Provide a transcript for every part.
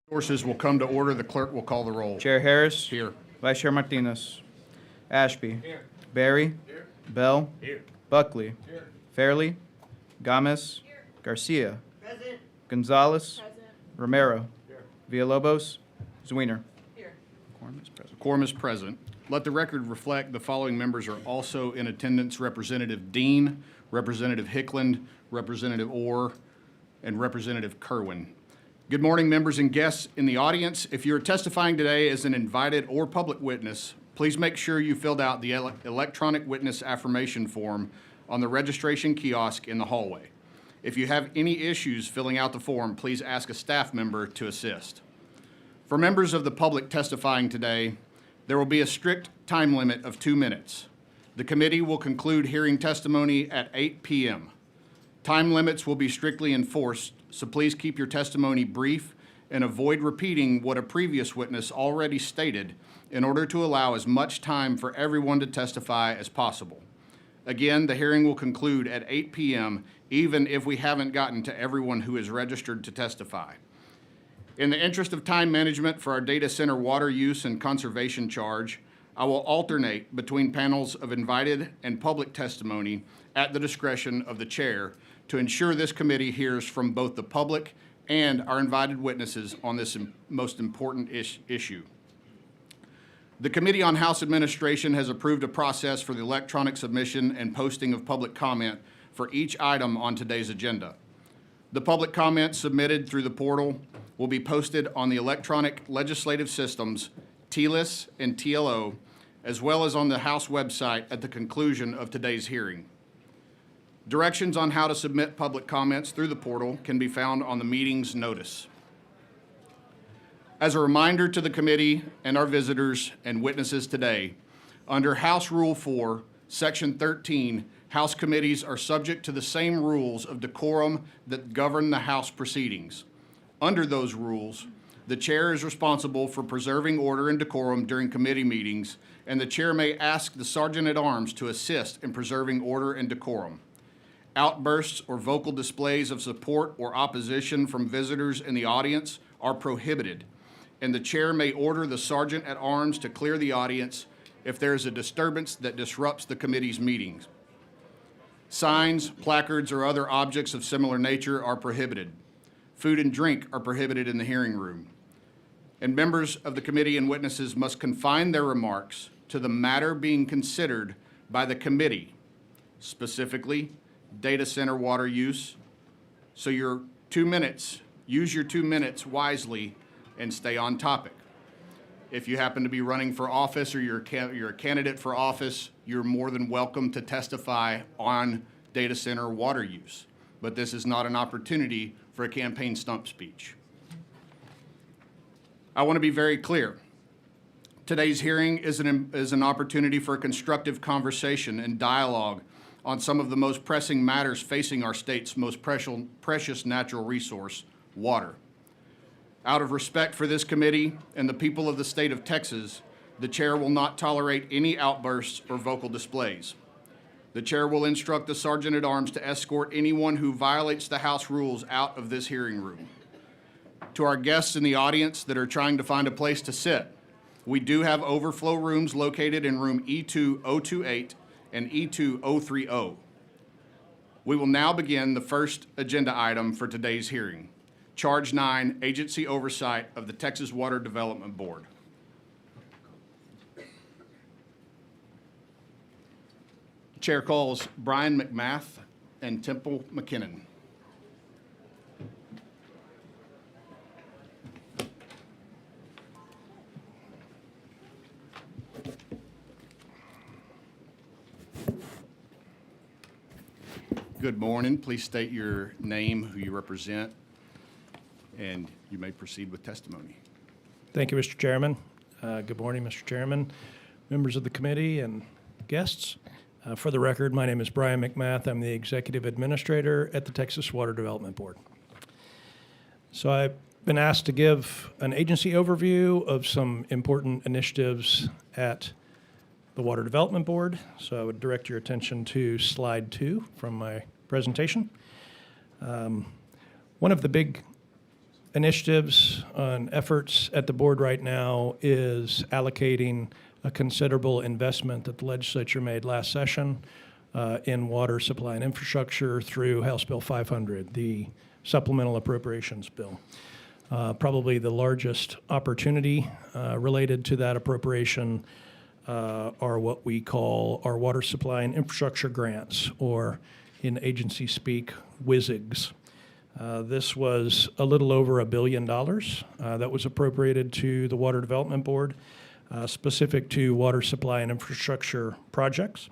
Sources will come to order. The clerk will call the roll. Chair Harris. Here. Vice Chair Martinez. Ashby. Here. Barry. Here. Bell. Here. Buckley. Here. Fairley. Gomez. Here. Garcia. Present. Gonzalez. Present. Romero. Here. Villalobos. Zwiener. Here. Quorum is present. Quorum is present. Let the record reflect the following members are also in attendance: Representative Dean, Representative Hickland, Representative Orr, and Representative Kerwin. Good morning, members and guests in the audience. If you're testifying today as an invited or public witness, please make sure you filled out the electronic witness affirmation form on the registration kiosk in the hallway. If you have any issues filling out the form, please ask a staff member to assist. For members of the public testifying today, there will be a strict time limit of 2 minutes. The committee will conclude hearing testimony at 8 p.m. Time limits will be strictly enforced, so please keep your testimony brief and avoid repeating what a previous witness already stated in order to allow as much time for everyone to testify as possible. Again, the hearing will conclude at 8 p.m. even if we haven't gotten to everyone who is registered to testify. In the interest of time management for our data center water use and conservation charge, I will alternate between panels of invited and public testimony at the discretion of the chair to ensure this committee hears from both the public and our invited witnesses on this most important issue. The Committee on House Administration has approved a process for the electronic submission and posting of public comment for each item on today's agenda. The public comments submitted through the portal will be posted on the electronic legislative systems, TLIS and TLO, as well as on the House website at the conclusion of today's hearing. Directions on how to submit public comments through the portal can be found on the meeting's notice. As a reminder to the committee and our visitors and witnesses today, under House Rule 4, Section 13, House committees are subject to the same rules of decorum that govern the House proceedings. Under those rules, the chair is responsible for preserving order and decorum during committee meetings, and the chair may ask the sergeant-at-arms to assist in preserving order and decorum. Outbursts or vocal displays of support or opposition from visitors in the audience are prohibited, and the chair may order the sergeant-at-arms to clear the audience if there is a disturbance that disrupts the committee's meetings. Signs, placards, or other objects of similar nature are prohibited. Food and drink are prohibited in the hearing room. And members of the committee and witnesses must confine their remarks to the matter being considered by the committee, specifically data center water use. So your 2 minutes, use your 2 minutes wisely and stay on topic. If you happen to be running for office or you're a candidate for office, you're more than welcome to testify on data center water use. But this is not an opportunity for a campaign stump speech. I want to be very clear. Today's hearing is an opportunity for a constructive conversation and dialogue on some of the most pressing matters facing our state's most precious natural resource, water. Out of respect for this committee and the people of the state of Texas, the chair will not tolerate any outbursts or vocal displays. The chair will instruct the sergeant-at-arms to escort anyone who violates the House rules out of this hearing room. To our guests in the audience that are trying to find a place to sit, we do have overflow rooms located in room E2028 and E2030. We will now begin the first agenda item for today's hearing, Charge 9, Agency Oversight of the Texas Water Development Board. Chair calls Bryan McMath and Temple McKinnon. Good morning. Please state your name, who you represent, and you may proceed with testimony. Thank you, Mr. Chairman. Good morning, Mr. Chairman, members of the committee, and guests. For the record, my name is Bryan McMath. I'm the Executive Administrator at the Texas Water Development Board. So I've been asked to give an agency overview of some important initiatives at the Water Development Board. So I would direct your attention to slide 2 from my presentation. One of the big initiatives and efforts at the board right now is allocating a considerable investment that the legislature made last session in water supply and infrastructure through House Bill 500, the supplemental appropriations bill. Probably the largest opportunity related to that appropriation are what we call our water supply and infrastructure grants, or in agency speak, WSIGs. This was a little over $1 billion that was appropriated to the Water Development Board, specific to water supply and infrastructure projects.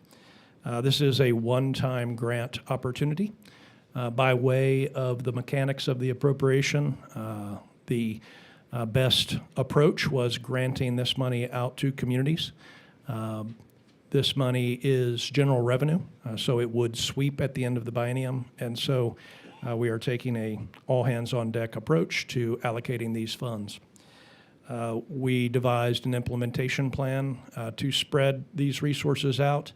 This is a one-time grant opportunity. By way of the mechanics of the appropriation, the best approach was granting this money out to communities. This money is general revenue, so it would sweep at the end of the biennium, and so we are taking a all-hands-on-deck approach to allocating these funds. We devised an implementation plan to spread these resources out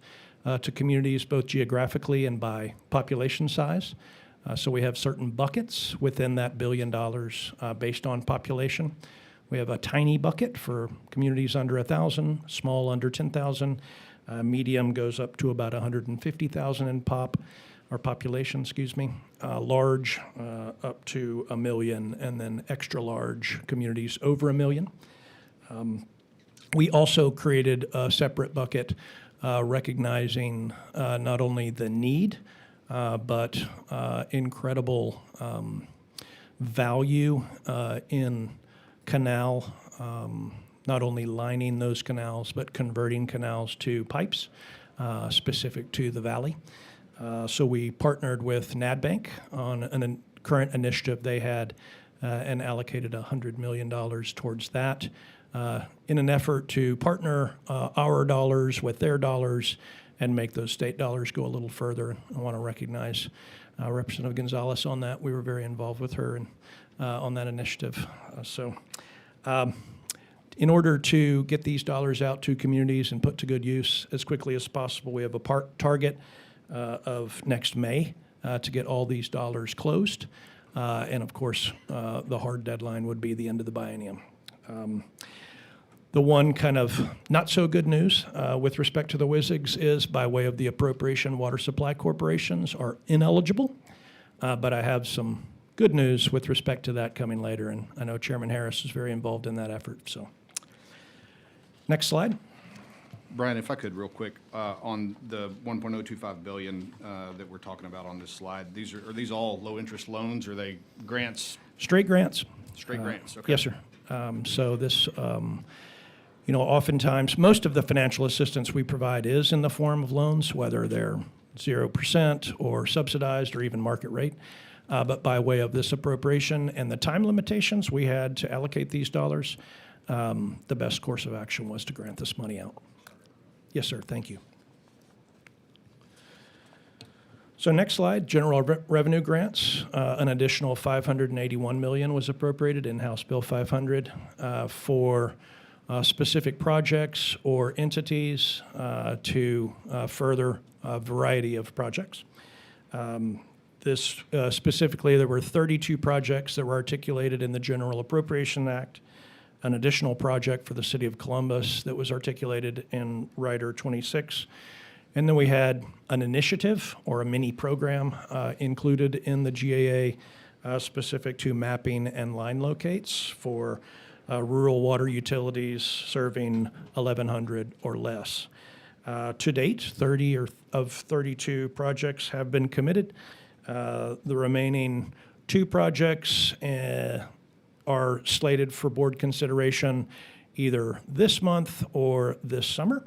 to communities both geographically and by population size. So we have certain buckets within that $1 billion based on population. We have a tiny bucket for communities under 1,000, small under 10,000, medium goes up to about 150,000 in population, large up to 1 million, and then extra large communities over 1 million. We also created a separate bucket recognizing not only the need, but incredible value in canal, not only lining those canals, but converting canals to pipes specific to the valley. So we partnered with NADBank on a current initiative they had and allocated $100 million towards that in an effort to partner our dollars with their dollars and make those state dollars go a little further. I want to recognize Representative Gonzalez on that. We were very involved with her and on that initiative. In order to get these dollars out to communities and put to good use as quickly as possible, we have a target of next May to get all these dollars closed. And of course, the hard deadline would be the end of the biennium. The one kind of not so good news with respect to the WSIGs is by way of the appropriation, water supply corporations are ineligible. But I have some good news with respect to that coming later, and I know Chairman Harris is very involved in that effort. So, next slide. Bryan, if I could real quick, on the 1.025 billion that we're talking about on this slide, are these all low-interest loans? Or are they grants? Straight grants. Straight grants, okay. Yes, sir. So this, oftentimes, most of the financial assistance we provide is in the form of loans, whether they're 0% or subsidized or even market rate. But by way of this appropriation and the time limitations we had to allocate these dollars, the best course of action was to grant this money out. Yes, sir. Thank you. So next slide, general revenue grants. An additional $581 million was appropriated in House Bill 500 for specific projects or entities to further a variety of projects. Specifically, there were 32 projects that were articulated in the General Appropriation Act, an additional project for the City of Columbus that was articulated in Rider 26, and then we had an initiative or a mini program included in the GAA specific to mapping and line locates for rural water utilities serving 1,100 or less. To date, 30 of 32 projects have been committed. The remaining 2 projects are slated for board consideration either this month or this summer.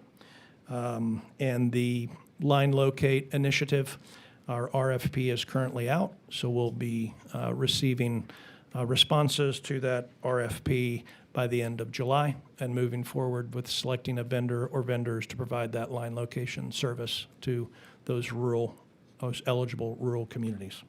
And the line locate initiative, our RFP is currently out, so we'll be receiving responses to that RFP by the end of July and moving forward with selecting a vendor or vendors to provide that line location service to those eligible rural communities.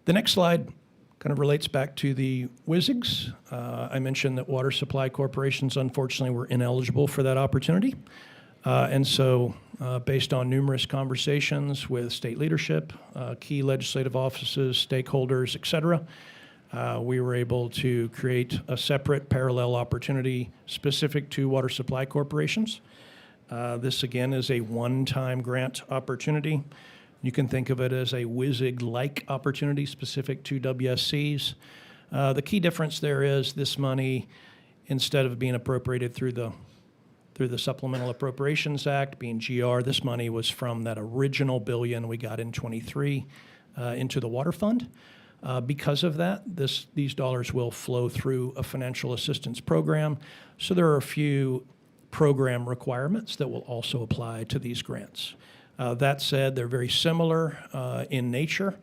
The next slide kind of relates back to the WSIGs. I mentioned that water supply corporations, unfortunately, were ineligible for that opportunity. And so, based on numerous conversations with state leadership, key legislative offices, stakeholders, et cetera, we were able to create a separate parallel opportunity specific to water supply corporations. This, again, is a one-time grant opportunity. You can think of it as a WSIG-like opportunity specific to WSCs. The key difference there is this money, instead of being appropriated through the Supplemental Appropriations Act, being GR, this money was from that original billion we got in '23 into the water fund. Because of that, these dollars will flow through a financial assistance program. So there are a few program requirements that will also apply to these grants. That said, they're very similar in nature.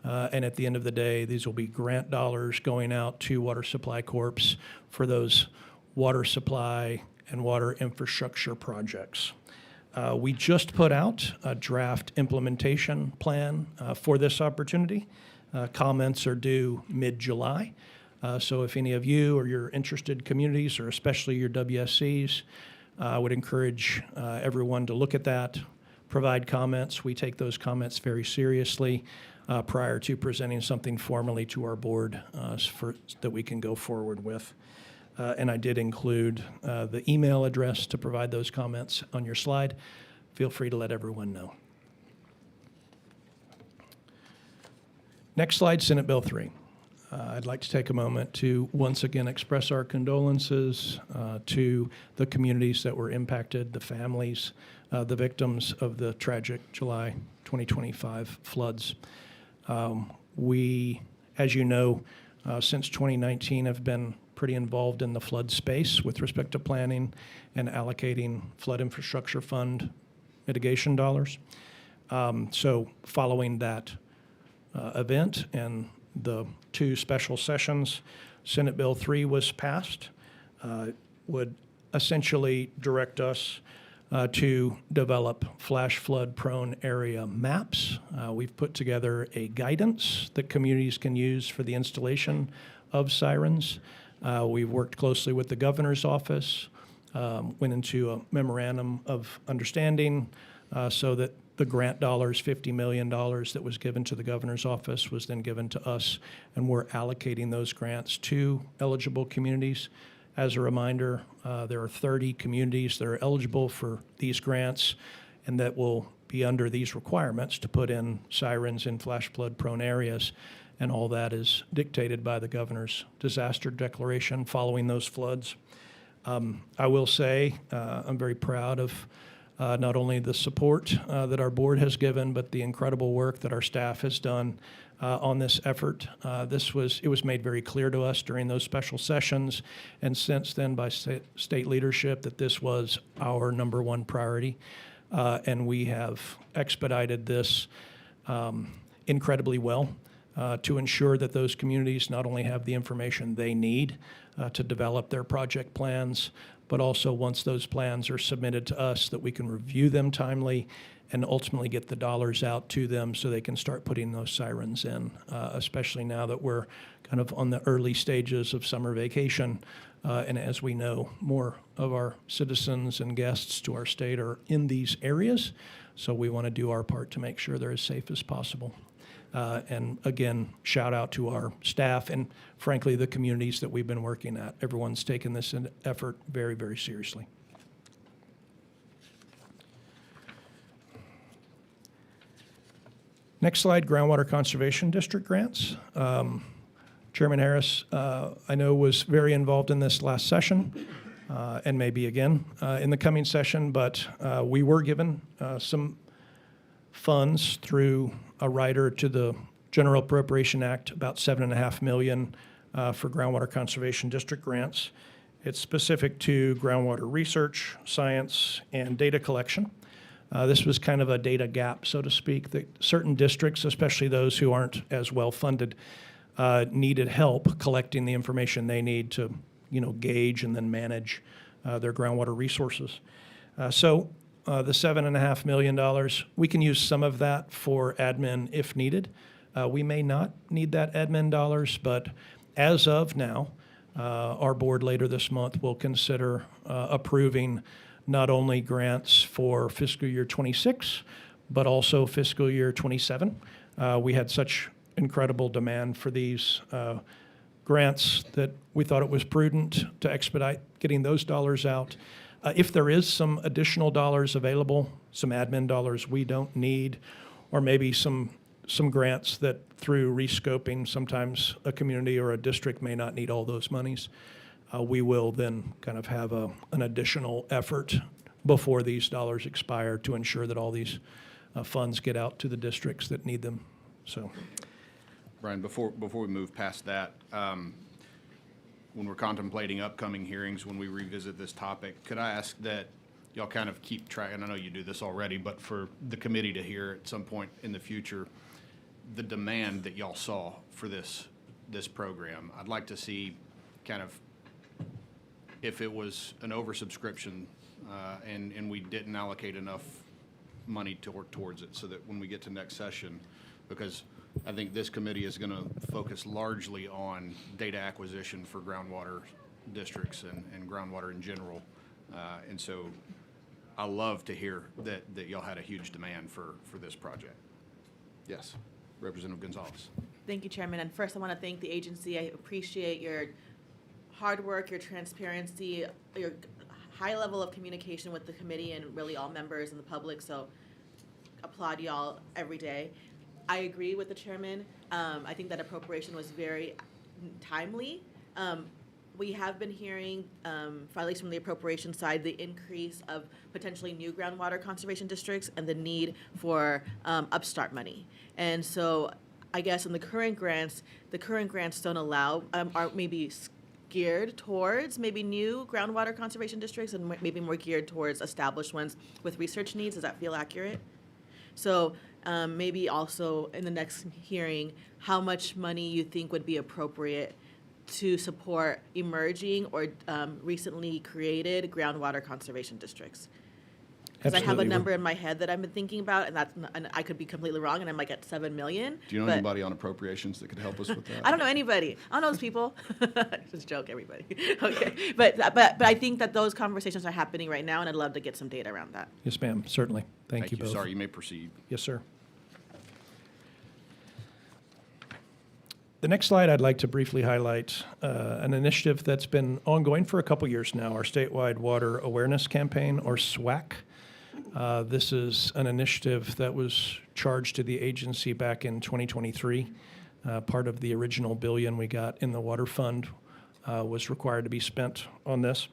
And at the end of the day, these will be grant dollars going out to Water Supply Corps for those water supply and water infrastructure projects. We just put out a draft implementation plan for this opportunity. Comments are due mid-July. So if any of you or your interested communities, or especially your WSCs, I would encourage everyone to look at that, provide comments. We take those comments very seriously prior to presenting something formally to our board that we can go forward with. And I did include the email address to provide those comments on your slide. Feel free to let everyone know. Next slide, Senate Bill 3. I'd like to take a moment to once again express our condolences to the communities that were impacted, the families, the victims of the tragic July 2025 floods. We, as you know, since 2019 have been pretty involved in the flood space with respect to planning and allocating flood infrastructure fund mitigation dollars. So following that event and the two special sessions, Senate Bill 3 was passed, would essentially direct us to develop flash flood prone area maps. We've put together a guidance that communities can use for the installation of sirens. We've worked closely with the governor's office, went into a memorandum of understanding so that the grant dollars, $50 million that was given to the governor's office, was then given to us, and we're allocating those grants to eligible communities. As a reminder, there are 30 communities that are eligible for these grants and that will be under these requirements to put in sirens in flash flood prone areas. And all that is dictated by the governor's disaster declaration following those floods. I will say I'm very proud of not only the support that our board has given, but the incredible work that our staff has done on this effort. It was made very clear to us during those special sessions, and since then by state leadership, that this was our number one priority. And we have expedited this incredibly well to ensure that those communities not only have the information they need to develop their project plans, but also once those plans are submitted to us, that we can review them timely and ultimately get the dollars out to them so they can start putting those sirens in, especially now that we're kind of on the early stages of summer vacation. And as we know, more of our citizens and guests to our state are in these areas. So we want to do our part to make sure they're as safe as possible. And again, shout out to our staff and frankly, the communities that we've been working at. Everyone's taken this effort very, very seriously. Next slide, groundwater conservation district grants. Chairman Harris, I know, was very involved in this last session and maybe again in the coming session, but we were given some funds through a rider to the General Appropriation Act, about $7.5 million for groundwater conservation district grants. It's specific to groundwater research, science, and data collection. This was kind of a data gap, so to speak, that certain districts, especially those who aren't as well funded, needed help collecting the information they need to, gauge and then manage their groundwater resources. So the $7.5 million, we can use some of that for admin if needed. We may not need that admin dollars, but as of now, our board later this month will consider approving not only grants for fiscal year '26, but also fiscal year '27. We had such incredible demand for these grants that we thought it was prudent to expedite getting those dollars out. If there is some additional dollars available, some admin dollars we don't need, or maybe some grants that through rescoping, sometimes a community or a district may not need all those monies, we will then kind of have an additional effort before these dollars expire to ensure that all these funds get out to the districts that need them. So, Brian, before we move past that, when we're contemplating upcoming hearings, when we revisit this topic, could I ask that y'all kind of keep track, and I know you do this already, but for the committee to hear at some point in the future, the demand that y'all saw for this program. I'd like to see kind of if it was an oversubscription and we didn't allocate enough money towards it, so that when we get to next session, because I think this committee is going to focus largely on data acquisition for groundwater districts and groundwater in general. And so I love to hear that y'all had a huge demand for this project. Yes, Representative Gonzalez. Thank you, Chairman. And first, I want to thank the agency. I appreciate your hard work, your transparency, your high level of communication with the committee and really all members and the public. So applaud y'all every day. I agree with the chairman. I think that appropriation was very timely. We have been hearing, at least from the appropriation side, the increase of potentially new groundwater conservation districts and the need for upstart money. And so I guess in the current grants don't allow, are maybe geared towards maybe new groundwater conservation districts and maybe more geared towards established ones with research needs. Does that feel accurate? So maybe also in the next hearing, how much money you think would be appropriate to support emerging or recently created groundwater conservation districts. Because I have a Absolutely. number in my head that I've been thinking about, and I could be completely wrong, and I might get 7 million. Do you know but anybody on appropriations that could help us with that? I don't know anybody. I don't know those people. Just a joke, everybody. Okay, but I think that those conversations are happening right now, and I'd love to get some data around that. yes, ma'am, certainly. Thank you both. Sorry, you may proceed. Yes, sir. The next slide, I'd like to briefly highlight an initiative that's been ongoing for a couple years now, our statewide water awareness campaign, or SWAC. This is an initiative that was charged to the agency back in 2023. Part of the original $1 billion we got in the water fund was required to be spent on this.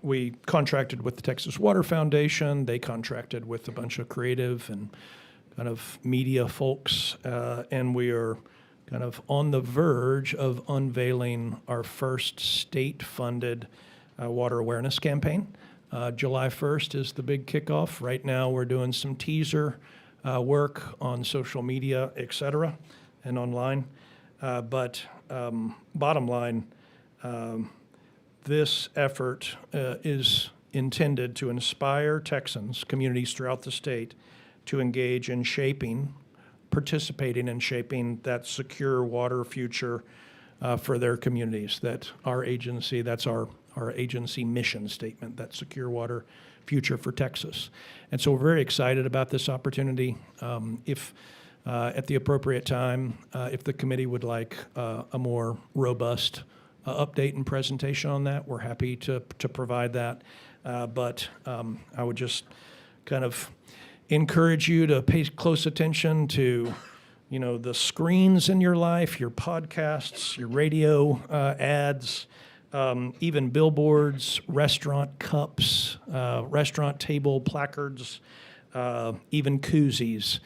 We contracted with the Texas Water Foundation. They contracted with a bunch of creative and kind of media folks, and we are kind of on the verge of unveiling our first state-funded water awareness campaign. July 1st is the big kickoff. Right now, we're doing some teaser work on social media, et cetera, and online. But bottom line, this effort is intended to inspire Texans, communities throughout the state, to engage in participating in shaping that secure water future for their communities. That our agency, that's our agency mission statement, that secure water future for Texas. And so we're very excited about this opportunity. If at the appropriate time, if the committee would like a more robust update and presentation on that, we're happy to provide that. But I would just kind of encourage you to pay close attention to, the screens in your life, your podcasts, your radio ads, even billboards, restaurant cups, restaurant table placards, even koozies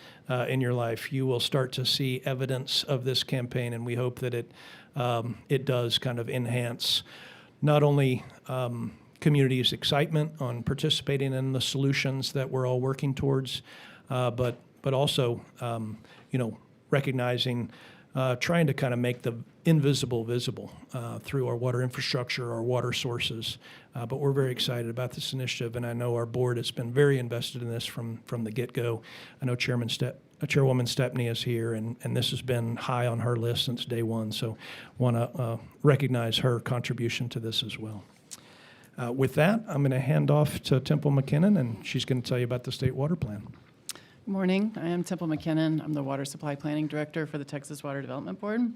in your life. You will start to see evidence of this campaign, and we hope that it does kind of enhance not only community's excitement on participating in the solutions that we're all working towards, but also, recognizing, trying to kind of make the invisible visible through our water infrastructure, our water sources. But we're very excited about this initiative, and I know our board has been very invested in this from the get-go. I know Chairwoman Stepney is here, and this has been high on her list since day one, so want to recognize her contribution to this as well. With that, I'm going to hand off to Temple McKinnon, and she's going to tell you about the state water plan. Good morning. I am Temple McKinnon. I'm the Water Supply Planning Director for the Texas Water Development Board.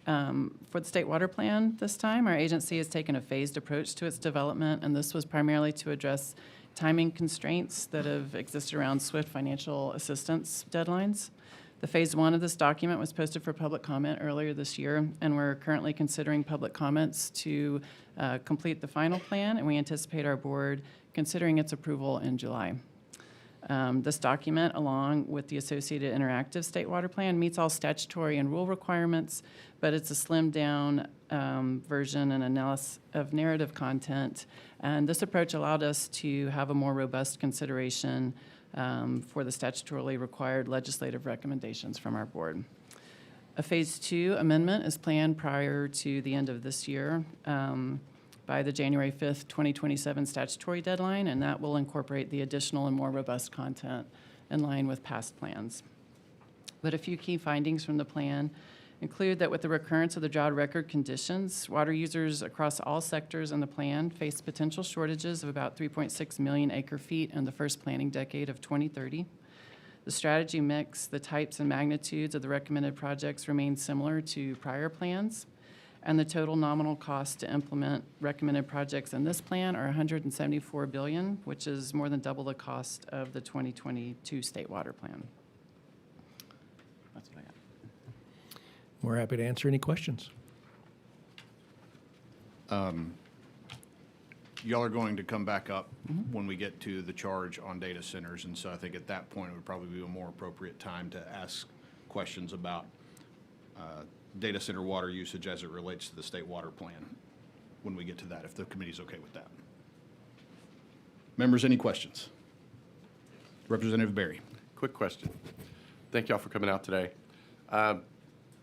For the state water plan this time, our agency has taken a phased approach to its development, and this was primarily to address timing constraints that have existed around SWIFT financial assistance deadlines. The phase 1 of this document was posted for public comment earlier this year, and we're currently considering public comments to complete the final plan, and we anticipate our board considering its approval in July. This document, along with the associated interactive state water plan, meets all statutory and rule requirements, but it's a slimmed-down version and analysis of narrative content. And this approach allowed us to have a more robust consideration for the statutorily required legislative recommendations from our board. A Phase 2 amendment is planned prior to the end of this year by the January 5th, 2027 statutory deadline, and that will incorporate the additional and more robust content in line with past plans. But a few key findings from the plan include that with the recurrence of the drought record conditions, water users across all sectors in the plan face potential shortages of about 3.6 million acre feet in the first planning decade of 2030. The strategy mix, the types and magnitudes of the recommended projects remain similar to prior plans, and the total nominal cost to implement recommended projects in this plan are $174 billion, which is more than double the cost of the 2022 state water plan. That's what I got. We're happy to answer any questions. Y'all are going to come back up when we get to the charge on data centers, and so I think at that point it would probably be a more appropriate time to ask questions about data center water usage as it relates to the state water plan when we get to that, if the committee's okay with that. Members, any questions? Representative Berry. Quick question. Thank y'all for coming out today.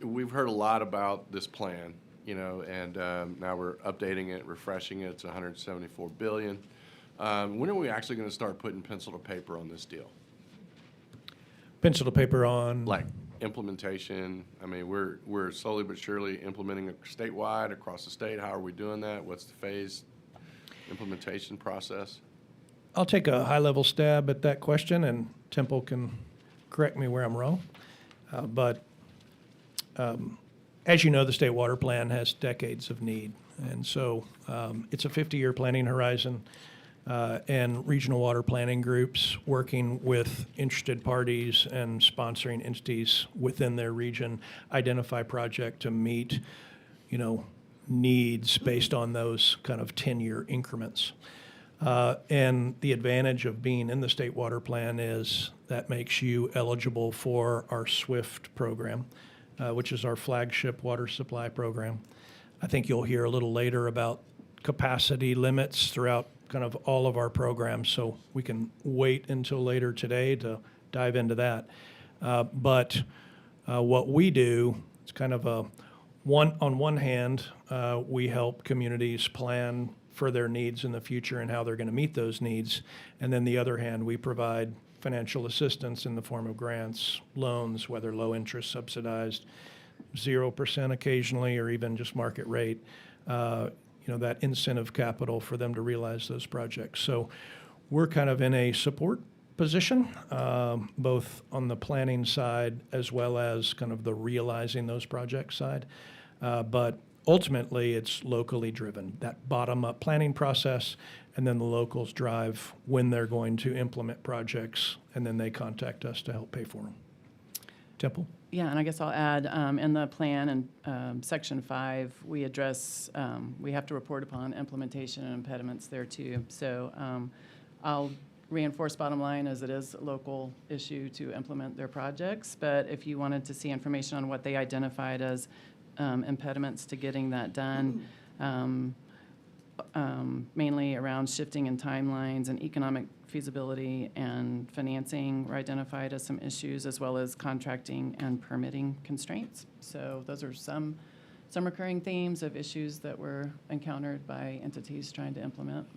We've heard a lot about this plan, you know, and now we're updating it, refreshing it. It's $174 billion. When are we actually going to start putting pencil to paper on this deal? Pencil to paper on? Like implementation. I mean, we're slowly but surely implementing it statewide across the state. How are we doing that? What's the phased implementation process? I'll take a high-level stab at that question, and Temple can correct me where I'm wrong. As you know, the state water plan has decades of need, and so it's a 50-year planning horizon, and regional water planning groups working with interested parties and sponsoring entities within their region identify project to meet, you know, needs based on those kind of 10-year increments. And the advantage of being in the state water plan is that makes you eligible for our SWIFT program, which is our flagship water supply program. I think you'll hear a little later about capacity limits throughout kind of all of our programs, so we can wait until later today to dive into that. But what we do, it's kind of on one hand, we help communities plan for their needs in the future and how they're going to meet those needs. And then the other hand, we provide financial assistance in the form of grants, loans, whether low interest subsidized, 0% occasionally, or even just market rate, you know, that incentive capital for them to realize those projects. So we're kind of in a support position, both on the planning side as well as kind of the realizing those projects side. But ultimately, it's locally driven, that bottom-up planning process, and then the locals drive when they're going to implement projects, and then they contact us to help pay for them. Temple? Yeah, and I guess I'll add, in the plan in Section 5, we address, we have to report upon implementation and impediments there too. So I'll reinforce bottom line as it is a local issue to implement their projects. But if you wanted to see information on what they identified as impediments to getting that done, mainly around shifting in timelines and economic feasibility and financing were identified as some issues, as well as contracting and permitting constraints. So those are some recurring themes of issues that were encountered by entities trying to implement.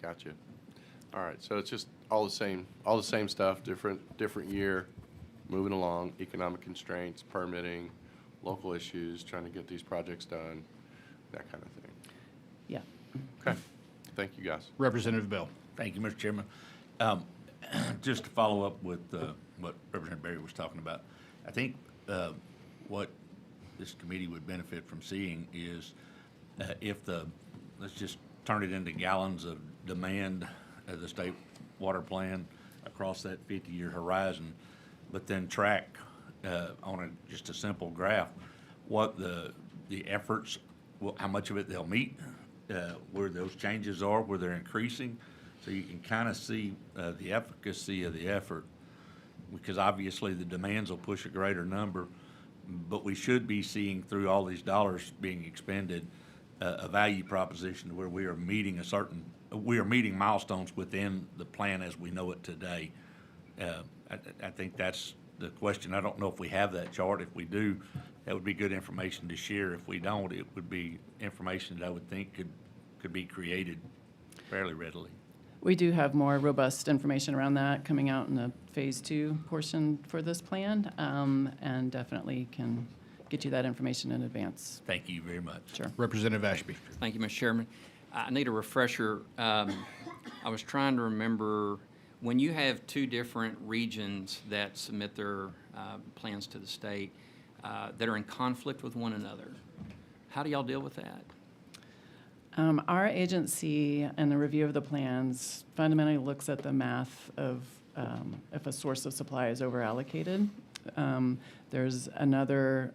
Gotcha. All right, so it's just all the same stuff, different year, moving along, economic constraints, permitting, local issues, trying to get these projects done, that kind of thing. Yeah. Okay, thank you, guys. Representative Bell. Thank you, Mr. Chairman. Just to follow up with what Representative Berry was talking about, I think what this committee would benefit from seeing is if let's just turn it into gallons of demand of the state water plan across that 50-year horizon, but then track on just a simple graph what the efforts, how much of it they'll meet, where those changes are, where they're increasing, so you can kind of see the efficacy of the effort, because obviously the demands will push a greater number, but we should be seeing through all these dollars being expended a value proposition where we are meeting milestones within the plan as we know it today. I think that's the question. I don't know if we have that chart. If we do, that would be good information to share. If we don't, it would be information that I would think could be created fairly readily. We do have more robust information around that coming out in the Phase 2 portion for this plan, and definitely can get you that information in advance. Thank you very much. Sure. Representative Ashby. Thank you, Mr. Chairman. I need a refresher. I was trying to remember, when you have two different regions that submit their plans to the state that are in conflict with one another, how do y'all deal with that? Our agency and the review of the plans fundamentally looks at the math of if a source of supply is overallocated. There's another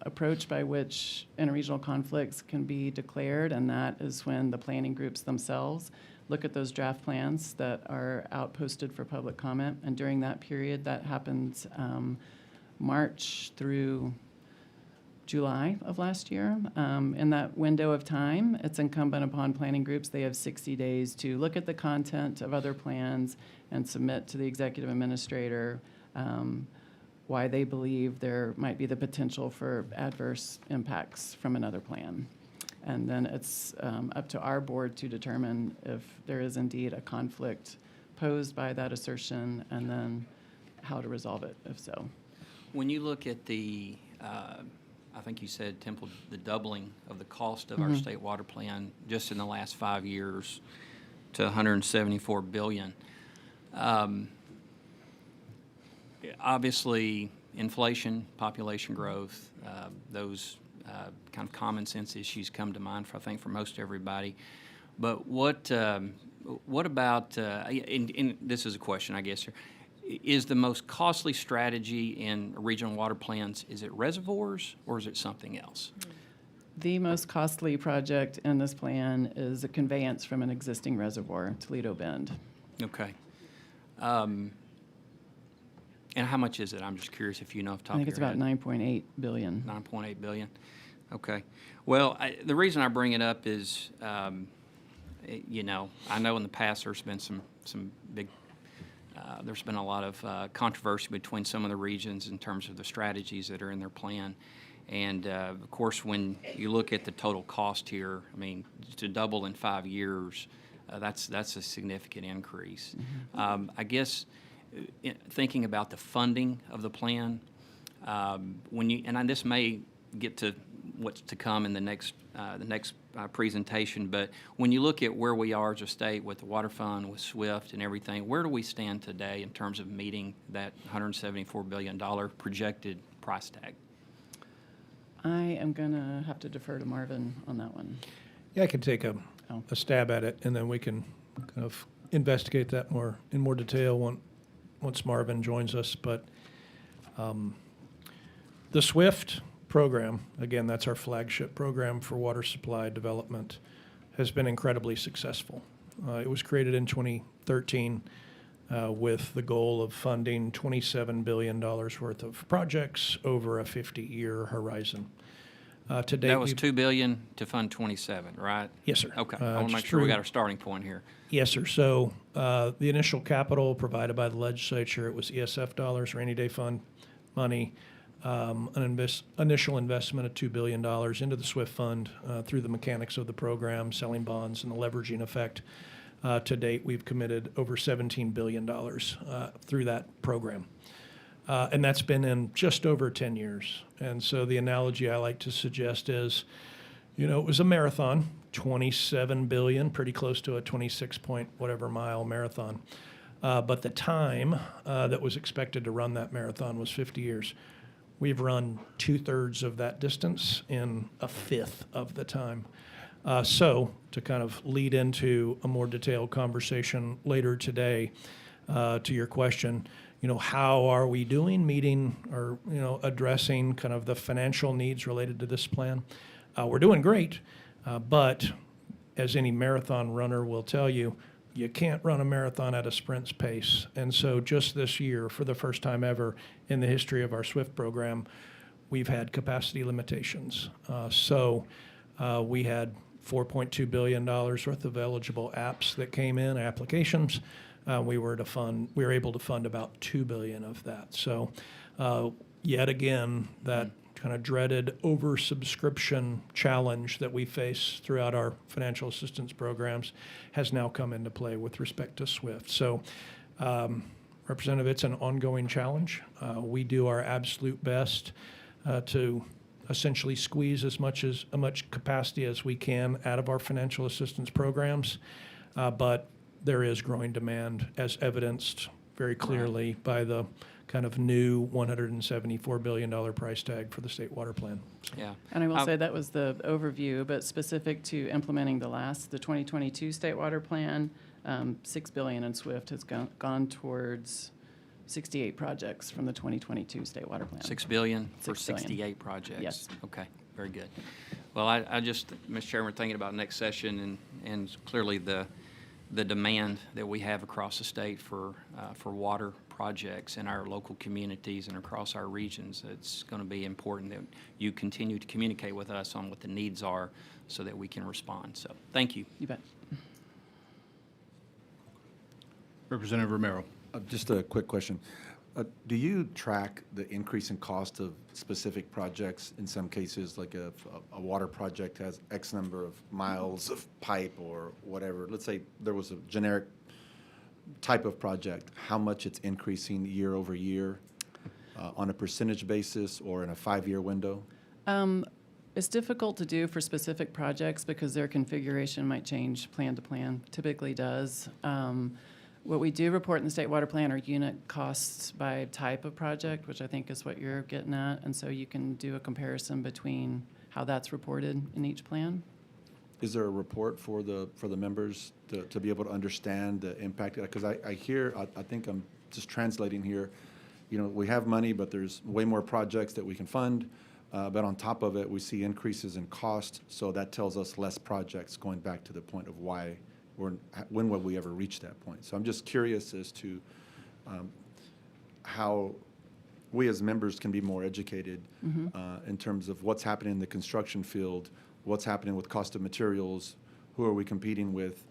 approach by which interregional conflicts can be declared, and that is when the planning groups themselves look at those draft plans that are outposted for public comment. And during that period, that happens March through July of last year. In that window of time, it's incumbent upon planning groups. They have 60 days to look at the content of other plans and submit to the executive administrator why they believe there might be the potential for adverse impacts from another plan. And then it's up to our board to determine if there is indeed a conflict posed by that assertion, and then how to resolve it, if so. When you look at the, I think you said, Temple, the doubling of the cost of our state water plan just in the last 5 years to $174 billion. Obviously, inflation, population growth, those kind of common sense issues come to mind, I think, for most everybody. But what about, and this is a question, I guess, is the most costly strategy in regional water plans, is it reservoirs or is it something else? The most costly project in this plan is a conveyance from an existing reservoir, Toledo Bend. Okay. And how much is it? I'm just curious if you know off the top I think of it's your about head. 9.8 billion. 9.8 billion. Okay. Well, the reason I bring it up is, you know, I know in the past there's been some big, there's been a lot of controversy between some of the regions in terms of the strategies that are in their plan. And of course, when you look at the total cost here, I mean, to double in 5 years, that's a significant increase. I guess thinking about the funding of the plan, when you, and this may get to what's to come in the next presentation, but when you look at where we are as a state with the water fund, with SWIFT and everything, where do we stand today in terms of meeting that $174 billion projected price tag? I am going to have to defer to Marvin on that one. Yeah, I can take a stab at it, and then we can kind of investigate that in more detail once Marvin joins us. But the SWIFT program, again, that's our flagship program for water supply development, has been incredibly successful. It was created in 2013 with the goal of funding $27 billion worth of projects over a 50-year horizon. To date, That was $2 billion to fund 27, right? Yes, sir. Okay. I want to make just sure we through- got our starting point here. Yes, sir. So the initial capital provided by the legislature, it was ESF dollars, rainy day fund money, initial investment of $2 billion into the SWIFT fund through the mechanics of the program, selling bonds and the leveraging effect. To date, we've committed over $17 billion through that program. And that's been in just over 10 years. And so the analogy I like to suggest is, You know, it was a marathon, 27 billion, pretty close to a 26 point whatever mile marathon. But the time that was expected to run that marathon was 50 years. We've run 2/3 of that distance in a fifth of the time. So to kind of lead into a more detailed conversation later today, to your question, you know, how are we doing meeting or, you know, addressing kind of the financial needs related to this plan? We're doing great, but as any marathon runner will tell you, you can't run a marathon at a sprint's pace. And so just this year, for the first time ever in the history of our SWIFT program, we've had capacity limitations. We had $4.2 billion worth of eligible apps that came in, applications. We were able to fund about $2 billion of that. So yet again, that kind of dreaded oversubscription challenge that we face throughout our financial assistance programs has now come into play with respect to SWIFT. So, Representative, it's an ongoing challenge. We do our absolute best to essentially squeeze as much capacity as we can out of our financial assistance programs, but there is growing demand, as evidenced very clearly by the kind of new $174 billion price tag for the state water plan. Yeah. And I will say that was the overview, but specific to implementing the 2022 state water plan, $6 billion in SWIFT has gone towards 68 projects from the 2022 state water plan. $6 billion for 6 billion. 68 projects? Yes. Okay, very good. Well, I just, Mr. Chairman, thinking about next session and clearly the demand that we have across the state for water projects in our local communities and across our regions, it's going to be important that you continue to communicate with us on what the needs are so that we can respond. So, thank you. You bet. Representative Romero. Just a quick question. Do you track the increase in cost of specific projects? In some cases, like a water project has X number of miles of pipe or whatever. Let's say there was a generic type of project, how much it's increasing year over year on a percentage basis or in a 5-year window? It's difficult to do for specific projects because their configuration might change plan to plan, typically does. What we do report in the state water plan are unit costs by type of project, which I think is what you're getting at. And so you can do a comparison between how that's reported in each plan. Is there a report for the members to be able to understand the impact? Because I hear, I think I'm just translating here, you know, we have money, but there's way more projects that we can fund. But on top of it, we see increases in cost. So that tells us less projects, going back to the point of why. When will we ever reach that point? So I'm just curious as to how we as members can be more educated in terms of what's happening in the construction field, what's happening with cost of materials, who are we competing with.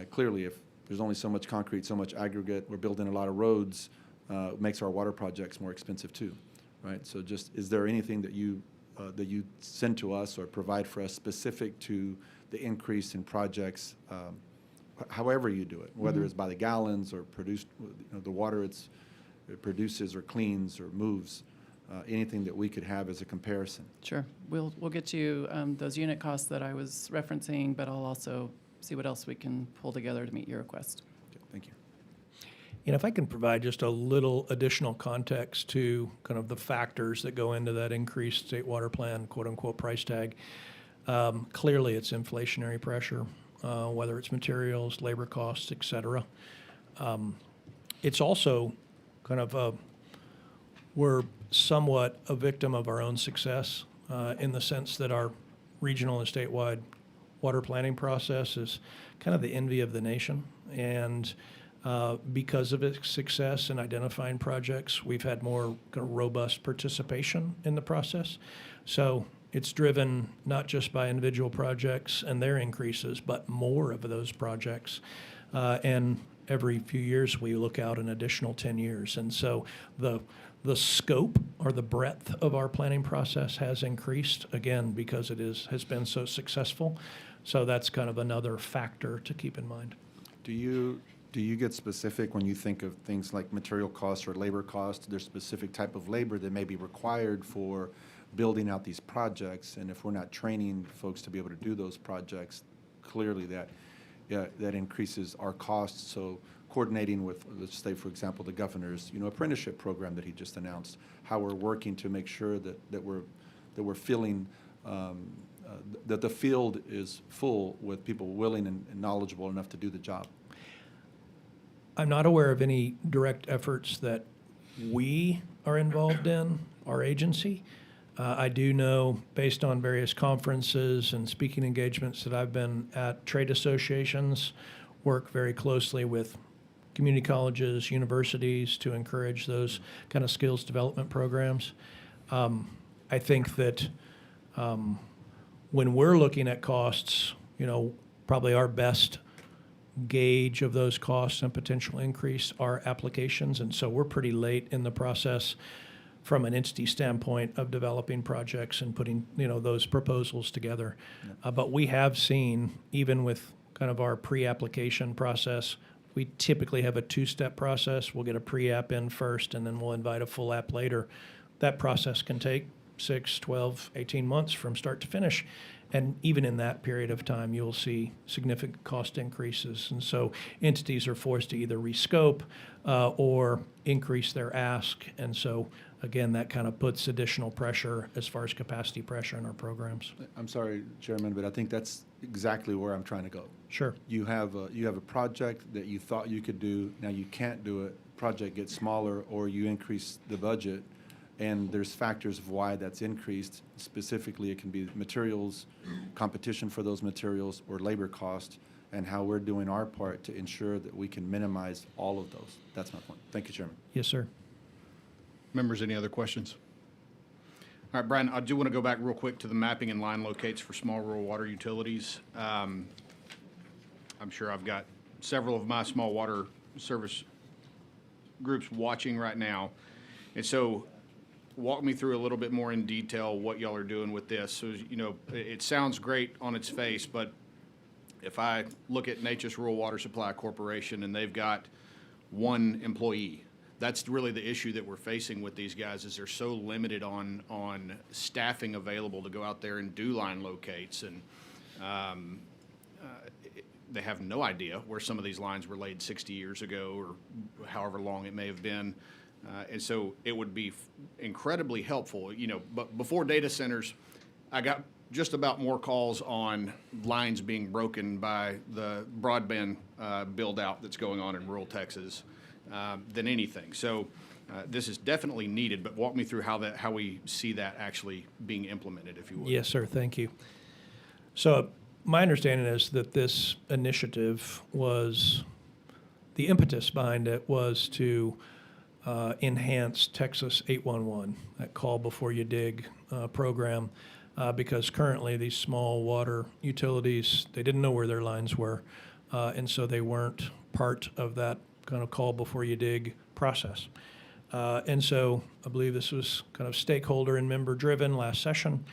Clearly, if there's only so much concrete, so much aggregate, we're building a lot of roads, it makes our water projects more expensive too, right? So just, is there anything that you send to us or provide for us specific to the increase in projects, however you do it, whether it's by the gallons or produced, the water it produces or cleans or moves, anything that we could have as a comparison? Sure. We'll get you those unit costs that I was referencing, but I'll also see what else we can pull together to meet your request. Okay, thank you. And if I can provide just a little additional context to kind of the factors that go into that increased state water plan, quote unquote, price tag, clearly it's inflationary pressure. Whether it's materials, labor costs, et cetera. It's also kind of we're somewhat a victim of our own success in the sense that our regional and statewide water planning process is kind of the envy of the nation. And because of its success in identifying projects, we've had more kind of robust participation in the process. So it's driven not just by individual projects and their increases, but more of those projects. And every few years, we look out an additional 10 years. And so the scope or the breadth of our planning process has increased, again, because it has been so successful. So that's kind of another factor to keep in mind. Do you get specific when you think of things like material costs or labor costs? There's specific type of labor that may be required for building out these projects, and if we're not training folks to be able to do those projects, clearly that increases our costs. So coordinating with, let's say, for example, the governor's, apprenticeship program that he just announced, how we're working to make sure that we're feeling that the field is full with people willing and knowledgeable enough to do the job. I'm not aware of any direct efforts that we are involved in, our agency. I do know, based on various conferences and speaking engagements that I've been at, trade associations work very closely with community colleges, universities to encourage those kind of skills development programs. I think that when we're looking at costs, probably our best gauge of those costs and potential increase are applications. And so we're pretty late in the process from an entity standpoint of developing projects and putting, those proposals together. But we have seen, even with kind of our pre-application process, we typically have a two-step process. We'll get a pre-app in first, and then we'll invite a full app later. That process can take 6, 12, 18 months from start to finish. And even in that period of time, you'll see significant cost increases. And so entities are forced to either rescope or increase their ask. And so, again, that kind of puts additional pressure as far as capacity pressure in our programs. I'm sorry, Chairman, but I think that's exactly where I'm trying to go. Sure. You have a project that you thought you could do, now you can't do it. Project gets smaller, or you increase the budget, and there's factors of why that's increased. Specifically, it can be materials, competition for those materials, or labor cost, and how we're doing our part to ensure that we can minimize all of those. That's my point. Thank you, Chairman. Yes, sir. Members, any other questions? All right, Brian, I do want to go back real quick to the mapping and line locates for small rural water utilities. I'm sure I've got several of my small water service groups watching right now. And so walk me through a little bit more in detail what y'all are doing with this. So, it sounds great on its face, but if I look at Nature's Rural Water Supply Corporation and they've got one employee, that's really the issue that we're facing with these guys, is they're so limited on staffing available to go out there and do line locates. And they have no idea where some of these lines were laid 60 years ago or however long it may have been. And so it would be incredibly helpful, but before data centers, I got just about more calls on lines being broken by the broadband build out that's going on in rural Texas than anything. So this is definitely needed, but walk me through how we see that actually being implemented, if you would. Yes, sir. Thank you. So my understanding is that this initiative was, the impetus behind it was to enhance Texas 811, that call before you dig program, because currently these small water utilities, they didn't know where their lines were, and so they weren't part of that kind of call before you dig process. And so I believe this was kind of stakeholder and member driven last session.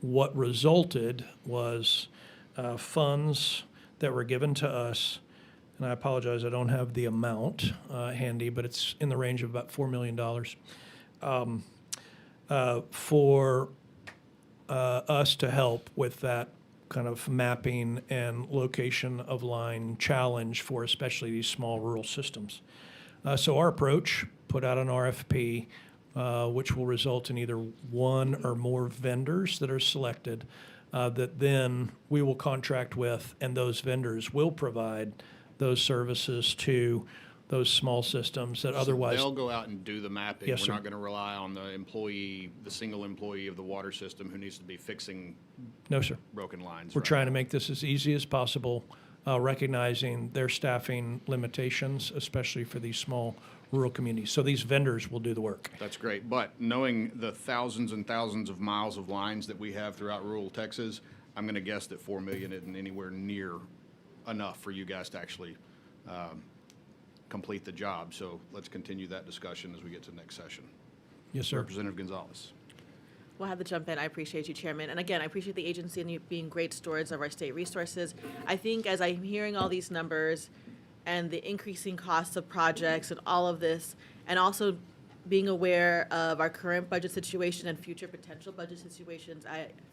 What resulted was funds that were given to us, and I apologize, I don't have the amount handy, but it's in the range of about $4 million for us to help with that kind of mapping and location of line challenge for especially these small rural systems. So our approach, put out an RFP, which will result in either one or more vendors that are selected that then we will contract with, and those vendors will provide those services to those small systems that otherwise. They'll go out and do the mapping. Yes, We're sir. not going to rely on the single employee of the water system who needs to be fixing No, sir. broken lines. We're right trying now. to make this as easy as possible, recognizing their staffing limitations, especially for these small rural communities. So these vendors will do the work. That's great, but knowing the thousands and thousands of miles of lines that we have throughout rural Texas, I'm going to guess that 4 million isn't anywhere near enough for you guys to actually complete the job. So let's continue that discussion as we get to the next session. Yes, sir. Representative Gonzalez. We'll have to jump in. I appreciate you, Chairman. And again, I appreciate the agency and you being great stewards of our state resources. I think as I'm hearing all these numbers and the increasing costs of projects and all of this, and also being aware of our current budget situation and future potential budget situations.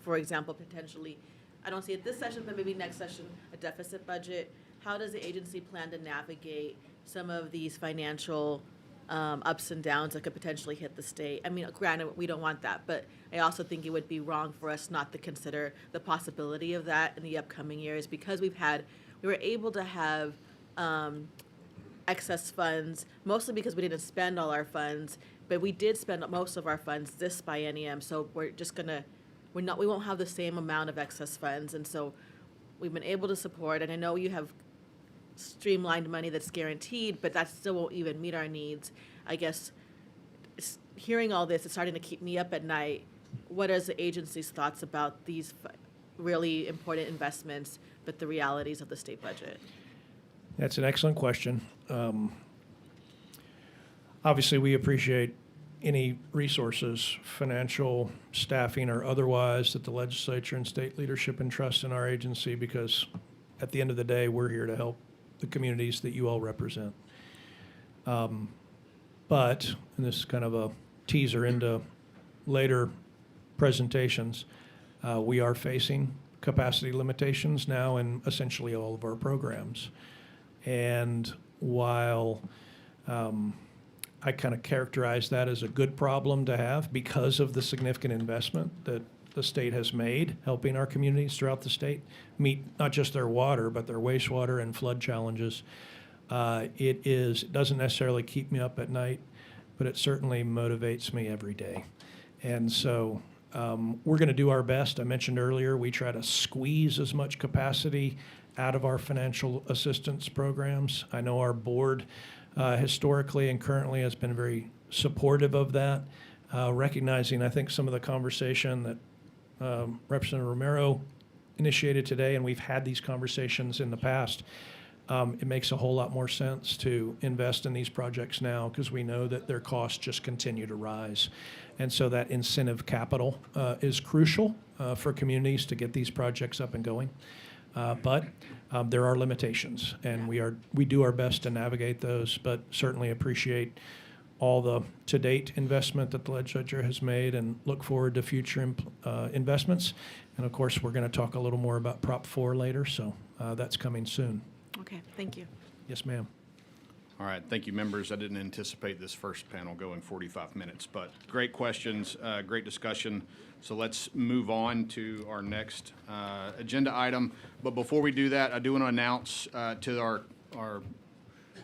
For example, potentially, I don't see it this session, but maybe next session, a deficit budget. How does the agency plan to navigate some of these financial ups and downs that could potentially hit the state? I mean, granted, we don't want that, but I also think it would be wrong for us not to consider the possibility of that in the upcoming years, because we were able to have excess funds, mostly because we didn't spend all our funds, but we did spend most of our funds this biennium, so we won't have the same amount of excess funds, and so we've been able to support, and I know you have streamlined money that's guaranteed, but that still won't even meet our needs. I guess hearing all this is starting to keep me up at night. What is the agency's thoughts about these really important investments, but the realities of the state budget? That's an excellent question. Obviously, we appreciate any resources, financial, staffing, or otherwise, that the legislature and state leadership entrust in our agency, because at the end of the day, we're here to help the communities that you all represent. But, and this is kind of a teaser into later presentations, we are facing capacity limitations now in essentially all of our programs. And while I kind of characterize that as a good problem to have because of the significant investment that the state has made helping our communities throughout the state meet not just their water, but their wastewater and flood challenges, it doesn't necessarily keep me up at night, but it certainly motivates me every day. And so we're going to do our best. I mentioned earlier, we try to squeeze as much capacity out of our financial assistance programs. I know our board historically and currently has been very supportive of that, recognizing, I think, some of the conversation that Representative Romero initiated today, and we've had these conversations in the past. It makes a whole lot more sense to invest in these projects now because we know that their costs just continue to rise. And so that incentive capital is crucial for communities to get these projects up and going. But there are limitations, and we do our best to navigate those, but certainly appreciate all the to-date investment that the legislature has made and look forward to future investments. And of course, we're going to talk a little more about Prop 4 later, so that's coming soon. Okay, thank you. Yes, ma'am. All right, thank you, members. I didn't anticipate this first panel going 45 minutes, but great questions, great discussion. So let's move on to our next agenda item. But before we do that, I do want to announce to our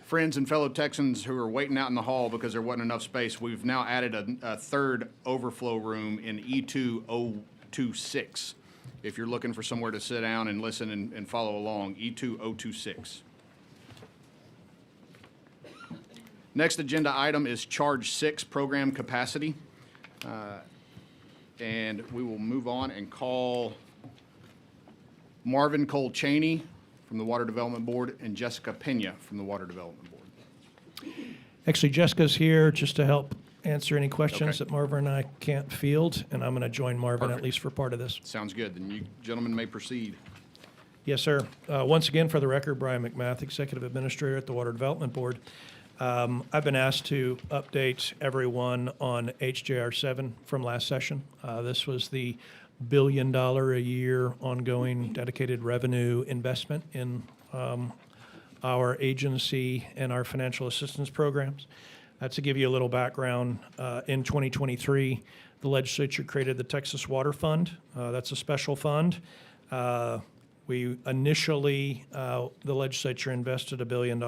friends and fellow Texans who are waiting out in the hall because there wasn't enough space, we've now added a third overflow room in E2026. If you're looking for somewhere to sit down and listen and follow along, E2026. Next agenda item is Charge 6 program capacity. And we will move on and call Marvin Cole-Chaney from the Water Development Board and Jessica Pena from the Water Development Board. Actually, Jessica's here just to help answer any questions Okay. that Marvin and I can't field, and I'm going to join Marvin Perfect. at least for part of this. Sounds good. Then you gentlemen may proceed. Yes, sir. Once again, for the record, Bryan McMath, Executive Administrator at the Water Development Board. I've been asked to update everyone on HJR 7 from last session. This was the $1 billion a year ongoing dedicated revenue investment in our agency and our financial assistance programs. To give you a little background, in 2023, the legislature created the Texas Water Fund. That's a special fund. We initially, the legislature invested $1 billion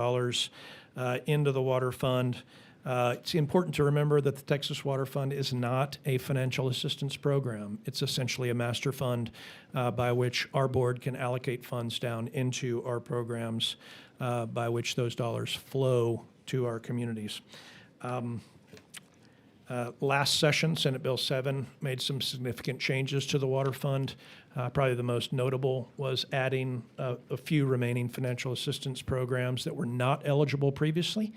into the water fund. It's important to remember that the Texas Water Fund is not a financial assistance program. It's essentially a master fund by which our board can allocate funds down into our programs by which those dollars flow to our communities. Last session, Senate Bill 7 made some significant changes to the water fund. Probably the most notable was adding a few remaining financial assistance programs that were not eligible previously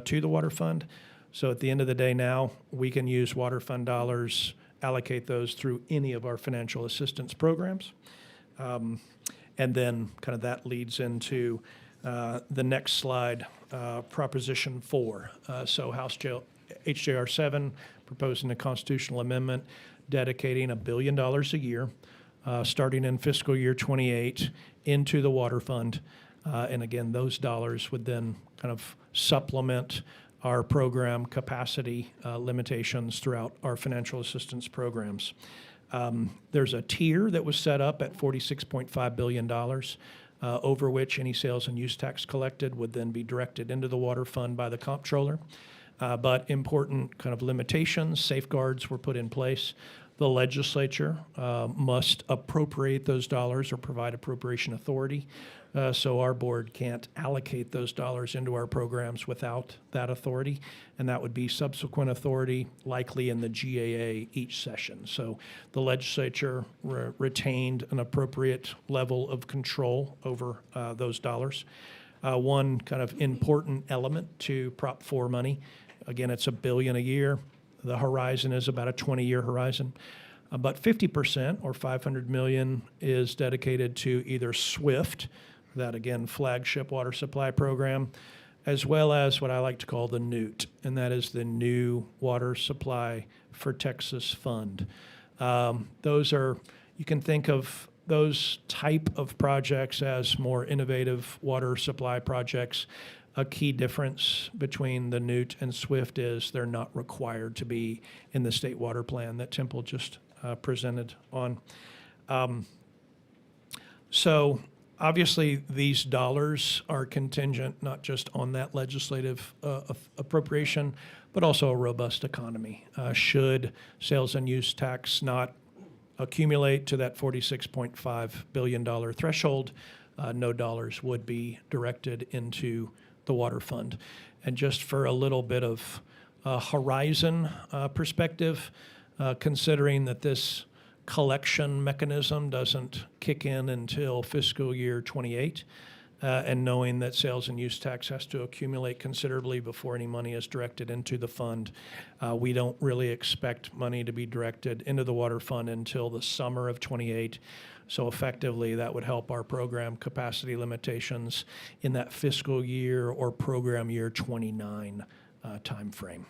to the water fund. So at the end of the day now, we can use water fund dollars, allocate those through any of our financial assistance programs. And then kind of that leads into the next slide, Proposition 4. So House HJR 7, proposing a constitutional amendment dedicating $1 billion a year, starting in fiscal year 28, into the water fund. And again, those dollars would then kind of supplement our program capacity limitations throughout our financial assistance programs. There's a tier that was set up at $46.5 billion, over which any sales and use tax collected would then be directed into the water fund by the comptroller. But important kind of limitations, safeguards were put in place. The legislature must appropriate those dollars or provide appropriation authority. So our board can't allocate those dollars into our programs without that authority, and that would be subsequent authority, likely in the GAA each session. So the legislature retained an appropriate level of control over those dollars. One kind of important element to Prop 4 money, again, it's $1 billion a year. The horizon is about a 20-year horizon. But 50%, or $500 million, is dedicated to either SWIFT, that again, flagship water supply program, as well as what I like to call the NEWT, and that is the New Water Supply for Texas Fund. Those are, you can think of those type of projects as more innovative water supply projects. A key difference between the NEWT and SWIFT is they're not required to be in the state water plan that Temple just presented on. So obviously these dollars are contingent not just on that legislative appropriation, but also a robust economy. Should sales and use tax not accumulate to that $46.5 billion threshold, no dollars would be directed into the water fund. And just for a little bit of horizon perspective, considering that this collection mechanism doesn't kick in until fiscal year 28, and knowing that sales and use tax has to accumulate considerably before any money is directed into the fund, we don't really expect money to be directed into the water fund until the summer of 28. So effectively, that would help our program capacity limitations in that fiscal year or program year 29 timeframe.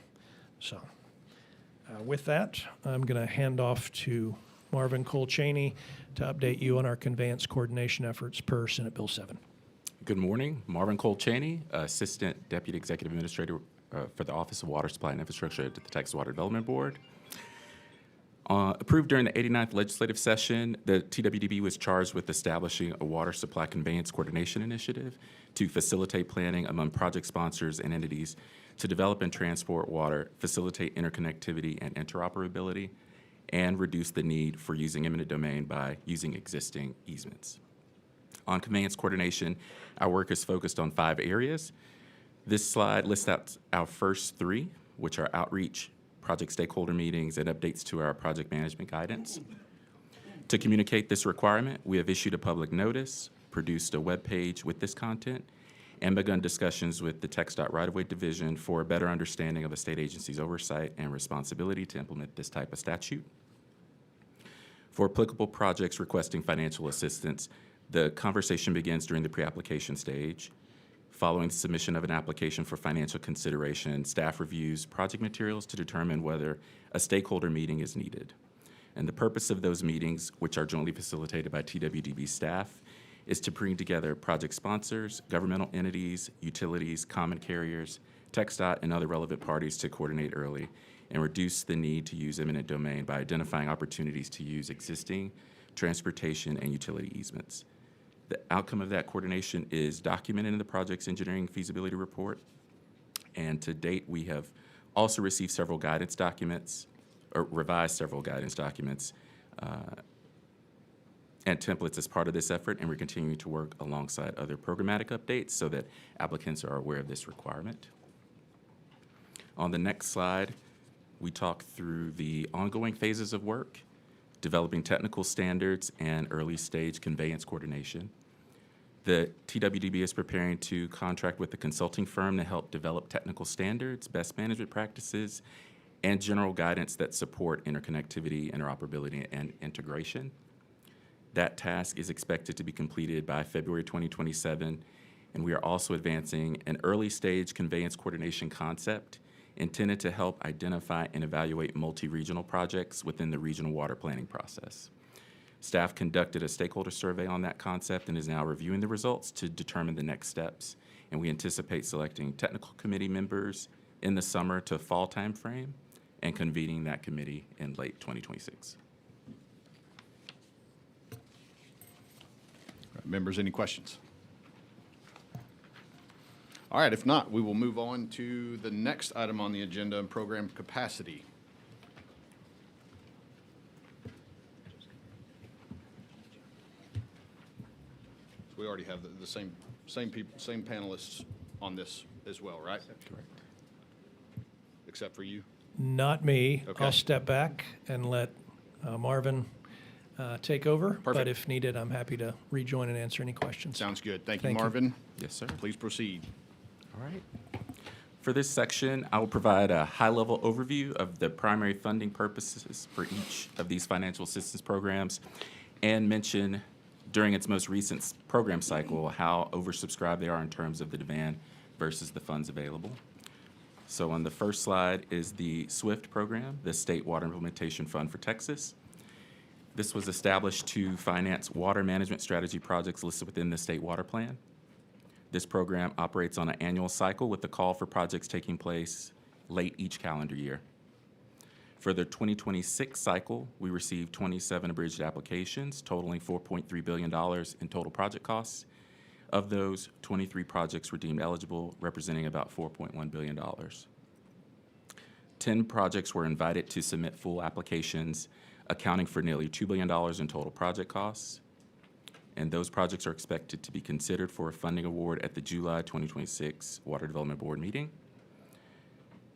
So with that, I'm going to hand off to Marvin Cole-Chaney to update you on our conveyance coordination efforts per Senate Bill 7. Good morning. Marvin Cole-Chaney, Assistant Deputy Executive Administrator for the Office of Water Supply and Infrastructure at the Texas Water Development Board. Approved during the 89th legislative session, the TWDB was charged with establishing a water supply conveyance coordination initiative to facilitate planning among project sponsors and entities to develop and transport water, facilitate interconnectivity and interoperability, and reduce the need for using eminent domain by using existing easements. On conveyance coordination, our work is focused on 5 areas. This slide lists out our first 3, which are outreach, project stakeholder meetings, and updates to our project management guidance. To communicate this requirement, we have issued a public notice, produced a web page with this content, and begun discussions with the TxDOT Right-of-Way Division for a better understanding of a state agency's oversight and responsibility to implement this type of statute. For applicable projects requesting financial assistance, the conversation begins during the pre-application stage. Following the submission of an application for financial consideration, staff reviews project materials to determine whether a stakeholder meeting is needed. And the purpose of those meetings, which are jointly facilitated by TWDB staff, is to bring together project sponsors, governmental entities, utilities, common carriers, TxDOT, and other relevant parties to coordinate early and reduce the need to use eminent domain by identifying opportunities to use existing transportation and utility easements. The outcome of that coordination is documented in the project's engineering feasibility report. And to date, we have also received several guidance documents, or revised several guidance documents and templates as part of this effort, and we're continuing to work alongside other programmatic updates so that applicants are aware of this requirement. On the next slide, we talk through the ongoing phases of work, developing technical standards, and early stage conveyance coordination. The TWDB is preparing to contract with a consulting firm to help develop technical standards, best management practices, and general guidance that support interconnectivity, interoperability, and integration. That task is expected to be completed by February 2027, and we are also advancing an early stage conveyance coordination concept intended to help identify and evaluate multi-regional projects within the regional water planning process. Staff conducted a stakeholder survey on that concept and is now reviewing the results to determine the next steps. And we anticipate selecting technical committee members in the summer to fall timeframe and convening that committee in late 2026. Members, any questions? All right, if not, we will move on to the next item on the agenda, program capacity. We already have the same people, same panelists on this as well, right? Correct. Except for you? Not me. Okay. I'll step back and let Marvin take over. But Perfect. if needed, I'm happy to rejoin and answer any questions. Sounds good. Thank you, Thank you. Marvin. Yes, sir. Please proceed. All right. For this section, I will provide a high-level overview of the primary funding purposes for each of these financial assistance programs and mention during its most recent program cycle how oversubscribed they are in terms of the demand versus the funds available. So on the first slide is the SWIFT program, the State Water Implementation Fund for Texas. This was established to finance water management strategy projects listed within the state water plan. This program operates on an annual cycle with the call for projects taking place late each calendar year. For the 2026 cycle, we received 27 abridged applications totaling $4.3 billion in total project costs. Of those, 23 projects were deemed eligible, representing about $4.1 billion. 10 projects were invited to submit full applications, accounting for nearly $2 billion in total project costs. And those projects are expected to be considered for a funding award at the July 2026 Water Development Board meeting.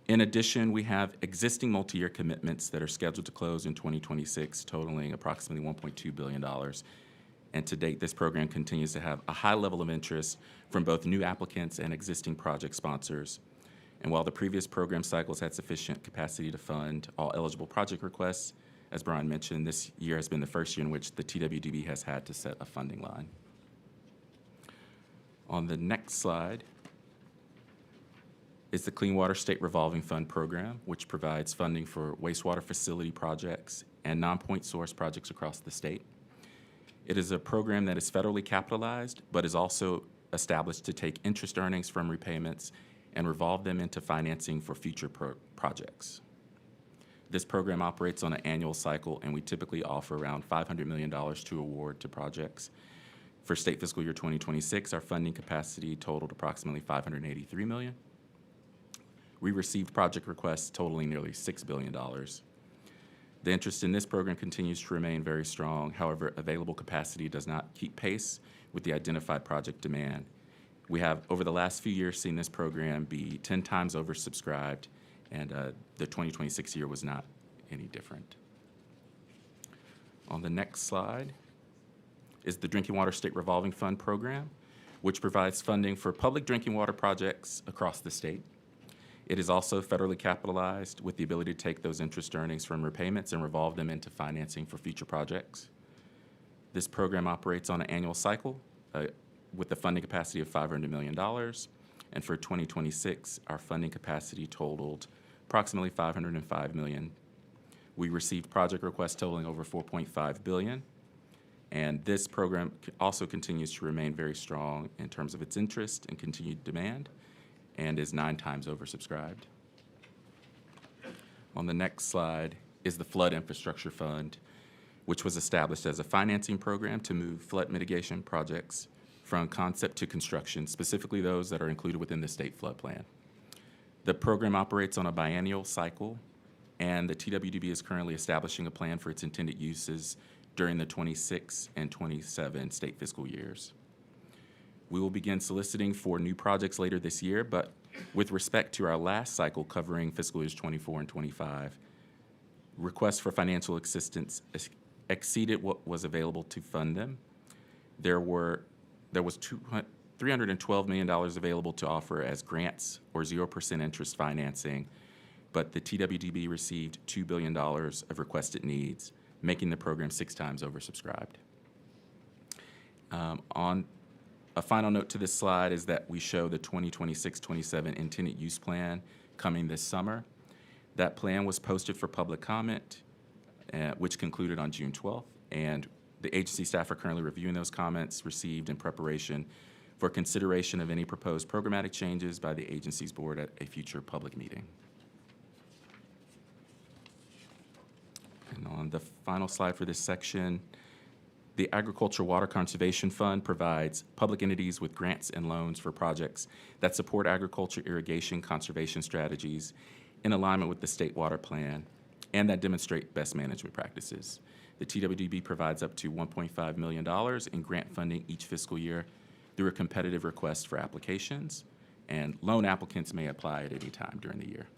In addition, we have existing multi-year commitments that are scheduled to close in 2026, totaling approximately $1.2 billion. And to date, this program continues to have a high level of interest from both new applicants and existing project sponsors. And while the previous program cycles had sufficient capacity to fund all eligible project requests, as Bryan mentioned, this year has been the first year in which the TWDB has had to set a funding line. On the next slide is the Clean Water State Revolving Fund program, which provides funding for wastewater facility projects and non-point source projects across the state. It is a program that is federally capitalized, but is also established to take interest earnings from repayments and revolve them into financing for future projects. This program operates on an annual cycle, and we typically offer around $500 million to award to projects. For state fiscal year 2026, our funding capacity totaled approximately $583 million. We received project requests totaling nearly $6 billion. The interest in this program continues to remain very strong. However, available capacity does not keep pace with the identified project demand. We have, over the last few years, seen this program be 10 times oversubscribed, and the 2026 year was not any different. On the next slide is the Drinking Water State Revolving Fund program, which provides funding for public drinking water projects across the state. It is also federally capitalized with the ability to take those interest earnings from repayments and revolve them into financing for future projects. This program operates on an annual cycle with a funding capacity of $500 million. And for 2026, our funding capacity totaled approximately $505 million. We received project requests totaling over $4.5 billion. And this program also continues to remain very strong in terms of its interest and continued demand, and is 9 times oversubscribed. On the next slide is the Flood Infrastructure Fund, which was established as a financing program to move flood mitigation projects from concept to construction, specifically those that are included within the state flood plan. The program operates on a biennial cycle, and the TWDB is currently establishing a plan for its intended uses during the 26 and 27 state fiscal years. We will begin soliciting for new projects later this year, but with respect to our last cycle covering fiscal years 24 and 25, requests for financial assistance exceeded what was available to fund them. There was $312 million available to offer as grants or 0% interest financing, but the TWDB received $2 billion of requested needs, making the program 6 times oversubscribed. On a final note to this slide is that we show the 2026-27 intended use plan coming this summer. That plan was posted for public comment, which concluded on June 12th, and the agency staff are currently reviewing those comments received in preparation for consideration of any proposed programmatic changes by the agency's board at a future public meeting. And on the final slide for this section, the Agricultural Water Conservation Fund provides public entities with grants and loans for projects that support agriculture irrigation conservation strategies in alignment with the state water plan and that demonstrate best management practices. The TWDB provides up to $1.5 million in grant funding each fiscal year through a competitive request for applications, and loan applicants may apply at any time during the year.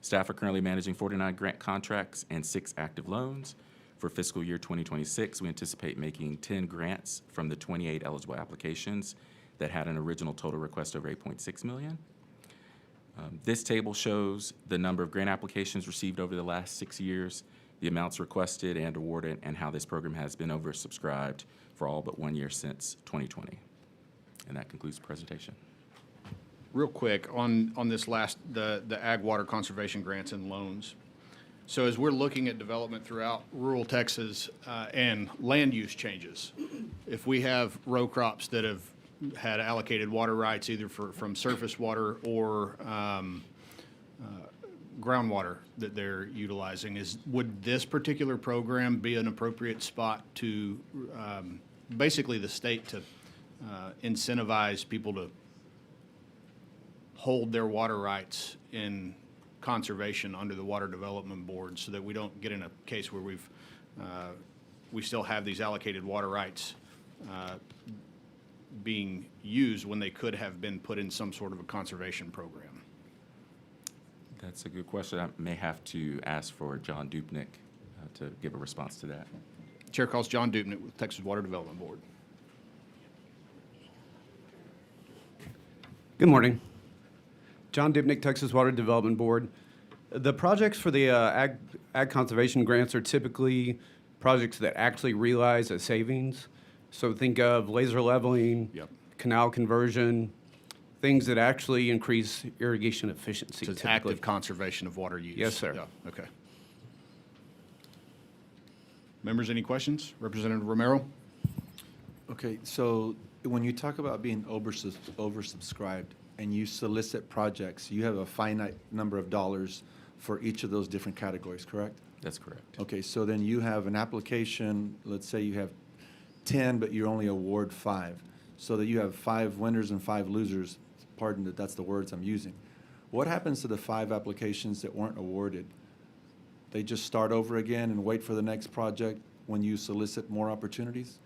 Staff are currently managing 49 grant contracts and 6 active loans. For fiscal year 2026, we anticipate making 10 grants from the 28 eligible applications that had an original total request over $8.6 million. This table shows the number of grant applications received over the last 6 years, the amounts requested and awarded, and how this program has been oversubscribed for all but 1 year since 2020. And that concludes the presentation. Real quick, on this last, the ag water conservation grants and loans. So as we're looking at development throughout rural Texas and land use changes, if we have row crops that have had allocated water rights either from surface water or groundwater that they're utilizing, would this particular program be an appropriate spot to basically the state to incentivize people to hold their water rights in conservation under the Water Development Board, so that we don't get in a case where we still have these allocated water rights being used when they could have been put in some sort of a conservation program? That's a good question. I may have to ask for John Dupnik to give a response to that. Chair calls John Dupnik with Texas Water Development Board. Good morning. John Dupnik, Texas Water Development Board. The projects for the ag conservation grants are typically projects that actually realize a savings. So think of laser leveling, Yep. canal conversion, things that actually increase irrigation efficiency. So it's typically. active conservation of water use. Yes, sir. Yeah, okay. Members, any questions? Representative Romero? Okay, so when you talk about being oversubscribed and you solicit projects, you have a finite number of dollars for each of those different categories, correct? That's correct. Okay, so then you have an application, let's say you have 10, but you only award 5, so that you have 5 winners and 5 losers. Pardon that, that's the words I'm using. What happens to the 5 applications that weren't awarded? They just start over again and wait for the next project when you solicit more opportunities?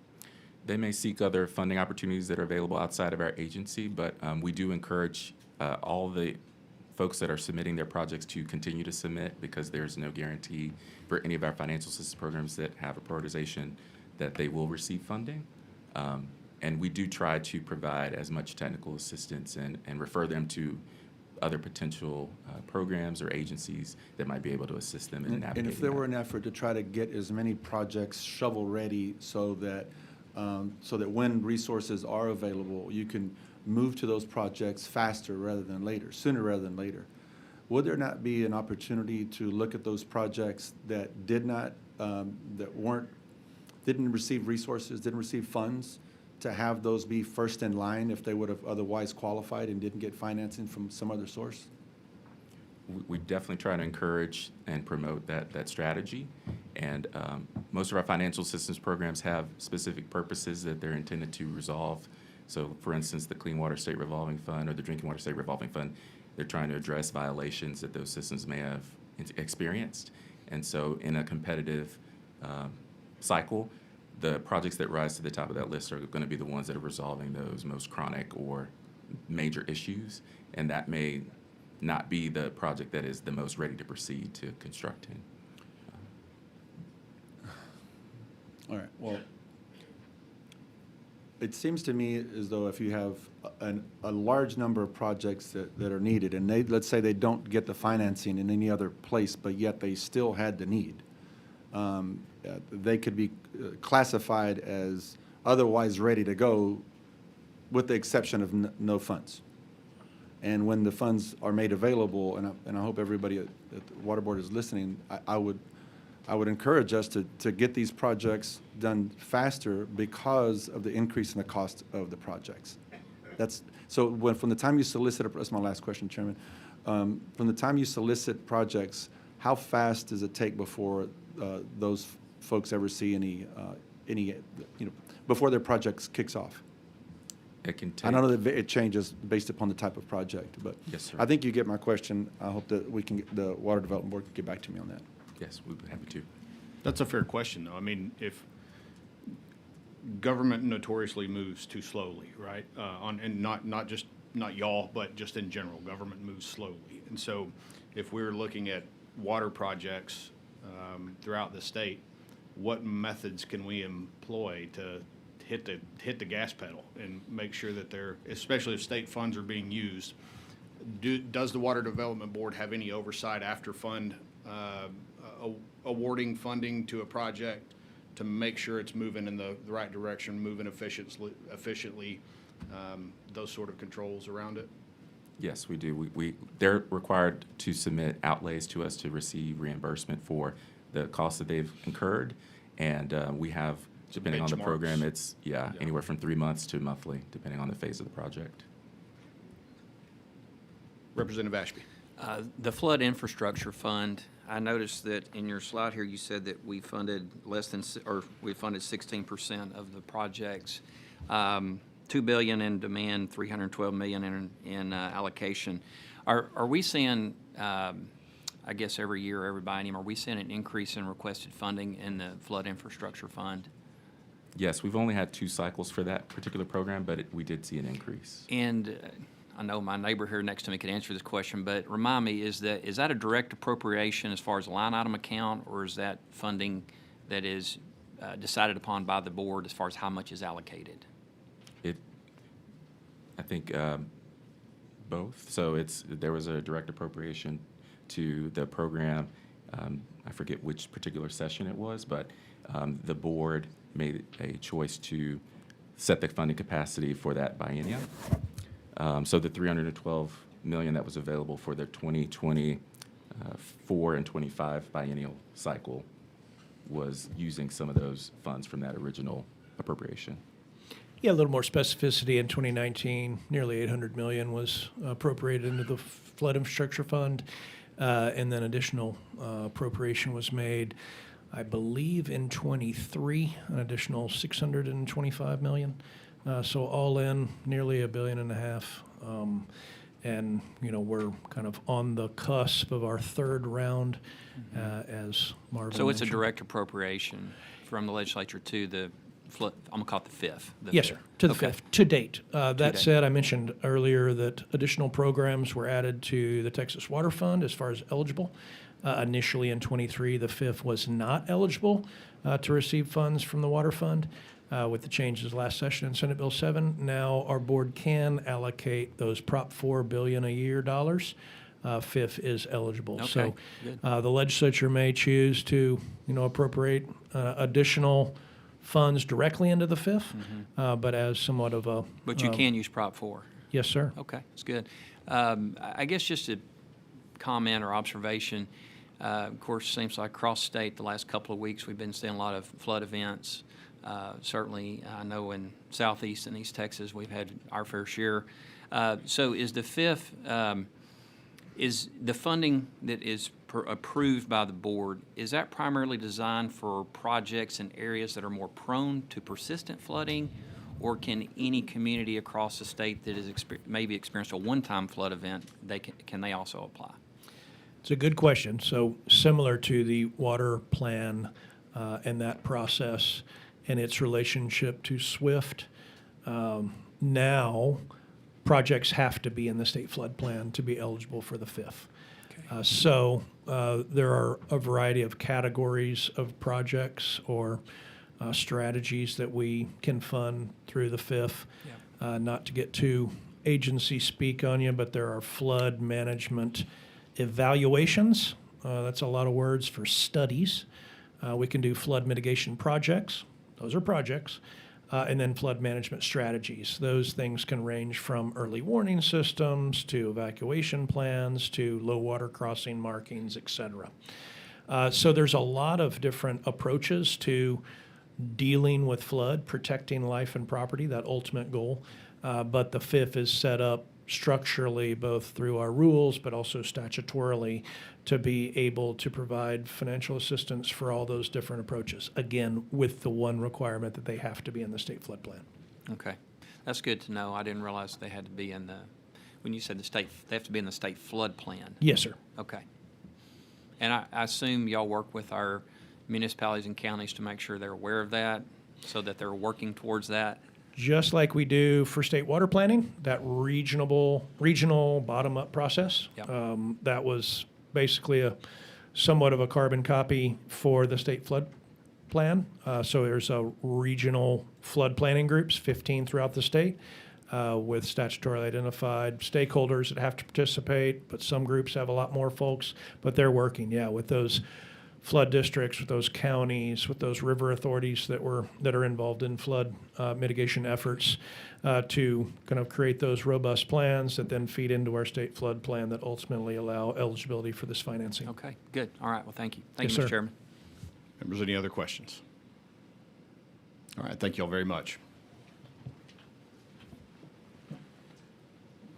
They may seek other funding opportunities that are available outside of our agency, but we do encourage all the folks that are submitting their projects to continue to submit, because there's no guarantee for any of our financial assistance programs that have a prioritization that they will receive funding. And we do try to provide as much technical assistance and refer them to other potential programs or agencies that might be able to assist them in navigating And if there that. were an effort to try to get as many projects shovel-ready so that when resources are available, you can move to those projects faster rather than later, sooner rather than later, would there not be an opportunity to look at those projects that didn't receive resources, didn't receive funds, to have those be first in line if they would have otherwise qualified and didn't get financing from some other source? We definitely try to encourage and promote that strategy. And most of our financial assistance programs have specific purposes that they're intended to resolve. So for instance, the Clean Water State Revolving Fund or the Drinking Water State Revolving Fund, they're trying to address violations that those systems may have experienced. And so in a competitive cycle, the projects that rise to the top of that list are going to be the ones that are resolving those most chronic or major issues. And that may not be the project that is the most ready to proceed to constructing. All right, well, it seems to me as though if you have a large number of projects that are needed, and let's say they don't get the financing in any other place, but yet they still had the need, they could be classified as otherwise ready to go with the exception of no funds. And when the funds are made available, and I hope everybody at the Water Board is listening, I would encourage us to get these projects done faster because of the increase in the cost of the projects. From the time you solicit, that's my last question, Chairman. From the time you solicit projects, how fast does it take before those folks ever see any, before their projects kicks off? It can take. I know that it changes based upon the type of project, but Yes, sir. I think you get my question. I hope that the Water Development Board can get back to me on that. Yes, we'd be happy to. That's a fair question, though. I mean, if government notoriously moves too slowly, right? And not y'all, but just in general, government moves slowly. And so if we're looking at water projects throughout the state, what methods can we employ to hit the gas pedal and make sure that they're, especially if state funds are being used, does the Water Development Board have any oversight after awarding funding to a project to make sure it's moving in the right direction, moving efficiently, those sort of controls around it? Yes, we do. They're required to submit outlays to us to receive reimbursement for the costs that they've incurred, and we have, depending on the program, it's anywhere from 3 months to monthly, depending on the phase of the project. Representative Ashby. The Flood Infrastructure Fund, I noticed that in your slide here, you said that we funded we funded 16% of the projects. $2 billion in demand, $312 million in allocation. Are we seeing, I guess every year, every biennium, are we seeing an increase in requested funding in the Flood Infrastructure Fund? Yes, we've only had 2 cycles for that particular program, but we did see an increase. And I know my neighbor here next to me could answer this question, but remind me, is that a direct appropriation as far as a line item account, or is that funding that is decided upon by the board as far as how much is allocated? I think both. So there was a direct appropriation to the program. I forget which particular session it was, but the board made a choice to set the funding capacity for that biennium. So the $312 million that was available for the 2024 and 25 biennial cycle was using some of those funds from that original appropriation. Yeah, a little more specificity. In 2019, nearly $800 million was appropriated into the Flood Infrastructure Fund, and then additional appropriation was made, I believe, in 23, an additional $625 million. So all in, nearly $1.5 billion. And, we're kind of on the cusp of our third round, as Marvin So it's a mentioned. direct appropriation from the legislature to the flood, I'm going to call it the fifth. Yes, sir, to the Okay. fifth, to date. That date. said, I mentioned earlier that additional programs were added to the Texas Water Fund as far as eligible. Initially in 23, the fifth was not eligible to receive funds from the Water Fund. With the changes last session in Senate Bill 7, now our board can allocate those Prop 4 billion a year dollars. Fifth is eligible. Okay, So good. the legislature may choose to, appropriate additional funds directly into the fifth, but as somewhat of a. But you can use Prop 4. Yes, sir. Okay, that's good. I guess just a comment or observation. Of course, seems like across state the last couple of weeks we've been seeing a lot of flood events. Certainly, I know in Southeast and East Texas we've had our fair share. So is the fifth, is the funding that is approved by the board, is that primarily designed for projects in areas that are more prone to persistent flooding? Or can any community across the state that is maybe experienced a one-time flood event, can they also apply? It's a good question. So similar to the water plan and that process and its relationship to SWIFT, now projects have to be in the state flood plan to be eligible for the fifth. So there are a variety of categories of projects or strategies that we can fund through the fifth. Not to get too agency speak on you, but there are flood management evaluations. That's a lot of words for studies. We can do flood mitigation projects. Those are projects. and then flood management strategies. Those things can range from early warning systems to evacuation plans to low water crossing markings, et cetera. So there's a lot of different approaches to dealing with flood, protecting life and property, that ultimate goal. But the FIF is set up structurally, both through our rules, but also statutorily, to be able to provide financial assistance for all those different approaches. Again, with the one requirement that they have to be in the state flood plan. Okay, that's good to know. I didn't realize they had to be in the, when you said the state, they have to be in the state flood plan. Yes, sir. Okay. And I assume y'all work with our municipalities and counties to make sure they're aware of that, so that they're working towards that? Just like we do for state water planning, that regional bottom-up process. Yep. That was basically somewhat of a carbon copy for the state flood plan. So there's a regional flood planning groups, 15 throughout the state, with statutorily identified stakeholders that have to participate, but some groups have a lot more folks, but they're working, with those flood districts, with those counties, with those river authorities that are involved in flood mitigation efforts, to kind of create those robust plans that then feed into our state flood plan that ultimately allow eligibility for this financing. Okay, good. All right, well, thank you. Thank Yes, you, Mr. sir. Chairman. Members, any other questions? All right, thank you all very much.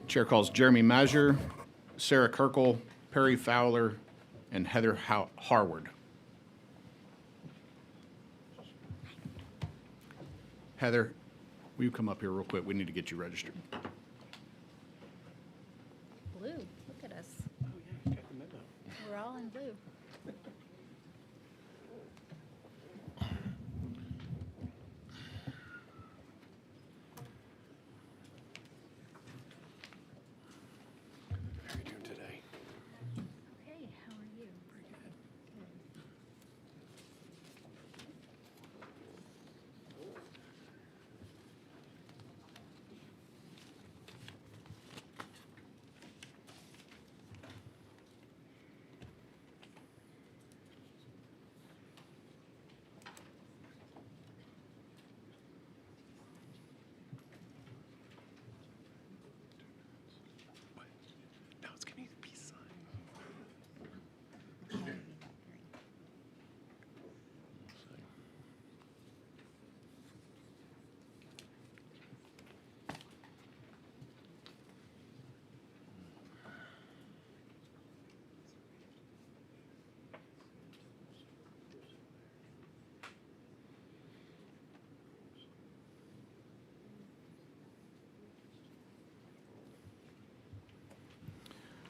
Chair calls Jeremy Mazur, Sarah Kirkle, Perry Fowler, and Heather Harward. Heather, will you come up here real quick? We need to get you registered. Blue, look at us. We're all in blue. How are you doing today? Okay, how are you? Pretty good. No, it's gonna need a peace sign.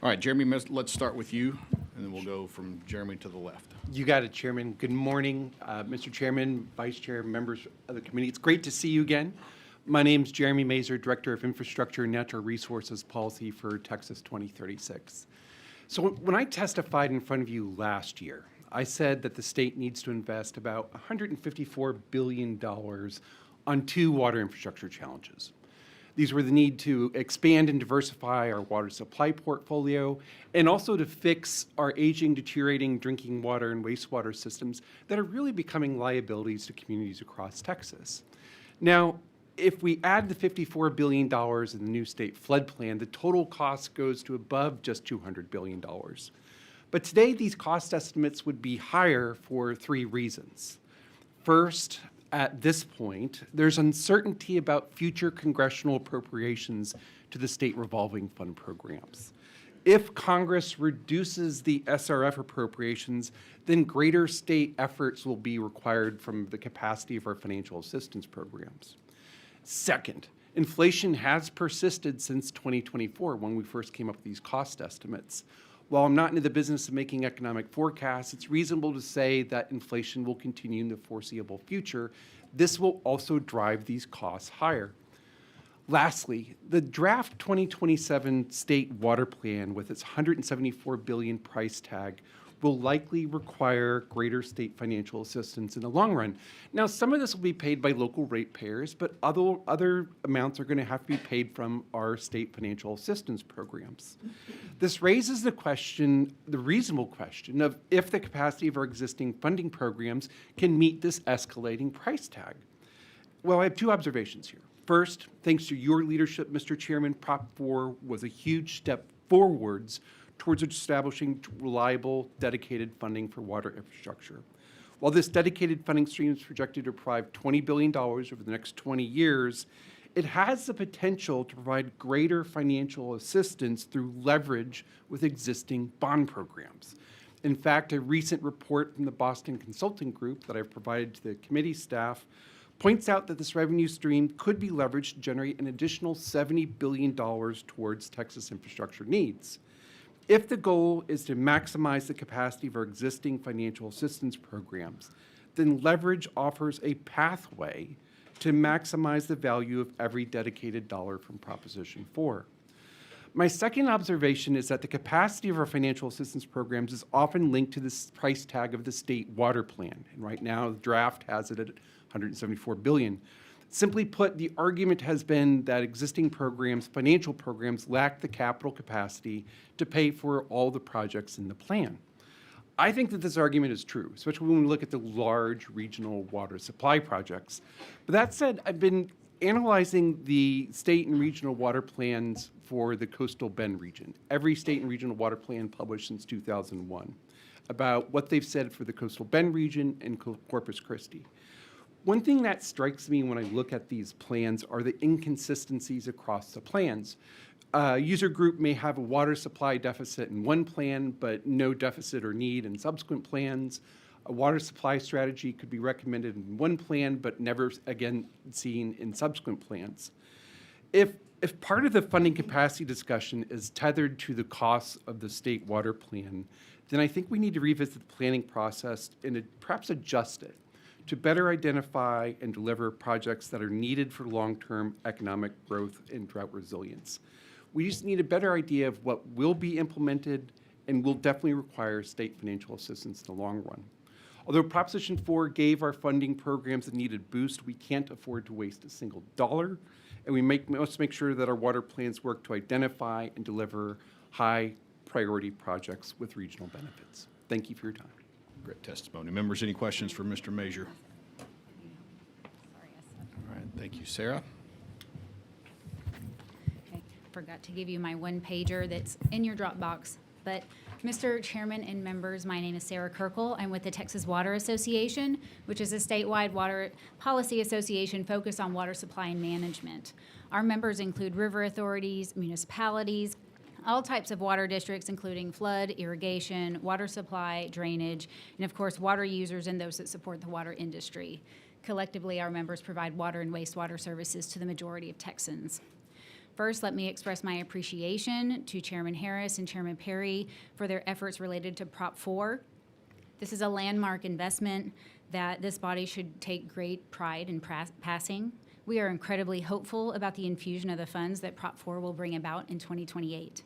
All right, Jeremy, let's start with you, and then we'll go from Jeremy to the left. You got it, Chairman. Good morning, Mr. Chairman, Vice Chair, members of the committee. It's great to see you again. My name's Jeremy Mazur, Director of Infrastructure and Natural Resources Policy for Texas 2036. So when I testified in front of you last year, I said that the state needs to invest about $154 billion on two water infrastructure challenges. These were the need to expand and diversify our water supply portfolio, and also to fix our aging, deteriorating drinking water and wastewater systems that are really becoming liabilities to communities across Texas. Now, if we add the $54 billion in the new state flood plan, the total cost goes to above just $200 billion. But today, these cost estimates would be higher for three reasons. First, at this point, there's uncertainty about future congressional appropriations to the state revolving fund programs. If Congress reduces the SRF appropriations, then greater state efforts will be required from the capacity of our financial assistance programs. Second, inflation has persisted since 2024 when we first came up with these cost estimates. While I'm not into the business of making economic forecasts, it's reasonable to say that inflation will continue in the foreseeable future. This will also drive these costs higher. Lastly, the draft 2027 state water plan with its $174 billion price tag will likely require greater state financial assistance in the long run. Now, some of this will be paid by local ratepayers, but other amounts are going to have to be paid from our state financial assistance programs. This raises the question, the reasonable question, of if the capacity of our existing funding programs can meet this escalating price tag. Well, I have two observations here. First, thanks to your leadership, Mr. Chairman, Prop 4 was a huge step forwards towards establishing reliable, dedicated funding for water infrastructure. While this dedicated funding stream is projected to provide $20 billion over the next 20 years, it has the potential to provide greater financial assistance through leverage with existing bond programs. In fact, a recent report from the Boston Consulting Group that I've provided to the committee staff points out that this revenue stream could be leveraged to generate an additional $70 billion towards Texas infrastructure needs. If the goal is to maximize the capacity of our existing financial assistance programs, then leverage offers a pathway to maximize the value of every dedicated dollar from Proposition 4. My second observation is that the capacity of our financial assistance programs is often linked to the price tag of the state water plan. And right now, the draft has it at $174 billion. Simply put, the argument has been that existing programs, financial programs, lack the capital capacity to pay for all the projects in the plan. I think that this argument is true, especially when we look at the large regional water supply projects. But that said, I've been analyzing the state and regional water plans for the coastal Bend region. Every state and regional water plan published since 2001 about what they've said for the coastal Bend region and Corpus Christi. One thing that strikes me when I look at these plans are the inconsistencies across the plans. A user group may have a water supply deficit in one plan, but no deficit or need in subsequent plans. A water supply strategy could be recommended in one plan, but never again seen in subsequent plans. If part of the funding capacity discussion is tethered to the costs of the state water plan, then I think we need to revisit the planning process and perhaps adjust it to better identify and deliver projects that are needed for long-term economic growth and drought resilience. We just need a better idea of what will be implemented and will definitely require state financial assistance in the long run. Although Proposition 4 gave our funding programs a needed boost, we can't afford to waste a single dollar, and we must make sure that our water plans work to identify and deliver high-priority projects with regional benefits. Thank you for your time. Great testimony. Members, any questions for Mr. Mazur? All right, thank you. Sarah? Okay, forgot to give you my one pager that's in your Dropbox. But Mr. Chairman and members, my name is Sarah Kirkle. I'm with the Texas Water Association, which is a statewide water policy association focused on water supply and management. Our members include river authorities, municipalities, all types of water districts, including flood, irrigation, water supply, drainage, and of course, water users and those that support the water industry. Collectively, our members provide water and wastewater services to the majority of Texans. First, let me express my appreciation to Chairman Harris and Chairman Perry for their efforts related to Prop 4. This is a landmark investment that this body should take great pride in passing. We are incredibly hopeful about the infusion of the funds that Prop 4 will bring about in 2028.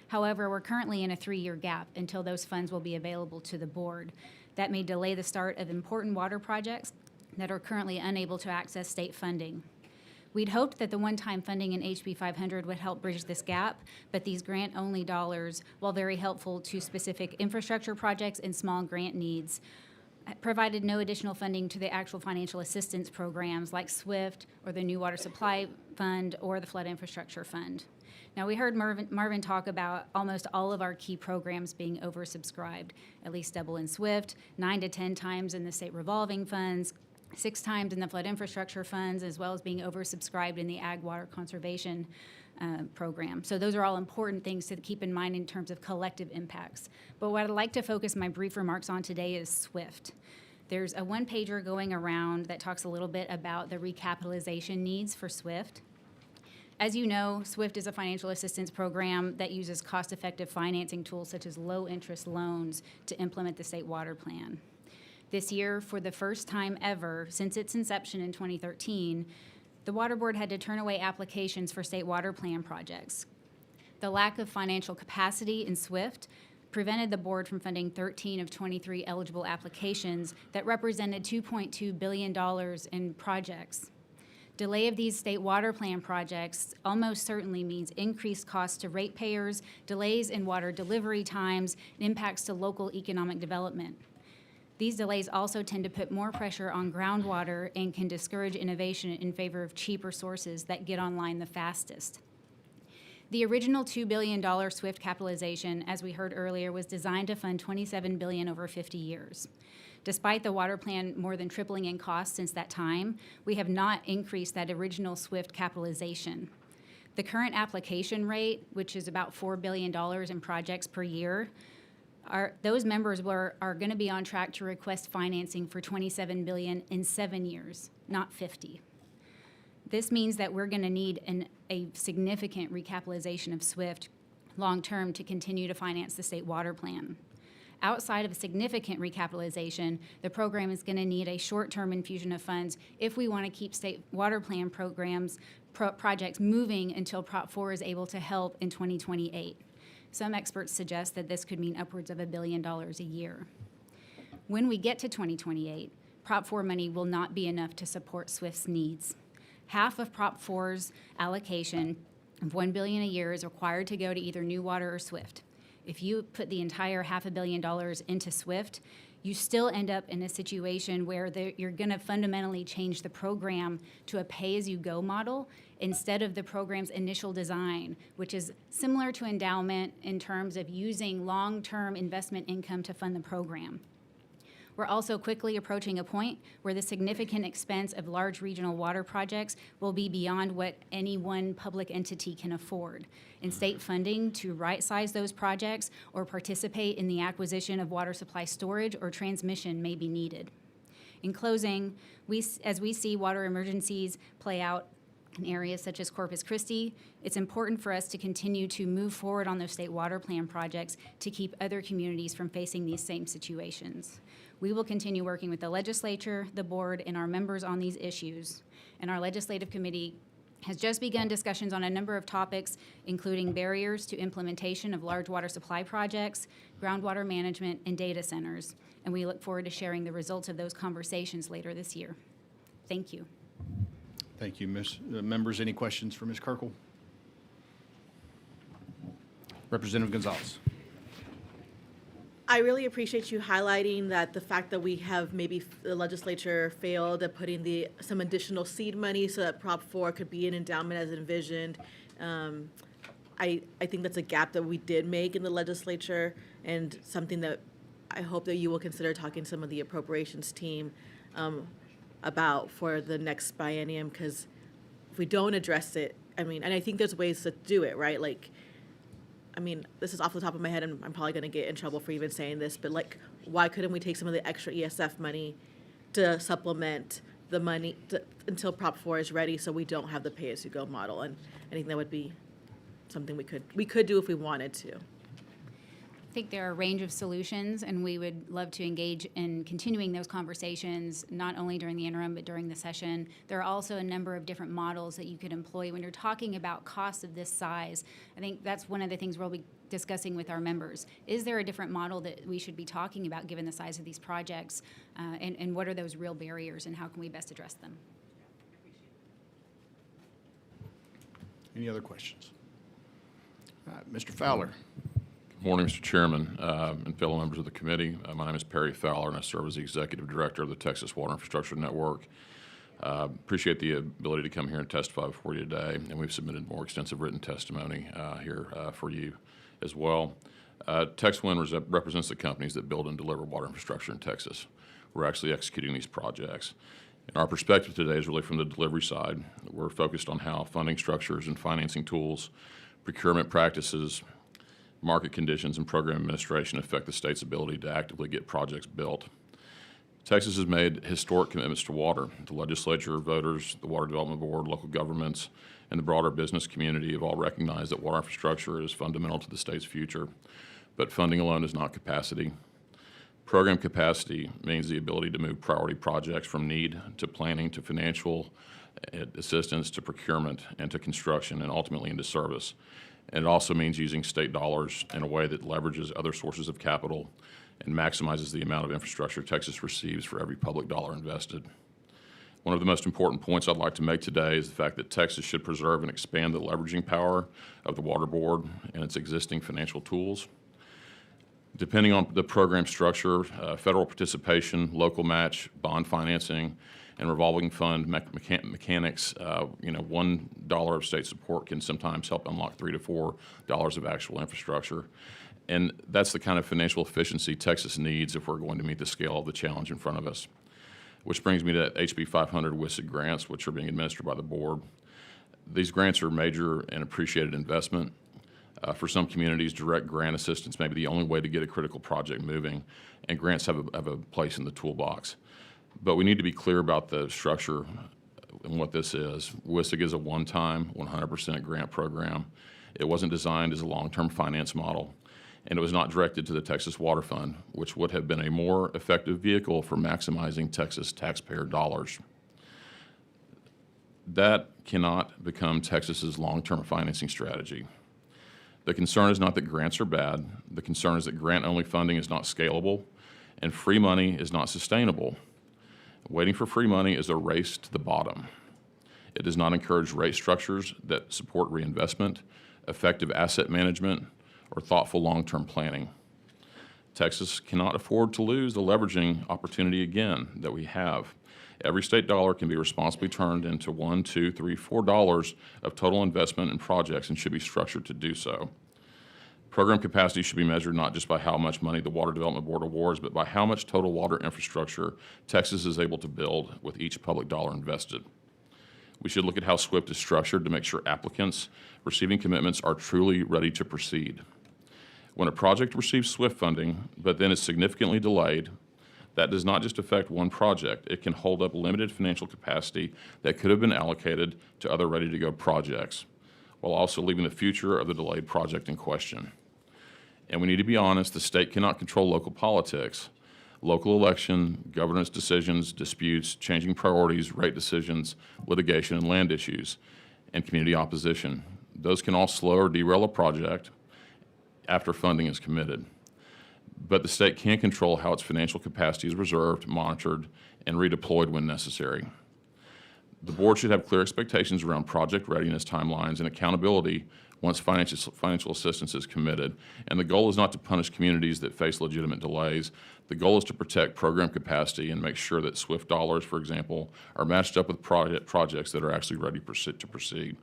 However, we're currently in a 3-year gap until those funds will be available to the board. That may delay the start of important water projects that are currently unable to access state funding. We'd hoped that the one-time funding in HB 500 would help bridge this gap, but these grant-only dollars, while very helpful to specific infrastructure projects and small grant needs, provided no additional funding to the actual financial assistance programs like SWIFT or the New Water Supply Fund or the Flood Infrastructure Fund. Now, we heard Marvin talk about almost all of our key programs being oversubscribed, at least double in SWIFT, 9 to 10 times in the state revolving funds, 6 times in the flood infrastructure funds, as well as being oversubscribed in the ag water conservation program. So those are all important things to keep in mind in terms of collective impacts. But what I'd like to focus my brief remarks on today is SWIFT. There's a one-pager going around that talks a little bit about the recapitalization needs for SWIFT. As you know, SWIFT is a financial assistance program that uses cost-effective financing tools such as low-interest loans to implement the state water plan. This year, for the first time ever since its inception in 2013, the Water Board had to turn away applications for state water plan projects. The lack of financial capacity in SWIFT prevented the board from funding 13 of 23 eligible applications that represented $2.2 billion in projects. Delay of these state water plan projects almost certainly means increased costs to ratepayers, delays in water delivery times, and impacts to local economic development. These delays also tend to put more pressure on groundwater and can discourage innovation in favor of cheaper sources that get online the fastest. The original $2 billion SWIFT capitalization, as we heard earlier, was designed to fund $27 billion over 50 years. Despite the water plan more than tripling in cost since that time, we have not increased that original SWIFT capitalization. The current application rate, which is about $4 billion in projects per year, those members are going to be on track to request financing for $27 billion in 7 years, not 50. This means that we're going to need a significant recapitalization of SWIFT long-term to continue to finance the state water plan. Outside of a significant recapitalization, the program is going to need a short-term infusion of funds if we want to keep state water plan projects moving until Prop 4 is able to help in 2028. Some experts suggest that this could mean upwards of $1 billion a year. When we get to 2028, Prop 4 money will not be enough to support SWIFT's needs. Half of Prop 4's allocation of $1 billion a year is required to go to either New Water or SWIFT. If you put the entire $500 million into SWIFT, you still end up in a situation where you're going to fundamentally change the program to a pay-as-you-go model instead of the program's initial design, which is similar to endowment in terms of using long-term investment income to fund the program. We're also quickly approaching a point where the significant expense of large regional water projects will be beyond what any one public entity can afford. And state funding to right-size those projects or participate in the acquisition of water supply storage or transmission may be needed. In closing, as we see water emergencies play out in areas such as Corpus Christi, it's important for us to continue to move forward on those state water plan projects to keep other communities from facing these same situations. We will continue working with the legislature, the board, and our members on these issues. And our legislative committee has just begun discussions on a number of topics, including barriers to implementation of large water supply projects, groundwater management, and data centers. And we look forward to sharing the results of those conversations later this year. Thank you. Thank you, members. Any questions for Ms. Kirkle? Representative Gonzalez. I really appreciate you highlighting that the fact that we have maybe the legislature failed at putting some additional seed money so that Prop 4 could be an endowment as envisioned. I think that's a gap that we did make in the legislature and something that I hope that you will consider talking to some of the appropriations team about for the next biennium, because if we don't address it, and I think there's ways to do it, right? This is off the top of my head, and I'm probably going to get in trouble for even saying this, but why couldn't we take some of the extra ESF money to supplement the money until Prop 4 is ready so we don't have the pay-as-you-go model? And I think that would be something we could do if we wanted to. I think there are a range of solutions, and we would love to engage in continuing those conversations, not only during the interim, but during the session. There are also a number of different models that you could employ when you're talking about costs of this size. I think that's one of the things we'll be discussing with our members. Is there a different model that we should be talking about given the size of these projects, and what are those real barriers, and how can we best address them? Any other questions? Mr. Fowler. Morning, Mr. Chairman and fellow members of the committee. My name is Perry Fowler, and I serve as the Executive Director of the Texas Water Infrastructure Network. Appreciate the ability to come here and testify before you today, and we've submitted more extensive written testimony here for you as well. TexWin represents the companies that build and deliver water infrastructure in Texas. We're actually executing these projects. And our perspective today is really from the delivery side. We're focused on how funding structures and financing tools, procurement practices, market conditions, and program administration affect the state's ability to actively get projects built. Texas has made historic commitments to water. The legislature, voters, the Water Development Board, local governments, and the broader business community have all recognized that water infrastructure is fundamental to the state's future. But funding alone is not capacity. Program capacity means the ability to move priority projects from need to planning to financial assistance to procurement and to construction and ultimately into service. And it also means using state dollars in a way that leverages other sources of capital and maximizes the amount of infrastructure Texas receives for every public dollar invested. One of the most important points I'd like to make today is the fact that Texas should preserve and expand the leveraging power of the Water Board and its existing financial tools. Depending on the program structure, federal participation, local match, bond financing, and revolving fund mechanics, $1 of state support can sometimes help unlock $3 to $4 of actual infrastructure. And that's the kind of financial efficiency Texas needs if we're going to meet the scale of the challenge in front of us. Which brings me to HB 500 WSIC grants, which are being administered by the board. These grants are major and appreciated investment. For some communities, direct grant assistance may be the only way to get a critical project moving, and grants have a place in the toolbox. But we need to be clear about the structure and what this is. WSIC is a one-time, 100% grant program. It wasn't designed as a long-term finance model, and it was not directed to the Texas Water Fund, which would have been a more effective vehicle for maximizing Texas taxpayer dollars. That cannot become Texas's long-term financing strategy. The concern is not that grants are bad. The concern is that grant-only funding is not scalable, and free money is not sustainable. Waiting for free money is a race to the bottom. It does not encourage rate structures that support reinvestment, effective asset management, or thoughtful long-term planning. Texas cannot afford to lose the leveraging opportunity again that we have. Every state dollar can be responsibly turned into $1, $2, $3, $4 of total investment in projects and should be structured to do so. Program capacity should be measured not just by how much money the Water Development Board awards, but by how much total water infrastructure Texas is able to build with each public dollar invested. We should look at how SWIFT is structured to make sure applicants receiving commitments are truly ready to proceed. When a project receives SWIFT funding, but then is significantly delayed, that does not just affect one project. It can hold up limited financial capacity that could have been allocated to other ready-to-go projects, while also leaving the future of the delayed project in question. And we need to be honest, the state cannot control local politics. Local election, governance decisions, disputes, changing priorities, rate decisions, litigation, and land issues, and community opposition. Those can all slow or derail a project after funding is committed. But the state can control how its financial capacity is reserved, monitored, and redeployed when necessary. The board should have clear expectations around project readiness timelines and accountability once financial assistance is committed. And the goal is not to punish communities that face legitimate delays. The goal is to protect program capacity and make sure that SWIFT dollars, for example, are matched up with projects that are actually ready to proceed.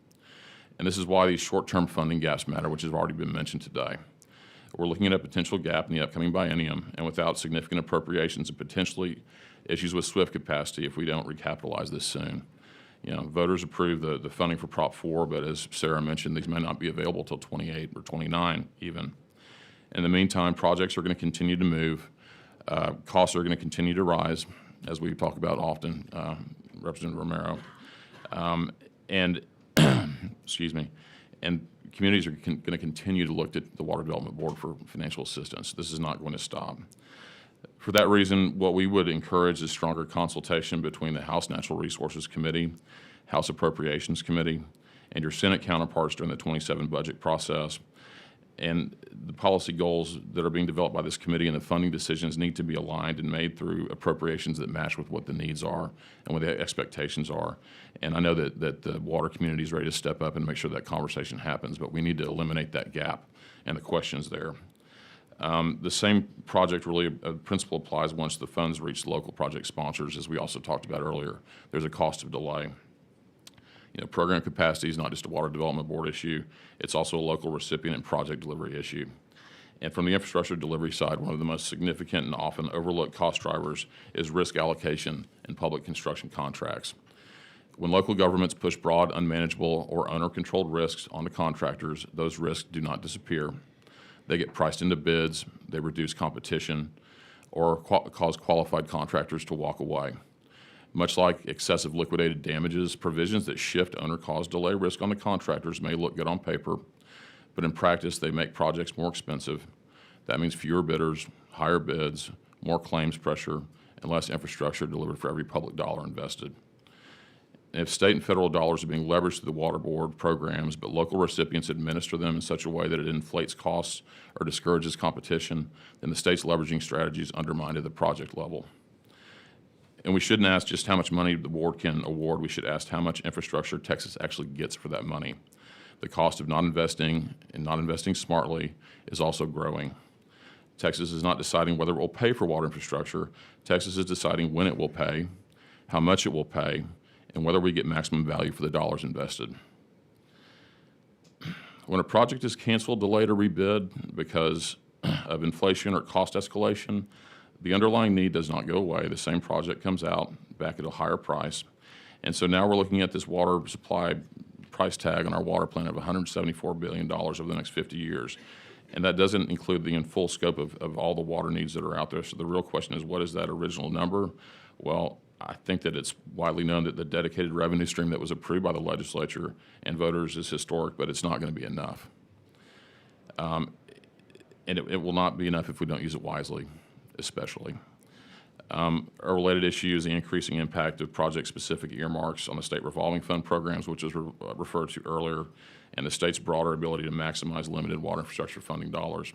And this is why these short-term funding gaps matter, which has already been mentioned today. We're looking at a potential gap in the upcoming biennium, and without significant appropriations and potentially issues with SWIFT capacity if we don't recapitalize this soon. Voters approved the funding for Prop 4, but as Sarah mentioned, these may not be available until 28 or 29 even. In the meantime, projects are going to continue to move. Costs are going to continue to rise, as we talk about often, Representative Romero. And excuse me, and communities are going to continue to look at the Water Development Board for financial assistance. This is not going to stop. For that reason, what we would encourage is stronger consultation between the House Natural Resources Committee, House Appropriations Committee, and your Senate counterparts during the 27 budget process. And the policy goals that are being developed by this committee and the funding decisions need to be aligned and made through appropriations that match with what the needs are and what the expectations are. And I know that the water community is ready to step up and make sure that conversation happens, but we need to eliminate that gap and the questions there. The same project principle applies once the funds reach local project sponsors, as we also talked about earlier. There's a cost of delay. Program capacity is not just a Water Development Board issue. It's also a local recipient and project delivery issue. And from the infrastructure delivery side, one of the most significant and often overlooked cost drivers is risk allocation in public construction contracts. When local governments push broad, unmanageable, or owner-controlled risks onto contractors, those risks do not disappear. They get priced into bids, they reduce competition, or cause qualified contractors to walk away. Much like excessive liquidated damages, provisions that shift owner-caused delay risk on the contractors may look good on paper, but in practice, they make projects more expensive. That means fewer bidders, higher bids, more claims pressure, and less infrastructure delivered for every public dollar invested. And if state and federal dollars are being leveraged through the Water Board programs, but local recipients administer them in such a way that it inflates costs or discourages competition, then the state's leveraging strategy is undermined at the project level. And we shouldn't ask just how much money the board can award. We should ask how much infrastructure Texas actually gets for that money. The cost of not investing and not investing smartly is also growing. Texas is not deciding whether it will pay for water infrastructure. Texas is deciding when it will pay, how much it will pay, and whether we get maximum value for the dollars invested. When a project is canceled, delayed, or rebid because of inflation or cost escalation, the underlying need does not go away. The same project comes out back at a higher price. And so now we're looking at this water supply price tag on our water plan of $174 billion over the next 50 years. And that doesn't include the full scope of all the water needs that are out there. So the real question is, what is that original number? Well, I think that it's widely known that the dedicated revenue stream that was approved by the legislature and voters is historic, but it's not going to be enough. And it will not be enough if we don't use it wisely, especially. A related issue is the increasing impact of project-specific earmarks on the state revolving fund programs, which was referred to earlier, and the state's broader ability to maximize limited water infrastructure funding dollars.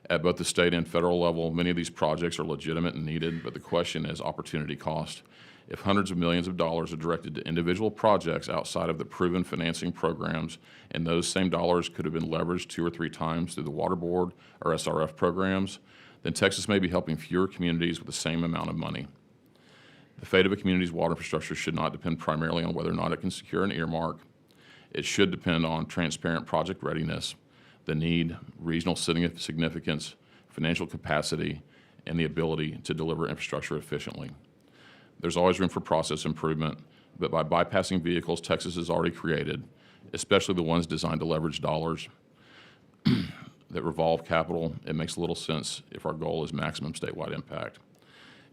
At both the state and federal level, many of these projects are legitimate and needed, but the question is opportunity cost. If hundreds of millions of dollars are directed to individual projects outside of the proven financing programs, and those same dollars could have been leveraged 2 or 3 times through the Water Board or SRF programs, then Texas may be helping fewer communities with the same amount of money. The fate of a community's water infrastructure should not depend primarily on whether or not it can secure an earmark. It should depend on transparent project readiness, the need, regional significance, financial capacity, and the ability to deliver infrastructure efficiently. There's always room for process improvement, but by bypassing vehicles Texas has already created, especially the ones designed to leverage dollars that revolve capital, it makes little sense if our goal is maximum statewide impact.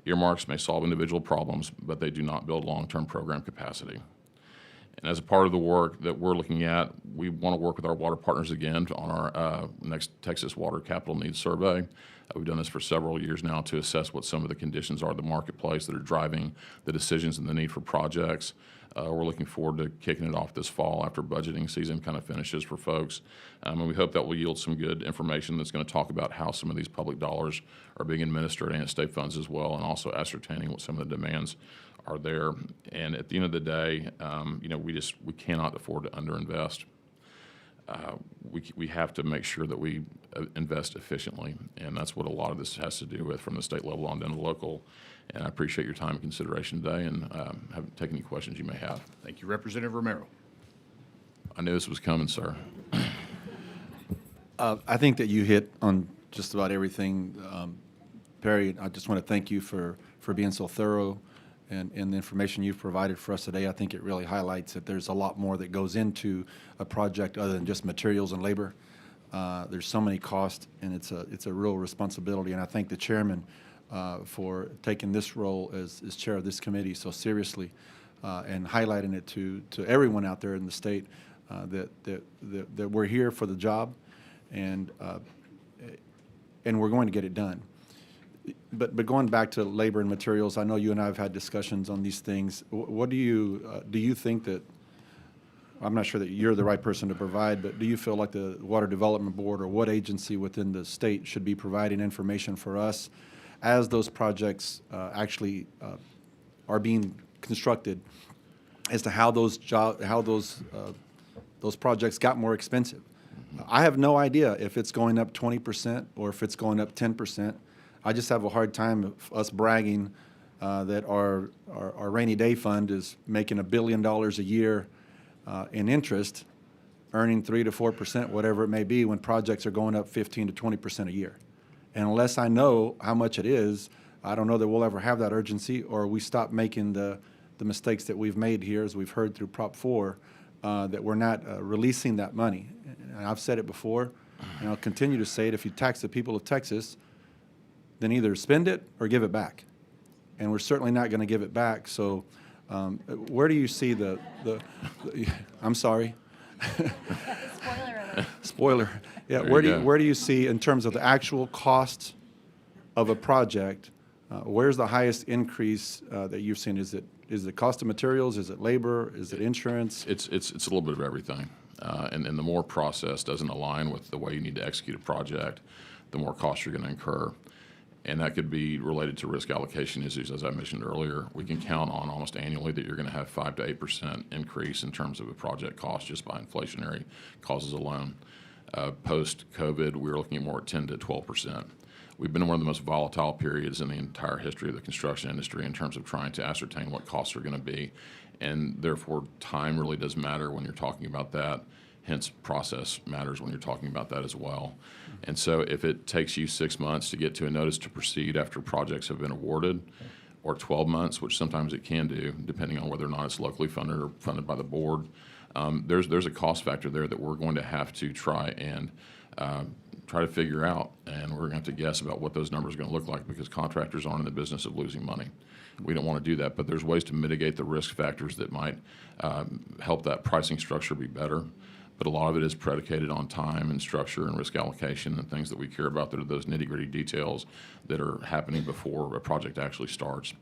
Earmarks may solve individual problems, but they do not build long-term program capacity. And as a part of the work that we're looking at, we want to work with our water partners again on our next Texas Water Capital Needs Survey. We've done this for several years now to assess what some of the conditions are in the marketplace that are driving the decisions and the need for projects. We're looking forward to kicking it off this fall after budgeting season kind of finishes for folks. And we hope that will yield some good information that's going to talk about how some of these public dollars are being administered and state funds as well, and also ascertaining what some of the demands are there. And at the end of the day, we cannot afford to underinvest. We have to make sure that we invest efficiently, and that's what a lot of this has to do with from the state level on down to local. And I appreciate your time and consideration today, and take any questions you may have. Thank you, Representative Romero. I knew this was coming, sir. I think that you hit on just about everything. Perry, I just want to thank you for being so thorough and the information you've provided for us today. I think it really highlights that there's a lot more that goes into a project other than just materials and labor. There's so many costs, and it's a real responsibility. And I thank the chairman for taking this role as chair of this committee so seriously and highlighting it to everyone out there in the state that we're here for the job, and we're going to get it done. But going back to labor and materials, I know you and I have had discussions on these things. What do you think that, I'm not sure that you're the right person to provide, but do you feel like the Water Development Board or what agency within the state should be providing information for us as those projects actually are being constructed as to how those projects got more expensive? I have no idea if it's going up 20% or if it's going up 10%. I just have a hard time of us bragging that our rainy day fund is making $1 billion a year in interest, earning 3 to 4%, whatever it may be, when projects are going up 15 to 20% a year. And unless I know how much it is, I don't know that we'll ever have that urgency, or we stop making the mistakes that we've made here, as we've heard through Prop 4, that we're not releasing that money. And I've said it before, and I'll continue to say it: if you tax the people of Texas, then either spend it or give it back. And we're certainly not going to give it back. So where do you see the I'm sorry. Spoiler alert. Spoiler. Yeah, There where do you see, in terms of the actual cost of a project, where's the highest increase that you've seen? Is it cost of materials? Is it labor? Is it insurance? It's a little bit of everything. And the more process doesn't align with the way you need to execute a project, the more costs you're going to incur. And that could be related to risk allocation issues. As I mentioned earlier, we can count on almost annually that you're going to have 5 to 8% increase in terms of a project cost just by inflationary causes alone. Post-COVID, we were looking at more at 10 to 12%. we've been in one of the most volatile periods in the entire history of the construction industry in terms of trying to ascertain what costs are going to be. And therefore, time really does matter when you're talking about that. Hence, process matters when you're talking about that as well. And so if it takes you 6 months to get to a notice to proceed after projects have been awarded, or 12 months, which sometimes it can do, depending on whether or not it's locally funded or funded by the board, there's a cost factor there that we're going to have to try to figure out, and we're going to have to guess about what those numbers are going to look like, because contractors aren't in the business of losing money. We don't want to do that, but there's ways to mitigate the risk factors that might help that pricing structure be better. But a lot of it is predicated on time and structure and risk allocation and things that we care about, that are those nitty-gritty details that are happening before a project actually starts.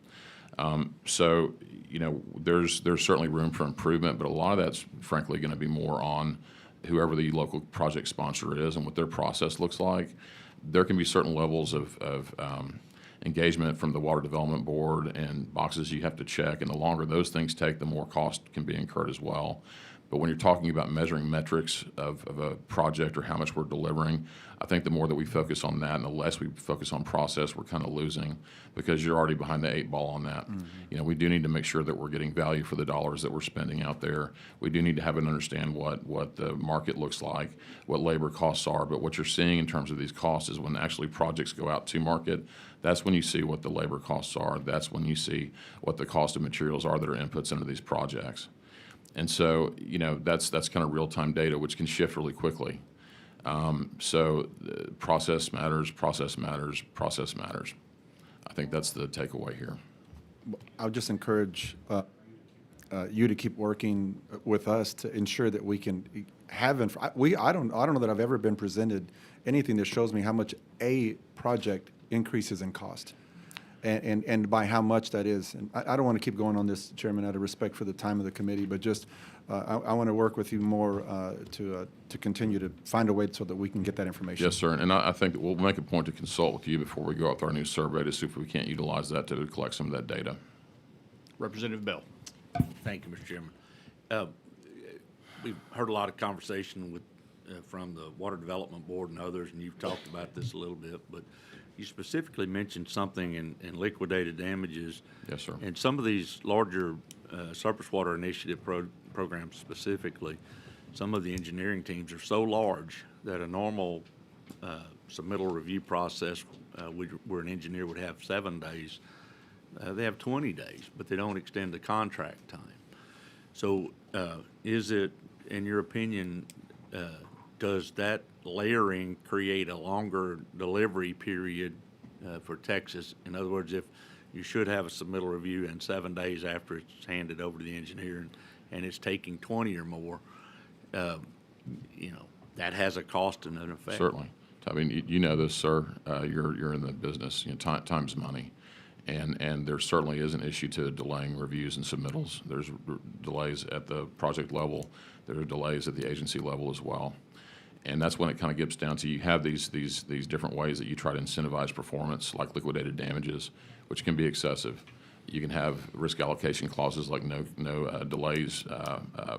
So, you know, there's certainly room for improvement, but a lot of that's frankly going to be more on whoever the local project sponsor is and what their process looks like. There can be certain levels of engagement from the Water Development Board and boxes you have to check, and the longer those things take, the more cost can be incurred as well. But when you're talking about measuring metrics of a project or how much we're delivering, I think the more that we focus on that and the less we focus on process, we're kind of losing, because you're already behind the 8 ball on that. You know, we do need to make sure that we're getting value for the dollars that we're spending out there. We do need to have and understand what the market looks like, what labor costs are. But what you're seeing in terms of these costs is when actually projects go out to market, that's when you see what the labor costs are. That's when you see what the cost of materials are that are inputs into these projects. And so, you know, that's kind of real-time data, which can shift really quickly. Process matters, process matters, process matters. I think that's the takeaway here. I would just encourage you to keep working with us to ensure that we can have. I don't know that I've ever been presented anything that shows me how much a project increases in cost, and by how much that is. And I don't want to keep going on this, Chairman, out of respect for the time of the committee, but just I want to work with you more to continue to find a way so that we can get that information. Yes, sir. And I think that we'll make a point to consult with you before we go out with our new survey to see if we can't utilize that to collect some of that data. Representative Bell. Thank you, Mr. Chairman. We've heard a lot of conversation with from the Water Development Board and others, and you've talked about this a little bit, but you specifically mentioned something in liquidated damages. Yes, sir. And some of these larger surface water initiative programs specifically, some of the engineering teams are so large that a normal submittal review process where an engineer would have 7 days, they have 20 days, but they don't extend the contract time. So is it, in your opinion, does that layering create a longer delivery period for Texas? In other words, if you should have a submittal review in 7 days after it's handed over to the engineer and it's taking 20 or more, you know, that has a cost and an effect. Certainly. I mean, you know this, sir. You're in the business. You know, time's money. And there certainly is an issue to delaying reviews and submittals. There's delays at the project level. There are delays at the agency level as well. And that's when it kind of gets down to, you have these different ways that you try to incentivize performance, like liquidated damages, which can be excessive. You can have risk allocation clauses like no delays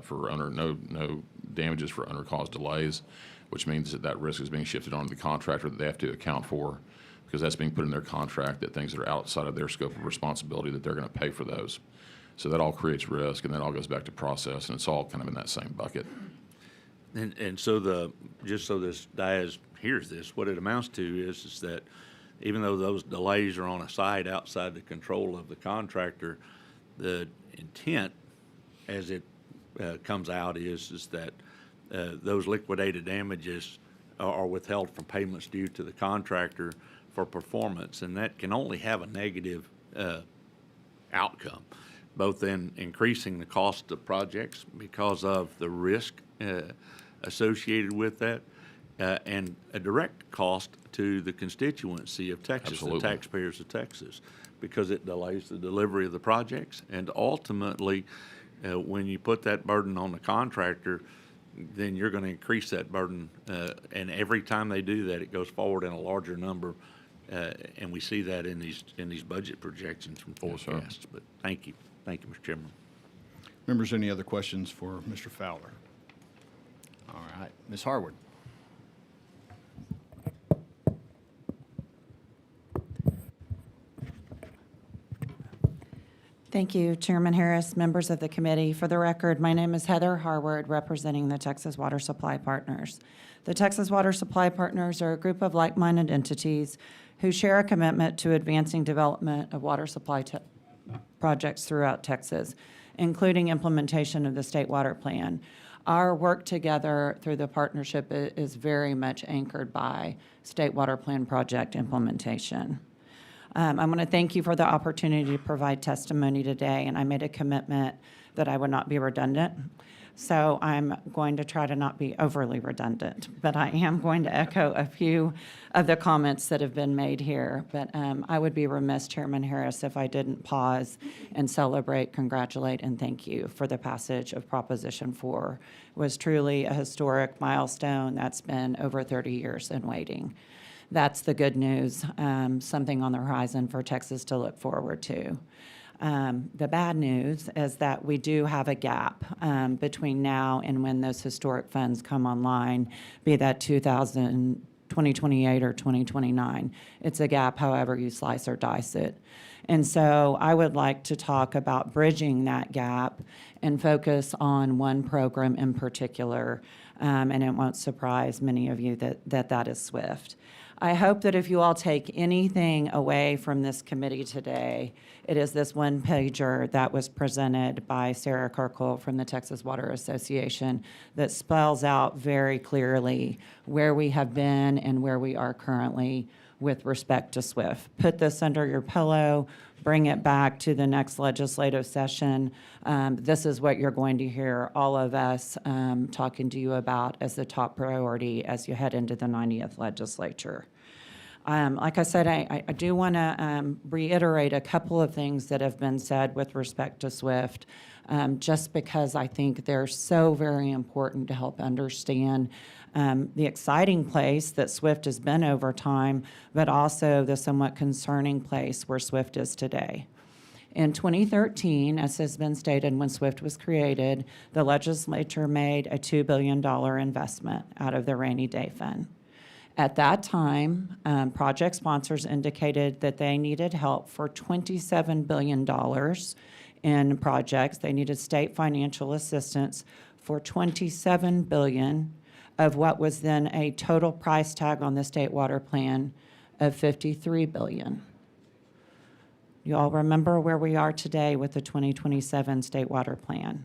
for no damages for owner-caused delays, which means that risk is being shifted onto the contractor that they have to account for, because that's being put in their contract, that things that are outside of their scope of responsibility, that they're going to pay for those. So that all creates risk, and that all goes back to process, and it's all kind of in that same bucket. And so just so this Diaz hears this, what it amounts to is that even though those delays are on a site outside the control of the contractor, the intent, as it comes out, is that those liquidated damages are withheld from payments due to the contractor for performance, and that can only have a negative outcome, both in increasing the cost of projects because of the risk associated with that, and a direct cost to the constituency of Texas, Absolutely. The taxpayers of Texas, because it delays the delivery of the projects. And ultimately, when you put that burden on the contractor, then you're going to increase that burden. And every time they do that, it goes forward in a larger number. And we see that in these budget projections from forecasts. But thank you, Mr. Chairman. Members, any other questions for Mr. Fowler? All right, Ms. Harward. Thank you, Chairman Harris, members of the committee. For the record, my name is Heather Harward, representing the Texas Water Supply Partners. The Texas Water Supply Partners are a group of like-minded entities who share a commitment to advancing development of water supply projects throughout Texas, including implementation of the State Water Plan. Our work together through the partnership is very much anchored by State Water Plan project implementation. I want to thank you for the opportunity to provide testimony today, and I made a commitment that I would not be redundant. So I'm going to try to not be overly redundant, but I am going to echo a few of the comments that have been made here. But I would be remiss, Chairman Harris, if I didn't pause and celebrate, congratulate, and thank you for the passage of Proposition 4. It was truly a historic milestone that's been over 30 years in waiting. That's the good news, something on the horizon for Texas to look forward to. The bad news is that we do have a gap between now and when those historic funds come online, be that 2028 or 2029. It's a gap however you slice or dice it. And so I would like to talk about bridging that gap and focus on one program in particular, and it won't surprise many of you that is SWIFT. I hope that if you all take anything away from this committee today, it is this one pager that was presented by Sarah Kirkle from the Texas Water Association that spells out very clearly where we have been and where we are currently with respect to SWIFT. Put this under your pillow, bring it back to the next legislative session. This is what you're going to hear all of us talking to you about as the top priority as you head into the 90th legislature. Like I said, I do want to reiterate a couple of things that have been said with respect to SWIFT, just because I think they're so very important to help understand the exciting place that SWIFT has been over time, but also the somewhat concerning place where SWIFT is today. In 2013, as has been stated, when SWIFT was created, the legislature made a $2 billion investment out of the rainy day fund. At that time, project sponsors indicated that they needed help for $27 billion in projects. They needed state financial assistance for $27 billion of what was then a total price tag on the State Water Plan of $53 billion. You all remember where we are today with the 2027 State Water Plan.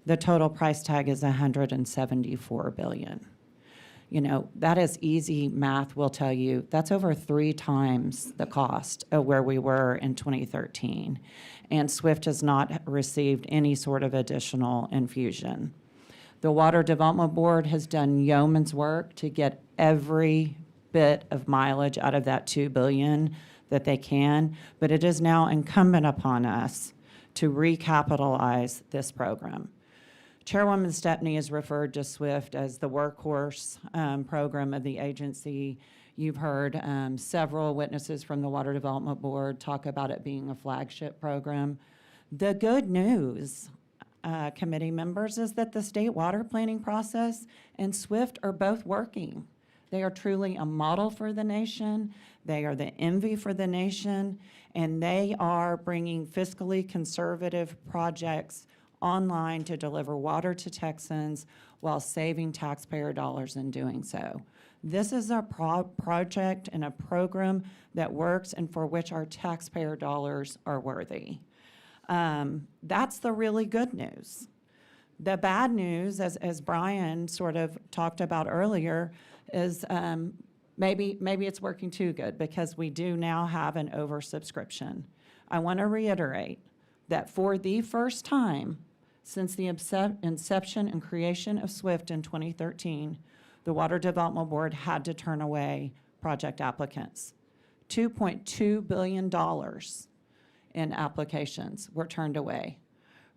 The total price tag is $174 billion. You know, that is easy math will tell you. That's over 3 times the cost of where we were in 2013. And SWIFT has not received any sort of additional infusion. The Water Development Board has done yeoman's work to get every bit of mileage out of that $2 billion that they can, but it is now incumbent upon us to recapitalize this program. Chairwoman Stepney has referred to SWIFT as the workhorse program of the agency. You've heard several witnesses from the Water Development Board talk about it being a flagship program. The good news, committee members, is that the state water planning process and SWIFT are both working. They are truly a model for the nation. They are the envy for the nation, and they are bringing fiscally conservative projects online to deliver water to Texans while saving taxpayer dollars in doing so. This is a project and a program that works and for which our taxpayer dollars are worthy. That's the really good news. The bad news, as Bryan sort of talked about earlier, is maybe it's working too good because we do now have an oversubscription. I want to reiterate that for the first time since the inception and creation of SWIFT in 2013, the Water Development Board had to turn away project applicants. $2.2 billion in applications were turned away.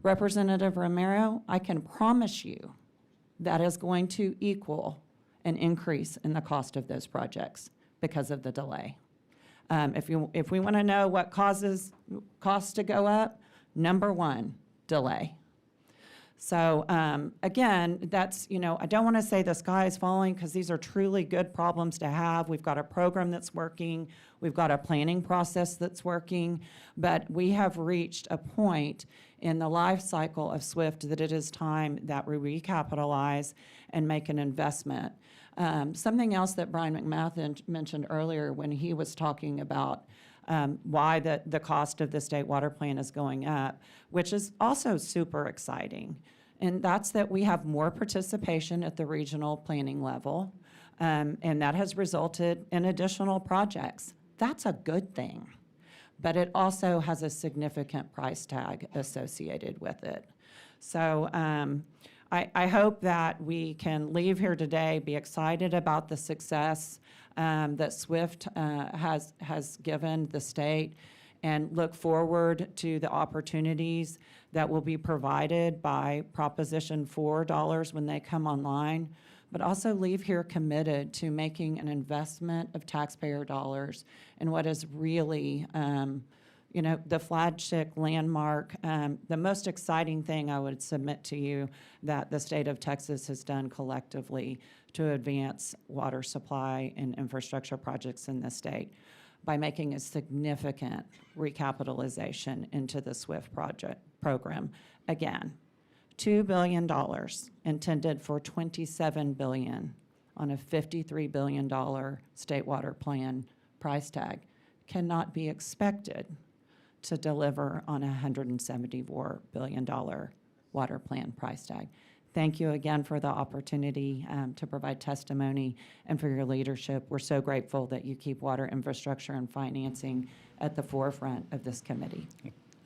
Representative Romero, I can promise you that is going to equal an increase in the cost of those projects because of the delay. If we want to know what causes costs to go up, number one, delay. So again, that's, I don't want to say the sky is falling because these are truly good problems to have. We've got a program that's working. We've got a planning process that's working. But we have reached a point in the life cycle of SWIFT that it is time that we recapitalize and make an investment. Something else that Bryan McMath mentioned earlier when he was talking about why the cost of the state water plan is going up, which is also super exciting. And that's that we have more participation at the regional planning level, and that has resulted in additional projects. That's a good thing. But it also has a significant price tag associated with it. So I hope that we can leave here today, be excited about the success that SWIFT has given the state, and look forward to the opportunities that will be provided by Proposition 4 dollars when they come online, but also leave here committed to making an investment of taxpayer dollars in what is really the flagship landmark, the most exciting thing I would submit to you that the state of Texas has done collectively to advance water supply and infrastructure projects in the state by making a significant recapitalization into the SWIFT program. Again, $2 billion intended for $27 billion on a $53 billion state water plan price tag cannot be expected to deliver on a $174 billion water plan price tag. Thank you again for the opportunity to provide testimony and for your leadership. We're so grateful that you keep water infrastructure and financing at the forefront of this committee.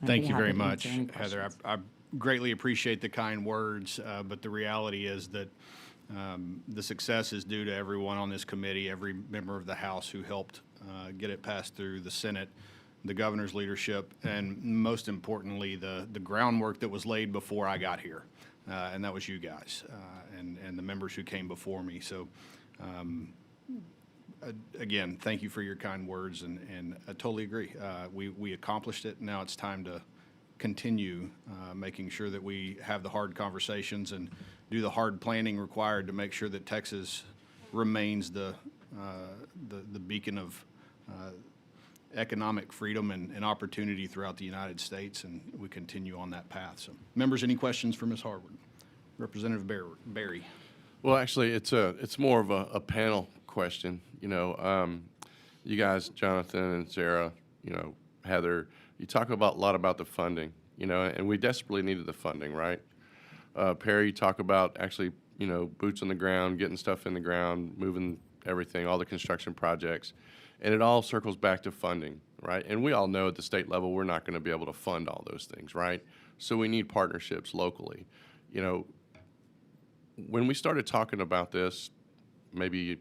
Thank you very much, Heather. I greatly appreciate the kind words, but the reality is that the success is due to everyone on this committee, every member of the House who helped get it passed through the Senate, the governor's leadership, and most importantly, the groundwork that was laid before I got here. And that was you guys and the members who came before me. So, again, thank you for your kind words, and I totally agree. We accomplished it. Now it's time to continue making sure that we have the hard conversations and do the hard planning required to make sure that Texas remains the beacon of economic freedom and opportunity throughout the United States, and we continue on that path. So, members, any questions for Ms. Harward? Representative Berry. Well, actually, it's more of a panel question. You guys, Jonathan and Sarah, Heather, you talk a lot about the funding, and we desperately needed the funding, right? Perry, you talk about actually, boots on the ground, getting stuff in the ground, moving everything, all the construction projects. And it all circles back to funding, right? And we all know at the state level we're not going to be able to fund all those things, right? So we need partnerships locally. When we started talking about this, maybe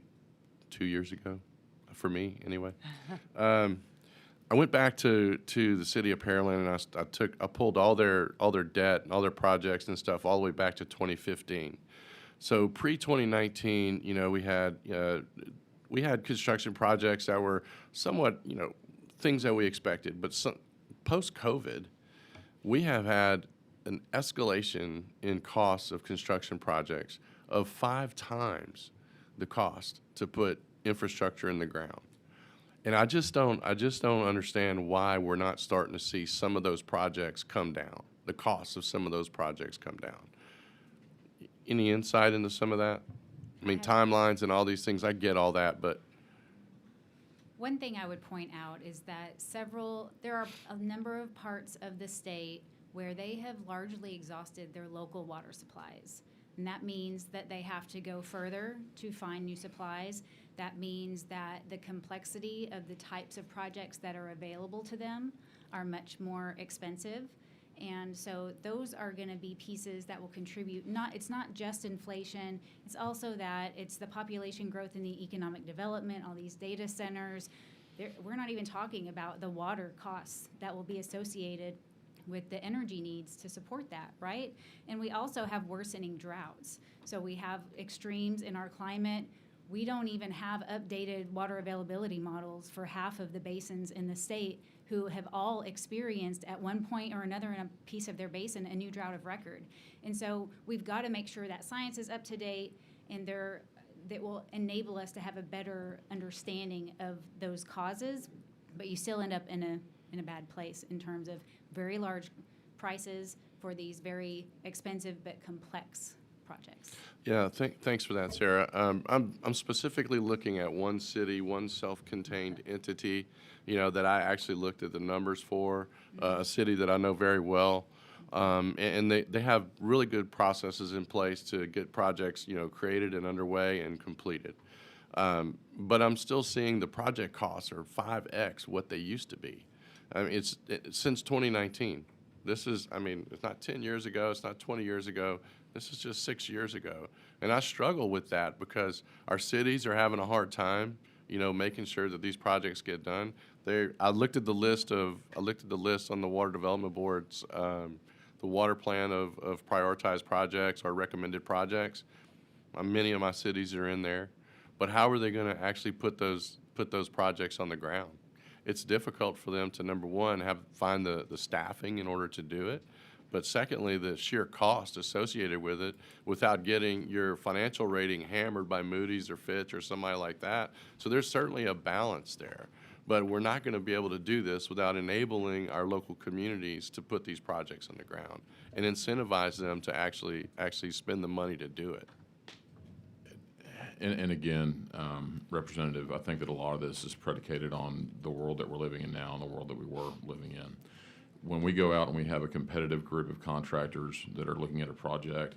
2 years ago, for me anyway, I went back to the city of Pearland, and I pulled all their debt and all their projects and stuff all the way back to 2015. So pre-2019, we had construction projects that were somewhat, things that we expected. But post-COVID, we have had an escalation in costs of construction projects of 5 times the cost to put infrastructure in the ground. And I just don't understand why we're not starting to see some of those projects come down, the costs of some of those projects come down. Any insight into some of that? I mean, timelines and all these things, I get all that, but. One thing I would point out is that there are a number of parts of the state where they have largely exhausted their local water supplies. And that means that they have to go further to find new supplies. That means that the complexity of the types of projects that are available to them are much more expensive. And so those are going to be pieces that will contribute. It's not just inflation. It's also that it's the population growth and the economic development, all these data centers. We're not even talking about the water costs that will be associated with the energy needs to support that, right? And we also have worsening droughts. So we have extremes in our climate. We don't even have updated water availability models for half of the basins in the state who have all experienced at one point or another in a piece of their basin a new drought of record. And so we've got to make sure that science is up to date and that will enable us to have a better understanding of those causes, but you still end up in a bad place in terms of very large prices for these very expensive but complex projects. Yeah, thanks for that, Sarah. I'm specifically looking at one city, one self-contained entity, that I actually looked at the numbers for, a city that I know very well. And they have really good processes in place to get projects, created and underway and completed. But I'm still seeing the project costs are 5x what they used to be. I mean, it's since 2019. This is, it's not 10 years ago, it's not 20 years ago, this is just 6 years ago. And I struggle with that because our cities are having a hard time, making sure that these projects get done. I looked at the list on the Water Development Board's, the water plan of prioritized projects or recommended projects. Many of my cities are in there. But how are they going to actually put those projects on the ground? It's difficult for them to, number one, find the staffing in order to do it. But secondly, the sheer cost associated with it without getting your financial rating hammered by Moody's or Fitch or somebody like that. So there's certainly a balance there. But we're not going to be able to do this without enabling our local communities to put these projects on the ground and incentivize them to actually spend the money to do it. And again, Representative, I think that a lot of this is predicated on the world that we're living in now and the world that we were living in. When we go out and we have a competitive group of contractors that are looking at a project,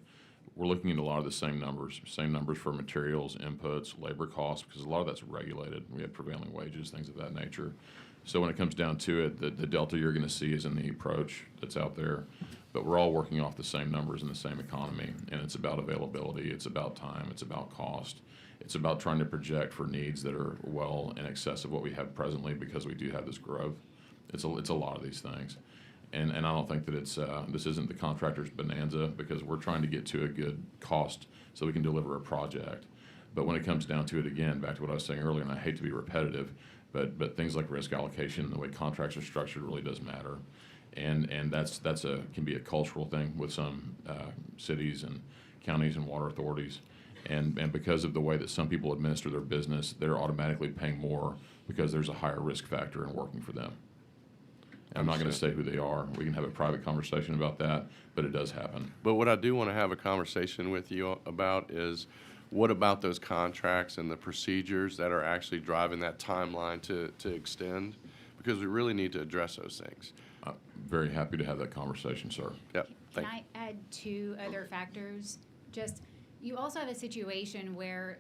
we're looking at a lot of the same numbers for materials, inputs, labor costs, because a lot of that's regulated. We have prevailing wages, things of that nature. So when it comes down to it, the delta you're going to see is in the approach that's out there. But we're all working off the same numbers in the same economy, and it's about availability, it's about time, it's about cost. It's about trying to project for needs that are well in excess of what we have presently because we do have this growth. It's a lot of these things. And I don't think that this isn't the contractor's bonanza because we're trying to get to a good cost so we can deliver a project. But when it comes down to it, again, back to what I was saying earlier, and I hate to be repetitive, but things like risk allocation, the way contracts are structured really does matter. And that's can be a cultural thing with some cities and counties and water authorities. And because of the way that some people administer their business, they're automatically paying more because there's a higher risk factor in working for them. I'm not going to say who they are. We can have a private conversation about that, but it does happen. But what I do want to have a conversation with you about is what about those contracts and the procedures that are actually driving that timeline to extend? Because we really need to address those things. I'm very happy to have that conversation, sir. Yep. Can I add two other factors? Just, you also have a situation where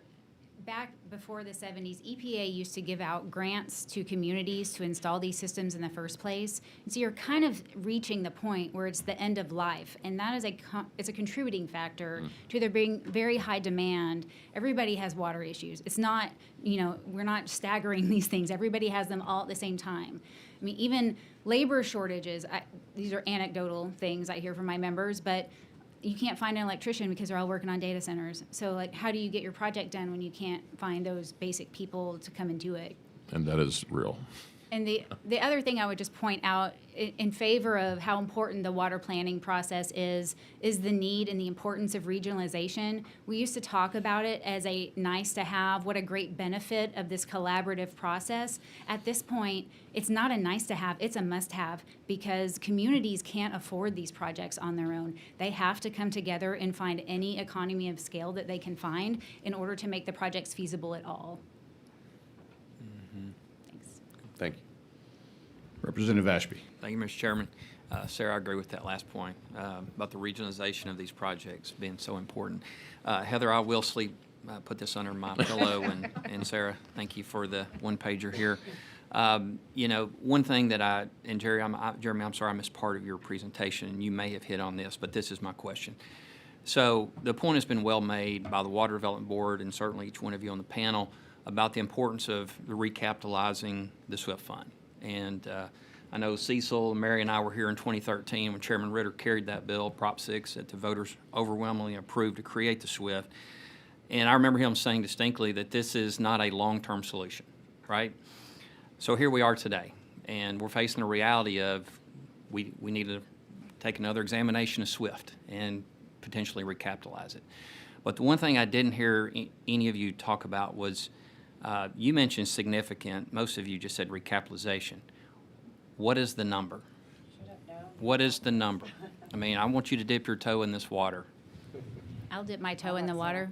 back before the 70s, EPA used to give out grants to communities to install these systems in the first place. And so you're kind of reaching the point where it's the end of life. And that is it's a contributing factor to there being very high demand. Everybody has water issues. It's not, we're not staggering these things. Everybody has them all at the same time. I mean, even labor shortages, these are anecdotal things I hear from my members, but you can't find an electrician because they're all working on data centers. So, how do you get your project done when you can't find those basic people to come and do it? And that is real. And the other thing I would just point out in favor of how important the water planning process is the need and the importance of regionalization. We used to talk about it as a nice to have, what a great benefit of this collaborative process. At this point, it's not a nice to have, it's a must have because communities can't afford these projects on their own. They have to come together and find any economy of scale that they can find in order to make the projects feasible at all. Thank you. Representative Ashby. Thank you, Mr. Chairman. Sarah, I agree with that last point about the regionalization of these projects being so important. Heather, I will put this under my pillow, and Sarah, thank you for the one-pager here. One thing that Jeremy, I'm sorry I missed part of your presentation, and you may have hit on this, but this is my question. So the point has been well made by the Water Development Board and certainly each one of you on the panel about the importance of the recapitalizing the SWIFT fund. And I know Cecil, Mary, and I were here in 2013 when Chairman Ritter carried that bill, Prop 6, that the voters overwhelmingly approved to create the SWIFT. And I remember him saying distinctly that this is not a long-term solution, right? So here we are today. And we're facing the reality of we need to take another examination of SWIFT and potentially recapitalize it. But the one thing I didn't hear any of you talk about was you mentioned significant. Most of you just said recapitalization. What is the number? What is the number? I mean, I want you to dip your toe in this water. I'll dip my toe in the water.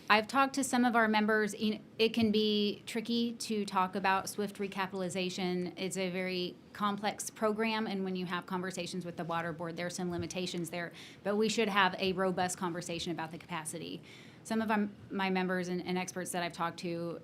I've talked to some of our members. It can be tricky to talk about SWIFT recapitalization. It's a very complex program, and when you have conversations with the Water Board, there are some limitations there. But we should have a robust conversation about the capacity. Some of my members and experts that I've talked to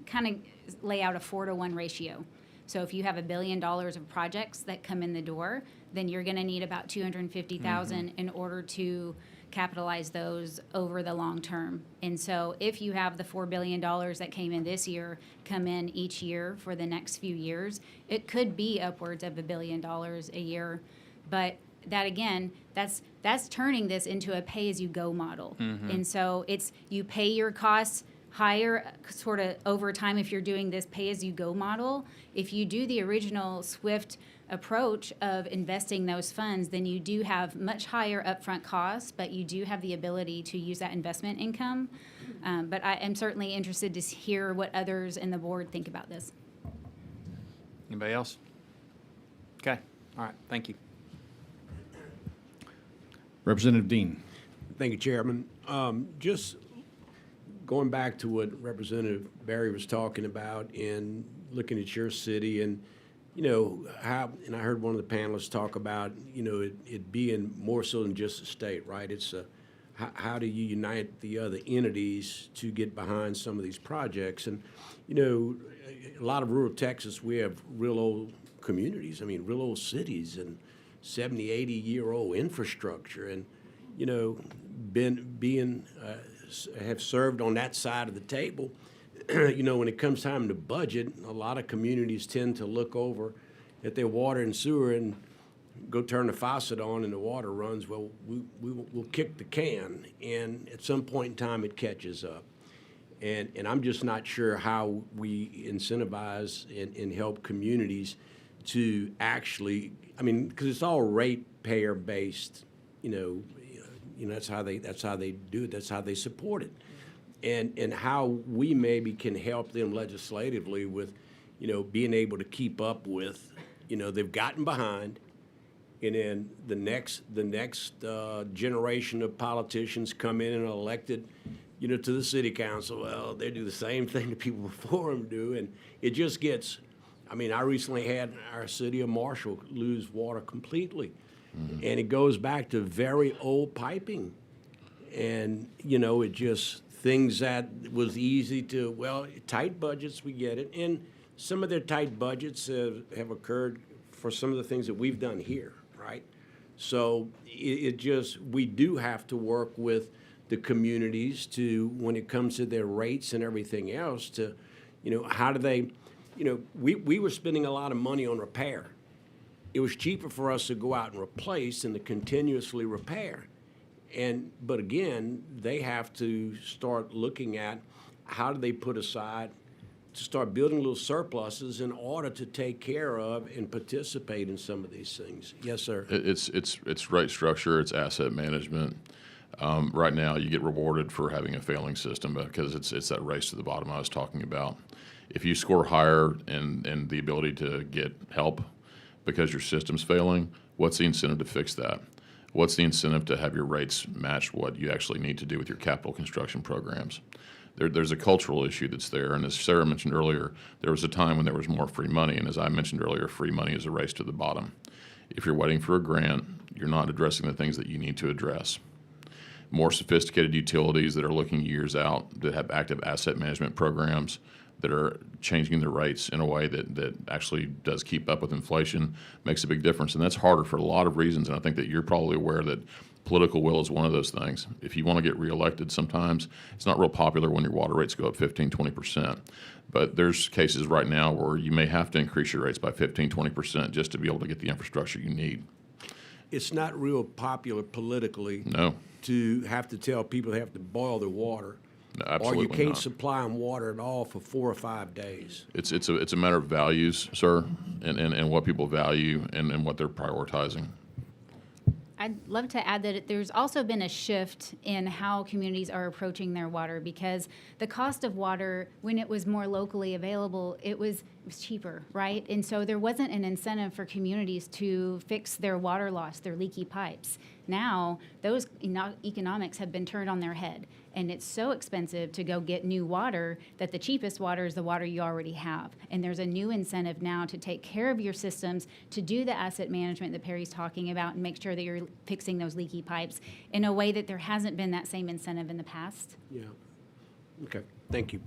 kind of lay out a 4-to-1 ratio. So if you have $1 billion of projects that come in the door, then you're going to need about $250,000 in order to capitalize those over the long term. And so if you have the $4 billion that came in this year come in each year for the next few years, it could be upwards of $1 billion a year. But that, again, that's turning this into a pay-as-you-go model. And so it's you pay your costs higher sort of over time if you're doing this pay-as-you-go model. If you do the original SWIFT approach of investing those funds, then you do have much higher upfront costs, but you do have the ability to use that investment income. But I am certainly interested to hear what others in the board think about this. Anybody else? Okay. All right. Thank you. Representative Dean. Thank you, Chairman. Just going back to what Representative Barry was talking about and looking at your city and, you know, how, and I heard one of the panelists talk about, you know, it being more so than just a state, right? It's how do you unite the other entities to get behind some of these projects? And, you know, a lot of rural Texas, we have real old communities, I mean, real old cities and 70, 80-year-old infrastructure. And, you know, have served on that side of the table. You know, when it comes time to budget, a lot of communities tend to look over at their water and sewer and go turn the faucet on and the water runs. Well, we'll kick the can, and at some point in time it catches up. And I'm just not sure how we incentivize and help communities to actually, I mean, because it's all ratepayer based, you know, that's how they do it. That's how they support it. And how we maybe can help them legislatively with, you know, being able to keep up with, you know, they've gotten behind, and then the next generation of politicians come in and are elected, you know, to the city council. Well, they do the same thing the people before them do, and it just gets. I mean, I recently had our city of Marshall lose water completely, and it goes back to very old piping, and you know, it just. Things that was easy to, well, tight budgets, we get it. And some of their tight budgets have occurred for some of the things that we've done here, right? So it just, we do have to work with the communities to, when it comes to their rates and everything else, to, you know, how do they, you know, we were spending a lot of money on repair. It was cheaper for us to go out and replace than to continuously repair. But again, they have to start looking at how do they put aside to start building little surpluses in order to take care of and participate in some of these things. Yes, sir. It's rate structure, it's asset management. Right now, you get rewarded for having a failing system because it's that race to the bottom I was talking about. If you score higher in the ability to get help because your system's failing, what's the incentive to fix that? What's the incentive to have your rates match what you actually need to do with your capital construction programs? There's a cultural issue that's there, and as Sarah mentioned earlier, there was a time when there was more free money, and as I mentioned earlier, free money is a race to the bottom. If you're waiting for a grant, you're not addressing the things that you need to address. More sophisticated utilities that are looking years out, that have active asset management programs, that are changing the rates in a way that actually does keep up with inflation, makes a big difference. And that's harder for a lot of reasons, and I think that you're probably aware that political will is one of those things. If you want to get reelected, sometimes it's not real popular when your water rates go up 15, 20%. But there's cases right now where you may have to increase your rates by 15, 20% just to be able to get the infrastructure you need. It's not real popular politically No. to have to tell people they have to boil their water No, Or you absolutely can't not. supply them water at all for 4 or 5 days. It's a matter of values, sir, and what people value and what they're prioritizing. I'd love to add that there's also been a shift in how communities are approaching their water, because the cost of water, when it was more locally available, it was cheaper, right? And so there wasn't an incentive for communities to fix their water loss, their leaky pipes. Now, those economics have been turned on their head, and it's so expensive to go get new water that the cheapest water is the water you already have. And there's a new incentive now to take care of your systems, to do the asset management that Perry's talking about, and make sure that you're fixing those leaky pipes in a way that there hasn't been that same incentive in the past. Yeah. Okay, thank you.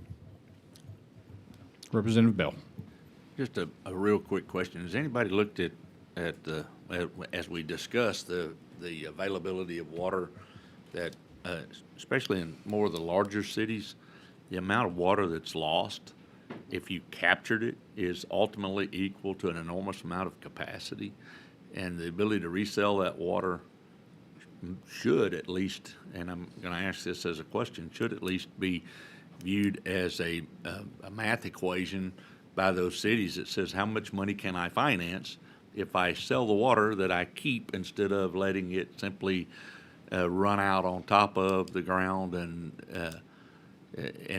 Representative Bell. Just a real quick question. Has anybody looked at as we discussed, the availability of water that, especially in more of the larger cities, the amount of water that's lost, if you captured it, is ultimately equal to an enormous amount of capacity. And the ability to resell that water should at least, and I'm going to ask this as a question, should at least be viewed as a math equation by those cities that says how much money can I finance if I sell the water that I keep instead of letting it simply run out on top of the ground. And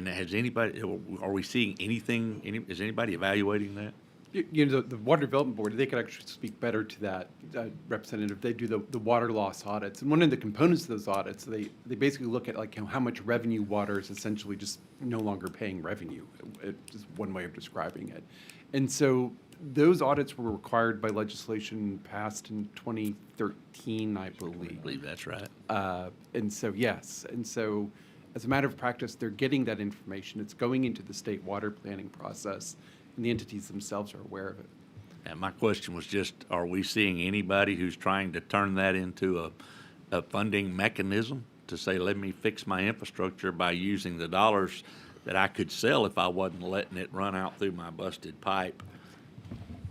has anybody, are we seeing anything, is anybody evaluating that? You know, the Water Development Board, they could actually speak better to that, Representative. They do the water loss audits. And one of the components of those audits, they basically look at like how much revenue water is essentially just no longer paying revenue. It's just one way of describing it. And so those audits were required by legislation passed in 2013, I believe. I believe that's right. And so, yes. And so as a matter of practice, they're getting that information. It's going into the state water planning process, and the entities themselves are aware of it. And my question was just, are we seeing anybody who's trying to turn that into a funding mechanism to say, let me fix my infrastructure by using the dollars that I could sell if I wasn't letting it run out through my busted pipe?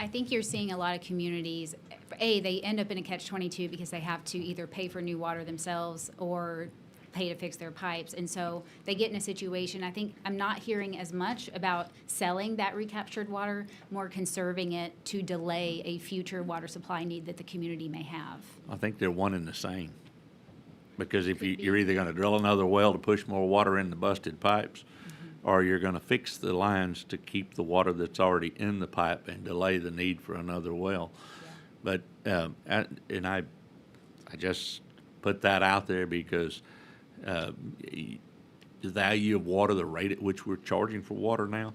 I think you're seeing a lot of communities, they end up in a catch-22 because they have to either pay for new water themselves or pay to fix their pipes. And so they get in a situation, I think I'm not hearing as much about selling that recaptured water, more conserving it to delay a future water supply need that the community may have. I think they're one and the same. Because if you're either going to drill another well to push more water in the busted pipes, or you're going to fix the lines to keep the water that's already in the pipe and delay the need for another well. Yeah. But, I just put that out there because the value of water, the rate at which we're charging for water now,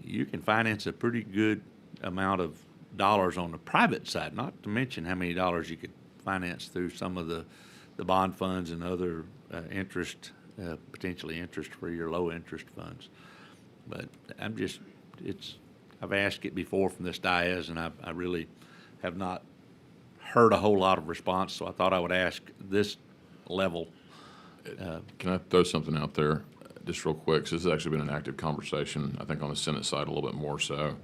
you can finance a pretty good amount of dollars on the private side, not to mention how many dollars you could finance through some of the bond funds and other potentially interest-free or low-interest funds. But I've asked it before from this dais, and I really have not heard a whole lot of response, so I thought I would ask this level. Can I throw something out there just real quick? 'Cause this has actually been an active conversation, I think on the Senate side a little bit more so.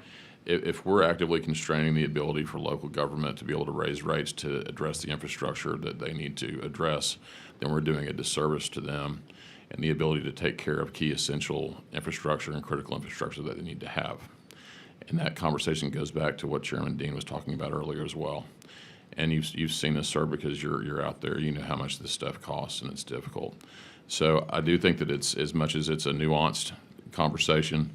If we're actively constraining the ability for local government to be able to raise rates to address the infrastructure that they need to address, then we're doing a disservice to them and the ability to take care of key essential infrastructure and critical infrastructure that they need to have. And that conversation goes back to what Chairman Dean was talking about earlier as well. And you've seen this, sir, because you're out there. You know how much this stuff costs, and it's difficult. So I do think that it's, as much as it's a nuanced conversation,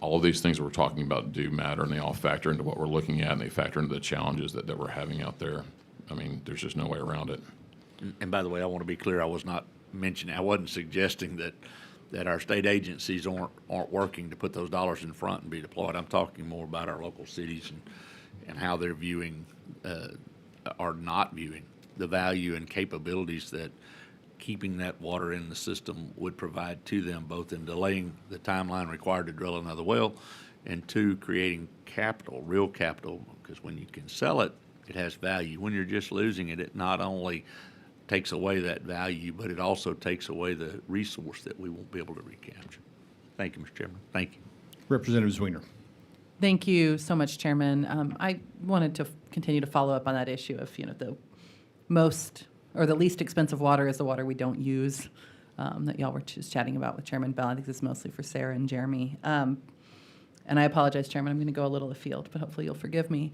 all of these things that we're talking about do matter, and they all factor into what we're looking at, and they factor into the challenges that we're having out there. I mean, there's just no way around it. And by the way, I want to be clear, I wasn't suggesting that our state agencies aren't working to put those dollars in front and be deployed. I'm talking more about our local cities and how they're viewing or not viewing the value and capabilities that keeping that water in the system would provide to them, both in delaying the timeline required to drill another well, and two, creating capital, real capital, because when you can sell it, it has value. When you're just losing it, it not only takes away that value, but it also takes away the resource that we won't be able to recapture. Thank you, Mr. Chairman. Thank you. Representative Zwiener. Thank you so much, Chairman. I wanted to continue to follow up on that issue of, the most or the least expensive water is the water we don't use. that y'all were just chatting about with Chairman Bell. I think this is mostly for Sarah and Jeremy. And I apologize, Chairman, I'm going to go a little afield, but hopefully you'll forgive me.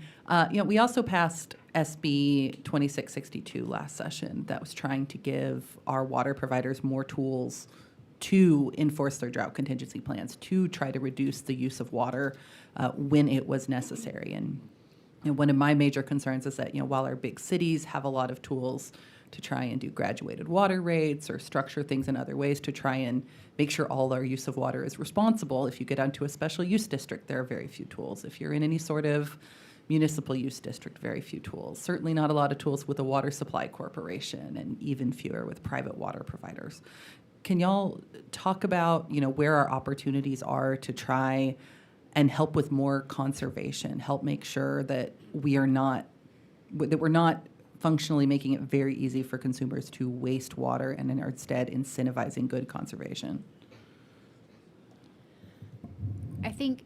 We also passed SB 2662 last session that was trying to give our water providers more tools to enforce their drought contingency plans, to try to reduce the use of water when it was necessary. And one of my major concerns is that, while our big cities have a lot of tools to try and do graduated water rates or structure things in other ways to try and make sure all our use of water is responsible. If you get onto a special use district, there are very few tools. If you're in any sort of municipal use district, very few tools. Certainly not a lot of tools with a water supply corporation, and even fewer with private water providers. Can y'all talk about, where our opportunities are to try and help with more conservation, help make sure that we're not functionally making it very easy for consumers to waste water and are instead incentivizing good conservation? I think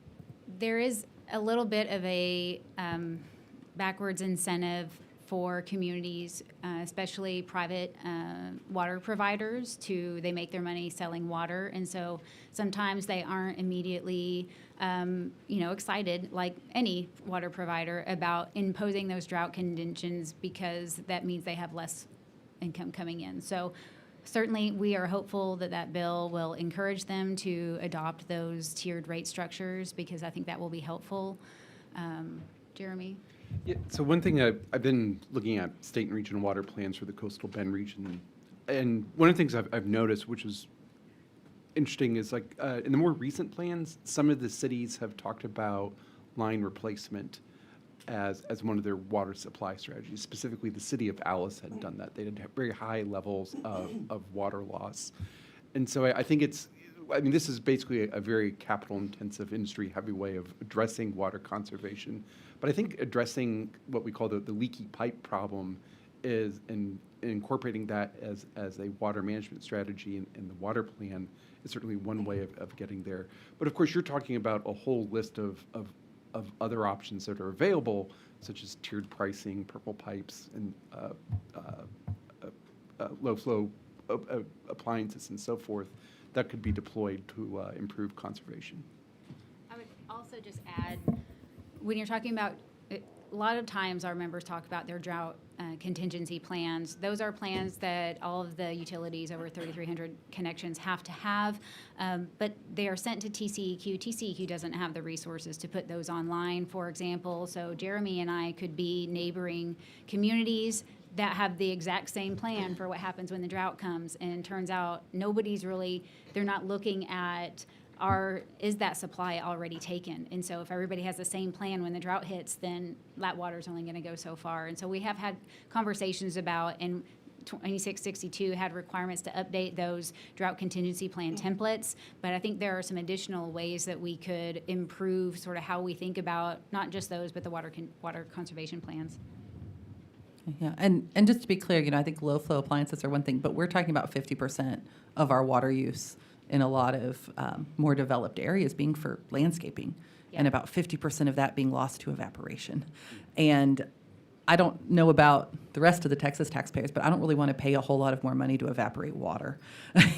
there is a little bit of a backwards incentive for communities, especially private water providers, they make their money selling water, and so sometimes they aren't immediately, excited like any water provider about imposing those drought conditions because that means they have less income coming in. So certainly we are hopeful that that bill will encourage them to adopt those tiered rate structures because I think that will be helpful. Jeremy? Yeah, so one thing I've been looking at state and regional water plans for the coastal Bend region, and one of the things I've noticed, which is interesting, is like in the more recent plans, some of the cities have talked about line replacement as one of their water supply strategies. Specifically, the city of Alice had done that. They had very high levels of water loss, and so I think this is basically a very capital-intensive, industry-heavy way of addressing water conservation. But I think addressing what we call the leaky pipe problem is incorporating that as a water management strategy in the water plan is certainly one way of getting there. But of course, you're talking about a whole list of other options that are available, such as tiered pricing, purple pipes, and low-flow appliances and so forth that could be deployed to improve conservation. I would also just add, when you're talking about, a lot of times our members talk about their drought contingency plans. Those are plans that all of the utilities, over 3,300 connections, have to have, but they are sent to TCEQ. TCEQ doesn't have the resources to put those online, for example. So Jeremy and I could be neighboring communities that have the exact same plan for what happens when the drought comes, and it turns out they're not looking at is that supply already taken? And so if everybody has the same plan when the drought hits, then that water's only going to go so far. And so we have had conversations about, and 2662 had requirements to update those drought contingency plan templates, but I think there are some additional ways that we could improve sort of how we think about not just those, but the water conservation plans. Yeah, and just to be clear, I think low-flow appliances are one thing, but we're talking about 50% of our water use in a lot of more developed areas being for landscaping, and about 50% of that being lost to evaporation. And I don't know about the rest of the Texas taxpayers, but I don't really want to pay a whole lot of more money to evaporate water.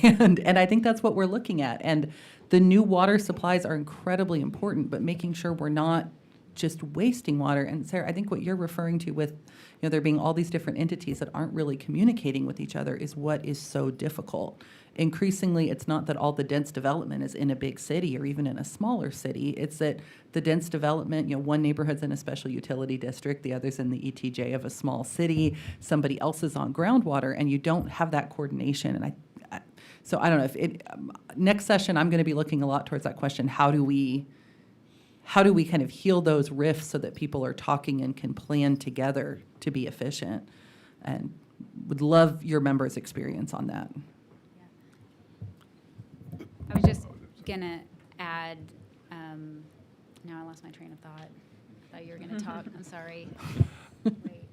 and I think that's what we're looking at. And the new water supplies are incredibly important, but making sure we're not just wasting water. And Sarah, I think what you're referring to with, there being all these different entities that aren't really communicating with each other is what is so difficult. Increasingly, it's not that all the dense development is in a big city or even in a smaller city. It's that the dense development, one neighborhood's in a special utility district, the other's in the ETJ of a small city, somebody else is on groundwater, and you don't have that coordination. And so I don't know if next session, I'm going to be looking a lot towards that question. How do we kind of heal those rifts so that people are talking and can plan together to be efficient? And would love your members' experience on that. I was just gonna add, now I lost my train of thought. Thought you were gonna talk, I'm sorry. Wait.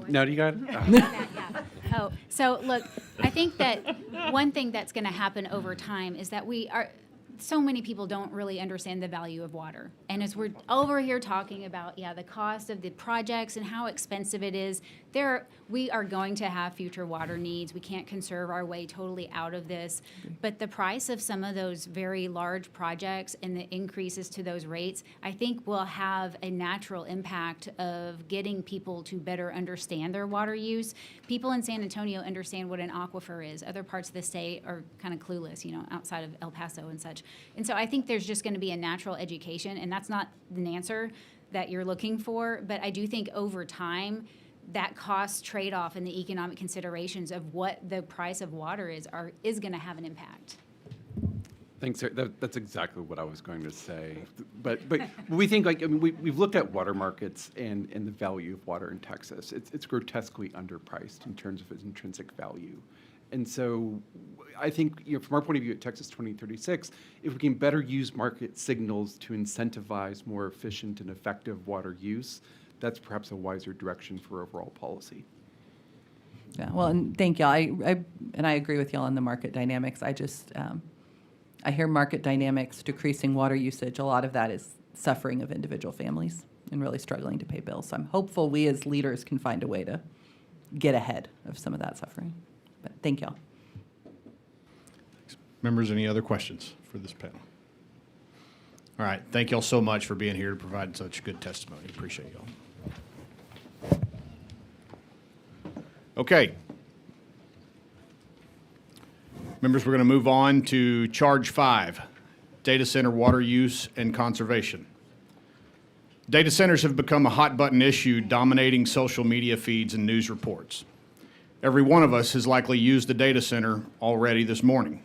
Now do you got it? Yeah. Oh, so look, I think that one thing that's gonna happen over time is that so many people don't really understand the value of water. And as we're over here talking about, the cost of the projects and how expensive it is, we are going to have future water needs. We can't conserve our way totally out of this. But the price of some of those very large projects and the increases to those rates, I think will have a natural impact of getting people to better understand their water use. People in San Antonio understand what an aquifer is. Other parts of the state are kind of clueless, outside of El Paso and such. And so I think there's just going to be a natural education, and that's not an answer that you're looking for, but I do think over time, that cost trade-off and the economic considerations of what the price of water is going to have an impact. Thanks, sir. That's exactly what I was going to say. But we think, we've looked at water markets and the value of water in Texas. It's grotesquely underpriced in terms of its intrinsic value. And so I think, from our point of view at Texas 2036, if we can better use market signals to incentivize more efficient and effective water use, that's perhaps a wiser direction for overall policy. Yeah, well, and thank y'all. I agree with y'all on the market dynamics. I just, I hear market dynamics, decreasing water usage. A lot of that is suffering of individual families and really struggling to pay bills. So I'm hopeful we as leaders can find a way to get ahead of some of that suffering. But thank y'all. Members, any other questions for this panel? All right, thank y'all so much for being here to provide such good testimony. Appreciate y'all. Okay. Members, we're going to move on to Charge 5, Data Center Water Use and Conservation. Data centers have become a hot-button issue dominating social media feeds and news reports. Every one of us has likely used a data center already this morning,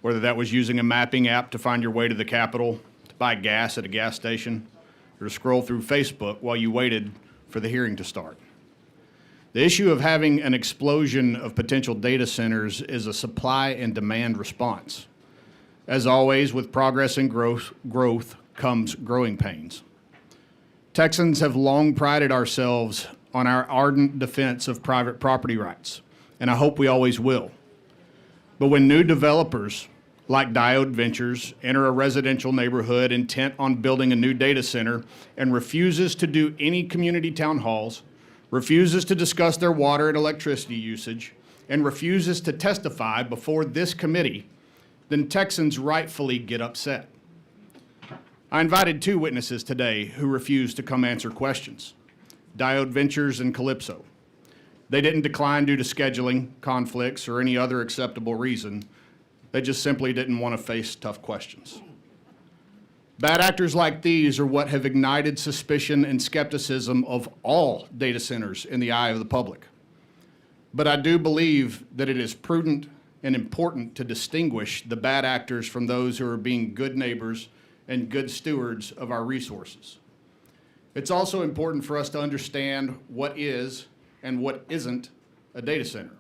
whether that was using a mapping app to find your way to the Capitol, to buy gas at a gas station, or to scroll through Facebook while you waited for the hearing to start. The issue of having an explosion of potential data centers is a supply and demand response. As always, with progress and growth comes growing pains. Texans have long prided ourselves on our ardent defense of private property rights, and I hope we always will. But when new developers like Diode Ventures enter a residential neighborhood intent on building a new data center and refuses to do any community town halls, refuses to discuss their water and electricity usage, and refuses to testify before this committee, then Texans rightfully get upset. I invited 2 witnesses today who refused to come answer questions, Diode Ventures and Calypso. They didn't decline due to scheduling, conflicts, or any other acceptable reason. They just simply didn't want to face tough questions. Bad actors like these are what have ignited suspicion and skepticism of all data centers in the eye of the public. But I do believe that it is prudent and important to distinguish the bad actors from those who are being good neighbors and good stewards of our resources. It's also important for us to understand what is and what isn't a data center.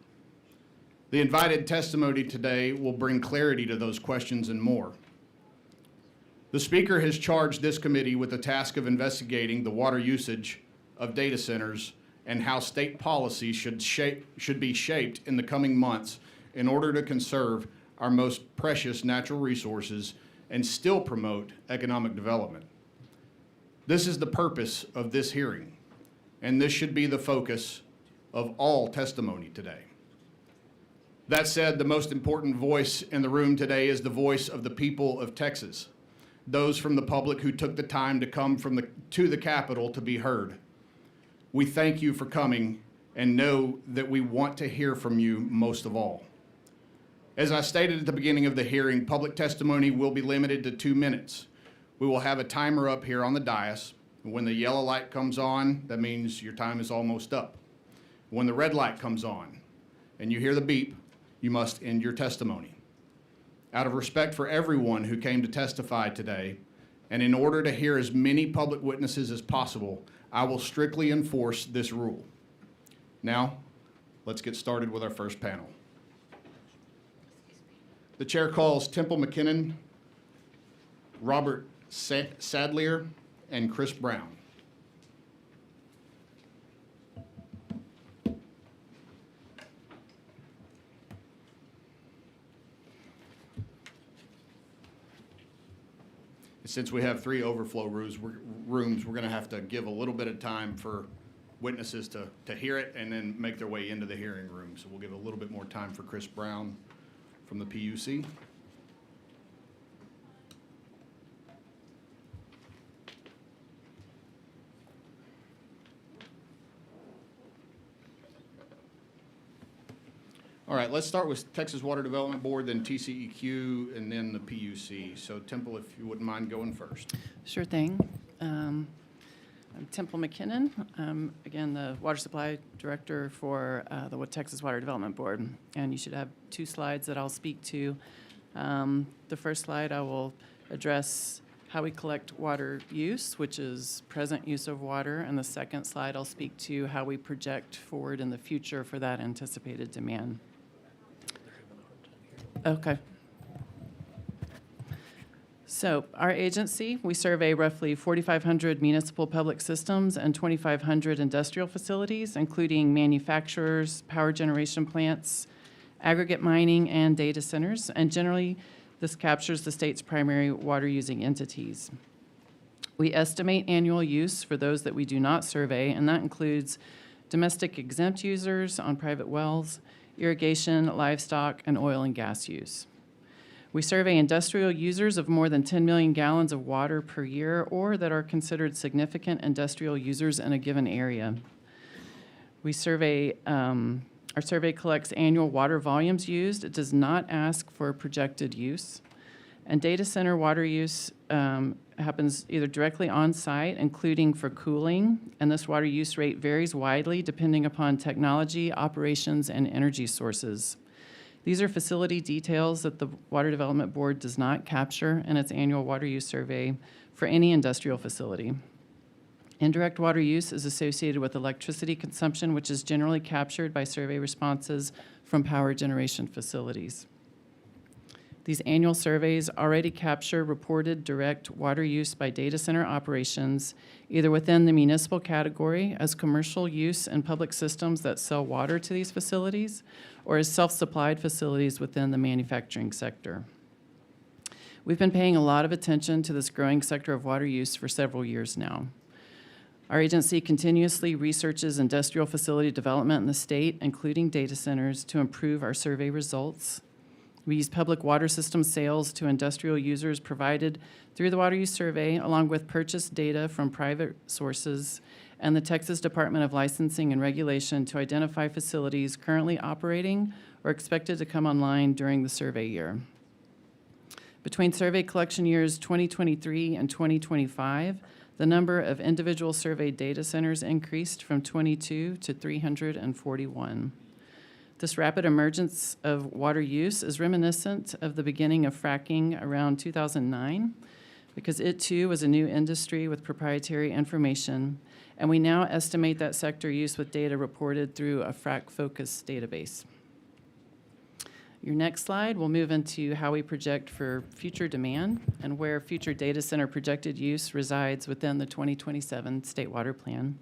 The invited testimony today will bring clarity to those questions and more. The Speaker has charged this committee with the task of investigating the water usage of data centers and how state policy should be shaped in the coming months in order to conserve our most precious natural resources and still promote economic development. This is the purpose of this hearing, and this should be the focus of all testimony today. That said, the most important voice in the room today is the voice of the people of Texas, those from the public who took the time to come to the Capitol to be heard. We thank you for coming and know that we want to hear from you most of all. As I stated at the beginning of the hearing, public testimony will be limited to 2 minutes. We will have a timer up here on the dais. When the yellow light comes on, that means your time is almost up. When the red light comes on and you hear the beep, you must end your testimony. Out of respect for everyone who came to testify today, and in order to hear as many public witnesses as possible, I will strictly enforce this rule. Now, let's get started with our first panel. The chair calls Temple McKinnon, Robert Sadlier, and Chris Brown. Since we have 3 overflow rooms, we're going to have to give a little bit of time for witnesses to hear it and then make their way into the hearing room. So we'll give a little bit more time for Chris Brown from the PUC. All right, let's start with Texas Water Development Board, then TCEQ, and then the PUC. So Temple, if you wouldn't mind going first. Sure thing. I'm Temple McKinnon. I'm, again, the Water Supply Director for the Texas Water Development Board. And you should have 2 slides that I'll speak to. The first slide, I will address how we collect water use, which is present use of water. And the second slide, I'll speak to how we project forward in the future for that anticipated demand. Okay. So our agency, we survey roughly 4,500 municipal public systems and 2,500 industrial facilities, including manufacturers, power generation plants, aggregate mining, and data centers. And generally, this captures the state's primary water-using entities. We estimate annual use for those that we do not survey, and that includes domestic exempt users on private wells, irrigation, livestock, and oil and gas use. We survey industrial users of more than 10 million gallons of water per year or that are considered significant industrial users in a given area. We survey, our survey collects annual water volumes used. It does not ask for projected use. And data center water use happens either directly on site, including for cooling, and this water use rate varies widely depending upon technology, operations, and energy sources. These are facility details that the Water Development Board does not capture in its annual water use survey for any industrial facility. Indirect water use is associated with electricity consumption, which is generally captured by survey responses from power generation facilities. These annual surveys already capture reported direct water use by data center operations, either within the municipal category as commercial use in public systems that sell water to these facilities, or as self-supplied facilities within the manufacturing sector. We've been paying a lot of attention to this growing sector of water use for several years now. Our agency continuously researches industrial facility development in the state, including data centers, to improve our survey results. We use public water system sales to industrial users provided through the Water Use Survey, along with purchased data from private sources and the Texas Department of Licensing and Regulation to identify facilities currently operating or expected to come online during the survey year. Between survey collection years 2023 and 2025, the number of individual surveyed data centers increased from 22 to 341. This rapid emergence of water use is reminiscent of the beginning of fracking around 2009, because it too was a new industry with proprietary information, and we now estimate that sector use with data reported through a frac-focused database. Your next slide will move into how we project for future demand and where future data center projected use resides within the 2027 State Water Plan.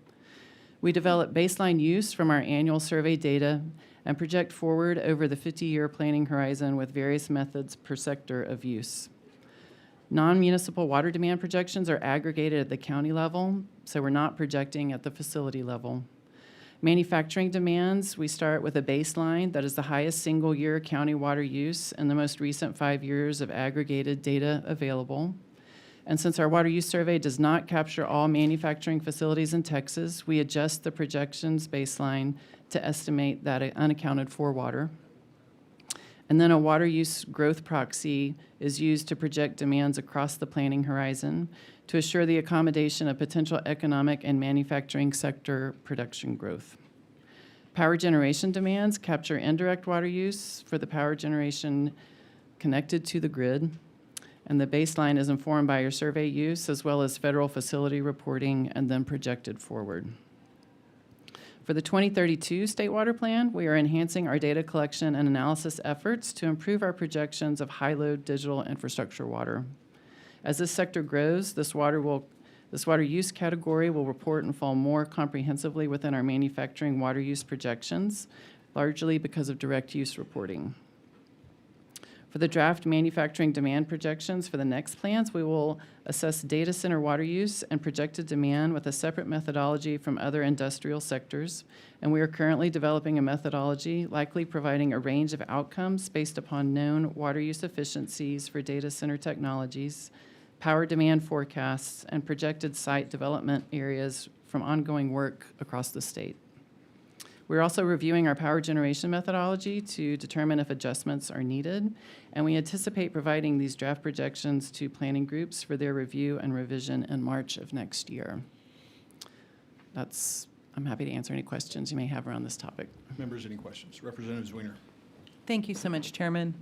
We develop baseline use from our annual survey data and project forward over the 50-year planning horizon with various methods per sector of use. Non-municipal water demand projections are aggregated at the county level, so we're not projecting at the facility level. Manufacturing demands, we start with a baseline that is the highest single-year county water use in the most recent 5 years of aggregated data available. And since our water use survey does not capture all manufacturing facilities in Texas, we adjust the projections baseline to estimate that unaccounted for water. And then a water use growth proxy is used to project demands across the planning horizon to assure the accommodation of potential economic and manufacturing sector production growth. Power generation demands capture indirect water use for the power generation connected to the grid. And the baseline is informed by your survey use as well as federal facility reporting and then projected forward. For the 2032 State Water Plan, we are enhancing our data collection and analysis efforts to improve our projections of high-load digital infrastructure water. As this sector grows, this water use category will report and fall more comprehensively within our manufacturing water use projections, largely because of direct use reporting. For the draft manufacturing demand projections for the next plans, we will assess data center water use and projected demand with a separate methodology from other industrial sectors. And we are currently developing a methodology likely providing a range of outcomes based upon known water use efficiencies for data center technologies, power demand forecasts, and projected site development areas from ongoing work across the state. We're also reviewing our power generation methodology to determine if adjustments are needed, and we anticipate providing these draft projections to planning groups for their review and revision in March of next year. I'm happy to answer any questions you may have around this topic. Members, any questions? Representative Zwiener. Thank you so much, Chairman,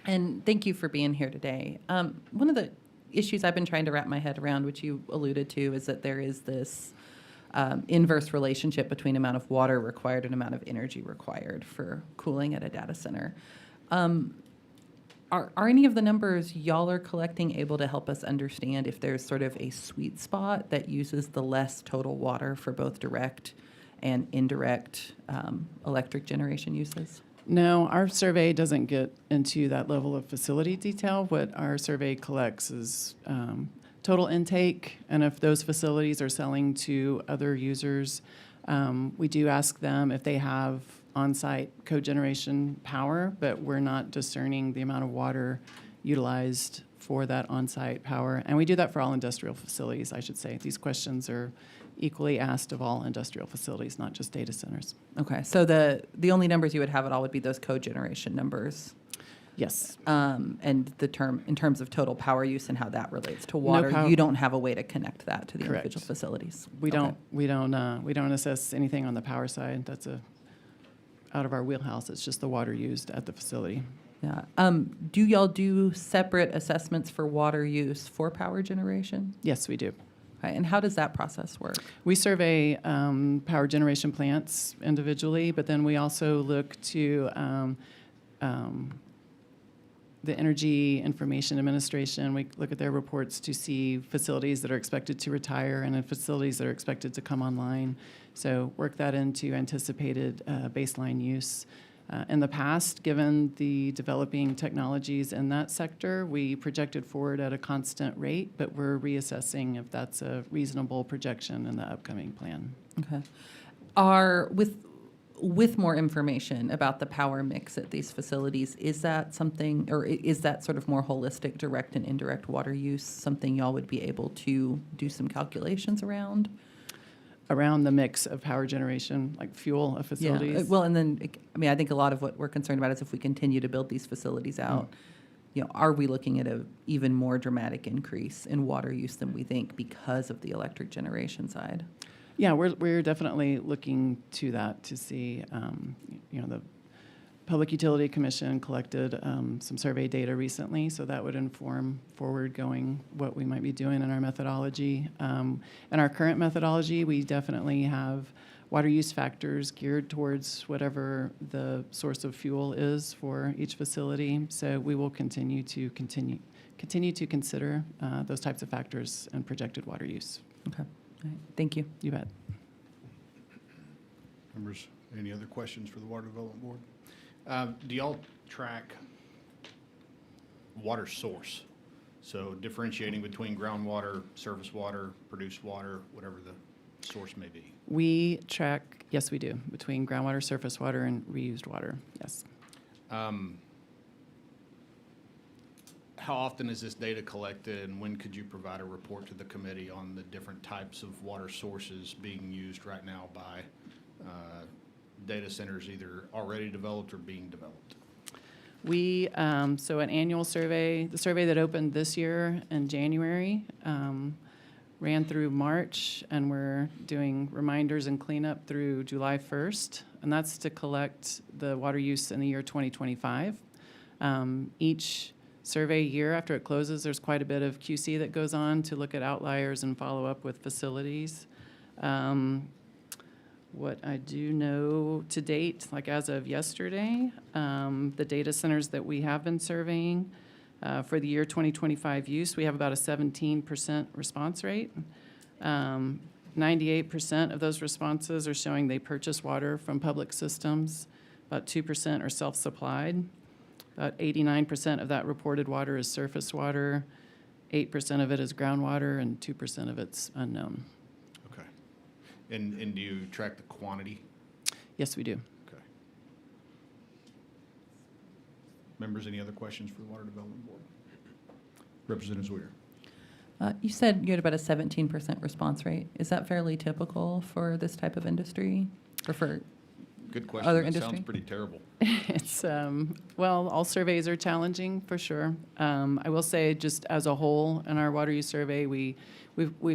and thank you for being here today. One of the issues I've been trying to wrap my head around, which you alluded to, is that there is this inverse relationship between amount of water required and amount of energy required for cooling at a data center. Are any of the numbers y'all are collecting able to help us understand if there's sort of a sweet spot that uses the less total water for both direct and indirect electric generation uses? No, our survey doesn't get into that level of facility detail. What our survey collects is total intake, and if those facilities are selling to other users, we do ask them if they have on-site cogeneration power, but we're not discerning the amount of water utilized for that on-site power. And we do that for all industrial facilities, I should say. These questions are equally asked of all industrial facilities, not just data centers. Okay, so the only numbers you would have at all would be those cogeneration numbers. Yes. And in terms of total power use and how that relates to water, you don't have a way to connect that to the Correct. individual facilities. We don't assess anything on the power side. That's out of our wheelhouse. It's just the water used at the facility. Yeah. Do y'all do separate assessments for water use for power generation? Yes, we do. Okay, and how does that process work? We survey power generation plants individually, but then we also look to the Energy Information Administration. We look at their reports to see facilities that are expected to retire and then facilities that are expected to come online. So work that into anticipated baseline use. In the past, given the developing technologies in that sector, we projected forward at a constant rate, but we're reassessing if that's a reasonable projection in the upcoming plan. Okay. With more information about the power mix at these facilities, is that something, or is that sort of more holistic direct and indirect water use something y'all would be able to do some calculations around? Around the mix of power generation, like fuel of facilities? Yeah. Well, and then, I think a lot of what we're concerned about is if we continue to build these facilities out, are we looking at an even more dramatic increase in water use than we think because of the electric generation side? Yeah, we're definitely looking to that to see, the Public Utility Commission collected some survey data recently, so that would inform forward-going what we might be doing in our methodology. In our current methodology, we definitely have water use factors geared towards whatever the source of fuel is for each facility. So we will continue to consider those types of factors and projected water use. Okay. All right. Thank you. You bet. Members, any other questions for the Water Development Board? Do y'all track water source? So differentiating between groundwater, surface water, produced water, whatever the source may be. We track, yes, we do, between groundwater, surface water, and reused water, yes. How often is this data collected, and when could you provide a report to the committee on the different types of water sources being used right now by data centers either already developed or being developed? We, so an annual survey, the survey that opened this year in January, ran through March, and we're doing reminders and cleanup through July 1st, and that's to collect the water use in the year 2025. Each survey year after it closes, there's quite a bit of QC that goes on to look at outliers and follow up with facilities. What I do know to date, like as of yesterday, the data centers that we have been surveying for the year 2025 use, we have about a 17% response rate. 98% of those responses are showing they purchase water from public systems. About 2% are self-supplied. About 89% of that reported water is surface water, 8% of it is groundwater, and 2% of it's unknown. Okay. And do you track the quantity? Yes, we do. Okay. Members, any other questions for the Water Development Board? Representative Zwier. You said you had about a 17% response rate. Is that fairly typical for this type of industry or for Good question. other That industry? sounds pretty terrible. It's, well, all surveys are challenging, for sure. I will say, just as a whole, in our water use survey, we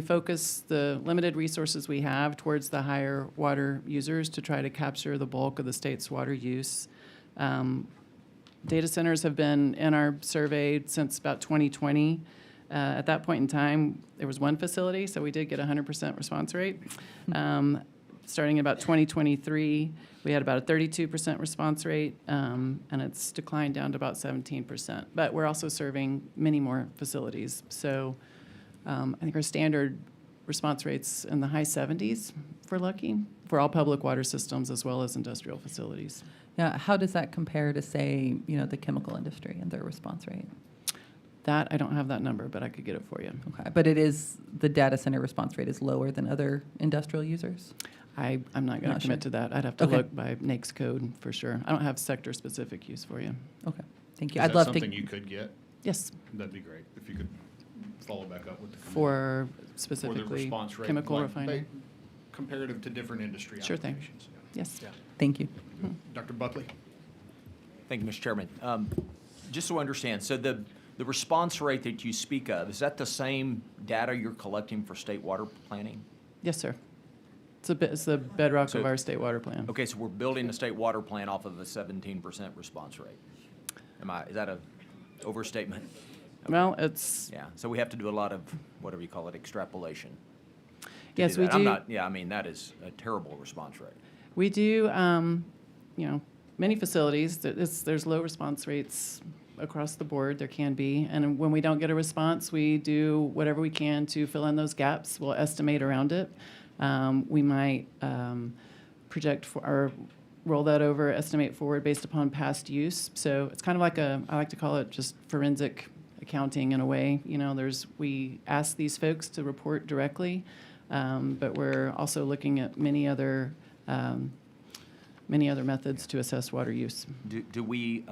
focus the limited resources we have towards the higher water users to try to capture the bulk of the state's water use. Data centers have been in our survey since about 2020. At that point in time, there was one facility, so we did get a 100% response rate. Starting in about 2023, we had about a 32% response rate, and it's declined down to about 17%. But we're also serving many more facilities. So I think our standard response rate's in the high 70s, if we're lucky, for all public water systems as well as industrial facilities. Yeah, how does that compare to, say, the chemical industry and their response rate? That, I don't have that number, but I could get it for you. Okay, but the data center response rate is lower than other industrial users? I'm not going Not to commit sure. to that. I'd have to Okay. look by NAICS code for sure. I don't have sector-specific use for you. Okay, thank you. Is I'd that love something to. you could get? Yes, That'd be great, if you could follow back up with the committee. for For the specifically response rate, chemical like, refining. comparative to different industry Sure thing. applications. Yes. Thank you. Dr. Buckley? Thank you, Mr. Chairman. Just so I understand, so the response rate that you speak of, is that the same data you're collecting for state water planning? Yes, sir. It's the bedrock So- of our state water plan. Okay, so we're building the state water plan off of a 17% response rate. Is that a overstatement? Well, it's, Yeah, so we have to do a lot of, whatever you call it, extrapolation. to yes, do we that. I'm do. not, yeah, that is a terrible response rate. We do, many facilities, there's low response rates across the board, there can be. And when we don't get a response, we do whatever we can to fill in those gaps. We'll estimate around it. We might project or roll that over, estimate forward based upon past use. So it's kind of like I like to call it just forensic accounting in a way. We ask these folks to report directly, but we're also looking at many other methods to assess water use. Do we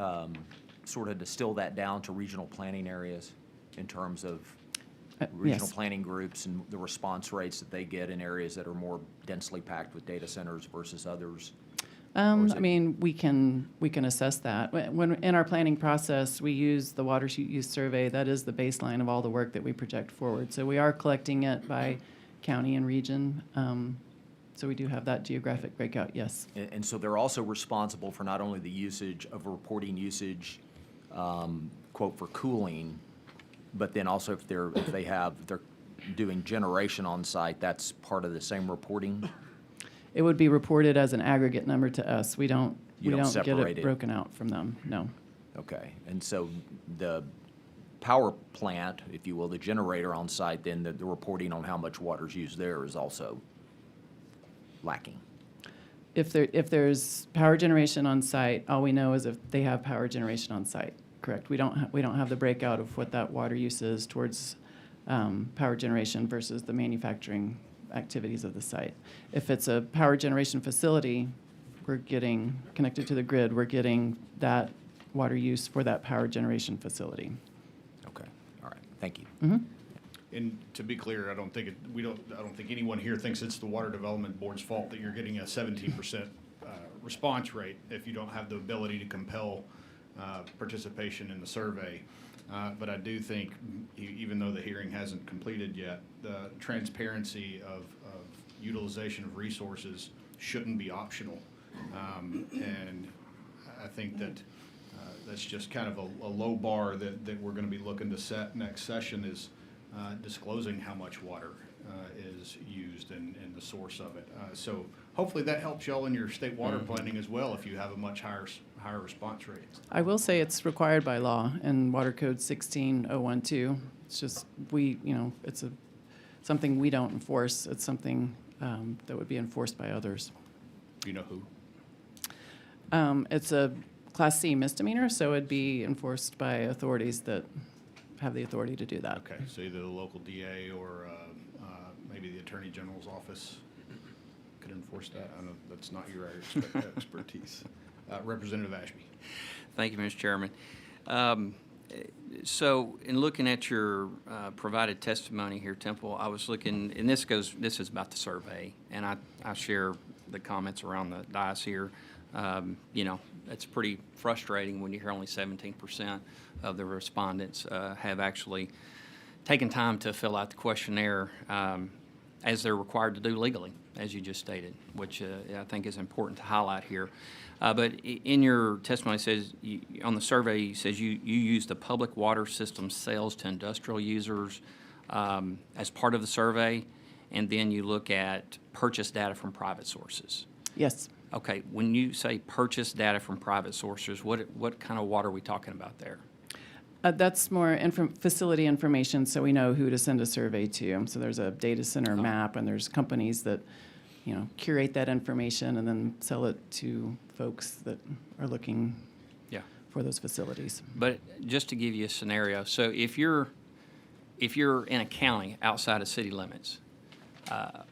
sort of distill that down to regional planning areas in terms of regional Yes. planning groups and the response rates that they get in areas that are more densely packed with data centers versus others? We can assess that. When in our planning process, we use the water use survey. That is the baseline of all the work that we project forward. So we are collecting it by county and region. So we do have that geographic breakout, yes. And so they're also responsible for not only the usage of reporting usage, quote, for cooling, but then also if they're doing generation on site, that's part of the same reporting? It would be reported as an aggregate number to us. We don't get separate it it. broken out from them, no. Okay, and so the power plant, if you will, the generator on site, then the reporting on how much water's used there is also lacking. If there's power generation on site, all we know is if they have power generation on site, correct? We don't have the breakout of what that water use is towards power generation versus the manufacturing activities of the site. If it's a power generation facility, we're getting connected to the grid, we're getting that water use for that power generation facility. Okay, all right, thank you. Mm-hmm. And to be clear, I don't think anyone here thinks it's the Water Development Board's fault that you're getting a 17% response rate if you don't have the ability to compel participation in the survey. But I do think, even though the hearing hasn't completed yet, the transparency of utilization of resources shouldn't be optional. And I think that that's just kind of a low bar that we're going to be looking to set next session is disclosing how much water is used and the source of it. So hopefully that helps y'all in your state water planning as well if you have a much higher response rate. I will say it's required by law in Water Code 16012. It's just it's something we don't enforce. It's something that would be enforced by others. Do you know who? It's a Class C misdemeanor, so it'd be enforced by authorities that have the authority to do that. Okay, so either the local DA or maybe the Attorney General's office could enforce that. I know that's not your expertise. Representative Ashby. Thank you, Mr. Chairman. So in looking at your provided testimony here, Temple, I was looking, and this is about the survey, and I share the comments around the dais here. You know, it's pretty frustrating when you hear only 17% of the respondents have actually taken time to fill out the questionnaire as they're required to do legally, as you just stated, which I think is important to highlight here. But in your testimony, it says on the survey, it says you use the public water system sales to industrial users as part of the survey, and then you look at purchase data from private sources. Yes. Okay, when you say purchase data from private sources, what kind of water are we talking about there? That's more facility information, so we know who to send a survey to. So there's a data center map, and there's companies that, you know, curate that information and then sell it to folks that are looking for those facilities. But just to give you a scenario, so if you're in a county outside of city limits,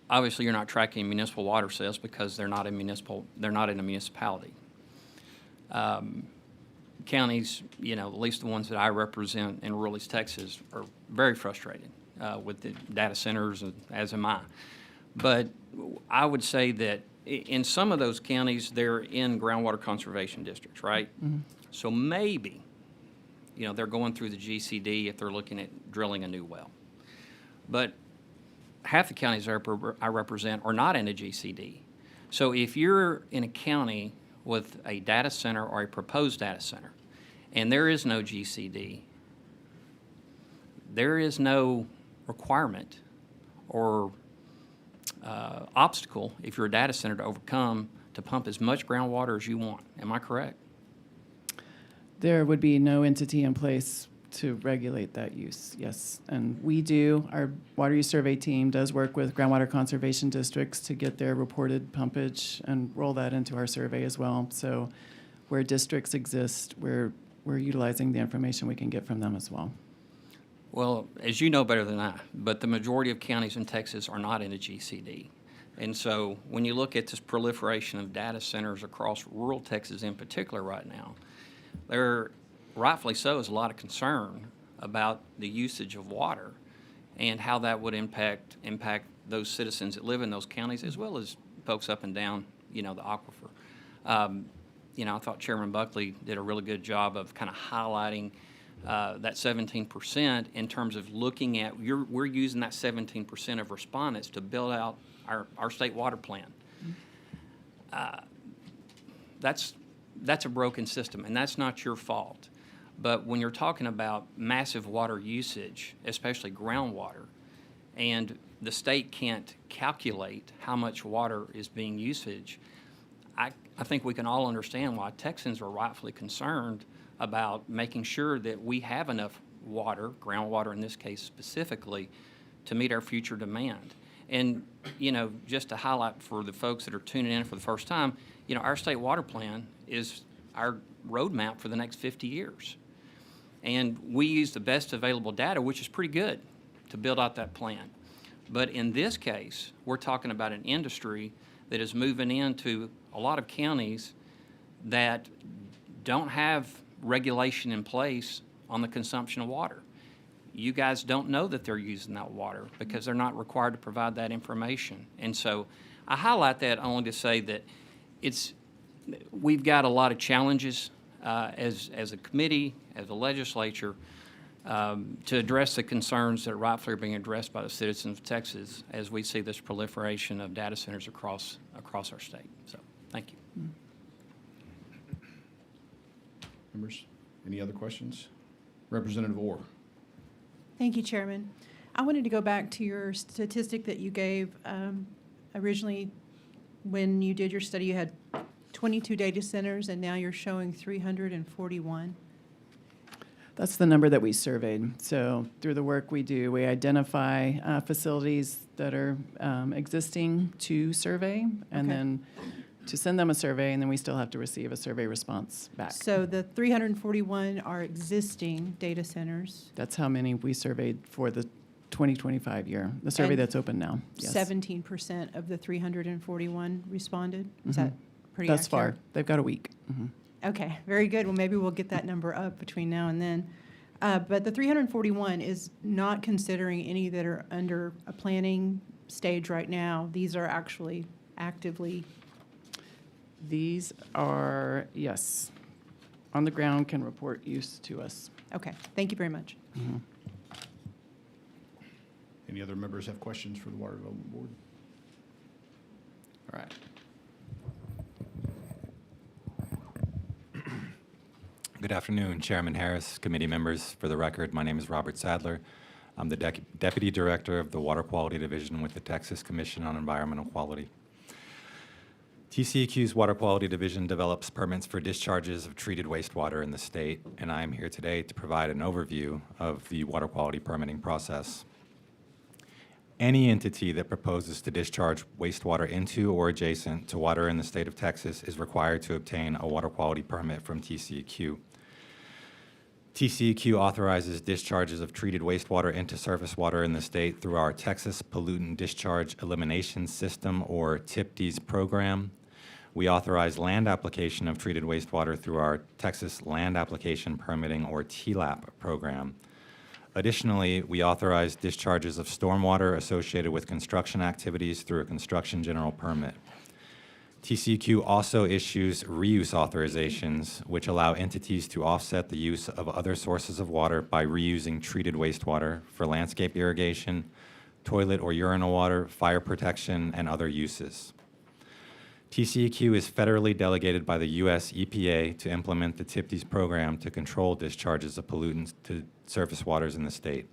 obviously you're not tracking municipal water sales because they're not in a municipality. Counties, you know, at least the ones that I represent in rural East Texas, are very frustrated with the data centers, as am I. But I would say that in some of those counties, they're in groundwater conservation districts, right? Mm-hmm. So maybe, you know, they're going through the GCD if they're looking at drilling a new well. But half the counties I represent are not in a GCD. So if you're in a county with a data center or a proposed data center, and there is no GCD, there is no requirement or obstacle if you're a data center to overcome to pump as much groundwater as you want. Am I correct? There would be no entity in place to regulate that use, yes. And we do, our water use survey team does work with groundwater conservation districts to get their reported pumpage and roll that into our survey as well. So where districts exist, we're utilizing the information we can get from them as well. Well, as you know better than I, but the majority of counties in Texas are not in a GCD. And so when you look at this proliferation of data centers across rural Texas in particular right now, there, rightfully so, is a lot of concern about the usage of water and how that would impact those citizens that live in those counties, as well as folks up and down, you know, the aquifer. You know, I thought Chairman Buckley did a really good job of kind of highlighting that 17% in terms of looking at, we're using that 17% of respondents to build out our state water plan. That's a broken system, and that's not your fault. But when you're talking about massive water usage, especially groundwater, and the state can't calculate how much water is being used, I think we can all understand why Texans are rightfully concerned about making sure that we have enough water, groundwater in this case specifically, to meet our future demand. And, you know, just to highlight for the folks that are tuning in for the first time, you know, our state water plan is our roadmap for the next 50 years. And we use the best available data, which is pretty good, to build out that plan. But in this case, we're talking about an industry that is moving into a lot of counties that don't have regulation in place on the consumption of water. You guys don't know that they're using that water because they're not required to provide that information. And so I highlight that only to say that we've got a lot of challenges as a committee, as a legislature, to address the concerns that rightfully are being addressed by the citizens of Texas as we see this proliferation of data centers across our state. So, thank you. Members, any other questions? Representative Orr. Thank you, Chairman. I wanted to go back to your statistic that you gave originally. When you did your study, you had 22 data centers, and now you're showing 341. That's the number that we surveyed. So through the work we do, we identify facilities that are existing to survey, and then to send them a survey, and then we still have to receive a survey response back. So the 341 are existing data centers. That's how many we surveyed for the 2025 year, the survey And that's open now. Yes. 17% of the 341 responded? Is that pretty Thus accurate? far. They've got a week. Okay, very good. Well, maybe we'll get that number up between now and then. But the 341 is not considering any that are under a planning stage right now. These are actually actively. These are, yes, on the ground, can report use to us. Okay, thank you very much. Any other members have questions for the Water Development Board? All right. Good afternoon, Chairman Harris, committee members. For the record, my name is Robert Sadler. I'm the Deputy Director of the Water Quality Division with the Texas Commission on Environmental Quality. TCEQ's Water Quality Division develops permits for discharges of treated wastewater in the state, and I am here today to provide an overview of the water quality permitting process. Any entity that proposes to discharge wastewater into or adjacent to water in the state of Texas is required to obtain a water quality permit from TCEQ. TCEQ authorizes discharges of treated wastewater into surface water in the state through our Texas Pollutant Discharge Elimination System, or TWDB program. We authorize land application of treated wastewater through our Texas Land Application Permitting, or TLAP program. Additionally, we authorize discharges of stormwater associated with construction activities through a construction general permit. TCEQ also issues reuse authorizations, which allow entities to offset the use of other sources of water by reusing treated wastewater for landscape irrigation, toilet or urinal water, fire protection, and other uses. TCEQ is federally delegated by the U.S. EPA to implement the TWDB program to control discharges of pollutants to surface waters in the state.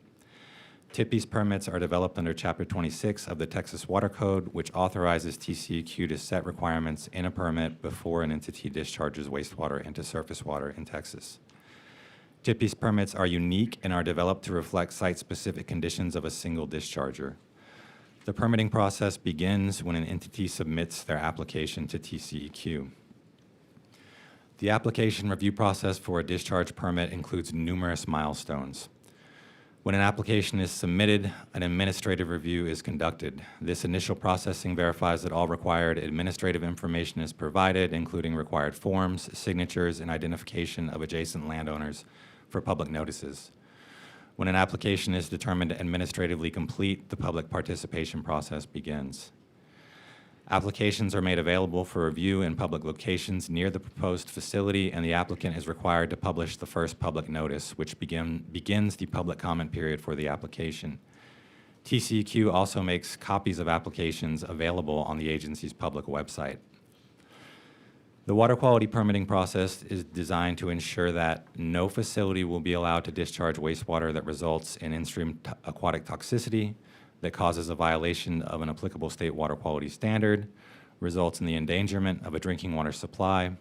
TWDB permits are developed under Chapter 26 of the Texas Water Code, which authorizes TCEQ to set requirements in a permit before an entity discharges wastewater into surface water in Texas. TWDB permits are unique and are developed to reflect site-specific conditions of a single discharger. The permitting process begins when an entity submits their application to TCEQ. The application review process for a discharge permit includes numerous milestones. When an application is submitted, an administrative review is conducted. This initial processing verifies that all required administrative information is provided, including required forms, signatures, and identification of adjacent landowners for public notices. When an application is determined administratively complete, the public participation process begins. Applications are made available for review in public locations near the proposed facility, and the applicant is required to publish the first public notice, which begins the public comment period for the application. TCEQ also makes copies of applications available on the agency's public website. The water quality permitting process is designed to ensure that no facility will be allowed to discharge wastewater that results in in-stream aquatic toxicity, that causes a violation of an applicable state water quality standard, results in the endangerment of a drinking water supply,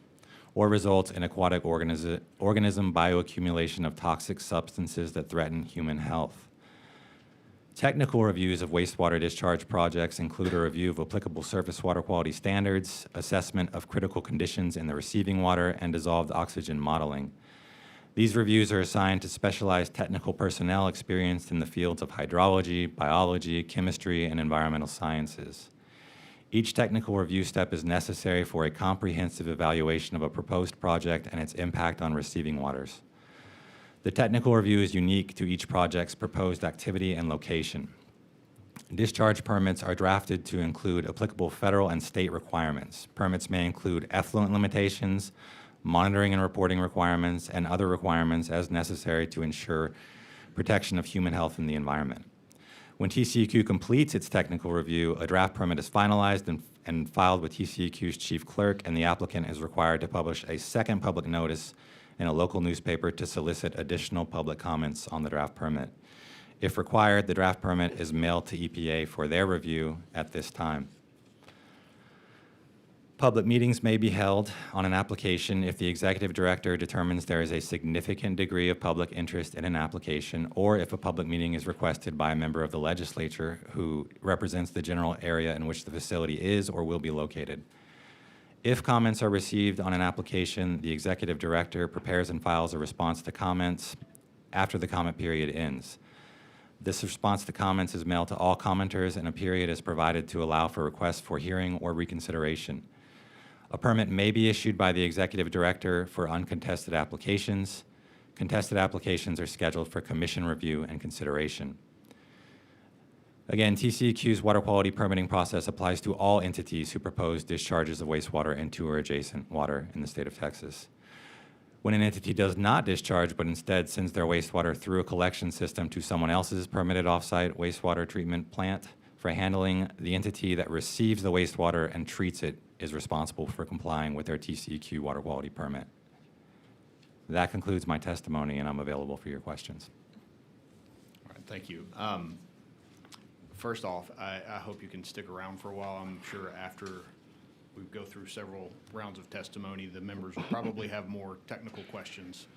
or results in aquatic organism bioaccumulation of toxic substances that threaten human health. Technical reviews of wastewater discharge projects include a review of applicable surface water quality standards, assessment of critical conditions in the receiving water, and dissolved oxygen modeling. These reviews are assigned to specialized technical personnel experienced in the fields of hydrology, biology, chemistry, and environmental sciences. Each technical review step is necessary for a comprehensive evaluation of a proposed project and its impact on receiving waters. The technical review is unique to each project's proposed activity and location. Discharge permits are drafted to include applicable federal and state requirements. Permits may include effluent limitations, monitoring and reporting requirements, and other requirements as necessary to ensure protection of human health and the environment. When TCEQ completes its technical review, a draft permit is finalized and filed with TCEQ's chief clerk, and the applicant is required to publish a second public notice in a local newspaper to solicit additional public comments on the draft permit. If required, the draft permit is mailed to EPA for their review at this time. Public meetings may be held on an application if the executive director determines there is a significant degree of public interest in an application, or if a public meeting is requested by a member of the legislature who represents the general area in which the facility is or will be located. If comments are received on an application, the executive director prepares and files a response to comments after the comment period ends. This response to comments is mailed to all commenters, and a period is provided to allow for requests for hearing or reconsideration. A permit may be issued by the executive director for uncontested applications. Contested applications are scheduled for commission review and consideration. Again, TCEQ's water quality permitting process applies to all entities who propose discharges of wastewater into or adjacent water in the state of Texas. When an entity does not discharge, but instead sends their wastewater through a collection system to someone else's permitted off-site wastewater treatment plant for handling, the entity that receives the wastewater and treats it is responsible for complying with their TCEQ water quality permit. That concludes my testimony, and I'm available for your questions. All right, thank you. First off, I hope you can stick around for a while. I'm sure after we go through several rounds of testimony, the members will probably have more technical questions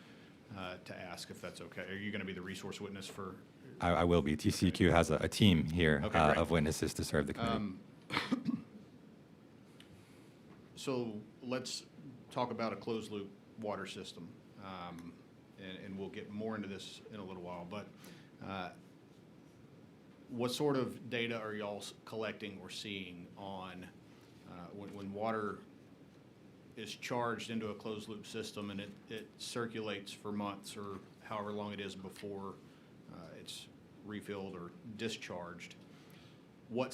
to ask, if that's okay. Are you going to be the resource witness for? I will be. TCEQ has a team here Okay, great. of witnesses to serve the committee. So let's talk about a closed-loop water system, and we'll get more into this in a little while. But what sort of data are y'all collecting or seeing on when water is charged into a closed-loop system and it circulates for months or however long it is before it's refilled or discharged? What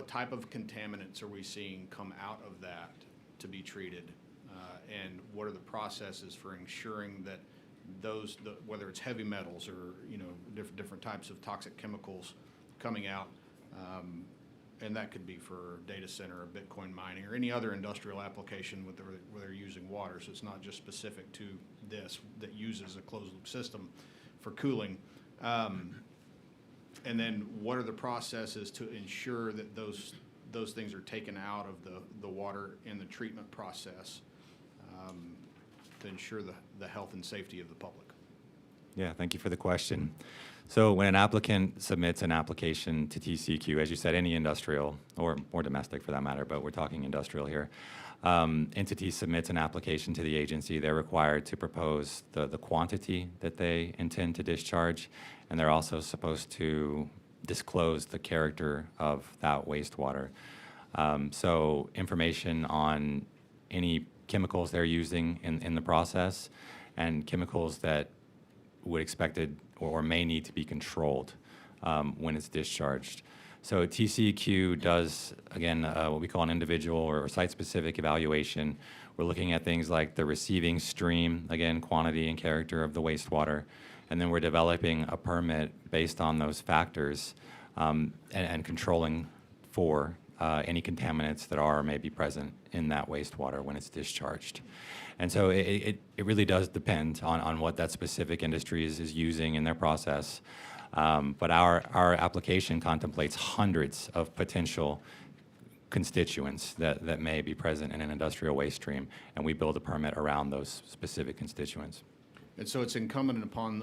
type of contaminants are we seeing come out of that to be treated, and what are the processes for ensuring that whether it's heavy metals or different types of toxic chemicals coming out, and that could be for data center or Bitcoin mining or any other industrial application where they're using water, so it's not just specific to this that uses a closed loop system for cooling. And then what are the processes to ensure that those things are taken out of the water in the treatment process to ensure the health and safety of the public? Yeah, thank you for the question. So when an applicant submits an application to TCEQ, as you said, any industrial or domestic for that matter, but we're talking industrial here, entity submits an application to the agency, they're required to propose the quantity that they intend to discharge, and they're also supposed to disclose the character of that wastewater. So information on any chemicals they're using in the process and chemicals that would expected or may need to be controlled when it's discharged. So TCEQ does, again, what we call an individual or site-specific evaluation. We're looking at things like the receiving stream, again, quantity and character of the wastewater, and then we're developing a permit based on those factors and controlling for any contaminants that are or may be present in that wastewater when it's discharged. And so it really does depend on what that specific industry is using in their process. But our application contemplates hundreds of potential constituents that may be present in an industrial waste stream, and we build a permit around those specific constituents. And so it's incumbent upon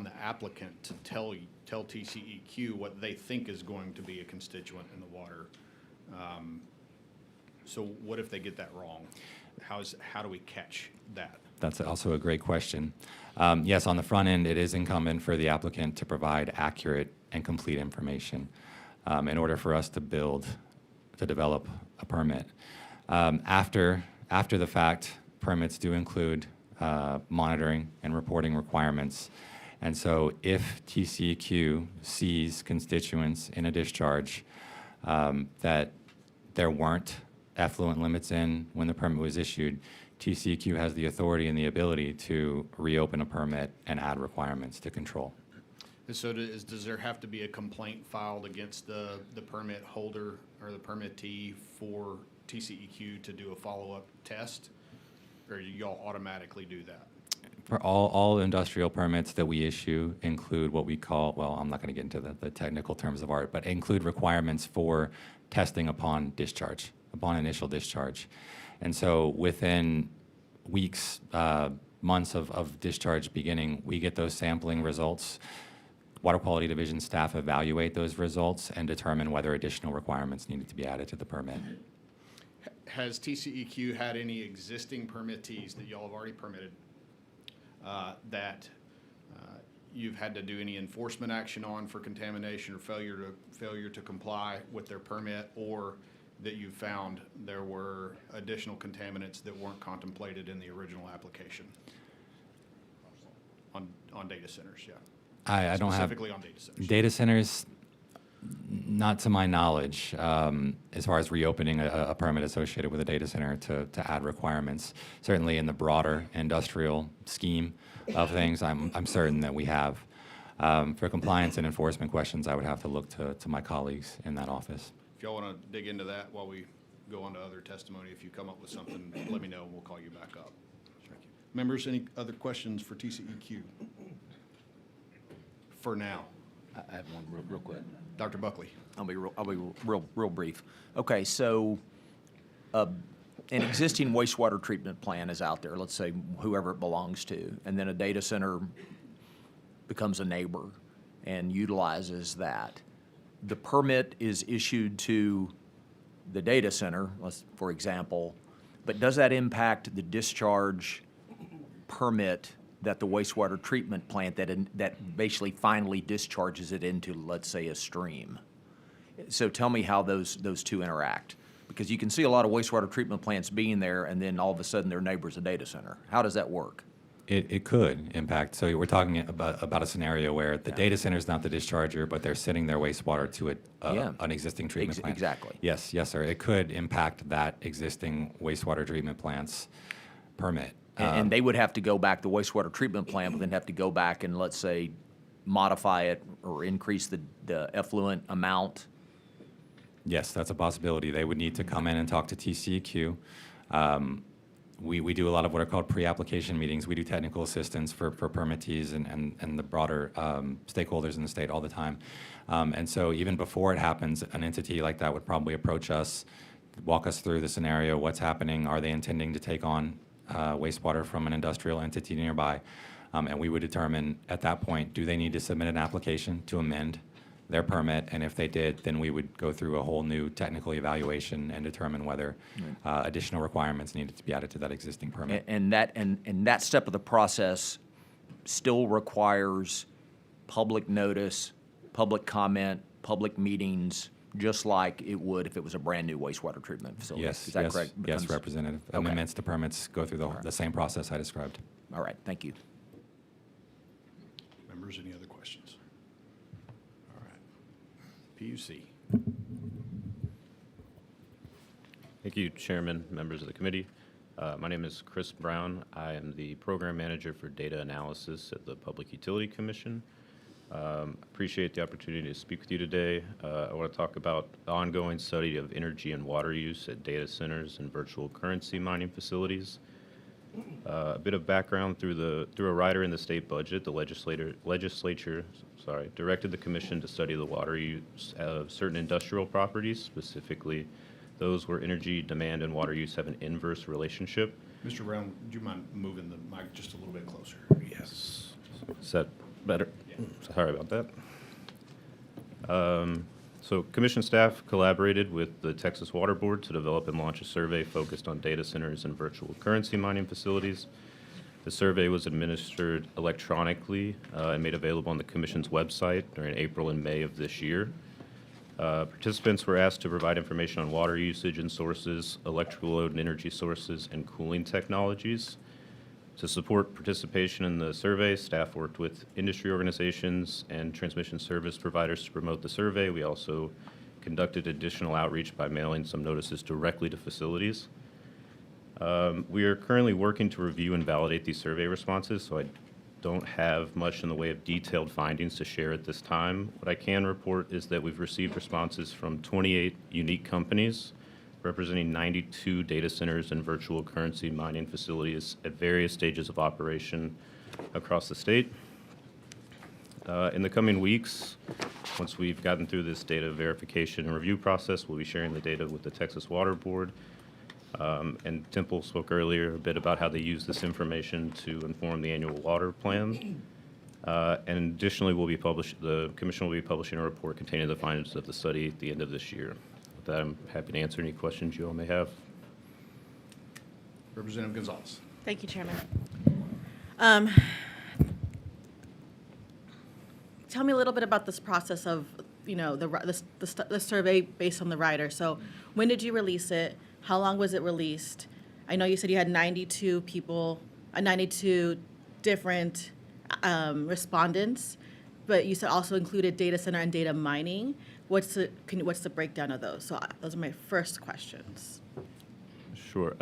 the applicant to tell TCEQ what they think is going to be a constituent in the water. So what if they get that wrong? How do we catch that? That's also a great question. Yes, on the front end, it is incumbent for the applicant to provide accurate and complete information in order for us to develop a permit. After the fact, permits do include monitoring and reporting requirements. And so if TCEQ sees constituents in a discharge that there weren't effluent limits in when the permit was issued, TCEQ has the authority and the ability to reopen a permit and add requirements to control. And so does there have to be a complaint filed against the permit holder or the permittee for TCEQ to do a follow-up test, or do y'all automatically do that? For all industrial permits that we issue include what we call, well, I'm not going to get into the technical terms of art, but include requirements for testing upon discharge, upon initial discharge. And so within weeks, months of discharge beginning, we get those sampling results. Water Quality Division staff evaluate those results and determine whether additional requirements needed to be added to the permit. has TCEQ had any existing permittees that y'all have already permitted that you've had to do any enforcement action on for contamination or failure to comply with their permit, or that you found there were additional contaminants that weren't contemplated in the original application on data centers? Yeah. I don't have specifically on data centers. Data centers, not to my knowledge, as far as reopening a permit associated with a data center to add requirements. Certainly in the broader industrial scheme of things, I'm certain that we have. For compliance and enforcement questions, I would have to look to my colleagues in that office. If y'all want to dig into that while we go on to other testimony, if you come up with something, let me know and we'll call you back up. Thank you. Members, any other questions for TCEQ? For now. I have one real quick. Dr. Buckley. I'll be real brief. Okay, so an existing wastewater treatment plant is out there, let's say whoever it belongs to, and then a data center becomes a neighbor and utilizes that. The permit is issued to the data center, for example, but does that impact the discharge permit that the wastewater treatment plant that basically finally discharges it into, let's say, a stream? So tell me how those two interact, because you can see a lot of wastewater treatment plants being there, and then all of a sudden their neighbor's a data center. How does that work? It could impact. So we're talking about a scenario where the data center is not the discharger, but they're sending their wastewater to an existing treatment plant. Exactly. Yes, sir. It could impact that existing wastewater treatment plant's permit. And they would have to go back, the wastewater treatment plant would then have to go back and, let's say, modify it or increase the effluent amount? Yes, that's a possibility. They would need to come in and talk to TCEQ. We do a lot of what are called pre-application meetings. We do technical assistance for permittees and the broader stakeholders in the state all the time. And so even before it happens, an entity like that would probably approach us, walk us through the scenario, what's happening, are they intending to take on wastewater from an industrial entity nearby? And we would determine at that point, do they need to submit an application to amend their permit? And if they did, then we would go through a whole new technical evaluation and determine whether additional requirements needed to be added to that existing permit. And that step of the process still requires public notice, public comment, public meetings, just like it would if it was a brand-new wastewater treatment facility. Yes, is that correct? Yes, Representative. Okay. Amendments to permits go through the same process I described. All right, thank you. Members, any other questions? All right. PUC. Thank you, Chairman, members of the committee. My name is Chris Brown. I am the Program Manager for Data Analysis at the Public Utility Commission. Appreciate the opportunity to speak with you today. I want to talk about the ongoing study of energy and water use at data centers and virtual currency mining facilities. A bit of background through a rider in the state budget, the legislature directed the commission to study the water use of certain industrial properties, specifically those where energy demand and water use have an inverse relationship. Mr. Brown, would you mind moving the mic just a little bit closer? Yes. Is that better? Yeah. Sorry about that. So commission staff collaborated with the Texas Water Board to develop and launch a survey focused on data centers and virtual currency mining facilities. The survey was administered electronically and made available on the commission's website during April and May of this year. Participants were asked to provide information on water usage and sources, electrical load and energy sources, and cooling technologies. To support participation in the survey, staff worked with industry organizations and transmission service providers to promote the survey. We also conducted additional outreach by mailing some notices directly to facilities. We are currently working to review and validate these survey responses, so I don't have much in the way of detailed findings to share at this time. What I can report is that we've received responses from 28 unique companies representing 92 data centers and virtual currency mining facilities at various stages of operation across the state. In the coming weeks, once we've gotten through this data verification and review process, we'll be sharing the data with the Texas Water Board. And Temple spoke earlier a bit about how they use this information to inform the annual water plan. And additionally, the commission will be publishing a report containing the findings of the study at the end of this year. With that, I'm happy to answer any questions you all may have. Representative Gonzalez. Thank you, Chairman. Tell me a little bit about this process of, the survey based on the rider. So when did you release it? How long was it released? I know you said you had 92 people, 92 different respondents, but you said also included data center and data mining. What's the breakdown of those? So those are my first questions. Sure.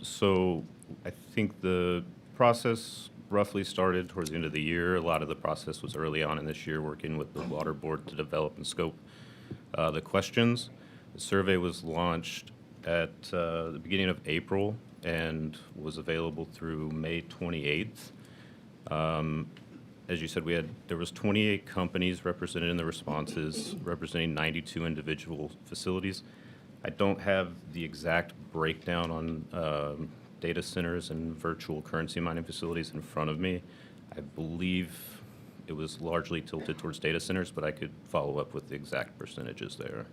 So I think the process roughly started towards the end of the year. A lot of the process was early on in this year, working with the Water Board to develop and scope the questions. The survey was launched at the beginning of April and was available through May 28th. As you said, there was 28 companies represented in the responses, representing 92 individual facilities. I don't have the exact breakdown on data centers and virtual currency mining facilities in front of me. I believe it was largely tilted towards data centers, but I could follow up with the exact percentages there.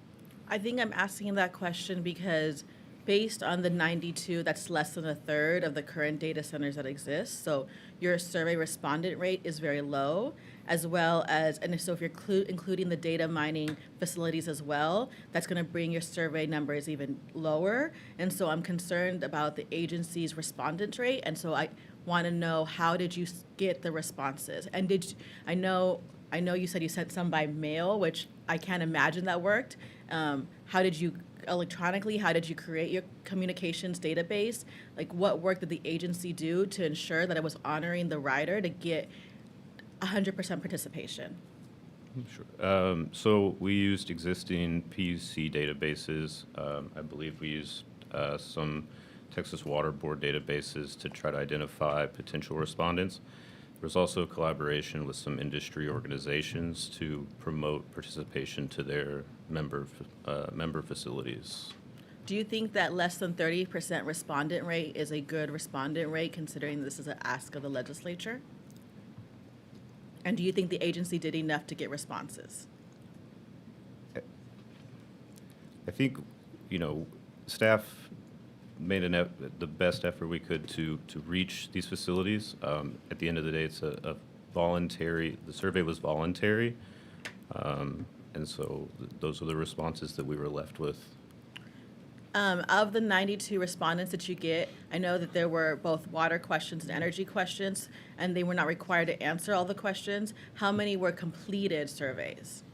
I think I'm asking that question because based on the 92, that's less than a third of the current data centers that exist. So your survey respondent rate is very low, as well as, and so if you're including the data mining facilities as well, that's going to bring your survey numbers even lower. And so I'm concerned about the agency's respondent rate. And so I want to know, how did you get the responses? And I know you said you sent some by mail, which I can't imagine that worked. How did you electronically, how did you create your communications database? Like, what work did the agency do to ensure that it was honoring the rider to get 100% participation? Sure. So we used existing PUC databases. I believe we used some Texas Water Board databases to try to identify potential respondents. There was also a collaboration with some industry organizations to promote participation to their member facilities. Do you think that less than 30% respondent rate is a good respondent rate, considering this is an ask of the legislature? And do you think the agency did enough to get responses? I think, staff made the best effort we could to reach these facilities. At the end of the day, it's a voluntary, the survey was voluntary, and so those are the responses that we were left with. Of the 92 respondents that you get, I know that there were both water questions and energy questions, and they were not required to answer all the questions. How many were completed surveys?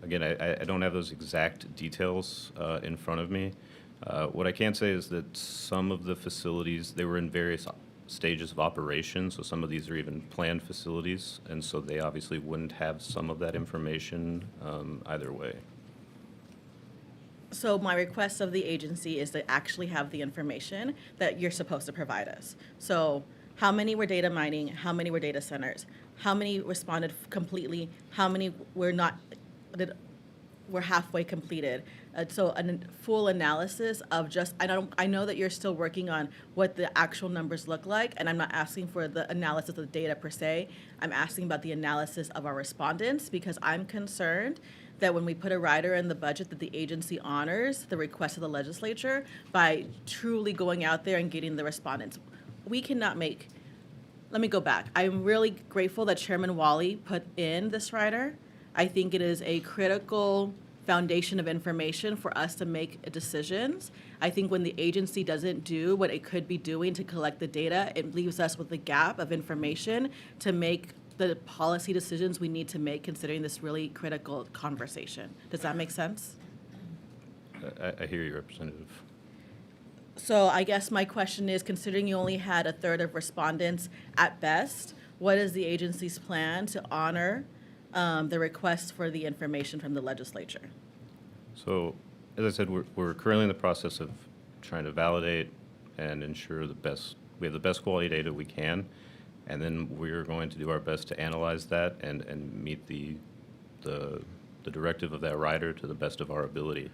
Again, I don't have those exact details in front of me. What I can say is that some of the facilities, they were in various stages of operation, so some of these are even planned facilities, and so they obviously wouldn't have some of that information either way. So my request of the agency is to actually have the information that you're supposed to provide us. So how many were data mining? How many were data centers? How many responded completely? How many were were halfway completed? So a full analysis of I know that you're still working on what the actual numbers look like, and I'm not asking for the analysis of the data per se. I'm asking about the analysis of our respondents, because I'm concerned that when we put a rider in the budget, that the agency honors the request of the legislature by truly going out there and getting the respondents. We cannot make, let me go back. I'm really grateful that Chairman Wally put in this rider. I think it is a critical foundation of information for us to make decisions. I think when the agency doesn't do what it could be doing to collect the data, it leaves us with a gap of information to make the policy decisions we need to make, considering this really critical conversation. Does that make sense? I hear you, Representative. So I guess my question is, considering you only had a third of respondents at best, what is the agency's plan to honor the request for the information from the legislature? So, as I said, we're currently in the process of trying to validate and ensure we have the best quality data we can, and then we're going to do our best to analyze that and meet the directive of that rider to the best of our ability.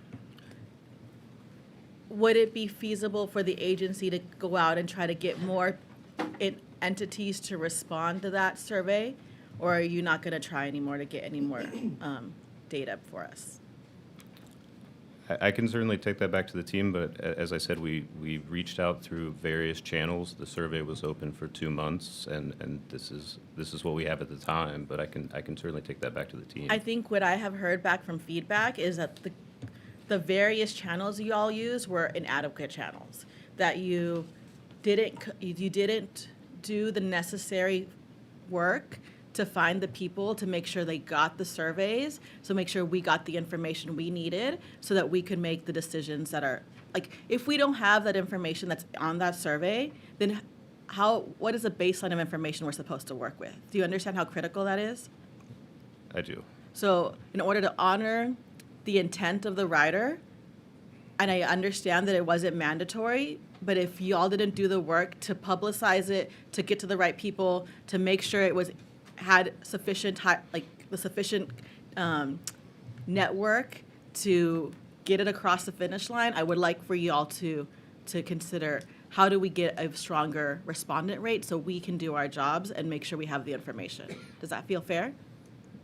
Would it be feasible for the agency to go out and try to get more entities to respond to that survey? Or are you not going to try anymore to get any more data for us? I can certainly take that back to the team, but as I said, we reached out through various channels. The survey was open for 2 months, and this is what we have at the time, but I can certainly take that back to the team. I think what I have heard back from feedback is that the various channels you all used were inadequate channels, that you didn't do the necessary work to find the people to make sure they got the surveys, so make sure we got the information we needed so that we could make the decisions that are, like, if we don't have that information that's on that survey, then what is the baseline of information we're supposed to work with? Do you understand how critical that is? I do. So in order to honor the intent of the rider, and I understand that it wasn't mandatory, but if y'all didn't do the work to publicize it, to get to the right people, to make sure it had sufficient network to get it across the finish line, I would like for y'all to consider how do we get a stronger respondent rate so we can do our jobs and make sure we have the information. Does that feel fair?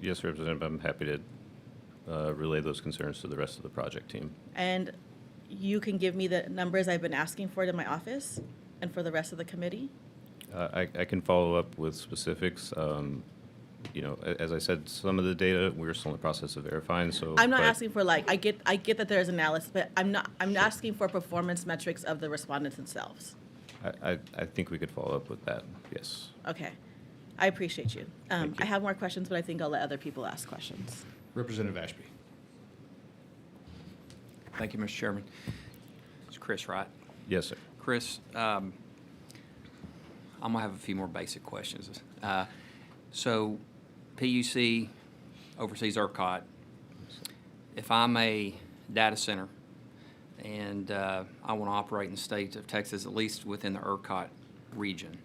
Yes, Representative, I'm happy to relay those concerns to the rest of the project team. And you can give me the numbers I've been asking for to my office and for the rest of the committee? I can follow up with specifics. As I said, some of the data we're still in the process of verifying. So I'm not asking for I get that there's analysis, but I'm asking for performance metrics of the respondents themselves. I think we could follow up with that. Yes. Okay, I appreciate you. I have more questions, but I think I'll let other people ask questions. Representative Ashby. Thank you, Mr. Chairman. It's Chris, right? Yes, sir. Chris, I'm going to have a few more basic questions. So PUC oversees ERCOT. If I'm a data center and I want to operate in the state of Texas, at least within the ERCOT region,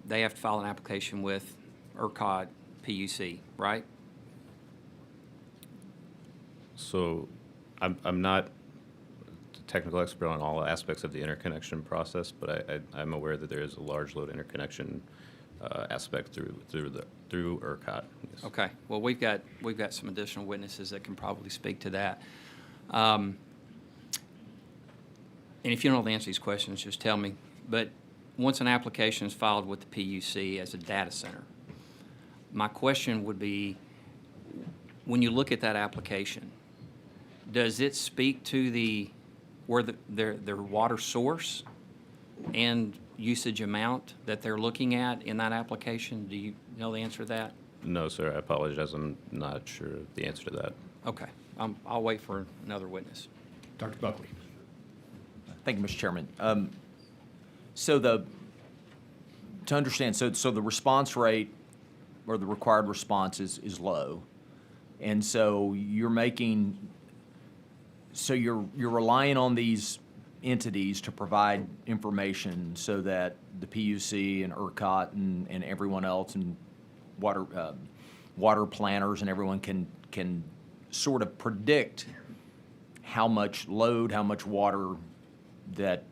they have to file an application with ERCOT PUC, right? So I'm not a technical expert on all aspects of the interconnection process, but I'm aware that there is a large load interconnection aspect through ERCOT. Yes. Okay. Well, we've got some additional witnesses that can probably speak to that. And if you don't know the answer to these questions, just tell me. But once an application is filed with the PUC as a data center, my question would be, when you look at that application, does it speak to their water source and usage amount that they're looking at in that application? Do you know the answer to that? No, sir. I apologize. I'm not sure of the answer to that. Okay. I'll wait for another witness. Dr. Buckley. Thank you, Mr. Chairman. To understand, so the response rate or the required response is low, and so you're relying on these entities to provide information so that the PUC and ERCOT and everyone else and water planners and everyone can sort of predict how much load, how much water that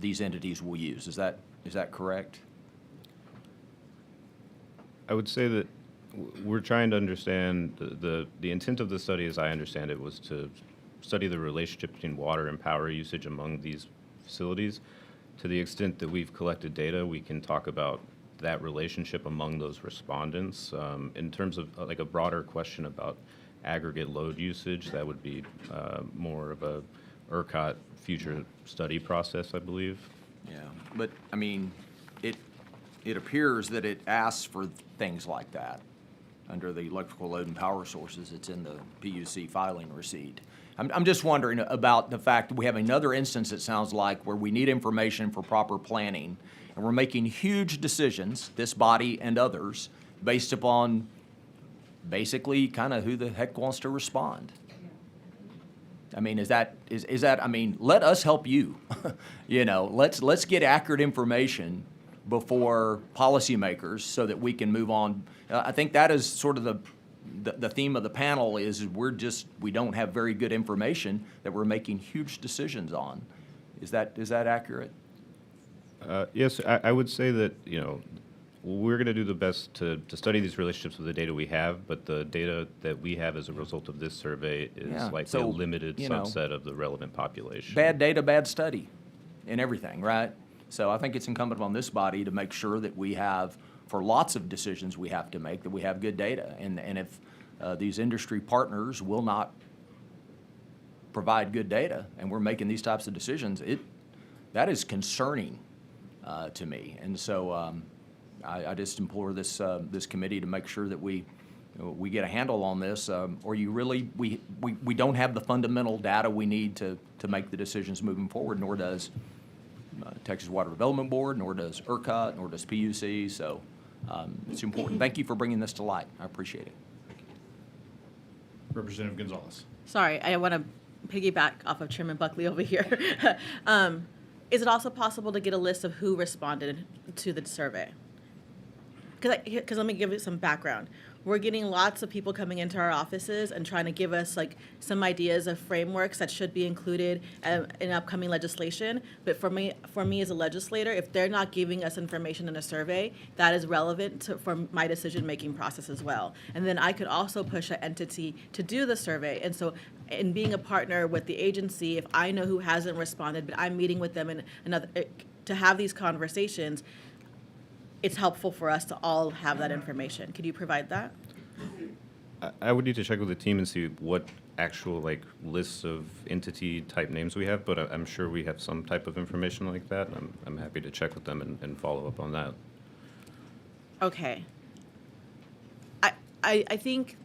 these entities will use. Is that correct? I would say that we're trying to understand the intent of the study, as I understand it, was to study the relationship between water and power usage among these facilities. To the extent that we've collected data, we can talk about that relationship among those respondents. In terms of like a broader question about aggregate load usage, that would be more of a ERCOT future study process, I believe. Yeah, but I mean, it appears that it asks for things like that. Under the electrical load and power sources, it's in the PUC filing receipt. I'm just wondering about the fact that we have another instance, it sounds like, where we need information for proper planning, and we're making huge decisions, this body and others, based upon basically kind of who the heck wants to respond. I mean, is that, I mean, let us help you. Let's get accurate information before policymakers so that we can move on. I think that is sort of the theme of the panel is we don't have very good information that we're making huge decisions on. Is that accurate? Yes, I would say that, we're going to do the best to study these relationships with the data we have, but the data that we have as a result of this survey is Yeah, likely so, a limited you know, subset of the relevant population. Bad data, bad study in everything, right? So I think it's incumbent on this body to make sure that we have, for lots of decisions we have to make, that we have good data. And if these industry partners will not provide good data, and we're making these types of decisions, that is concerning to me. And so I just implore this committee to make sure that we get a handle on this, or we don't have the fundamental data we need to make the decisions moving forward, nor does Texas Water Development Board, nor does ERCOT, nor does PUC. So it's important. Thank you for bringing this to light. I appreciate it. Representative Gonzalez. Sorry, I want to piggyback off of Chairman Buckley over here. Is it also possible to get a list of who responded to the survey? Because let me give you some background. We're getting lots of people coming into our offices and trying to give us like some ideas of frameworks that should be included in upcoming legislation. But for me as a legislator, if they're not giving us information in a survey, that is relevant for my decision-making process as well. And then I could also push an entity to do the survey. And so in being a partner with the agency, if I know who hasn't responded, but I'm meeting with them to have these conversations, it's helpful for us to all have that information. Could you provide that? I would need to check with the team and see what actual lists of entity type names we have, but I'm sure we have some type of information like that. I'm happy to check with them and follow up on that. Okay. I think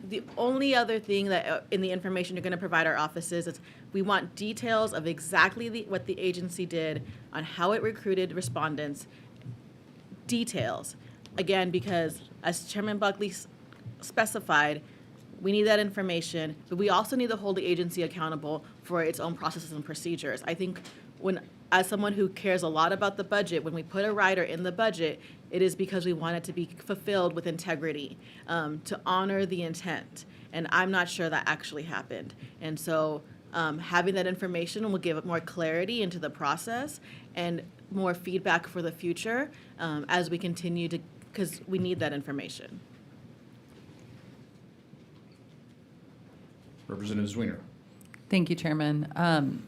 the only other thing that in the information you're going to provide our offices is we want details of exactly what the agency did on how it recruited respondents. Details, again, because as Chairman Buckley specified, we need that information, but we also need to hold the agency accountable for its own processes and procedures. I think as someone who cares a lot about the budget, when we put a rider in the budget, it is because we want it to be fulfilled with integrity, to honor the intent. And I'm not sure that actually happened. And so having that information will give it more clarity into the process and more feedback for the future as we continue to, because we need that information. Representative Zwiener. Thank you, Chairman.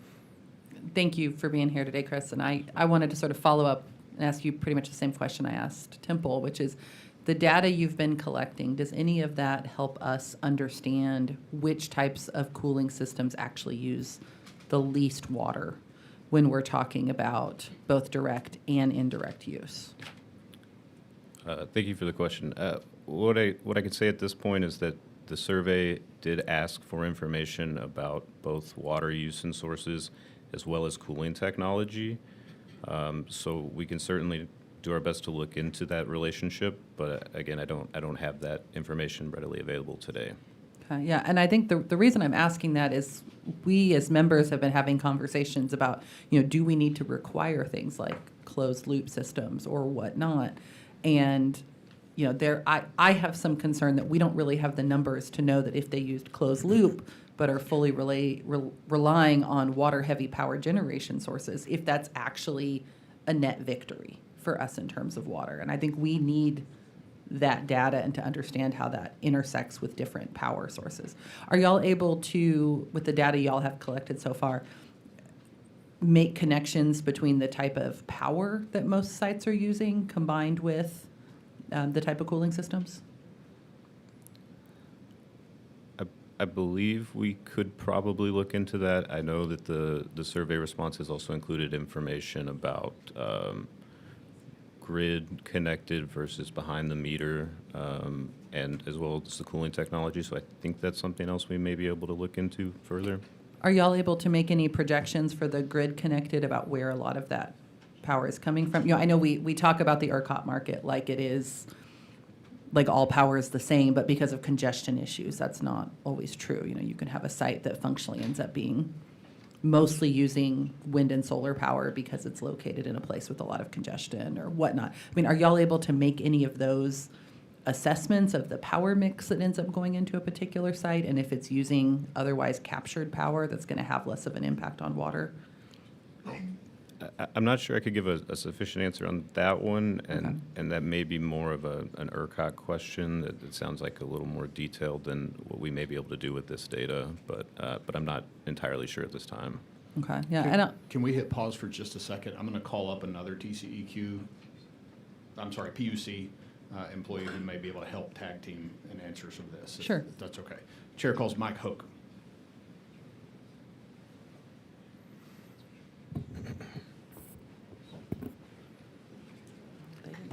Thank you for being here today, Chris. And I wanted to sort of follow up and ask you pretty much the same question I asked Temple, which is the data you've been collecting, does any of that help us understand which types of cooling systems actually use the least water when we're talking about both direct and indirect use? Thank you for the question. What I could say at this point is that the survey did ask for information about both water use and sources as well as cooling technology. So we can certainly do our best to look into that relationship, but again, I don't have that information readily available today. Yeah, and I think the reason I'm asking that is we as members have been having conversations about, do we need to require things like closed loop systems or whatnot? And, I have some concern that we don't really have the numbers to know that if they used closed loop but are fully relying on water-heavy power generation sources, if that's actually a net victory for us in terms of water. And I think we need that data and to understand how that intersects with different power sources. Are y'all able to, with the data y'all have collected so far, make connections between the type of power that most sites are using combined with the type of cooling systems? I believe we could probably look into that. I know that the survey responses also included information about grid connected versus behind the meter, and as well as the cooling technology. So I think that's something else we may be able to look into further. Are y'all able to make any projections for the grid connected about where a lot of that power is coming from? I know we talk about the ERCOT market like it is, like all power is the same, but because of congestion issues, that's not always true. You can have a site that functionally ends up being mostly using wind and solar power because it's located in a place with a lot of congestion or whatnot. Are y'all able to make any of those assessments of the power mix that ends up going into a particular site, and if it's using otherwise captured power that's going to have less of an impact on water? I'm not sure I could give a sufficient answer on that one, and that may be more of an ERCOT question. That it sounds like a little more detailed than what we may be able to do with this data, but I'm not entirely sure at this time. Okay, yeah. Can we hit pause for just a second? I'm going to call up another PUC employee who may be able to help tag team and answer some of this. Sure. If that's okay. Chair calls Mike Hoke.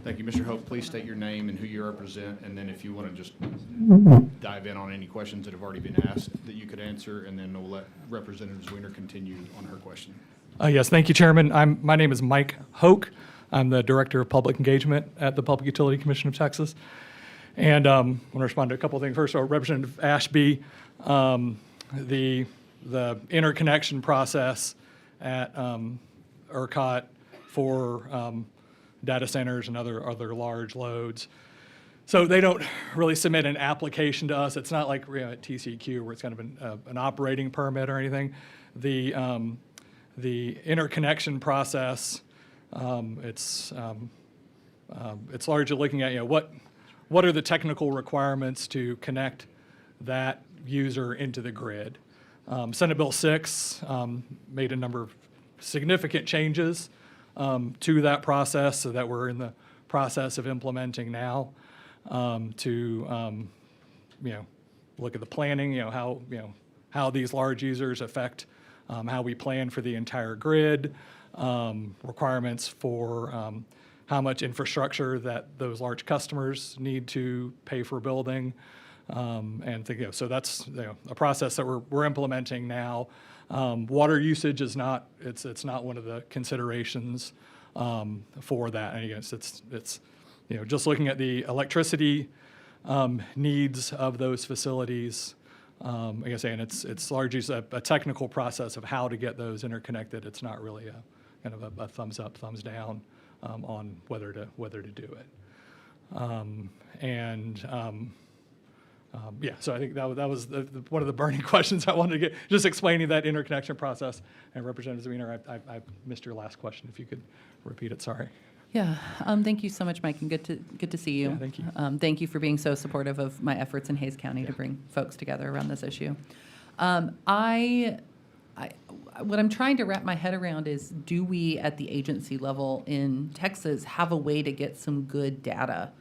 Thank you, Mr. Hope. Please state your name and who you represent, and then if you want to just dive in on any questions that have already been asked that you could answer, and then we'll let Representative Zwiener continue on her question. Yes, thank you, Chairman. My name is Mike Hoke. I'm the Director of Public Engagement at the Public Utility Commission of Texas. And I want to respond to a couple of things. First, Representative Ashby, the interconnection process at ERCOT for data centers and other large loads. So they don't really submit an application to us. It's not like at TCEQ where it's kind of an operating permit or anything. The interconnection process, it's largely looking at what are the technical requirements to connect that user into the grid. Senate Bill 6 made a number of significant changes to that process, so that we're in the process of implementing now to look at the planning, how these large users affect how we plan for the entire grid, requirements for how much infrastructure that those large customers need to pay for building, so that's a process that we're implementing now. Water usage is not it's not one of the considerations for that. And again, it's just looking at the electricity needs of those facilities. Like I say, and it's largely a technical process of how to get those interconnected. It's not really a kind of a thumbs up, thumbs down on whether to do it. So I think that was one of the burning questions I wanted to get, just explaining that interconnection process. And Representative Zwiener, I missed your last question. If you could repeat it, sorry. Yeah, thank you so much, Mike, and good to see you. Yeah, thank you. Thank you for being so supportive of my efforts in Hays County to bring folks together around this issue. What I'm trying to wrap my head around is, do we at the agency level in Texas have a way to get some good data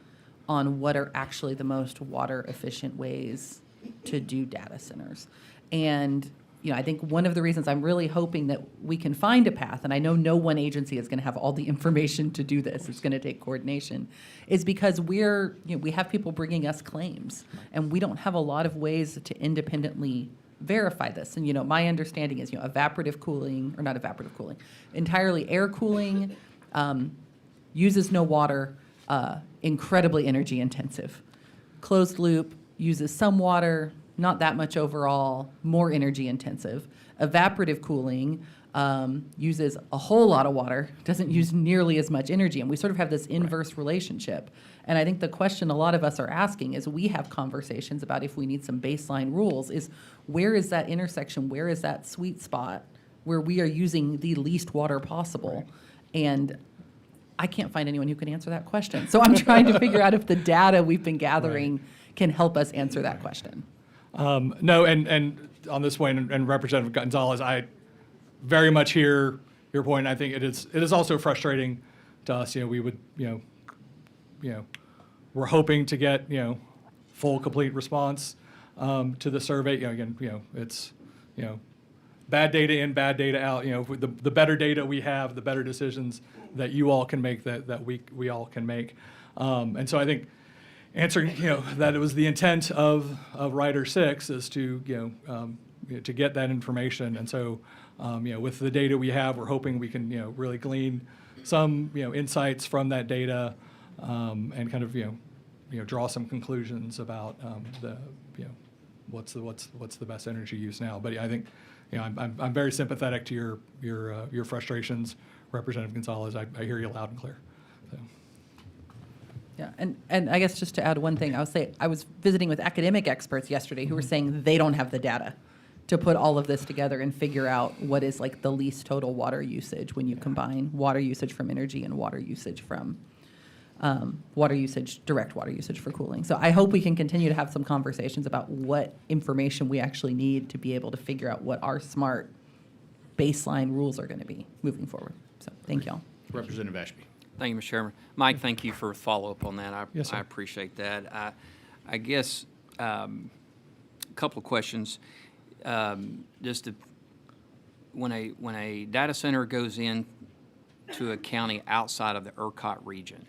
on what are actually the most water efficient ways to do data centers? And I think one of the reasons I'm really hoping that we can find a path, and I know no one agency is going to have all the information to do this, it's going to take coordination, is because we have people bringing us claims, and we don't have a lot of ways to independently verify this. And my understanding is evaporative cooling, or not evaporative cooling, entirely air cooling, uses no water, incredibly energy intensive. Closed loop uses some water, not that much overall, more energy intensive. Evaporative cooling uses a whole lot of water, doesn't use nearly as much energy, and we sort of have this inverse relationship. And I think the question a lot of us are asking as we have conversations about if we need some baseline rules is, where is that intersection, where is that sweet spot where we are using the least water possible? Right. And I can't find anyone who can answer that question. So I'm trying to figure out if the data we've been gathering can help us answer that question. No, and on this point, and Representative Gonzalez, I very much hear your point. I think it is also frustrating to us. We would, we're hoping to get, full, complete response to the survey. Again, it's, bad data in, bad data out. The better data we have, the better decisions that you all can make, that we all can make. And so I think answering, that it was the intent of Rider 6 is to, to get that information. And so, with the data we have, we're hoping we can, really glean some, insights from that data, and kind of, draw some conclusions about the, what's the best energy use now. But I think, I'm very sympathetic to your frustrations, Representative Gonzalez. I hear you loud and clear. So. Yeah, and I guess just to add one thing, I would say I was visiting with academic experts yesterday who were saying they don't have the data to put all of this together and figure out what is like the least total water usage when you combine water usage from energy and water usage from direct water usage for cooling. So I hope we can continue to have some conversations about what information we actually need to be able to figure out what our smart baseline rules are going to be moving forward. So thank y'all. Representative Ashby. Thank you, Mr. Chairman. Mike, thank you for follow-up on that. Yes, sir. I appreciate that. I guess a couple of questions. Just to, when a data center goes in to a county outside of the ERCOT region,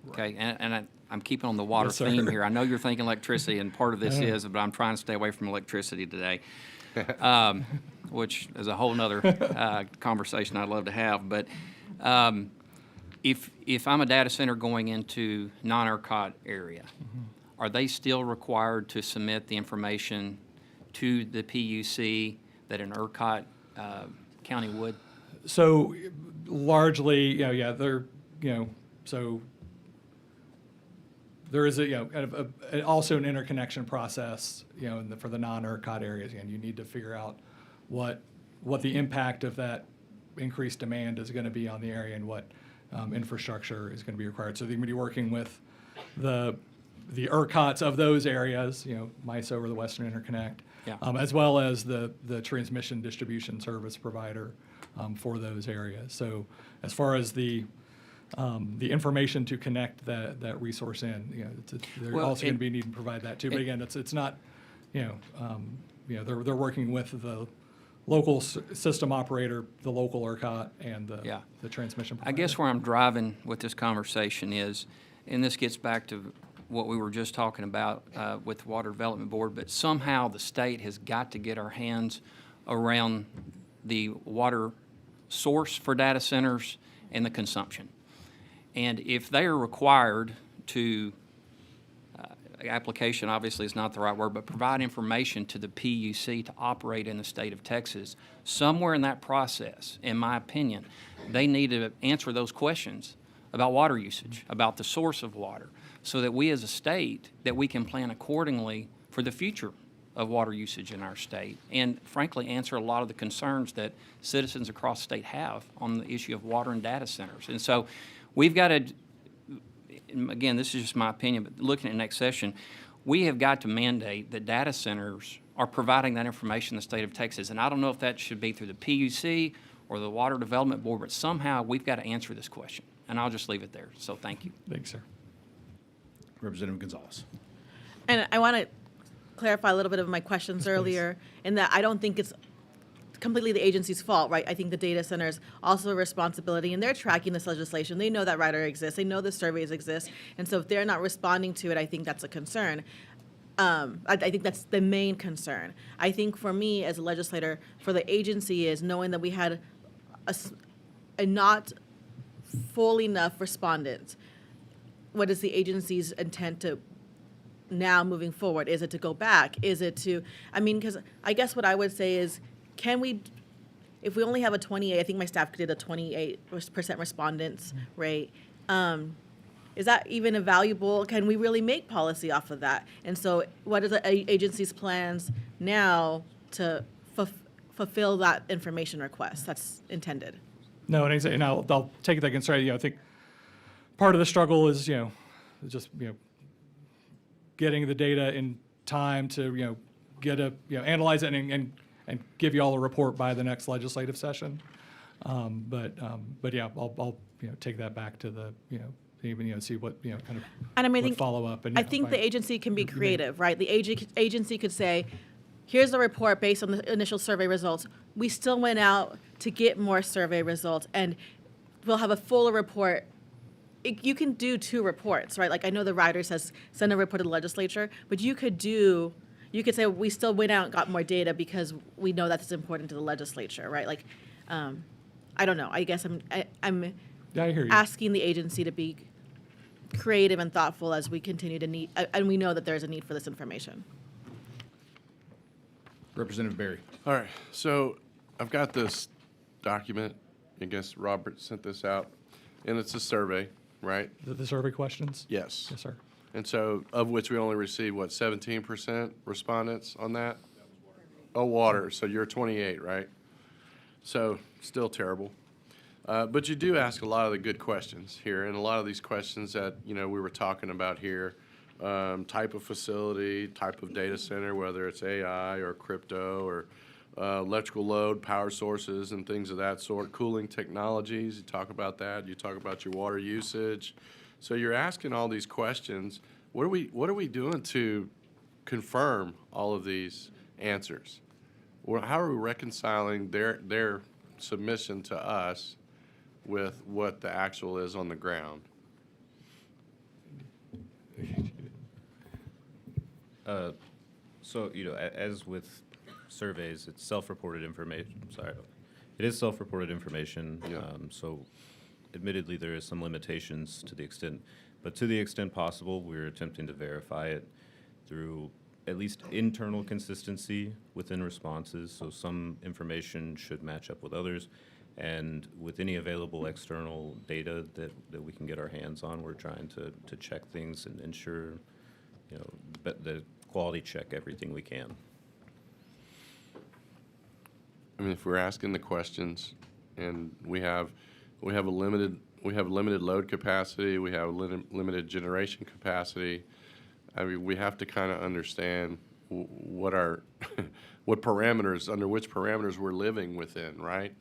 okay, and I'm keeping on the water Yes, sir. theme here. I know you're thinking electricity, and part of this is, but I'm trying to stay away from electricity today, which is a whole nother conversation I'd love to have. But if I'm a data center going into non-ERCOT area, are they still required to submit the information to the PUC that an ERCOT county would? So largely, yeah, they're, so there is kind of also an interconnection process, for the non-ERCOT areas. And you need to figure out what the impact of that increased demand is going to be on the area and what infrastructure is going to be required. So they're going to be working with the ERCOTs of those areas, MISO or the Western Interconnect, as well as the transmission distribution service provider for those areas. So as far as the information to connect that resource in, they're also going to be needing to provide that too. But again, it's not, they're working with the local system operator, the local ERCOT, and the transmission provider. I guess where I'm driving with this conversation is, and this gets back to what we were just talking about with the Water Development Board, but somehow the state has got to get our hands around the water source for data centers and the consumption. And if they are required to, application obviously is not the right word, but provide information to the PUC to operate in the state of Texas, somewhere in that process, in my opinion, they need to answer those questions about water usage, about the source of water, so that we as a state, that we can plan accordingly for the future of water usage in our state, and frankly answer a lot of the concerns that citizens across the state have on the issue of water and data centers. And so we've got to, again, this is just my opinion, but looking at next session, we have got to mandate that data centers are providing that information in the state of Texas. And I don't know if that should be through the PUC or the Water Development Board, but somehow we've got to answer this question. And I'll just leave it there. So thank you. Thanks, sir. Representative Gonzalez. And I want to clarify a little bit of my questions earlier, in that I don't think it's completely the agency's fault, right? I think the data centers also a responsibility, and they're tracking this legislation. They know that rider exists. They know the surveys exist. And so if they're not responding to it, I think that's a concern. I think that's the main concern. I think for me as a legislator, for the agency is knowing that we had a not full enough respondents. What is the agency's intent to now moving forward? Is it to go back? Is it to, because I guess what I would say is, can we, if we only have a 28, I think my staff did a 28% respondents rate, is that even a valuable, can we really make policy off of that? And so what are the agency's plans now to fulfill that information request that's intended? No, and I'll take that concern. I think part of the struggle is, just, getting the data in time to, analyze it and give you all a report by the next legislative session. But yeah, I'll take that back to the, even, see what, kind of and what follow up. And I think the agency can be creative, right? The agency could say, here's the report based on the initial survey results. We still went out to get more survey results, and we'll have a fuller report. You can do 2 reports, right? Like, I know the rider says send a report to the legislature, but you could say we still went out and got more data because we know that's important to the legislature, right? Like, I don't know. I guess I'm I hear you. asking the agency to be creative and thoughtful as we continue to need, and we know that there's a need for this information. Representative Berry. All right, so I've got this document. I guess Robert sent this out, and it's a survey, right? The survey questions? Yes. Yes, sir. And so, of which we only received, 17% respondents on that? Oh, water, so you're 28, right? So, still terrible. But you do ask a lot of the good questions here, and a lot of these questions that, we were talking about here, type of facility, type of data center, whether it's AI or crypto or electrical load, power sources, and things of that sort, cooling technologies, you talk about that, you talk about your water usage. So you're asking all these questions. What are we doing to confirm all of these answers? Or how are we reconciling their submission to us with what the actual is on the ground? So, as with surveys, it's self-reported information. Sorry, it is self-reported information. So, admittedly, there is some limitations to the extent, but to the extent possible, we're attempting to verify it through at least internal consistency within responses. So, some information should match up with others, and with any available external data that we can get our hands on, we're trying to check things and ensure, the quality check everything we can. I mean, if we're asking the questions, and we have limited load capacity, we have limited generation capacity. I mean, we have to kind of understand what our under which parameters we're living within, right?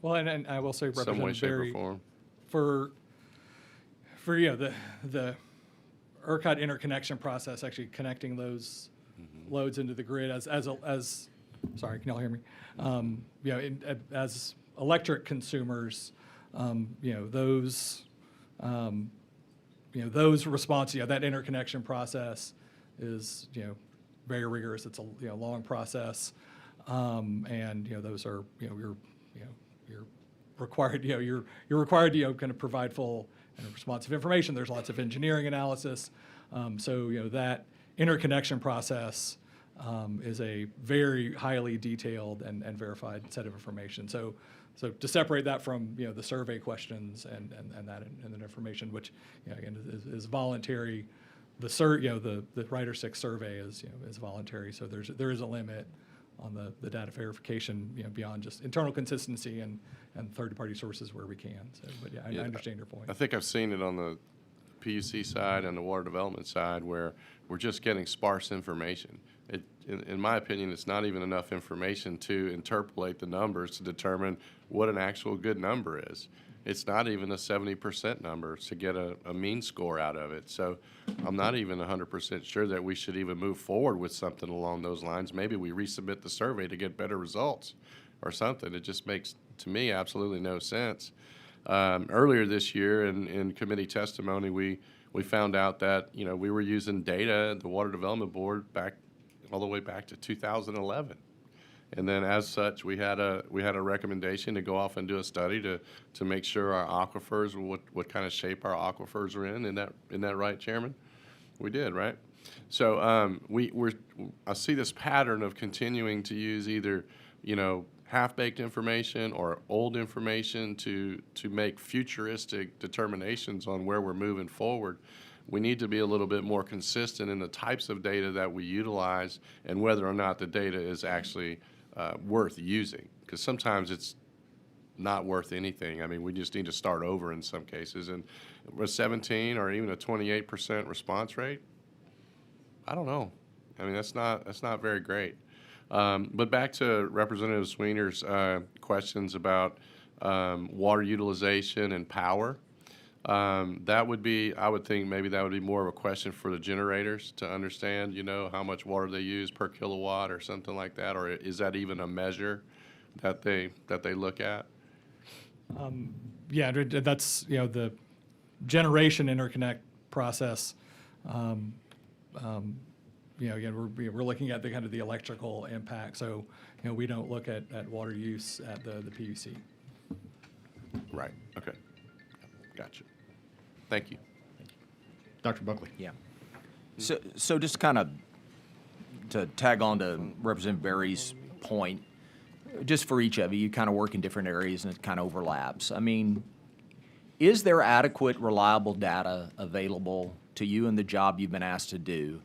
Well, and I will say, Some way, Representative shape, or Berry, form. for the ERCOT interconnection process, actually connecting those loads into the grid as sorry, can y'all hear me? As electric consumers, those response, that interconnection process is, very rigorous. It's a long process, and those are, you're required, you're required to kind of provide full and responsive information. There's lots of engineering analysis, so that interconnection process is a very highly detailed and verified set of information. So to separate that from the survey questions and that information, which again is voluntary, the WSIX survey is voluntary. So there is a limit on the data verification beyond just internal consistency and third-party sources where we can. So, but I understand your point. I think I've seen it on the PUC side and the water development side where we're just getting sparse information. In my opinion, it's not even enough information to interpolate the numbers to determine what an actual good number is. It's not even a 70% number to get a mean score out of it. So I'm not even 100% sure that we should even move forward with something along those lines. Maybe we resubmit the survey to get better results or something. It just makes, to me, absolutely no sense. Earlier this year in committee testimony, we found out that, we were using data at the Water Development Board all the way back to 2011. And then as such, we had a recommendation to go off and do a study to make sure our aquifers, what kind of shape our aquifers are in. Isn't that right, Chairman? We did, right? So I see this pattern of continuing to use either, half-baked information or old information to make futuristic determinations on where we're moving forward. We need to be a little bit more consistent in the types of data that we utilize and whether or not the data is actually worth using, because sometimes it's not worth anything. I mean, we just need to start over in some cases. And with 17 or even a 28% response rate, I don't know. I mean, that's not very great. But back to Representative Sweener's questions about water utilization and power. That would be, I would think maybe that would be more of a question for the generators to understand, how much water they use per kilowatt or something like that, or is that even a measure that they look at? That's, the generation interconnect process. Again, we're looking at the kind of the electrical impact. So, we don't look at water use at the PUC. Right. Okay. Gotcha. Thank you. Dr. Buckley. Yeah. So just kind of to tag on to Representative Berry's point, just for each of you, you kind of work in different areas and it kind of overlaps. I mean, is there adequate, reliable data available to you in the job you've been asked to do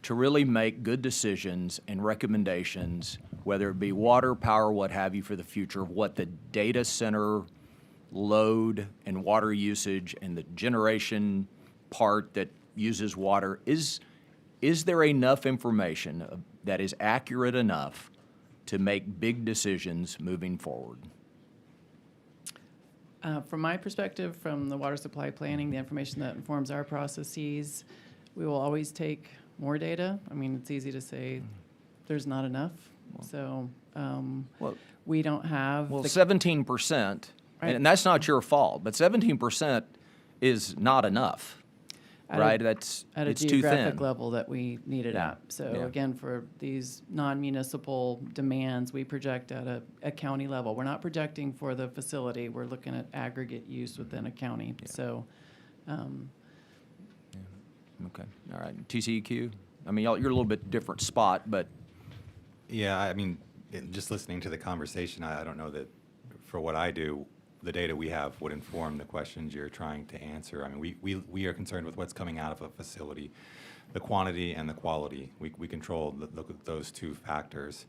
to really make good decisions and recommendations, whether it be water, power, what have you, for the future of what the data center load and water usage and the generation part that uses water, is there enough information that is accurate enough to make big decisions moving forward? From my perspective, from the water supply planning, the information that informs our processes, we will always take more data. I mean, it's easy to say there's not enough. So we don't have. Well, 17%, and that's not your fault, but 17% is not enough, right? At a It's too geographic thin. level that we need it Yeah. at. So Yeah. again, for these non-municipal demands, we project at a county level. We're not projecting for the facility. We're looking at aggregate use within a county. So, Okay, all right. TCEQ? I mean, you're a little bit different spot, but Yeah, I mean, just listening to the conversation, I don't know that for what I do, the data we have would inform the questions you're trying to answer. I mean, we are concerned with what's coming out of a facility, the quantity and the quality. We control those two factors.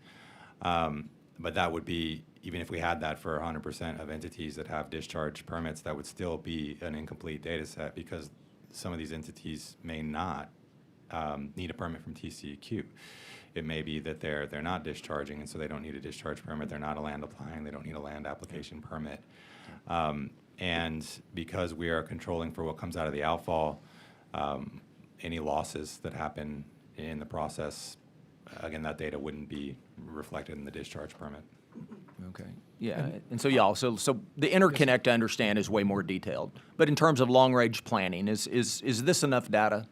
But that would be, even if we had that for 100% of entities that have discharge permits, that would still be an incomplete data set because some of these entities may not need a permit from TCEQ. It may be that they're not discharging, and so they don't need a discharge permit. They're not a land applying. They don't need a land application permit. And because we are controlling for what comes out of the outfall, any losses that happen in the process, again, that data wouldn't be reflected in the discharge permit. Okay. Yeah, and so so the interconnect, I understand, is way more detailed. But in terms of long-range planning, is this enough data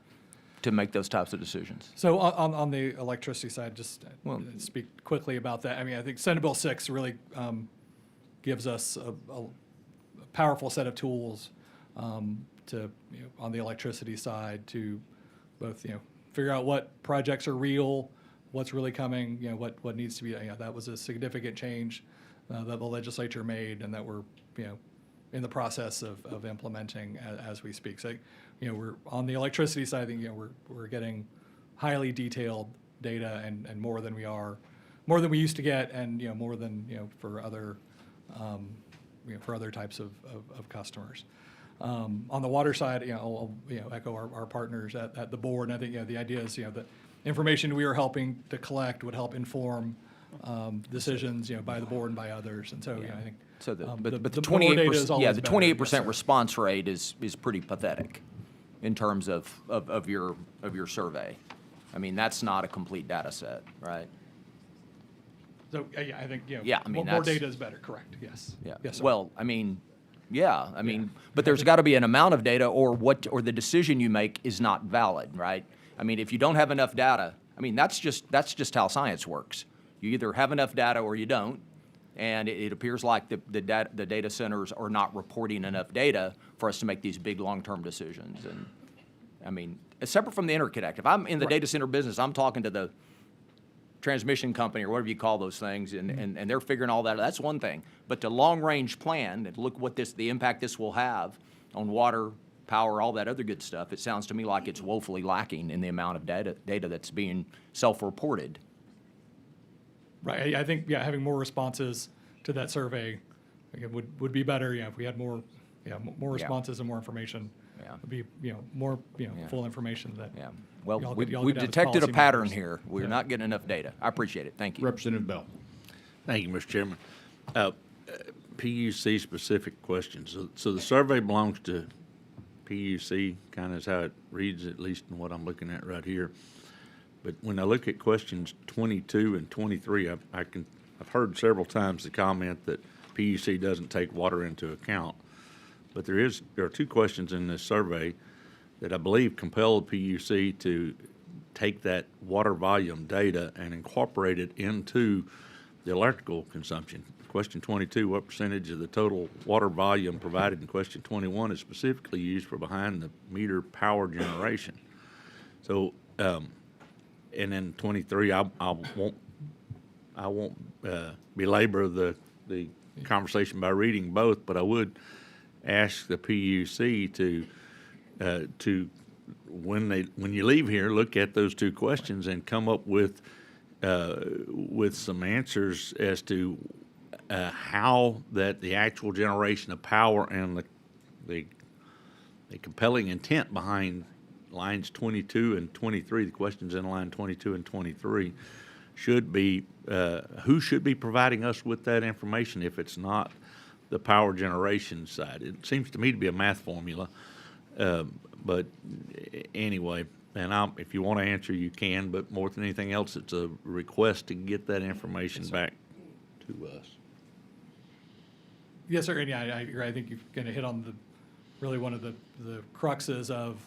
to make those types of decisions? So on the electricity side, just speak quickly about that. I mean, I think Senate Bill 6 really gives us a powerful set of tools to, on the electricity side, to both, figure out what projects are real, what's really coming, what needs to be, that was a significant change that the legislature made and that we're, in the process of implementing as we speak. So, we're on the electricity side, I think, we're getting highly detailed data and more than we used to get, and, more than, for other, for other types of customers. On the water side, I'll echo our partners at the board, and I think, the idea is, the information we are helping to collect would help inform decisions, by the board and by others, and so, I think. So the more 28%, data is always the better. 28% Yes, sir. response rate is pretty pathetic in terms of your survey. I mean, that's not a complete data set, right? So, I think, Yeah, I mean, more that's- data is better, correct, yes. Yeah. Yes, sir. Well, I mean, but there's got to be an amount of data, or the decision you make is not valid, right? I mean, if you don't have enough data, I mean, that's just how science works. You either have enough data or you don't, and it appears like the data centers are not reporting enough data for us to make these big long-term decisions. And I mean, separate from the interconnect, if I'm in the data center business, I'm talking to the transmission company or whatever you call those things, and they're figuring all that. That's one thing. But the long-range plan, and look what the impact this will have on water, power, all that other good stuff, it sounds to me like it's woefully lacking in the amount of data that's being self-reported. Right, I think, having more responses to that survey, again, would be better, if we had more responses and more information. Would be, more, full information that. Yeah. Well, y'all we've could have as detected a policy pattern makers. here. We're not getting enough data. I appreciate it. Thank you. Representative Bell. Thank you, Mr. Chairman. PUC specific questions. So the survey belongs to PUC, kind of is how it reads, at least in what I'm looking at right here. But when I look at questions 22 and 23, I've heard several times the comment that PUC doesn't take water into account. But there are two questions in this survey that I believe compel the PUC to take that water volume data and incorporate it into the electrical consumption. Question 22, what percentage of the total water volume provided in question 21 is specifically used for behind-the-meter power generation? So, and then 23, I won't belabor the conversation by reading both, but I would ask the PUC to when you leave here, look at those two questions and come up with some answers as to how that the actual generation of power and the compelling intent behind lines 22 and 23, the questions in line 22 and 23, should be, who should be providing us with that information if it's not the power generation side? It seems to me to be a math formula, but anyway, and if you want to answer, you can, but more than anything else, it's a request to get that information back to us. Yes, sir, and yeah, I agree. I think you're going to hit on really one of the cruxes of,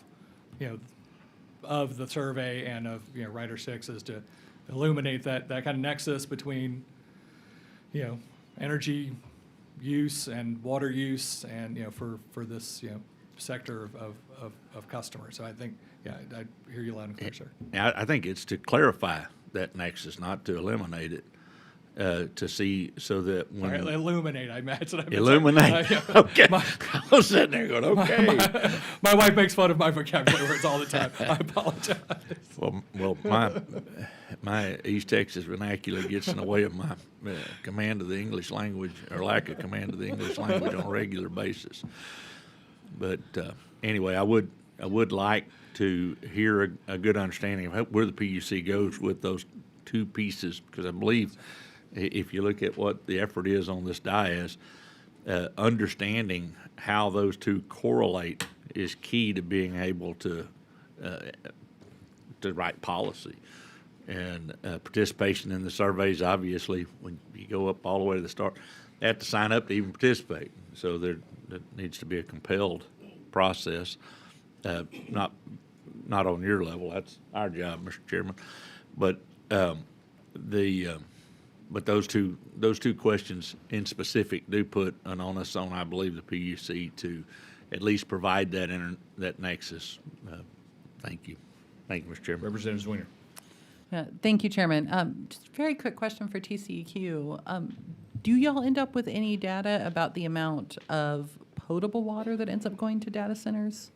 of the survey and of, Writer 6 is to illuminate that kind of nexus between, energy use and water use and, for this, sector of customers. So I think, I hear you loud and clear, sir. I think it's to clarify that nexus, not to eliminate it. To see so that when Sorry, illuminate, I imagine. Illuminate. Okay. I was sitting there going, okay. My wife makes fun of my vocabulary words all the time. I apologize. Well, my East Texas vernacular gets in the way of my command of the English language, or lack of command of the English language on a regular basis. But anyway, I would like to hear a good understanding of where the PUC goes with those two pieces, because I believe if you look at what the effort is on this dais, understanding how those two correlate is key to being able to write policy. And participation in the surveys, obviously, when you go up all the way to the start, they have to sign up to even participate. So there needs to be a compelled process, not on your level. That's our job, Mr. Chairman. But but those two questions in specific do put an onus on, I believe, the PUC to at least provide that nexus. Thank you. Thank you, Mr. Chairman. Representative Zwiener. Yeah, thank you, Chairman. Just a very quick question for TCEQ. Do y'all end up with any data about the amount of potable water that ends up going to data centers?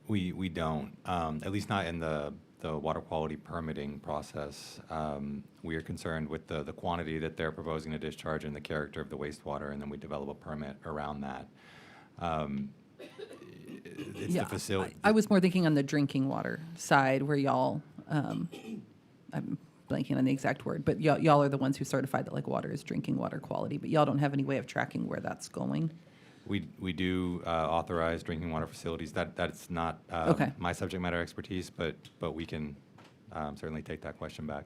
We don't, at least not in the water quality permitting process. We are concerned with the quantity that they're proposing to discharge and the character of the wastewater, and then we develop a permit around that. It's the facility. I was more thinking on the drinking water side where y'all, I'm blanking on the exact word, but y'all are the ones who certified that water is drinking water quality, but y'all don't have any way of tracking where that's going. We do authorize drinking water facilities. That's not my subject matter expertise, but we can certainly take that question back.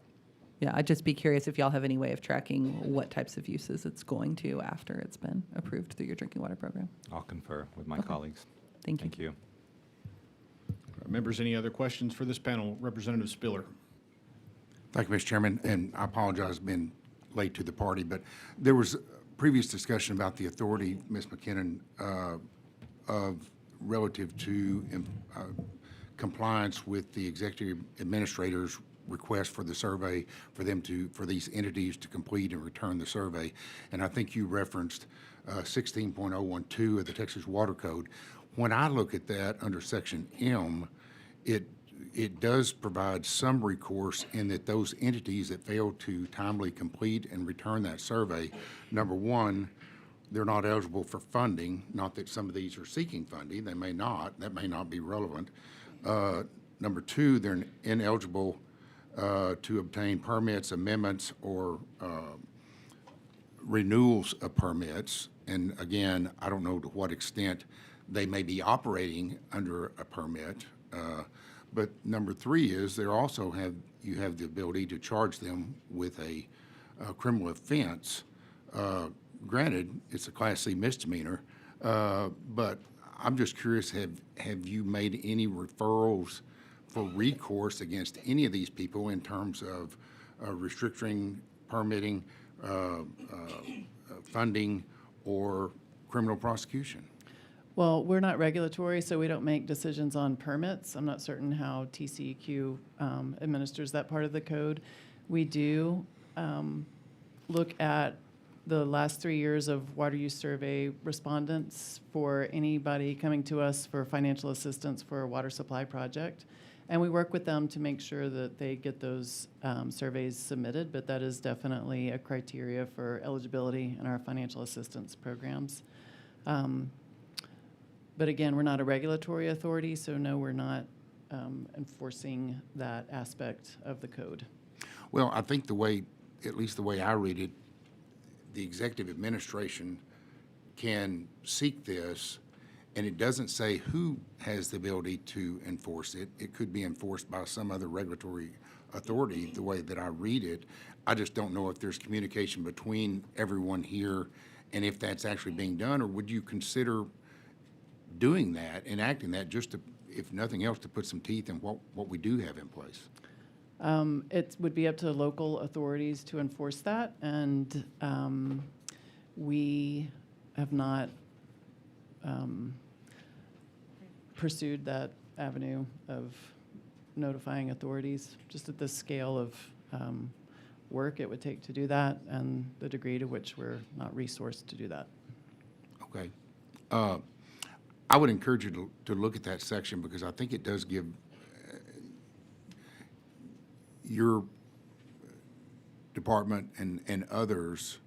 Yeah, I'd just be curious if y'all have any way of tracking what types of uses it's going to after it's been approved through your drinking water program. I'll confer with my colleagues. Thank you. Members, any other questions for this panel? Representative Spiller. Thank you, Mr. Chairman, and I apologize for being late to the party, but there was previous discussion about the authority, Ms. McKinnon, of relative to compliance with the executive administrator's request for the survey for these entities to complete and return the survey. And I think you referenced 16.012 of the Texas Water Code. When I look at that under Section M, it does provide some recourse in that those entities that fail to timely complete and return that survey, number one, they're not eligible for funding. Not that some of these are seeking funding. They may not. That may not be relevant. Number two, they're ineligible to obtain permits, amendments, or renewals of permits. And again, I don't know to what extent they may be operating under a permit. But number three is you have the ability to charge them with a criminal offense. Granted, it's a Class C misdemeanor, but I'm just curious, have you made any referrals for recourse against any of these people in terms of restricting permitting, funding, or criminal prosecution? Well, we're not regulatory, so we don't make decisions on permits. I'm not certain how TCEQ administers that part of the code. We do look at the last 3 years of water use survey respondents for anybody coming to us for financial assistance for a water supply project. And we work with them to make sure that they get those surveys submitted, but that is definitely a criteria for eligibility in our financial assistance programs. But again, we're not a regulatory authority, so no, we're not enforcing that aspect of the code. Well, I think the way, at least the way I read it, the executive administration can seek this, and it doesn't say who has the ability to enforce it. It could be enforced by some other regulatory authority, the way that I read it. I just don't know if there's communication between everyone here and if that's actually being done, or would you consider doing that, enacting that, just to, if nothing else, to put some teeth in what we do have in place? It would be up to local authorities to enforce that, and we have not pursued that avenue of notifying authorities, just at the scale of work it would take to do that and the degree to which we're not resourced to do that. Okay. I would encourage you to look at that section, because I think it does give your department and others,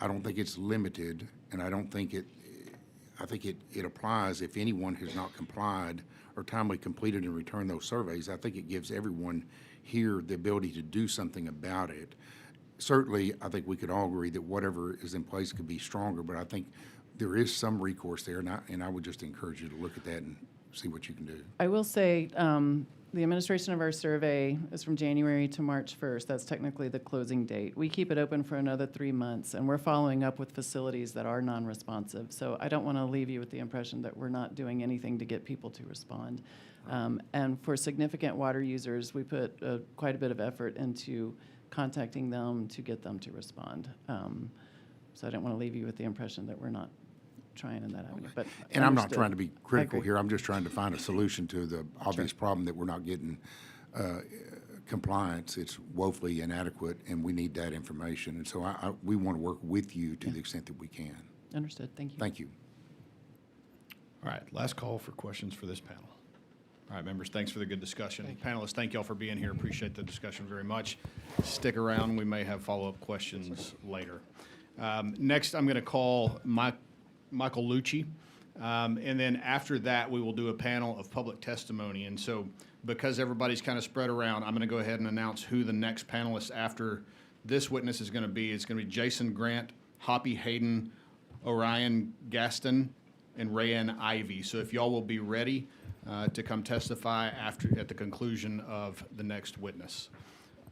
I don't think it's limited, and I don't think I think it applies if anyone has not complied or timely completed and returned those surveys. I think it gives everyone here the ability to do something about it. Certainly, I think we could all agree that whatever is in place could be stronger, but I think there is some recourse there, and I would just encourage you to look at that and see what you can do. I will say the administration of our survey is from January to March 1st. That's technically the closing date. We keep it open for another 3 months, and we're following up with facilities that are non-responsive. So I don't want to leave you with the impression that we're not doing anything to get people to respond. And for significant water users, we put quite a bit of effort into contacting them to get them to respond. So I don't want to leave you with the impression that we're not trying in that avenue. But And I'm not understood. trying to be critical agree. here. I'm just trying to find a solution to the obvious problem that we're not getting compliance. It's woefully inadequate, and we need that information. And so we want to work with you to the extent that we can. Understood. Thank you. Thank you. All right, last call for questions for this panel. All right, members, thanks for the good discussion. Panelists, thank y'all for being here. Appreciate the discussion very much. Stick around. We may have follow-up questions later. Next, I'm going to call Michael Lucci. And then after that, we will do a panel of public testimony. And so because everybody's kind of spread around, I'm going to go ahead and announce who the next panelist after this witness is going to be. It's going to be Jason Grant, Hoppy Hayden, Orion Gaston, and Rayanne Ivy. So if y'all will be ready to come testify at the conclusion of the next witness.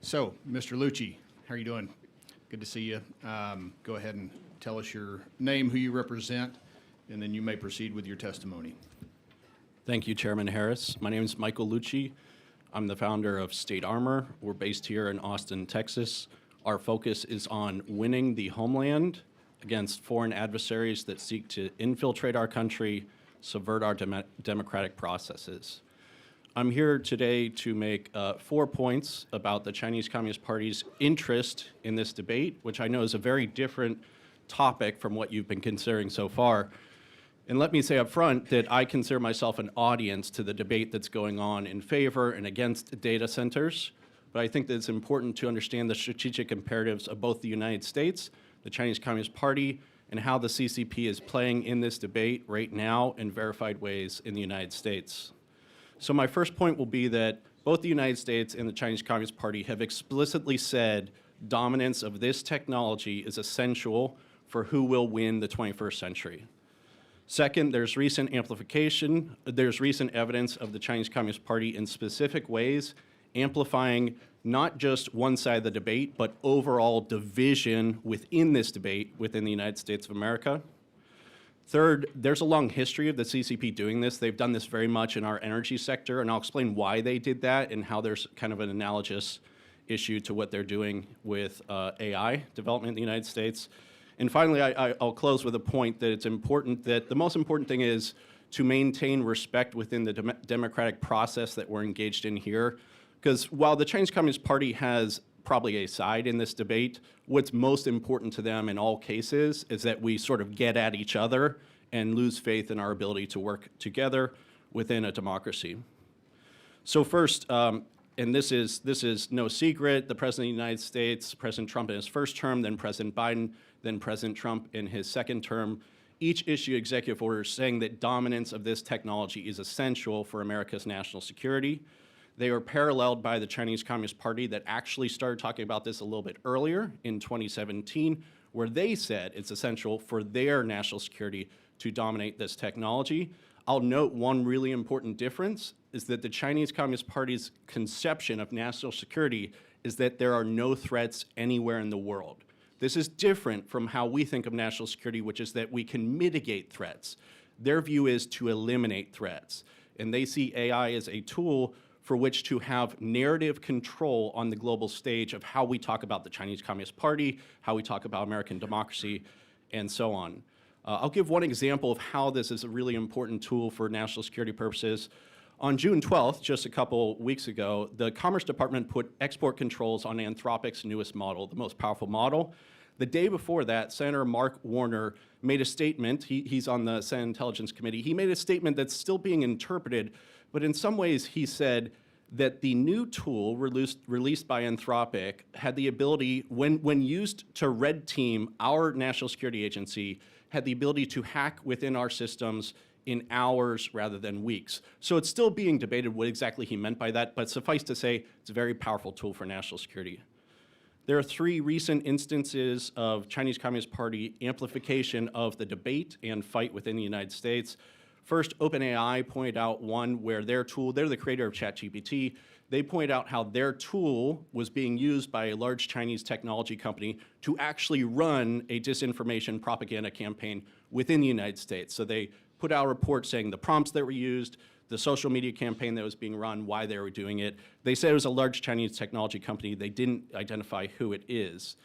So, Mr. Lucci, how are you doing? Good to see you. Go ahead and tell us your name, who you represent, and then you may proceed with your testimony. Thank you, Chairman Harris. My name is Michael Lucci. I'm the founder of State Armor. We're based here in Austin, Texas. Our focus is on winning the homeland against foreign adversaries that seek to infiltrate our country, subvert our democratic processes. I'm here today to make 4 points about the Chinese Communist Party's interest in this debate, which I know is a very different topic from what you've been considering so far. And let me say up front that I consider myself an audience to the debate that's going on in favor and against data centers. But I think that it's important to understand the strategic imperatives of both the United States, the Chinese Communist Party, and how the CCP is playing in this debate right now in verified ways in the United States. So my first point will be that both the United States and the Chinese Communist Party have explicitly said dominance of this technology is essential for who will win the 21st century. Second, there's recent evidence of the Chinese Communist Party in specific ways amplifying not just one side of the debate, but overall division within this debate within the United States of America. Third, there's a long history of the CCP doing this. They've done this very much in our energy sector, and I'll explain why they did that and how there's kind of an analogous issue to what they're doing with AI development in the United States. And finally, I'll close with a point that it's important that the most important thing is to maintain respect within the democratic process that we're engaged in here. Because while the Chinese Communist Party has probably a side in this debate. What's most important to them in all cases is that we sort of get at each other and lose faith in our ability to work together within a democracy. So first, and this is no secret, the President of the United States, President Trump in his first term, then President Biden, then President Trump in his second term, each issue executive orders saying that dominance of this technology is essential for America's national security. They are paralleled by the Chinese Communist Party that actually started talking about this a little bit earlier in 2017, where they said it's essential for their national security to dominate this technology. I'll note one really important difference is that the Chinese Communist Party's conception of national security is that there are no threats anywhere in the world. This is different from how we think of national security, which is that we can mitigate threats. Their view is to eliminate threats. And they see AI as a tool for which to have narrative control on the global stage of how we talk about the Chinese Communist Party, how we talk about American democracy, and so on. I'll give one example of how this is a really important tool for national security purposes. On June 12th, just a couple weeks ago, the Commerce Department put export controls on Anthropic's newest model, the most powerful model. The day before that, Senator Mark Warner made a statement. He's on the Senate Intelligence Committee. He made a statement that's still being interpreted, but in some ways he said that the new tool released by Anthropic had the ability, when used to red team our national security agency, had the ability to hack within our systems in hours rather than weeks. So it's still being debated what exactly he meant by that, but suffice to say, it's a very powerful tool for national security. There are 3 recent instances of Chinese Communist Party amplification of the debate and fight within the United States. First, OpenAI pointed out one where their tool, they're the creator of ChatGPT, they point out how their tool was being used by a large Chinese technology company to actually run a disinformation propaganda campaign within the United States. So they put out a report saying the prompts that were used, the social media campaign that was being run, why they were doing it. They said it was a large Chinese technology company. They didn't identify who it is.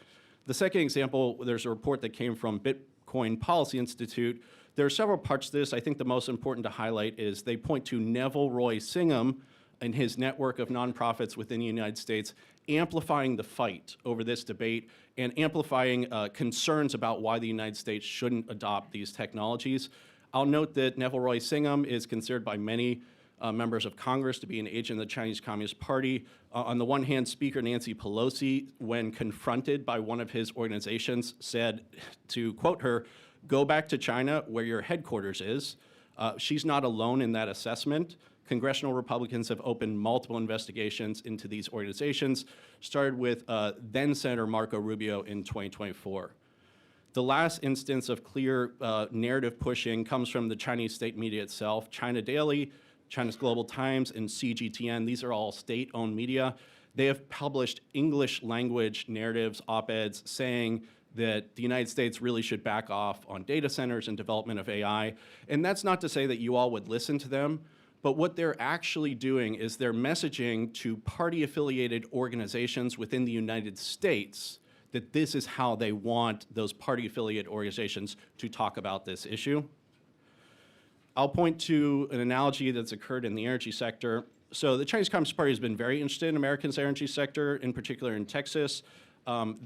The second example, there's a report that came from Bitcoin Policy Institute. There are several parts to this. I think the most important to highlight is they point to Neville Roy Singham and his network of nonprofits within the United States amplifying the fight over this debate and amplifying concerns about why the United States shouldn't adopt these technologies. I'll note that Neville Roy Singham is considered by many members of Congress to be an agent of the Chinese Communist Party. On the one hand, Speaker Nancy Pelosi, when confronted by one of his organizations, said, to quote her, "Go back to China where your headquarters is." She's not alone in that assessment. Congressional Republicans have opened multiple investigations into these organizations, started with then Senator Marco Rubio in 2024. The last instance of clear narrative pushing comes from the Chinese state media itself. China Daily, China's Global Times, and CGTN, these are all state-owned media. They have published English language narratives, op-eds, saying that the United States really should back off on data centers and development of AI. And that's not to say that you all would listen to them, but what they're actually doing is they're messaging to party-affiliated organizations within the United States that this is how they want those party-affiliated organizations to talk about this issue. I'll point to an analogy that's occurred in the energy sector. So the Chinese Communist Party has been very interested in America's energy sector, in particular in Texas.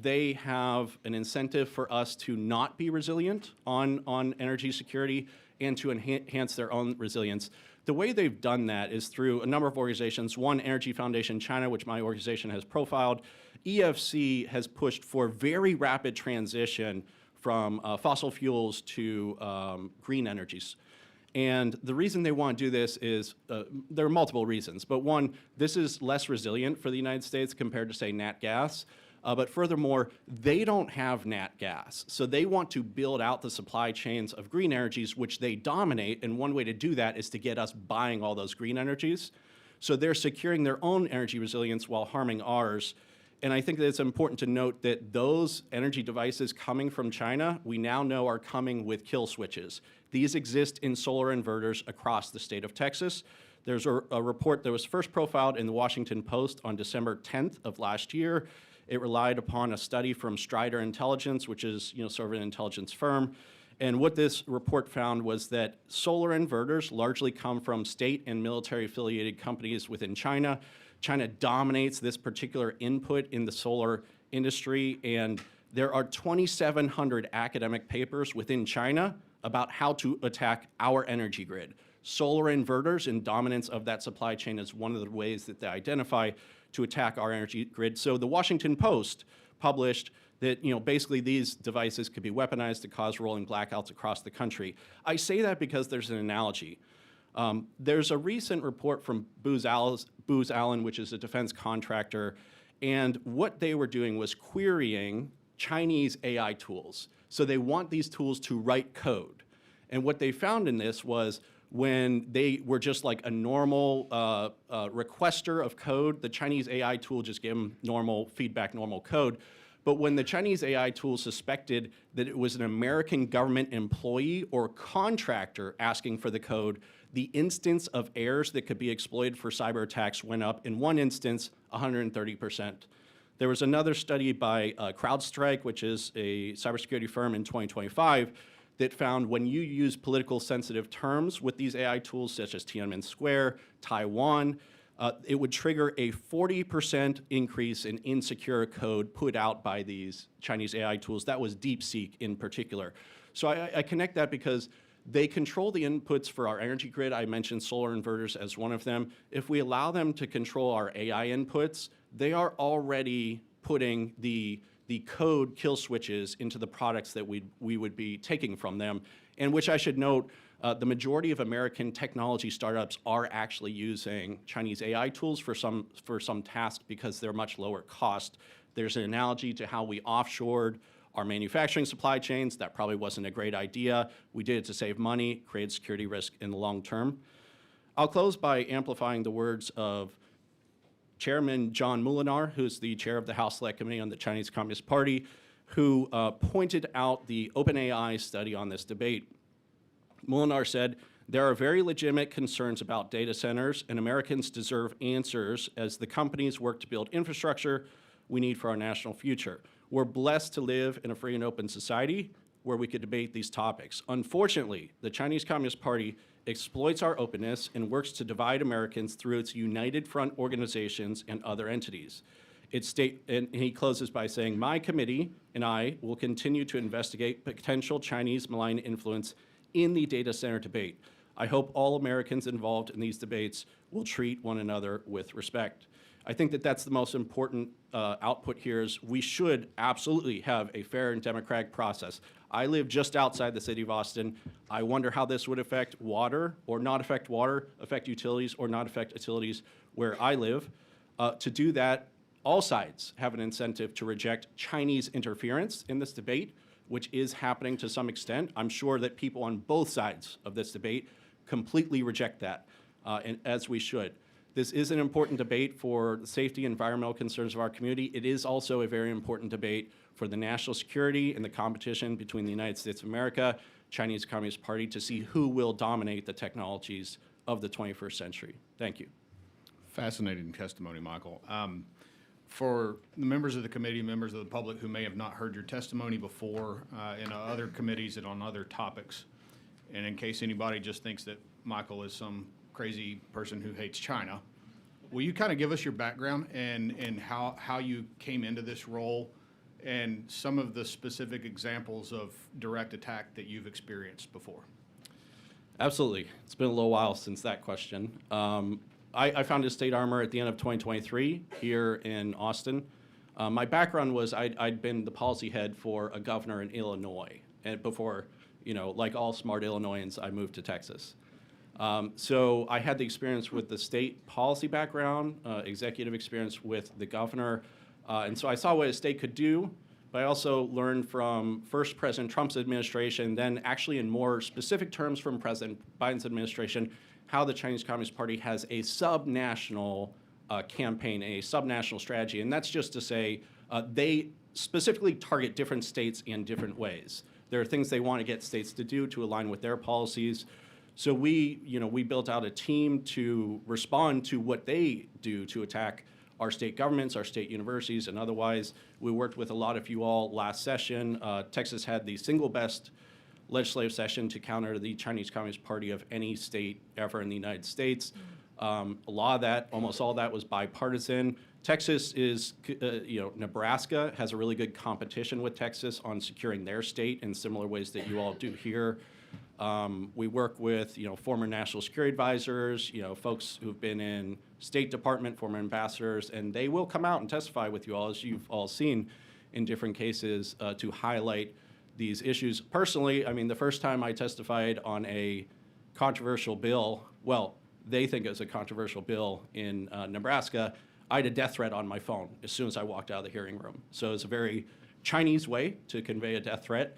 They have an incentive for us to not be resilient on energy security and to enhance their own resilience. The way they've done that is through a number of organizations. One, Energy Foundation China, which my organization has profiled. EFC has pushed for very rapid transition from fossil fuels to green energies. And the reason they want to do this is, there are multiple reasons, but one, this is less resilient for the United States compared to, say, nat gas. But furthermore, they don't have nat gas. So they want to build out the supply chains of green energies, which they dominate. And one way to do that is to get us buying all those green energies. So they're securing their own energy resilience while harming ours. And I think that it's important to note that those energy devices coming from China, we now know are coming with kill switches. These exist in solar inverters across the state of Texas. There's a report that was first profiled in the Washington Post on December 10th of last year. It relied upon a study from Strider Intelligence, which is sort of an intelligence firm. And what this report found was that solar inverters largely come from state and military affiliated companies within China. China dominates this particular input in the solar industry, and there are 2,700 academic papers within China about how to attack our energy grid. Solar inverters and dominance of that supply chain is one of the ways that they identify to attack our energy grid. So the Washington Post published that, basically these devices could be weaponized to cause rolling blackouts across the country. I say that because there's an analogy. There's a recent report from Booz Allen, which is a defense contractor, and what they were doing was querying Chinese AI tools. So they want these tools to write code. And what they found in this was when they were just like a normal requester of code, the Chinese AI tool just gave them normal feedback, normal code. But when the Chinese AI tool suspected that it was an American government employee or contractor asking for the code, the instance of errors that could be exploited for cyber attacks went up, in one instance, 130%. There was another study by CrowdStrike, which is a cybersecurity firm in 2025, that found when you use political sensitive terms with these AI tools, such as Tiananmen Square, Taiwan, it would trigger a 40% increase in insecure code put out by these Chinese AI tools. That was DeepSeek in particular. So I connect that because they control the inputs for our energy grid. I mentioned solar inverters as one of them. If we allow them to control our AI inputs, they are already putting the code kill switches into the products that we would be taking from them, and which I should note, the majority of American technology startups are actually using Chinese AI tools for some tasks because they're much lower cost. There's an analogy to how we offshored our manufacturing supply chains. That probably wasn't a great idea. We did it to save money, create security risk in the long term. I'll close by amplifying the words of Chairman John Molinar, who's the chair of the House Select Committee on the Chinese Communist Party, who pointed out the OpenAI study on this debate. Molinar said, "There are very legitimate concerns about data centers, and Americans deserve answers as the companies work to build infrastructure we need for our national future. We're blessed to live in a free and open society where we could debate these topics. Unfortunately, the Chinese Communist Party exploits our openness and works to divide Americans through its United Front organizations and other entities." And he closes by saying, "My committee and I will continue to investigate potential Chinese malign influence in the data center debate. I hope all Americans involved in these debates will treat one another with respect." I think that that's the most important output here is we should absolutely have a fair and democratic process. I live just outside the city of Austin. I wonder how this would affect water or not affect water, affect utilities or not affect utilities where I live. To do that, all sides have an incentive to reject Chinese interference in this debate, which is happening to some extent. I'm sure that people on both sides of this debate completely reject that, and as we should. This is an important debate for the safety and environmental concerns of our community. It is also a very important debate for the national security and the competition between the United States of America, Chinese Communist Party, to see who will dominate the technologies of the 21st century. Thank you. Fascinating testimony, Michael. For the members of the committee, members of the public who may have not heard your testimony before in other committees and on other topics, and in case anybody just thinks that Michael is some crazy person who hates China, will you kind of give us your background and how you came into this role and some of the specific examples of direct attack that you've experienced before? Absolutely. It's been a little while since that question. I founded State Armor at the end of 2023 here in Austin. My background was I'd been the policy head for a governor in Illinois, and before, like all smart Illinoisans, I moved to Texas. So I had the experience with the state policy background, executive experience with the governor, and so I saw what a state could do, but I also learned from first President Trump's administration, then actually in more specific terms from President Biden's administration, how the Chinese Communist Party has a subnational campaign, a subnational strategy, and that's just to say they specifically target different states in different ways. There are things they want to get states to do to align with their policies. So we built out a team to respond to what they do to attack our state governments, our state universities, and otherwise. We worked with a lot of you all last session. Texas had the single best legislative session to counter the Chinese Communist Party of any state ever in the United States. A lot of that, almost all that was bipartisan. Texas is, Nebraska has a really good competition with Texas on securing their state in similar ways that you all do here. We work with, former national security advisors, folks who've been in State Department, former ambassadors, and they will come out and testify with you all, as you've all seen in different cases, to highlight these issues. Personally, I mean, the first time I testified on a controversial bill, well, they think it was a controversial bill in Nebraska, I had a death threat on my phone as soon as I walked out of the hearing room. So it's a very Chinese way to convey a death threat.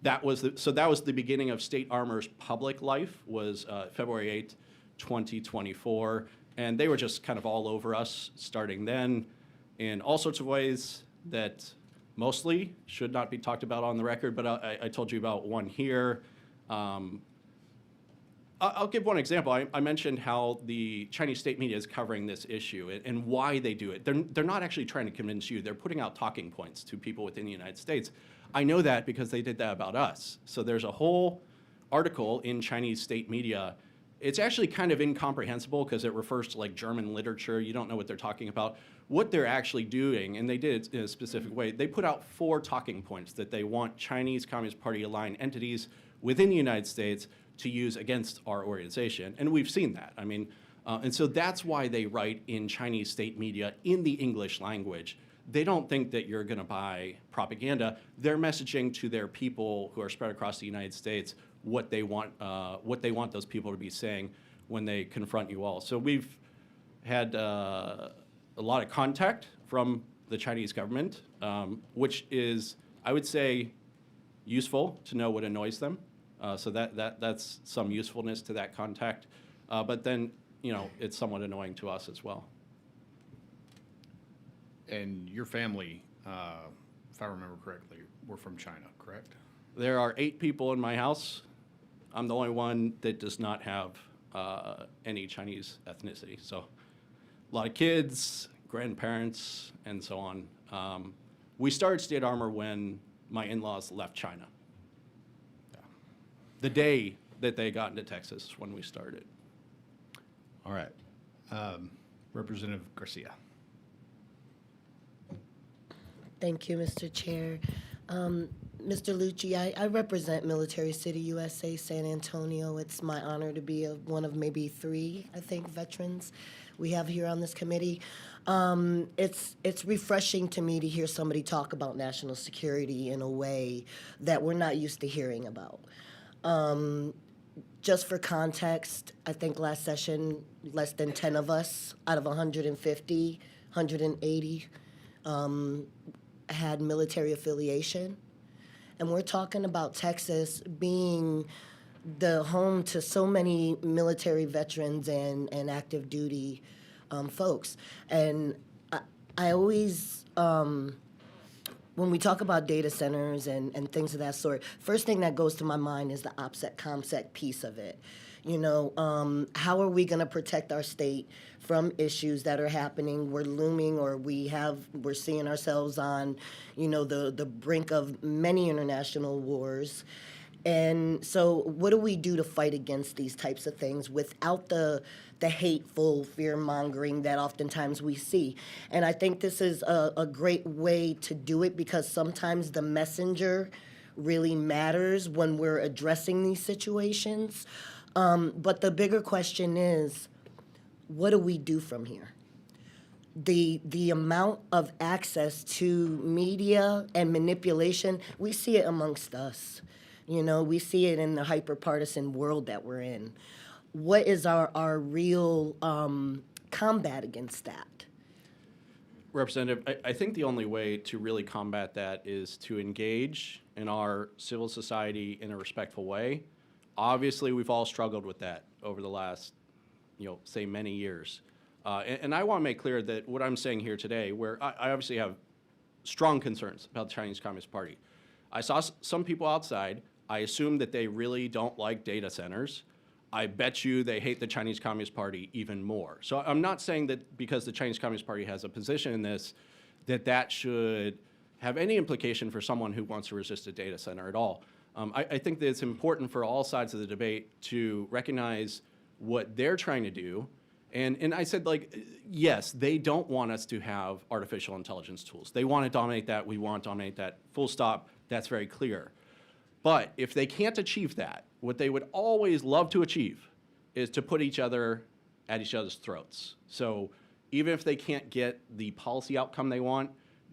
That was the beginning of State Armor's public life, was February 8th, 2024. And they were just kind of all over us starting then in all sorts of ways that mostly should not be talked about on the record, but I told you about one here. I'll give one example. I mentioned how the Chinese state media is covering this issue and why they do it. They're not actually trying to convince you. They're putting out talking points to people within the United States. I know that because they did that about us. So there's a whole article in Chinese state media. It's actually kind of incomprehensible because it refers to like German literature. You don't know what they're talking about. What they're actually doing, and they did it in a specific way, they put out 4 talking points that they want Chinese Communist Party aligned entities within the United States to use against our organization. And we've seen that. I mean, and so that's why they write in Chinese state media in the English language. They don't think that you're going to buy propaganda. They're messaging to their people who are spread across the United States what they want those people to be saying when they confront you all. So we've had a lot of contact from the Chinese government, which is, I would say, useful to know what annoys them. So that's some usefulness to that contact. But then, it's somewhat annoying to us as well. And your family, if I remember correctly, were from China, correct? There are 8 people in my house. I'm the only one that does not have any Chinese ethnicity. So a lot of kids, grandparents, and so on. We started State Armor when my in-laws left China. Yeah. The day that they got into Texas is when we started. All right. Representative Garcia. Thank you, Mr. Chair. Mr. Lucci, I represent Military City, USA, San Antonio. It's my honor to be one of maybe 3, I think, veterans we have here on this committee. It's refreshing to me to hear somebody talk about national security in a way that we're not used to hearing about. Just for context, I think last session, less than 10 of us out of 150, 180 had military affiliation. And we're talking about Texas being the home to so many military veterans and active duty folks. And I always, when we talk about data centers and things of that sort, first thing that goes to my mind is the OPSEC-COMSEC piece of it. How are we going to protect our state from issues that are happening? We're looming, or we're seeing ourselves on, the brink of many international wars. And so what do we do to fight against these types of things without the hateful fear-mongering that oftentimes we see? And I think this is a great way to do it, because sometimes the messenger really matters when we're addressing these situations. But the bigger question is, what do we do from here? The amount of access to media and manipulation, we see it amongst us. We see it in the hyper-partisan world that we're in. What is our real combat against that? Representative, I think the only way to really combat that is to engage in our civil society in a respectful way. Obviously, we've all struggled with that over the last, say, many years. And I want to make clear that what I'm saying here today, where I obviously have strong concerns about the Chinese Communist Party. I saw some people outside. I assume that they really don't like data centers. I bet you they hate the Chinese Communist Party even more. So I'm not saying that because the Chinese Communist Party has a position in this, that should have any implication for someone who wants to resist a data center at all. I think that it's important for all sides of the debate to recognize what they're trying to do And I said, like, yes, they don't want us to have artificial intelligence tools. They want to dominate that. We want to dominate that. Full stop. That's very clear. But if they can't achieve that, what they would always love to achieve is to put each other at each other's throats. So even if they can't get the policy outcome they want,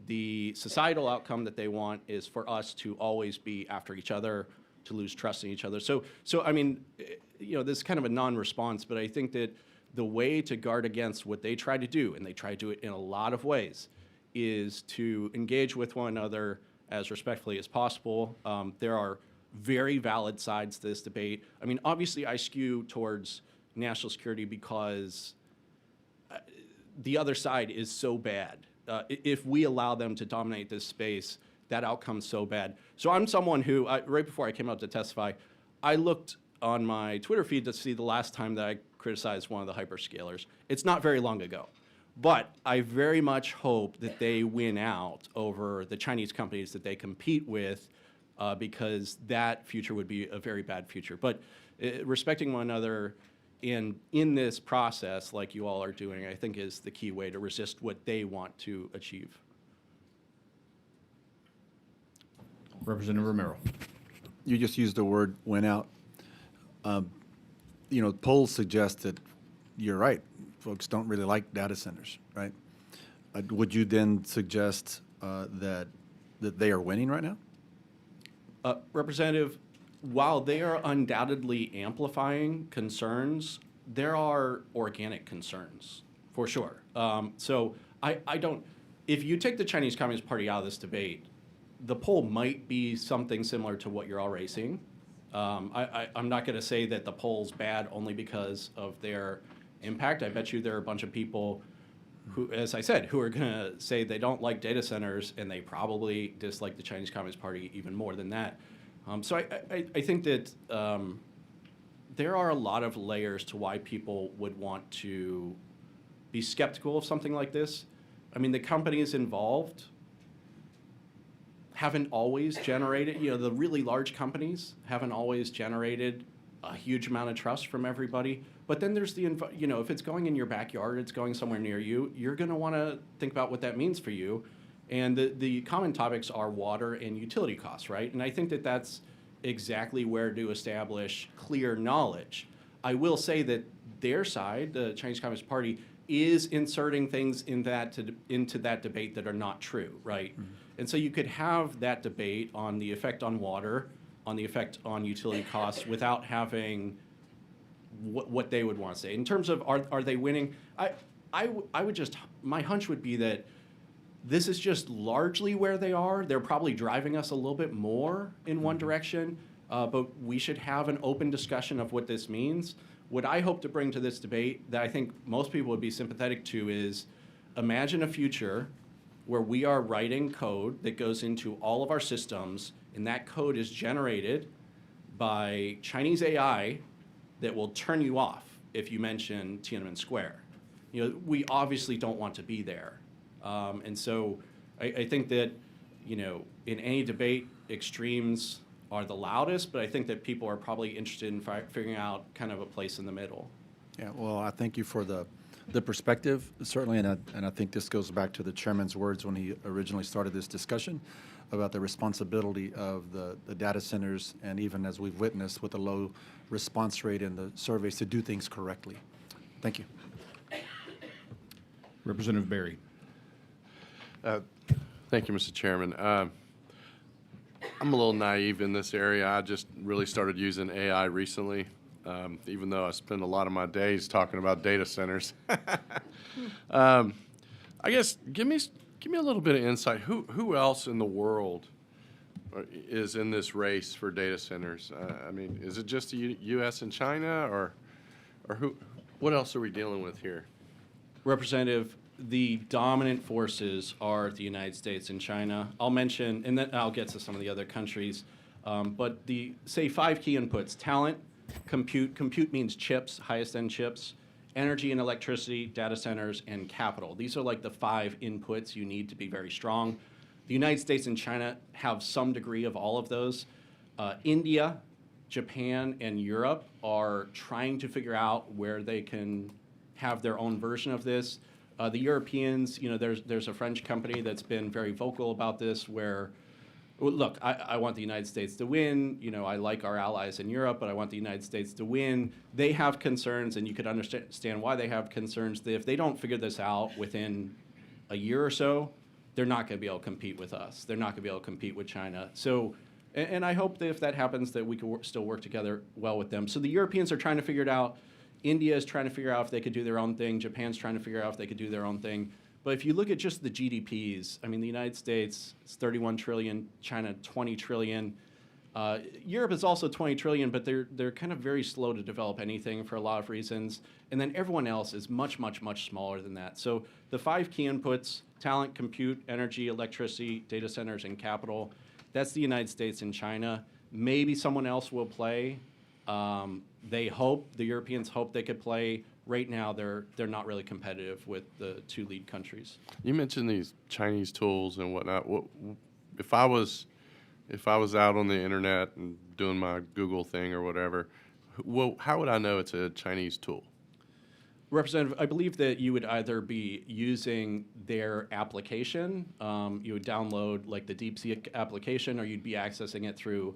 the societal outcome that they want is for us to always be after each other, to lose trust in each other. So I mean, this is kind of a non-response, but I think that the way to guard against what they try to do, and they try to do it in a lot of ways, is to engage with one another as respectfully as possible. There are very valid sides to this debate. I mean, obviously I skew towards national security because the other side is so bad. If we allow them to dominate this space, that outcome's so bad. So I'm someone who, right before I came out to testify, I looked on my Twitter feed to see the last time that I criticized one of the hyperscalers. It's not very long ago. But I very much hope that they win out over the Chinese companies that they compete with, because that future would be a very bad future. But respecting one another in this process, like you all are doing, I think is the key way to resist what they want to achieve. Representative Romero. You just used the word win out. Polls suggest that you're right. Folks don't really like data centers, right? Would you then suggest that they are winning right now? Representative, while they are undoubtedly amplifying concerns, there are organic concerns, for sure. So I don't, if you take the Chinese Communist Party out of this debate, the poll might be something similar to what you're already seeing. I'm not going to say that the poll's bad only because of their impact. I bet you there are a bunch of people who, as I said, who are going to say they don't like data centers, and they probably dislike the Chinese Communist Party even more than that. So I think that there are a lot of layers to why people would want to be skeptical of something like this. I mean, the companies involved haven't always generated, the really large companies haven't always generated a huge amount of trust from everybody. But then there's if it's going in your backyard, it's going somewhere near you, you're going to want to think about what that means for you. And the common topics are water and utility costs, right? And I think that that's exactly where to establish clear knowledge. I will say that their side, the Chinese Communist Party, is inserting things into that debate that are not true, right? Mm-hmm. And so you could have that debate on the effect on water, on the effect on utility costs, without having what they would want to say. In terms of are they winning, I would just, my hunch would be that this is just largely where they are. They're probably driving us a little bit more in one direction, but we should have an open discussion of what this means. What I hope to bring to this debate that I think most people would be sympathetic to is, imagine a future where we are writing code that goes into all of our systems, and that code is generated by Chinese AI that will turn you off if you mention Tiananmen Square. We obviously don't want to be there. And so I think that, in any debate, extremes are the loudest, but I think that people are probably interested in figuring out kind of a place in the middle. Yeah, well, I thank you for the perspective, certainly, and I think this goes back to the chairman's words when he originally started this discussion about the responsibility of the data centers, and even as we've witnessed with the low response rate in the surveys, to do things correctly. Thank you. Representative Berry. Thank you, Mr. Chairman. I'm a little naive in this area. I just really started using AI recently, even though I spend a lot of my days talking about data centers. I guess give me a little bit of insight. Who else in the world is in this race for data centers? I mean, is it just the U.S. and China, or who? What else are we dealing with here? Representative, the dominant forces are the United States and China. I'll mention, and then I'll get to some of the other countries, but say 5 key inputs: talent, compute. Compute means chips, highest end chips, energy and electricity, data centers, and capital. These are like the 5 inputs you need to be very strong. The United States and China have some degree of all of those. India, Japan, and Europe are trying to figure out where they can have their own version of this. The Europeans, there's a French company that's been very vocal about this where, well, look, I want the United States to win. I like our allies in Europe, but I want the United States to win. They have concerns, and you could understand why they have concerns, that if they don't figure this out within a year or so, they're not going to be able to compete with us. They're not going to be able to compete with China. So, and I hope that if that happens, that we can still work together well with them. So the Europeans are trying to figure it out. India is trying to figure out if they could do their own thing. Japan's trying to figure out if they could do their own thing. But if you look at just the GDPs, I mean, the United States is 31 trillion, China 20 trillion. Europe is also 20 trillion, but they're kind of very slow to develop anything for a lot of reasons. And then everyone else is much, much, much smaller than that. So the 5 key inputs, talent, compute, energy, electricity, data centers, and capital, that's the United States and China. Maybe someone else will play. The Europeans hope they could play. Right now, they're not really competitive with the 2 lead countries. You mentioned these Chinese tools and whatnot. If I was out on the internet and doing my Google thing or whatever, how would I know it's a Chinese tool? Representative, I believe that you would either be using their application, you would download like the DeepSeek application, or you'd be accessing it through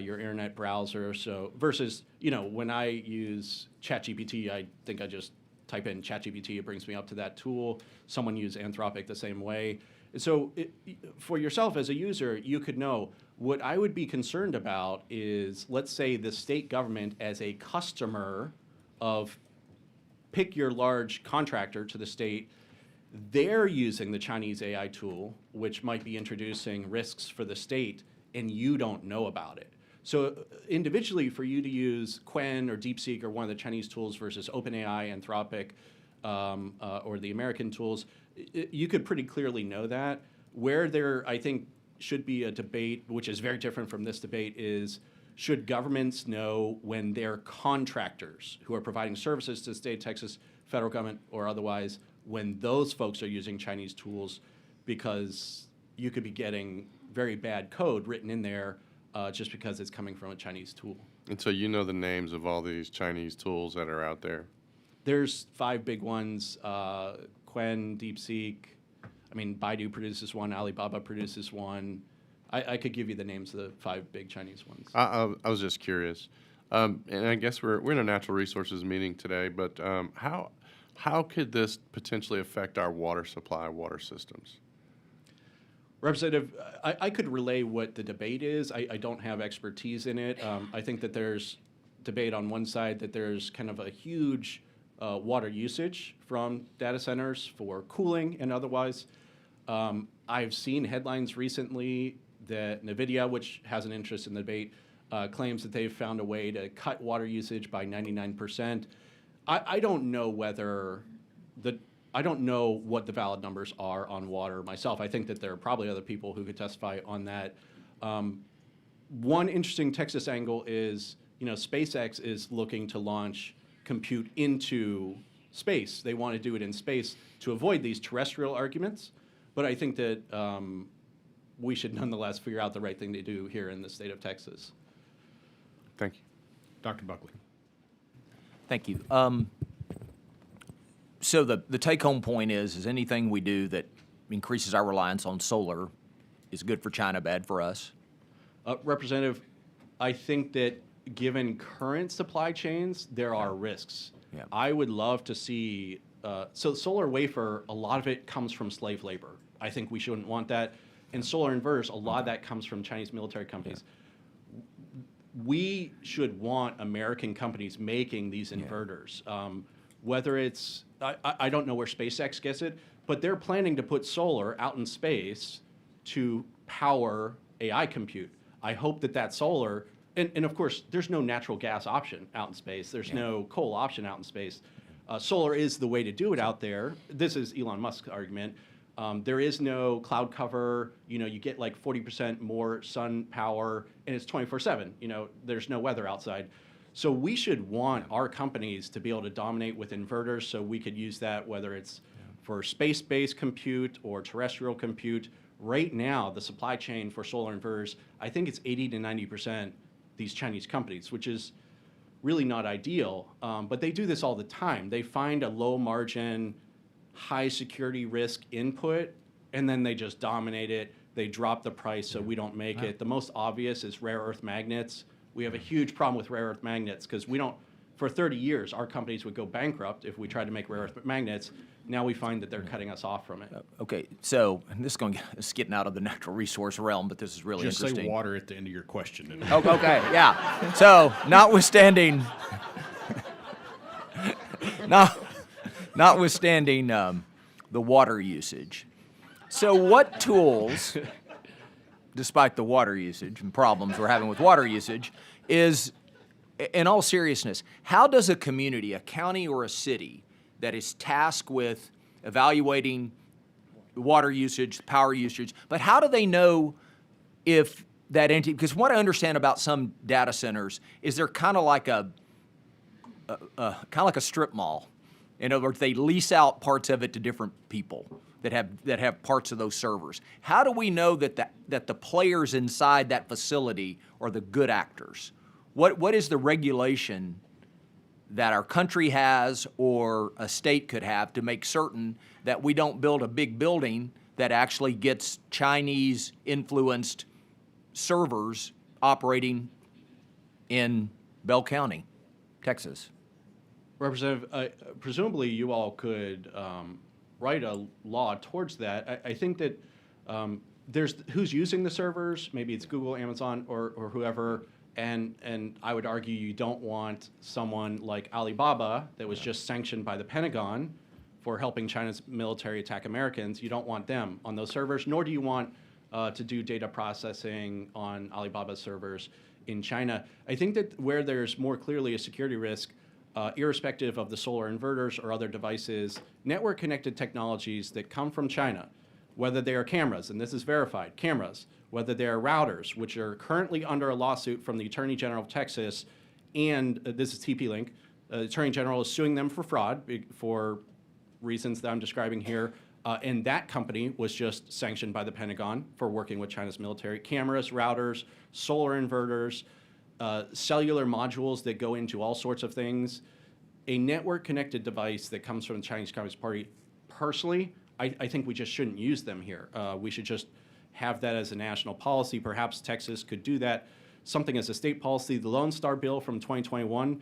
your internet browser. So versus, when I use ChatGPT, I think I just type in ChatGPT, it brings me up to that tool. Someone used Anthropic the same way. So for yourself as a user, you could know what I would be concerned about is, let's say the state government as a customer of, pick your large contractor to the state, they're using the Chinese AI tool, which might be introducing risks for the state, and you don't know about it. So individually, for you to use Qwen or DeepSeek or one of the Chinese tools versus OpenAI, Anthropic, or the American tools, you could pretty clearly know that. Where there, I think, should be a debate, which is very different from this debate, is should governments know when their contractors who are providing services to the state of Texas, federal government or otherwise, when those folks are using Chinese tools, because you could be getting very bad code written in there just because it's coming from a Chinese tool. And so you know the names of all these Chinese tools that are out there? There's 5 big ones, Qwen, DeepSeek. I mean, Baidu produces one, Alibaba produces one. I could give you the names of the 5 big Chinese ones. I was just curious. And I guess we're in a natural resources meeting today, but how could this potentially affect our water supply, water systems? Representative, I could relay what the debate is. I don't have expertise in it. I think that there's debate on one side that there's kind of a huge water usage from data centers for cooling and otherwise. I've seen headlines recently that NVIDIA, which has an interest in the debate, claims that they've found a way to cut water usage by 99%. I don't know whether I don't know what the valid numbers are on water myself. I think that there are probably other people who could testify on that. One interesting Texas angle is, SpaceX is looking to launch compute into space. They want to do it in space to avoid these terrestrial arguments. But I think that we should nonetheless figure out the right thing to do here in the state of Texas. Thank you. Dr. Buckley. Thank you. So the take-home point is anything we do that increases our reliance on solar is good for China, bad for us? Representative, I think that given current supply chains, there are risks. Yeah. I would love to see, so solar wafer, a lot of it comes from slave labor. I think we shouldn't want that. And solar inverters, a lot of that comes from Chinese military companies. Yeah. We should want American companies making these inverters. Whether it's, I don't know where SpaceX gets it, but they're planning to put solar out in space to power AI compute. I hope that solar, and of course, there's no natural gas option out in space. There's no coal option out in space. Solar is the way to do it out there. This is Elon Musk's argument. There is no cloud cover. You get like 40% more sun power, and it's 24/7. There's no weather outside. So we should want our companies to be able to dominate with inverters so we could use that, whether it's for space-based compute or terrestrial compute. Right now, the supply chain for solar inverters, I think it's 80 to 90% these Chinese companies, which is really not ideal. But they do this all the time. They find a low margin, high security risk input, and then they just dominate it. They drop the price so we don't make it. The most obvious is rare earth magnets. We have a huge problem with rare earth magnets because we don't, for 30 years, our companies would go bankrupt if we tried to make rare earth magnets. Now we find that they're cutting us off from it. Okay, so and this is getting out of the natural resource realm, but this is really Just interesting. say water at the end of your question. Oh, okay, yeah. So, notwithstanding the water usage, so what tools, despite the water usage and problems we're having with water usage, is, in all seriousness, how does a community, a county or a city that is tasked with evaluating water usage, power usage, but how do they know if that entity, because what I understand about some data centers is they're kind of like a strip mall. In other words, they lease out parts of it to different people that have parts of those servers. How do we know that the players inside that facility are the good actors? What is the regulation that our country has or a state could have to make certain that we don't build a big building that actually gets Chinese-influenced servers operating in Bell County, Texas? Representative, presumably you all could write a law towards that. I think that there's who's using the servers, maybe it's Google, Amazon, or whoever, and I would argue you don't want someone like Alibaba that was just sanctioned by the Pentagon for helping China's military attack Americans. You don't want them on those servers, nor do you want to do data processing on Alibaba's servers in China. I think that where there's more clearly a security risk, irrespective of the solar inverters or other devices, network-connected technologies that come from China, whether they are cameras, and this is verified, cameras, whether they are routers, which are currently under a lawsuit from the Attorney General of Texas, and this is TP-Link. The Attorney General is suing them for fraud for reasons that I'm describing here, and that company was just sanctioned by the Pentagon for working with China's military. Cameras, routers, solar inverters, cellular modules that go into all sorts of things. A network-connected device that comes from the Chinese Communist Party, personally, I think we just shouldn't use them here. We should just have that as a national policy. Perhaps Texas could do that. Something as a state policy. The Lone Star Bill from 2021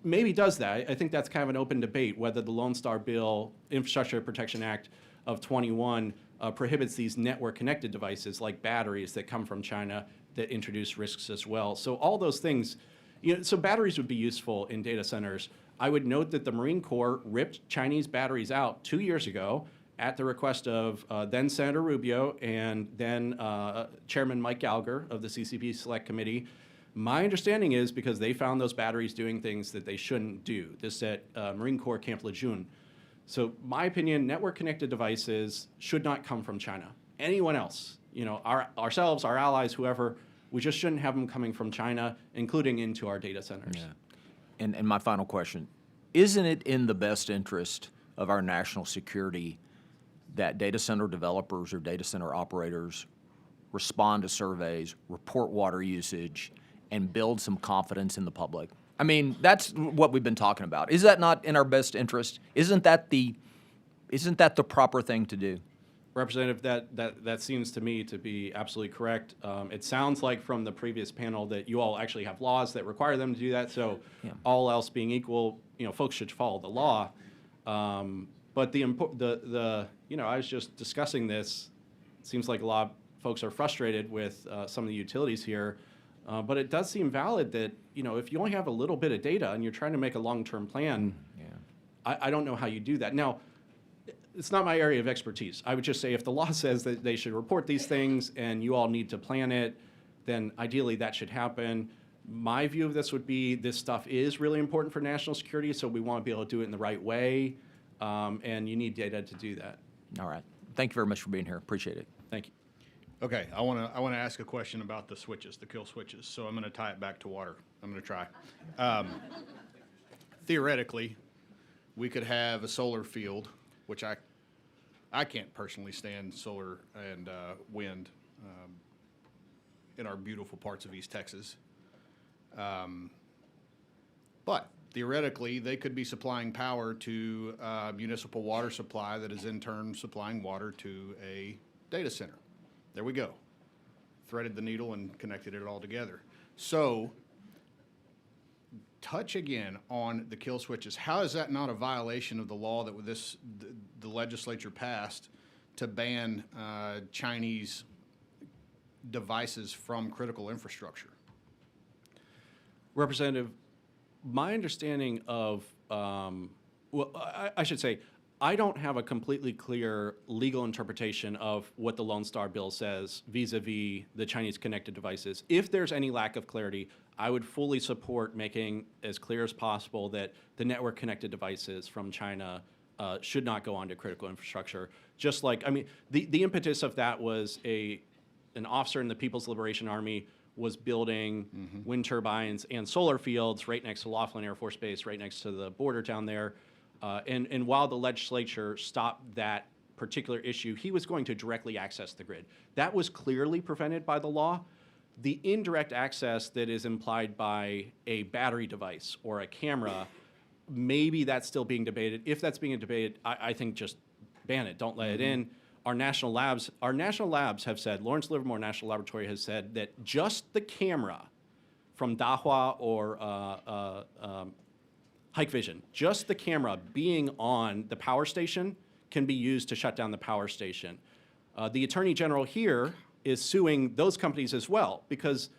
maybe does that. I think that's kind of an open debate, whether the Lone Star Bill, Infrastructure Protection Act of 21, prohibits these network-connected devices like batteries that come from China that introduce risks as well. So all those things, so batteries would be useful in data centers. I would note that the Marine Corps ripped Chinese batteries out 2 years ago at the request of then Senator Rubio and then Chairman Mike Gallagher of the CCP Select Committee. My understanding is because they found those batteries doing things that they shouldn't do. This at Marine Corps Camp Lejeune. So my opinion, network-connected devices should not come from China. Anyone else, ourselves, our allies, whoever, we just shouldn't have them coming from China, including into our data centers. Yeah. And my final question, isn't it in the best interest of our national security that data center developers or data center operators respond to surveys, report water usage, and build some confidence in the public? I mean, that's what we've been talking about. Is that not in our best interest? Isn't that the proper thing to do? Representative, that seems to me to be absolutely correct. It sounds like from the previous panel that you all actually have laws that require them to do that. So all else being equal, folks should follow the law. But I was just discussing this. It seems like a lot of folks are frustrated with some of the utilities here. But it does seem valid that, if you only have a little bit of data and you're trying to make a long-term plan, I don't know how you do that. Now, it's not my area of expertise. I would just say if the law says that they should report these things and you all need to plan it, then ideally that should happen. My view of this would be this stuff is really important for national security, so we want to be able to do it in the right way, and you need data to do that. All right. Thank you very much for being here. Appreciate it. Thank you. Okay, I want to ask a question about the switches, the kill switches. So I'm going to tie it back to water. I'm going to try. Theoretically, we could have a solar field, which I can't personally stand solar and wind in our beautiful parts of East Texas. But theoretically, they could be supplying power to a municipal water supply that is in turn supplying water to a data center. There we go. Threaded the needle and connected it all together. So, touch again on the kill switches. How is that not a violation of the law that the legislature passed to ban Chinese devices from critical infrastructure? Representative, my understanding of, I should say, I don't have a completely clear legal interpretation of what the Lone Star Bill says vis-a-vis the Chinese connected devices. If there's any lack of clarity, I would fully support making as clear as possible that the network connected devices from China should not go onto critical infrastructure. Just like, I mean, the impetus of that was an officer in the People's Liberation Army was building wind turbines and solar fields right next to Laughlin Air Force Base, right next to the border down there. And while the legislature stopped that particular issue, he was going to directly access the grid. That was clearly prevented by the law. The indirect access that is implied by a battery device or a camera, maybe that's still being debated. If that's being debated, I think just ban it. Don't let it in. Our national labs have said, Lawrence Livermore National Laboratory has said that just the camera from Dahua or Hikvision, just the camera being on the power station can be used to shut down the power station. The Attorney General here is suing those companies as well because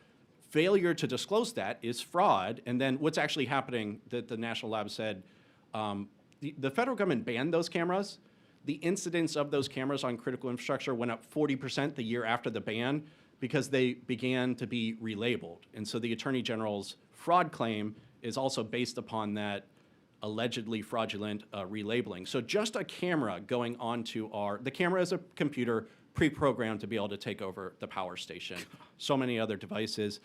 failure to disclose that is fraud. And then what's actually happening that the National Lab said, the federal government banned those cameras. The incidence of those cameras on critical infrastructure went up 40% the year after the ban because they began to be relabeled. And so the Attorney General's fraud claim is also based upon that allegedly fraudulent relabeling. So just a camera going onto the camera is a computer pre-programmed to be able to take over the power station. So many other devices.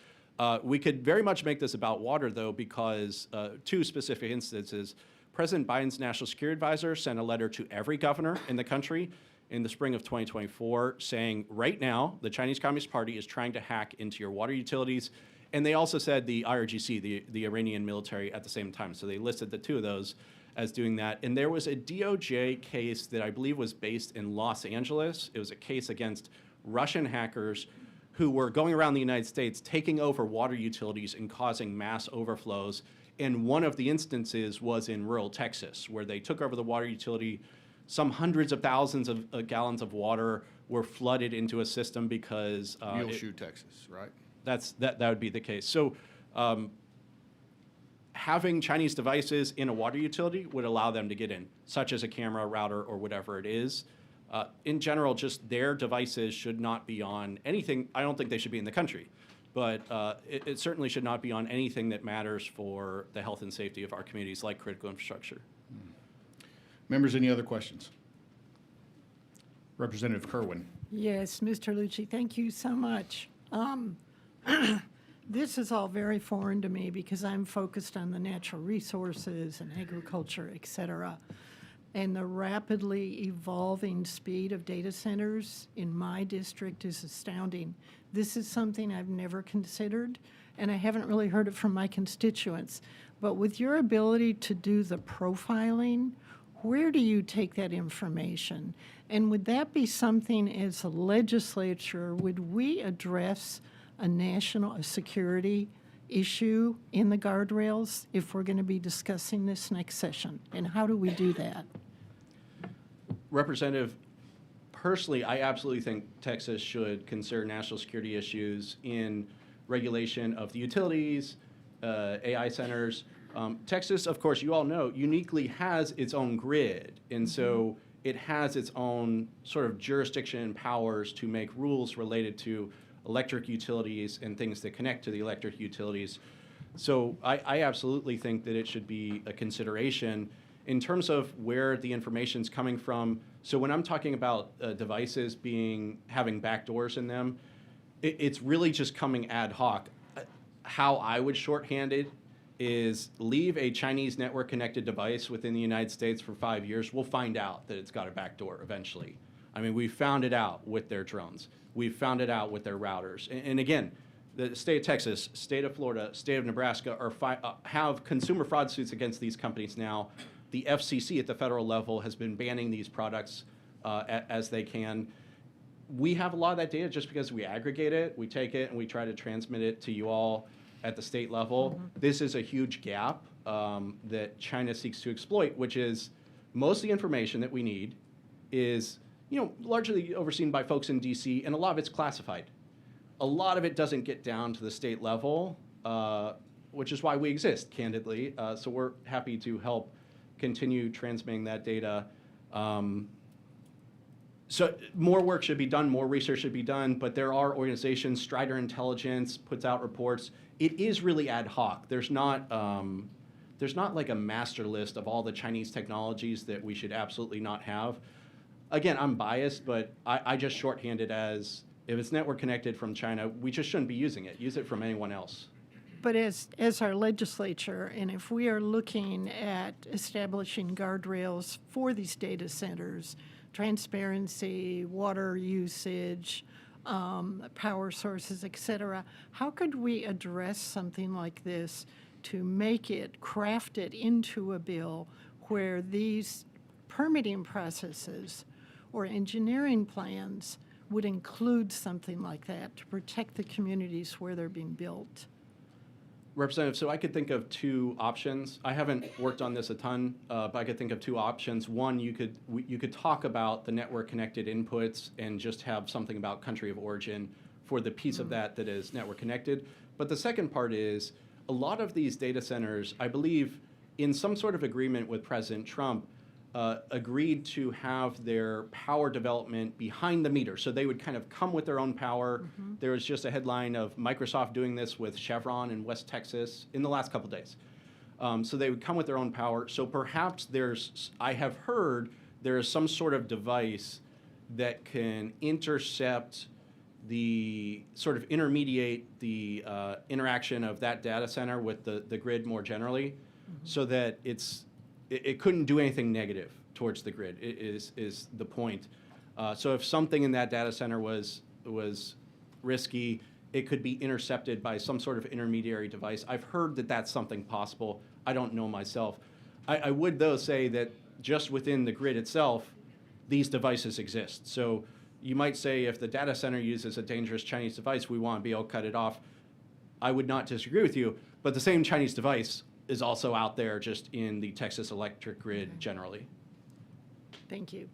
We could very much make this about water though because two specific instances. President Biden's National Security Advisor sent a letter to every governor in the country in the spring of 2024 saying right now the Chinese Communist Party is trying to hack into your water utilities. And they also said the IRGC, the Iranian military, at the same time. So they listed the two of those as doing that. And there was a DOJ case that I believe was based in Los Angeles. It was a case against Russian hackers who were going around the United States, taking over water utilities and causing mass overflows. And one of the instances was in rural Texas, where they took over the water utility. Some hundreds of thousands of gallons of water were flooded into a system because Muleshoe, Texas, right? That would be the case. So having Chinese devices in a water utility would allow them to get in, such as a camera, router, or whatever it is. In general, just their devices should not be on anything. I don't think they should be in the country, but it certainly should not be on anything that matters for the health and safety of our communities, like critical infrastructure. Members, any other questions? Representative Kerwin. Yes, Mr. Lucci, thank you so much. This is all very foreign to me because I'm focused on the natural resources and agriculture, et cetera. And the rapidly evolving speed of data centers in my district is astounding. This is something I've never considered, and I haven't really heard it from my constituents. But with your ability to do the profiling, where do you take that information? And would that be something as a legislature, would we address a national security issue in the guardrails if we're going to be discussing this next session? And how do we do that? Representative, personally, I absolutely think Texas should consider national security issues in regulation of the utilities, AI centers. Texas, of course, you all know, uniquely has its own grid. And so it has its own sort of jurisdiction and powers to make rules related to electric utilities and things that connect to the electric utilities. So I absolutely think that it should be a consideration in terms of where the information's coming from. So when I'm talking about devices having backdoors in them, it's really just coming ad hoc. How I would shorthand it is leave a Chinese network connected device within the United States for 5 years. We'll find out that it's got a backdoor eventually. I mean, we found it out with their drones. We've found it out with their routers. And again, the state of Texas, state of Florida, state of Nebraska have consumer fraud suits against these companies now. The FCC at the federal level has been banning these products as they can. We have a lot of that data just because we aggregate it, we take it, and we try to transmit it to you all at the state level. This is a huge gap that China seeks to exploit, which is most of the information that we need is, largely overseen by folks in DC, and a lot of it's classified. A lot of it doesn't get down to the state level, which is why we exist, candidly. So we're happy to help continue transmitting that data. So more work should be done, more research should be done, but there are organizations, Strider Intelligence puts out reports. It is really ad hoc. There's not like a master list of all the Chinese technologies that we should absolutely not have. Again, I'm biased, but I just shorthand it as, if it's network connected from China, we just shouldn't be using it. Use it from anyone else. But as our legislature, and if we are looking at establishing guardrails for these data centers, transparency, water usage, power sources, et cetera, how could we address something like this to make it, craft it into a bill where these permitting processes or engineering plans would include something like that to protect the communities where they're being built? Representative, so I could think of two options. I haven't worked on this a ton, but I could think of two options. One, you could talk about the network connected inputs and just have something about country of origin for the piece of that is network connected. But the second part is a lot of these data centers, I believe, in some sort of agreement with President Trump, agreed to have their power development behind the meter. So they would kind of come with their own power. There was just a headline of Microsoft doing this with Chevron in West Texas in the last couple days. So they would come with their own power. So perhaps I have heard there is some sort of device that can intercept the sort of intermediate the interaction of that data center with the grid more generally, so that it couldn't do anything negative towards the grid, is the point. So if something in that data center was risky, it could be intercepted by some sort of intermediary device. I've heard that that's something possible. I don't know myself. I would, though, say that just within the grid itself, these devices exist. So you might say if the data center uses a dangerous Chinese device, we want to be able to cut it off. I would not disagree with you, but the same Chinese device is also out there just in the Texas electric grid generally. Thank you.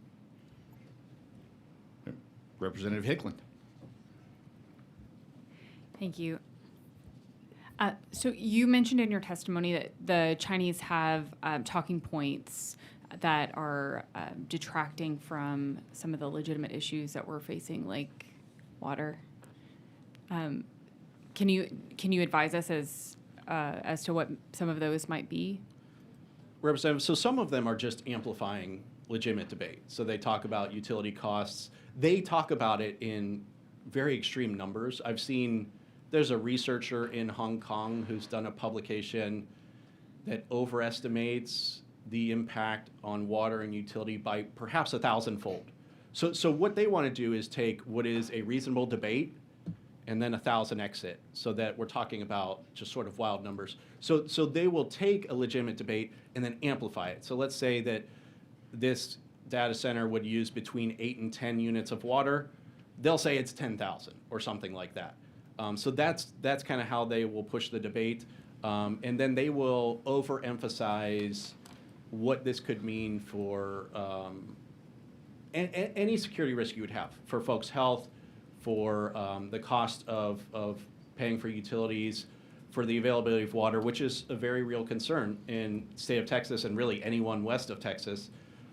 Representative Hickland. Thank you. So you mentioned in your testimony that the Chinese have talking points that are detracting from some of the legitimate issues that we're facing, like water. Can you advise us as to what some of those might be? Representative, so some of them are just amplifying legitimate debate. So they talk about utility costs. They talk about it in very extreme numbers. I've seen there's a researcher in Hong Kong who's done a publication that overestimates the impact on water and utility by perhaps 1,000-fold. So what they want to do is take what is a reasonable debate and then 1,000x it, so that we're talking about just sort of wild numbers. So they will take a legitimate debate and then amplify it. So let's say that this data center would use between 8 and 10 units of water. They'll say it's 10,000 or something like that. So that's kind of how they will push the debate. And then they will overemphasize what this could mean for any security risk you would have for folks' health, for the cost of paying for utilities, for the availability of water, which is a very real concern in the state of Texas and really anyone west of Texas.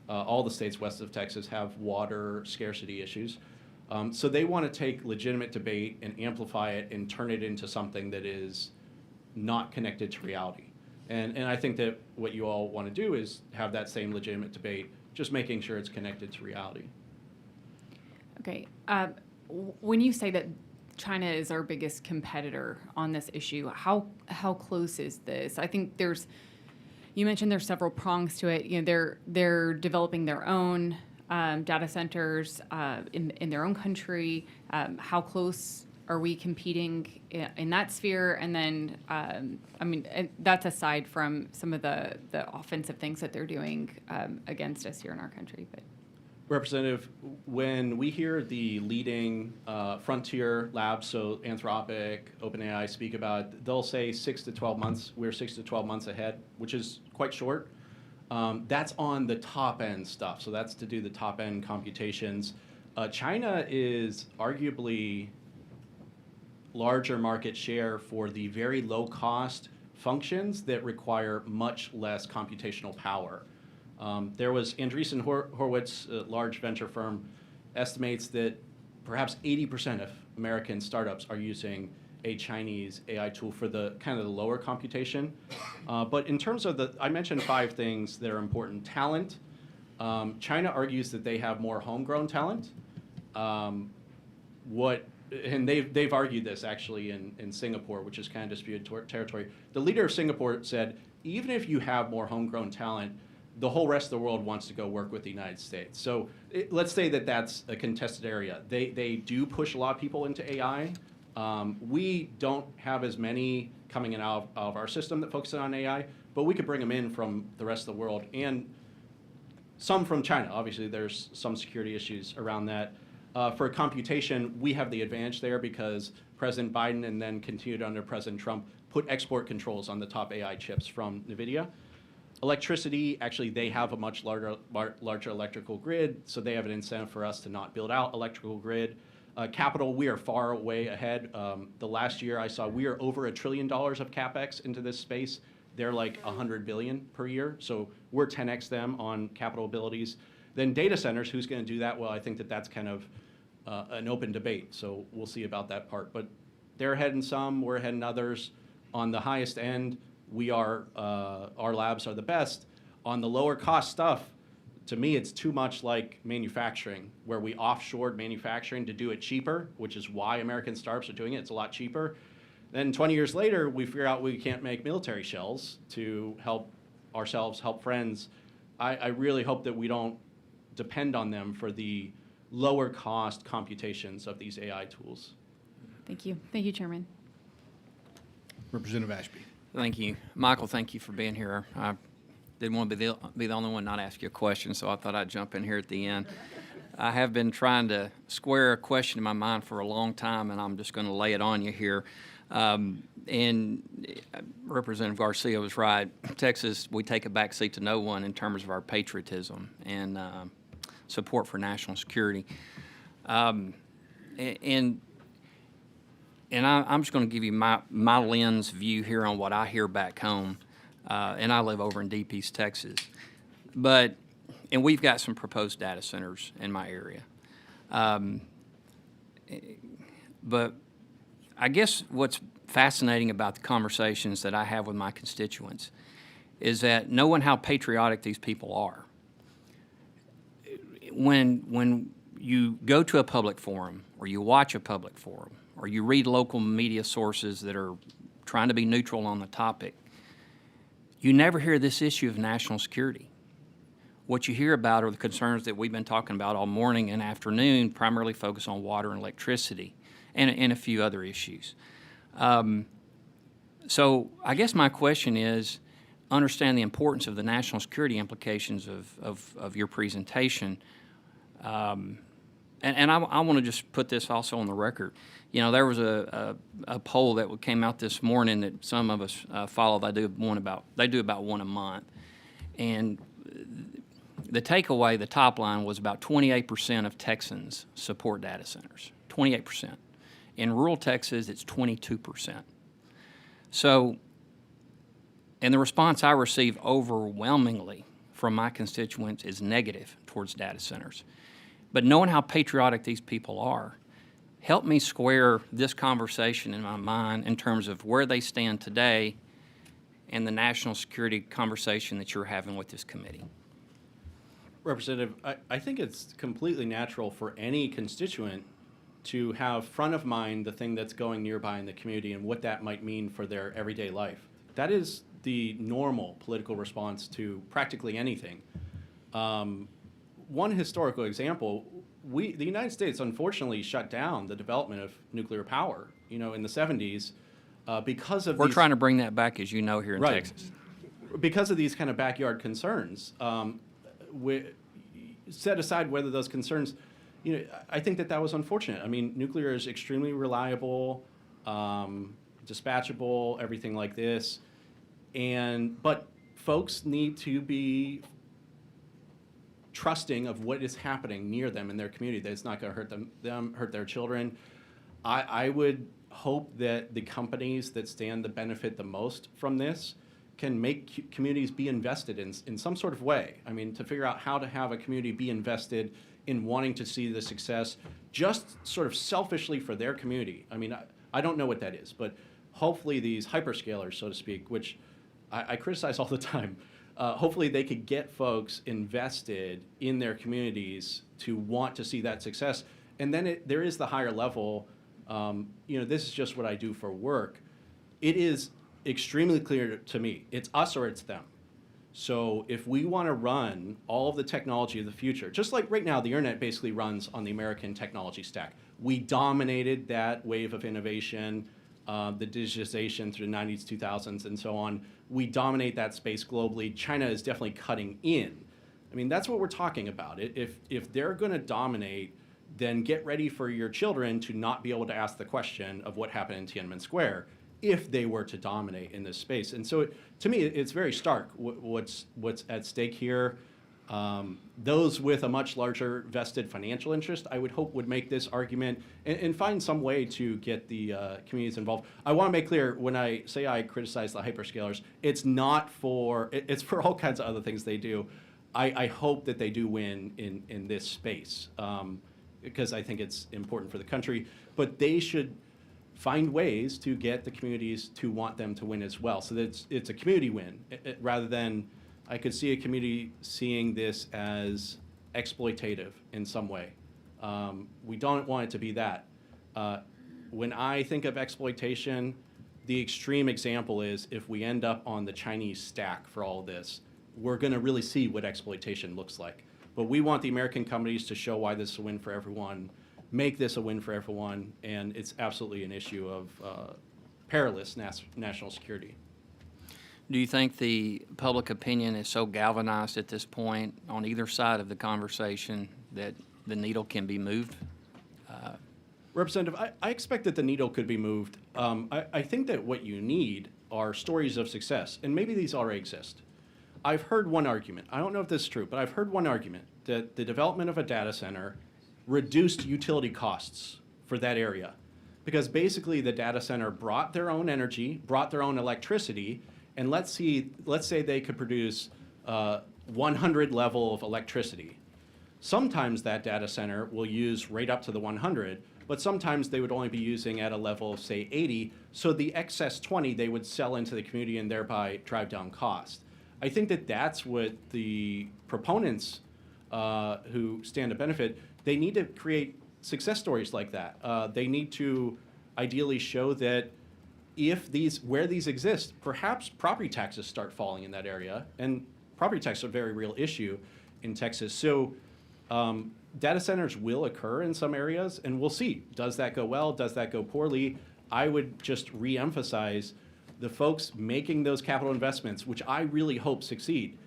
All the states west of Texas have water scarcity issues. So they want to take legitimate debate and amplify it and turn it into something that is not connected to reality. And I think that what you all want to do is have that same legitimate debate, just making sure it's connected to reality. Okay. When you say that China is our biggest competitor on this issue, how close is this? I think you mentioned there's several prongs to it. You know, they're developing their own data centers in their own country. How close are we competing in that sphere? And then, that's aside from some of the offensive things that they're doing against us here in our country. But Representative, when we hear the leading frontier labs, so Anthropic, OpenAI, speak about it, they'll say 6 to 12 months. We're 6 to 12 months ahead, which is quite short. That's on the top end stuff. So that's to do the top end computations. China is arguably larger market share for the very low cost functions that require much less computational power. There was Andreessen Horowitz, a large venture firm, estimates that perhaps 80% of American startups are using a Chinese AI tool for the kind of the lower computation. But in terms of I mentioned 5 things that are important. Talent. China argues that they have more homegrown talent. And they've argued this actually in Singapore, which is kind of disputed territory. The leader of Singapore said, even if you have more homegrown talent, the whole rest of the world wants to go work with the United States. So let's say that that's a contested area. They do push a lot of people into AI. We don't have as many coming in out of our system that focus on AI, but we could bring them in from the rest of the world and some from China. Obviously, there's some security issues around that. For computation, we have the advantage there because President Biden and then continued under President Trump put export controls on the top AI chips from NVIDIA. Electricity, actually, they have a much larger electrical grid, so they have an incentive for us to not build out electrical grid. Capital, we are far way ahead. The last year I saw we are over $1 trillion of CapEx into this space. They're like 100 billion per year, so we're 10x them on capital abilities. Then data centers, who's going to do that? Well, I think that that's kind of an open debate, so we'll see about that part. But they're ahead in some, we're ahead in others. On the highest end, we are, our labs are the best. On the lower cost stuff, to me, it's too much like manufacturing, where we offshored manufacturing to do it cheaper, which is why American startups are doing it. It's a lot cheaper. Then 20 years later, we figure out we can't make military shells to help ourselves, help friends. I really hope that we don't depend on them for the lower cost computations of these AI tools. thank you. Thank you, Chairman. Representative Ashby. Thank you. Michael, thank you for being here. I didn't want to be the only one not ask you a question, so I thought I'd jump in here at the end. I have been trying to square a question in my mind for a long time, and I'm just going to lay it on you here. And Representative Garcia was right. Texas, we take a back seat to no one in terms of our patriotism and support for national security. And I'm just going to give you my lens view here on what I hear back home. And I live over in Deep East Texas. And we've got some proposed data centers in my area. But I guess what's fascinating about the conversations that I have with my constituents is that knowing how patriotic these people are. When you go to a public forum or you watch a public forum or you read local media sources that are trying to be neutral on the topic, you never hear this issue of national security. What you hear about are the concerns that we've been talking about all morning and afternoon, primarily focused on water and electricity and a few other issues. So I guess my question is, understand the importance of the national security implications of your presentation. And I want to just put this also on the record. You know, there was a poll that came out this morning that some of us follow. They do about one a month. And the takeaway, the top line, was about 28% of Texans support data centers, 28%. In rural Texas, it's 22%. So, and the response I receive overwhelmingly from my constituents is negative towards data centers. But knowing how patriotic these people are, help me square this conversation in my mind in terms of where they stand today and the national security conversation that you're having with this committee. Representative, I think it's completely natural for any constituent to have front of mind the thing that's going nearby in the community and what that might mean for their everyday life. That is the normal political response to practically anything. One historical example, the United States unfortunately shut down the development of nuclear power, in the 70s because of We're these, trying to bring that back, as you know, here in Right. Texas. because of these kind of backyard concerns. Set aside whether those concerns, I think that was unfortunate. I mean, nuclear is extremely reliable, dispatchable, everything like this, but folks need to be trusting of what is happening near them in their community, that it's not going to hurt them, hurt their children. I would hope that the companies that stand to benefit the most from this can make communities be invested in some sort of way. I mean, to figure out how to have a community be invested in wanting to see the success just sort of selfishly for their community. I mean, I don't know what that is, but hopefully these hyperscalers, so to speak, which I criticize all the time, hopefully they could get folks invested in their communities to want to see that success. And then there is the higher level, this is just what I do for work. It is extremely clear to me, it's us or it's them. So if we want to run all of the technology of the future, just like right now, the internet basically runs on the American technology stack. We dominated that wave of innovation, the digitization through the 90s, 2000s, and so on. We dominate that space globally. China is definitely cutting in. I mean, that's what we're talking about. If they're going to dominate, then get ready for your children to not be able to ask the question of what happened in Tiananmen Square if they were to dominate in this space. And so to me, it's very stark what's at stake here. Those with a much larger vested financial interest, I would hope would make this argument and find some way to get the communities involved. I want to make clear, when I say I criticize the hyperscalers, it's for all kinds of other things they do. I hope that they do win in this space because I think it's important for the country, but they should find ways to get the communities to want them to win as well. So that it's a community win rather than I could see a community seeing this as exploitative in some way. We don't want it to be that. When I think of exploitation, the extreme example is if we end up on the Chinese stack for all of this, we're going to really see what exploitation looks like. But we want the American companies to show why this is a win for everyone, make this a win for everyone, and it's absolutely an issue of perilous national security. Do you think the public opinion is so galvanized at this point on either side of the conversation that the needle can be moved? Representative, I expect that the needle could be moved. I think that what you need are stories of success, and maybe these already exist. I've heard one argument. I don't know if this is true, but I've heard one argument that the development of a data center reduced utility costs for that area because basically the data center brought their own energy, brought their own electricity, and let's say they could produce 100 level of electricity. Sometimes that data center will use right up to the 100, but sometimes they would only be using at a level of, say, 80, so the excess 20 they would sell into the community and thereby drive down cost. I think that that's what the proponents who stand to benefit, they need to create success stories like that. They need to ideally show that where these exist, perhaps property taxes start falling in that area, and property taxes are a very real issue in Texas. So data centers will occur in some areas, and we'll see. Does that go well? Does that go poorly? I would just re-emphasize the folks making those capital investments, which I really hope succeed,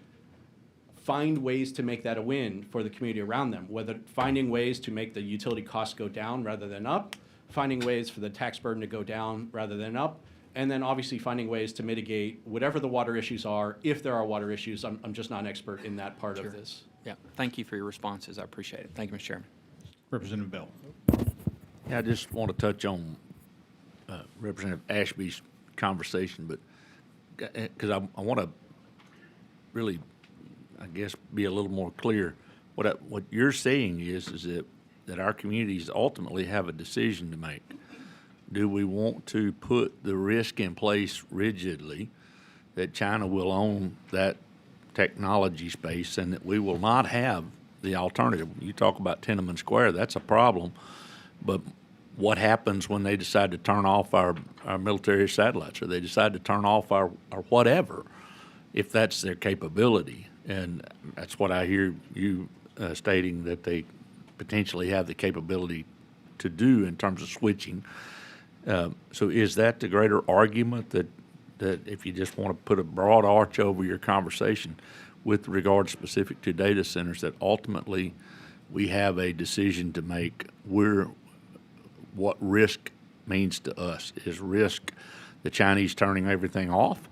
find ways to make that a win for the community around them, whether finding ways to make the utility costs go down rather than up, finding ways for the tax burden to go down rather than up, and then obviously finding ways to mitigate whatever the water issues are, if there are water issues. I'm just not an expert in that part of this. Yeah, thank you for your responses. I appreciate it. Thank you, Mr. Chairman. Representative Bell. Yeah, I just want to touch on Representative Ashby's conversation, but because I want to really, I guess, be a little more clear. What you're saying is that our communities ultimately have a decision to make. Do we want to put the risk in place rigidly that China will own that technology space and that we will not have the alternative? You talk about Tiananmen Square, that's a problem, but what happens when they decide to turn off our military satellites, or they decide to turn off our whatever, if that's their capability? And that's what I hear you stating, that they potentially have the capability to do in terms of switching. So is that the greater argument that if you just want to put a broad arch over your conversation with regard specific to data centers, that ultimately we have a decision to make what risk means to us? Is risk the Chinese turning everything off,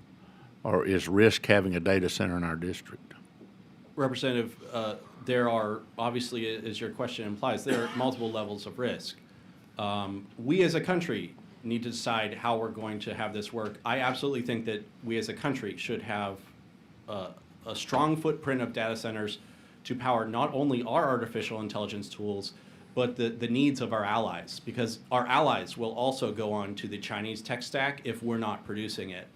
or is risk having a data center in our district? Representative, there are, obviously, as your question implies, there are multiple levels of risk. We as a country need to decide how we're going to have this work. I absolutely think that we as a country should have a strong footprint of data centers to power not only our artificial intelligence tools, but the needs of our allies, because our allies will also go on to the Chinese tech stack if we're not producing it.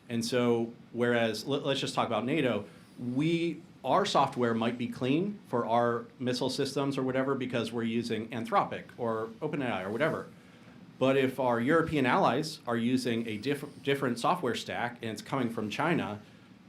And so, whereas, let's just talk about NATO, our software might be clean for our missile systems or whatever because we're using Anthropic or OpenAI or whatever. But if our European allies are using a different software stack and it's coming from China,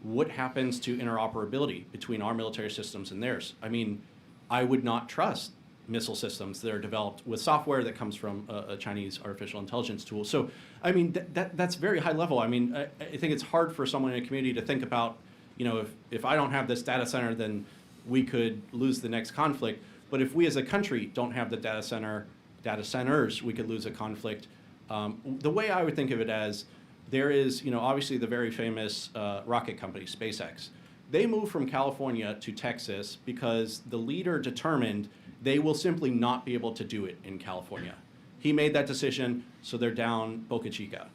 what happens to interoperability between our military systems and theirs? I mean, I would not trust missile systems that are developed with software that comes from a Chinese artificial intelligence tool. So, I mean, that's very high level. I mean, I think it's hard for someone in a community to think about, you know, if I don't have this data center, then we could lose the next conflict. But if we as a country don't have the data centers, we could lose a conflict. The way I would think of it as, there is, you know, obviously the very famous rocket company, SpaceX. They moved from California to Texas because the leader determined they will simply not be able to do it in California. He made that decision, so they're down Boca Chica.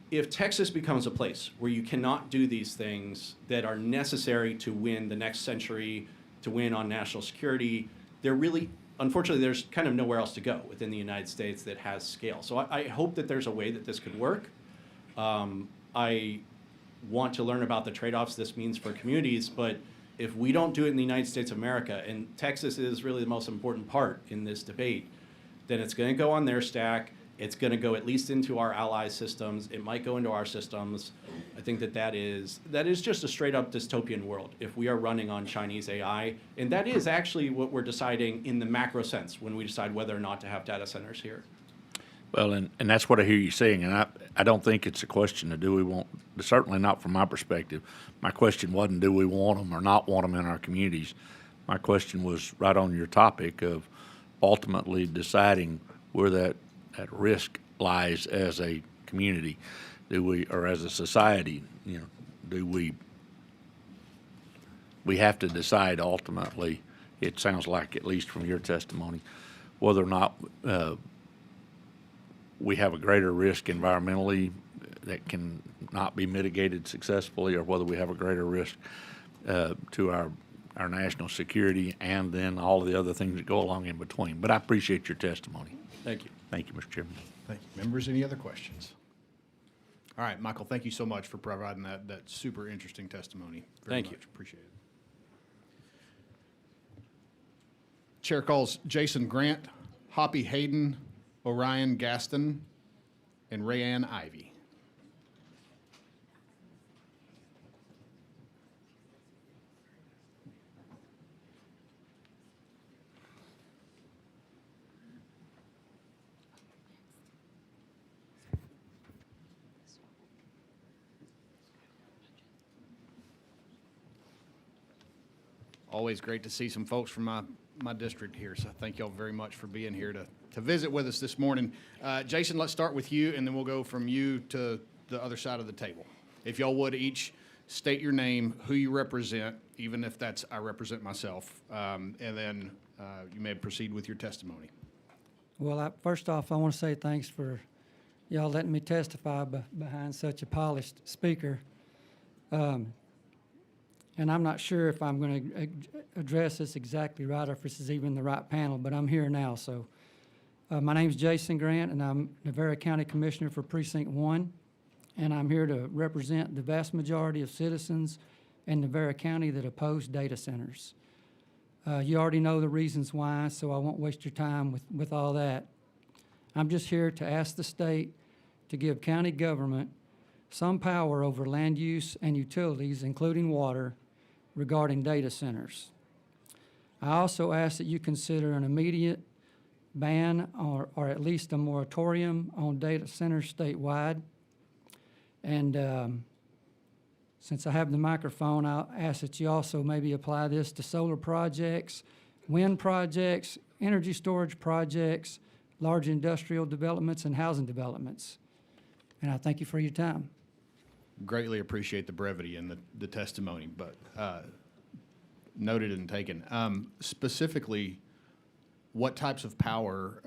If Texas becomes a place where you cannot do these things that are necessary to win the next century, to win on national security, unfortunately, there's kind of nowhere else to go within the United States that has scale. So I hope that there's a way that this could work. I want to learn about the trade-offs this means for communities, but if we don't do it in the United States of America, and Texas is really the most important part in this debate, then it's going to go on their stack. It's going to go at least into our ally systems. It might go into our systems. I think that is just a straight-up dystopian world if we are running on Chinese AI. And that is actually what we're deciding in the macro sense when we decide whether or not to have data centers here. Well, and that's what I hear you saying, and I don't think it's a question of do we want, certainly not from my perspective. My question wasn't do we want them or not want them in our communities. My question was right on your topic of ultimately deciding where that risk lies as a community. Do we, or as a society, you know, do we have to decide ultimately, it sounds like, at least from your testimony, whether or not we have a greater risk environmentally that can not be mitigated successfully, or whether we have a greater risk to our national security, and then all of the other things that go along in between. But I appreciate your testimony. Thank you. Thank you, Mr. Chairman. Thank you. Members, any other questions? All right, Michael, thank you so much for providing that super interesting testimony. Thank you. Appreciate it. Chair calls Jason Grant, Hoppy Hayden, Orion Gaston, and Rayanne Ivy. Always great to see some folks from my district here, so thank y'all very much for being here to visit with us this morning. Jason, let's start with you, and then we'll go from you to the other side of the table. If y'all would each state your name, who you represent, even if that's I represent myself, and then you may proceed with your testimony. Well, first off, I want to say thanks for y'all letting me testify behind such a polished speaker. And I'm not sure if I'm going to address this exactly right or if this is even the right panel, but I'm here now. So my name's Jason Grant, and I'm Navarro County Commissioner for Precinct 1, and I'm here to represent the vast majority of citizens in Navarro County that oppose data centers. You already know the reasons why, so I won't waste your time with all that. I'm just here to ask the state to give county government some power over land use and utilities, including water, regarding data centers. I also ask that you consider an immediate ban or at least a moratorium on data centers statewide. And since I have the microphone, I'll ask that you also maybe apply this to solar projects, wind projects, energy storage projects, large industrial developments, and housing developments. And I thank you for your time. Greatly appreciate the brevity in the testimony, but noted and taken. Specifically, what types of power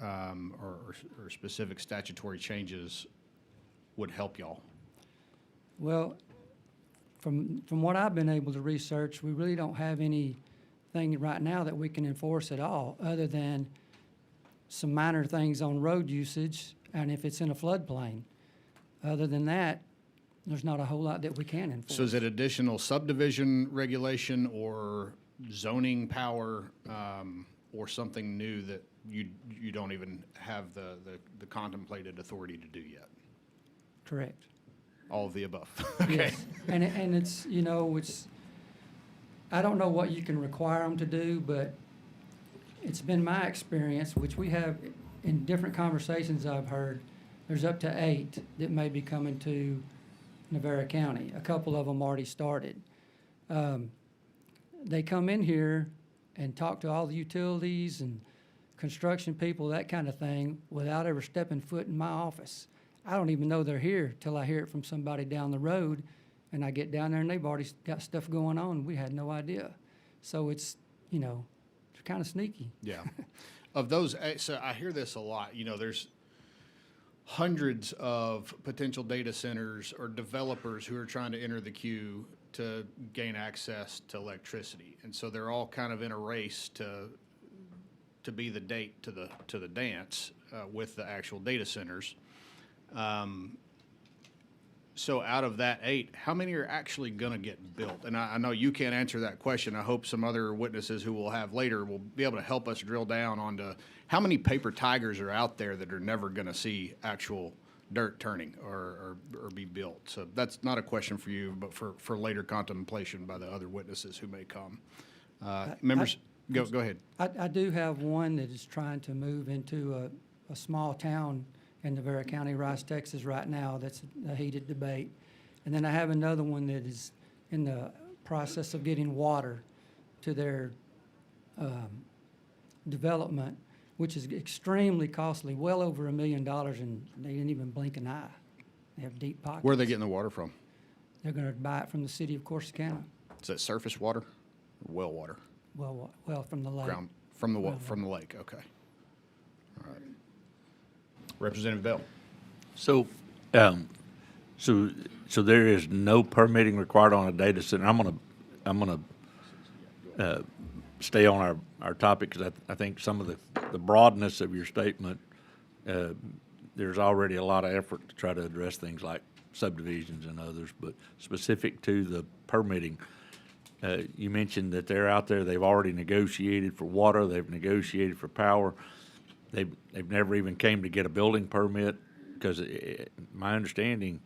or specific statutory changes would help y'all? Well, from what I've been able to research, we really don't have anything right now that we can enforce at all, other than some minor things on road usage and if it's in a floodplain. Other than that, there's not a whole lot that we can enforce. So is it additional subdivision regulation or zoning power, or something new that you don't even have the contemplated authority to do yet? Correct. All of the above. Okay. Yes. And it's, you know, I don't know what you can require them to do, but it's been my experience, which we have in different conversations I've heard, there's up to 8 that may be coming to Navarro County. A couple of them already started. They come in here and talk to all the utilities and construction people, that kind of thing, without ever stepping foot in my office. I don't even know they're here till I hear it from somebody down the road, and I get down there and they've already got stuff going on. We had no idea. So it's, you know, it's kind of sneaky. Yeah. Of those, so I hear this a lot, you know, there's hundreds of potential data centers or developers who are trying to enter the queue to gain access to electricity. And so they're all kind of in a race to be the date to the dance with the actual data centers. So out of that 8, how many are actually going to get built? And I know you can't answer that question. I hope some other witnesses who we'll have later will be able to help us drill down onto how many paper tigers are out there that are never going to see actual dirt turning or be built. So that's not a question for you, but for later contemplation by the other witnesses who may come. Members, go ahead. I do have one that is trying to move into a small town in Navarro County, Rice, Texas, right now. That's a heated debate. And then I have another one that is in the process of getting water to their development, which is extremely costly, well over $1 million, and they didn't even blink an eye. They have deep pockets. Where are they getting the water from? They're going to buy it from the city of Corsicana. Is that surface water or well water? Well, from the lake. From the lake, okay. All right. Representative Bell. So, so there is no permitting required on a data center. I'm gonna stay on our topic because I think some of the broadness of your statement, there's already a lot of effort to try to address things like subdivisions and others, but specific to the permitting, you mentioned that they're out there, they've already negotiated for water, they've negotiated for power. They've never even came to get a building permit because my understanding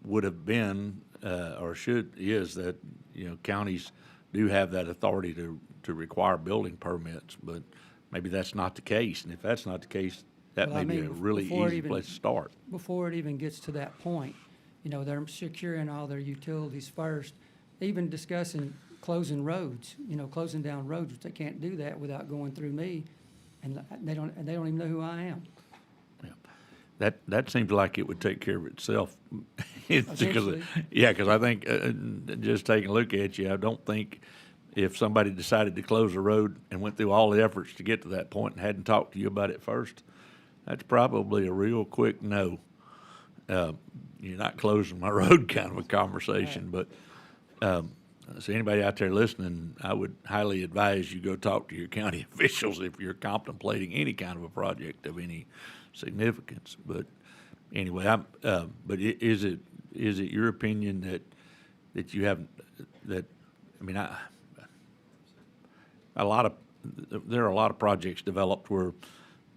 would have been is that, you know, counties do have that authority to require building permits, but maybe that's not the case. And if that's not the case, that may be a really easy place to start. Before it even gets to that point, you know, they're securing all their utilities first, even discussing closing roads, you know, closing down roads, which they can't do that without going through me, and they don't even know who I am. Yeah. That seems like it would take care of itself. Because I think just taking a look at you, I don't think if somebody decided to close a road and went through all the efforts to get to that point and hadn't talked to you about it first, that's probably a real quick no. You're not closing my road kind of a conversation, Right. but so anybody out there listening, I would highly advise you go talk to your county officials if you're contemplating any kind of a project of any significance. But anyway, is it your opinion that you have that? I mean, there are a lot of projects developed where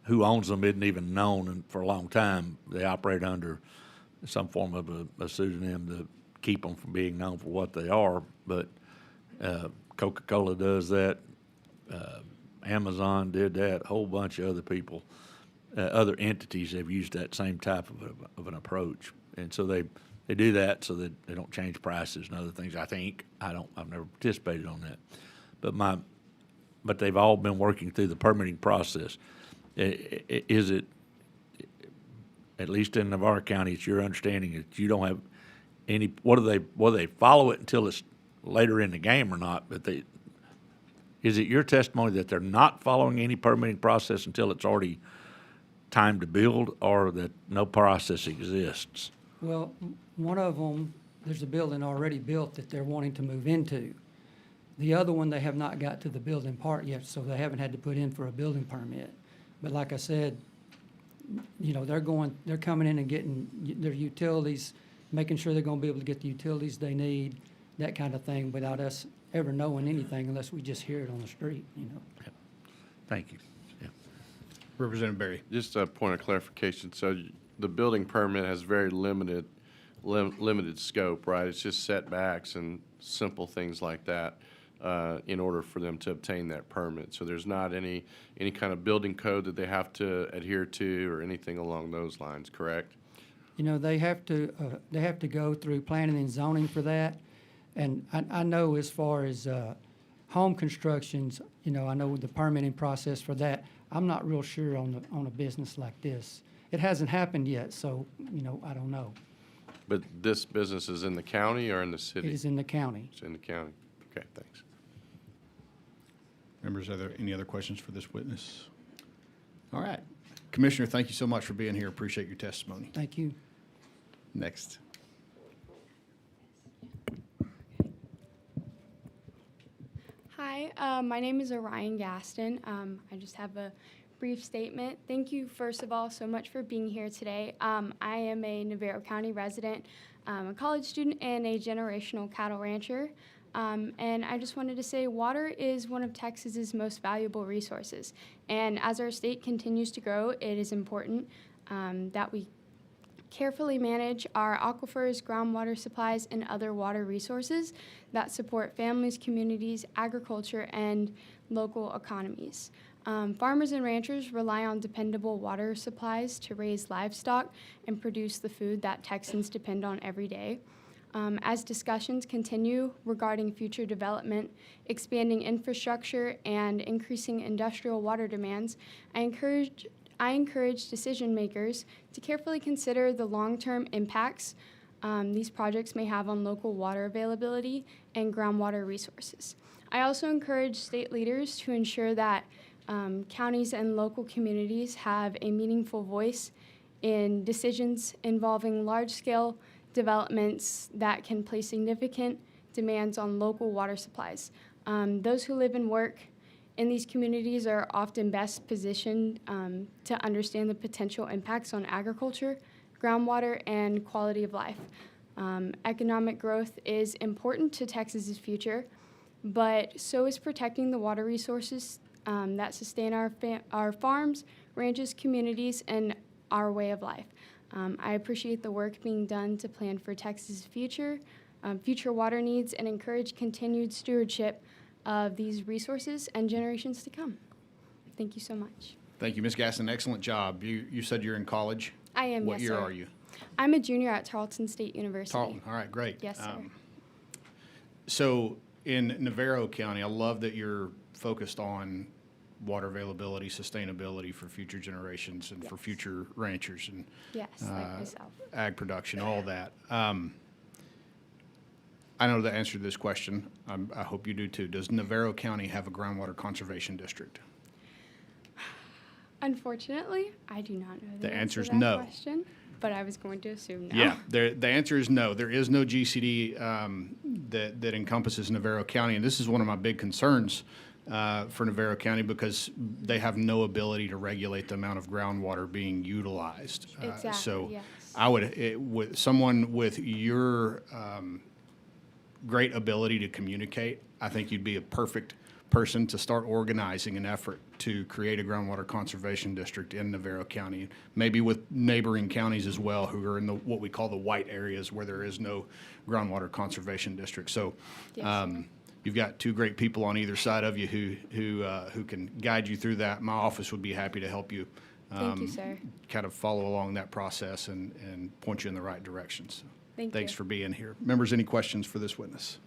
who owns them isn't even known, and for a long time they operate under some form of a pseudonym to keep them from being known for what they are. But Coca-Cola does that. Amazon did that. A whole bunch of other people, other entities have used that same type of an approach. And so they do that so that they don't change prices and other things. I think I've never participated on that, but they've all been working through the permitting process. Is it, at least in Navarro County, it's your understanding that you don't have any, whether they follow it until it's later in the game or not, but is it your testimony that they're not following any permitting process until it's already time to build, or that no process exists? Well, one of them, there's a building already built that they're wanting to move into. The other one, they have not got to the building part yet, so they haven't had to put in for a building permit. But like I said, you know, they're coming in and getting their utilities, making sure they're gonna be able to get the utilities they need, that kind of thing, without us ever knowing anything unless we just hear it on the street, you know. Thank you. Yeah. Representative Berry. Just a point of clarification. So the building permit has very limited scope, right? It's just setbacks and simple things like that in order for them to obtain that permit. So there's not any kind of building code that they have to adhere to or anything along those lines, correct? You know, they have to go through planning and zoning for that. And I know as far as home constructions, you know, I know the permitting process for that. I'm not real sure on a business like this. It hasn't happened yet, so, you know, I don't know. But this business is in the county or in the city? It is in the county. It's in the county. Okay, thanks. Members, are there any other questions for this witness? All right. Commissioner, thank you so much for being here. Appreciate your testimony. Thank you. Next. Hi, my name is Orion Gaston. I just have a brief statement. Thank you, first of all, so much for being here today. I am a Navarro County resident, a college student, and a generational cattle rancher. And I just wanted to say water is one of Texas's most valuable resources. And as our state continues to grow, it is important that we carefully manage our aquifers, groundwater supplies, and other water resources that support families, communities, agriculture, and local economies. Farmers and ranchers rely on dependable water supplies to raise livestock and produce the food that Texans depend on every day. As discussions continue regarding future development, expanding infrastructure, and increasing industrial water demands, I encourage decision makers to carefully consider the long-term impacts these projects may have on local water availability and groundwater resources. I also encourage state leaders to ensure that counties and local communities have a meaningful voice in decisions involving large-scale developments that can place significant demands on local water supplies. Those who live and work in these communities are often best positioned to understand the potential impacts on agriculture, groundwater, and quality of life. Economic growth is important to Texas's future, but so is protecting the water resources that sustain our farms, ranches, communities, and our way of life. I appreciate the work being done to plan for Texas's future water needs, and encourage continued stewardship of these resources and generations to come. Thank you so much. Thank you, Ms. Gaston. Excellent job. You said you're in college? I am, What yes, year sir. are you? I'm a junior at Tarleton State University. Tarleton. All right, great. Yes, sir. So in Navarro County, I love that you're focused on water availability, sustainability for future generations and for future ranchers and Yes, like myself. ag production, all that. I know the answer to this question. I hope you do too. Does Navarro County have a groundwater conservation district? Unfortunately, I do not know The answer answer's to that no. question, but I was going to assume no. Yeah, the answer is no. There is no GCD that encompasses Navarro County, and this is one of my big concerns for Navarro County because they have no ability to regulate the amount of groundwater being utilized. Exactly, So yes. I with someone with your great ability to communicate, I think you'd be a perfect person to start organizing an effort to create a groundwater conservation district in Navarro County, maybe with neighboring counties as well who are in what we call the white areas where there is no groundwater conservation district. So Yes, You've got two great people on either side of you who can guide you through that. My office would be happy to help you. Thank you, sir. Kind of follow along that process and point you in the right direction. So thanks you. for being here. Members, any questions for this witness?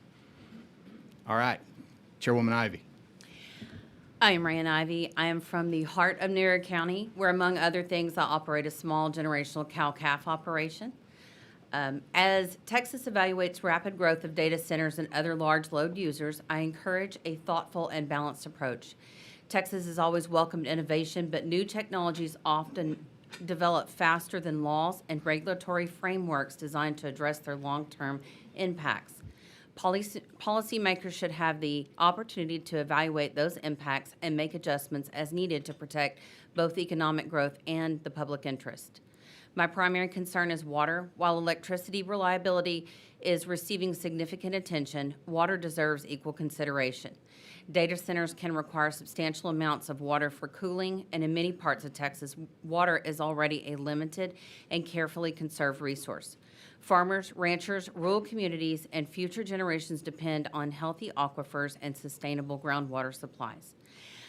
All right. Chairwoman Ivy. I am Ryan Ivy. I am from the heart of Navarro County, where, among other things, I operate a small generational cow-calf operation. As Texas evaluates rapid growth of data centers and other large load users, I encourage a thoughtful and balanced approach. Texas has always welcomed innovation, but new technologies often develop faster than laws and regulatory frameworks designed to address their long-term impacts. Policymakers should have the opportunity to evaluate those impacts and make adjustments as needed to protect both economic growth and the public interest. My primary concern is water. While electricity reliability is receiving significant attention, water deserves equal consideration. Data centers can require substantial amounts of water for cooling, and in many parts of Texas, water is already a limited and carefully conserved resource. Farmers, ranchers, rural communities, and future generations depend on healthy aquifers and sustainable groundwater supplies.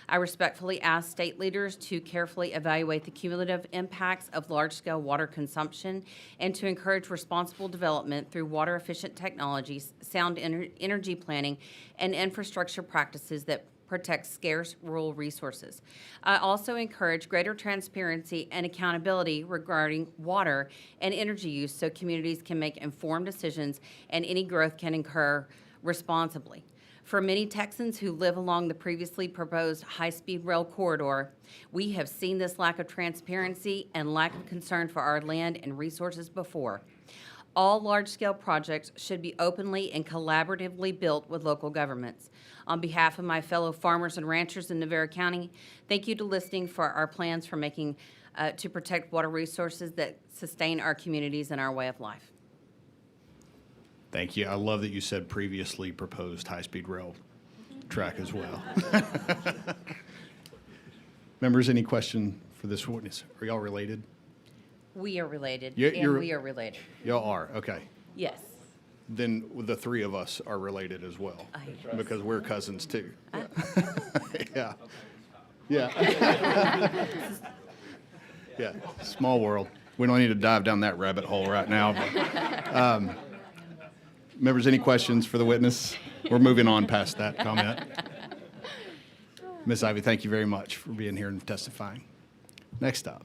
I respectfully ask state leaders to carefully evaluate the cumulative impacts of large-scale water consumption and to encourage responsible development through water-efficient technologies, sound energy planning, and infrastructure practices that protect scarce rural resources. I also encourage greater transparency and accountability regarding water and energy use so communities can make informed decisions and any growth can occur responsibly. For many Texans who live along the previously proposed high-speed rail corridor, we have seen this lack of transparency and lack of concern for our land and resources before. All large-scale projects should be openly and collaboratively built with local governments. On behalf of my fellow farmers and ranchers in Navarro County, thank you to listening for our plans for making to protect water resources that sustain our communities and our way of life. Thank you. I love that you said previously proposed high-speed rail track as well. Members, any question for this witness? Are y'all related? We are related, You're- and we are related. Y'all are, okay. Yes. Then the three of us are related as well, because we're cousins too. Yeah. Yeah. Yeah, small world. We don't need to dive down that rabbit hole right now. But, members, any questions for the witness? We're moving on past that comment. Ms. Ivy, thank you very much for being here and testifying. Next up.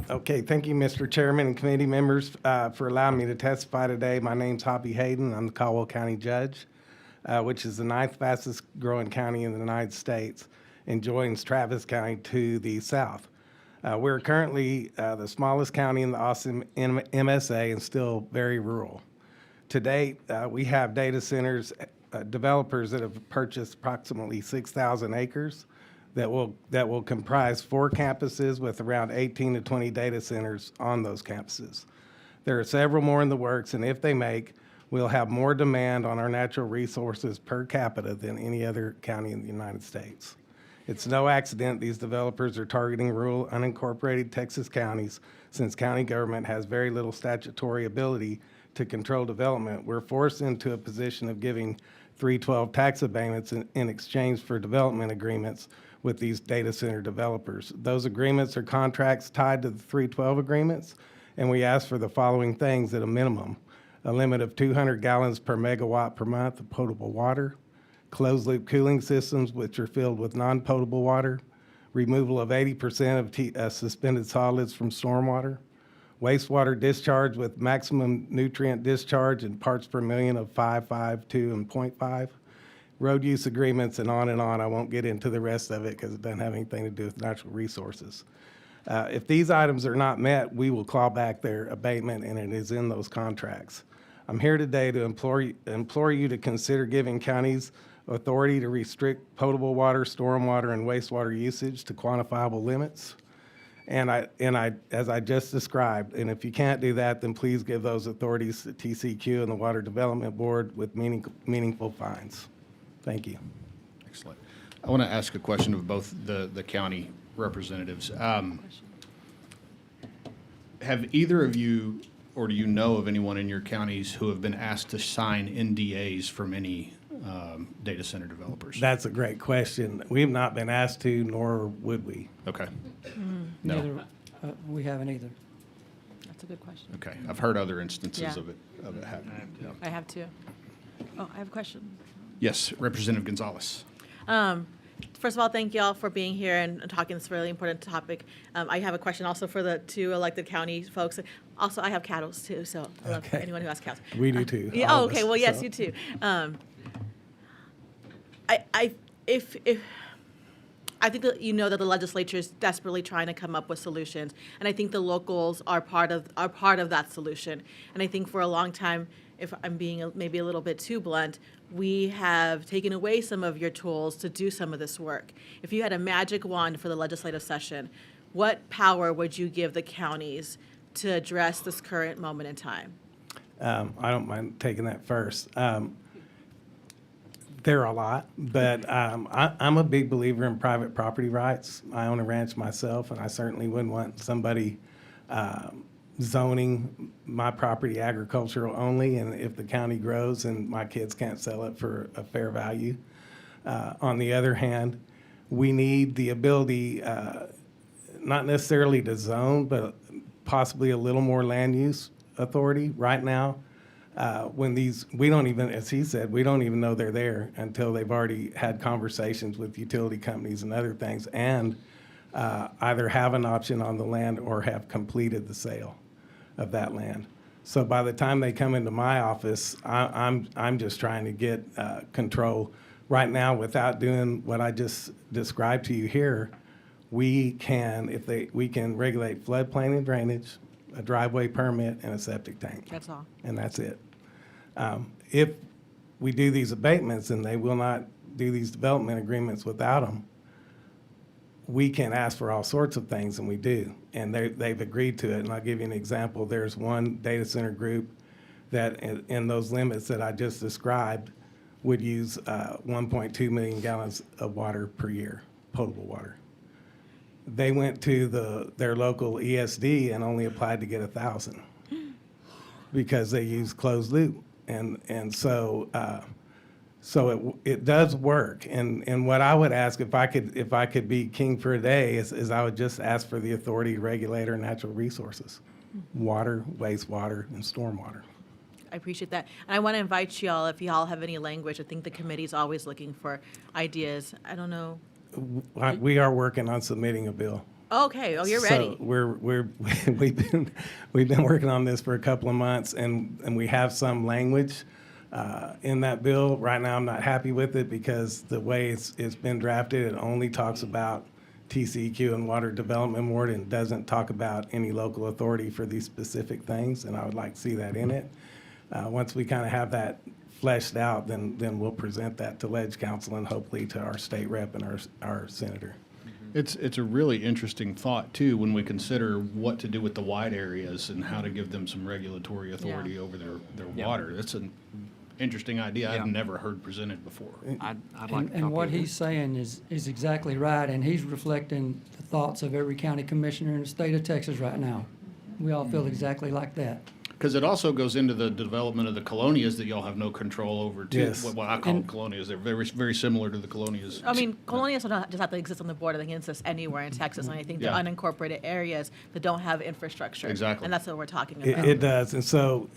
Okay, thank you, Mr. Chairman and committee members, for allowing me to testify today. My name's Hoppy Hayden. I'm the Caldwell County Judge, which is the 9th fastest growing county in the United States and joins Travis County to the south. We're currently the smallest county in the Austin MSA and still very rural. To date, we have data centers, developers that have purchased approximately 6,000 acres that will comprise 4 campuses with around 18 to 20 data centers on those campuses. There are several more in the works, and if they make, we'll have more demand on our natural resources per capita than any other county in the United States. It's no accident these developers are targeting rural, unincorporated Texas counties. Since county government has very little statutory ability to control development, we're forced into a position of giving 312 tax abatements in exchange for development agreements with these data center developers. Those agreements are contracts tied to the 312 agreements, and we ask for the following things at a minimum: a limit of 200 gallons per megawatt per month of potable water, closed-loop cooling systems which are filled with non-potable water, removal of 80% of suspended solids from stormwater, wastewater discharge with maximum nutrient discharge in parts per million of 5, 5, 2, and 0.5, road use agreements, and on and on. I won't get into the rest of it because it doesn't have anything to do with natural resources. If these items are not met, we will claw back their abatement, and it is in those contracts. I'm here today to implore you to consider giving counties authority to restrict potable water, stormwater, and wastewater usage to quantifiable limits. And as I just described, and if you can't do that, then please give those authorities to TCEQ and the Water Development Board with meaningful fines. Thank you. Excellent. I want to ask a question of both the county representatives. Have either of you or do you know of anyone in your counties who have been asked to sign NDAs from any data center developers? That's a great question. We've not been asked to, nor would we. Okay. No. Neither, we haven't either. That's a good question. Okay. I've heard other instances Yeah. of it happening. Yeah. I have too. Oh, I have a question. Yes, Representative Gonzalez. First of all, thank you all for being here and talking this really important topic. I have a question also for the two elected county folks. Also, I have cattle too, so I love Okay. anyone who has cows. We do too, Yeah. all Oh, of okay. us, Well, yes, so. you too. I think that you know that the legislature is desperately trying to come up with solutions, and I think the locals are part of that solution. And I think for a long time, if I'm being maybe a little bit too blunt, we have taken away some of your tools to do some of this work. If you had a magic wand for the legislative session, what power would you give the counties to address this current moment in time? I don't mind taking that first. There are a lot, but I'm a big believer in private property rights. I own a ranch myself, and I certainly wouldn't want somebody zoning my property agricultural only, and if the county grows and my kids can't sell it for a fair value. On the other hand, we need the ability, not necessarily to zone, but possibly a little more land use authority. Right now, when we don't even, as he said, we don't even know they're there until they've already had conversations with utility companies and other things, and either have an option on the land or have completed the sale of that land. So by the time they come into my office, I'm just trying to get control. Right now, without doing what I just described to you here, we can regulate floodplain and drainage, a driveway permit, and a septic tank. That's all. And that's it. If we do these abatements, and they will not do these development agreements without them, we can ask for all sorts of things, and we do. And they've agreed to it. And I'll give you an example. There's one data center group that in those limits that I just described would use 1.2 million gallons of water per year, potable water. They went to their local ESD and only applied to get 1,000 because they use closed loop. And so it does work. And what I would ask if I could be king for a day is I would just ask for the authority to regulate our natural resources, water, wastewater, and stormwater. I appreciate that. And I want to invite y'all, if y'all have any language, I think the committee's always looking for ideas. I don't know. We are working on submitting a bill. Okay, oh, you're ready. So we've been working on this for a couple of months, and we have some language in that bill. Right now, I'm not happy with it because the way it's been drafted, it only talks about TCEQ and Water Development Board and doesn't talk about any local authority for these specific things, and I would like to see that in it. Once we kind of have that fleshed out, then we'll present that to Ledge Council and hopefully to our state rep and our senator. It's a really interesting thought, too, when we consider what to do with the wide areas and how to give them some regulatory authority over their water. That's an interesting idea I've never heard presented before. I'd like a And copy what of it. he's saying is exactly right, and he's reflecting the thoughts of every county commissioner in the state of Texas right now. We all feel exactly like that. Because it also goes into the development of the colonias that y'all have no control over, too. Yes. What I call colonias. They're very, very similar to the colonias. I mean, colonials don't just have to exist on the border. They can exist anywhere in Texas, and I think they're Yeah. unincorporated areas that don't have infrastructure. Exactly. And that's what we're talking about. It does, and so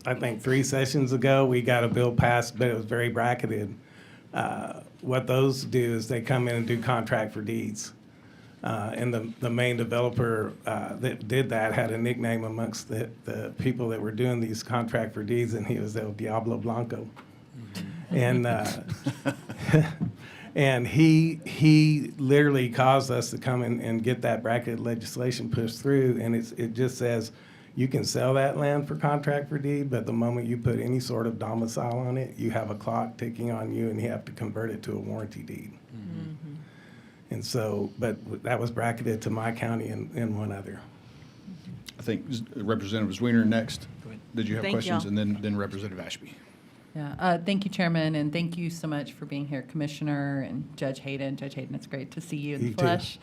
I think 3 sessions ago, we got a bill passed, but it was very bracketed. What those do is they come in and do contract for deeds. And the main developer that did that had a nickname amongst the people that were doing these contract for deeds, and he was El Diablo Blanco. And and he literally caused us to come in and get that bracketed legislation pushed through, and it just says you can sell that land for contract for deed, but the moment you put any sort of domicile on it, you have a clock ticking on you, and you have to convert it to a warranty deed. And so, but that was bracketed to my county and one other. I think Representative Zwiener next. Did you have Thank questions? y'all. And then Representative Ashby. Yeah, thank you, Chairman, and thank you so much for being here, Commissioner and Judge Hayden. Judge Hayden, it's great to see you in the You too. flesh.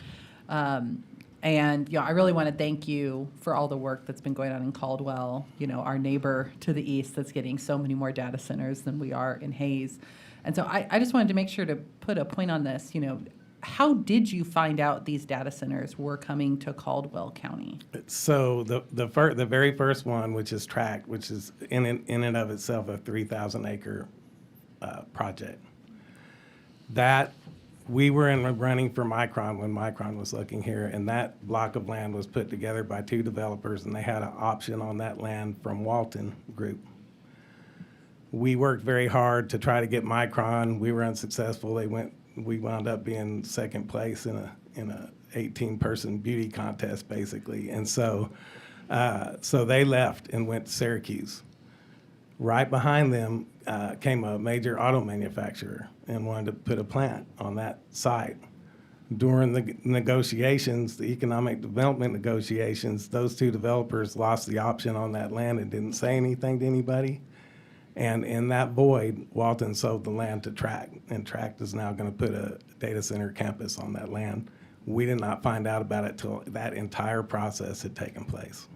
And, I really want to thank you for all the work that's been going on in Caldwell, our neighbor to the east that's getting so many more data centers than we are in Hayes. And so I just wanted to make sure to put a point on this, how did you find out these data centers were coming to Caldwell County? So the very first one, which is tracked, which is in and of itself a 3,000 acre project. That we were in the running for Micron when Micron was looking here, and that block of land was put together by two developers, and they had an option on that land from Walton Group. We worked very hard to try to get Micron. We were unsuccessful. We wound up being second place in a 18-person beauty contest, basically. And so they left and went to Syracuse. Right behind them came a major auto manufacturer and wanted to put a plant on that site. During the negotiations, the economic development negotiations, those two developers lost the option on that land and didn't say anything to anybody. And in that void, Walton sold the land to Tract, and Tract is now going to put a data center campus on that land. We did not find out about it till that entire process had taken place.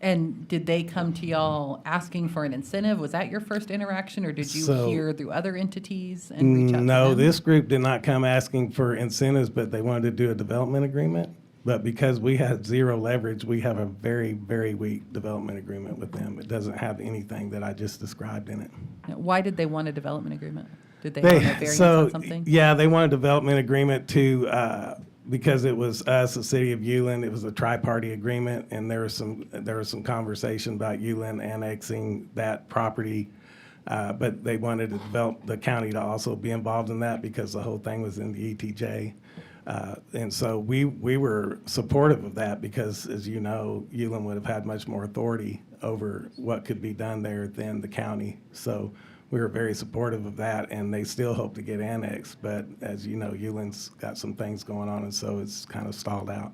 And did they come to y'all asking for an incentive? Was that your first interaction, or did you hear through other entities and reach out to them? No, this group did not come asking for incentives, but they wanted to do a development agreement. But because we had zero leverage, we have a very, very weak development agreement with them. It doesn't have anything that I just described in it. Why did they want a development agreement? Did they want a variance on something? Yeah, they wanted a development agreement to because it was us, the city of Uland. It was a tri-party agreement, and there was some conversation about Uland annexing that property. But they wanted to develop the county to also be involved in that because the whole thing was in the ETJ. And so we were supportive of that because, as you know, Uland would have had much more authority over what could be done there than the county. So we were very supportive of that, and they still hope to get annexed. But as you know, Uland's got some things going on, and so it's kind of stalled out.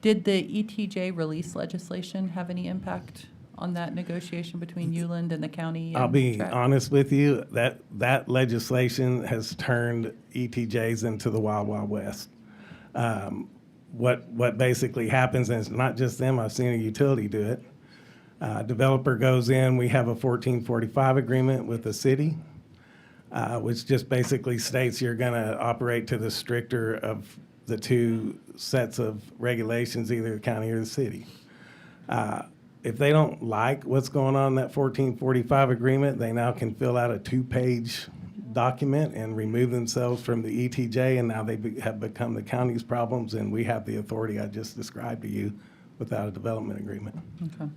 Did the ETJ release legislation have any impact on that negotiation between Uland and the county? I'll be honest with you, that legislation has turned ETJs into the Wild Wild West. What basically happens, and it's not just them, I've seen a utility do it. Developer goes in, we have a 1445 agreement with the city, which just basically states you're going to operate to the stricter of the two sets of regulations, either the county or the city. If they don't like what's going on in that 1445 agreement, they now can fill out a 2-page document and remove themselves from the ETJ, and now they have become the county's problems, and we have the authority I just described to you without a development agreement. Okay.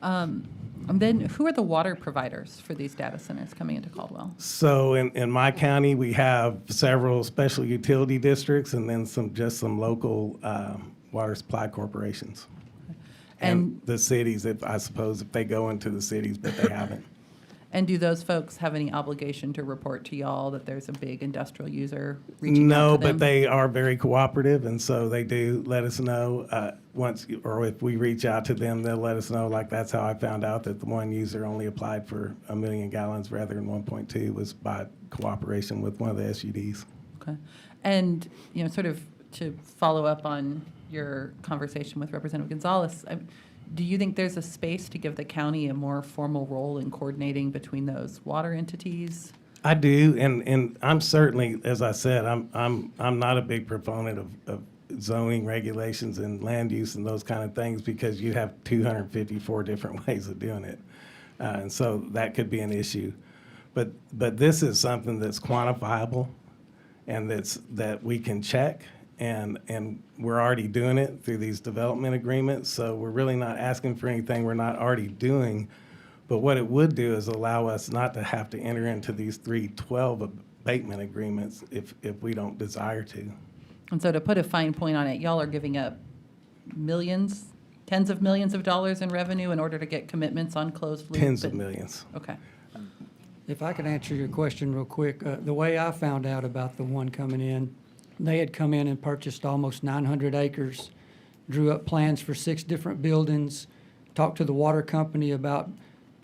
And then who are the water providers for these data centers coming into Caldwell? So in my county, we have several special utility districts and then some local water supply corporations. And the cities, if they go into the cities, but they haven't. And do those folks have any obligation to report to y'all that there's a big industrial user reaching out No, to them? but they are very cooperative, and so they do let us know or if we reach out to them, they'll let us know. Like, that's how I found out that the one user only applied for 1 million gallons rather than 1.2 was by cooperation with one of the SUDs. Okay. And, sort of to follow up on your conversation with Representative Gonzalez, do you think there's a space to give the county a more formal role in coordinating between those water entities? I do, and I'm certainly, as I said, I'm not a big proponent of zoning regulations and land use and those kind of things because you have 254 different ways of doing it, and so that could be an issue. But this is something that's quantifiable, and that we can check. And we're already doing it through these development agreements, so we're really not asking for anything we're not already doing. But what it would do is allow us not to have to enter into these 312 abatement agreements if we don't desire to. And so to put a fine point on it, y'all are giving up millions, tens of millions of dollars in revenue in order to get commitments on closed loop? Tens of millions. Okay. If I could answer your question real quick, the way I found out about the one coming in, they had come in and purchased almost 900 acres, drew up plans for 6 different buildings, talked to the water company about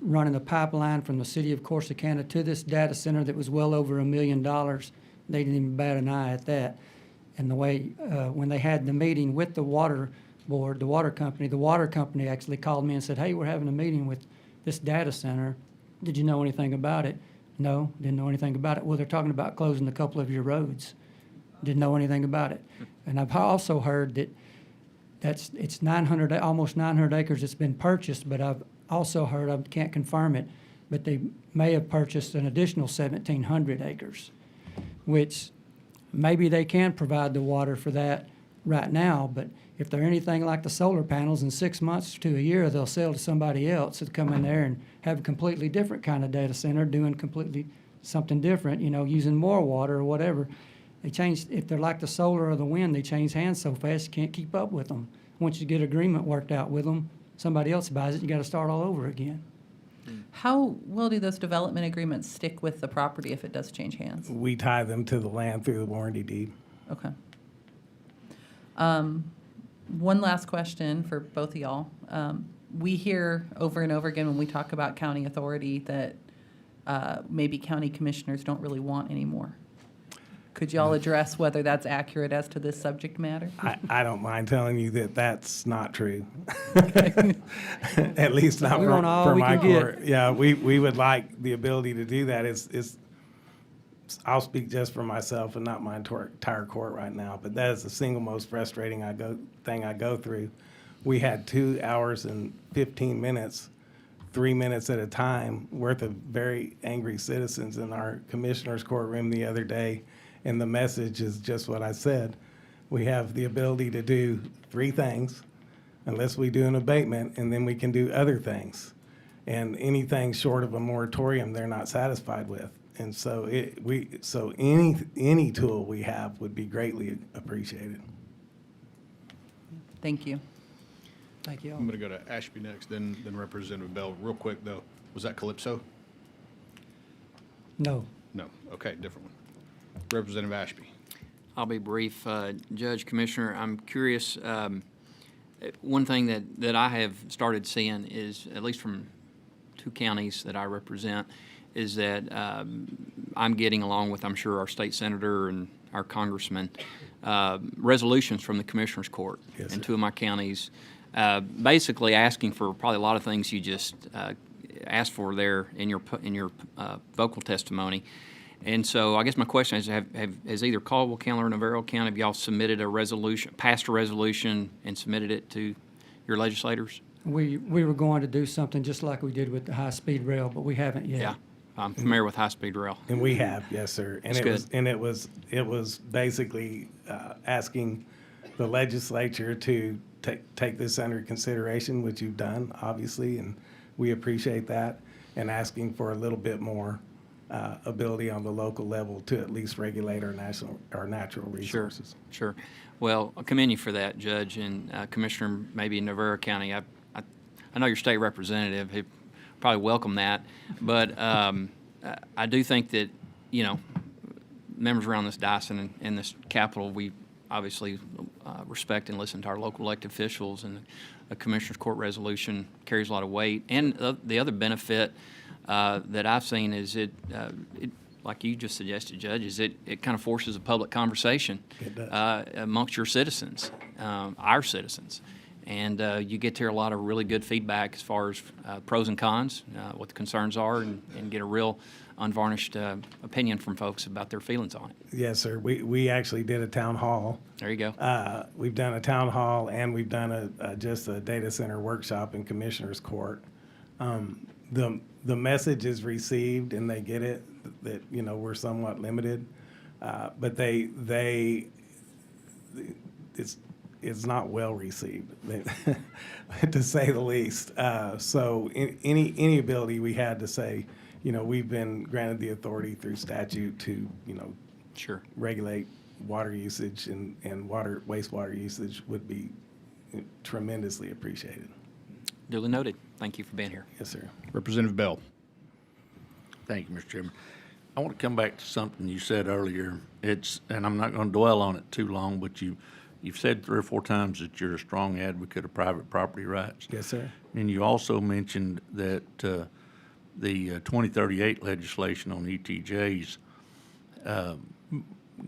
running a pipeline from the city of Corsicana to this data center that was well over $1 million. They didn't even bat an eye at that. And the way, when they had the meeting with the water board, the water company actually called me and said, hey, we're having a meeting with this data center. Did you know anything about it? No, didn't know anything about it. Well, they're talking about closing a couple of your roads. Didn't know anything about it. And I've also heard that it's 900, almost 900 acres that's been purchased, but I've also heard, I can't confirm it, but they may have purchased an additional 1,700 acres, which maybe they can provide the water for that right now, but if they're anything like the solar panels, in 6 months to a year, they'll sell to somebody else that come in there and have a completely different kind of data center, doing completely something different, you know, using more water or whatever. They change, if they're like the solar or the wind, they change hands so fast you can't keep up with them. Once you get agreement worked out with them, somebody else buys it, you got to start all over again. How well do those development agreements stick with the property if it does change hands? We tie them to the land through the warranty deed. Okay. One last question for both of y'all. We hear over and over again when we talk about county authority that maybe county commissioners don't really want any more. Could y'all address whether that's accurate as to this subject matter? I don't mind telling you that that's not true. At least not We want all for we my can get. court. Yeah, we would like the ability to do that. I'll speak just for myself and not my entire court right now, but that is the single most frustrating thing I go through. We had 2 hours and 15 minutes, 3 minutes at a time, worth of very angry citizens in our commissioner's courtroom the other day. And the message is just what I said. We have the ability to do 3 things unless we do an abatement, and then we can do other things. And anything short of a moratorium, they're not satisfied with. And so any tool we have would be greatly appreciated. Thank you. Thank you. I'm going to go to Ashby next, then Representative Bell. Real quick, though, was that Calypso? No. No. Okay, different one. Representative Ashby. I'll be brief. Judge, Commissioner, I'm curious, one thing that I have started seeing is, at least from 2 counties that I represent, is that I'm getting along with, I'm sure, our state senator and our congressman, resolutions from the Commissioner's Court in 2 of my counties, basically asking for probably a lot of things you just asked for there in your vocal testimony. And so I guess my question is, has either Caldwell County or Navarro County, have y'all submitted a resolution, passed a resolution and submitted it to your legislators? We were going to do something just like we did with the high-speed rail, but we haven't yet. Yeah, I'm familiar with high-speed rail. And we have, yes, sir. And That's it was basically asking the legislature to take this under consideration, which you've done, obviously, and we appreciate that, and asking for a little bit more ability on the local level to at least regulate our natural resources. Sure. Well, I commend you for that, Judge, and Commissioner, maybe in Navarro County. I know your state representative. He probably welcome that, but I do think that, you know, members around this dais and in this Capitol, we obviously respect and listen to our local elected officials, and a Commissioner's Court resolution carries a lot of weight. And the other benefit that I've seen is it, like you just suggested, Judge, is it kind of forces a public conversation amongst your citizens, our citizens. And you get to hear a lot of really good feedback as far as pros and cons, what the concerns are, and get a real unvarnished opinion from folks about their feelings on it. Yes, sir. We actually did a town hall. There you go. We've done a town hall, and we've done just a data center workshop in Commissioner's Court. The message is received, and they get it, that, you know, we're somewhat limited, but it's not well received, to say the least. So any ability we had to say, you know, we've been granted the authority through statute to, you know, regulate water usage and wastewater usage would be tremendously appreciated. Duly noted. Thank you for being here. Yes, sir. Representative Bell. Thank you, Mr. Chairman. I want to come back to something you said earlier. And I'm not going to dwell on it too long, but you've said 3 or 4 times that you're a strong advocate of private property rights. Yes, sir. And you also mentioned that the 2038 legislation on ETJs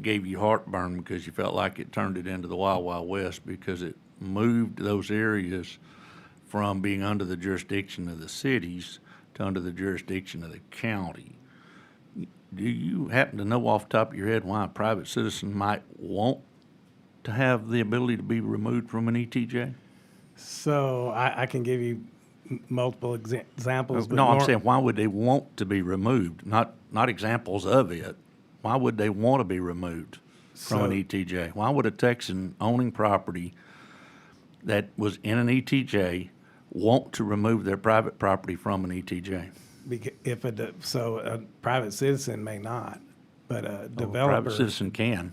gave you heartburn because you felt like it turned it into the Wild Wild West because it moved those areas from being under the jurisdiction of the cities to under the jurisdiction of the county. Do you happen to know off the top of your head why a private citizen might want to have the ability to be removed from an ETJ? So I can give you multiple examples. but No, I'm nor- saying why would they want to be removed? Not examples of it. Why would they want to be removed from an So- ETJ? Why would a Texan owning property that was in an ETJ want to remove their private property from an ETJ? If so a private citizen may not, but a A developer. private citizen can.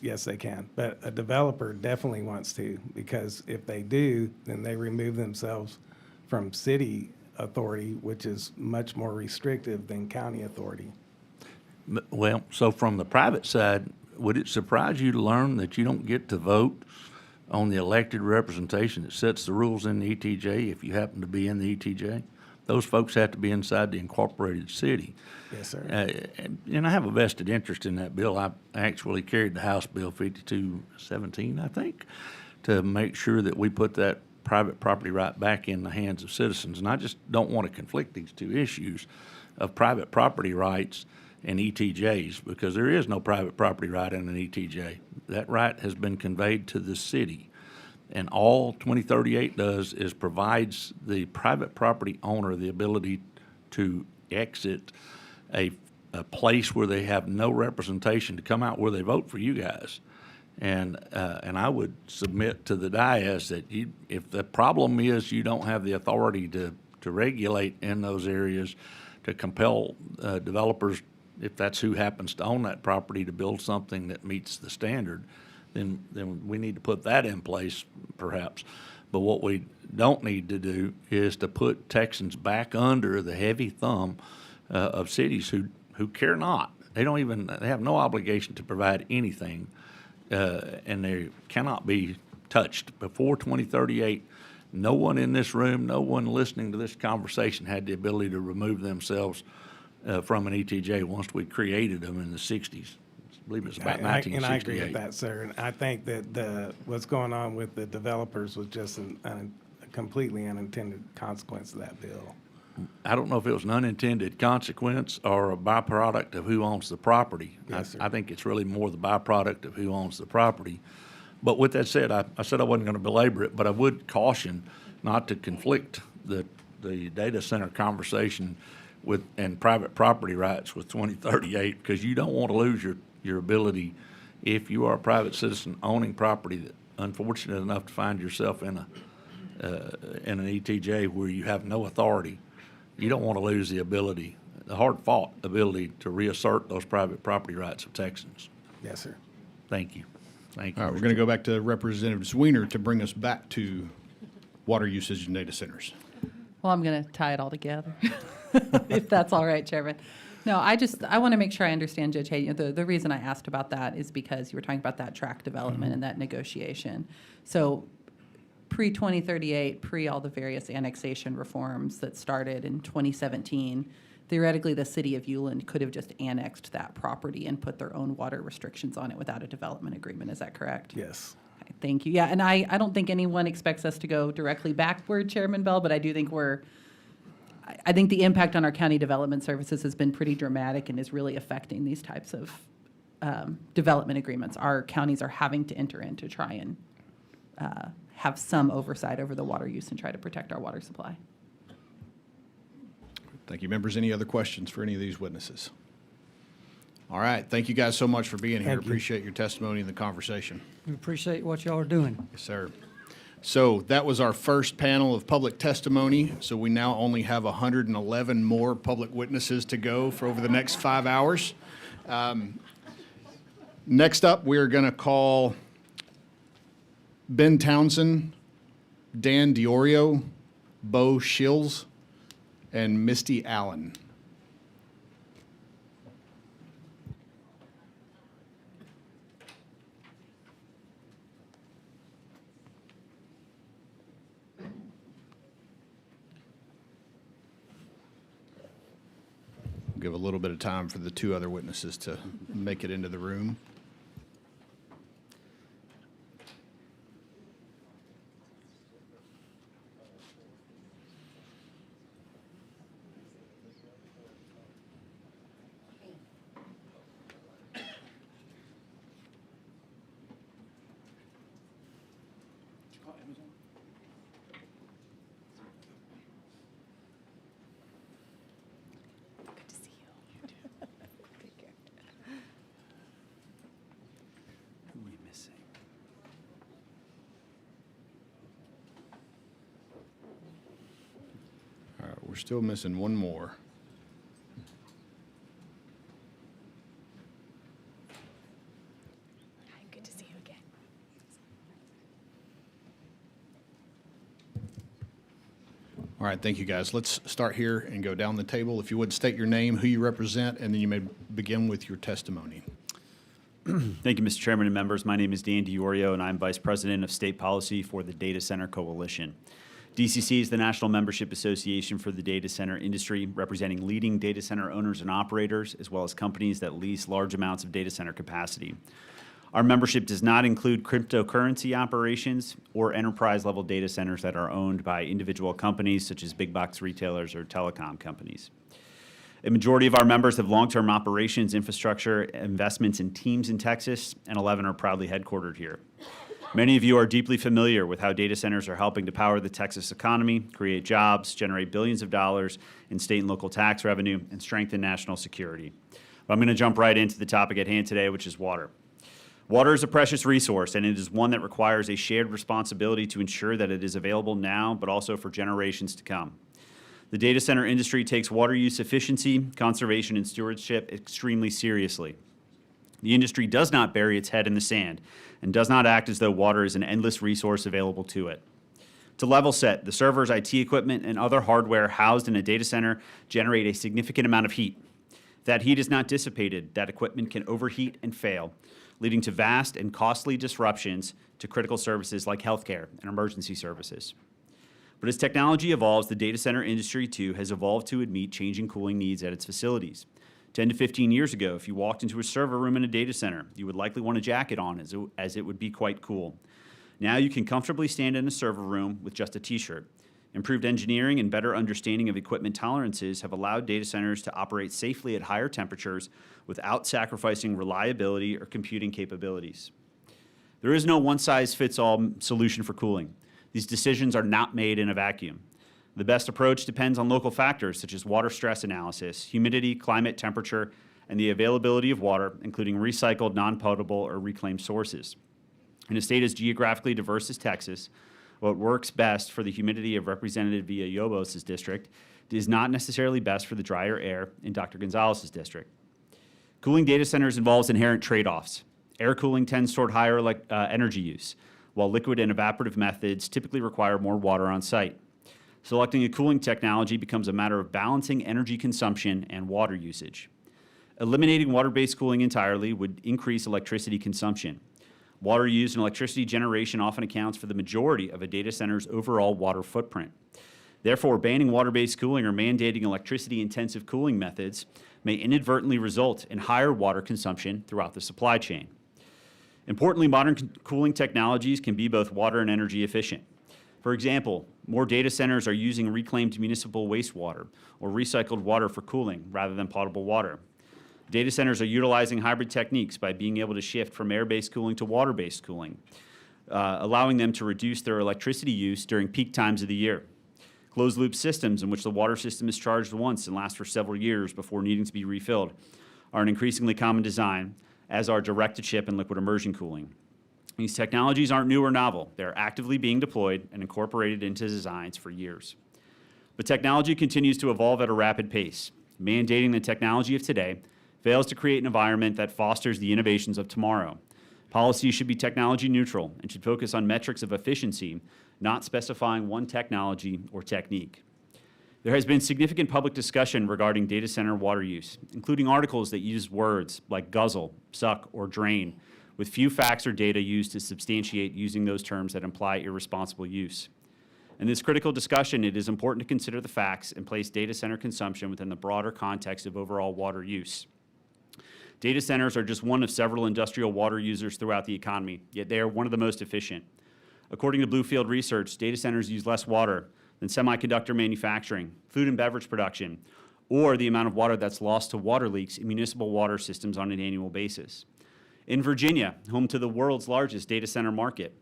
Yes, they can, but a developer definitely wants to, because if they do, then they remove themselves from city authority, which is much more restrictive than county authority. Well, so from the private side, would it surprise you to learn that you don't get to vote on the elected representation that sets the rules in the ETJ if you happen to be in the ETJ? Those folks have to be inside the incorporated city. Yes, sir. And I have a vested interest in that bill. I actually carried the House Bill 5217, I think, to make sure that we put that private property right back in the hands of citizens. And I just don't want to conflict these two issues of private property rights and ETJs, because there is no private property right in an ETJ. That right has been conveyed to the city. And all 2038 does is provides the private property owner the ability to exit a place where they have no representation to come out where they vote for you guys. And I would submit to the dais that if the problem is you don't have the authority to regulate in those areas, to compel developers, if that's who happens to own that property, to build something that meets the standard, then we need to put that in place perhaps. But what we don't need to do is to put Texans back under the heavy thumb of cities who care not. They have no obligation to provide anything, and they cannot be touched. Before 2038, no one in this room, no one listening to this conversation had the ability to remove themselves from an ETJ once we created them in the 60s. I believe it's about 1968. And I agree with that, sir. And I think that what's going on with the developers was just a completely unintended consequence of that bill. I don't know if it was an unintended consequence or a byproduct of who owns the property. Yes, sir. I think it's really more the byproduct of who owns the property. But with that said, I said I wasn't going to belabor it, but I would caution not to conflict the data center conversation and private property rights with 2038, because you don't want to lose your ability if you are a private citizen owning property that unfortunate enough to find yourself in an ETJ where you have no authority. You don't want to lose the ability, the hard-fought ability to reassert those private property rights of Texans. Yes, sir. Thank you. Thank you. All right, we're going to go back to Representative Zwiener to bring us back to water usage in data centers. Well, I'm going to tie it all together, if that's all right, Chairman. No, I want to make sure I understand, Judge Hayden. The reason I asked about that is because you were talking about that track development and that negotiation. So pre-2038, pre all the various annexation reforms that started in 2017, theoretically the city of Uland could have just annexed that property and put their own water restrictions on it without a development agreement. Is that correct? Yes. Okay, thank you. Yeah, and I don't think anyone expects us to go directly backward, Chairman Bell, but I do think I think the impact on our county development services has been pretty dramatic and is really affecting these types of development agreements. Our counties are having to enter in to try and have some oversight over the water use and try to protect our water supply. Thank you, members. Any other questions for any of these witnesses? All right. Thank you guys so much for being here. Thank you. Appreciate your testimony and the conversation. We appreciate what y'all are doing. Yes, sir. So that was our first panel of public testimony. So we now only have 111 more public witnesses to go for over the next 5 hours. Next up, we are going to call Ben Townsend, Dan Diorio, Bo Shills, and Misty Allen. Give a little bit of time for the two other witnesses to make it into the room. Who am I missing? All right, we're still missing one more. Good to see you again. All right, thank you, guys. Let's start here and go down the table. If you would, state your name, who you represent, and then you may begin with your testimony. Thank you, Mr. Chairman and members. My name is Dan DiOrio, and I'm Vice President of State Policy for the Data Center Coalition. DCC is the National Membership Association for the data center industry, representing leading data center owners and operators, as well as companies that lease large amounts of data center capacity. Our membership does not include cryptocurrency operations or enterprise-level data centers that are owned by individual companies, such as big box retailers or telecom companies. A majority of our members have long-term operations, infrastructure, investments in teams in Texas, and 11 are proudly headquartered here. Many of you are deeply familiar with how data centers are helping to power the Texas economy, create jobs, generate billions of dollars in state and local tax revenue, and strengthen national security. But I'm going to jump right into the topic at hand today, which is water. Water is a precious resource, and it is one that requires a shared responsibility to ensure that it is available now, but also for generations to come. The data center industry takes water use efficiency, conservation, and stewardship extremely seriously. The industry does not bury its head in the sand and does not act as though water is an endless resource available to it. To level set, the servers, IT equipment, and other hardware housed in a data center generate a significant amount of heat. If that heat is not dissipated, that equipment can overheat and fail, leading to vast and costly disruptions to critical services like healthcare and emergency services. But as technology evolves, the data center industry too has evolved to meet changing cooling needs at its facilities. 10 to 15 years ago, if you walked into a server room in a data center, you would likely want a jacket on as it would be quite cool. Now you can comfortably stand in a server room with just a t-shirt. Improved engineering and better understanding of equipment tolerances have allowed data centers to operate safely at higher temperatures without sacrificing reliability or computing capabilities. There is no one-size-fits-all solution for cooling. These decisions are not made in a vacuum. The best approach depends on local factors such as water stress analysis, humidity, climate, temperature, and the availability of water, including recycled, non-potable, or reclaimed sources. In a state as geographically diverse as Texas, what works best for the humidity of Representative Villalobos' district is not necessarily best for the drier air in Dr. Gonzalez's district. Cooling data centers involves inherent trade-offs. Air cooling tends toward higher energy use, while liquid and evaporative methods typically require more water on site. Selecting a cooling technology becomes a matter of balancing energy consumption and water usage. Eliminating water-based cooling entirely would increase electricity consumption. Water used in electricity generation often accounts for the majority of a data center's overall water footprint. Therefore, banning water-based cooling or mandating electricity-intensive cooling methods may inadvertently result in higher water consumption throughout the supply chain. Importantly, modern cooling technologies can be both water and energy efficient. For example, more data centers are using reclaimed municipal wastewater or recycled water for cooling rather than potable water. Data centers are utilizing hybrid techniques by being able to shift from air-based cooling to water-based cooling, allowing them to reduce their electricity use during peak times of the year. Closed-loop systems in which the water system is charged once and lasts for several years before needing to be refilled are an increasingly common design, as are direct-to-chip and liquid immersion cooling. These technologies aren't new or novel. They're actively being deployed and incorporated into designs for years. But technology continues to evolve at a rapid pace. Mandating the technology of today fails to create an environment that fosters the innovations of tomorrow. Policy should be technology neutral and should focus on metrics of efficiency, not specifying one technology or technique. There has been significant public discussion regarding data center water use, including articles that use words like guzzle, suck, or drain, with few facts or data used to substantiate using those terms that imply irresponsible use. In this critical discussion, it is important to consider the facts and place data center consumption within the broader context of overall water use. Data centers are just one of several industrial water users throughout the economy, yet they are one of the most efficient. According to Bluefield Research, data centers use less water than semiconductor manufacturing, food and beverage production, or the amount of water that's lost to water leaks in municipal water systems on an annual basis. In Virginia, home to the world's largest data center market,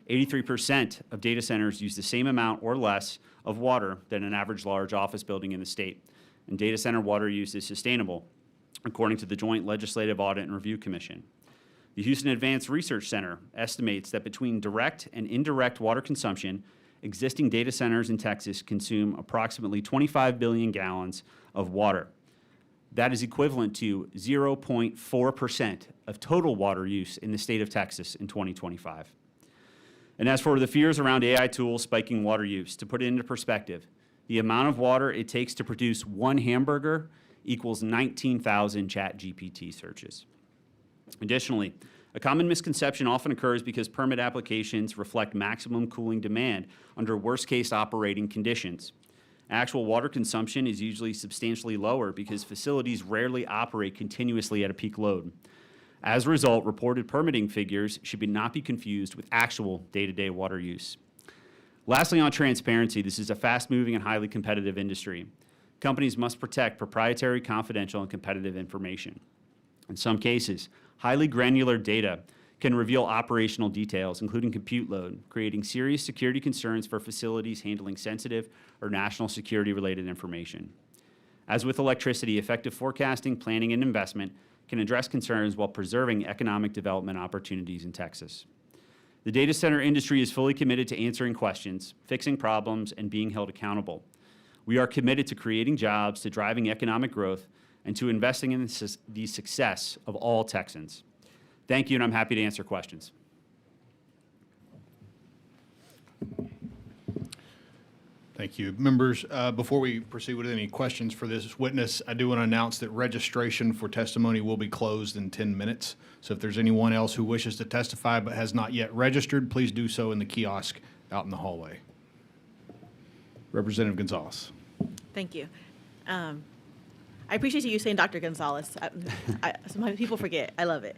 83% of data centers use the same amount or less of water than an average large office building in the state. And data center water use is sustainable, according to the Joint Legislative Audit and Review Commission. The Houston Advanced Research Center estimates that between direct and indirect water consumption, existing data centers in Texas consume approximately 25 billion gallons of water. That is equivalent to 0.4% of total water use in the state of Texas in 2025. And as for the fears around AI tools spiking water use, to put it into perspective, the amount of water it takes to produce one hamburger equals 19,000 ChatGPT searches. Additionally, a common misconception often occurs because permit applications reflect maximum cooling demand under worst-case operating conditions. Actual water consumption is usually substantially lower because facilities rarely operate continuously at a peak load. As a result, reported permitting figures should not be confused with actual day-to-day water use. Lastly, on transparency, this is a fast-moving and highly competitive industry. Companies must protect proprietary, confidential, and competitive information. In some cases, highly granular data can reveal operational details, including compute load, creating serious security concerns for facilities handling sensitive or national security-related information. As with electricity, effective forecasting, planning, and investment can address concerns while preserving economic development opportunities in Texas. The data center industry is fully committed to answering questions, fixing problems, and being held accountable. We are committed to creating jobs, to driving economic growth, and to investing in the success of all Texans. Thank you, and I'm happy to answer questions. Thank you. Members, before we proceed with any questions for this witness, I do want to announce that registration for testimony will be closed in 10 minutes. So if there's anyone else who wishes to testify but has not yet registered, please do so in the kiosk out in the hallway. Representative Gonzalez. Thank you. I appreciate you saying Dr. Gonzalez. Sometimes people forget. I love it.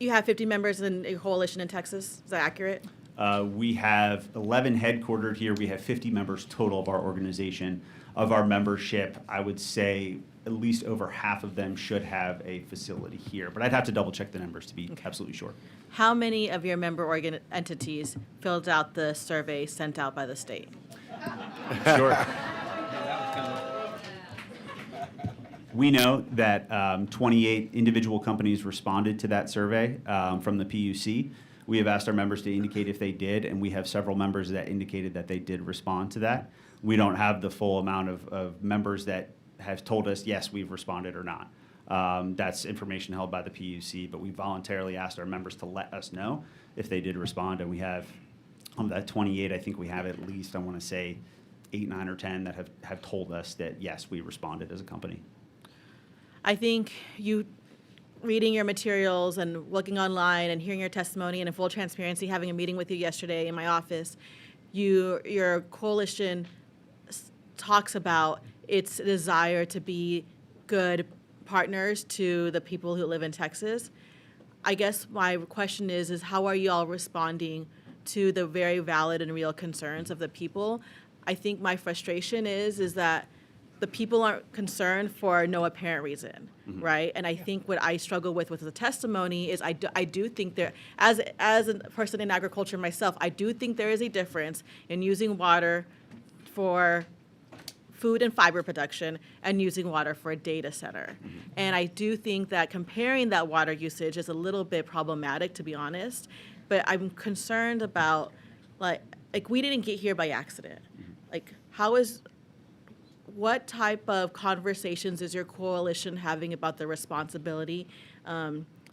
You have 50 members in a coalition in Texas. Is that accurate? We have 11 headquartered here. We have 50 members total of our organization. Of our membership, I would say at least over half of them should have a facility here. But I'd have to double check the numbers to be absolutely sure. How many of your member entities filled out the survey sent out by the state? Sure. We know that 28 individual companies responded to that survey from the PUC. We have asked our members to indicate if they did, and we have several members that indicated that they did respond to that. We don't have the full amount of members that have told us, yes, we've responded or not. That's information held by the PUC, but we voluntarily asked our members to let us know if they did respond, and we have, on that 28, I think we have at least, I want to say, 8, 9, or 10 that have told us that, yes, we responded as a company. I think you reading your materials and looking online and hearing your testimony and in full transparency, having a meeting with you yesterday in my office, your coalition talks about its desire to be good partners to the people who live in Texas. I guess my question is how are you all responding to the very valid and real concerns of the people? I think my frustration is that the people aren't concerned for no apparent reason, right? And I think what I struggle with the testimony is I do think there, as a person in agriculture myself, I do think there is a difference in using water for food and fiber production and using water for a data center. And I do think that comparing that water usage is a little bit problematic, to be honest. But I'm concerned about, like we didn't get here by accident. Like, what type of conversations is your coalition having about the responsibility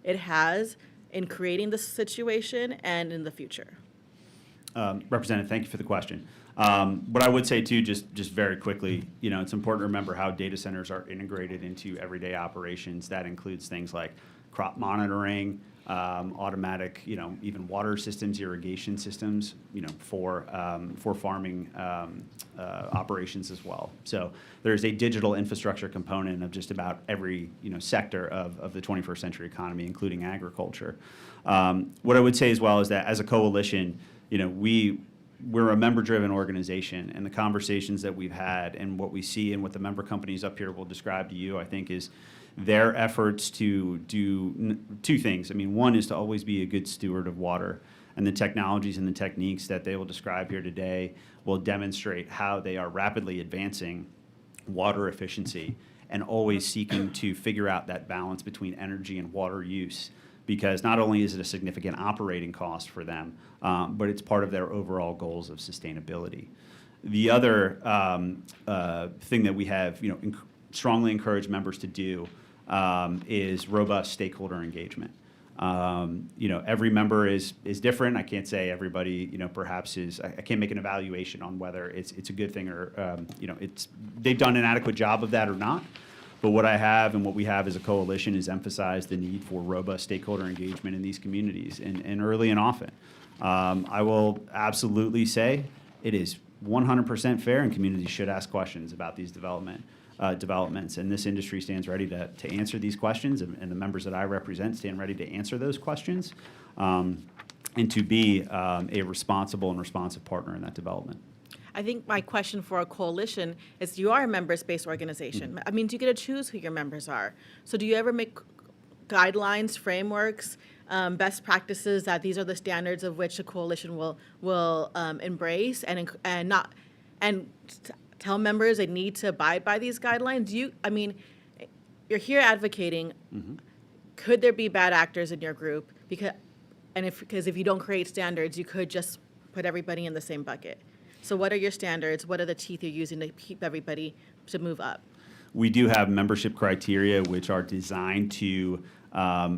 it has in creating this situation and in the future? Representative, thank you for the question. What I would say too, just very quickly, it's important to remember how data centers are integrated into everyday operations. That includes things like crop monitoring, automatic, even water systems, irrigation systems, for farming operations as well. So there's a digital infrastructure component of just about every, sector of the 21st century economy, including agriculture. What I would say as well is that as a coalition, we're a member-driven organization, and the conversations that we've had and what we see and what the member companies up here will describe to you, I think, is their efforts to do two things. I mean, one is to always be a good steward of water, and the technologies and the techniques that they will describe here today will demonstrate how they are rapidly advancing water efficiency and always seeking to figure out that balance between energy and water use, because not only is it a significant operating cost for them, but it's part of their overall goals of sustainability. The other thing that we have, strongly encourage members to do is robust stakeholder engagement. Every member is different. I can't say everybody, perhaps I can't make an evaluation on whether it's a good thing or, they've done an adequate job of that or not. But what I have and what we have as a coalition is emphasized the need for robust stakeholder engagement in these communities and early and often. I will absolutely say it is 100% fair, and communities should ask questions about these developments. And this industry stands ready to answer these questions, and the members that I represent stand ready to answer those questions, and to be a responsible and responsive partner in that development. I think my question for a coalition is, you are a members-based organization. I mean, do you get to choose who your members are? So do you ever make guidelines, frameworks, best practices that these are the standards of which a coalition will embrace and tell members they need to abide by these guidelines? You're here advocating. Could there be bad actors in your group? Because if you don't create standards, you could just put everybody in the same bucket. So what are your standards? What are the teeth you're using to keep everybody to move up? We do have membership criteria which are designed to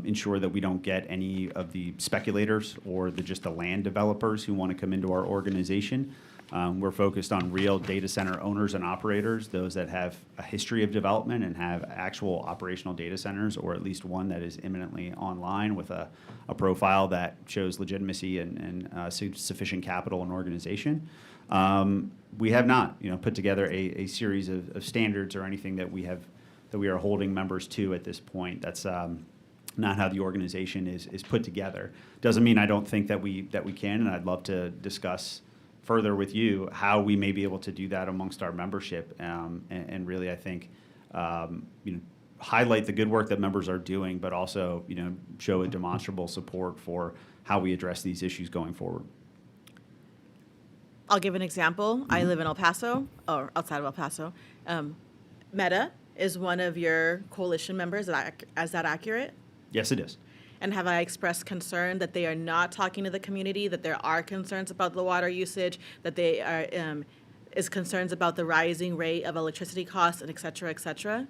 ensure that we don't get any of the speculators or just the land developers who want to come into our organization. We're focused on real data center owners and operators, those that have a history of development and have actual operational data centers, or at least one that is imminently online with a profile that shows legitimacy and sufficient capital and organization. We have not, put together a series of standards or anything that we are holding members to at this point. That's not how the organization is put together. Doesn't mean I don't think that we can, and I'd love to discuss further with you how we may be able to do that amongst our membership, and really, I think, highlight the good work that members are doing, but also, show a demonstrable support for how we address these issues going forward. I'll give an example. I live in El Paso, or outside of El Paso. Meta is one of your coalition members. Is that accurate? Yes, it is. And have I expressed concern that they are not talking to the community, that there are concerns about the water usage, that they are is concerns about the rising rate of electricity costs, and et cetera, et cetera?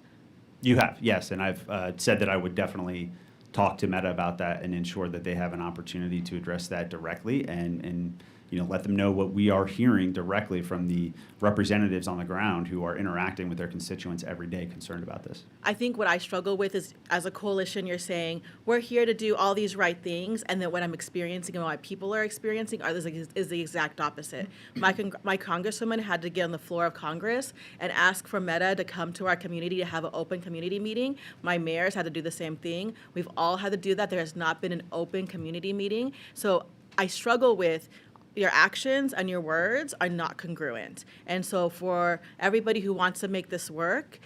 You have, yes, and I've said that I would definitely talk to Meta about that and ensure that they have an opportunity to address that directly and let them know what we are hearing directly from the representatives on the ground who are interacting with their constituents every day concerned about this. I think what I struggle with is, as a coalition, you're saying, we're here to do all these right things, and then what I'm experiencing and what my people are experiencing is the exact opposite. My congresswoman had to get on the floor of Congress and ask for Meta to come to our community to have an open community meeting. My mayors had to do the same thing. We've all had to do that. There has not been an open community meeting. So I struggle with your actions and your words are not congruent. And so for everybody who wants to make this work,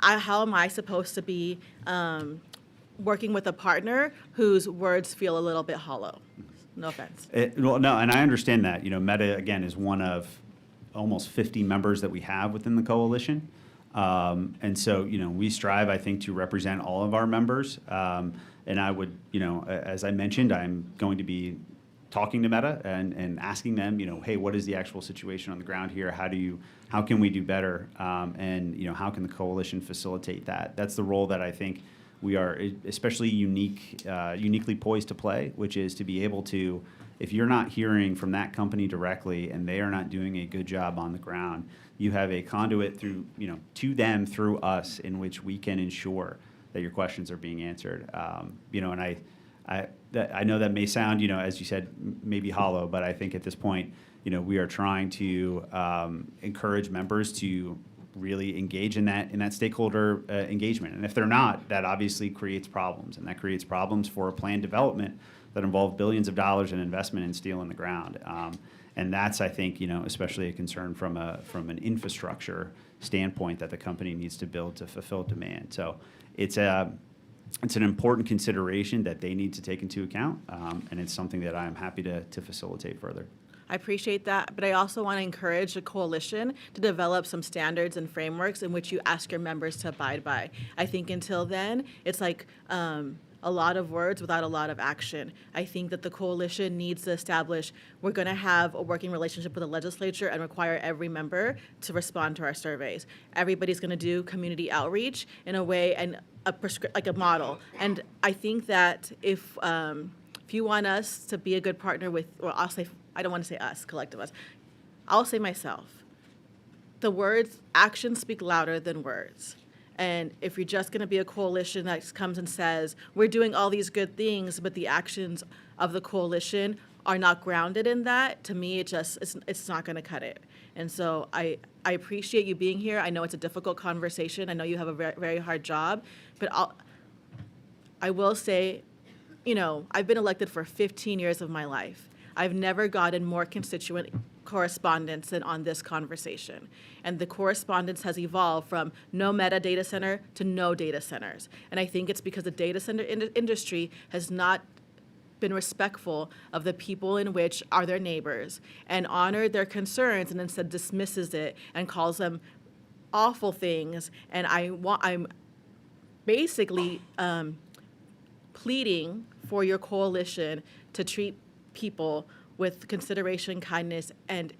how am I supposed to be working with a partner whose words feel a little bit hollow? No offense. No, and I understand that. Meta, again, is one of almost 50 members that we have within the coalition. And so, we strive, I think, to represent all of our members. And I would, as I mentioned, I'm going to be talking to Meta and asking them, hey, what is the actual situation on the ground here? How can we do better? And how can the coalition facilitate that? That's the role that I think we are especially uniquely poised to play, which is to be able to, if you're not hearing from that company directly and they are not doing a good job on the ground, you have a conduit through, to them through us in which we can ensure that your questions are being answered. And I know that may sound, as you said, maybe hollow, but I think at this point, we are trying to encourage members to really engage in that stakeholder engagement. And if they're not, that obviously creates problems, and that creates problems for a planned development that involve billions of dollars in investment in steel in the ground. And that's, I think, especially a concern from an infrastructure standpoint that the company needs to build to fulfill demand. So it's an important consideration that they need to take into account, and it's something that I'm happy to facilitate further. I appreciate that, but I also want to encourage the coalition to develop some standards and frameworks in which you ask your members to abide by. I think until then, it's like a lot of words without a lot of action. I think that the coalition needs to establish, we're going to have a working relationship with the legislature and require every member to respond to our surveys. Everybody's going to do community outreach in a way and like a model. And I think that if you want us to be a good partner with, or I'll say, I don't want to say us, collective us, I'll say myself. The actions speak louder than words. And if you're just going to be a coalition that comes and says, we're doing all these good things, but the actions of the coalition are not grounded in that, to me, it's not going to cut it. And so I appreciate you being here. I know it's a difficult conversation. I know you have a very, very hard job. But I will say, I've been elected for 15 years of my life. I've never gotten more constituent correspondence than on this conversation. And the correspondence has evolved from no meta data center to no data centers. And I think it's because the data center industry has not been respectful of the people in which are their neighbors and honored their concerns and instead dismisses it and calls them awful things. And I'm basically pleading for your coalition to treat people with consideration, kindness, and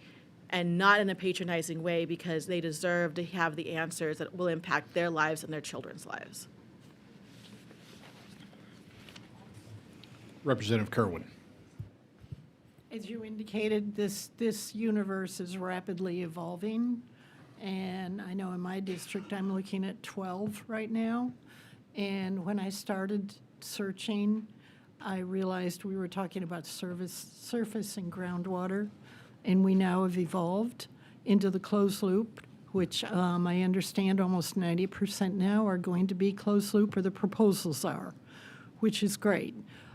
not in a patronizing way, because they deserve to have the answers that will impact their lives and their children's lives. Representative Kerwin. As you indicated, this universe is rapidly evolving, and I know in my district I'm looking at 12 right now. And when I started searching, I realized we were talking about surface and groundwater, and we now have evolved into the closed loop, which I understand almost 90% now are going to be closed loop, or the proposals are, which is great,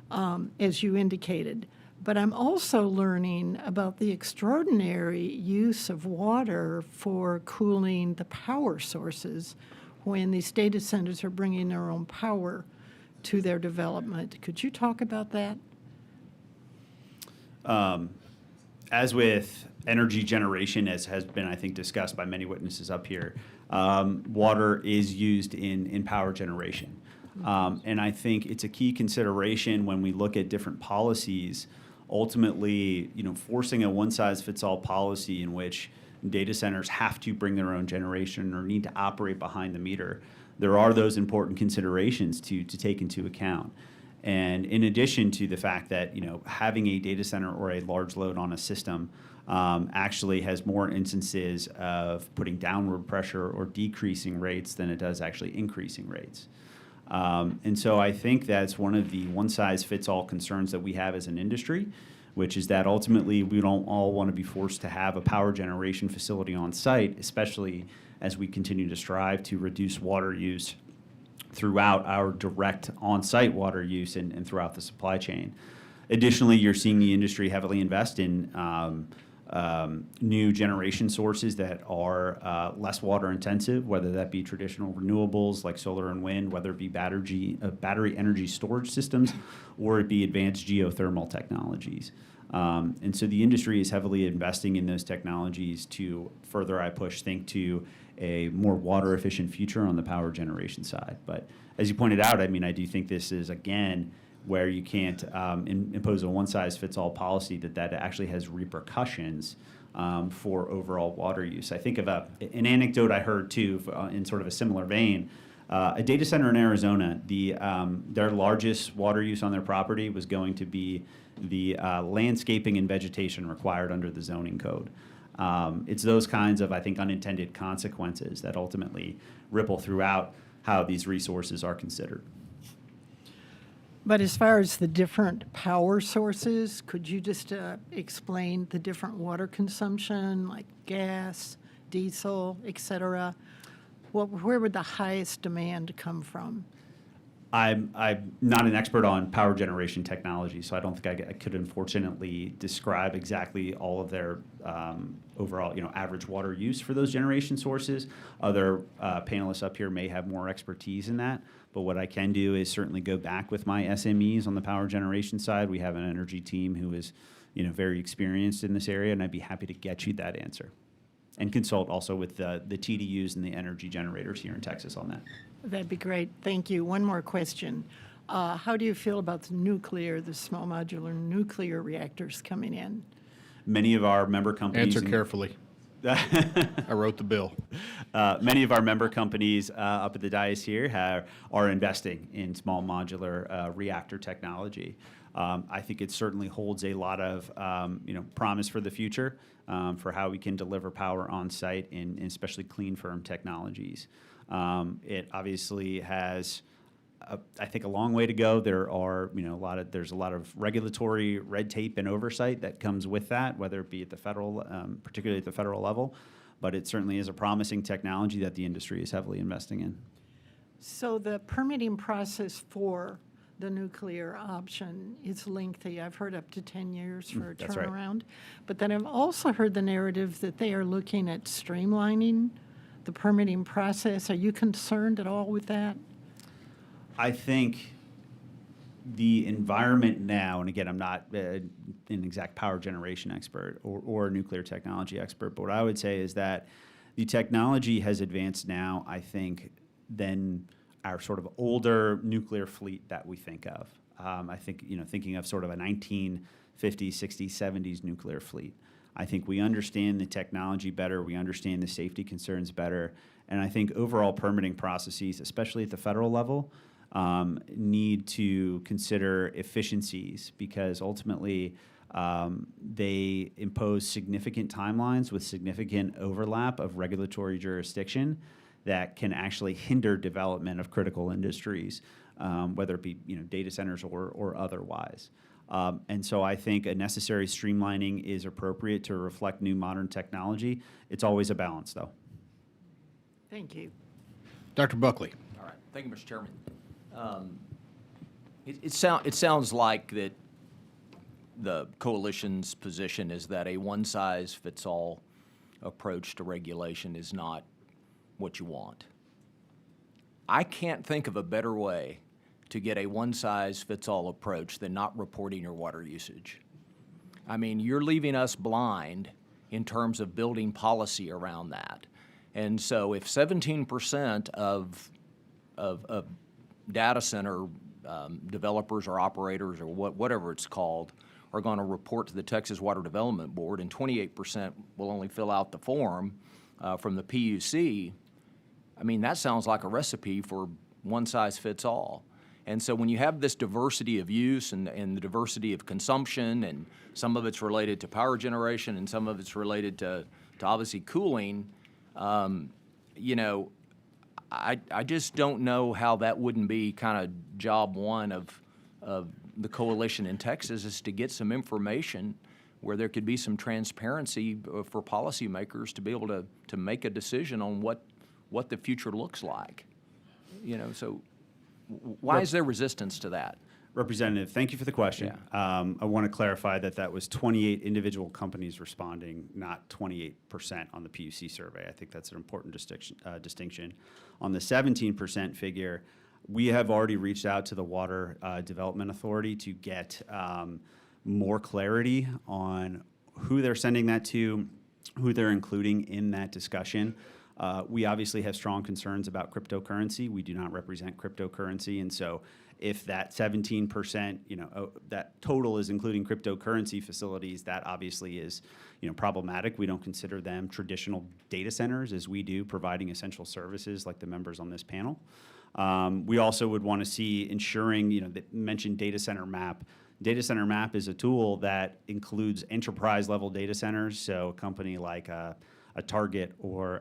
as you indicated. But I'm also learning about the extraordinary use of water for cooling the power sources when these data centers are bringing their own power to their development. Could you talk about that? As with energy generation, as has been, I think, discussed by many witnesses up here, water is used in power generation. And I think it's a key consideration when we look at different policies. Ultimately, forcing a one-size-fits-all policy in which data centers have to bring their own generation or need to operate behind the meter, there are those important considerations to take into account. And in addition to the fact that, having a data center or a large load on a system actually has more instances of putting downward pressure or decreasing rates than it does actually increasing rates. And so I think that's one of the one-size-fits-all concerns that we have as an industry, which is that ultimately we don't all want to be forced to have a power generation facility on site, especially as we continue to strive to reduce water use throughout our direct on-site water use and throughout the supply chain. Additionally, you're seeing the industry heavily invest in new generation sources that are less water intensive, whether that be traditional renewables like solar and wind, whether it be battery energy storage systems, or it be advanced geothermal technologies. And so the industry is heavily investing in those technologies to further, think to a more water efficient future on the power generation side. But as you pointed out, I do think this is, again, where you can't impose a one-size-fits-all policy that actually has repercussions for overall water use. I think of an anecdote I heard, too, in sort of a similar vein. A data center in Arizona, their largest water use on their property was going to be the landscaping and vegetation required under the zoning code. It's those kinds of, I think, unintended consequences that ultimately ripple throughout how these resources are considered. But as far as the different power sources, could you just explain the different water consumption, like gas, diesel, et cetera? Where would the highest demand come from? I'm not an expert on power generation technology, so I don't think I could unfortunately describe exactly all of their overall, average water use for those generation sources. Other panelists up here may have more expertise in that, but what I can do is certainly go back with my SMEs on the power generation side. We have an energy team who is, very experienced in this area, and I'd be happy to get you that answer. And consult also with the TDUs and the energy generators here in Texas on that. That'd be great. Thank you. One more question. How do you feel about the small modular nuclear reactors coming in? Many of our member companies... Answer carefully. I wrote the bill. Many of our member companies up at the dais here are investing in small modular reactor technology. I think it certainly holds a lot of promise for the future for how we can deliver power on site in especially clean, firm technologies. It obviously has, I think, a long way to go. There are, there's a lot of regulatory red tape and oversight that comes with that, whether it be at the federal, particularly at the federal level. But it certainly is a promising technology that the industry is heavily investing in. So the permitting process for the nuclear option is lengthy. I've heard up to 10 years for a That's right. turnaround. But then I've also heard the narrative that they are looking at streamlining the permitting process. Are you concerned at all with that? I think the environment now, and again, I'm not an exact power generation expert or a nuclear technology expert, but what I would say is that the technology has advanced now, I think, than our sort of older nuclear fleet that we think of. I think, thinking of sort of a 1950s, 60s, 70s nuclear fleet. I think we understand the technology better, we understand the safety concerns better, and I think overall permitting processes, especially at the federal level, need to consider efficiencies because ultimately they impose significant timelines with significant overlap of regulatory jurisdiction that can actually hinder development of critical industries, whether it be data centers or otherwise. And so I think a necessary streamlining is appropriate to reflect new modern technology. It's always a balance, though. Thank you. Dr. Buckley. All right. Thank you, Mr. Chairman. It sounds like that the coalition's position is that a one-size-fits-all approach to regulation is not what you want. I can't think of a better way to get a one-size-fits-all approach than not reporting your water usage. I mean, you're leaving us blind in terms of building policy around that. And so if 17% of data center developers or operators or whatever it's called are going to report to the Texas Water Development Board and 28% will only fill out the form from the PUC, I mean, that sounds like a recipe for one-size-fits-all. And so when you have this diversity of use and the diversity of consumption, and some of it's related to power generation and some of it's related to obviously cooling, I just don't know how that wouldn't be kind of job one of the coalition in Texas, is to get some information where there could be some transparency for policymakers to be able to make a decision on what the future looks like. So why is there resistance to that? Representative, thank you for the question. Yeah. I want to clarify that was 28 individual companies responding, not 28% on the PUC survey. I think that's an important distinction. On the 17% figure, we have already reached out to the Water Development Authority to get more clarity on who they're sending that to, who they're including in that discussion. We obviously have strong concerns about cryptocurrency. We do not represent cryptocurrency, and so if that 17%, that total is including cryptocurrency facilities, that obviously is, problematic. We don't consider them traditional data centers as we do, providing essential services like the members on this panel. We also would want to see ensuring, that mentioned data center map. Data center map is a tool that includes enterprise-level data centers, so a company like a Target or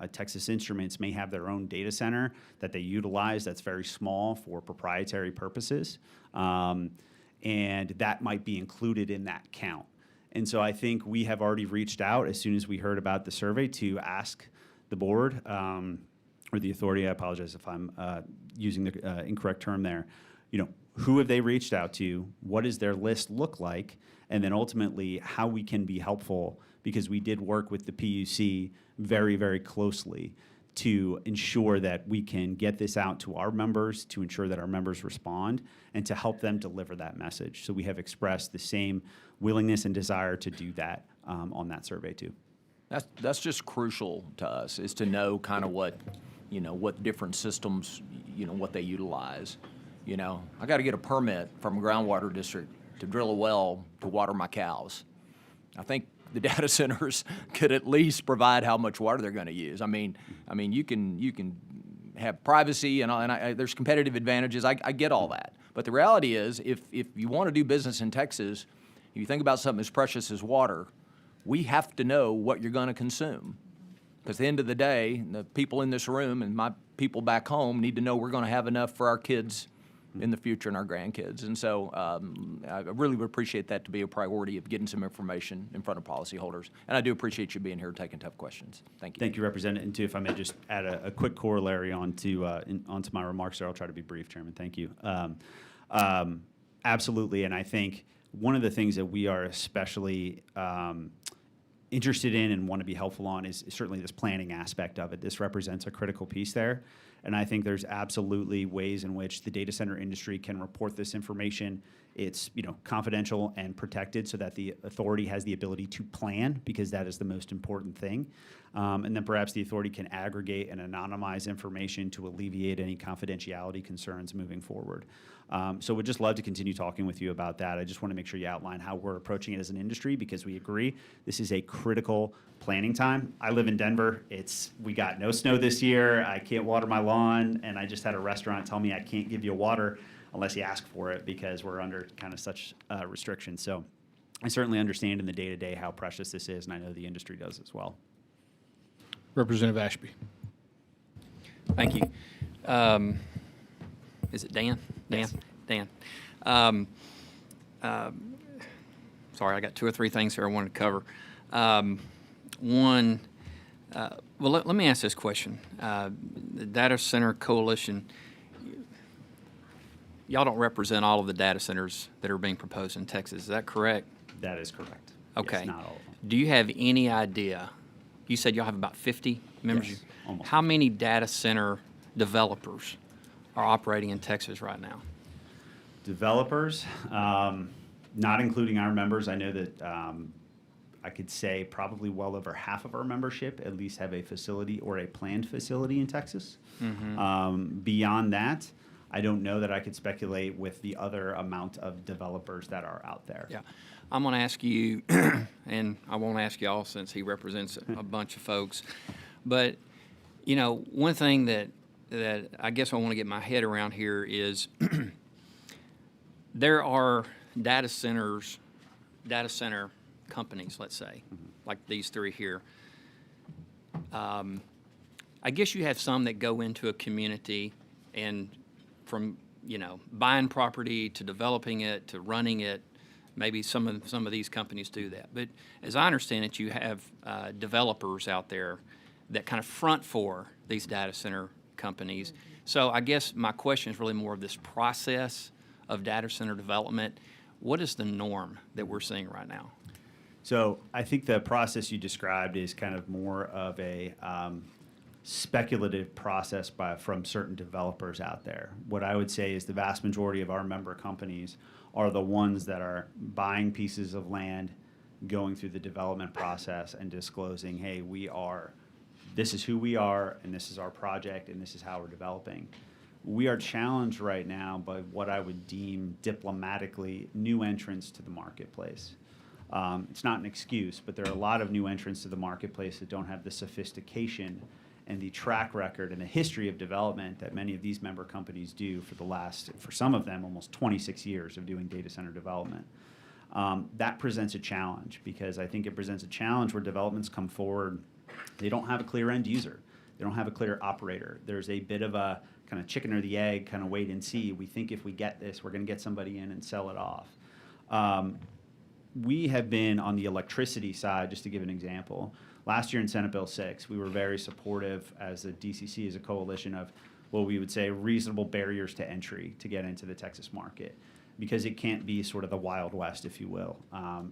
a Texas Instruments may have their own data center that they utilize that's very small for proprietary purposes, and that might be included in that count. And so I think we have already reached out as soon as we heard about the survey to ask the board or the authority, I apologize if I'm using the incorrect term there, who have they reached out to? What does their list look like? And then ultimately, how we can be helpful, because we did work with the PUC very, very closely to ensure that we can get this out to our members, to ensure that our members respond, and to help them deliver that message. So we have expressed the same willingness and desire to do that on that survey too. That's just crucial to us, is to know kind of what different systems, what they utilize. I got to get a permit from a groundwater district to drill a well to water my cows. I think the data centers could at least provide how much water they're going to use. I mean, you can have privacy and there's competitive advantages. I get all that, but the reality is, if you want to do business in Texas, if you think about something as precious as water, we have to know what you're going to consume. Because at the end of the day, the people in this room and my people back home need to know we're going to have enough for our kids in the future and our grandkids. And so I really would appreciate that to be a priority of getting some information in front of policyholders. And I do appreciate you being here taking tough questions. Thank you. Thank you, Representative. And too, if I may just add a quick corollary onto my remarks there, I'll try to be brief, Chairman. Thank you. Absolutely, and I think one of the things that we are especially interested in and want to be helpful on is certainly this planning aspect of it. This represents a critical piece there. And I think there's absolutely ways in which the data center industry can report this information. It's confidential and protected so that the authority has the ability to plan, because that is the most important thing. And then perhaps the authority can aggregate and anonymize information to alleviate any confidentiality concerns moving forward. So we'd just love to continue talking with you about that. I just want to make sure you outline how we're approaching it as an industry, because we agree this is a critical planning time. I live in Denver. We got no snow this year. I can't water my lawn, and I just had a restaurant tell me I can't give you water unless you ask for it, because we're under kind of such restrictions. So I certainly understand in the day-to-day how precious this is, and I know the industry does as well. Representative Ashby. Thank you. Is it Dan? Yes. Dan. Sorry, I got two or three things here I wanted to cover. One, let me ask this question. The Data Center Coalition, y'all don't represent all of the data centers that are being proposed in Texas, is that correct? That is correct. Okay. Yes, not all of them. Do you have any idea, you said y'all have about 50 members? Yes, almost. How many data center developers are operating in Texas right now? Developers, not including our members, I know that I could say probably well over half of our membership at least have a facility or a planned facility in Texas. Mm-hmm. Beyond that, I don't know that I could speculate with the other amount of developers that are out there. Yeah. I'm going to ask you, and I won't ask y'all since he represents a bunch of folks, but, one thing that I guess I want to get my head around here is there are data center companies, let's say, like these three here. I guess you have some that go into a community and from, buying property to developing it to running it, maybe some of these companies do that. But as I understand it, you have developers out there that kind of front for these data center companies. So I guess my question is really more of this process of data center development. What is the norm that we're seeing right now? So I think the process you described is kind of more of a speculative process from certain developers out there. What I would say is the vast majority of our member companies are the ones that are buying pieces of land, going through the development process and disclosing, hey, this is who we are, and this is our project, and this is how we're developing. We are challenged right now by what I would deem diplomatically new entrants to the marketplace. It's not an excuse, but there are a lot of new entrants to the marketplace that don't have the sophistication and the track record and the history of development that many of these member companies do for some of them, almost 26 years of doing data center development. That presents a challenge, because I think it presents a challenge where developments come forward. They don't have a clear end user. They don't have a clear operator. There's a bit of a kind of chicken or the egg kind of wait and see. We think if we get this, we're going to get somebody in and sell it off. We have been on the electricity side, just to give an example. Last year in Senate Bill 6, we were very supportive as a DCC, as a coalition of what we would say reasonable barriers to entry to get into the Texas market, because it can't be sort of the Wild West, if you will.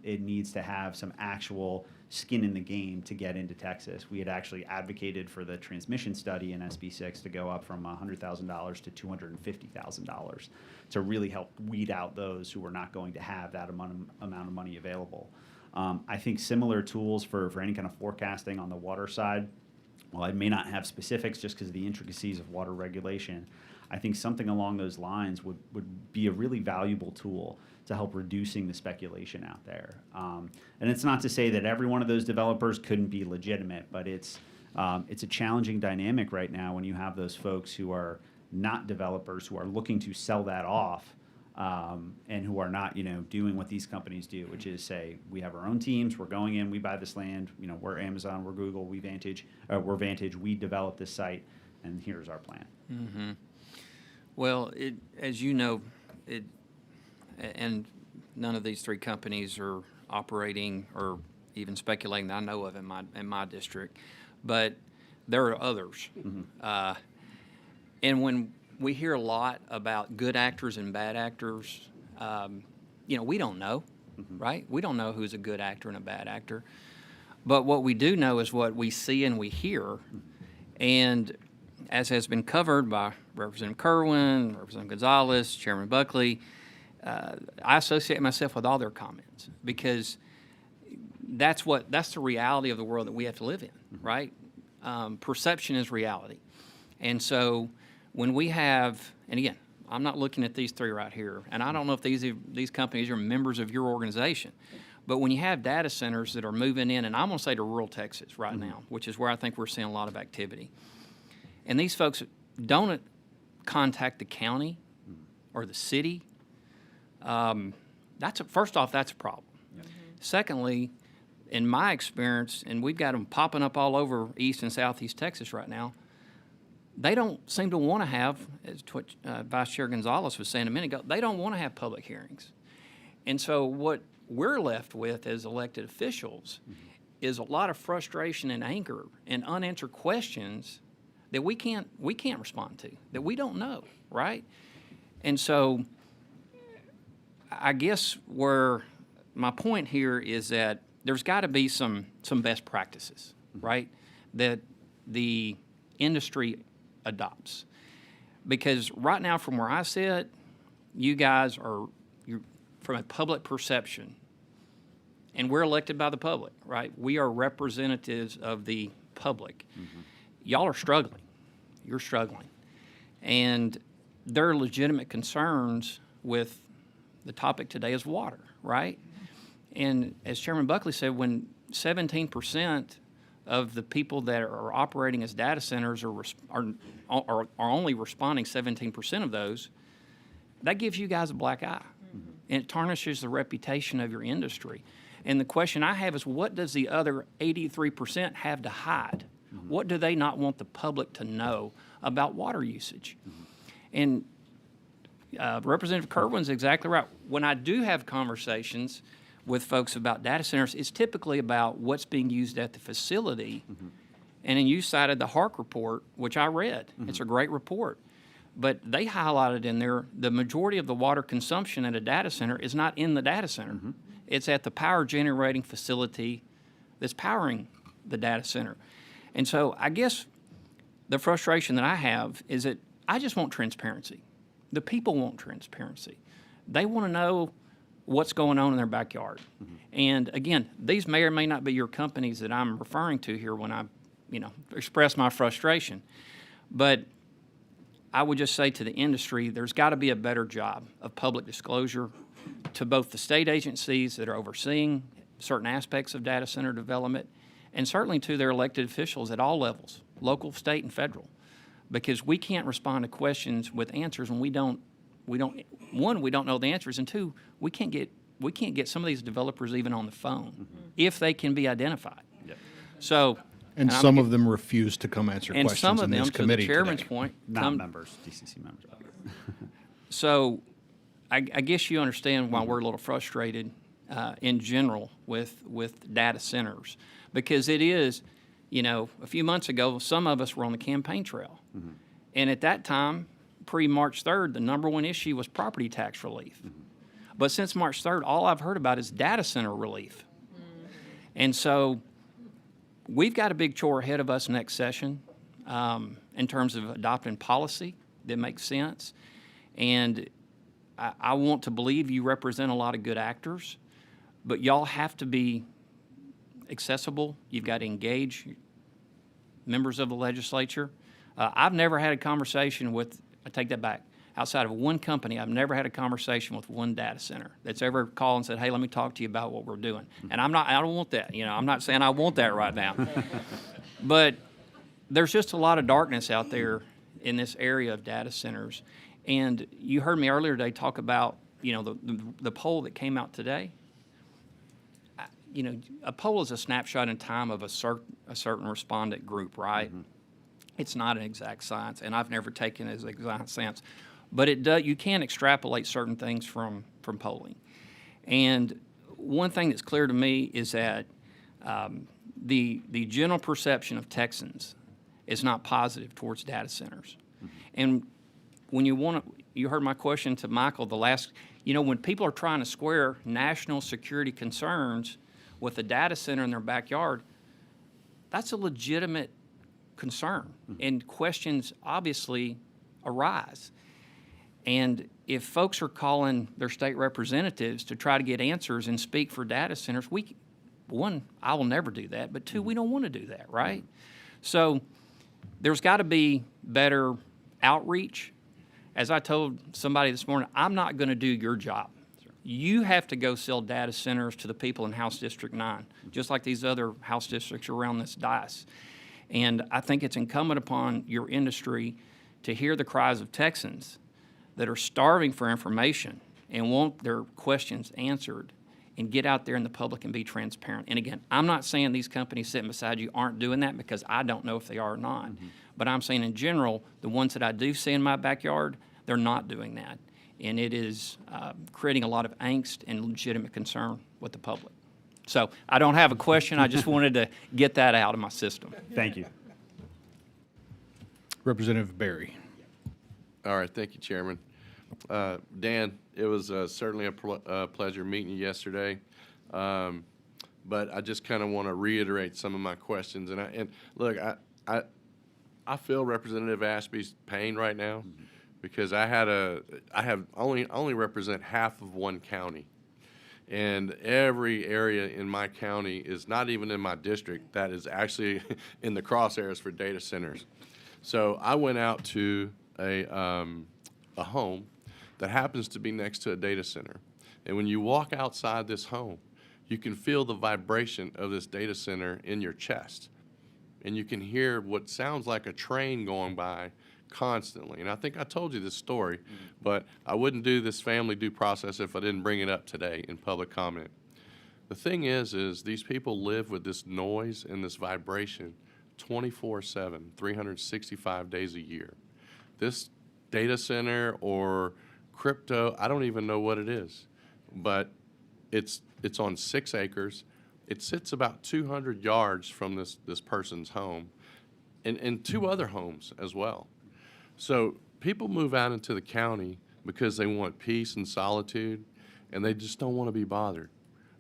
It needs to have some actual skin in the game to get into Texas. We had actually advocated for the transmission study in SB 6 to go up from $100,000 to $250,000 to really help weed out those who were not going to have that amount of money available. I think similar tools for any kind of forecasting on the water side, while I may not have specifics just because of the intricacies of water regulation, I think something along those lines would be a really valuable tool to help reducing the speculation out there. And it's not to say that every one of those developers couldn't be legitimate, but it's a challenging dynamic right now when you have those folks who are not developers, who are looking to sell that off, and who are not, doing what these companies do, which is say, we have our own teams, we're going in, we buy this land, we're Amazon, we're Google, we're Vantage, we develop this site, and here's our plan. Mm-hmm. Well, as you know, and none of these three companies are operating or even speculating that I know of in my district, but there are others. Mm-hmm. And when we hear a lot about good actors and bad actors, we don't know, mm-hmm. right? We don't know who's a good actor and a bad actor. But what we do know is what we see and we hear. Mm-hmm. And as has been covered by Representative Kerwin, Representative Gonzalez, Chairman Buckley, I associate myself with all their comments because that's the reality of the world that we have to live in, mm-hmm. right? Perception is reality. And so when we have, and again, I'm not looking at these three right here, and I don't know if these companies are members of your organization, but when you have data centers that are moving in, and I'm going to say to rural Texas right now, which is where I think we're seeing a lot of activity, and these folks don't contact the county or the city, first off, that's a problem. Yep. Secondly, in my experience, and we've got them popping up all over East and Southeast Texas right now, they don't seem to want to have, as what Vice Chair Gonzalez was saying a minute ago, they don't want to have public hearings. And so what we're left with as elected officials is a lot of frustration and anger and unanswered questions that we can't respond to, that we don't know, right? And so I guess where my point here is that there's got to be some best practices, right, that the industry adopts. Because right now from where I sit, you guys are, from a public perception, and we're elected by the public, right? We are representatives of the public. Mm-hmm. Y'all are struggling. You're struggling. And there are legitimate concerns with the topic today is water, right? And as Chairman Buckley said, when 17% of the people that are operating as data centers are only responding 17% of those, that gives you guys a black eye. Mm-hmm. And it tarnishes the reputation of your industry. And the question I have is, what does the other 83% have to hide? Mm-hmm. What do they not want the public to know about water usage? Mm-hmm. And Representative Kerwin's exactly right. When I do have conversations with folks about data centers, it's typically about what's being used at the facility. Mm-hmm. And then you cited the Hark report, which I read. Mm-hmm. It's a great report. But they highlighted in there the majority of the water consumption at a data center is not in the data center. Mm-hmm. It's at the power generating facility that's powering the data center. And so I guess the frustration that I have is that I just want transparency. The people want transparency. They want to know what's going on in their backyard. Mm-hmm. And again, these may or may not be your companies that I'm referring to here when I, express my frustration. But I would just say to the industry, there's got to be a better job of public disclosure to both the state agencies that are overseeing certain aspects of data center development, and certainly to their elected officials at all levels, local, state, and federal, because we can't respond to questions with answers when we don't know the answers, and two, we can't get some of these developers even on the phone if they can be identified. Yep. So. And some of them refuse to come answer questions some of in them, this committee to the chairman's today. point, Not members, DCC members. So I guess you understand why we're a little frustrated in general with data centers. because it is, you know, a few months ago, some of us were on the campaign trail. And at that time, pre-March 3rd, the number one issue was property tax relief. But since March 3rd, all I've heard about is data center relief. And so we've got a big chore ahead of us next session in terms of adopting policy that makes sense. And I want to believe you represent a lot of good actors, but y'all have to be accessible. You've got to engage members of the legislature. I've never had a conversation with, I take that back, outside of one company, I've never had a conversation with one data center that's ever called and said, hey, let me talk to you about what we're doing. And I don't want that. You know, I'm not saying I want that right now. But there's just a lot of darkness out there in this area of data centers. And you heard me earlier today talk about, you know, the poll that came out today. You know, a poll is a snapshot in time of a certain respondent group, right? It's not an exact science, and I've never taken it as an exact science. But it does, you can extrapolate certain things from polling. And one thing that's clear to me is that the general perception of Texans is not positive towards data centers. And when you heard my question to Michael, when people are trying to square national security concerns with a data center in their backyard, that's a legitimate concern, and questions obviously arise. And if folks are calling their state representatives to try to get answers and speak for data centers, one, I will never do that, but two, we don't want to do that, right? So there's got to be better outreach. As I told somebody this morning, I'm not going to do your job. You have to go sell data centers to the people in House District 9, just like these other House districts around this dais. And I think it's incumbent upon your industry to hear the cries of Texans that are starving for information and want their questions answered, and get out there in the public and be transparent. And again, I'm not saying these companies sitting beside you aren't doing that, because I don't know if they are or not. But I'm saying in general, the ones that I do see in my backyard, they're not doing that. And it is creating a lot of angst and legitimate concern with the public. So I don't have a question. I just wanted to get that out of my system. Thank you. Representative Berry. All right, thank you, Chairman. Dan, it was certainly a pleasure meeting you yesterday. But I just kind of want to reiterate some of my questions. And look, I feel Representative Ashby's pain right now, because I only represent half of one county. And every area in my county is not even in my district that is actually in the crosshairs for data centers. So I went out to a home that happens to be next to a data center. And when you walk outside this home, you can feel the vibration of this data center in your chest. And you can hear what sounds like a train going by constantly. And I think I told you this story, but I wouldn't do this family due process if I didn't bring it up today in public comment. The thing is these people live with this noise and this vibration 24/7, 365 days a year. This data center or crypto, I don't even know what it is, but it's on 6 acres. It sits about 200 yards from this person's home, and 2 other homes as well. So people move out into the county because they want peace and solitude, and they just don't want to be bothered,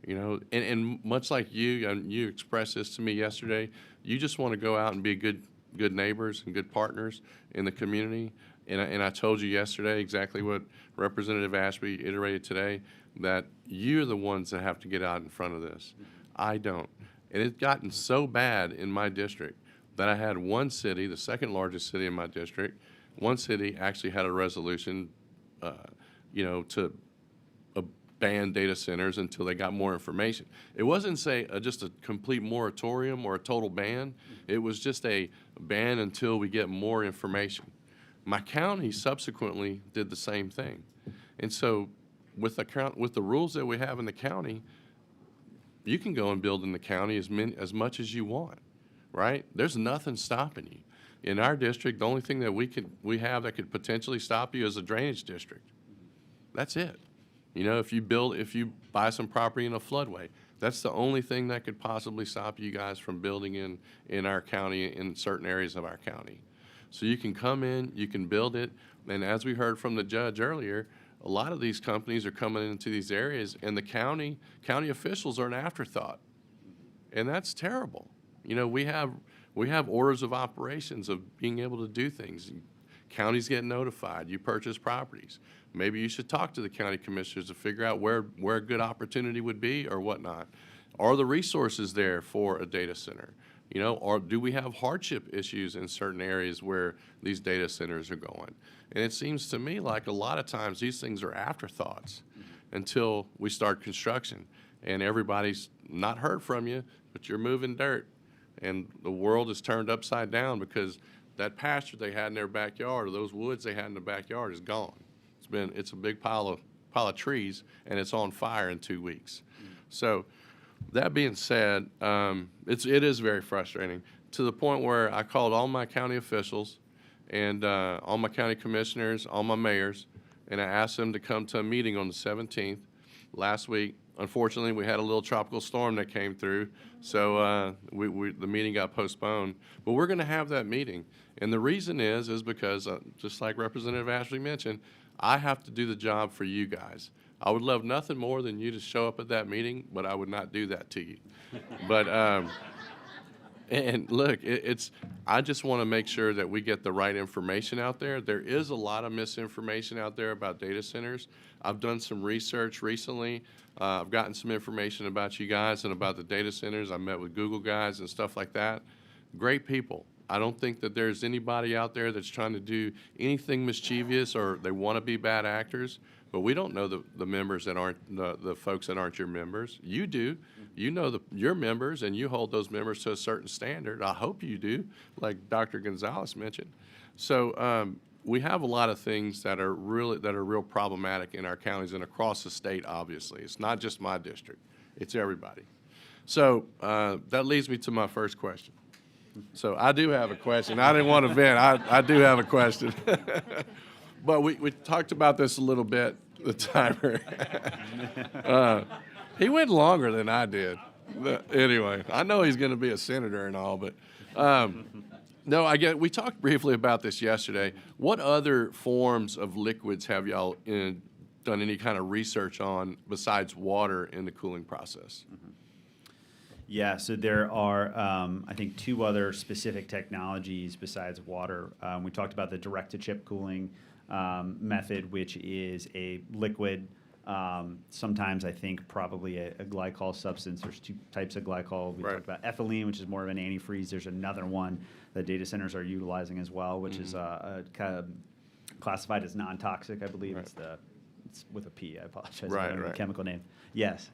you know. And much like you, and you expressed this to me yesterday, you just want to go out and be good neighbors and good partners in the community. And I told you yesterday exactly what Representative Ashby iterated today, that you're the ones that have to get out in front of this. I don't. And it's gotten so bad in my district that I had one city, the second largest city in my district, one city actually had a resolution, to ban data centers until they got more information. It wasn't, just a complete moratorium or a total ban. It was just a ban until we get more information. My county subsequently did the same thing. And so with the rules that we have in the county, you can go and build in the county as much as you want, right? There's nothing stopping you. In our district, the only thing that we have that could potentially stop you is a drainage district. That's it. You know, if you buy some property in a floodway, That's the only thing that could possibly stop you guys from building in our county, in certain areas of our county. So you can come in, you can build it, and as we heard from the judge earlier, a lot of these companies are coming into these areas, and the county officials are an afterthought, and that's terrible. You know, we have orders of operations of being able to do things. Counties get notified. You purchase properties. Maybe you should talk to the county commissioners to figure out where a good opportunity would be or whatnot. Are the resources there for a data center? You know, or do we have hardship issues in certain areas where these data centers are going? And it seems to me like a lot of times these things are afterthoughts until we start construction. And everybody's not heard from you, but you're moving dirt. And the world is turned upside down because that pasture they had in their backyard or those woods they had in the backyard is gone. It's a big pile of trees, and it's on fire in 2 weeks. So that being said, it is very frustrating to the point where I called all my county officials and all my county commissioners, all my mayors, and I asked them to come to a meeting on the 17th last week. Unfortunately, we had a little tropical storm that came through, so the meeting got postponed. But we're going to have that meeting, and the reason is because, just like Representative Ashley mentioned, I have to do the job for you guys. I would love nothing more than you to show up at that meeting, but I would not do that to you. But and look, I just want to make sure that we get the right information out there. There is a lot of misinformation out there about data centers. I've done some research recently. I've gotten some information about you guys and about the data centers. I met with Google guys and stuff like that. Great people. I don't think that there's anybody out there that's trying to do anything mischievous or they want to be bad actors. But we don't know the members that aren't the folks that aren't your members. You do. You know your members, and you hold those members to a certain standard. I hope you do, like Dr. Gonzalez mentioned. So we have a lot of things that are real problematic in our counties and across the state. Obviously, it's not just my district; it's everybody. So that leads me to my first question. So I do have a question. I didn't want to vent. I do have a question. But we talked about this a little bit, the timer. He went longer than I did. Anyway, I know he's going to be a senator and all, but no, we talked briefly about this yesterday. What other forms of liquids have y'all done any kind of research on besides water in the cooling process? Mm-hmm. Yeah, so there are, I think, 2 other specific technologies besides water. We talked about the direct-to-chip cooling method, which is a liquid, sometimes I think probably a glycol substance. There's 2 types of glycol. We talked about ethylene, which is more of an antifreeze. There's another one that data centers are utilizing as well, which is kind of classified as non-toxic, I believe. It's with a P, I apologize. I don't know the chemical name. Yes.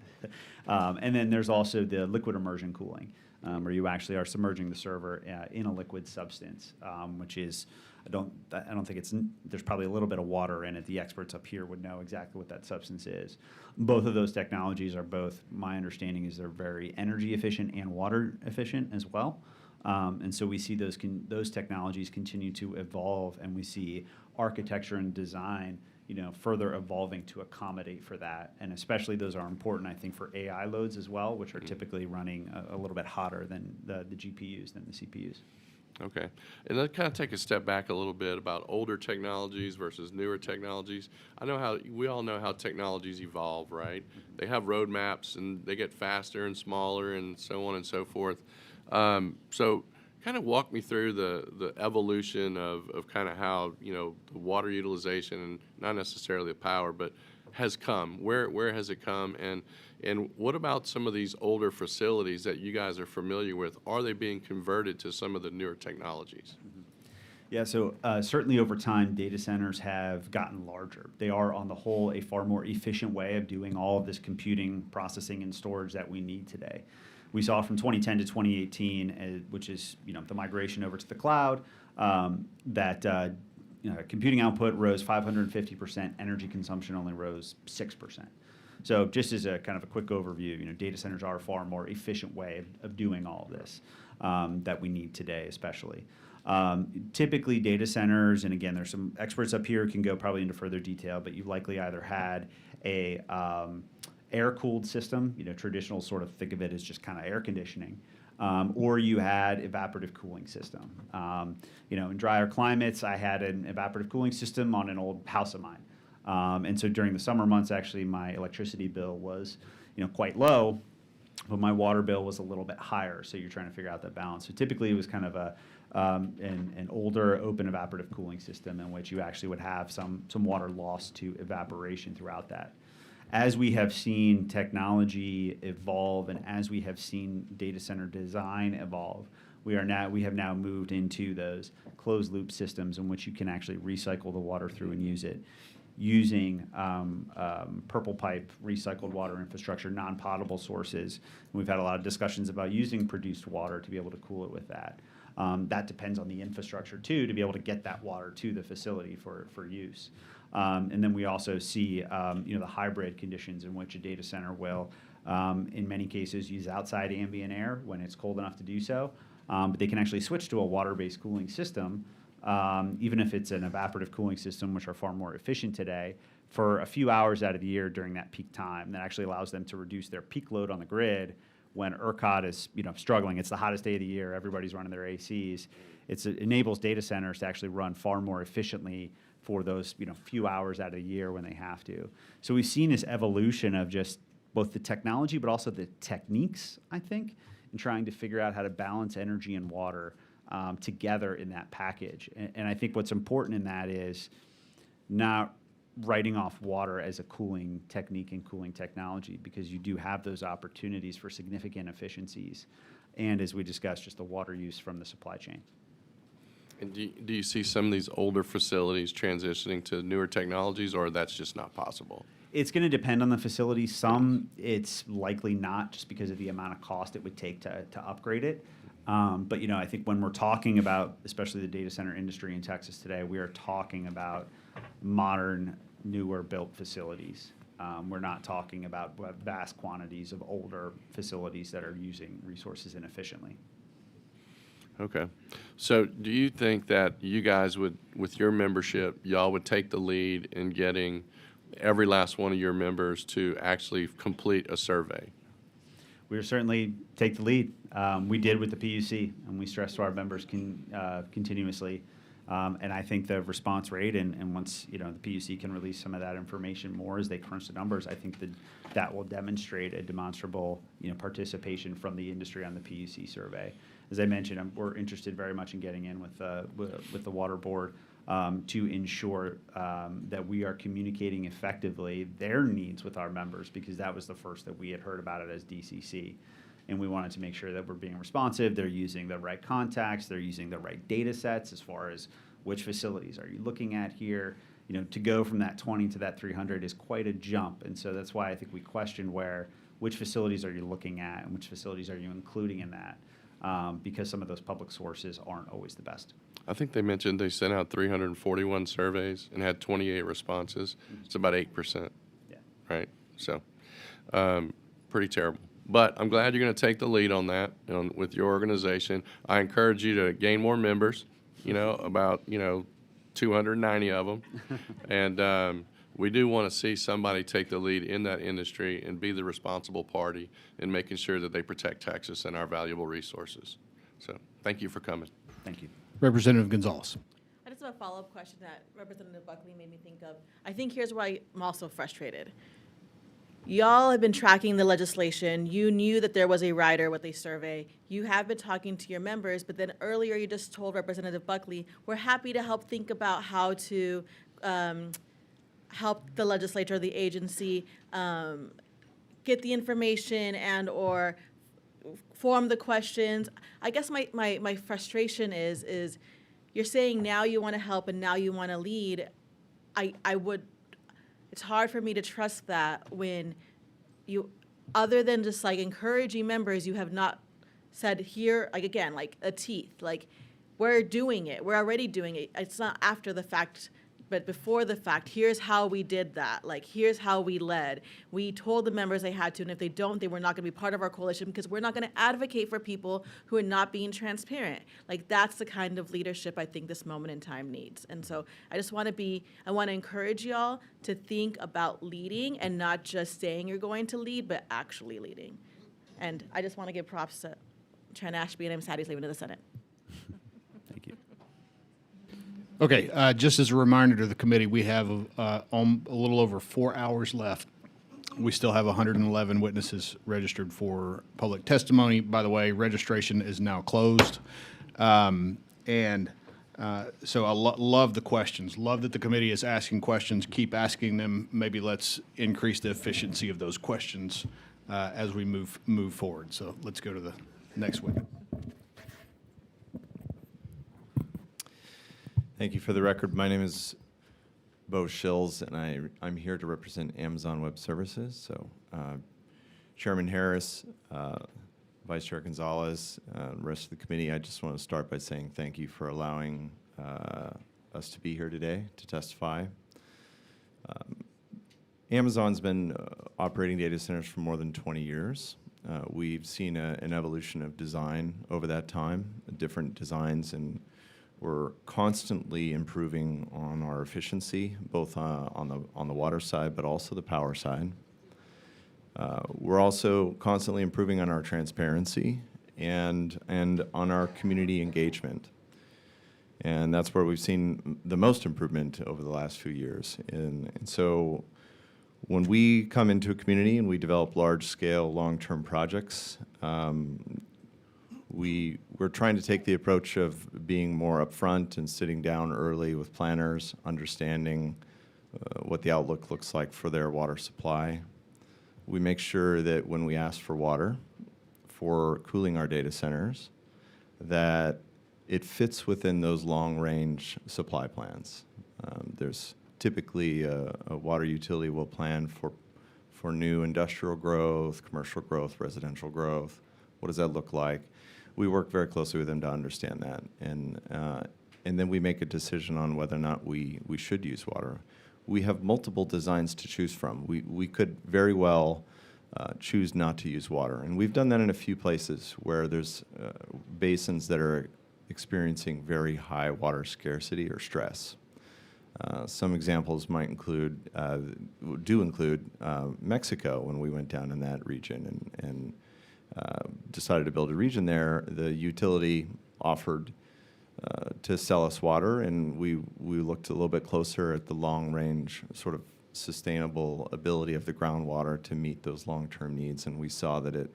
And then there's also the liquid immersion cooling, where you actually are submerging the server in a liquid substance, which is, I don't think there's probably a little bit of water in it. The experts up here would know exactly what that substance is. Both of those technologies are my understanding is they're very energy efficient and water efficient as well. And so we see those technologies continue to evolve, and we see architecture and design further evolving to accommodate for that. And especially those are important, I think, for AI loads as well, which are typically running a little bit hotter than the GPUs, than the CPUs. Okay. And let's kind of take a step back a little bit about older technologies versus newer technologies. We all know how technologies evolve, right? They have roadmaps, and they get faster and smaller and so on and so forth. So kind of walk me through the evolution of kind of how, the water utilization, and not necessarily the power, but has come. Where has it come? And what about some of these older facilities that you guys are familiar with? Are they being converted to some of the newer technologies? Yeah, so certainly over time, data centers have gotten larger. They are, on the whole, a far more efficient way of doing all of this computing, processing, and storage that we need today. We saw from 2010 to 2018, which is the migration over to the cloud, that computing output rose 550%, energy consumption only rose 6%. So just as a kind of a quick overview, data centers are a far more efficient way of doing all of this that we need today, especially. Typically, data centers, and again, there's some experts up here who can go probably into further detail, but you've likely either had a air-cooled system, traditional sort of think of it as just kind of air conditioning, or you had evaporative cooling system. In drier climates, I had an evaporative cooling system on an old house of mine. And so during the summer months, actually, my electricity bill was, quite low, but my water bill was a little bit higher. So you're trying to figure out that balance. So typically, it was kind of an older open evaporative cooling system in which you actually would have some water lost to evaporation throughout that. As we have seen technology evolve and as we have seen data center design evolve, we have now moved into those closed loop systems in which you can actually recycle the water through and use it using purple pipe recycled water infrastructure, non-potable sources. And we've had a lot of discussions about using produced water to be able to cool it with that. That depends on the infrastructure too, to be able to get that water to the facility for use. And then we also see, the hybrid conditions in which a data center will, in many cases, use outside ambient air when it's cold enough to do so. But they can actually switch to a water-based cooling system, even if it's an evaporative cooling system, which are far more efficient today, for a few hours out of the year during that peak time. That actually allows them to reduce their peak load on the grid when ERCOT is struggling. It's the hottest day of the year. Everybody's running their ACs. It enables data centers to actually run far more efficiently for those few hours out of the year when they have to. So we've seen this evolution of just both the technology but also the techniques, I think, in trying to figure out how to balance energy and water together in that package. And I think what's important in that is not writing off water as a cooling technique and cooling technology, because you do have those opportunities for significant efficiencies. And as we discussed, just the water use from the supply chain. And do you see some of these older facilities transitioning to newer technologies, or that's just not possible? It's going to depend on the facility. Some, it's likely not, just because of the amount of cost it would take to upgrade it. But I think when we're talking about, especially the data center industry in Texas today, we are talking about modern, newer built facilities. We're not talking about vast quantities of older facilities that are using resources inefficiently. Okay. So do you think that you guys would, with your membership, y'all would take the lead in getting every last one of your members to actually complete a survey? We will certainly take the lead. We did with the PUC, and we stress to our members continuously. And I think the response rate, and once the PUC can release some of that information more as they crunch the numbers, I think that will demonstrate a demonstrable participation from the industry on the PUC survey. As I mentioned, we're interested very much in getting in with the Water Board to ensure that we are communicating effectively their needs with our members, because that was the first that we had heard about it as DCC. And we wanted to make sure that we're being responsive, they're using the right contacts, they're using the right data sets as far as which facilities are you looking at here. To go from that 20 to that 300 is quite a jump. And so that's why I think we questioned which facilities are you looking at and which facilities are you including in that, because some of those public sources aren't always the best. I think they mentioned they sent out 341 surveys and had 28 responses. It's about 8%. Yeah. Right? So, pretty terrible. But I'm glad you're going to take the lead on that with your organization. I encourage you to gain more members, about, 290 of them. And we do want to see somebody take the lead in that industry and be the responsible party in making sure that they protect Texas and our valuable resources. So thank you for coming. Thank you. Representative Gonzalez. I just have a follow-up question that Representative Buckley made me think of. I think here's why I'm also frustrated. Y'all have been tracking the legislation. You knew that there was a rider with a survey. You have been talking to your members, but then earlier you just told Representative Buckley, we're happy to help think about how to help the legislature, the agency, get the information and or form the questions. I guess my frustration is you're saying now you want to help and now you want to lead. It's hard for me to trust that when you, other than just like encouraging members, you have not said here, like again, like a teeth, like we're doing it. We're already doing it. It's not after the fact but before the fact, here's how we did that. Like, here's how we led. We told the members they had to, and if they don't, they were not going to be part of our coalition because we're not going to advocate for people who are not being transparent. Like, that's the kind of leadership I think this moment in time needs. And so I just want to encourage y'all to think about leading and not just saying you're going to lead, but actually leading. And I just want to give props to Trent Ashby, and I'm sad he's leaving to the Senate. Thank you. Okay, just as a reminder to the committee, we have a little over 4 hours left. We still have 111 witnesses registered for public testimony. By the way, registration is now closed. So I love the questions. Love that the committee is asking questions. Keep asking them. Maybe let's increase the efficiency of those questions as we move forward. So let's go to the next witness. Thank you. For the record, my name is Bo Shills, and I'm here to represent Amazon Web Services. So Chairman Harris, Vice Chair Gonzalez, the rest of the committee, I just want to start by saying thank you for allowing us to be here today to testify. Amazon's been operating data centers for more than 20 years. We've seen an evolution of design over that time, different designs, and we're constantly improving on our efficiency, both on the water side, but also the power side. We're also constantly improving on our transparency and on our community engagement. And that's where we've seen the most improvement over the last few years. And so when we come into a community and we develop large-scale, long-term projects, we're trying to take the approach of being more upfront and sitting down early with planners, understanding what the outlook looks like for their water supply. We make sure that when we ask for water for cooling our data centers, that it fits within those long-range supply plans. There's typically a water utility will plan for new industrial growth, commercial growth, residential growth. What does that look like? We work very closely with them to understand that, and then we make a decision on whether or not we should use water. We have multiple designs to choose from. We could very well choose not to use water, and we've done that in a few places where there's basins that are experiencing very high water scarcity or stress. Some examples might include Mexico when we went down in that region and decided to build a region there. The utility offered to sell us water, and we looked a little bit closer at the long-range sort of sustainable ability of the groundwater to meet those long-term needs, and we saw that it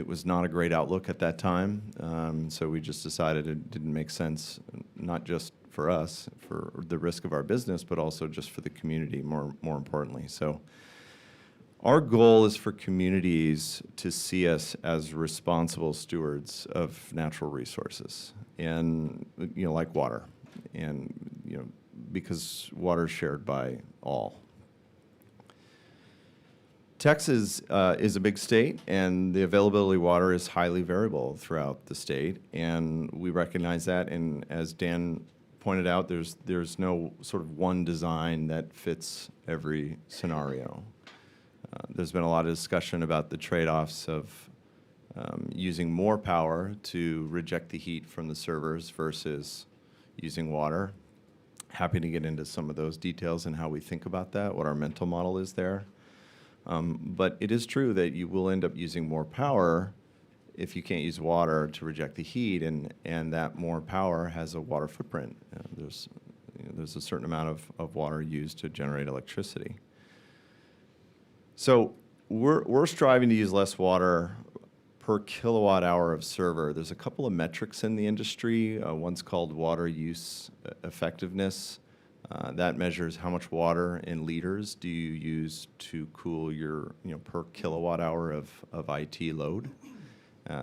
was not a great outlook at that time. So we just decided it didn't make sense, not just for us, for the risk of our business, but also just for the community, more importantly. So our goal is for communities to see us as responsible stewards of natural resources, and like water, and because water is shared by all. Texas is a big state, and the availability of water is highly variable throughout the state, and we recognize that. And as Dan pointed out, there's no sort of one design that fits every scenario. There's been a lot of discussion about the trade-offs of using more power to reject the heat from the servers versus using water. Happy to get into some of those details and how we think about that, what our mental model is there. But it is true that you will end up using more power if you can't use water to reject the heat, and that more power has a water footprint. There's a certain amount of water used to generate electricity. So we're striving to use less water per kilowatt hour of server. There's a couple of metrics in the industry. One's called water use effectiveness. That measures how much water in liters do you use to cool your per kilowatt hour of IT load.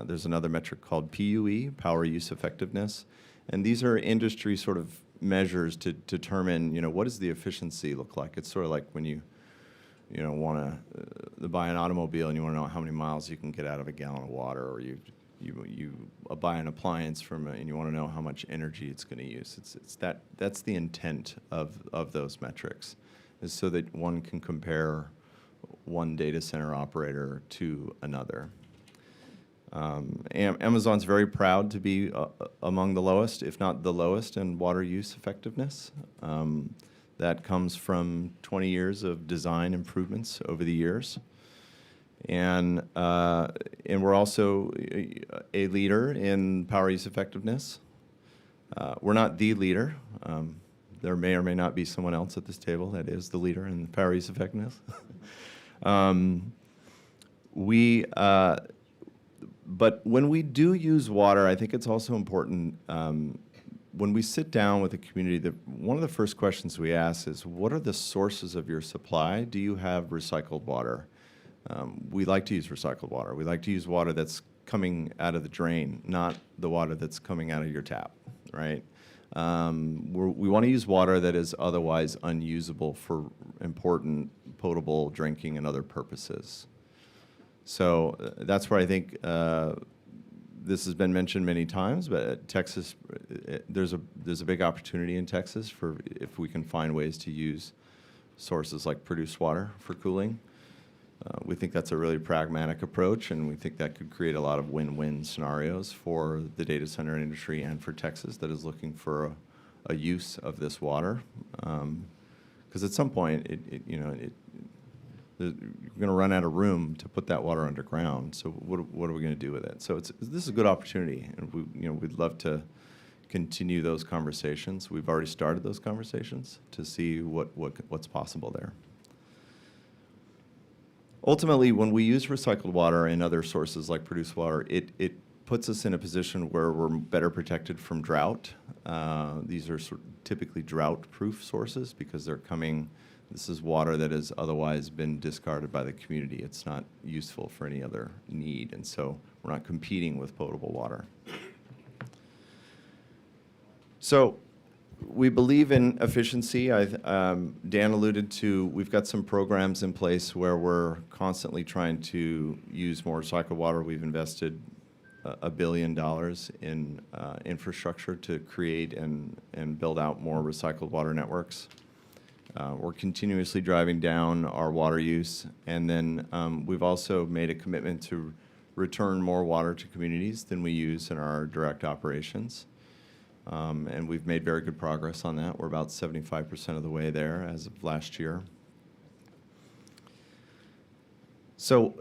There's another metric called PUE, power use effectiveness. And these are industry sort of measures to determine what does the efficiency look like. It's sort of like when you want to buy an automobile and you want to know how many miles you can get out of a gallon of water, or you you buy an appliance and you want to know how much energy it's going to use. That's the intent of those metrics, is so that one can compare one data center operator to another. Amazon's very proud to be among the lowest, if not the lowest, in water use effectiveness. That comes from 20 years of design improvements over the years. And we're also a leader in power use effectiveness. We're not the leader. There may or may not be someone else at this table that is the leader in power use effectiveness. But when we do use water, I think it's also important, when we sit down with the community, one of the first questions we ask is, what are the sources of your supply? Do you have recycled water? We like to use recycled water. We like to use water that's coming out of the drain, not the water that's coming out of your tap, right? We want to use water that is otherwise unusable for important potable drinking and other purposes. So that's where I think this has been mentioned many times, but Texas, there's a big opportunity in Texas for if we can find ways to use sources like produced water for cooling. We think that's a really pragmatic approach, and we think that could create a lot of win-win scenarios for the data center industry and for Texas that is looking for a use of this water. Because at some point, you're going to run out of room to put that water underground. So what are we going to do with it? So this is a good opportunity, and we'd love to continue those conversations. We've already started those conversations to see what's possible there. Ultimately, when we use recycled water and other sources like produced water, it puts us in a position where we're better protected from drought. These are typically drought-proof sources because this is water that has otherwise been discarded by the community. It's not useful for any other need, and so we're not competing with potable water. So we believe in efficiency. Dan alluded to, we've got some programs in place where we're constantly trying to use more recycled water. We've invested $1 billion in infrastructure to create and build out more recycled water networks. We're continuously driving down our water use, and then we've also made a commitment to return more water to communities than we use in our direct operations. And we've made very good progress on that. We're about 75% of the way there as of last year. So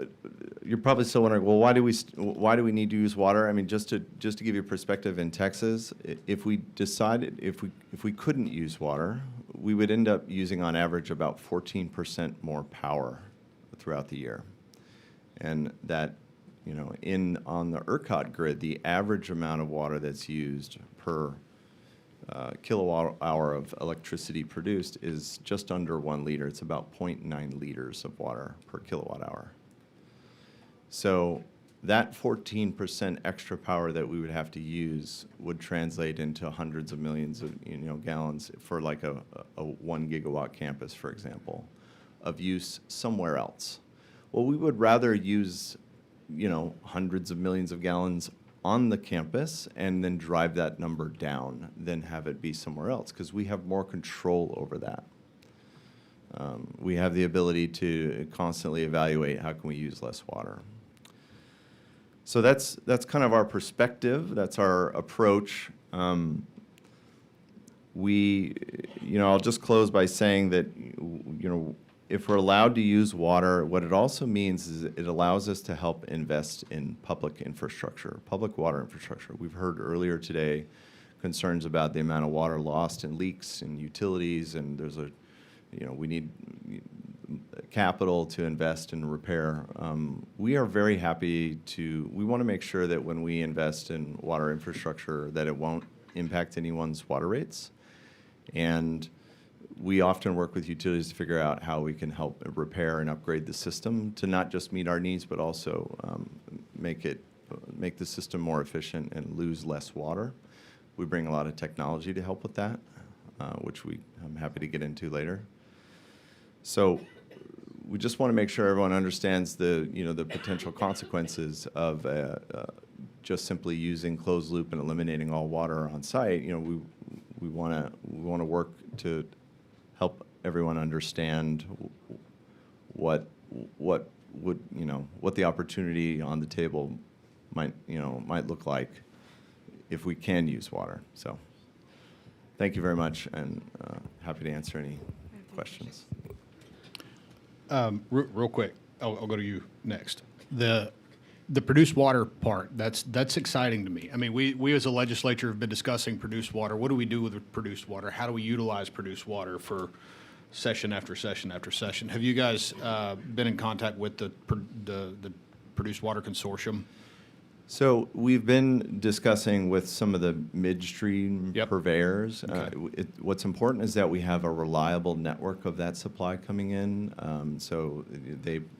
you're probably still wondering, well, why do we need to use water? I mean, just to give you perspective, in Texas, if we couldn't use water, we would end up using on average about 14% more power throughout the year. And that, on the ERCOT grid, the average amount of water that's used per kilowatt hour of electricity produced is just under 1 liter. It's about 0.9 liters of water per kilowatt hour. So that 14% extra power that we would have to use would translate into hundreds of millions of gallons for like a 1 gigawatt campus, for example, of use somewhere else. Well, we would rather use hundreds of millions of gallons on the campus and then drive that number down than have it be somewhere else, because we have more control over that. We have the ability to constantly evaluate how can we use less water. So that's kind of our perspective. That's our approach. I'll just close by saying that if we're allowed to use water, what it also means is it allows us to help invest in public infrastructure, public water infrastructure. We've heard earlier today concerns about the amount of water lost in leaks and utilities, and we need capital to invest and repair. We are very happy we want to make sure that when we invest in water infrastructure that it won't impact anyone's water rates. And we often work with utilities to figure out how we can help repair and upgrade the system to not just meet our needs, but also make the system more efficient and lose less water. We bring a lot of technology to help with that, which I'm happy to get into later. So we just want to make sure everyone understands the potential consequences of just simply using closed loop and eliminating all water on site. You know, we want to work to help everyone understand what would, you know, what the opportunity on the table might look like if we can use water. So thank you very much, and happy to answer any questions. Real quick, I'll go to you next. The produced water part, that's exciting to me. I mean, we as a legislature have been discussing produced water. What do we do with produced water? How do we utilize produced water for session after session after session? Have you guys been in contact with the produced water consortium? So we've been discussing with some of the midstream purveyors. Okay. What's important is that we have a reliable network of that supply coming in. So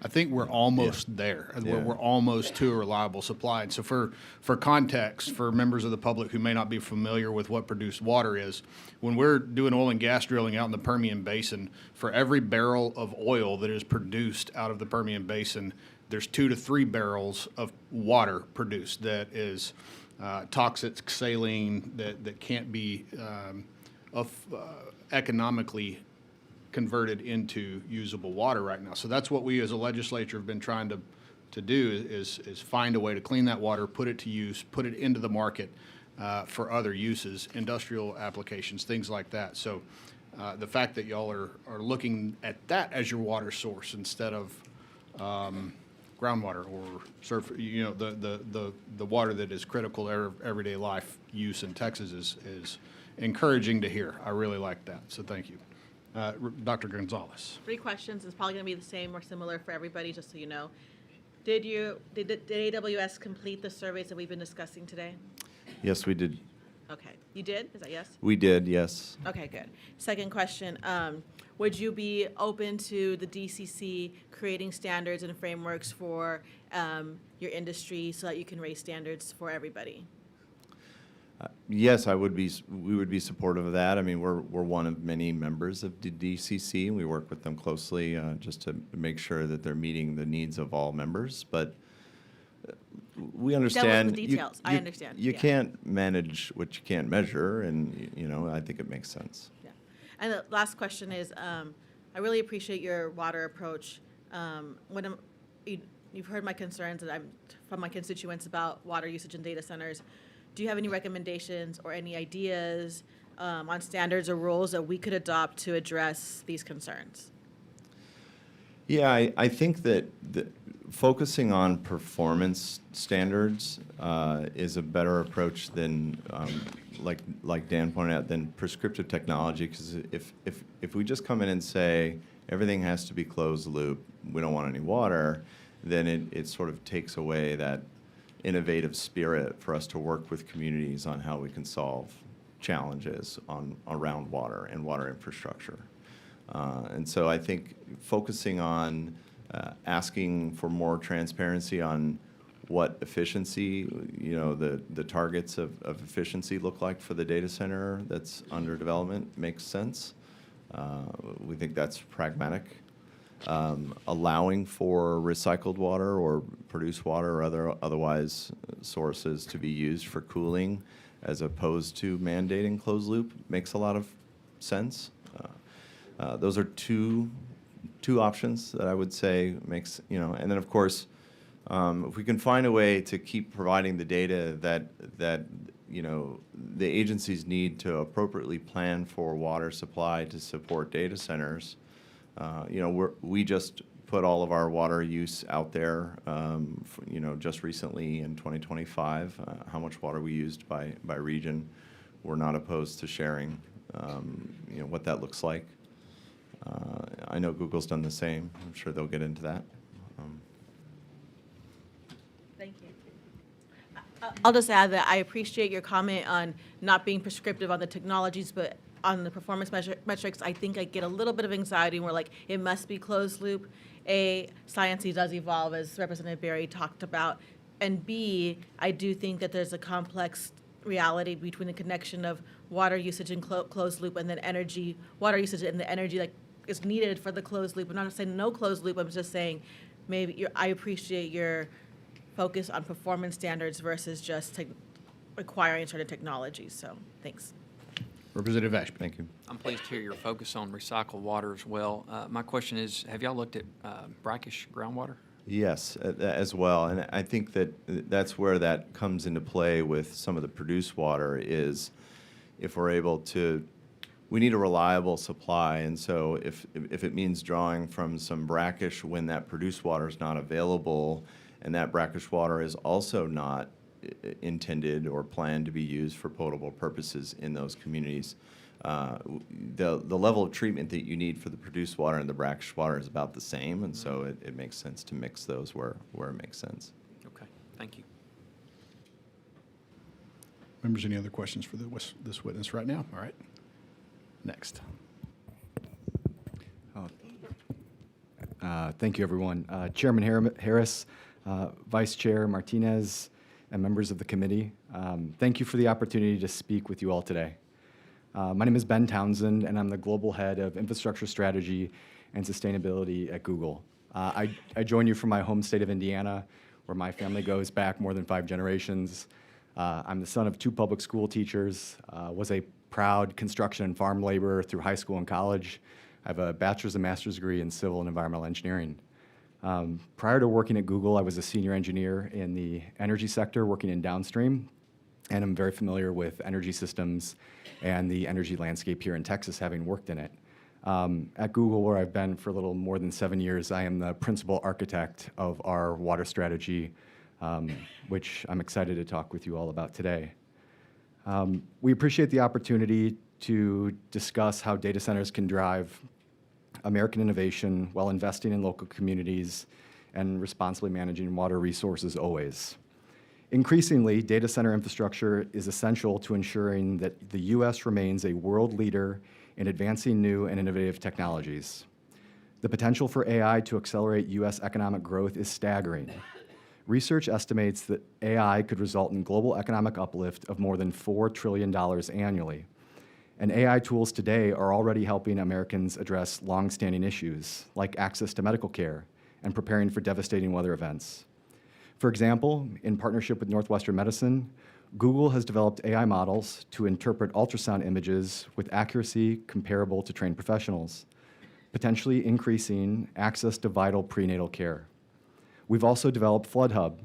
I think we're almost there. Yeah. We're almost to a reliable supply. And so for context, for members of the public who may not be familiar with what produced water is, when we're doing oil and gas drilling out in the Permian Basin, for every barrel of oil that is produced out of the Permian Basin, there's 2 to 3 barrels of water produced that is toxic, saline, that can't be economically converted into usable water right now. So that's what we as a legislature have been trying to do is find a way to clean that water, put it to use, put it into the market for other uses, industrial applications, things like that. So the fact that y'all are looking at that as your water source instead of groundwater or the water that is critical to everyday life use in Texas is encouraging to hear. I really like that, so thank you. Dr. Gonzalez. 3 questions. It's probably going to be the same or similar for everybody, just so you know. Did AWS complete the surveys that we've been discussing today? Yes, we did. Okay. You did? Is that yes? We did, yes. Okay, good. Second question, would you be open to the DCC creating standards and frameworks for your industry so that you can raise standards for everybody? Yes, we would be supportive of that. I mean, we're one of many members of the DCC, and we work with them closely just to make sure that they're meeting the needs of all members. But we understand. That was the details. I understand. You Yeah. can't manage what you can't measure, and I think it makes sense. Yeah. And the last question is, I really appreciate your water approach. You've heard my concerns from my constituents about water usage in data centers. Do you have any recommendations or any ideas on standards or rules that we could adopt to address these concerns? Yeah, I think that focusing on performance standards is a better approach than, like Dan pointed out, than prescriptive technology. Because if we just come in and say everything has to be closed loop, we don't want any water, then it sort of takes away that innovative spirit for us to work with communities on how we can solve challenges around water and water infrastructure. And so I think focusing on asking for more transparency on what efficiency, the targets of efficiency look like for the data center that's under development makes sense. We think that's pragmatic. Allowing for recycled water or produced water or otherwise sources to be used for cooling as opposed to mandating closed loop makes a lot of sense. Those are two options that I would say makes, and then of course, if we can find a way to keep providing the data that the agencies need to appropriately plan for water supply to support data centers. We just put all of our water use out there, just recently in 2025, how much water we used by region. We're not opposed to sharing, what that looks like. I know Google's done the same. I'm sure they'll get into that. Thank you. I'll just add that I appreciate your comment on not being prescriptive on the technologies, but on the performance metrics, I think I get a little bit of anxiety when we're like, it must be closed loop. A, science does evolve, as Representative Berry talked about. And B, I do think that there's a complex reality between the connection of water usage and closed loop and then water usage and the energy that is needed for the closed loop. I'm not saying no closed loop, I'm just saying maybe I appreciate your focus on performance standards versus just acquiring certain technologies. So, thanks. Representative Ashby. Thank you. I'm pleased to hear your focus on recycled water as well. My question is, have y'all looked at brackish groundwater? Yes, as well. And I think that that's where that comes into play with some of the produced water is if we're able to, we need a reliable supply. And so if it means drawing from some brackish when that produced water is not available and that brackish water is also not intended or planned to be used for potable purposes in those communities, the level of treatment that you need for the produced water and the brackish water is about the same, and so it makes sense to mix those where it makes sense. Okay, thank you. Members, any other questions for this witness right now? All right. Next. Thank you, everyone. Chairman Harris, Vice Chair Martinez, and members of the committee, thank you for the opportunity to speak with you all today. My name is Ben Townsend, and I'm the Global Head of Infrastructure Strategy and Sustainability at Google. I join you from my home state of Indiana, where my family goes back more than 5 generations. I'm the son of 2 public school teachers, was a proud construction and farm laborer through high school and college. I have a bachelor's and master's degree in civil and environmental engineering. Prior to working at Google, I was a senior engineer in the energy sector working in downstream, and I'm very familiar with energy systems and the energy landscape here in Texas, having worked in it. At Google, where I've been for a little more than 7 years, I am the principal architect of our water strategy, which I'm excited to talk with you all about today. We appreciate the opportunity to discuss how data centers can drive American innovation while investing in local communities and responsibly managing water resources always. Increasingly, data center infrastructure is essential to ensuring that the U.S. remains a world leader in advancing new and innovative technologies. The potential for AI to accelerate U.S. economic growth is staggering. Research estimates that AI could result in global economic uplift of more than $4 trillion annually. And AI tools today are already helping Americans address longstanding issues like access to medical care and preparing for devastating weather events. For example, in partnership with Northwestern Medicine, Google has developed AI models to interpret ultrasound images with accuracy comparable to trained professionals, potentially increasing access to vital prenatal care. We've also developed Flood Hub,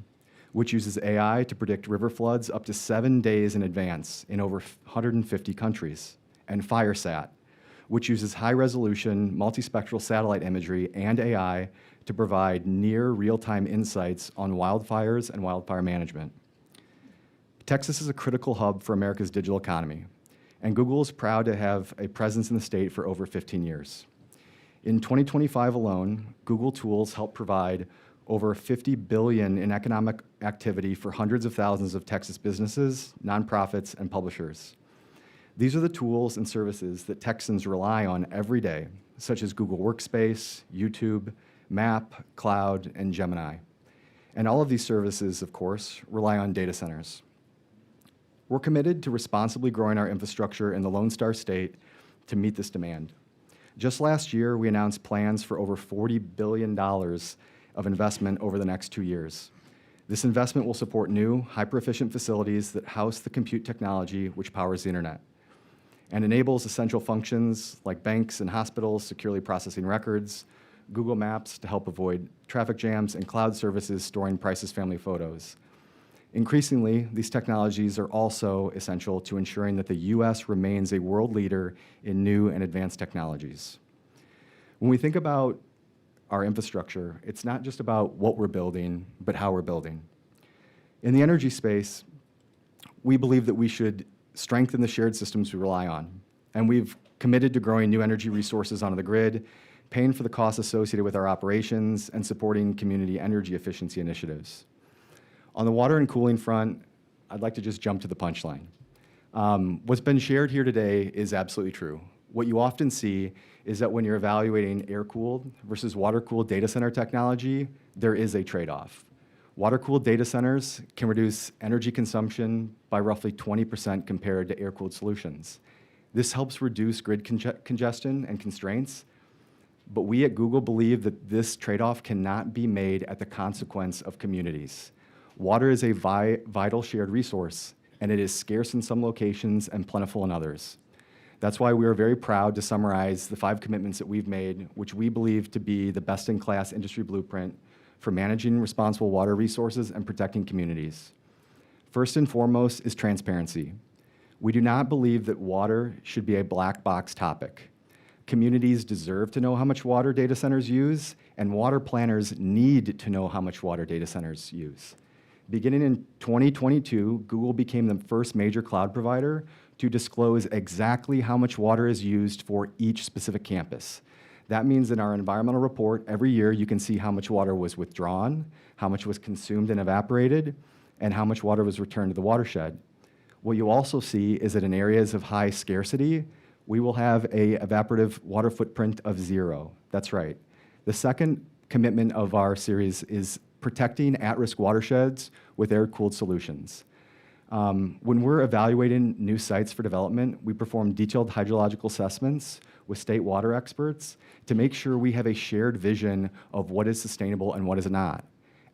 which uses AI to predict river floods up to 7 days in advance in over 150 countries, and FireSat, which uses high-resolution multispectral satellite imagery and AI to provide near real-time insights on wildfires and wildfire management. Texas is a critical hub for America's digital economy, and Google is proud to have a presence in the state for over 15 years. In 2025 alone, Google tools helped provide over $50 billion in economic activity for hundreds of thousands of Texas businesses, nonprofits, and publishers. These are the tools and services that Texans rely on every day, such as Google Workspace, YouTube, Map, Cloud, and Gemini. And all of these services, of course, rely on data centers. We're committed to responsibly growing our infrastructure in the Lone Star State to meet this demand. Just last year, we announced plans for over $40 billion of investment over the next 2 years. This investment will support new, hyper-efficient facilities that house the compute technology which powers the internet and enables essential functions like banks and hospitals securely processing records, Google Maps to help avoid traffic jams, and cloud services storing priceless family photos. Increasingly, these technologies are also essential to ensuring that the U.S. remains a world leader in new and advanced technologies. When we think about our infrastructure, it's not just about what we're building, but how we're building. In the energy space, we believe that we should strengthen the shared systems we rely on, and we've committed to growing new energy resources onto the grid, paying for the costs associated with our operations, and supporting community energy efficiency initiatives. On the water and cooling front, I'd like to just jump to the punchline. What's been shared here today is absolutely true. What you often see is that when you're evaluating air-cooled versus water-cooled data center technology, there is a trade-off. Water-cooled data centers can reduce energy consumption by roughly 20% compared to air-cooled solutions. This helps reduce grid congestion and constraints, but we at Google believe that this trade-off cannot be made at the consequence of communities. Water is a vital shared resource, and it is scarce in some locations and plentiful in others. That's why we are very proud to summarize the 5 commitments that we've made, which we believe to be the best-in-class industry blueprint for managing responsible water resources and protecting communities. First and foremost is transparency. We do not believe that water should be a black box topic. Communities deserve to know how much water data centers use, and water planners need to know how much water data centers use. Beginning in 2022, Google became the first major cloud provider to disclose exactly how much water is used for each specific campus. That means in our environmental report, every year you can see how much water was withdrawn, how much was consumed and evaporated, and how much water was returned to the watershed. What you also see is that in areas of high scarcity, we will have a evaporative water footprint of 0. That's right. The second commitment of our series is protecting at-risk watersheds with air-cooled solutions. When we're evaluating new sites for development, we perform detailed hydrological assessments with state water experts to make sure we have a shared vision of what is sustainable and what is not.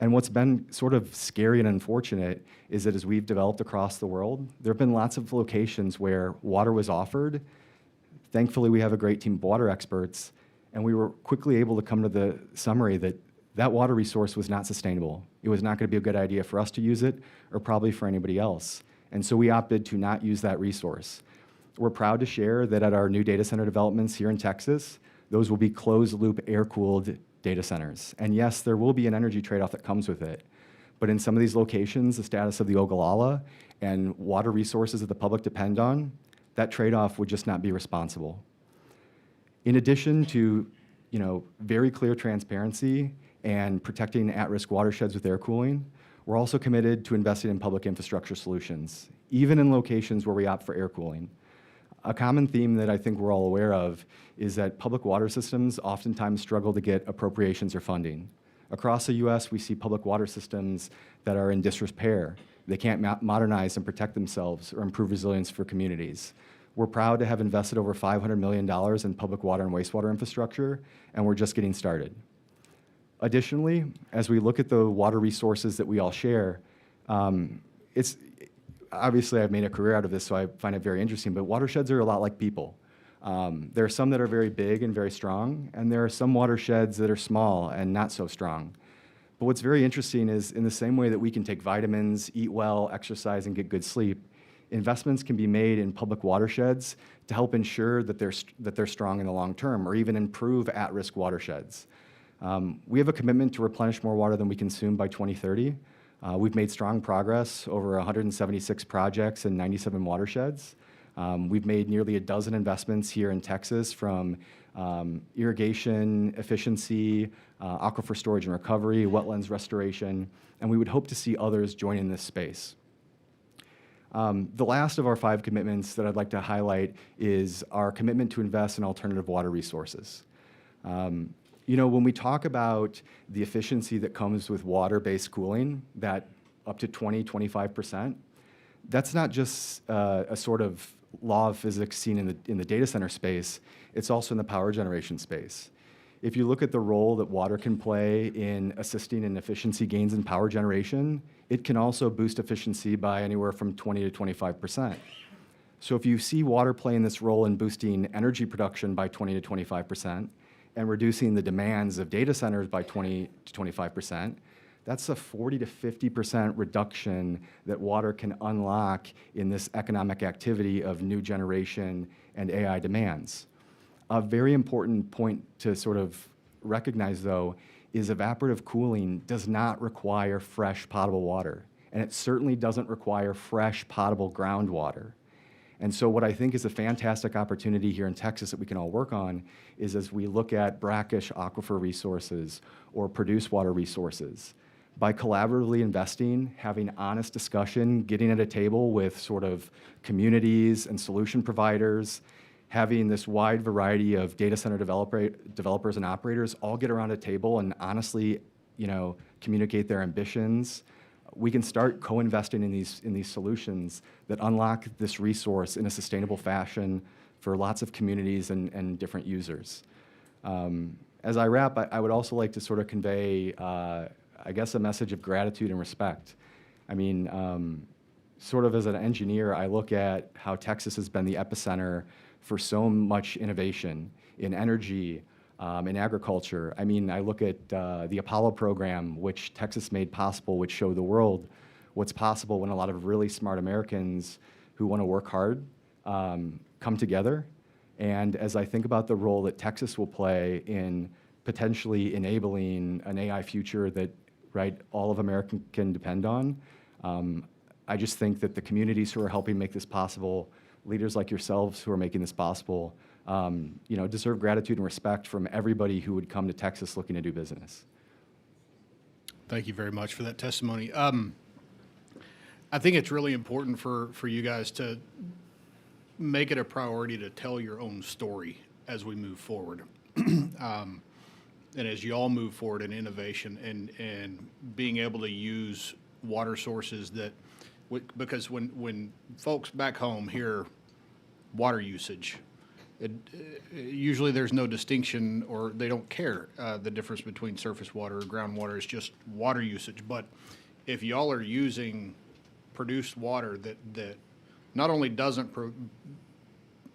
And what's been sort of scary and unfortunate is that as we've developed across the world, there have been lots of locations where water was offered. Thankfully, we have a great team of water experts, and we were quickly able to come to the summary that that water resource was not sustainable. It was not going to be a good idea for us to use it, or probably for anybody else. And so we opted to not use that resource. We're proud to share that at our new data center developments here in Texas, those will be closed-loop air-cooled data centers. And yes, there will be an energy trade-off that comes with it. But in some of these locations, the status of the Ogallala and water resources that the public depend on, that trade-off would just not be responsible. In addition to, very clear transparency and protecting at-risk watersheds with air cooling, we're also committed to investing in public infrastructure solutions, even in locations where we opt for air cooling. A common theme that I think we're all aware of is that public water systems oftentimes struggle to get appropriations or funding. Across the U.S., we see public water systems that are in disrepair. They can't modernize and protect themselves or improve resilience for communities. We're proud to have invested over $500 million in public water and wastewater infrastructure, and we're just getting started. Additionally, as we look at the water resources that we all share, it's obviously I've made a career out of this, so I find it very interesting, but watersheds are a lot like people. There are some that are very big and very strong, and there are some watersheds that are small and not so strong. But what's very interesting is in the same way that we can take vitamins, eat well, exercise, and get good sleep, investments can be made in public watersheds to help ensure that they're strong in the long term, or even improve at-risk watersheds. We have a commitment to replenish more water than we consume by 2030. We've made strong progress, over 176 projects in 97 watersheds. We've made nearly a dozen investments here in Texas, from irrigation efficiency, aquifer storage and recovery, wetlands restoration, and we would hope to see others join in this space. The last of our 5 commitments that I'd like to highlight is our commitment to invest in alternative water resources. When we talk about the efficiency that comes with water-based cooling, that up to 20–25%, that's not just a sort of law of physics seen in the data center space, it's also in the power generation space. If you look at the role that water can play in assisting in efficiency gains in power generation, it can also boost efficiency by anywhere from 20–25%. So if you see water playing this role in boosting energy production by 20–25% and reducing the demands of data centers by 20–25%, that's a 40–50% reduction that water can unlock in this economic activity of new generation and AI demands. A very important point to sort of recognize, though, is evaporative cooling does not require fresh potable water, and it certainly doesn't require fresh potable groundwater. And so what I think is a fantastic opportunity here in Texas that we can all work on is as we look at brackish aquifer resources or produced water resources, by collaboratively investing, having honest discussion, getting at a table with sort of communities and solution providers, having this wide variety of data center developers and operators all get around a table and honestly, communicate their ambitions, we can start co-investing in these solutions that unlock this resource in a sustainable fashion for lots of communities and different users. As I wrap, I would also like to sort of convey, a message of gratitude and respect. I mean, sort of as an engineer, I look at how Texas has been the epicenter for so much innovation in energy, in agriculture. I mean, I look at the Apollo program, which Texas made possible, which showed the world what's possible when a lot of really smart Americans who want to work hard come together. And as I think about the role that Texas will play in potentially enabling an AI future that, right, all of America can depend on, I just think that the communities who are helping make this possible, leaders like yourselves who are making this possible, deserve gratitude and respect from everybody who would come to Texas looking to do business. Thank you very much for that testimony. I think it's really important for you guys to make it a priority to tell your own story as we move forward. And as you all move forward in innovation and being able to use water sources that, because when folks back home hear water usage, usually there's no distinction, or they don't care the difference between surface water or groundwater. It's just water usage. But if y'all are using produced water that not only doesn't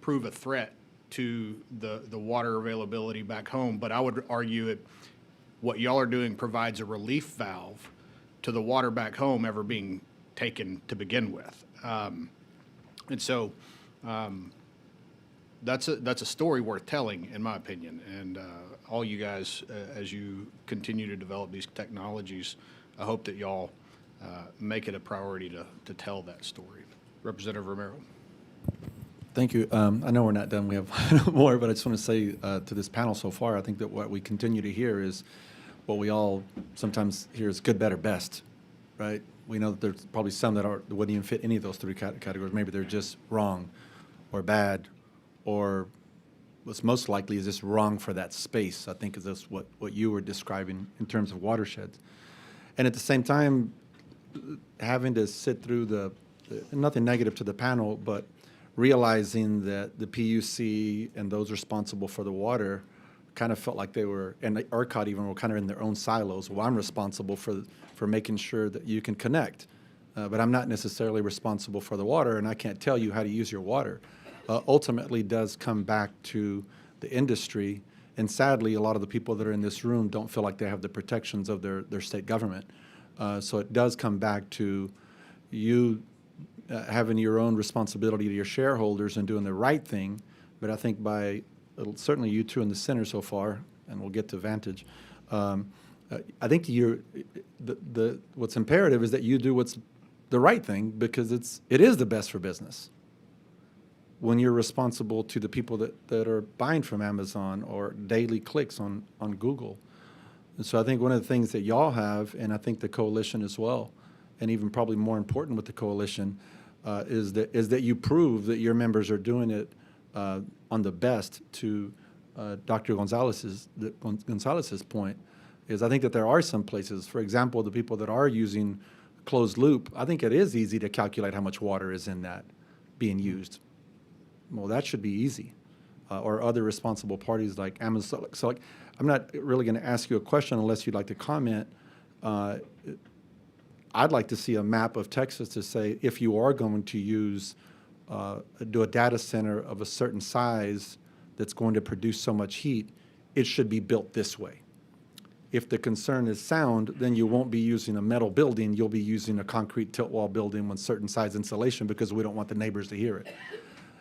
prove a threat to the water availability back home, but I would argue what y'all are doing provides a relief valve to the water back home ever being taken to begin with. And so that's a story worth telling, in my opinion. And all you guys, as you continue to develop these technologies, I hope that y'all make it a priority to tell that story. Representative Romero. Thank you. I know we're not done. We have more, but I just want to say to this panel so far, I think that what we continue to hear is what we all sometimes hear is good, better, best, right? We know that there's probably some that wouldn't even fit any of those three categories. Maybe they're just wrong or bad, or what's most likely is just wrong for that space. I think is this what you were describing in terms of watersheds. And at the same time, having to sit through nothing negative to the panel, but realizing that the PUC and those responsible for the water kind of felt like they were, and ERCOT even, were kind of in their own silos. Well, I'm responsible for making sure that you can connect, but I'm not necessarily responsible for the water, and I can't tell you how to use your water. Ultimately does come back to the industry, and sadly, a lot of the people that are in this room don't feel like they have the protections of their state government. So it does come back to you having your own responsibility to your shareholders and doing the right thing. But I think by certainly you two in the center so far, and we'll get to Vantage, I think what's imperative is that you do what's the right thing, because it is the best for business when you're responsible to the people that are buying from Amazon or daily clicks on Google. And so I think one of the things that y'all have, and I think the coalition as well, and even probably more important with the coalition, is that you prove that your members are doing it on the best. To Dr. Gonzalez's point, is I think that there are some places, for example, the people that are using closed loop, I think it is easy to calculate how much water is in that being used. Well, that should be easy. Or other responsible parties like Amazon. So I'm not really going to ask you a question unless you'd like to comment. I'd like to see a map of Texas to say, if you are going to do a data center of a certain size that's going to produce so much heat, it should be built this way. If the concern is sound, then you won't be using a metal building, you'll be using a concrete tilt wall building with certain size insulation, because we don't want the neighbors to hear it.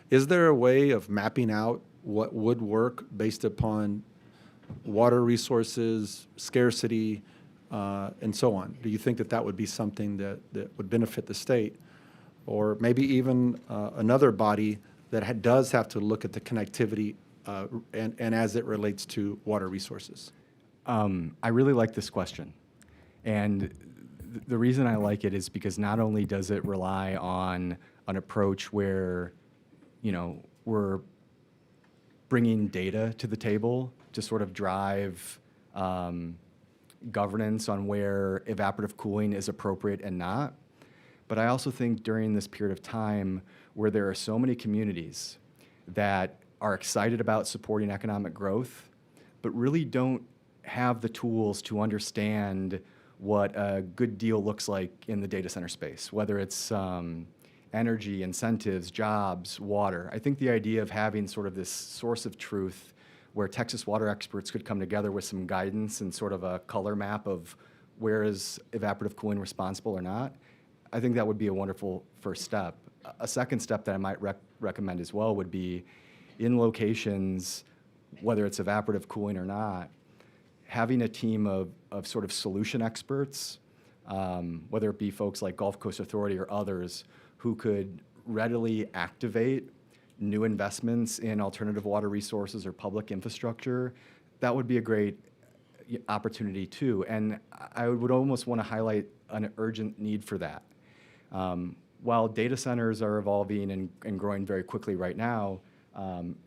Is there a way of mapping out what would work based upon water resources, scarcity, and so on? Do you think that would be something that would benefit the state? Or maybe even another body that does have to look at the connectivity and as it relates to water resources? I really like this question. And the reason I like it is because not only does it rely on an approach where, we're bringing data to the table to sort of drive governance on where evaporative cooling is appropriate and not. But I also think during this period of time where there are so many communities that are excited about supporting economic growth, but really don't have the tools to understand what a good deal looks like in the data center space, whether it's energy, incentives, jobs, water. I think the idea of having sort of this source of truth where Texas water experts could come together with some guidance and sort of a color map of where is evaporative cooling responsible or not, I think that would be a wonderful first step. A second step that I might recommend as well would be in locations, whether it's evaporative cooling or not, having a team of sort of solution experts, whether it be folks like Gulf Coast Authority or others, who could readily activate new investments in alternative water resources or public infrastructure. That would be a great opportunity too. And I would almost want to highlight an urgent need for that. While data centers are evolving and growing very quickly right now,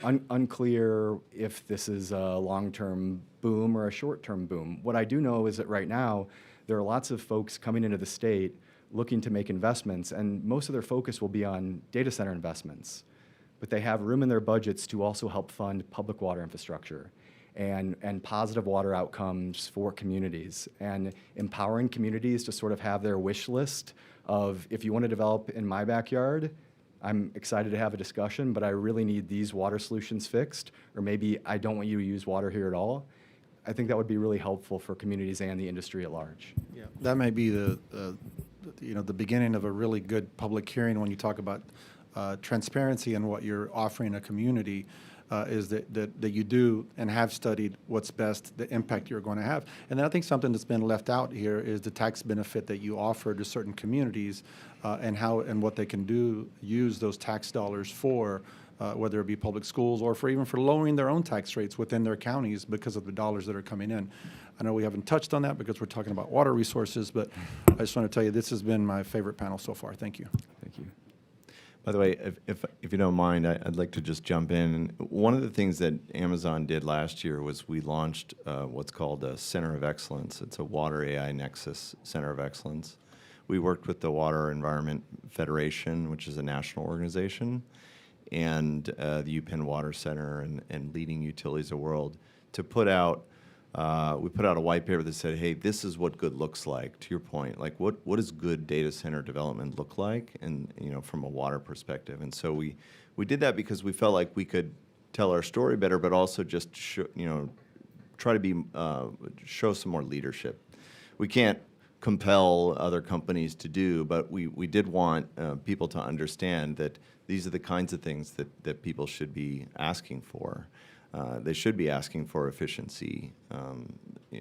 unclear if this is a long-term boom or a short-term boom. What I do know is that right now, there are lots of folks coming into the state looking to make investments, and most of their focus will be on data center investments. But they have room in their budgets to also help fund public water infrastructure and positive water outcomes for communities, and empowering communities to sort of have their wish list of, if you want to develop in my backyard, I'm excited to have a discussion, but I really need these water solutions fixed, or maybe I don't want you to use water here at all. I think that would be really helpful for communities and the industry at large. Yeah, that may be the beginning of a really good public hearing when you talk about transparency and what you're offering a community. Is that you do and have studied what's best, the impact you're going to have. And then I think something that's been left out here is the tax benefit that you offer to certain communities and how and what they can use those tax dollars for, whether it be public schools or even for lowering their own tax rates within their counties because of the dollars that are coming in. I know we haven't touched on that because we're talking about water resources, but I just want to tell you this has been my favorite panel so far. Thank you. Thank you. By the way, if you don't mind, I'd like to just jump in. One of the things that Amazon did last year was we launched what's called a Center of Excellence. It's a Water AI Nexus Center of Excellence. We worked with the Water Environment Federation, which is a national organization, and the UPenn Water Center and leading utilities of the world to put out. We put out a white paper that said, hey, this is what good looks like, to your point. Like, what does good data center development look like, and from a water perspective? And so we did that because we felt like we could tell our story better, but also just try to show some more leadership. We can't compel other companies to do, but we did want people to understand that these are the kinds of things that people should be asking for. They should be asking for efficiency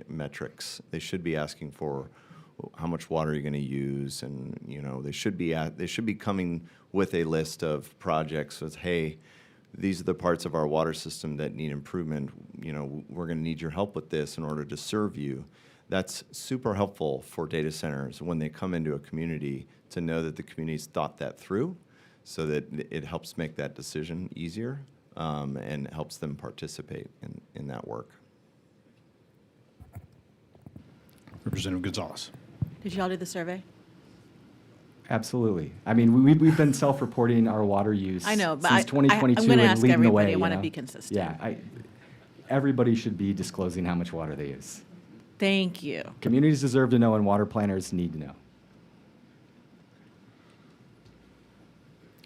metrics. They should be asking for how much water you're going to use, and they should be coming with a list of projects with, hey, these are the parts of our water system that need improvement. We're going to need your help with this in order to serve you. That's super helpful for data centers when they come into a community to know that the community's thought that through, so that it helps make that decision easier. And helps them participate in that work. Representative Gonzalez. Did y'all do the survey? Absolutely. I mean, we've been self-reporting our water use I know, but since 2022 I'm going to and ask leading the way. everybody. I want to be consistent. Yeah, everybody should be disclosing how much water they use. Thank you. Communities deserve to know, and water planners need to know.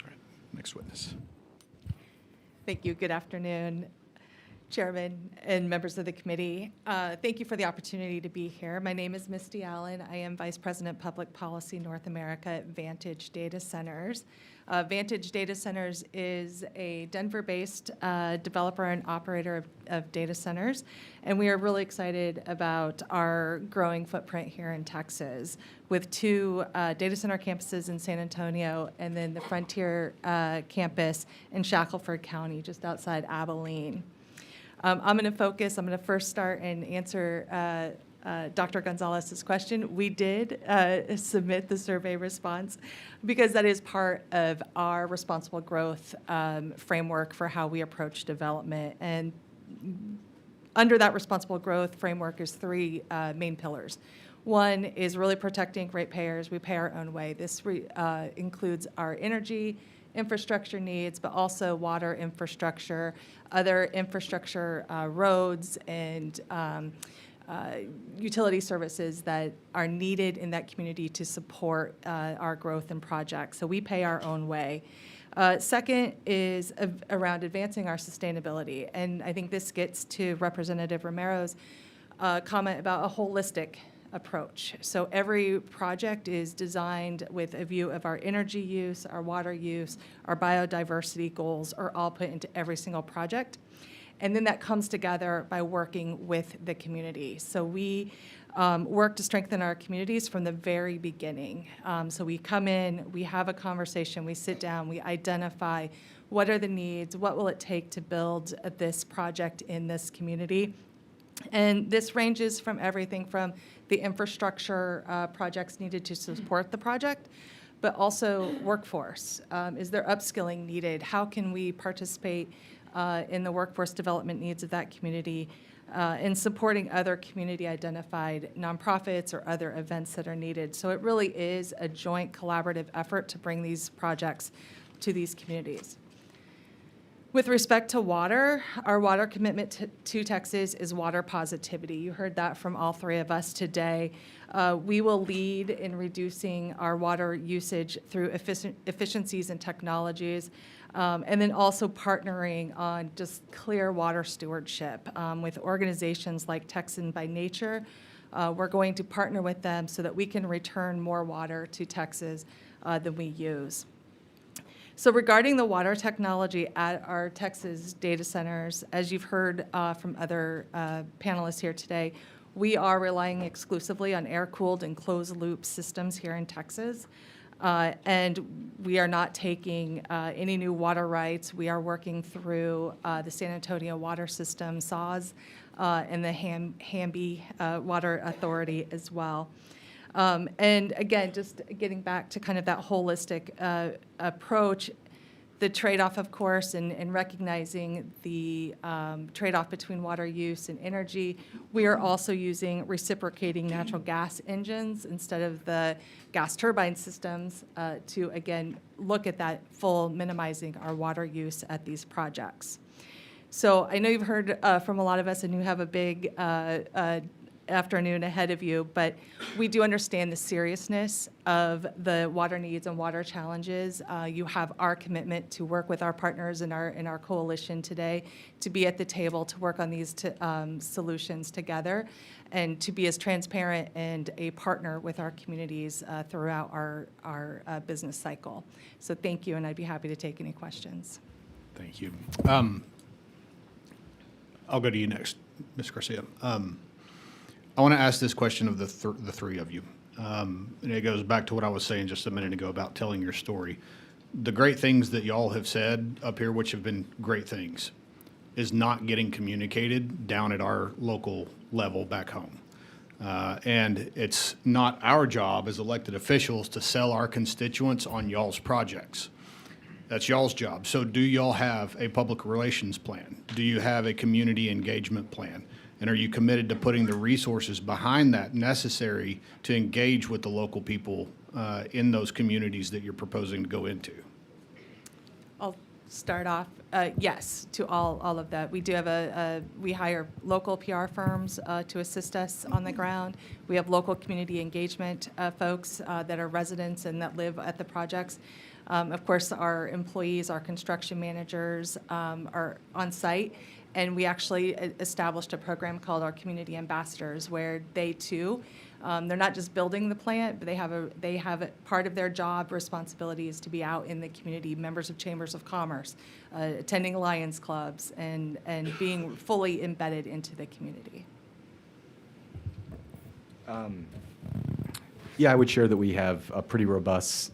All right, next witness. Thank you. Good afternoon, Chairman and members of the committee. Thank you for the opportunity to be here. My name is Misty Allen. I am Vice President Public Policy North America at Vantage Data Centers. Vantage Data Centers is a Denver-based developer and operator of data centers, and we are really excited about our growing footprint here in Texas with 2 data center campuses in San Antonio and then the Frontier campus in Shackelford County, just outside Abilene. I'm going to first start and answer Dr. Gonzalez's question. We did submit the survey response because that is part of our responsible growth framework for how we approach development. And under that responsible growth framework is 3 main pillars. One is really protecting ratepayers. We pay our own way. This includes our energy infrastructure needs, but also water infrastructure, other infrastructure, roads, and utility services that are needed in that community to support our growth and projects. So we pay our own way. Second is around advancing our sustainability. And I think this gets to Representative Romero's comment about a holistic approach. So every project is designed with a view of our energy use, our water use, our biodiversity goals are all put into every single project. And then that comes together by working with the community. So we work to strengthen our communities from the very beginning. So we come in, we have a conversation, we sit down, we identify what are the needs, what will it take to build this project in this community. And this ranges from everything from the infrastructure projects needed to support the project, but also workforce. Is there upskilling needed? How can we participate in the workforce development needs of that community, in supporting other community-identified nonprofits or other events that are needed? So it really is a joint collaborative effort to bring these projects to these communities. With respect to water, our water commitment to Texas is water positivity. You heard that from all three of us today. We will lead in reducing our water usage through efficiencies and technologies, and then also partnering on just clear water stewardship with organizations like Texan by Nature. We're going to partner with them so that we can return more water to Texas than we use. So regarding the water technology at our Texas data centers, as you've heard from other panelists here today, we are relying exclusively on air-cooled and closed-loop systems here in Texas. And we are not taking any new water rights. We are working through the San Antonio Water System, SAWS, and the Hamby Water Authority as well. And again, just getting back to kind of that holistic approach, the trade-off, of course, and recognizing the trade-off between water use and energy, we are also using reciprocating natural gas engines instead of the gas turbine systems to, again, look at that full minimizing our water use at these projects. So I know you've heard from a lot of us and you have a big afternoon ahead of you, but we do understand the seriousness of the water needs and water challenges. You have our commitment to work with our partners in our coalition today to be at the table to work on these solutions together and to be as transparent and a partner with our communities throughout our business cycle. So thank you, and I'd be happy to take any questions. Thank you. I'll go to you next, Ms. Garcia. I want to ask this question of the three of you. And it goes back to what I was saying just a minute ago about telling your story. The great things that y'all have said up here, which have been great things, is not getting communicated down at our local level back home. And it's not our job as elected officials to sell our constituents on y'all's projects. That's y'all's job. So do y'all have a public relations plan? Do you have a community engagement plan? And are you committed to putting the resources behind that necessary to engage with the local people in those communities that you're proposing to go into? I'll start off. Yes, to all of that. We do have we hire local PR firms to assist us on the ground. We have local community engagement folks that are residents and that live at the projects. Of course, our employees, our construction managers are on site. And we actually established a program called our Community Ambassadors, where they too, they're not just building the plant, but they have part of their job responsibility is to be out in the community, members of chambers of commerce, attending Lions clubs, and being fully embedded into the community. Yeah, I would share that we have a pretty robust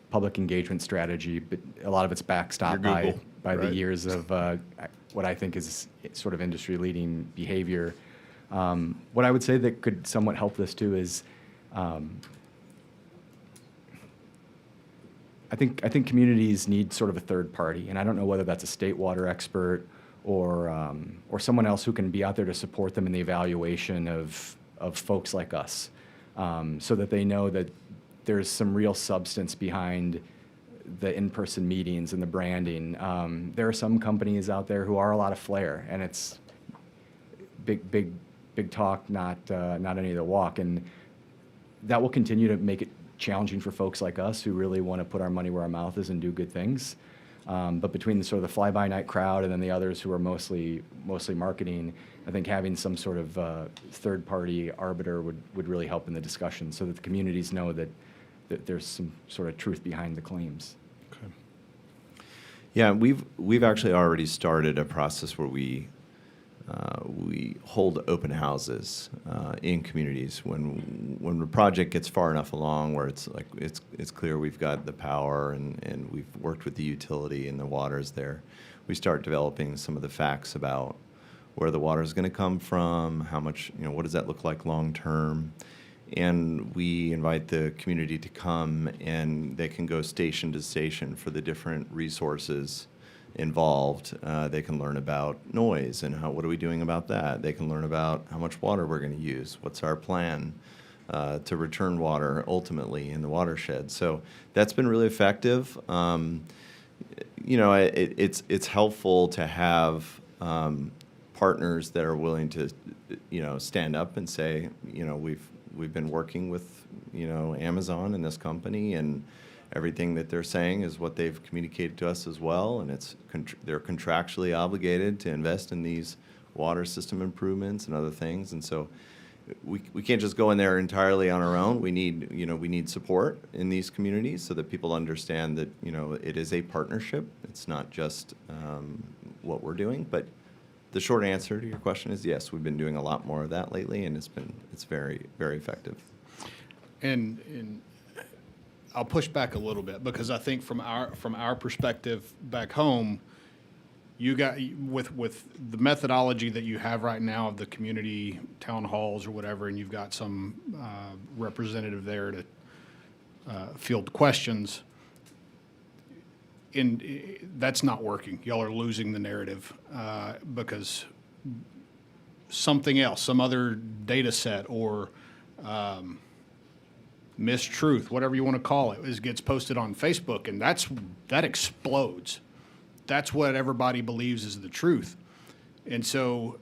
public engagement strategy, but a lot of it's backstopped by right? the years of what I think is sort of industry-leading behavior. What I would say that could somewhat help this too is, I think communities need sort of a third party, and I don't know whether that's a state water expert or someone else who can be out there to support them in the evaluation of folks like us, so that they know that there's some real substance behind the in-person meetings and the branding. There are some companies out there who are a lot of flair, and it's big big talk, not any of the walk. And that will continue to make it challenging for folks like us who really want to put our money where our mouth is and do good things. But between the sort of the fly-by-night crowd and then the others who are mostly marketing, I think having some sort of third-party arbiter would really help in the discussion so that the communities know that there's some sort of truth behind the claims. Yeah, we've actually already started a process where we hold open houses in communities when the project gets far enough along where it's like it's clear we've got the power and we've worked with the utility and the water's there. We start developing some of the facts about where the water is going to come from, how much, what does that look like long term, and we invite the community to come and they can go station to station for the different resources involved. They can learn about noise and what are we doing about that. They can learn about how much water we're going to use. What's our plan to return water ultimately in the watershed. So that's been really effective. It's helpful to have partners that are willing to stand up and say, we've been working with Amazon and this company, and everything that they're saying is what they've communicated to us as well, and they're contractually obligated to invest in these water system improvements and other things, and so we can't just go in there entirely on our own. We need support in these communities so that people understand that it is a partnership. It's not just what we're doing, but the short answer to your question is yes, we've been doing a lot more of that lately, and it's very, very effective. And I'll push back a little bit because I think from our perspective back home, you got with the methodology that you have right now of the community town halls or whatever, and you've got some representative there to field questions. That's not working. Y'all are losing the narrative because something else, some other data set or mistruth, whatever you want to call it, gets posted on Facebook, and that explodes. That's what everybody believes is the truth. And so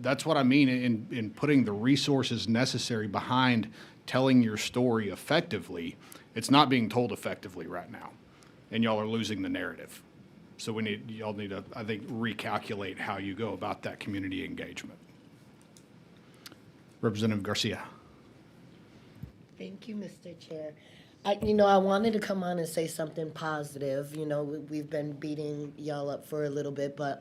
that's what I mean in putting the resources necessary behind telling your story effectively. It's not being told effectively right now, and y'all are losing the narrative. So y'all need to, I think, recalculate how you go about that community engagement. Representative Garcia. Thank you, Mr. Chair. I wanted to come on and say something positive. We've been beating y'all up for a little bit, but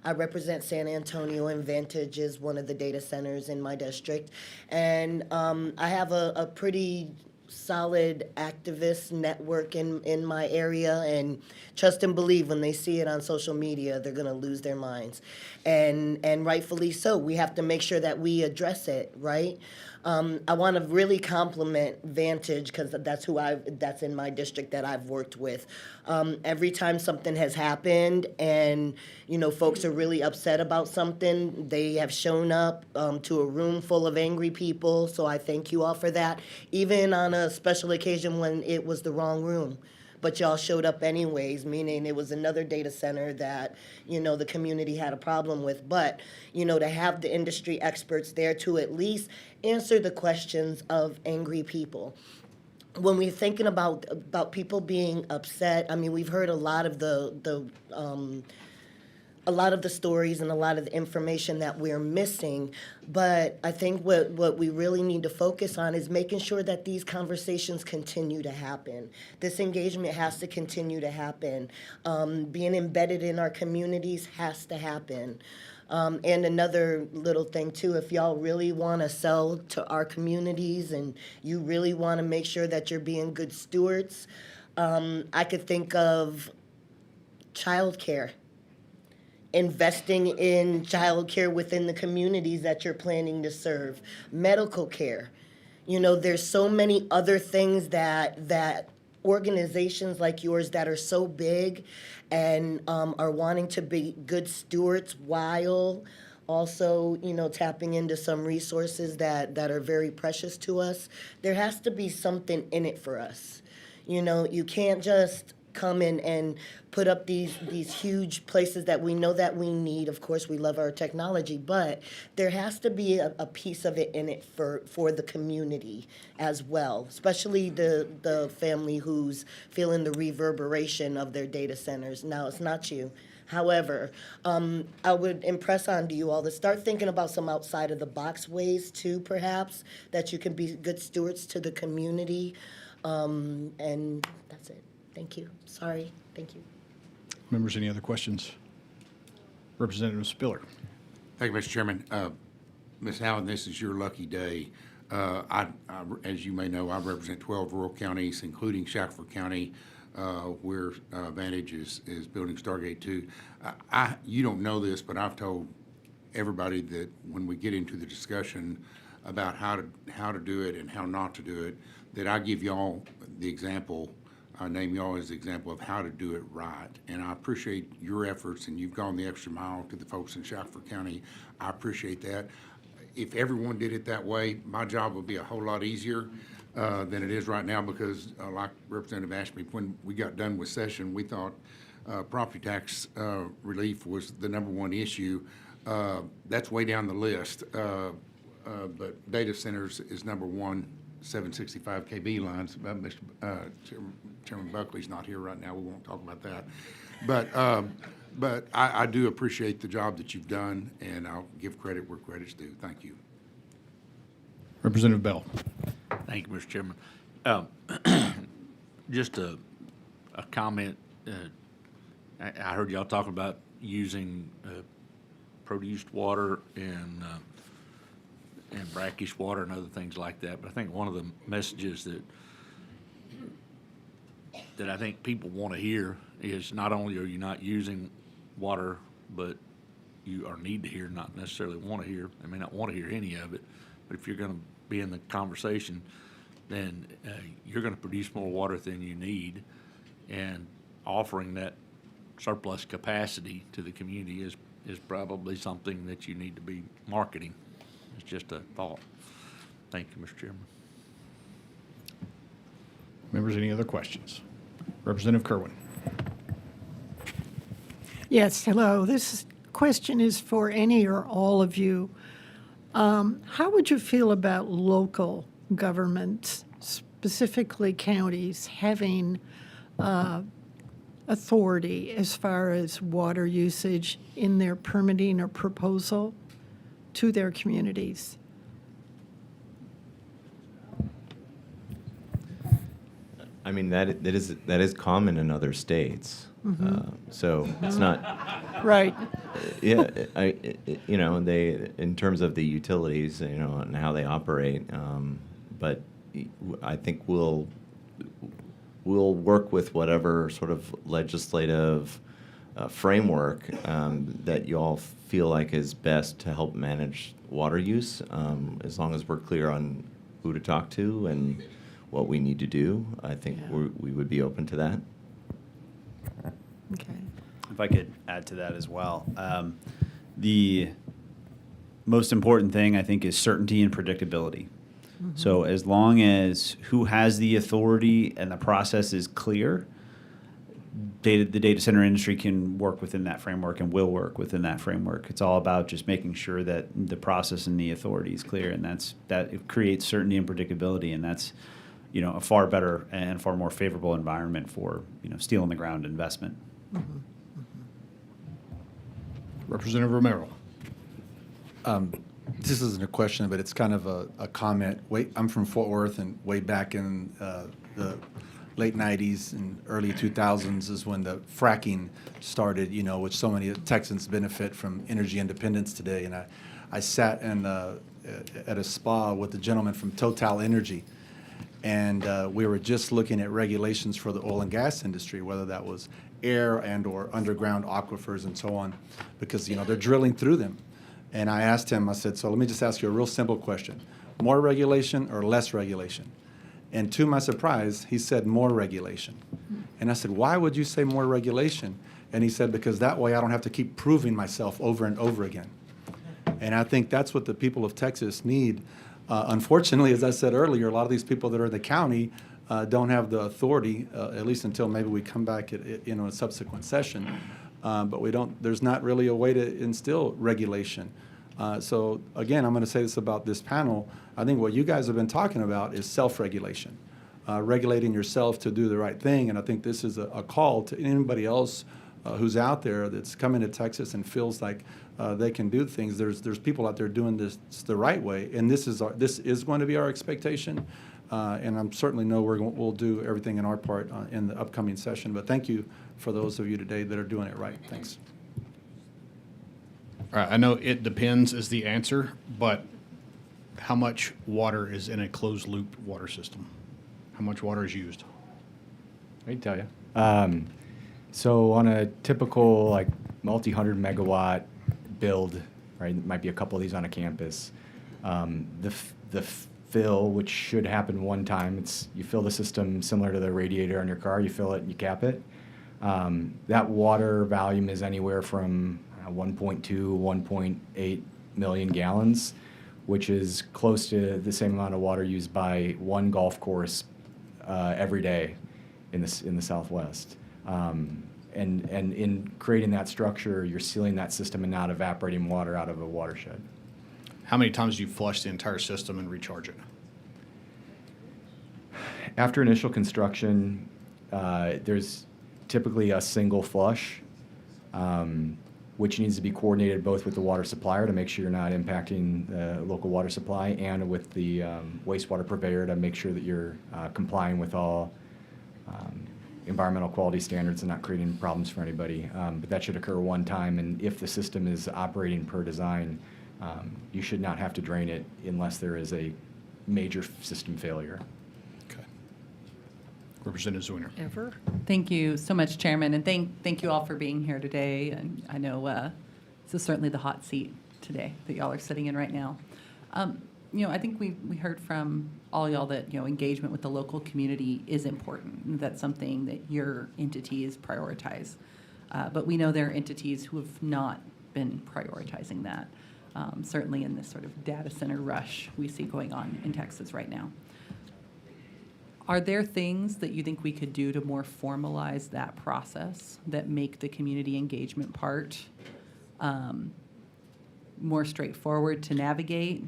I represent San Antonio, and Vantage is one of the data centers in my district. And I have a pretty solid activist network in my area, and trust and believe when they see it on social media, they're going to lose their minds. And rightfully so. We have to make sure that we address it, right? I want to really compliment Vantage because that's in my district that I've worked with. Every time something has happened and, folks are really upset about something, they have shown up to a room full of angry people. So I thank you all for that, even on a special occasion when it was the wrong room. But y'all showed up anyways, meaning it was another data center that, the community had a problem with. But, to have the industry experts there to at least answer the questions of angry people. When we're thinking about people being upset, we've heard a lot of a lot of the stories and a lot of the information that we're missing. But I think what we really need to focus on is making sure that these conversations continue to happen. This engagement has to continue to happen. Being embedded in our communities has to happen. And another little thing too, if y'all really want to sell to our communities and you really want to make sure that you're being good stewards, I could think of childcare. Investing in childcare within the communities that you're planning to serve, medical care. There's so many other things that organizations like yours that are so big and are wanting to be good stewards while also, tapping into some resources that are very precious to us. There has to be something in it for us. You can't just come in and put up these huge places that we know that we need. Of course, we love our technology, but there has to be a piece of it in it for the community as well, especially the family who's feeling the reverberation of their data centers. Now, it's not you. However, I would impress on you all to start thinking about some outside of the box ways too, perhaps, that you can be good stewards to the community. And that's it. Thank you. Sorry. Thank you. Members, any other questions? Representative Spiller. Thank you, Mr. Chairman. Ms. Allen, this is your lucky day. As you may know, I represent 12 rural counties, including Shackelford County, where Vantage is building Stargate 2. You don't know this, but I've told everybody that when we get into the discussion about how to do it and how not to do it, that I give y'all the example, I name y'all as the example of how to do it right. And I appreciate your efforts, and you've gone the extra mile to the folks in Shackelford County. I appreciate that. If everyone did it that way, my job would be a whole lot easier than it is right now, because like Representative Ashby, when we got done with session, we thought property tax relief was the #1 issue. That's way down the list, but data centers is #1. 765 kV lines. Chairman Buckley's not here right now. We won't talk about that. But I do appreciate the job that you've done, and I'll give credit where credit's due. Thank you. Representative Bell. Thank you, Mr. Chairman. Just a comment. I heard y'all talking about using produced water and brackish water and other things like that. But I think one of the messages that I think people want to hear is not only are you not using water, but you need to hear, not necessarily want to hear. They may not want to hear any of it, but if you're going to be in the conversation, then you're going to produce more water than you need, and offering that surplus capacity to the community is probably something that you need to be marketing. It's just a thought. Thank you, Mr. Chairman. Members, any other questions? Representative Kerwin. Yes, hello. This question is for any or all of you. How would you feel about local governments, specifically counties, having authority as far as water usage in their permitting or proposal to their communities? I mean, that is common in other states. So it's not right. Yeah, in terms of the utilities, and how they operate. But I think we'll work with whatever sort of legislative framework that you all feel like is best to help manage water use, as long as we're clear on who to talk to and what we need to do. I think we would be open to that. Okay. If I could add to that as well. The most important thing, I think, is certainty and predictability. So as long as who has the authority and the process is clear, the data center industry can work within that framework and will work within that framework. It's all about just making sure that the process and the authority is clear, and that it creates certainty and predictability, and that's a far better and far more favorable environment for steel in the ground investment. Representative Romero. This isn't a question, but it's kind of a comment. I'm from Fort Worth, and way back in the late 90s and early 2000s is when the fracking started, which so many Texans benefit from energy independence today. And I sat at a spa with a gentleman from Total Energy, and we were just looking at regulations for the oil and gas industry, whether that was air and or underground aquifers and so on, because they're drilling through them. And I asked him, I said, so let me just ask you a real simple question. More regulation or less regulation? And to my surprise, he said more regulation. And I said, why would you say more regulation? And he said, because that way I don't have to keep proving myself over and over again. And I think that's what the people of Texas need. Unfortunately, as I said earlier, a lot of these people that are in the county don't have the authority, at least until maybe we come back at a subsequent session. But there's not really a way to instill regulation. So again, I'm going to say this about this panel. I think what you guys have been talking about is self-regulation, regulating yourself to do the right thing. And I think this is a call to anybody else who's out there that's coming to Texas and feels like they can do things. There's people out there doing this the right way, and this is going to be our expectation. And I'm certainly know we'll do everything in our part in the upcoming session. But thank you for those of you today that are doing it right. Thanks. All right, I know it depends is the answer, but how much water is in a closed-loop water system? How much water is used? I can tell you. So on a typical like multi-100 megawatt build, right, there might be a couple of these on a campus. The fill, which should happen one time, you fill the system similar to the radiator on your car. You fill it and you cap it. That water volume is anywhere from 1.2, 1.8 million gallons, which is close to the same amount of water used by one golf course every day in the Southwest. And in creating that structure, you're sealing that system and not evaporating water out of a watershed. How many times do you flush the entire system and recharge it? After initial construction, there's typically a single flush, which needs to be coordinated both with the water supplier to make sure you're not impacting the local water supply and with the wastewater purveyor to make sure that you're complying with all environmental quality standards and not creating problems for anybody. But that should occur one time, and if the system is operating per design, you should not have to drain it unless there is a major system failure. Okay. Representative Zwiener. Ever? Thank you so much, Chairman, and thank you all for being here today. And I know this is certainly the hot seat today that y'all are sitting in right now. I think we heard from all y'all that engagement with the local community is important. And that's something that your entities prioritize. But we know there are entities who have not been prioritizing that. Certainly in this sort of data center rush we see going on in Texas right now. Are there things that you think we could do to more formalize that process that make the community engagement part more straightforward to navigate?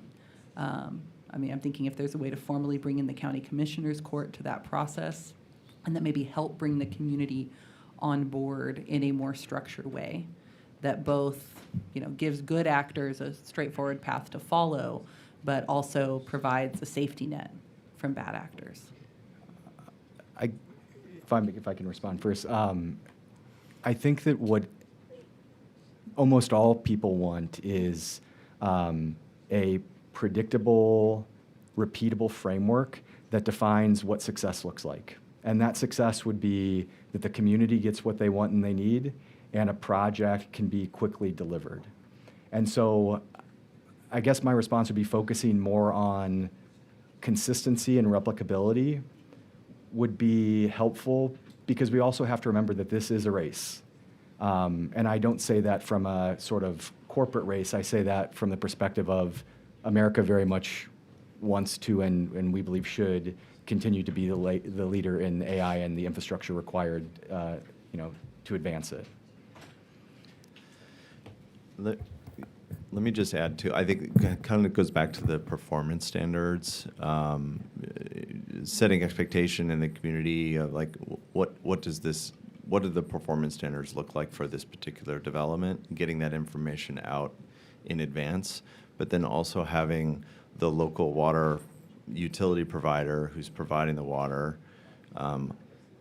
I'm thinking if there's a way to formally bring in the county commissioners court to that process and that maybe help bring the community on board in a more structured way that both gives good actors a straightforward path to follow, but also provides a safety net from bad actors. If I can respond first, I think that what almost all people want is a predictable, repeatable framework that defines what success looks like. And that success would be that the community gets what they want and they need, and a project can be quickly delivered. And so I guess my response would be focusing more on consistency and replicability would be helpful, because we also have to remember that this is a race. And I don't say that from a sort of corporate race. I say that from the perspective of America very much wants to and we believe should continue to be the leader in AI and the infrastructure required to advance it. Let me just add to, I think it kind of goes back to the performance standards, setting expectation in the community of like, what do the performance standards look like for this particular development, getting that information out in advance, but then also having the local water utility provider who's providing the water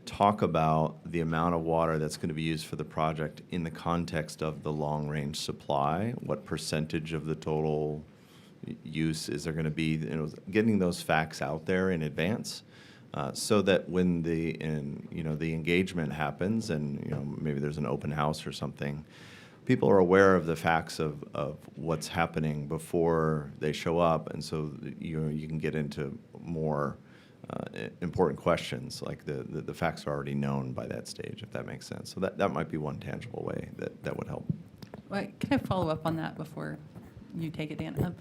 talk about the amount of water that's going to be used for the project in the context of the long-range supply. What percentage of the total use is there going to be? Getting those facts out there in advance, so that when the engagement happens, and maybe there's an open house or something, people are aware of the facts of what's happening before they show up, and so you can get into more important questions, like the facts are already known by that stage, if that makes sense. So that might be one tangible way that would help. Well, can I follow up on that before you take it, Dan?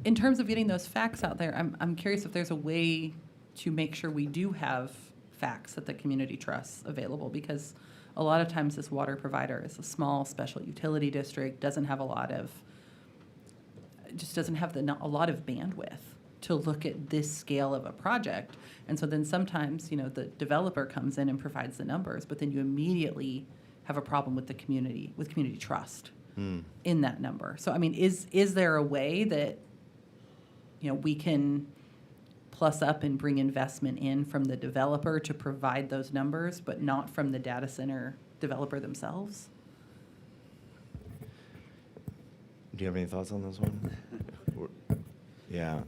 In terms of getting those facts out there, I'm curious if there's a way to make sure we do have facts that the community trusts available, because a lot of times this water provider is a small special utility district, doesn't have a lot of bandwidth to look at this scale of a project. And so then sometimes, the developer comes in and provides the numbers, but then you immediately have a problem with community trust in that number. So, I mean, is there a way that, we can plus up and bring investment in from the developer to provide those numbers, but not from the data center developer themselves? Do you have any thoughts on this one? Yeah.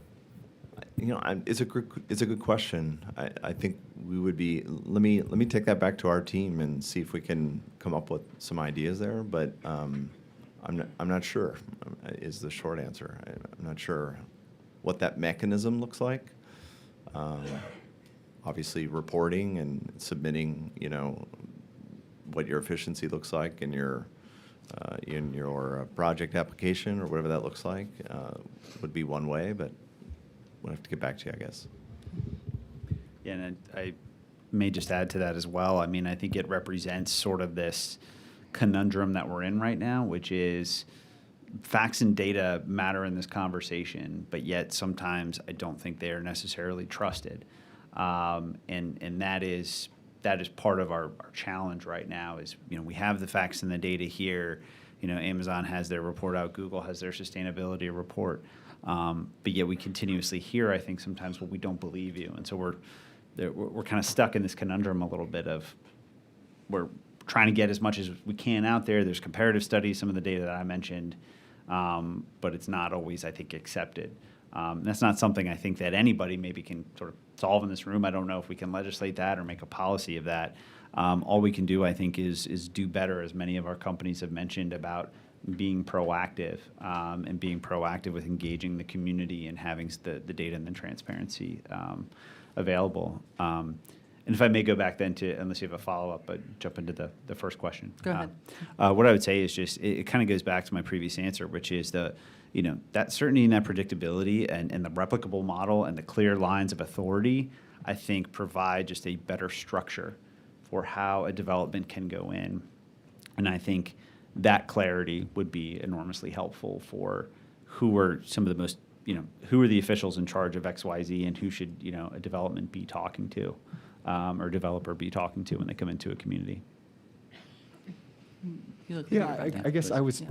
It's a good question. I think we would be. Let me take that back to our team and see if we can come up with some ideas there. But I'm not sure. Is the short answer. I'm not sure what that mechanism looks like. Obviously, reporting and submitting. What your efficiency looks like in your project application or whatever that looks like would be one way, but we'll have to get back to you, I guess. Yeah, and I may just add to that as well. I mean, I think it represents sort of this conundrum that we're in right now, which is facts and data matter in this conversation, but yet sometimes I don't think they are necessarily trusted. And that is part of our challenge right now is, we have the facts and the data here. Amazon has their report out, Google has their sustainability report. But yet we continuously hear, I think, sometimes, well, we don't believe you. And so we're kind of stuck in this conundrum a little bit of we're trying to get as much as we can out there. There's comparative studies, some of the data that I mentioned, but it's not always, I think, accepted. That's not something I think that anybody maybe can sort of solve in this room. I don't know if we can legislate that or make a policy of that. All we can do, I think, is do better, as many of our companies have mentioned, about being proactive and being proactive with engaging the community and having the data and the transparency available. And if I may go back then to, unless you have a follow-up, but jump into the first question. Go ahead. What I would say is just, it kind of goes back to my previous answer, which is that certainty and that predictability and the replicable model and the clear lines of authority, I think, provide just a better structure for how a development can go in. And I think that clarity would be enormously helpful for who are some of the most, who are the officials in charge of XYZ and who should, a development be talking to, or developer be talking to when they come into a community. I guess I was,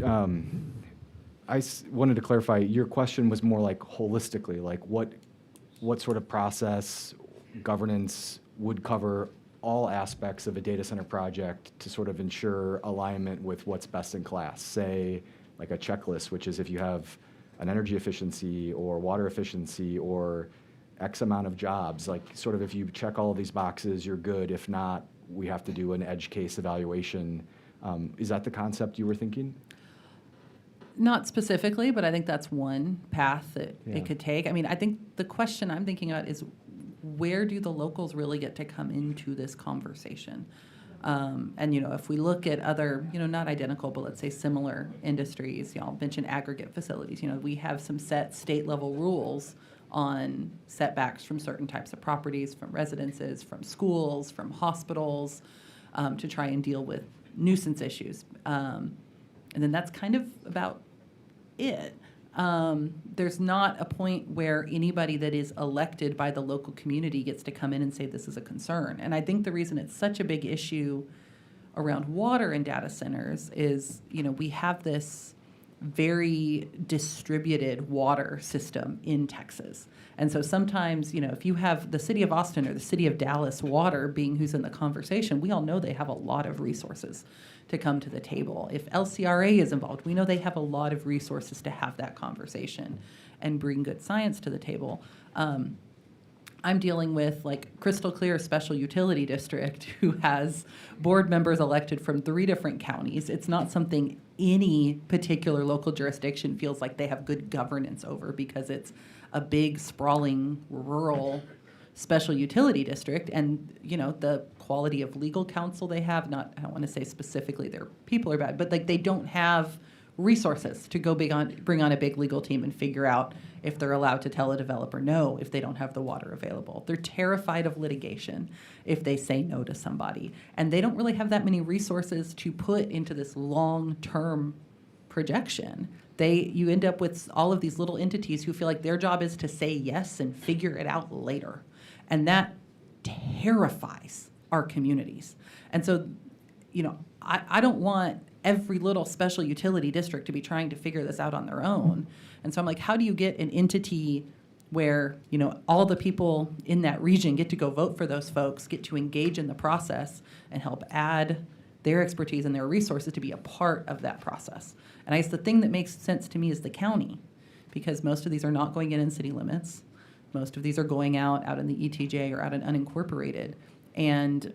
wanted to clarify, your question was more like holistically, like what sort of process, governance would cover all aspects of a data center project to sort of ensure alignment with what's best in class. Say, like a checklist, which is if you have an energy efficiency or water efficiency or X amount of jobs, like sort of if you check all of these boxes, you're good. If not, we have to do an edge case evaluation. Is that the concept you were thinking? Not specifically, but I think that's one path that it could take. I mean, I think the question I'm thinking about is, where do the locals really get to come into this conversation? And, if we look at other, not identical, but let's say similar industries, I'll mention aggregate facilities. We have some set state level rules on setbacks from certain types of properties, from residences, from schools, from hospitals, to try and deal with nuisance issues. And then that's kind of about it. There's not a point where anybody that is elected by the local community gets to come in and say this is a concern. And I think the reason it's such a big issue around water and data centers is, we have this very distributed water system in Texas. And so sometimes, if you have the city of Austin or the city of Dallas water being who's in the conversation, we all know they have a lot of resources to come to the table. If LCRA is involved, we know they have a lot of resources to have that conversation and bring good science to the table. I'm dealing with Crystal Clear Special Utility District, who has board members elected from 3 different counties. It's not something any particular local jurisdiction feels like they have good governance over, because it's a big, sprawling, rural special utility district. And, the quality of legal counsel they have, I don't want to say specifically their people are bad, but they don't have resources to go bring on a big legal team and figure out if they're allowed to tell a developer no if they don't have the water available. They're terrified of litigation if they say no to somebody. And they don't really have that many resources to put into this long-term projection. You end up with all of these little entities who feel like their job is to say yes and figure it out later. And that terrifies our communities. And so, I don't want every little special utility district to be trying to figure this out on their own. And so I'm like, how do you get an entity where, all the people in that region get to go vote for those folks, get to engage in the process and help add their expertise and their resources to be a part of that process? And I guess the thing that makes sense to me is the county, because most of these are not going in city limits. Most of these are going out in the ETJ or out in unincorporated. And,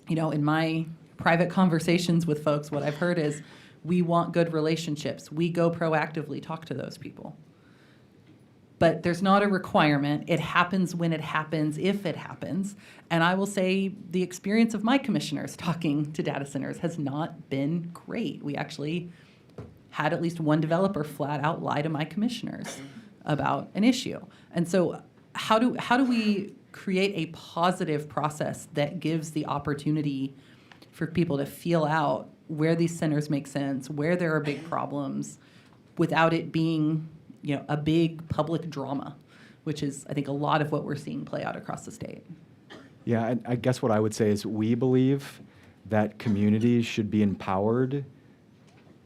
in my private conversations with folks, what I've heard is we want good relationships. We go proactively talk to those people. But there's not a requirement. It happens when it happens, if it happens. And I will say the experience of my commissioners talking to data centers has not been great. We actually had at least one developer flat out lie to my commissioners about an issue. And so how do we create a positive process that gives the opportunity for people to feel out where these centers make sense, where there are big problems, without it being a big public drama, which is, I think, a lot of what we're seeing play out across the state. Yeah, I guess what I would say is we believe that communities should be empowered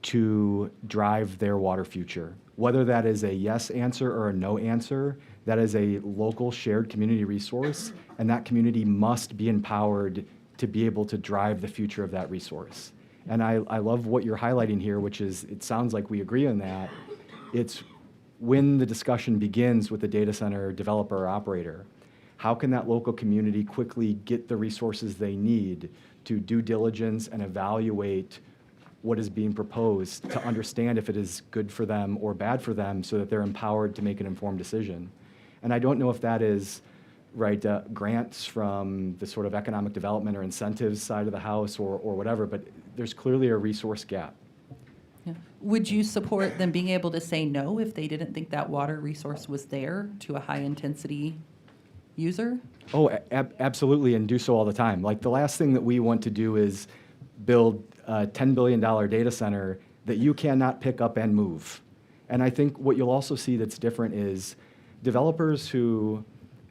to drive their water future. Whether that is a yes answer or a no answer, that is a local shared community resource, and that community must be empowered to be able to drive the future of that resource. And I love what you're highlighting here, which is, it sounds like we agree on that. It's when the discussion begins with the data center developer or operator, how can that local community quickly get the resources they need to due diligence and evaluate what is being proposed, to understand if it is good for them or bad for them, so that they're empowered to make an informed decision. And I don't know if that is grants from the sort of economic development or incentives side of the house or whatever, but there's clearly a resource gap. Yeah. Would you support them being able to say no if they didn't think that water resource was there to a high-intensity user? Oh, absolutely, and do so all the time. Like, the last thing that we want to do is build a $10 billion data center that you cannot pick up and move. And I think what you'll also see that's different is developers who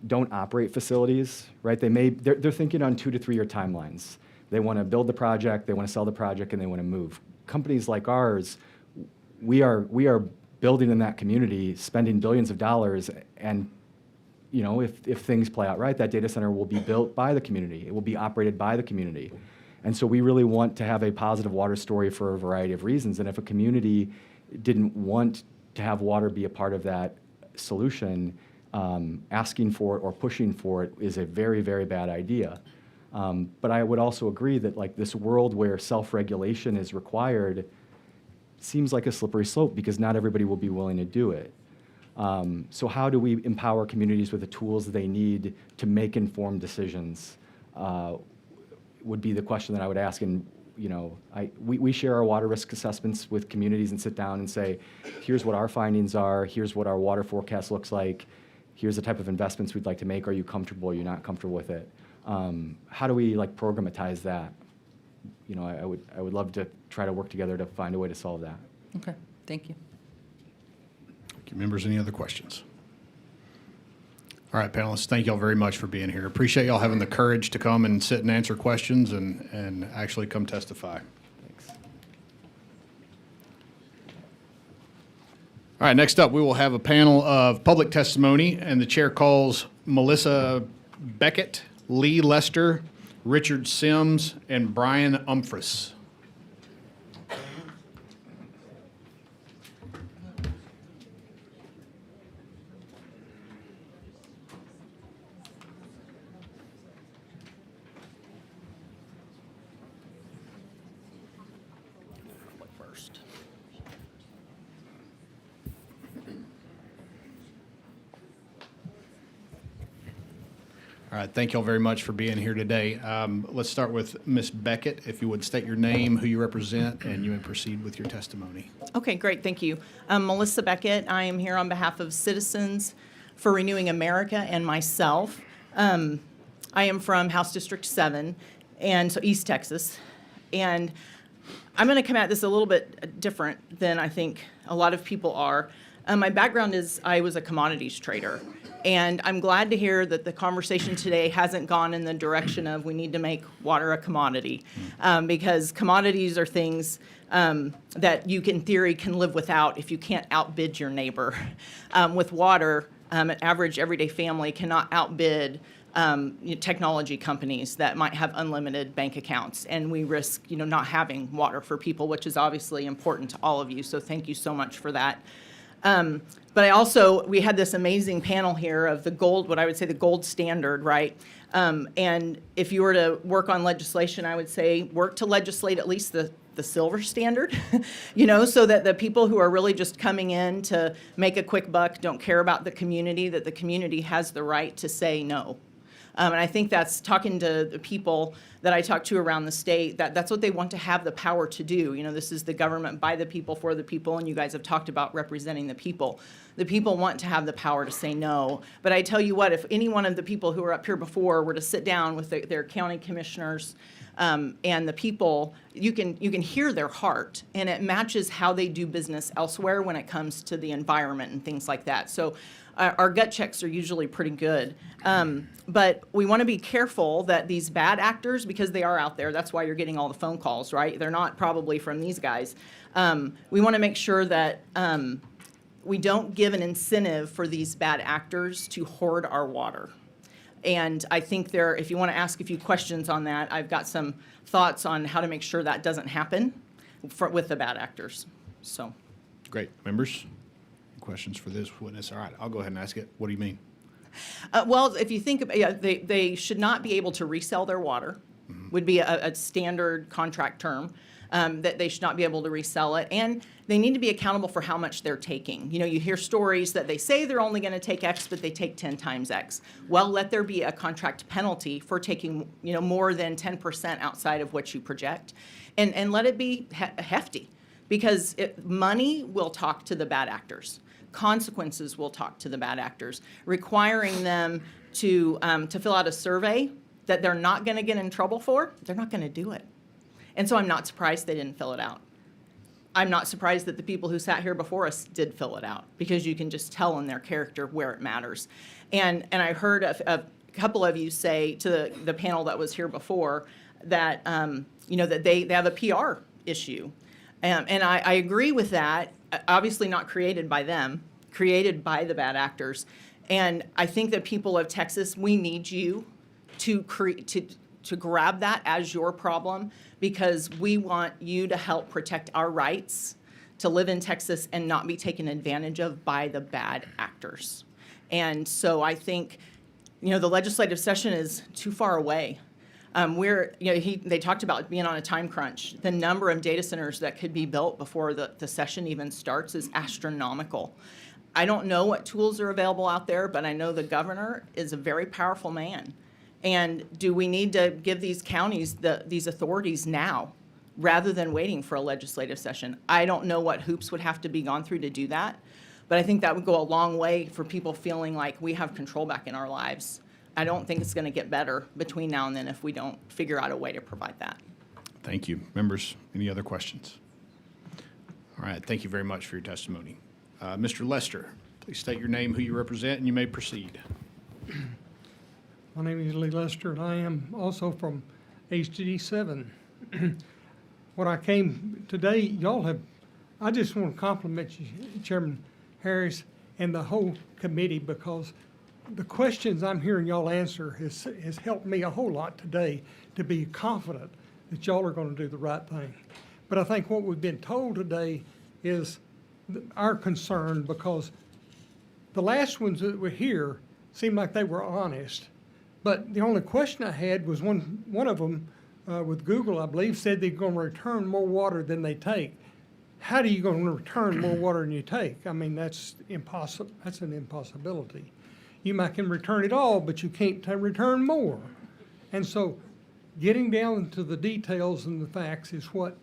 don't operate facilities, right? They're thinking on 2 to 3 year timelines. They want to build the project, they want to sell the project, and they want to move. Companies like ours, we are building in that community, spending billions of dollars, and if things play out right, that data center will be built by the community. It will be operated by the community. And so we really want to have a positive water story for a variety of reasons. And if a community didn't want to have water be a part of that solution, asking for it or pushing for it is a very, very bad idea. But I would also agree that, like, this world where self-regulation is required seems like a slippery slope, because not everybody will be willing to do it. So how do we empower communities with the tools they need to make informed decisions? Would be the question that I would ask. And we share our water risk assessments with communities and sit down and say, here's what our findings are, here's what our water forecast looks like, here's the type of investments we'd like to make, are you comfortable, are you not comfortable with it? How do we programatize that? I would love to try to work together to find a way to solve that. Okay, thank you. Thank you. Members, any other questions? All right, panelists, thank y'all very much for being here. Appreciate y'all having the courage to come and sit and answer questions and actually come testify. Thanks. All right, next up, we will have a panel of public testimony, and the chair calls Melissa Beckett, Lee Lester, Richard Sims, and Bryan Umphris. All right, thank you all very much for being here today. Let's start with Ms. Beckett. If you would state your name, who you represent, and you may proceed with your testimony. Okay, great, thank you. I'm Melissa Beckett. I am here on behalf of Citizens for Renewing America and myself. I am from House District 7, and so East Texas. And I'm going to come at this a little bit different than I think a lot of people are. My background is I was a commodities trader. And I'm glad to hear that the conversation today hasn't gone in the direction of we need to make water a commodity, because commodities are things that you, in theory, can live without if you can't outbid your neighbor. With water, an average everyday family cannot outbid technology companies that might have unlimited bank accounts, and we risk, not having water for people, which is obviously important to all of you. So thank you so much for that. But we had this amazing panel here of the gold, what I would say the gold standard, right? And if you were to work on legislation, I would say work to legislate at least the silver standard, so that the people who are really just coming in to make a quick buck don't care about the community, that the community has the right to say no. And I think that's talking to the people that I talk to around the state, that's what they want to have the power to do. This is the government by the people, for the people, and you guys have talked about representing the people. The people want to have the power to say no. But I tell you what, if any one of the people who were up here before were to sit down with their county commissioners and the people, you can hear their heart, and it matches how they do business elsewhere when it comes to the environment and things like that. So our gut checks are usually pretty good. But we want to be careful that these bad actors, because they are out there, that's why you're getting all the phone calls, right? They're not probably from these guys. We want to make sure that we don't give an incentive for these bad actors to hoard our water. And I think if you want to ask a few questions on that, I've got some thoughts on how to make sure that doesn't happen with the bad actors. So. Great. Members? Questions for this witness? All right, I'll go ahead and ask it. What do you mean? Well, if you think about they should not be able to resell their water, would be a standard contract term, that they should not be able to resell it. And they need to be accountable for how much they're taking. You hear stories that they say they're only going to take X, but they take 10 times X. Well, let there be a contract penalty for taking, more than 10% outside of what you project. And let it be hefty, because money will talk to the bad actors. Consequences will talk to the bad actors. Requiring them to fill out a survey that they're not going to get in trouble for, they're not going to do it. And so I'm not surprised they didn't fill it out. I'm not surprised that the people who sat here before us did fill it out, because you can just tell in their character where it matters. And I heard a couple of you say to the panel that was here before that that they have a PR issue. And I agree with that, obviously not created by them, created by the bad actors. And I think that people of Texas, we need you to grab that as your problem, because we want you to help protect our rights to live in Texas and not be taken advantage of by the bad actors. And so I think, the legislative session is too far away. They talked about being on a time crunch. The number of data centers that could be built before the session even starts is astronomical. I don't know what tools are available out there, but I know the governor is a very powerful man. And do we need to give these counties these authorities now, rather than waiting for a legislative session? I don't know what hoops would have to be gone through to do that, but I think that would go a long way for people feeling like we have control back in our lives. I don't think it's going to get better between now and then if we don't figure out a way to provide that. Thank you. Members, any other questions? All right, thank you very much for your testimony. Mr. Lester, please state your name, who you represent, and you may proceed. My name is Lee Lester, and I am also from HDD 7. What I came today, I just want to compliment you, Chairman Harris, and the whole committee, because the questions I'm hearing y'all answer has helped me a whole lot today to be confident that y'all are going to do the right thing. But I think what we've been told today is our concern, because the last ones that were here seemed like they were honest. But the only question I had was one of them with Google, I believe, said they're going to return more water than they take. How are you going to return more water than you take? I mean, that's impossible. That's an impossibility. You might can return it all, but you can't return more. And so getting down to the details and the facts is what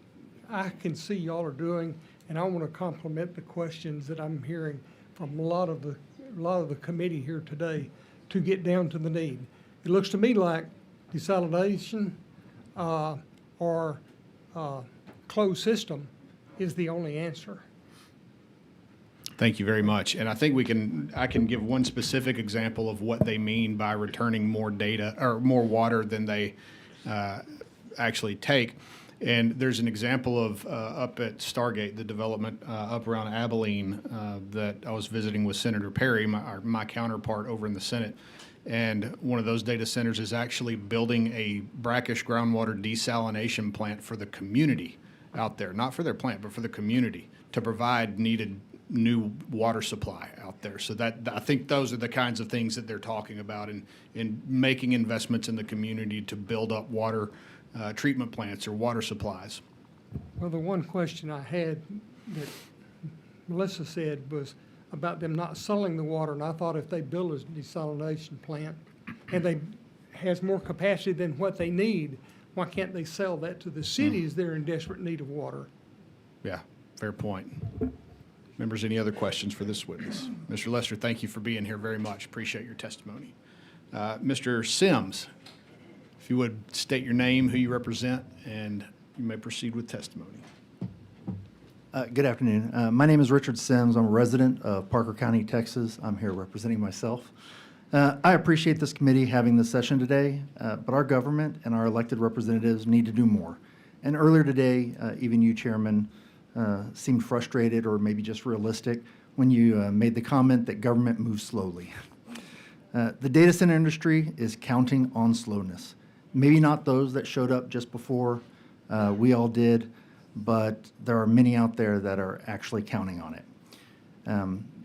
I can see y'all are doing, and I want to compliment the questions that I'm hearing from a lot of the committee here today to get down to the need. It looks to me like desalination or closed system is the only answer. Thank you very much. And I think I can give one specific example of what they mean by returning more data or more water than they actually take. And there's an example of up at Stargate, the development up around Abilene that I was visiting with Senator Perry, my counterpart over in the Senate. And one of those data centers is actually building a brackish groundwater desalination plant for the community out there, not for their plant, but for the community to provide needed new water supply out there. So that I think those are the kinds of things that they're talking about in making investments in the community to build up water treatment plants or water supplies. Well, the one question I had that Melissa said was about them not selling the water, and I thought if they build a desalination plant and they has more capacity than what they need, why can't they sell that to the cities that are in desperate need of water? Yeah, fair point. Members, any other questions for this witness? Mr. Lester, thank you for being here very much. Appreciate your testimony. Mr. Sims, if you would state your name, who you represent, and you may proceed with testimony. Good afternoon. My name is Richard Sims. I'm a resident of Parker County, Texas. I'm here representing myself. I appreciate this committee having this session today, but our government and our elected representatives need to do more. And earlier today, even you, Chairman, seemed frustrated or maybe just realistic when you made the comment that government moves slowly. The data center industry is counting on slowness. Maybe not those that showed up just before we all did, but there are many out there that are actually counting on it.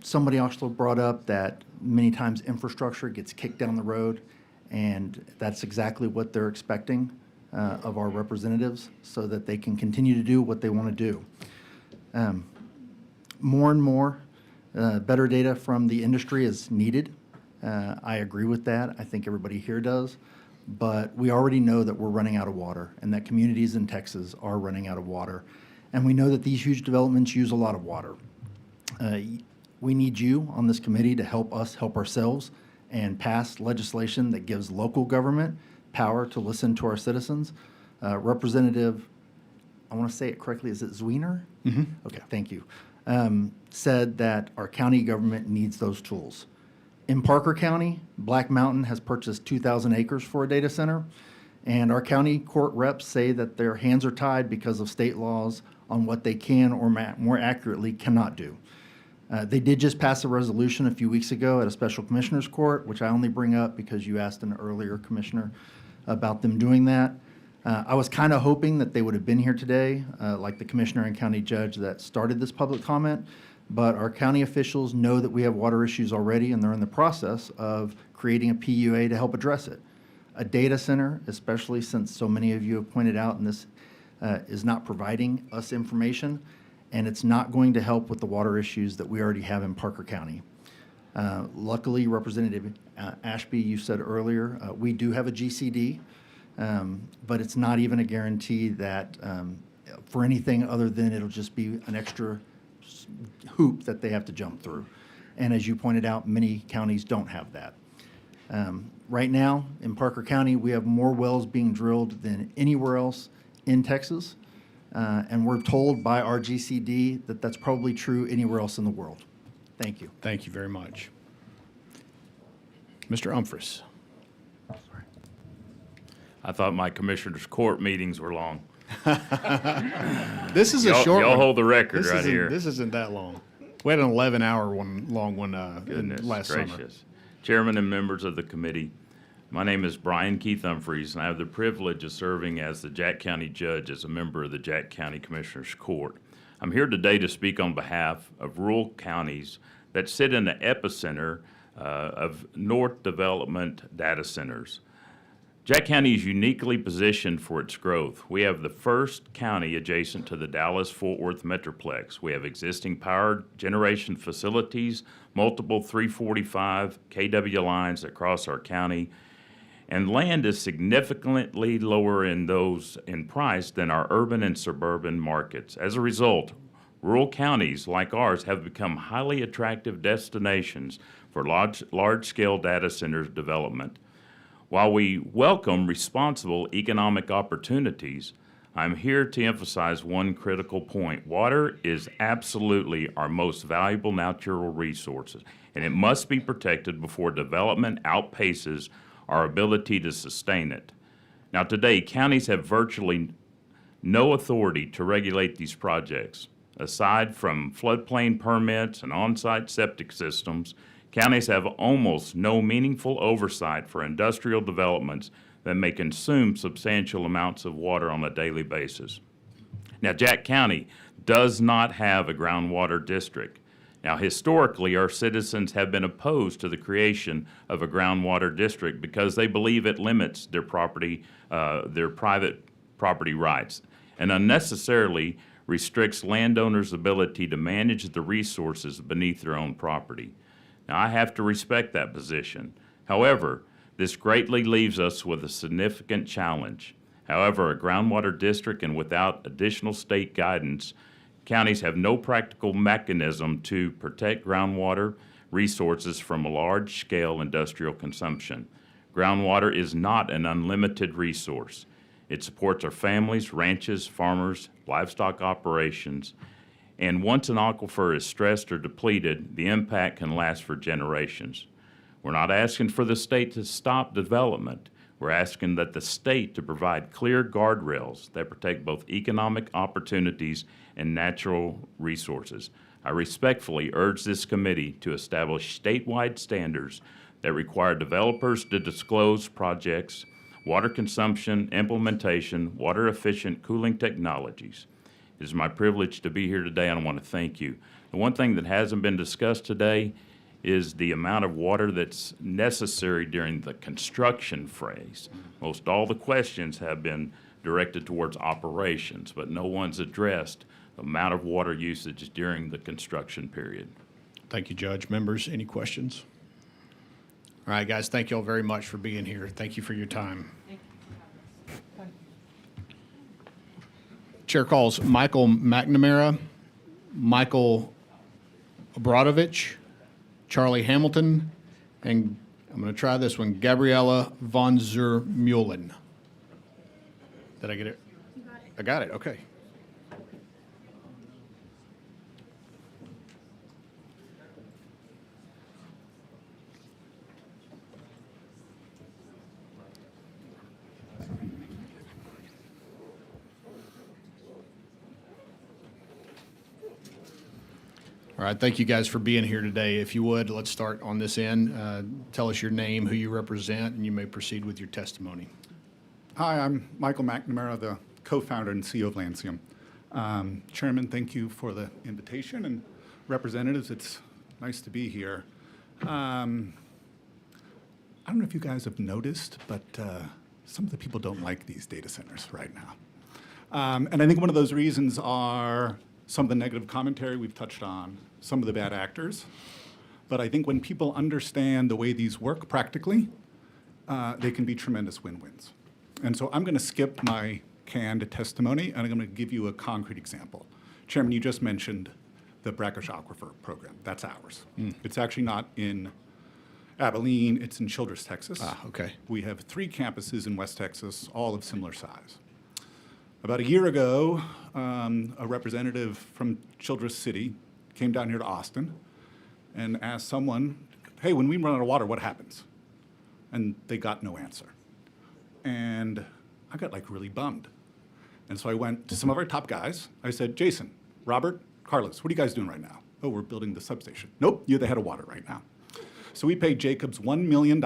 Somebody also brought up that many times infrastructure gets kicked down the road, and that's exactly what they're expecting of our representatives so that they can continue to do what they want to do. More and more, better data from the industry is needed. I agree with that. I think everybody here does. But we already know that we're running out of water and that communities in Texas are running out of water. And we know that these huge developments use a lot of water. We need you on this committee to help us help ourselves and pass legislation that gives local government power to listen to our citizens. Representative, I want to say it correctly, is it Zwiener? Mm-hmm. Okay, thank you. Said that our county government needs those tools. In Parker County, Black Mountain has purchased 2,000 acres for a data center, and our county court reps say that their hands are tied because of state laws on what they can or more accurately cannot do. They did just pass a resolution a few weeks ago at a special commissioner's court, which I only bring up because you asked an earlier commissioner about them doing that. I was kind of hoping that they would have been here today, like the commissioner and county judge that started this public comment, but our county officials know that we have water issues already, and they're in the process of creating a PUA to help address it. A data center, especially since so many of you have pointed out, and this is not providing us information, and it's not going to help with the water issues that we already have in Parker County. Luckily, Representative Ashby, you said earlier, we do have a GCD, but it's not even a guarantee that for anything other than it'll just be an extra hoop that they have to jump through. And as you pointed out, many counties don't have that. Right now, in Parker County, we have more wells being drilled than anywhere else in Texas. And we're told by our GCD that that's probably true anywhere else in the world. Thank you. Thank you very much. Mr. Umphreys. I thought my commissioner's court meetings were long. This is a short y'all one. hold the record right here. This isn't that long. We had an 11-hour long one Goodness last gracious. summer. Chairman and members of the committee, my name is Bryan Keith Humphreys, and I have the privilege of serving as the Jack County Judge as a member of the Jack County Commissioner's Court. I'm here today to speak on behalf of rural counties that sit in the epicenter of North Development data centers. Jack County is uniquely positioned for its growth. We have the first county adjacent to the Dallas-Fort Worth Metroplex. We have existing power generation facilities, multiple 345 kW lines across our county, and land is significantly lower in price than our urban and suburban markets. As a result, rural counties like ours have become highly attractive destinations for large-scale data centers development. While we welcome responsible economic opportunities, I'm here to emphasize one critical point. Water is absolutely our most valuable natural resource, and it must be protected before development outpaces our ability to sustain it. Now, today, counties have virtually no authority to regulate these projects. Aside from floodplain permits and on-site septic systems, counties have almost no meaningful oversight for industrial developments that may consume substantial amounts of water on a daily basis. Now, Jack County does not have a groundwater district. Now, historically, our citizens have been opposed to the creation of a groundwater district because they believe it limits their private property rights and unnecessarily restricts landowners' ability to manage the resources beneath their own property. Now, I have to respect that position. However, this greatly leaves us with a significant challenge. However, a groundwater district and without additional state guidance, counties have no practical mechanism to protect groundwater resources from a large-scale industrial consumption. Groundwater is not an unlimited resource. It supports our families, ranches, farmers, livestock operations, and once an aquifer is stressed or depleted, the impact can last for generations. We're not asking for the state to stop development. We're asking that the state to provide clear guardrails that protect both economic opportunities and natural resources. I respectfully urge this committee to establish statewide standards that require developers to disclose projects, water consumption, implementation, water-efficient cooling technologies. It is my privilege to be here today, and I want to thank you. The one thing that hasn't been discussed today is the amount of water that's necessary during the construction phase. Most all the questions have been directed towards operations, but no one's addressed the amount of water usage during the construction period. Thank you, Judge. Members, any questions? All right, guys, thank you all very much for being here. Thank you for your time. Chair calls Michael McNamara, Michael Obradovich, Charlie Hamilton, and I'm going to try this one, Gabriella von Zur-Mullen. Did I get it? You got it. I got it, okay. All right, thank you guys for being here today. If you would, let's start on this end. Tell us your name, who you represent, and you may proceed with your testimony. Hi, I'm Michael McNamara, the co-founder and CEO of Lancium. Chairman, thank you for the invitation, and representatives, it's nice to be here. I don't know if you guys have noticed, but some of the people don't like these data centers right now. And I think one of those reasons are some of the negative commentary we've touched on, some of the bad actors. But I think when people understand the way these work practically, they can be tremendous win-wins. And so I'm going to skip my canned testimony, and I'm going to give you a concrete example. Chairman, you just mentioned the Brackish Aquifer program. That's ours. It's actually not in Abilene. It's in Childress, Texas. Okay. We have 3 campuses in West Texas, all of similar size. About a year ago, a representative from Childress City came down here to Austin and asked someone, hey, when we run out of water, what happens? And they got no answer. And I got like really bummed. And so I went to some of our top guys. I said, Jason, Robert, Carlos, what are you guys doing right now? Oh, we're building the substation. Nope, you're the head of water right now. So we paid Jacobs $1 million.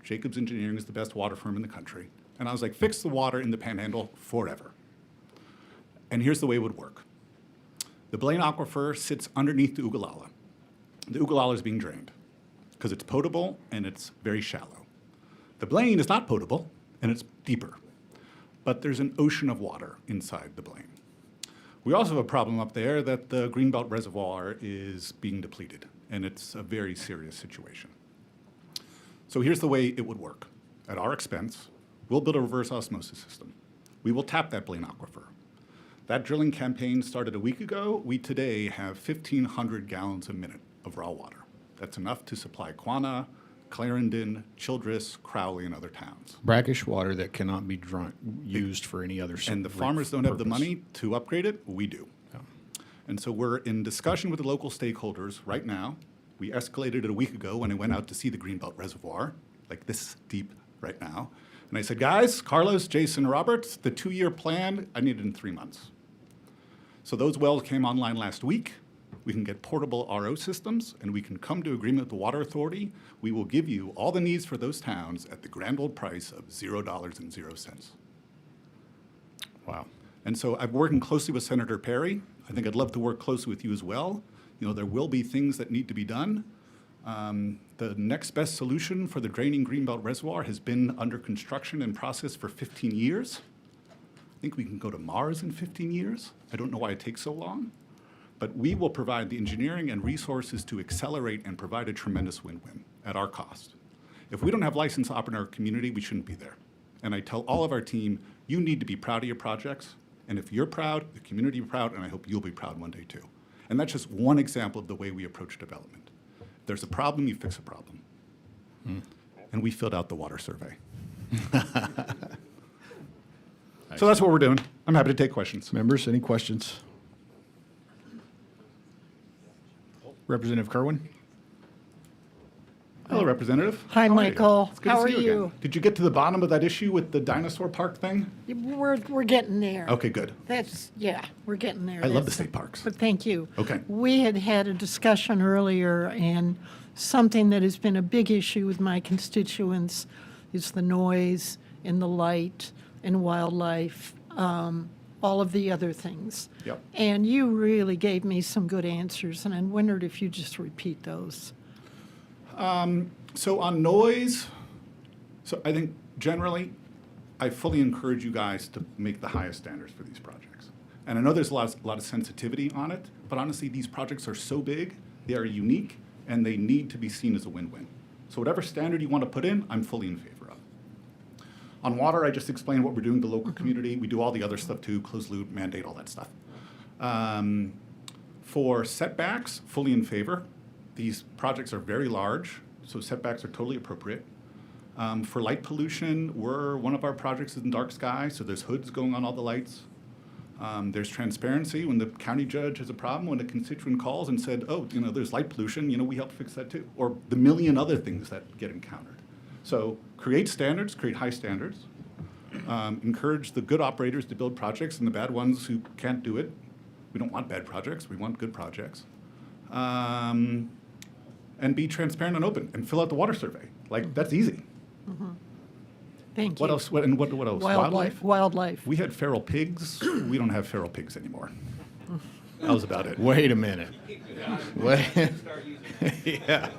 Jacobs Engineering is the best water firm in the country. And I was like, fix the water in the Panhandle forever. And here's the way it would work. The Blaine Aquifer sits underneath the Ogallala. The Ogallala is being drained because it's potable and it's very shallow. The Blaine is not potable, and it's deeper. But there's an ocean of water inside the Blaine. We also have a problem up there that the Greenbelt Reservoir is being depleted, and it's a very serious situation. So here's the way it would work. At our expense, we'll build a reverse osmosis system. We will tap that Blaine aquifer. That drilling campaign started a week ago. We today have 1,500 gallons a minute of raw water. That's enough to supply Quanah, Clarendon, Childress, Crowley, and other towns. Brackish water that cannot be used for any other And the farmers don't have the money to upgrade it, we do. And so we're in discussion with the local stakeholders right now. We escalated it a week ago when I went out to see the Greenbelt Reservoir, like this deep right now. And I said, guys, Carlos, Jason, Roberts, the 2-year plan, I need it in 3 months. So those wells came online last week. We can get portable RO systems, and we can come to agreement with the Water Authority. We will give you all the needs for those towns at the grand old price of $0.00. Wow. And so I'm working closely with Senator Perry. I think I'd love to work closely with you as well. You know, there will be things that need to be done. The next best solution for the draining Greenbelt Reservoir has been under construction and process for 15 years. I think we can go to Mars in 15 years. I don't know why it takes so long. But we will provide the engineering and resources to accelerate and provide a tremendous win-win at our cost. If we don't have license to operate in our community, we shouldn't be there. And I tell all of our team, you need to be proud of your projects. And if you're proud, the community will be proud, and I hope you'll be proud one day too. And that's just one example of the way we approach development. If there's a problem, you fix a problem. And we filled out the water survey. So that's what we're doing. I'm happy to take questions. Members, any questions? Representative Kerwin? Hello, Representative. Hi, How are you? Michael. It's good How to see are you? again. Did you get to the bottom of that issue with the dinosaur park thing? We're getting there. Okay, good. We're getting there. I love the That's- state parks. But thank you. Okay. We had a discussion earlier, and something that has been a big issue with my constituents is the noise and the light and wildlife, all of the other things. Yep. And you really gave me some good answers, and I wondered if you just repeat those. So on noise, so I think generally, I fully encourage you guys to make the highest standards for these projects. And I know there's a lot of sensitivity on it, but honestly, these projects are so big, they are unique, and they need to be seen as a win-win. So whatever standard you want to put in, I'm fully in favor of. On water, I just explained what we're doing to the local community. We do all the other stuff too, closed loop, mandate, all that stuff. For setbacks, fully in favor. These projects are very large, so setbacks are totally appropriate. For light pollution, one of our projects is in dark sky, so there's hoods going on all the lights. There's transparency. When the county judge has a problem, when a constituent calls and said, oh, there's light pollution, we help fix that too. Or the million other things that get encountered. So create standards, create high standards. Encourage the good operators to build projects and the bad ones who can't do it. We don't want bad projects, we want good projects. And be transparent and open and fill out the water survey. Like, that's easy. Thank you. What else? What else? Wildlife. We had feral pigs. We don't have feral pigs anymore. That was about it. Wait a minute. Wait. Yeah.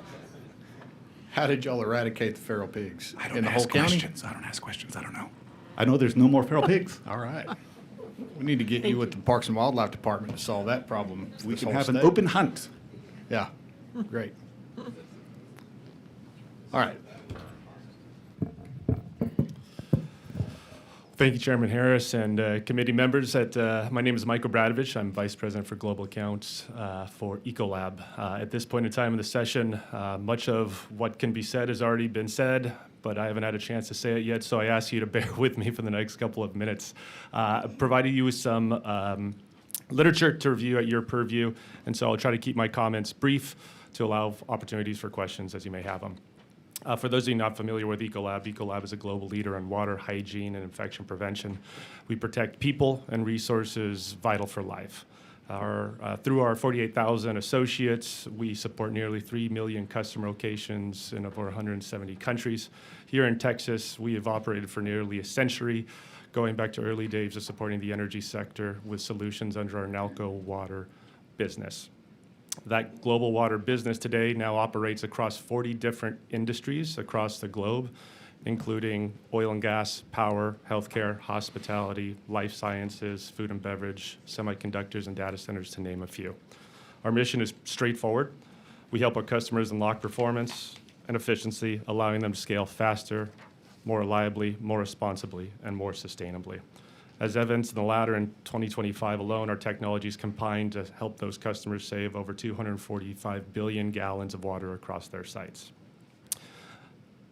How did y'all eradicate the feral pigs? I don't In the whole ask county? questions. I don't ask questions. I don't know. I know there's no more feral pigs. All right. We need to get you with the Parks and Wildlife Department to solve that problem. for We this can whole have an state. open hunt. Yeah, great. All right. Thank you, Chairman Harris and committee members. My name is Michael Bradovich. I'm Vice President for Global Accounts for Ecolab. At this point in time in the session, much of what can be said has already been said, but I haven't had a chance to say it yet, so I ask you to bear with me for the next couple of minutes. Provided you with some literature to review at your purview, and so I'll try to keep my comments brief to allow opportunities for questions as you may have them. For those of you not familiar with Ecolab, Ecolab is a global leader in water, hygiene, and infection prevention. We protect people and resources vital for life. Through our 48,000 associates, we support nearly 3 million customer locations in over 170 countries. Here in Texas, we have operated for nearly a century, going back to early days of supporting the energy sector with solutions under our Nalco Water business. That global water business today now operates across 40 different industries across the globe, including oil and gas, power, healthcare, hospitality, life sciences, food and beverage, semiconductors, and data centers, to name a few. Our mission is straightforward. We help our customers unlock performance and efficiency, allowing them to scale faster, more reliably, more responsibly, and more sustainably. As evidenced in the latter, in 2025 alone, our technologies combined to help those customers save over 245 billion gallons of water across their sites.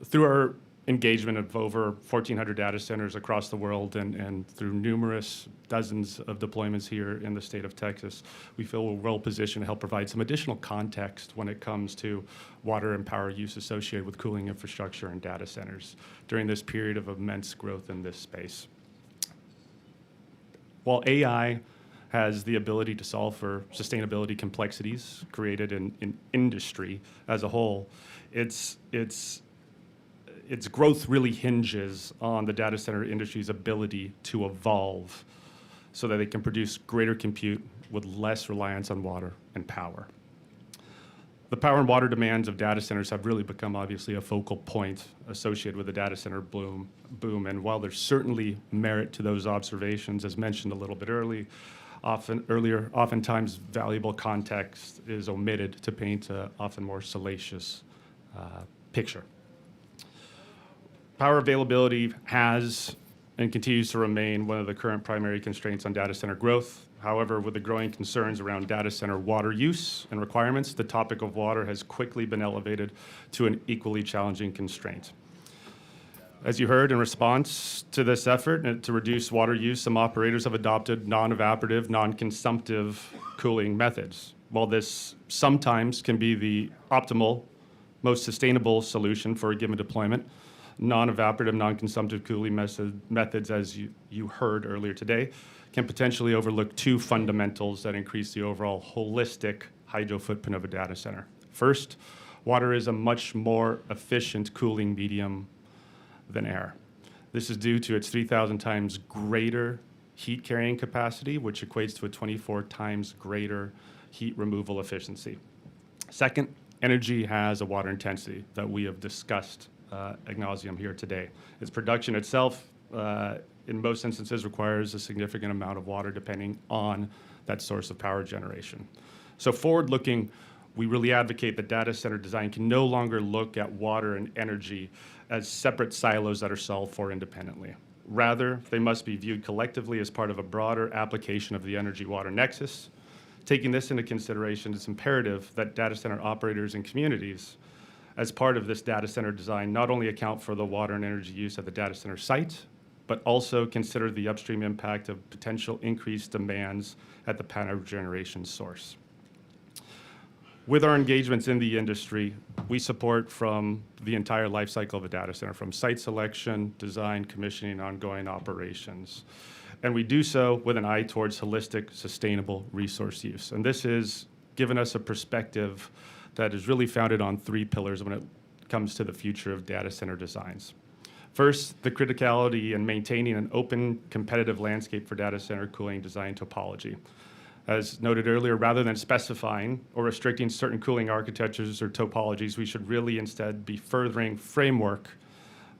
Through our engagement of over 1,400 data centers across the world and through numerous dozens of deployments here in the state of Texas, we feel we're well positioned to help provide some additional context when it comes to water and power use associated with cooling infrastructure and data centers during this period of immense growth in this space. While AI has the ability to solve for sustainability complexities created in industry as a whole, its growth really hinges on the data center industry's ability to evolve so that they can produce greater compute with less reliance on water and power. The power and water demands of data centers have really become obviously a focal point associated with the data center boom. And while there's certainly merit to those observations, as mentioned a little bit oftentimes valuable context is omitted to paint an often more salacious picture. Power availability has and continues to remain one of the current primary constraints on data center growth. However, with the growing concerns around data center water use and requirements, the topic of water has quickly been elevated to an equally challenging constraint. As you heard, in response to this effort to reduce water use, some operators have adopted non-evaporative, non-consumptive cooling methods. While this sometimes can be the optimal, most sustainable solution for a given deployment, non-evaporative, non-consumptive cooling methods, as you heard earlier today, can potentially overlook two fundamentals that increase the overall holistic hydro footprint of a data center. First, water is a much more efficient cooling medium than air. This is due to its 3,000 times greater heat carrying capacity, which equates to a 24 times greater heat removal efficiency. Second, energy has a water intensity that we have discussed ad nauseum here today. Its production itself, in most instances, requires a significant amount of water depending on that source of power generation. So forward-looking, we really advocate that data center design can no longer look at water and energy as separate silos that are solved for independently. Rather, they must be viewed collectively as part of a broader application of the energy-water nexus. Taking this into consideration, it's imperative that data center operators and communities, as part of this data center design, not only account for the water and energy use at the data center site, but also consider the upstream impact of potential increased demands at the power generation source. With our engagements in the industry, we support from the entire life cycle of a data center, from site selection, design, commissioning, ongoing operations. And we do so with an eye towards holistic, sustainable resource use. And this has given us a perspective that is really founded on three pillars when it comes to the future of data center designs. First, the criticality in maintaining an open, competitive landscape for data center cooling design topology. As noted earlier, rather than specifying or restricting certain cooling architectures or topologies, we should really instead be furthering framework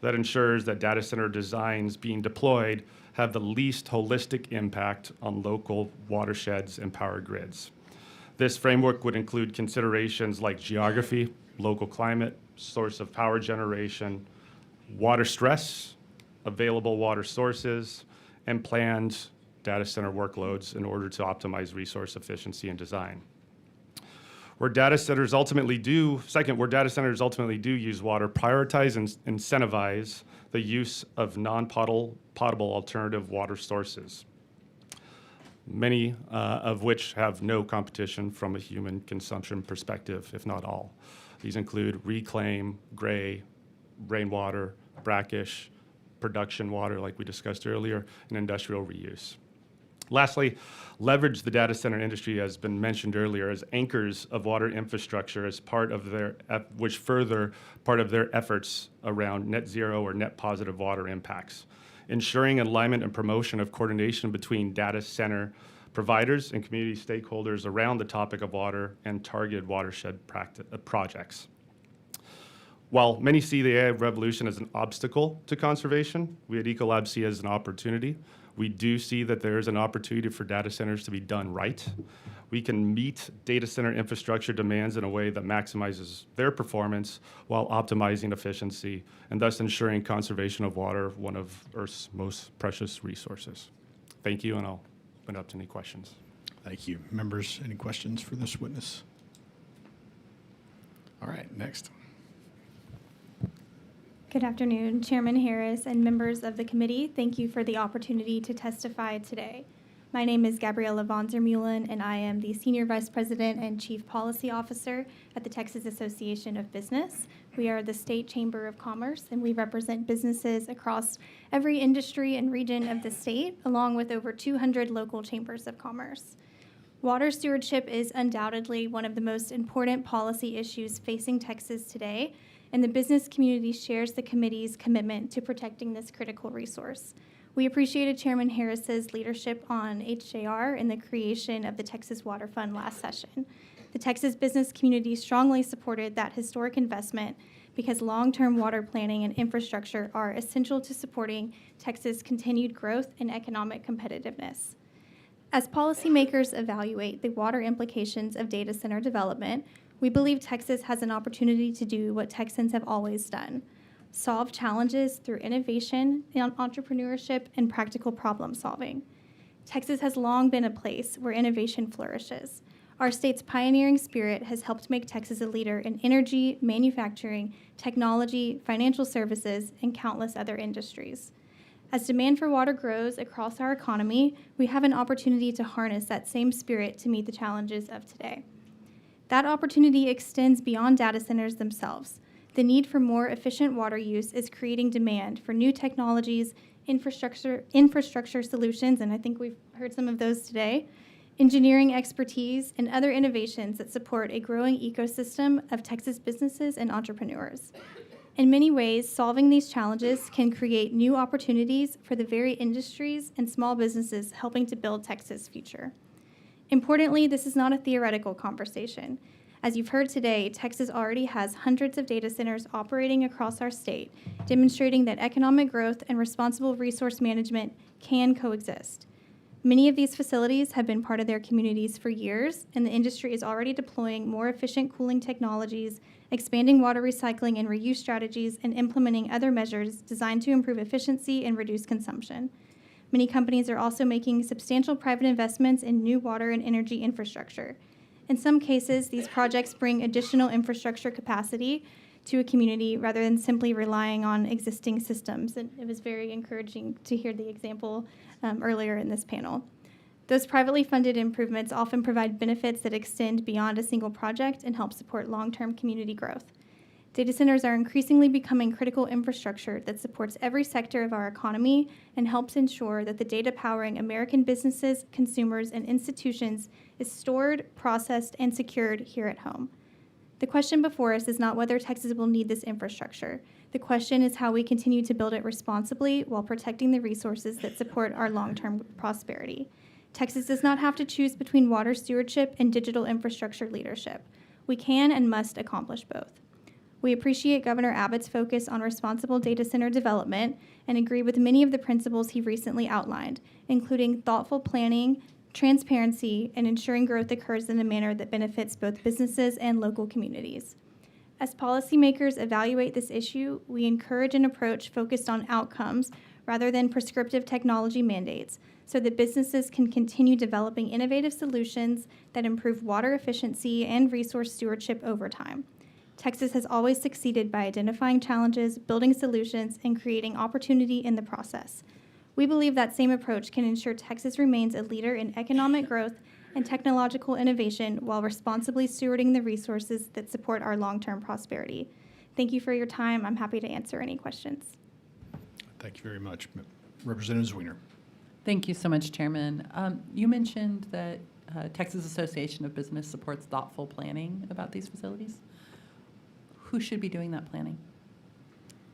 that ensures that data center designs being deployed have the least holistic impact on local watersheds and power grids. This framework would include considerations like geography, local climate, source of power generation, water stress, available water sources, and planned data center workloads in order to optimize resource efficiency and design. Where data centers ultimately do use water, prioritize and incentivize the use of non-potable alternative water sources, many of which have no competition from a human consumption perspective, if not all. These include reclaim, gray, rainwater, brackish, production water, like we discussed earlier, and industrial reuse. Lastly, leverage the data center industry, as been mentioned earlier, as anchors of water infrastructure as part of their efforts around net zero or net positive water impacts, ensuring alignment and promotion of coordination between data center providers and community stakeholders around the topic of water and targeted watershed projects. While many see the AI revolution as an obstacle to conservation, we at Ecolab see it as an opportunity. We do see that there is an opportunity for data centers to be done right. We can meet data center infrastructure demands in a way that maximizes their performance while optimizing efficiency and thus ensuring conservation of water, one of Earth's most precious resources. Thank you, and I'll open up to any questions. Thank you. Members, any questions for this witness? All right, next. Good afternoon, Chairman Harris and members of the committee. Thank you for the opportunity to testify today. My name is Gabriella von Zermeulen, and I am the Senior Vice President and Chief Policy Officer at the Texas Association of Business. We are the state chamber of commerce, and we represent businesses across every industry and region of the state, along with over 200 local chambers of commerce. Water stewardship is undoubtedly one of the most important policy issues facing Texas today, and the business community shares the committee's commitment to protecting this critical resource. We appreciated Chairman Harris's leadership on HJR and the creation of the Texas Water Fund last session. The Texas business community strongly supported that historic investment because long-term water planning and infrastructure are essential to supporting Texas' continued growth and economic competitiveness. As policymakers evaluate the water implications of data center development, we believe Texas has an opportunity to do what Texans have always done: solve challenges through innovation, entrepreneurship, and practical problem solving. Texas has long been a place where innovation flourishes. Our state's pioneering spirit has helped make Texas a leader in energy, manufacturing, technology, financial services, and countless other industries. As demand for water grows across our economy, we have an opportunity to harness that same spirit to meet the challenges of today. That opportunity extends beyond data centers themselves. The need for more efficient water use is creating demand for new technologies, infrastructure solutions, and I think we've heard some of those today, engineering expertise, and other innovations that support a growing ecosystem of Texas businesses and entrepreneurs. In many ways, solving these challenges can create new opportunities for the very industries and small businesses helping to build Texas' future. Importantly, this is not a theoretical conversation. As you've heard today, Texas already has hundreds of data centers operating across our state, demonstrating that economic growth and responsible resource management can coexist. Many of these facilities have been part of their communities for years, and the industry is already deploying more efficient cooling technologies, expanding water recycling and reuse strategies, and implementing other measures designed to improve efficiency and reduce consumption. Many companies are also making substantial private investments in new water and energy infrastructure. In some cases, these projects bring additional infrastructure capacity to a community rather than simply relying on existing systems. And it was very encouraging to hear the example earlier in this panel. Those privately funded improvements often provide benefits that extend beyond a single project and help support long-term community growth. Data centers are increasingly becoming critical infrastructure that supports every sector of our economy and helps ensure that the data powering American businesses, consumers, and institutions is stored, processed, and secured here at home. The question before us is not whether Texas will need this infrastructure. The question is how we continue to build it responsibly while protecting the resources that support our long-term prosperity. Texas does not have to choose between water stewardship and digital infrastructure leadership. We can and must accomplish both. We appreciate Governor Abbott's focus on responsible data center development and agree with many of the principles he recently outlined, including thoughtful planning, transparency, and ensuring growth occurs in a manner that benefits both businesses and local communities. As policymakers evaluate this issue, we encourage an approach focused on outcomes rather than prescriptive technology mandates, so that businesses can continue developing innovative solutions that improve water efficiency and resource stewardship over time. Texas has always succeeded by identifying challenges, building solutions, and creating opportunity in the process. We believe that same approach can ensure Texas remains a leader in economic growth and technological innovation while responsibly stewarding the resources that support our long-term prosperity. Thank you for your time. I'm happy to answer any questions. Thank you very much. Representative Zwiener. Thank you so much, Chairman. You mentioned that Texas Association of Business supports thoughtful planning about these facilities. Who should be doing that planning?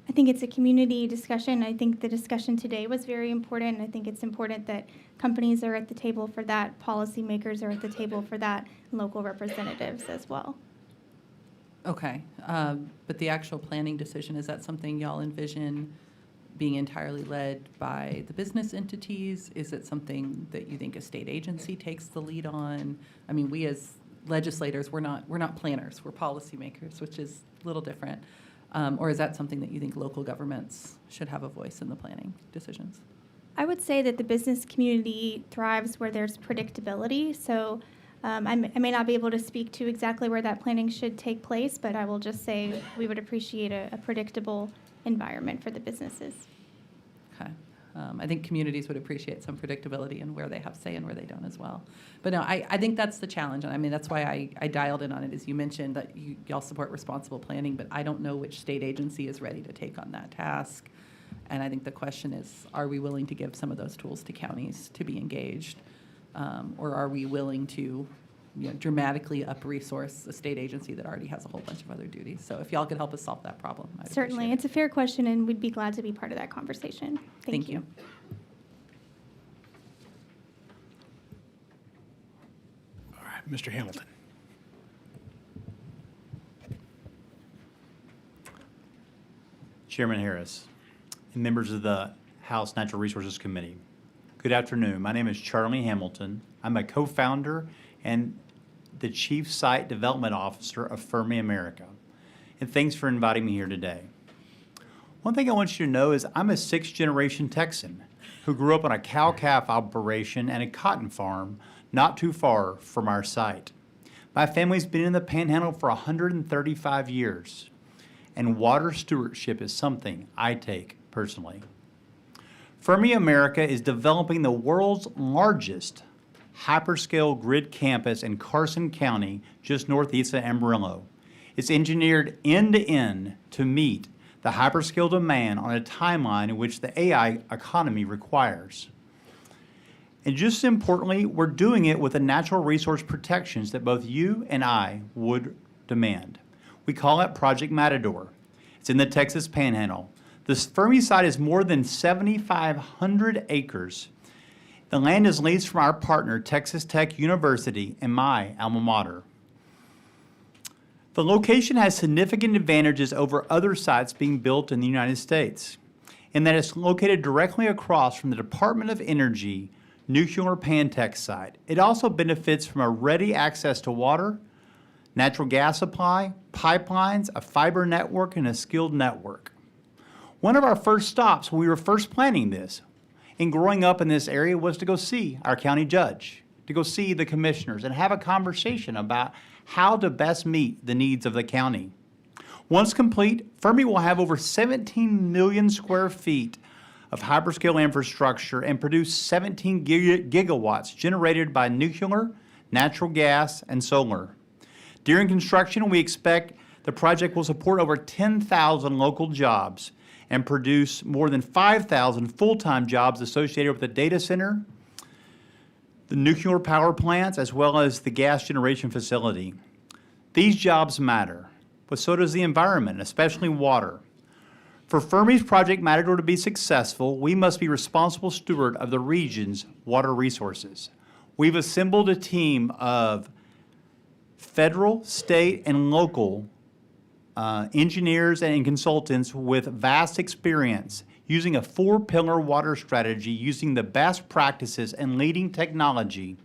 I think it's a community discussion. I think the discussion today was very important. I think it's important that companies are at the table for that, policymakers are at the table for that, and local representatives as well. Okay, but the actual planning decision, is that something y'all envision being entirely led by the business entities? Is it something that you think a state agency takes the lead on? I mean, we as legislators, we're not planners, we're policymakers, which is a little different. Or is that something that you think local governments should have a voice in the planning decisions? I would say that the business community thrives where there's predictability. So I may not be able to speak to exactly where that planning should take place, but I will just say we would appreciate a predictable environment for the businesses. Okay. I think communities would appreciate some predictability in where they have say and where they don't as well. But no, I think that's the challenge. And I mean, that's why I dialed in on it, as you mentioned, that y'all support responsible planning, but I don't know which state agency is ready to take on that task. And I think the question is, are we willing to give some of those tools to counties to be engaged? Or are we willing to dramatically up-resource a state agency that already has a whole bunch of other duties? So if y'all could help us solve that problem, I'd Certainly. appreciate It's a fair question, and we'd be glad to be part of that conversation. Thank you. All right, Mr. Hamilton. Chairman Harris and members of the House Natural Resources Committee, good afternoon. My name is Charlie Hamilton. I'm a co-founder and the Chief Site Development Officer of Fermi America. And thanks for inviting me here today. One thing I want you to know is I'm a sixth-generation Texan who grew up on a cow-calf operation and a cotton farm not too far from our site. My family's been in the Panhandle for 135 years, and water stewardship is something I take personally. Fermi America is developing the world's largest hyperscale grid campus in Carson County, just northeast of Amarillo. It's engineered end-to-end to meet the hyperscale demand on a timeline in which the AI economy requires. And just as importantly, we're doing it with the natural resource protections that both you and I would demand. We call it Project Matador. It's in the Texas Panhandle. This Fermi site is more than 7,500 acres. The land is leased from our partner, Texas Tech University, and my alma mater. The location has significant advantages over other sites being built in the United States, in that it's located directly across from the Department of Energy nuclear Pantex site. It also benefits from a ready access to water, natural gas supply, pipelines, a fiber network, and a skilled network. One of our first stops when we were first planning this and growing up in this area was to go see our county judge, to go see the commissioners and have a conversation about how to best meet the needs of the county. Once complete, Fermi will have over 17 million square feet of hyperscale infrastructure and produce 17 gigawatts generated by nuclear, natural gas, and solar. During construction, we expect the project will support over 10,000 local jobs and produce more than 5,000 full-time jobs associated with the data center, the nuclear power plants, as well as the gas generation facility. These jobs matter, but so does the environment, especially water. For Fermi's Project Matador to be successful, we must be responsible steward of the region's water resources. We've assembled a team of federal, state, and local engineers and consultants with vast experience using a 4-pillar water strategy using the best practices and leading technology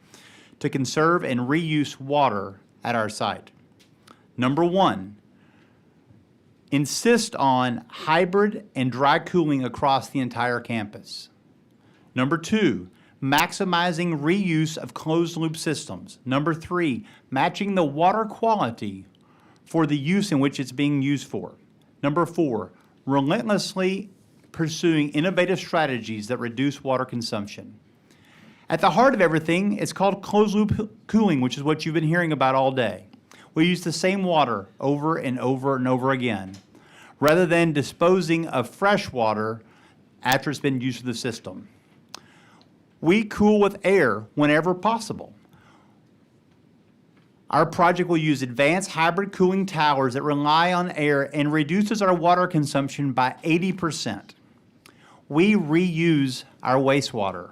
to conserve and reuse water at our site. Number 1, insist on hybrid and dry cooling across the entire campus. Number 2, maximizing reuse of closed-loop systems. Number 3, matching the water quality for the use in which it's being used for. Number 4, relentlessly pursuing innovative strategies that reduce water consumption. At the heart of everything, it's called closed-loop cooling, which is what you've been hearing about all day. We use the same water over and over and over again, rather than disposing of fresh water after it's been used for the system. We cool with air whenever possible. Our project will use advanced hybrid cooling towers that rely on air and reduces our water consumption by 80%. We reuse our wastewater.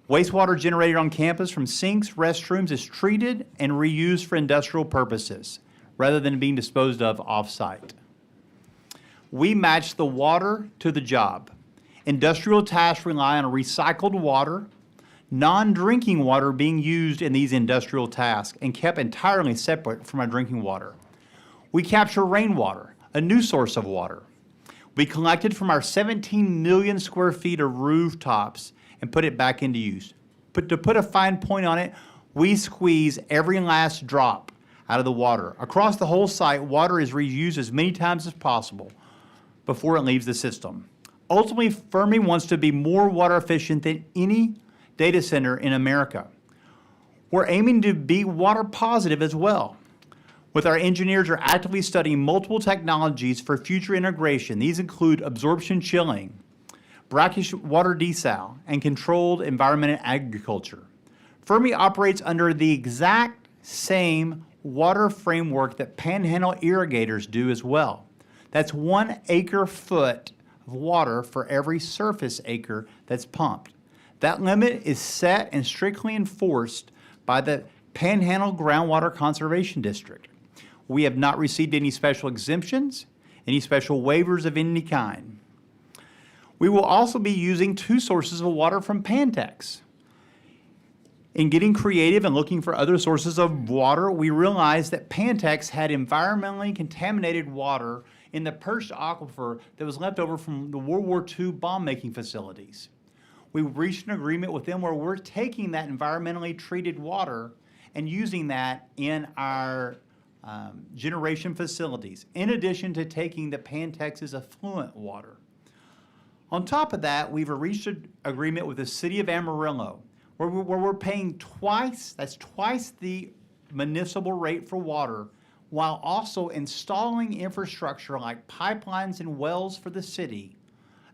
Wastewater generated on campus from sinks, restrooms is treated and reused for industrial purposes. rather than being disposed of off-site. We match the water to the job. Industrial tasks rely on recycled water, non-drinking water being used in these industrial tasks and kept entirely separate from our drinking water. We capture rainwater, a new source of water. We collected from our 17 million square feet of rooftops and put it back into use. But to put a fine point on it, we squeeze every last drop out of the water. Across the whole site, water is reused as many times as possible before it leaves the system. Ultimately, Fermi wants to be more water efficient than any data center in America. We're aiming to be water positive as well. With our engineers are actively studying multiple technologies for future integration. These include absorption chilling, brackish water desal, and controlled environment agriculture. Fermi operates under the exact same water framework that panhandle irrigators do as well. That's 1 acre-foot of water for every surface acre that's pumped. That limit is set and strictly enforced by the Panhandle Groundwater Conservation District. We have not received any special exemptions, any special waivers of any kind. We will also be using 2 sources of water from Pantex. In getting creative and looking for other sources of water, we realized that Pantex had environmentally contaminated water in the perched aquifer that was left over from the World War II bomb-making facilities. We reached an agreement with them where we're taking that environmentally treated water and using that in our generation facilities, in addition to taking the Pantex's effluent water. On top of that, we've reached an agreement with the city of Amarillo, where we're paying twice the municipal rate for water, while also installing infrastructure like pipelines and wells for the city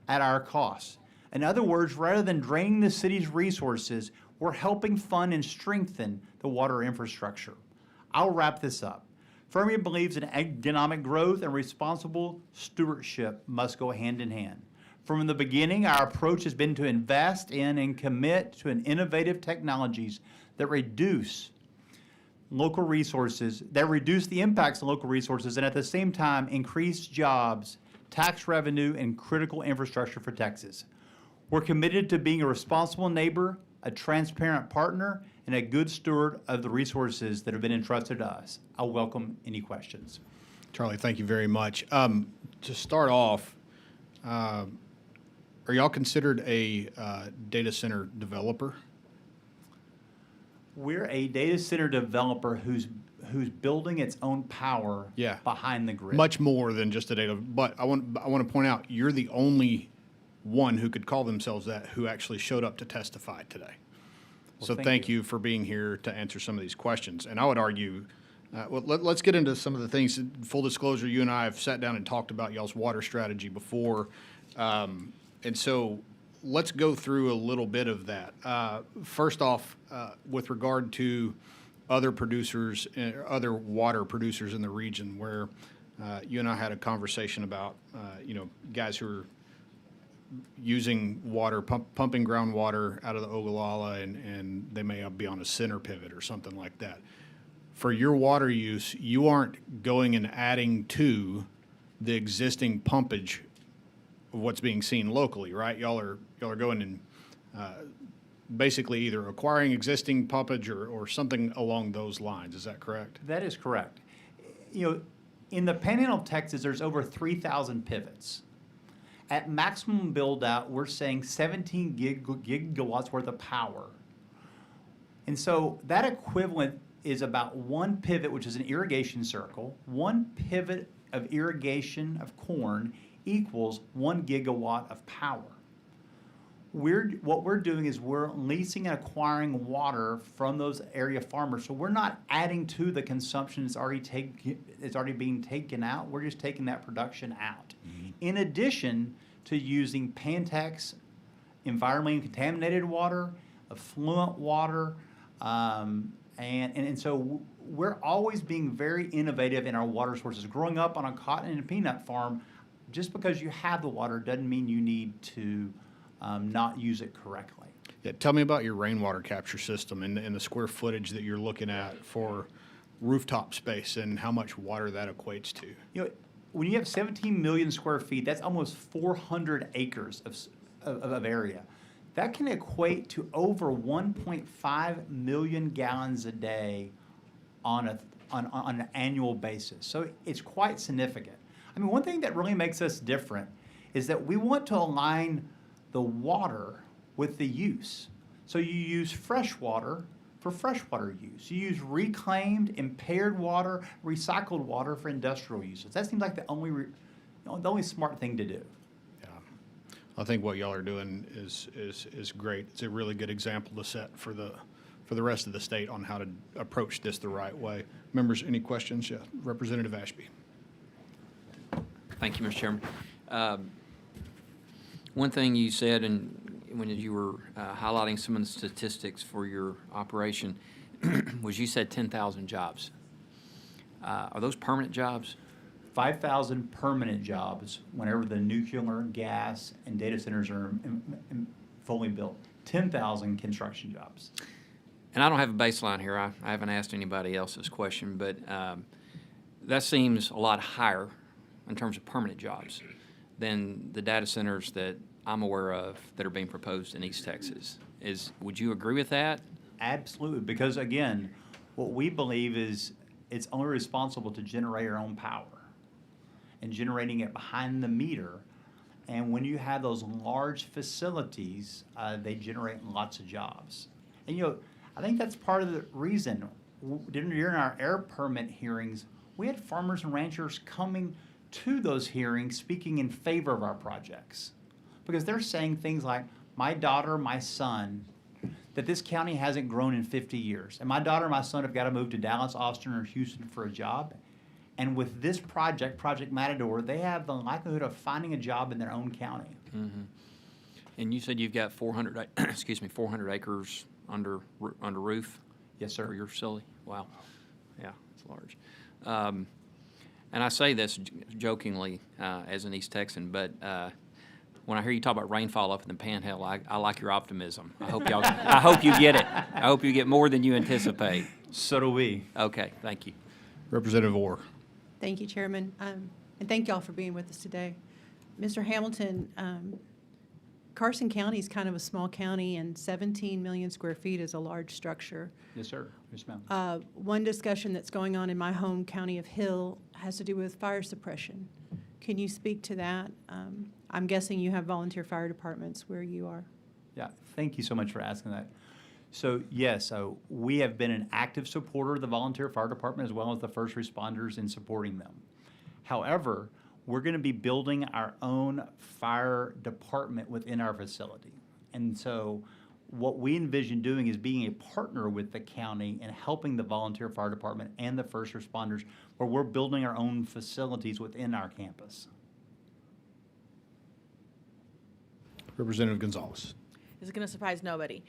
at our cost. In other words, rather than draining the city's resources, we're helping fund and strengthen the water infrastructure. I'll wrap this up. Fermi believes in economic growth and responsible stewardship must go hand in hand. From the beginning, our approach has been to invest in and commit to an innovative technologies that reduce local resources, that reduce the impacts of local resources, and at the same time increase jobs, tax revenue, and critical infrastructure for Texas. We're committed to being a responsible neighbor, a transparent partner, and a good steward of the resources that have been entrusted to us. I'll welcome any questions. Charlie, thank you very much. To start off, are y'all considered a data center developer? We're a data center developer who's building its own power behind the grid. Much more than just a data, but I want to point out, you're the only one who could call themselves that who actually showed up to testify today. Well, So thank you for being here to answer some of these questions. And I would argue, let's get into some of the things. Full disclosure, you and I have sat down and talked about y'all's water strategy before. And so let's go through a little bit of that. First off, with regard to other producers, other water producers in the region, where you and I had a conversation about, guys who are using water, pumping groundwater out of the Ogallala, and they may be on a center pivot or something like that. For your water use, you aren't going and adding to the existing pumpage of what's being seen locally, right? Y'all are going and basically either acquiring existing pumpage or something along those lines. Is that correct? That is correct. In the Panhandle of Texas, there's over 3,000 pivots. At maximum build-out, we're saying 17 gigawatts worth of power. And so that equivalent is about 1 pivot, which is an irrigation circle. 1 pivot of irrigation of corn equals 1 gigawatt of power. What we're doing is we're leasing and acquiring water from those area farmers. So we're not adding to the consumption that's already being taken out. We're just taking that production out. Mm-hmm. In addition to using Pantex environmentally contaminated water, effluent water, and so we're always being very innovative in our water sources. Growing up on a cotton and peanut farm, just because you have the water doesn't mean you need to not use it correctly. Yeah, tell me about your rainwater capture system and the square footage that you're looking at for rooftop space and how much water that equates to. You know, when you have 17 million square feet, that's almost 400 acres of area. That can equate to over 1.5 million gallons a day on an annual basis. So it's quite significant. I mean, one thing that really makes us different is that we want to align the water with the use. So you use fresh water for freshwater use. You use reclaimed, impaired water, recycled water for industrial uses. That seems like the only smart thing to do. Yeah, I think what y'all are doing is great. It's a really good example to set for the rest of the state on how to approach this the right way. Members, any questions? Yeah, Representative Ashby. Thank you, Mr. Chairman. One thing you said when you were highlighting some of the statistics for your operation was you said 10,000 jobs. Are those permanent jobs? 5,000 permanent jobs whenever the nuclear, gas, and data centers are fully built. 10,000 construction jobs. And I don't have a baseline here. I haven't asked anybody else this question, but that seems a lot higher in terms of permanent jobs than the data centers that I'm aware of that are being proposed in East Texas. Would you agree with that? Absolutely, because again, what we believe is it's only responsible to generate our own power and generating it behind the meter. And when you have those large facilities, they generate lots of jobs. And I think that's part of the reason during our air permit hearings, we had farmers and ranchers coming to those hearings speaking in favor of our projects. Because they're saying things like, my daughter, my son, that this county hasn't grown in 50 years. And my daughter and my son have got to move to Dallas, Austin, or Houston for a job. And with this project, Project Matador, they have the likelihood of finding a job in their own county. Mm-hmm. And you said you've got 400 acres under roof? Yes, sir. For your facility? Wow. Yeah, it's large. And I say this jokingly as an East Texan, but when I hear you talk about rainfall up in the Panhandle, I like your optimism. I hope you get it. I hope you get more than you anticipate. So do we. Okay, thank you. Representative Orr. Thank you, Chairman, and thank y'all for being with us today. Mr. Hamilton, Carson County is kind of a small county, and 17 million square feet is a large structure. Yes, sir. Yes, ma'am. One discussion that's going on in my home county of Hill has to do with fire suppression. Can you speak to that? I'm guessing you have volunteer fire departments where you are. Yeah, thank you so much for asking that. So yes, we have been an active supporter of the volunteer fire department as well as the first responders in supporting them. However, we're going to be building our own fire department within our facility. And so what we envision doing is being a partner with the county and helping the volunteer fire department and the first responders, where we're building our own facilities within our campus. Representative Gonzalez. This is going to surprise nobody.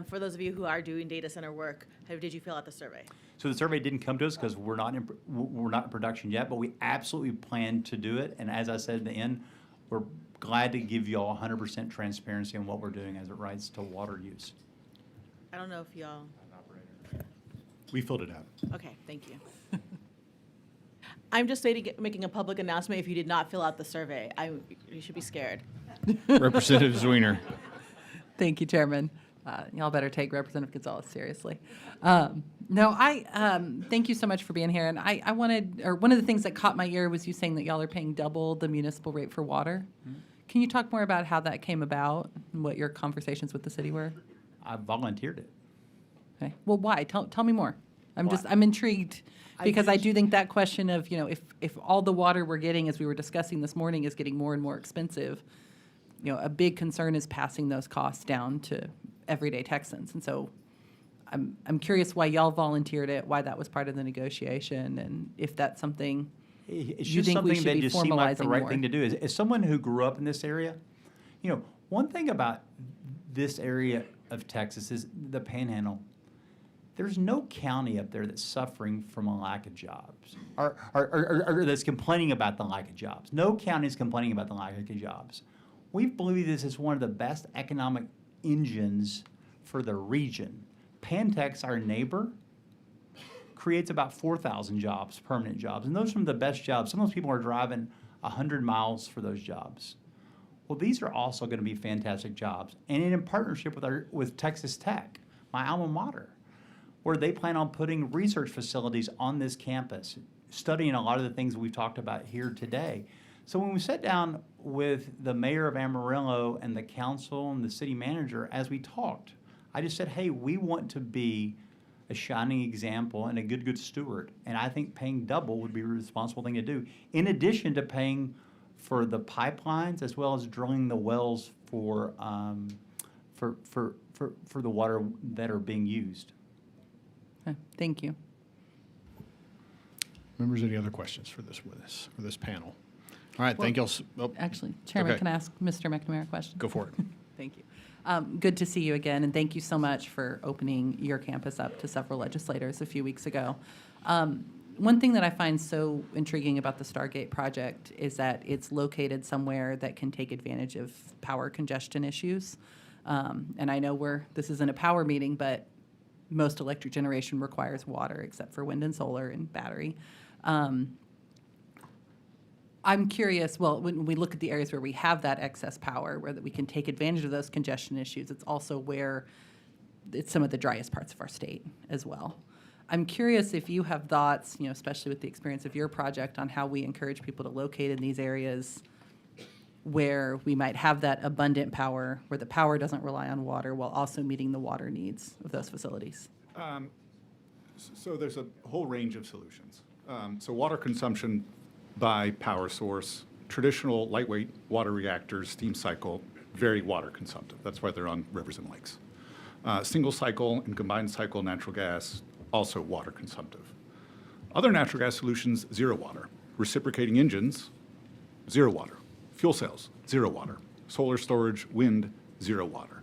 For those of you who are doing data center work, did you fill out the survey? So the survey didn't come to us because we're not in production yet, but we absolutely plan to do it. And as I said at the end, we're glad to give you all 100% transparency on what we're doing as it relates to water use. I don't know if y'all. We filled it out. Okay, thank you. I'm just making a public announcement. If you did not fill out the survey, you should be scared. Representative Zwiener. Thank you, Chairman. Y'all better take Representative Gonzalez seriously. Thank you so much for being here. And I wanted, or one of the things that caught my ear was you saying that y'all are paying double the municipal rate for water. Mm-hmm. Can you talk more about how that came about and what your conversations with the city were? I volunteered it. Okay. Well, why? Tell me more. I'm intrigued because I do think that question of, if all the water we're getting, as we were discussing this morning, is getting more and more expensive, a big concern is passing those costs down to everyday Texans. And so I'm curious why y'all volunteered it, why that was part of the negotiation, and if that's something it's you just think we something should that be just seemed like the formalizing right more. thing to do. As someone who grew up in this area, one thing about this area of Texas is the Panhandle. There's no county up there that's suffering from a lack of jobs or that's complaining about the lack of jobs. No county is complaining about the lack of jobs. We believe this is one of the best economic engines for the region. Pantex, our neighbor, creates about 4,000 jobs, permanent jobs. And those are some of the best jobs. Some of those people are driving 100 miles for those jobs. Well, these are also going to be fantastic jobs. And in partnership with Texas Tech, my alma mater, where they plan on putting research facilities on this campus, studying a lot of the things we've talked about here today. So when we sat down with the mayor of Amarillo and the council and the city manager, as we talked, I just said, hey, we want to be a shining example and a good steward. And I think paying double would be a responsible thing to do, in addition to paying for the pipelines as well as drilling the wells for the water that are being used. Okay, thank you. Members, any other questions for this panel? All right, thank you all. Actually, Chairman, okay. can I ask Mr. McNamara a question? Go for it. Thank you. Good to see you again, and thank you so much for opening your campus up to several legislators a few weeks ago. One thing that I find so intriguing about the Stargate project is that it's located somewhere that can take advantage of power congestion issues. And I know this isn't a power meeting, but most electric generation requires water except for wind and solar and battery. I'm curious, well, when we look at the areas where we have that excess power, where that we can take advantage of those congestion issues, it's also where it's some of the driest parts of our state as well. I'm curious if you have thoughts, especially with the experience of your project, on how we encourage people to locate in these areas where we might have that abundant power, where the power doesn't rely on water while also meeting the water needs of those facilities. So there's a whole range of solutions. So water consumption by power source, traditional lightweight water reactors, steam cycle, very water consumptive. That's why they're on rivers and lakes. Single cycle and combined cycle natural gas, also water consumptive. Other natural gas solutions, zero water. Reciprocating engines, zero water. Fuel cells, zero water. Solar storage, wind, zero water.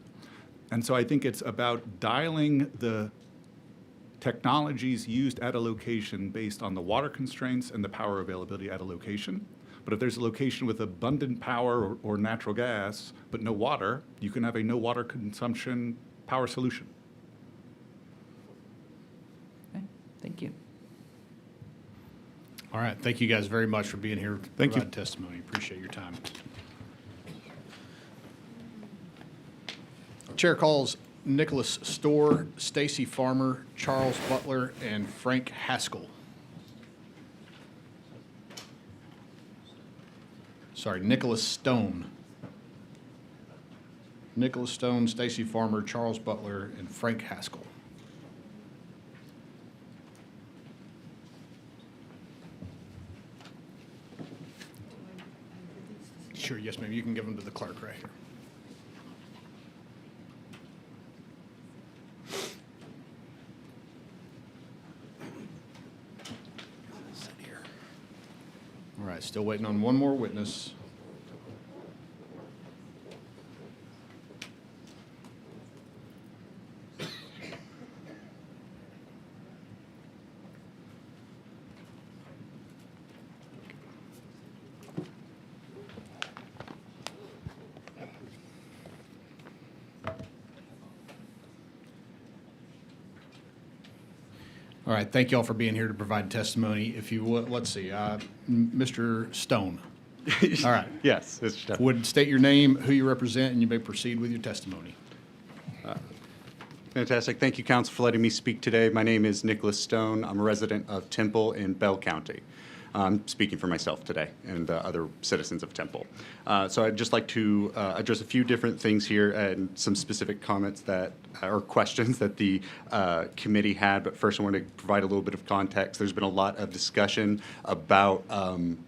And so I think it's about dialing the technologies used at a location based on the water constraints and the power availability at a location. But if there's a location with abundant power or natural gas, but no water, you can have a no water consumption power solution. Okay, thank you. All right, thank you guys very much for being here. Thank you. Provide testimony. Appreciate your time. Chair calls Nicholas Storr, Stacy Farmer, Charles Butler, and Frank Haskell. Sorry, Nicholas Stone. Nicholas Stone, Stacy Farmer, Charles Butler, and Frank Haskell. Sure, yes, ma'am. You can give them to the clerk right here. Sit here. All right, still waiting on one more witness. All right, thank you all for being here to provide testimony. If you would, let's see, Mr. Stone. All right. Yes, Mr. Stone. Would state your name, who you represent, and you may proceed with your testimony. Fantastic. Thank you, Council, for letting me speak today. My name is Nicholas Stone. I'm a resident of Temple in Bell County. I'm speaking for myself today and other citizens of Temple. So I'd just like to address a few different things here and some specific comments that, or questions that the committee had. But first I want to provide a little bit of context. There's been a lot of discussion about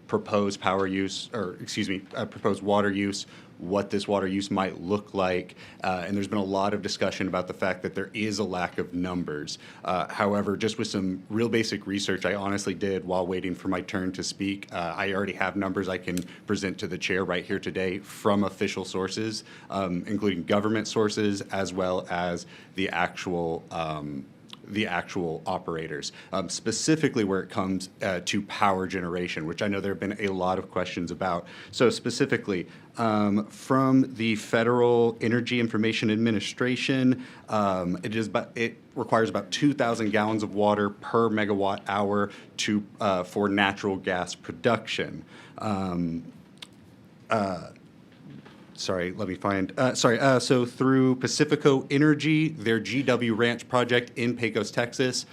proposed power use, or excuse me, proposed water use, what this water use might look like. And there's been a lot of discussion about the fact that there is a lack of numbers. However, just with some real basic research I honestly did while waiting for my turn to speak, I already have numbers I can present to the chair right here today from official sources, including government sources, as well as the actual the actual operators, specifically where it comes to power generation, which I know there have been a lot of questions about. So specifically, from the Federal Energy Information Administration, it requires about 2,000 gallons of water per megawatt hour for natural gas production. So through Pacifico Energy, their GW Ranch project in Pecos, Texas,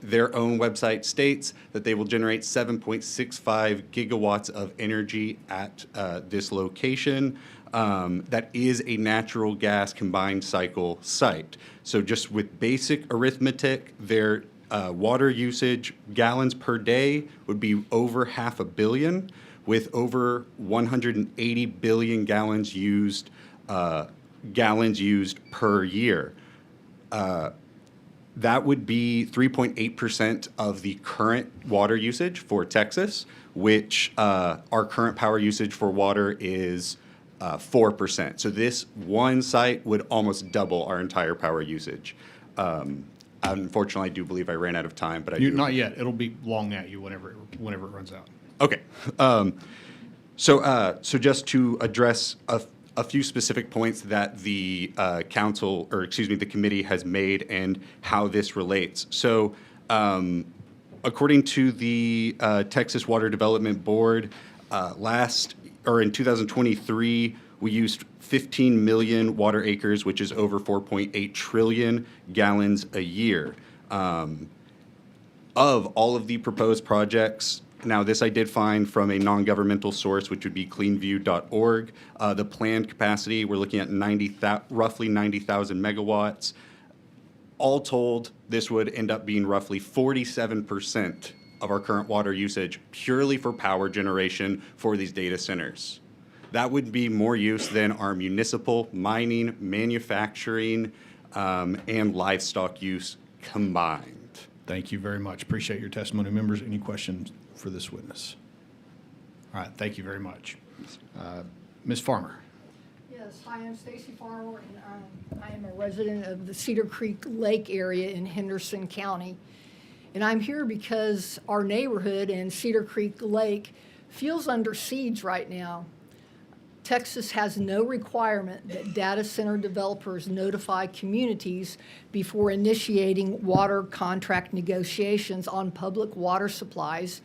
their own website states that they will generate 7.65 gigawatts of energy at this location. That is a natural gas combined cycle site. So just with basic arithmetic, their water usage gallons per day would be over 500 million, with over 180 billion gallons used per year. That would be 3.8% of the current water usage for Texas, which our current power usage for water is 4%. So this one site would almost double our entire power usage. Unfortunately, I do believe I ran out of time, but Not yet. It'll be long at you whenever it runs out. Okay. So just to address a few specific points that the the committee has made and how this relates. So according to the Texas Water Development Board, in 2023, we used 15 million water acres, which is over 4.8 trillion gallons a year. Of all of the proposed projects, now this I did find from a non-governmental source, which would be cleanview.org. The planned capacity, we're looking at roughly 90,000 megawatts. All told, this would end up being roughly 47% of our current water usage purely for power generation for these data centers. That would be more use than our municipal, mining, manufacturing, and livestock use combined. Thank you very much. Appreciate your testimony. Members, any questions for this witness? All right, thank you very much. Ms. Farmer. Yes, hi, I'm Stacy Farmer, and I am a resident of the Cedar Creek Lake area in Henderson County. And I'm here because our neighborhood in Cedar Creek Lake feels under siege right now. Texas has no requirement that data center developers notify communities before initiating water contract negotiations on public water supplies.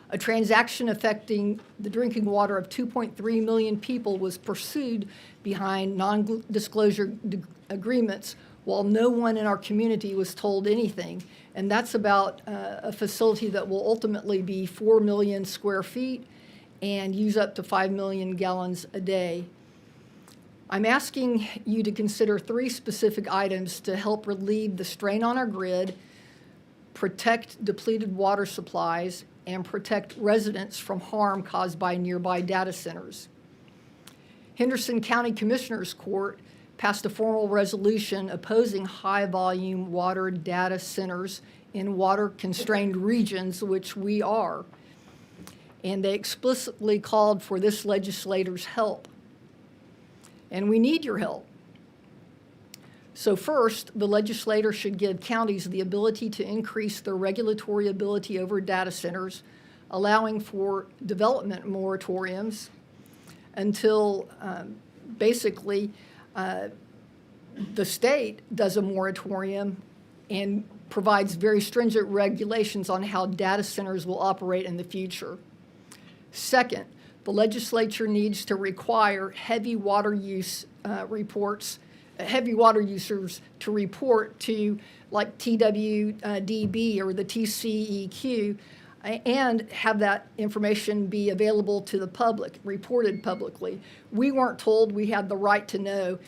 A transaction affecting the drinking water of 2.3 million people was pursued behind non-disclosure agreements while no one in our community was told anything. And that's about a facility that will ultimately be 4 million square feet and use up to 5 million gallons a day. I'm asking you to consider 3 specific items to help relieve the strain on our grid, protect depleted water supplies, and protect residents from harm caused by nearby data centers. Henderson County Commissioners Court passed a formal resolution opposing high-volume water data centers in water-constrained regions, which we are. And they explicitly called for this legislator's help. And we need your help. So first, the legislator should give counties the ability to increase their regulatory ability over data centers, allowing for development moratoriums until basically the state does a moratorium and provides very stringent regulations on how data centers will operate in the future. Second, the legislature needs to require heavy water users to report to like TWDB or the TCEQ and have that information be available to the public, reported publicly. We weren't told we had the right to know,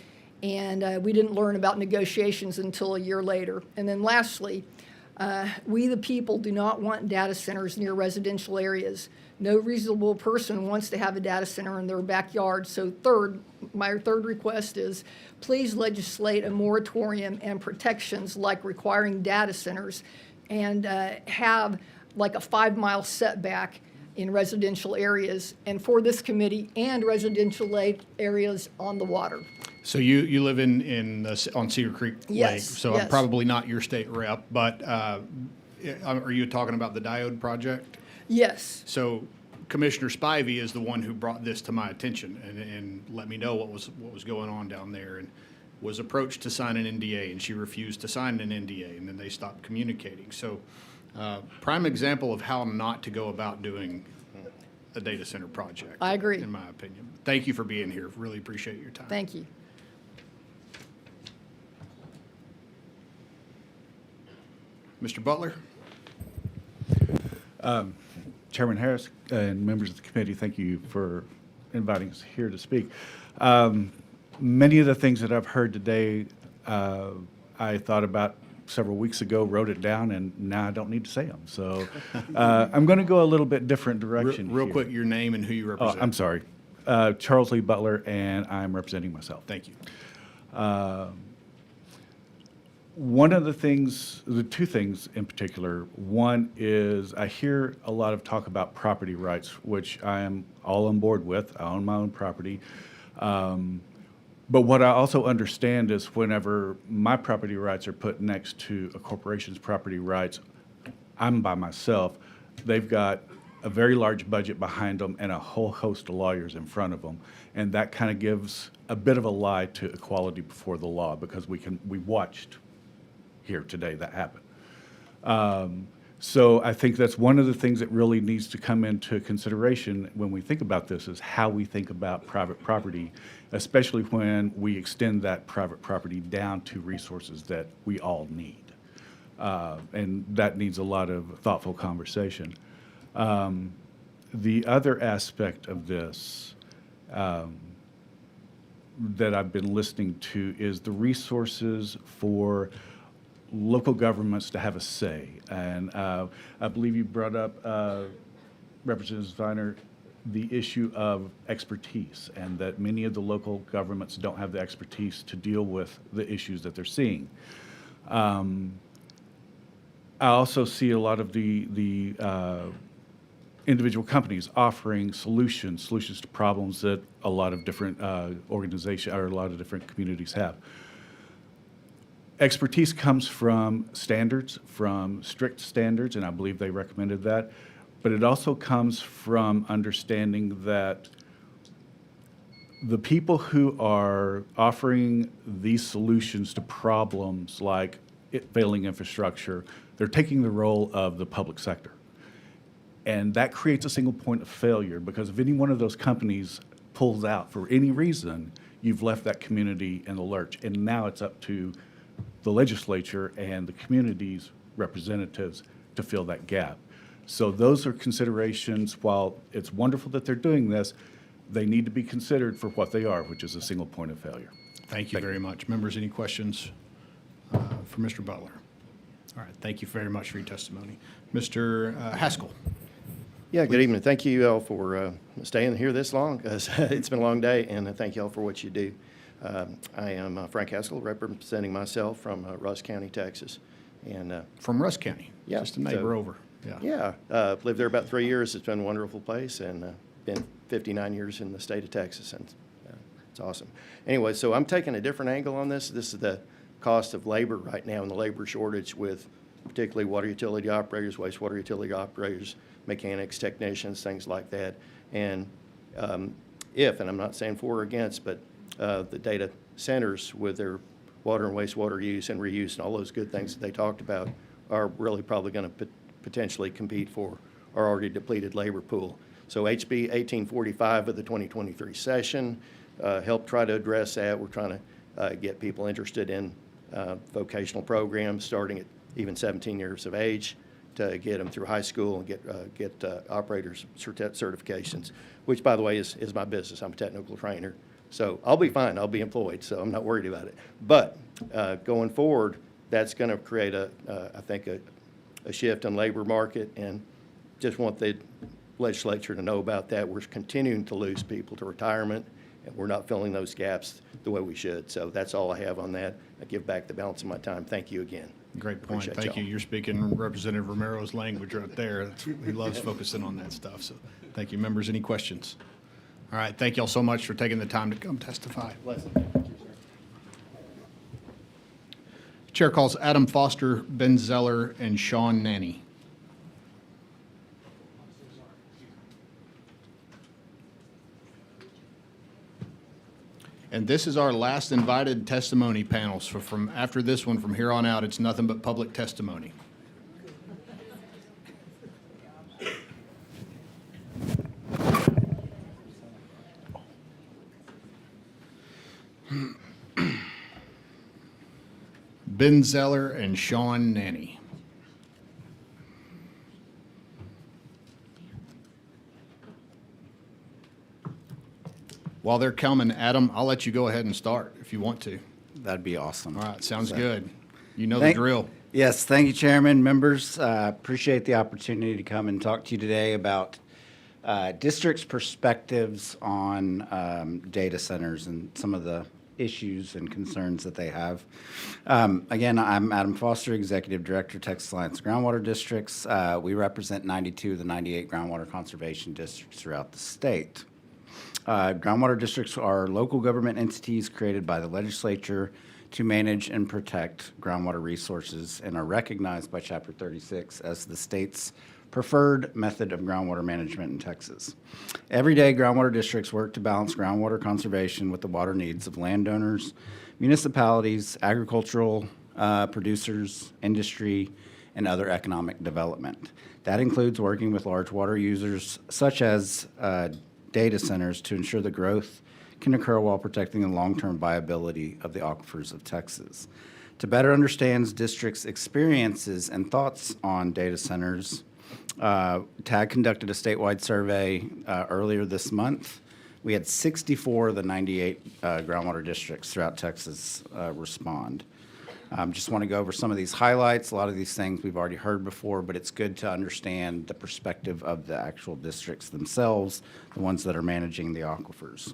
and we didn't learn about negotiations until a year later. And then lastly, we the people do not want data centers near residential areas. No reasonable person wants to have a data center in their backyard. So my third request is please legislate a moratorium and protections like requiring data centers and have like a 5-mile setback in residential areas and for this committee and residential areas on the water. So you live on Cedar Creek Lake. Yes, So I'm yes. probably not your state rep, but are you talking about the Diode project? Yes. So Commissioner Spivey is the one who brought this to my attention and let me know what was going on down there, and was approached to sign an NDA, and she refused to sign an NDA, and then they stopped communicating. So prime example of how not to go about doing a data center project. I agree. In my opinion. Thank you for being here. Really appreciate your time. Thank you. Mr. Butler? Chairman Harris and members of the committee, thank you for inviting us here to speak. Many of the things that I've heard today, I thought about several weeks ago, wrote it down, and now I don't need to say them. So I'm going to go a little bit different direction Real here. quick, your name and who you represent. Oh, I'm sorry. Charles Lee Butler, and I'm representing myself. Thank you. One of the things, the two things in particular, one is I hear a lot of talk about property rights, which I am all on board with. I own my own property. But what I also understand is whenever my property rights are put next to a corporation's property rights, I'm by myself. They've got a very large budget behind them and a whole host of lawyers in front of them. And that kind of gives a bit of a lie to equality before the law, because we watched here today that happened. So I think that's one of the things that really needs to come into consideration when we think about this, is how we think about private property, especially when we extend that private property down to resources that we all need. And that needs a lot of thoughtful conversation. The other aspect of this that I've been listening to is the resources for local governments to have a say. And I believe you brought up, Representative Steiner, the issue of expertise, and that many of the local governments don't have the expertise to deal with the issues that they're seeing. I also see a lot of the individual companies offering solutions to problems that a lot of different organizations or a lot of different communities have. Expertise comes from standards, from strict standards, and I believe they recommended that. But it also comes from understanding that the people who are offering these solutions to problems like failing infrastructure, they're taking the role of the public sector. And that creates a single point of failure, because if any one of those companies pulls out for any reason, you've left that community in the lurch. And now it's up to the legislature and the community's representatives to fill that gap. So those are considerations. While it's wonderful that they're doing this, they need to be considered for what they are, which is a single point of failure. Thank you very much. Members, any questions for Mr. Butler? All right, thank you very much for your testimony. Mr. Haskell. Yeah, good evening. Thank you all for staying here this long, because it's been a long day, and thank you all for what you do. I am Frank Haskell, representing myself from Rusk County, Texas. And from Rusk County? Yeah. Just a neighbor over. Yeah. Lived there about 3 years. It's been a wonderful place, and been 59 years in the state of Texas, and it's awesome. Anyway, so I'm taking a different angle on this. This is the cost of labor right now, and the labor shortage with particularly water utility operators, wastewater utility operators, mechanics, technicians, things like that. And and I'm not saying for or against, but the data centers with their water and wastewater use and reuse and all those good things that they talked about are really probably going to potentially compete for our already depleted labor pool. So HB 1845 of the 2023 session helped try to address that. We're trying to get people interested in vocational programs starting at even 17 years of age, to get them through high school and get operators certifications, which, by the way, is my business. I'm a technical trainer. So I'll be fine. I'll be employed, so I'm not worried about it. But going forward, that's going to create, I think, a shift in labor market, and just want the legislature to know about that. We're continuing to lose people to retirement, and we're not filling those gaps the way we should. So that's all I have on that. I give back the balance of my time. Thank you again. Great point. Appreciate Thank y'all. you. You're speaking Representative Romero's language right there. He loves focusing on that stuff. So thank you. Members, any questions? All right. Thank you all so much for taking the time to come testify. Blessing. Chair calls Adam Foster, Ben Zeller, and Sean Nanny. And this is our last invited testimony panel. So from after this one, from here on out, it's nothing but public testimony. Ben Zeller and Sean Nanny. While they're coming, Adam, I'll let you go ahead and start if you want to. That'd be awesome. All right, sounds good. You know the drill. Yes, thank you, Chairman, members. Appreciate the opportunity to come and talk to you today about districts' perspectives on data centers and some of the issues and concerns that they have. Again, I'm Adam Foster, Executive Director, Texas Alliance Groundwater Districts. We represent 92 of the 98 groundwater conservation districts throughout the state. Groundwater districts are local government entities created by the legislature to manage and protect groundwater resources and are recognized by Chapter 36 as the state's preferred method of groundwater management in Texas. Every day, groundwater districts work to balance groundwater conservation with the water needs of landowners, municipalities, agricultural producers, industry, and other economic development. That includes working with large water users such as data centers to ensure the growth can occur while protecting the long-term viability of the aquifers of Texas. To better understand districts' experiences and thoughts on data centers, TAG conducted a statewide survey earlier this month. We had 64 of the 98 groundwater districts throughout Texas respond. Just want to go over some of these highlights. A lot of these things we've already heard before, but it's good to understand the perspective of the actual districts themselves, the ones that are managing the aquifers.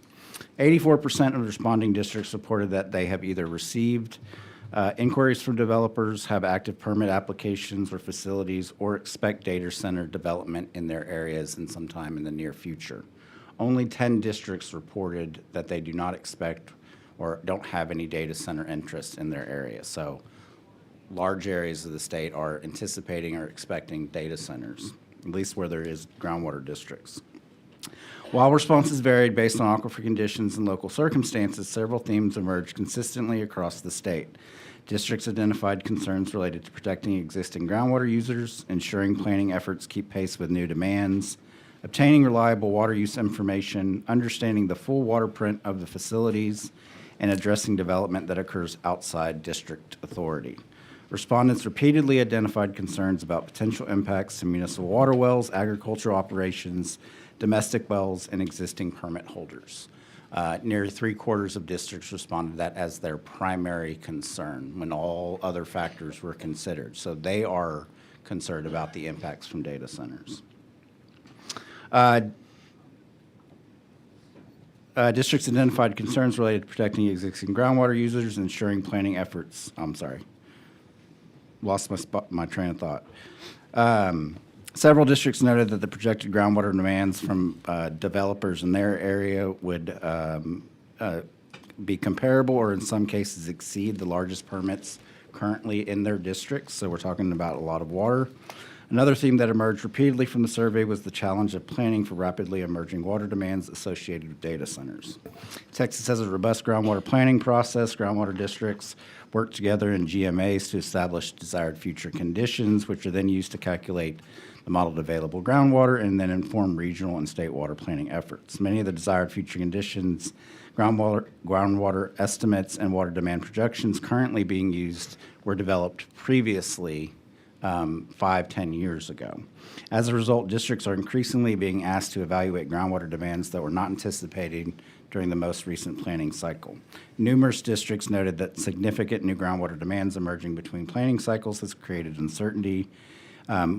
84% of responding districts reported that they have either received inquiries from developers, have active permit applications or facilities, or expect data center development in their areas in some time in the near future. Only 10 districts reported that they do not expect or don't have any data center interest in their area. So large areas of the state are anticipating or expecting data centers, at least where there is groundwater districts. While responses varied based on aquifer conditions and local circumstances, several themes emerged consistently across the state. Districts identified concerns related to protecting existing groundwater users, ensuring planning efforts keep pace with new demands, obtaining reliable water use information, understanding the full water print of the facilities, and addressing development that occurs outside district authority. Respondents repeatedly identified concerns about potential impacts to municipal water wells, agricultural operations, domestic wells, and existing permit holders. Nearly 3/4 of districts responded to that as their primary concern when all other factors were considered. So they are concerned about the impacts from data centers. Districts identified concerns related to protecting existing groundwater users, ensuring planning efforts. I'm sorry, lost my train of thought. Several districts noted that the projected groundwater demands from developers in their area would be comparable or in some cases exceed the largest permits currently in their districts. So we're talking about a lot of water. Another theme that emerged repeatedly from the survey was the challenge of planning for rapidly emerging water demands associated with data centers. Texas has a robust groundwater planning process. Groundwater districts work together in GMAs to establish desired future conditions, which are then used to calculate the modeled available groundwater and then inform regional and state water planning efforts. Many of the desired future conditions, groundwater estimates, and water demand projections currently being used were developed previously 5-10 years ago. As a result, districts are increasingly being asked to evaluate groundwater demands that were not anticipated during the most recent planning cycle. Numerous districts noted that significant new groundwater demands emerging between planning cycles has created uncertainty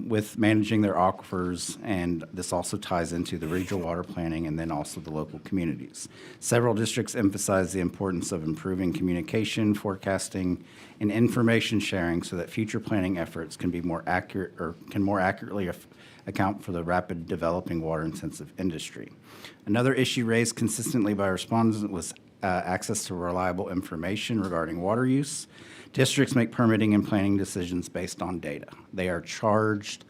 with managing their aquifers, and this also ties into the regional water planning and then also the local communities. Several districts emphasize the importance of improving communication, forecasting, and information sharing so that future planning efforts can be more accurate or can more accurately account for the rapid developing water-intensive industry. Another issue raised consistently by respondents was access to reliable information regarding water use. Districts make permitting and planning decisions based on data. They are charged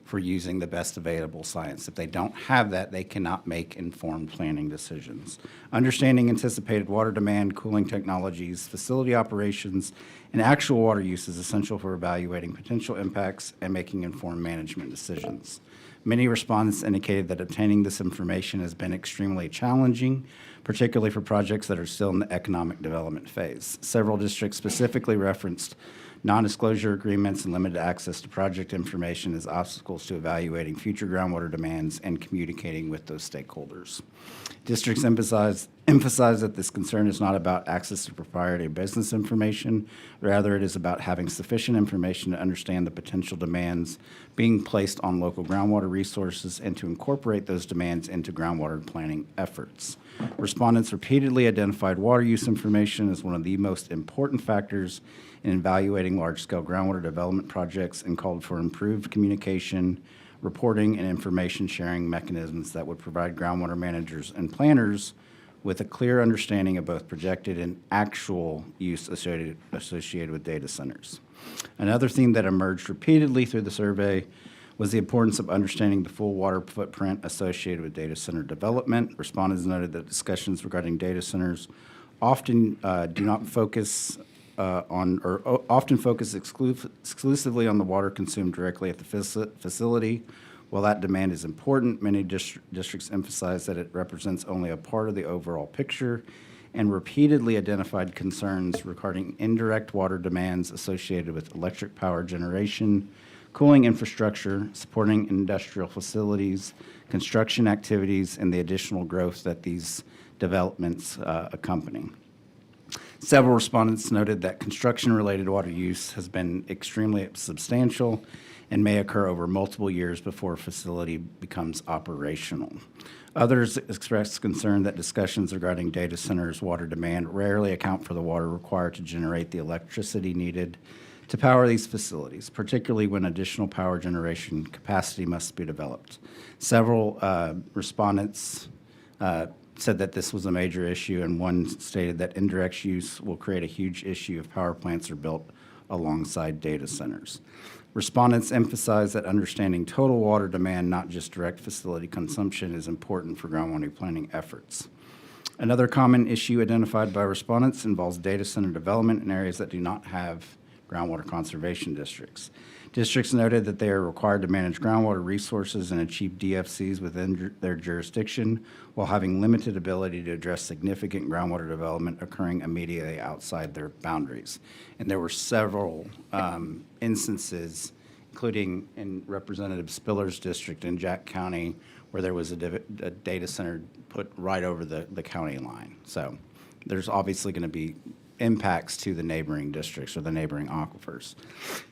for using the best available science. If they don't have that, they cannot make informed planning decisions. Understanding anticipated water demand, cooling technologies, facility operations, and actual water use is essential for evaluating potential impacts and making informed management decisions. Many respondents indicated that obtaining this information has been extremely challenging, particularly for projects that are still in the economic development phase. Several districts specifically referenced non-disclosure agreements and limited access to project information as obstacles to evaluating future groundwater demands and communicating with those stakeholders. Districts emphasize that this concern is not about access to proprietary business information. Rather, it is about having sufficient information to understand the potential demands being placed on local groundwater resources and to incorporate those demands into groundwater planning efforts. Respondents repeatedly identified water use information as one of the most important factors in evaluating large-scale groundwater development projects and called for improved communication, reporting, and information sharing mechanisms that would provide groundwater managers and planners with a clear understanding of both projected and actual use associated with data centers. Another theme that emerged repeatedly through the survey was the importance of understanding the full water footprint associated with data center development. Respondents noted that discussions regarding data centers often do not focus often focus exclusively on the water consumed directly at the facility. While that demand is important, many districts emphasize that it represents only a part of the overall picture and repeatedly identified concerns regarding indirect water demands associated with electric power generation, cooling infrastructure, supporting industrial facilities, construction activities, and the additional growth that these developments accompany. Several respondents noted that construction-related water use has been extremely substantial and may occur over multiple years before a facility becomes operational. Others expressed concern that discussions regarding data centers' water demand rarely account for the water required to generate the electricity needed to power these facilities, particularly when additional power generation capacity must be developed. Several respondents said that this was a major issue, and one stated that indirect use will create a huge issue if power plants are built alongside data centers. Respondents emphasized that understanding total water demand, not just direct facility consumption, is important for groundwater planning efforts. Another common issue identified by respondents involves data center development in areas that do not have groundwater conservation districts. Districts noted that they are required to manage groundwater resources and achieve DFCs within their jurisdiction while having limited ability to address significant groundwater development occurring immediately outside their boundaries. And there were several instances, including in Representative Spiller's district in Jack County, where there was a data center put right over the county line. So there's obviously going to be impacts to the neighboring districts or the neighboring aquifers.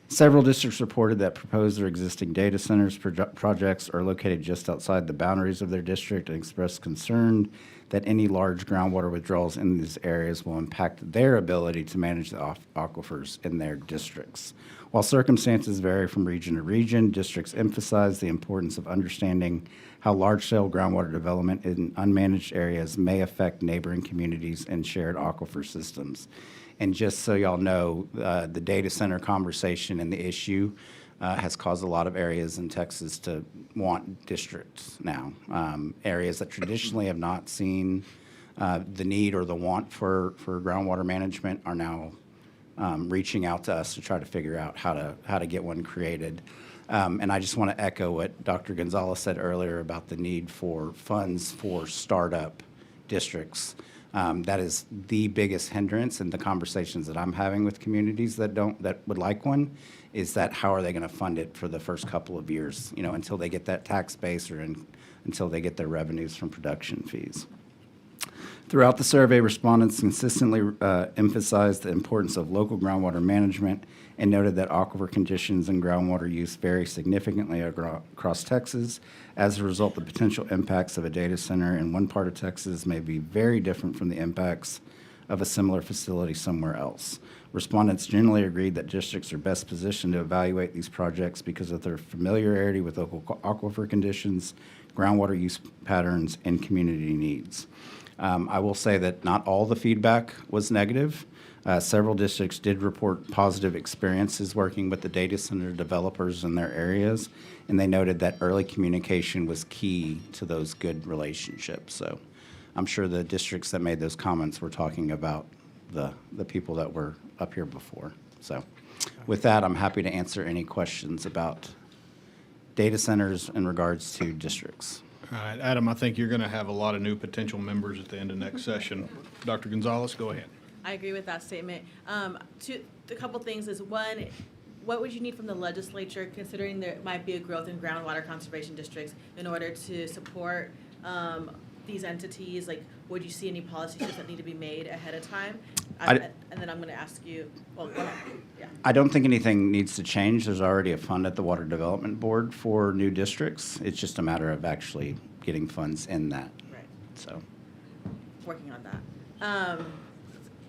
Several districts reported that proposed or existing data centers projects are located just outside the boundaries of their district and expressed concern that any large groundwater withdrawals in these areas will impact their ability to manage the aquifers in their districts. While circumstances vary from region to region, districts emphasize the importance of understanding how large-scale groundwater development in unmanaged areas may affect neighboring communities and shared aquifer systems. And just so y'all know, the data center conversation and the issue has caused a lot of areas in Texas to want districts now. Areas that traditionally have not seen the need or the want for groundwater management are now reaching out to us to try to figure out how to get one created. And I just want to echo what Dr. Gonzalez said earlier about the need for funds for startup districts. That is the biggest hindrance in the conversations that I'm having with communities that would like one, is that how are they going to fund it for the first couple of years, until they get that tax base or until they get their revenues from production fees. Throughout the survey, respondents consistently emphasized the importance of local groundwater management and noted that aquifer conditions and groundwater use vary significantly across Texas. As a result, the potential impacts of a data center in one part of Texas may be very different from the impacts of a similar facility somewhere else. Respondents generally agreed that districts are best positioned to evaluate these projects because of their familiarity with local aquifer conditions, groundwater use patterns, and community needs. I will say that not all the feedback was negative. Several districts did report positive experiences working with the data center developers in their areas, and they noted that early communication was key to those good relationships. So I'm sure the districts that made those comments were talking about the people that were up here before. So with that, I'm happy to answer any questions about data centers in regards to districts. All right, Adam, I think you're going to have a lot of new potential members at the end of next session. Dr. Gonzalez, go ahead. I agree with that statement. A couple things is, one, what would you need from the legislature, considering there might be a growth in groundwater conservation districts, in order to support these entities? Like, would you see any policy shifts that need to be made ahead of time? And then I'm going to ask you, well, go ahead. Yeah. I don't think anything needs to change. There's already a fund at the Water Development Board for new districts. It's just a matter of actually getting funds in that. Right. So. Working on that.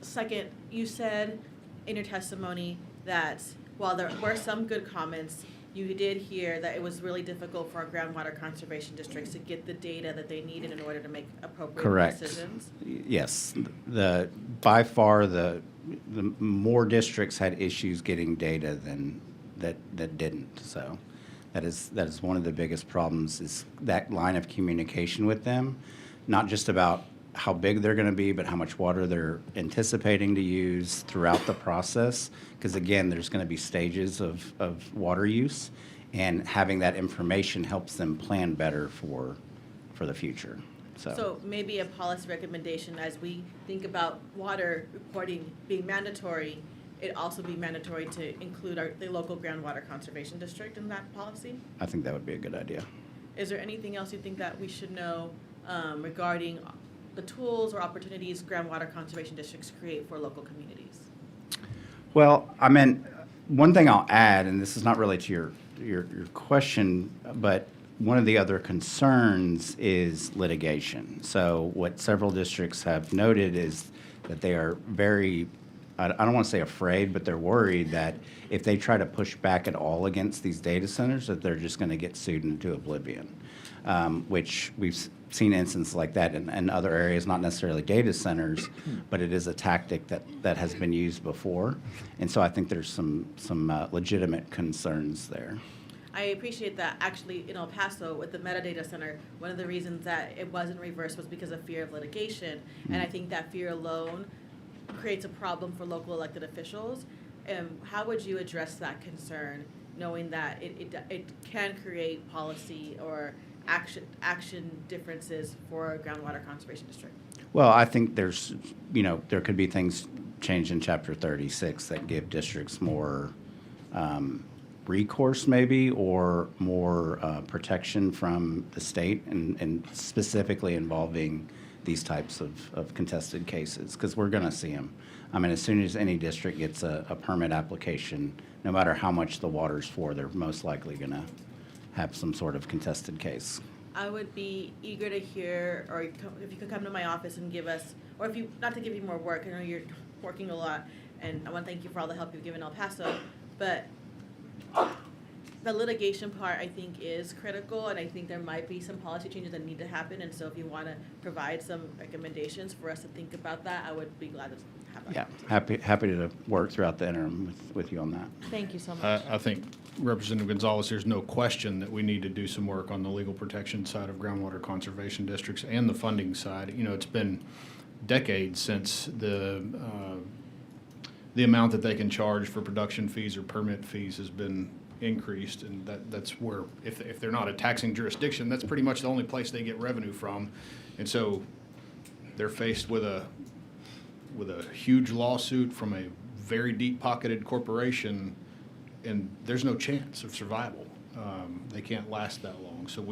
Second, you said in your testimony that while there were some good comments, you did hear that it was really difficult for our groundwater conservation districts to get the data that they needed in order to make appropriate Correct. decisions. Yes. By far, the more districts had issues getting data than that didn't. So that is one of the biggest problems, is that line of communication with them, not just about how big they're going to be, but how much water they're anticipating to use throughout the process. Because again, there's going to be stages of water use, and having that information helps them plan better for the future. So maybe a policy recommendation, as we think about water reporting being mandatory, it also be mandatory to include the local groundwater conservation district in that policy? I think that would be a good idea. Is there anything else you think that we should know regarding the tools or opportunities groundwater conservation districts create for local communities? Well, I mean, one thing I'll add, and this is not really to your question, but one of the other concerns is litigation. So what several districts have noted is that they are very, I don't want to say afraid, but they're worried that if they try to push back at all against these data centers, that they're just going to get sued into oblivion, which we've seen instances like that in other areas, not necessarily data centers, but it is a tactic that has been used before. And so I think there's some legitimate concerns there. I appreciate that. Actually, in El Paso, with the metadata center, one of the reasons that it wasn't reversed was because of fear of litigation. And I think that fear alone creates a problem for local elected officials. How would you address that concern, knowing that it can create policy or action differences for a groundwater conservation district? Well, I think there could be things changed in Chapter 36 that give districts more recourse maybe, or more protection from the state, and specifically involving these types of contested cases, because we're going to see them. I mean, as soon as any district gets a permit application, no matter how much the water's for, they're most likely going to have some sort of contested case. I would be eager to hear, or if you could come to my office and give us, or if you, not to give you more work, I know you're working a lot, and I want to thank you for all the help you've given El Paso, but the litigation part, I think, is critical, and I think there might be some policy changes that need to happen, and so if you want to provide some recommendations for us to think about that, I would be glad to have that. Yeah, happy to work throughout the interim with you on that. Thank you so much. I think Representative Gonzalez, there's no question that we need to do some work on the legal protection side of groundwater conservation districts and the funding side. You know, it's been decades since the amount that they can charge for production fees or permit fees has been increased, and that's where, if they're not a taxing jurisdiction, that's pretty much the only place they get revenue from. And so they're faced with a huge lawsuit from a very deep-pocketed corporation, and there's no chance of survival. They can't last that long. So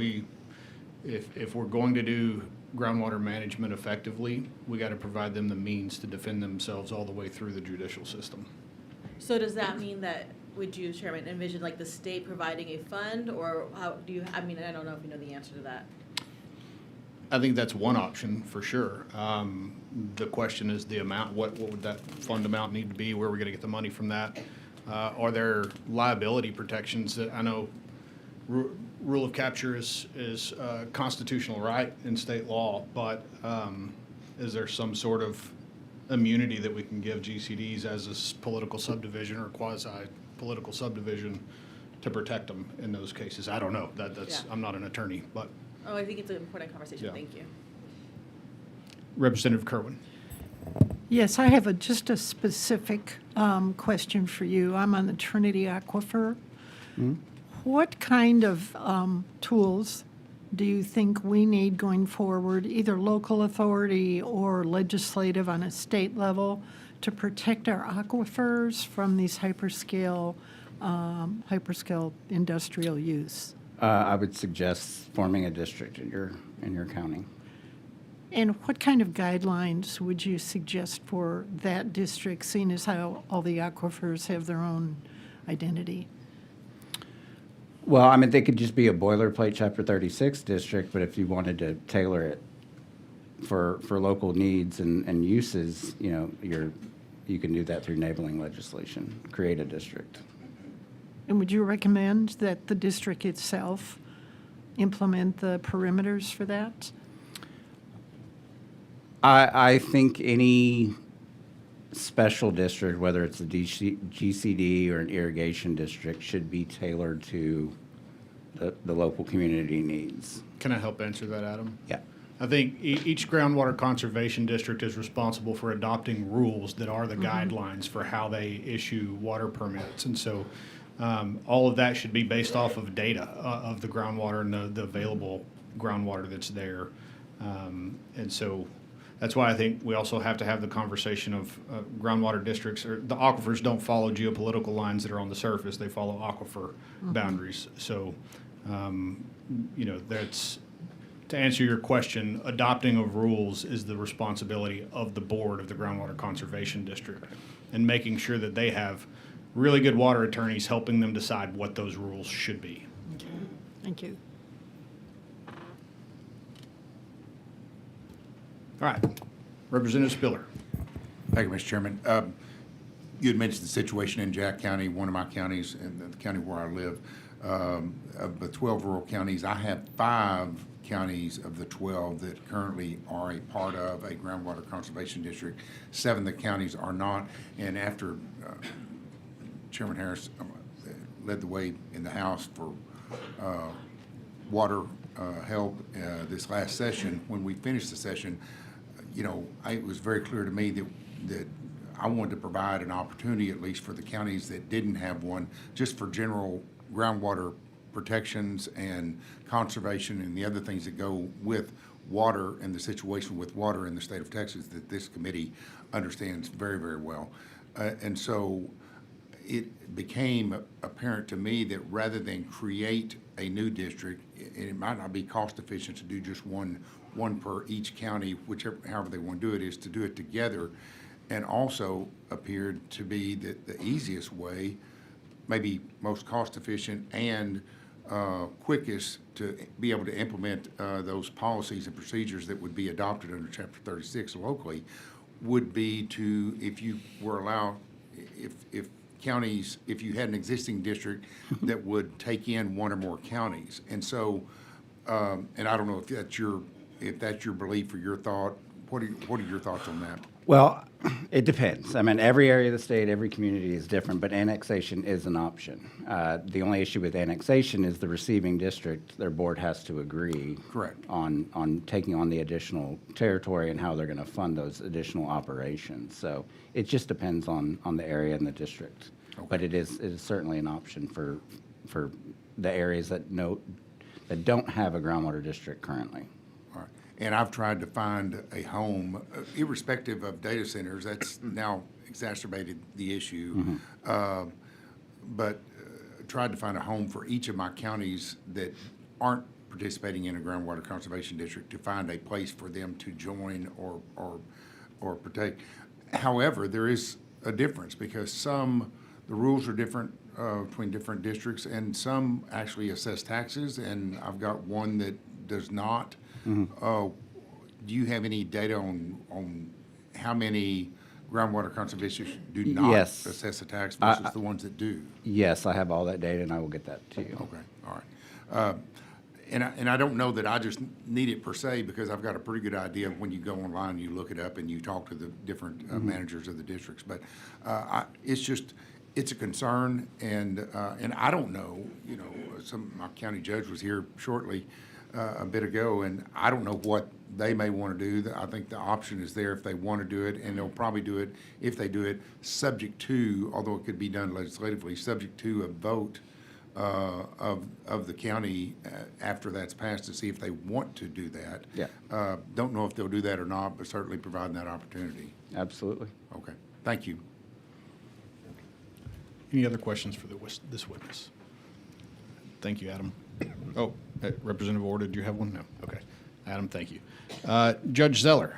if we're going to do groundwater management effectively, we got to provide them the means to defend themselves all the way through the judicial system. So does that mean that, would you, Chairman, envision like the state providing a fund, or how do you, I mean, I don't know if you know the answer to that. I think that's one option for sure. The question is the amount. What would that fund amount need to be? Where are we going to get the money from that? Are there liability protections that I know rule of capture is a constitutional right in state law, but Is there some sort of immunity that we can give GCDs as a political subdivision or quasi-political subdivision to protect them in those cases? I don't know. That's Yeah. I'm not an attorney, but Oh, I think it's an important conversation. Yeah. Thank you. Representative Kerwin. Yes, I have just a specific question for you. I'm on the Trinity Aquifer. What kind of tools do you think we need going forward, either local authority or legislative on a state level, to protect our aquifers from these hyperscale industrial use? I would suggest forming a district in your county. And what kind of guidelines would you suggest for that district, seeing as how all the aquifers have their own identity? Well, I mean, they could just be a boilerplate Chapter 36 district, but if you wanted to tailor it for local needs and uses, you can do that through enabling legislation, create a district. And would you recommend that the district itself implement the perimeters for that? I think any special district, whether it's a GCD or an irrigation district, should be tailored to the local community needs. Can I help answer that, Adam? Yeah. I think each groundwater conservation district is responsible for adopting rules that are the guidelines for how they issue water permits. And so all of that should be based off of data of the groundwater and the available groundwater that's there. And so that's why I think we also have to have the conversation of groundwater districts, or the aquifers don't follow geopolitical lines that are on the surface. They follow aquifer boundaries. So, that's, to answer your question, adopting of rules is the responsibility of the board of the groundwater conservation district, and making sure that they have really good water attorneys helping them decide what those rules should be. Thank you. All right, Representative Spiller. Thank you, Mr. Chairman. You had mentioned the situation in Jack County, one of my counties, and the county where I live. Of the 12 rural counties, I have 5 counties of the 12 that currently are a part of a groundwater conservation district. 7 of the counties are not. And after Chairman Harris led the way in the House for water help this last session, when we finished the session, it was very clear to me that I wanted to provide an opportunity, at least for the counties that didn't have one, just for general groundwater protections and conservation and the other things that go with water and the situation with water in the state of Texas that this committee understands very, very well. And so it became apparent to me that rather than create a new district, and it might not be cost efficient to do just one per each county, however they want to do it, is to do it together. And also appeared to be the easiest way, maybe most cost efficient and quickest to be able to implement those policies and procedures that would be adopted under Chapter 36 locally, would be to, if you were allowed, if counties, if you had an existing district that would take in one or more counties. And so, and I don't know if that's your belief or your thought. What are your thoughts on that? Well, it depends. I mean, every area of the state, every community is different, but annexation is an option. The only issue with annexation is the receiving district, their board has to agree. Correct. On taking on the additional territory and how they're going to fund those additional operations. So it just depends on the area and the district. Okay. But it is certainly an option for the areas that don't have a groundwater district currently. All right. And I've tried to find a home, irrespective of data centers. That's now exacerbated the issue. But tried to find a home for each of my counties that aren't participating in a groundwater conservation district, to find a place for them to join or partake. However, there is a difference, because the rules are different between different districts, and some actually assess taxes, and I've got one that does not. Do you have any data on how many groundwater conservation do not assess a tax versus the ones that do? Yes, I have all that data, and I will get that to you. Okay, all right. And I don't know that I just need it per se, because I've got a pretty good idea of when you go online, you look it up and you talk to the different managers of the districts. But it's a concern, and I don't know, my county judge was here shortly a bit ago, and I don't know what they may want to do. I think the option is there if they want to do it, and they'll probably do it, if they do it, subject to, although it could be done legislatively, subject to a vote of the county after that's passed to see if they want to do that. Yeah. Don't know if they'll do that or not, but certainly providing that opportunity. Absolutely. Okay, thank you. Any other questions for this witness? Thank you, Adam. Oh, Representative Orr, did you have one? No. Okay. Adam, thank you. Judge Zeller.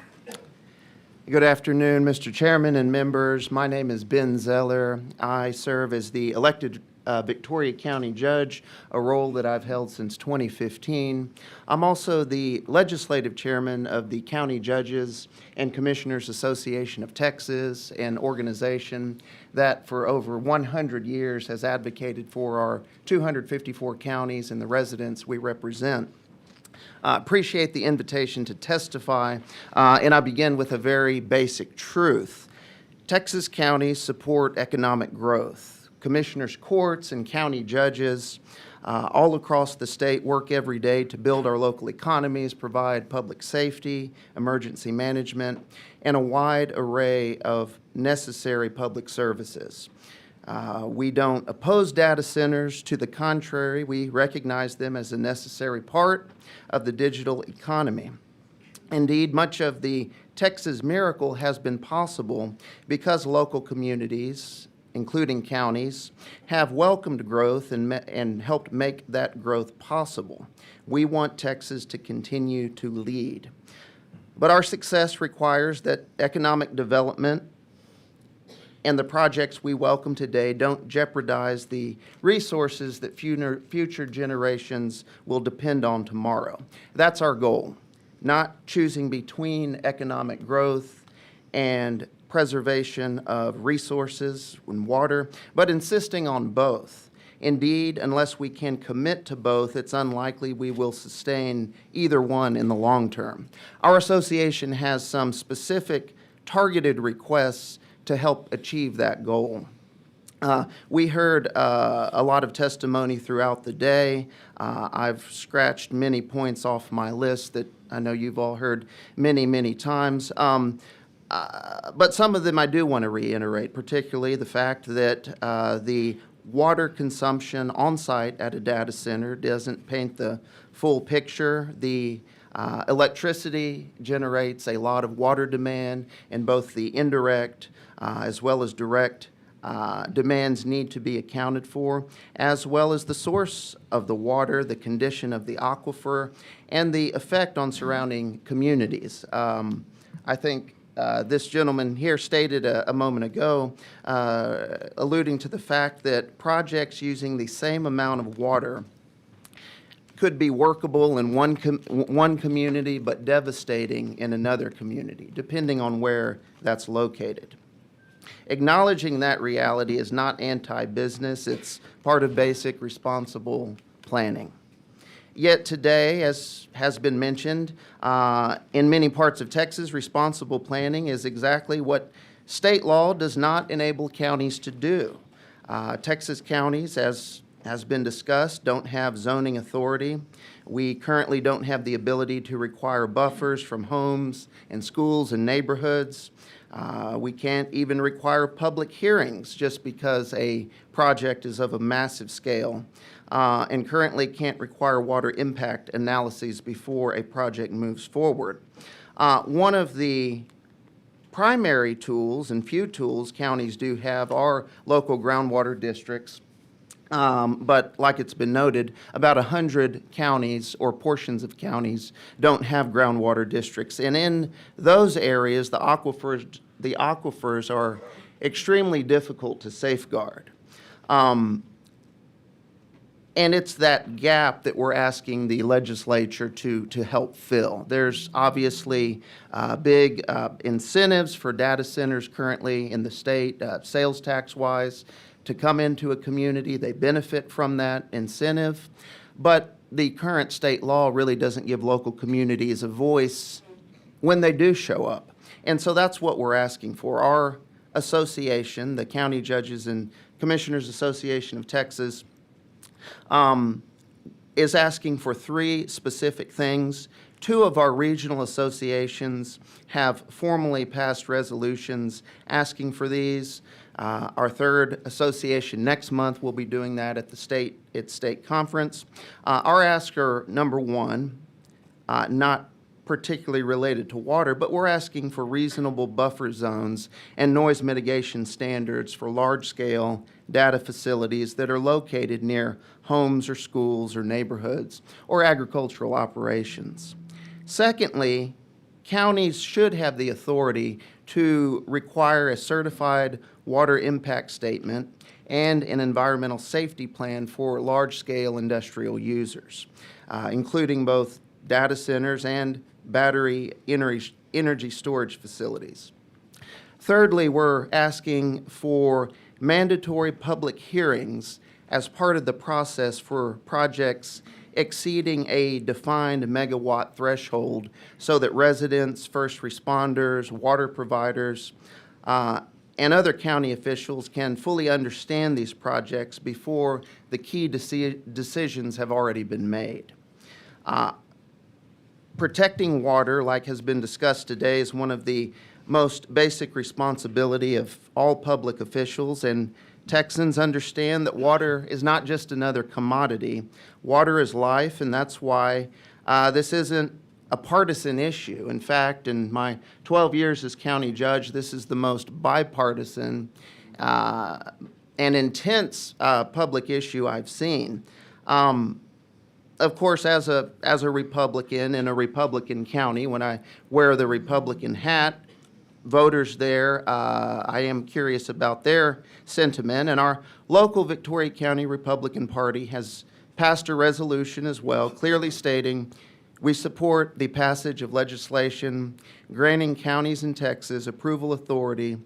Good afternoon, Mr. Chairman and members. My name is Ben Zeller. I serve as the elected Victoria County Judge, a role that I've held since 2015. I'm also the legislative chairman of the County Judges and Commissioners Association of Texas, an organization that for over 100 years has advocated for our 254 counties and the residents we represent. Appreciate the invitation to testify, and I begin with a very basic truth. Texas counties support economic growth. Commissioners' courts and county judges all across the state work every day to build our local economies, provide public safety, emergency management, and a wide array of necessary public services. We don't oppose data centers. To the contrary, we recognize them as a necessary part of the digital economy. Indeed, much of the Texas miracle has been possible because local communities, including counties, have welcomed growth and helped make that growth possible. We want Texas to continue to lead. But our success requires that economic development and the projects we welcome today don't jeopardize the resources that future generations will depend on tomorrow. That's our goal, not choosing between economic growth and preservation of resources and water, but insisting on both. Indeed, unless we can commit to both, it's unlikely we will sustain either one in the long term. Our association has some specific targeted requests to help achieve that goal. We heard a lot of testimony throughout the day. I've scratched many points off my list that I know you've all heard many, many times. But some of them I do want to reiterate, particularly the fact that the water consumption on site at a data center doesn't paint the full picture. The electricity generates a lot of water demand, and both the indirect as well as direct demands need to be accounted for, as well as the source of the water, the condition of the aquifer, and the effect on surrounding communities. I think this gentleman here stated a moment ago, alluding to the fact that projects using the same amount of water could be workable in one community but devastating in another community, depending on where that's located. Acknowledging that reality is not anti-business, it's part of basic responsible planning. Yet today, as has been mentioned, in many parts of Texas, responsible planning is exactly what state law does not enable counties to do. Texas counties, as has been discussed, don't have zoning authority. We currently don't have the ability to require buffers from homes and schools and neighborhoods. We can't even require public hearings just because a project is of a massive scale, and currently can't require water impact analyses before a project moves forward. One of the primary tools and few tools counties do have are local groundwater districts. But like it's been noted, about 100 counties or portions of counties don't have groundwater districts. And in those areas, the aquifers are extremely difficult to safeguard. And it's that gap that we're asking the legislature to help fill. There's obviously big incentives for data centers currently in the state, sales tax-wise, to come into a community. They benefit from that incentive. But the current state law really doesn't give local communities a voice when they do show up. And so that's what we're asking for. Our association, the County Judges and Commissioners Association of Texas, is asking for 3 specific things. 2 of our regional associations have formally passed resolutions asking for these. Our 3rd association next month will be doing that at the state conference. Our asks are, number 1, not particularly related to water, but we're asking for reasonable buffer zones and noise mitigation standards for large-scale data facilities that are located near homes or schools or neighborhoods or agricultural operations. Secondly, counties should have the authority to require a certified water impact statement and an environmental safety plan for large-scale industrial users, including both data centers and battery energy storage facilities. Thirdly, we're asking for mandatory public hearings as part of the process for projects exceeding a defined megawatt threshold so that residents, first responders, water providers, and other county officials can fully understand these projects before the key decisions have already been made. Protecting water, like has been discussed today, is one of the most basic responsibility of all public officials, and Texans understand that water is not just another commodity. Water is life, and that's why this isn't a partisan issue. In fact, in my 12 years as county judge, this is the most bipartisan and intense public issue I've seen. Of course, as a Republican in a Republican county, when I wear the Republican hat, voters there, I am curious about their sentiment. And our local Victoria County Republican Party has passed a resolution as well, clearly stating we support the passage of legislation granting counties in Texas approval authority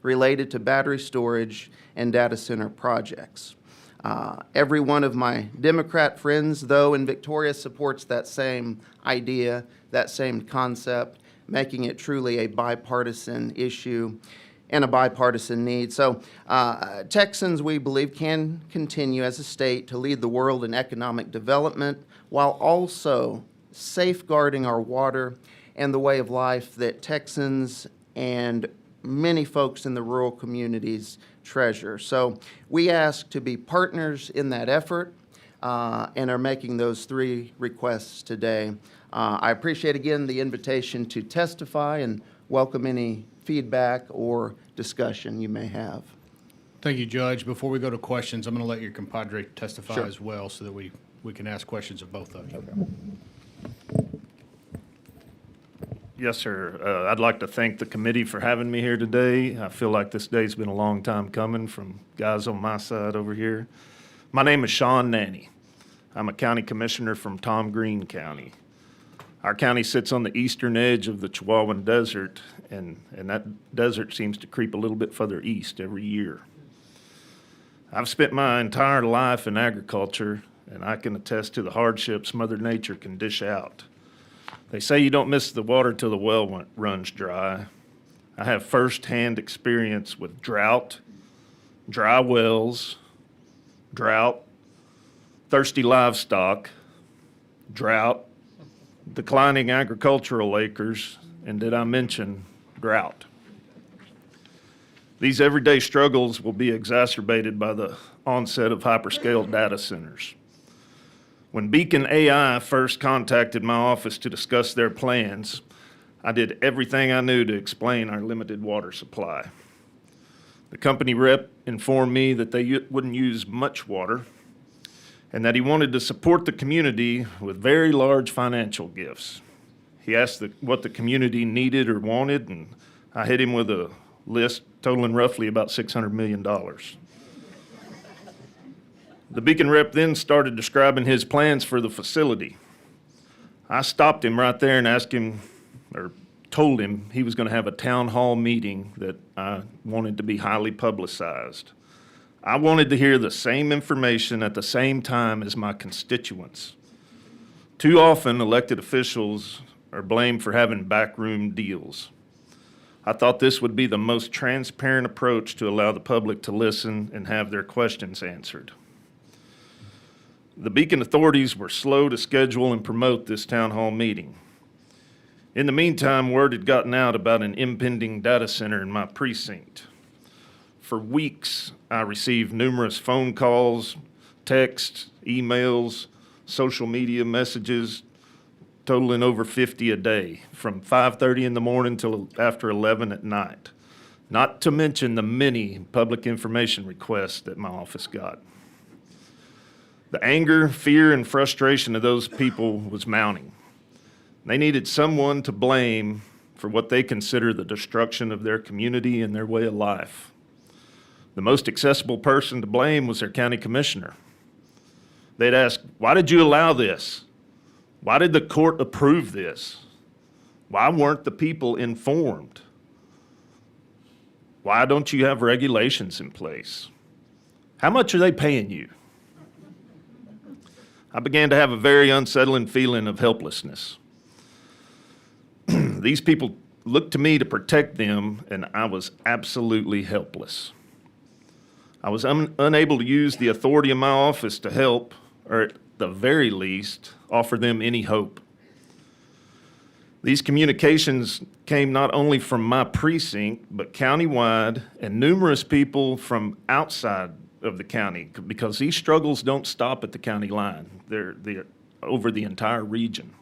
related to battery storage and data center projects. Every one of my Democrat friends, though, in Victoria supports that same idea, that same concept, making it truly a bipartisan issue and a bipartisan need. So Texans, we believe, can continue as a state to lead the world in economic development while also safeguarding our water and the way of life that Texans and many folks in the rural communities treasure. So we ask to be partners in that effort and are making those 3 requests today. I appreciate again the invitation to testify and welcome any feedback or discussion you may have. Thank you, Judge. Before we go to questions, I'm going to let your compadre testify Sure. as well so that we can ask questions of both of you. Yes, sir. I'd like to thank the committee for having me here today. I feel like this day's been a long time coming from guys on my side over here. My name is Sean Nanny. I'm a county commissioner from Tom Green County. Our county sits on the eastern edge of the Chihuahuan Desert, and that desert seems to creep a little bit further east every year. I've spent my entire life in agriculture, and I can attest to the hardships Mother Nature can dish out. They say you don't miss the water till the well runs dry. I have firsthand experience with drought, dry wells, drought, thirsty livestock, drought, declining agricultural acres, and did I mention drought? These everyday struggles will be exacerbated by the onset of hyperscale data centers. When Beacon AI first contacted my office to discuss their plans, I did everything I knew to explain our limited water supply. The company rep informed me that they wouldn't use much water and that he wanted to support the community with very large financial gifts. He asked what the community needed or wanted, and I hit him with a list totaling roughly about $600 million. The Beacon rep then started describing his plans for the facility. I stopped him right there and asked him, or told him he was going to have a town hall meeting that I wanted to be highly publicized. I wanted to hear the same information at the same time as my constituents. Too often, elected officials are blamed for having backroom deals. I thought this would be the most transparent approach to allow the public to listen and have their questions answered. The Beacon authorities were slow to schedule and promote this town hall meeting. In the meantime, word had gotten out about an impending data center in my precinct. For weeks, I received numerous phone calls, texts, emails, social media messages, totaling over 50 a day, from 5:30 in the morning till after 11 at night, not to mention the many public information requests that my office got. The anger, fear, and frustration of those people was mounting. They needed someone to blame for what they consider the destruction of their community and their way of life. The most accessible person to blame was their county commissioner. They'd ask, "Why did you allow this? Why did the court approve this? Why weren't the people informed? Why don't you have regulations in place? How much are they paying you?" I began to have a very unsettling feeling of helplessness. These people looked to me to protect them, and I was absolutely helpless. I was unable to use the authority of my office to help, or at the very least, offer them any hope. These communications came not only from my precinct, but countywide, and numerous people from outside of the county, because these struggles don't stop at the county line. They're over the entire region.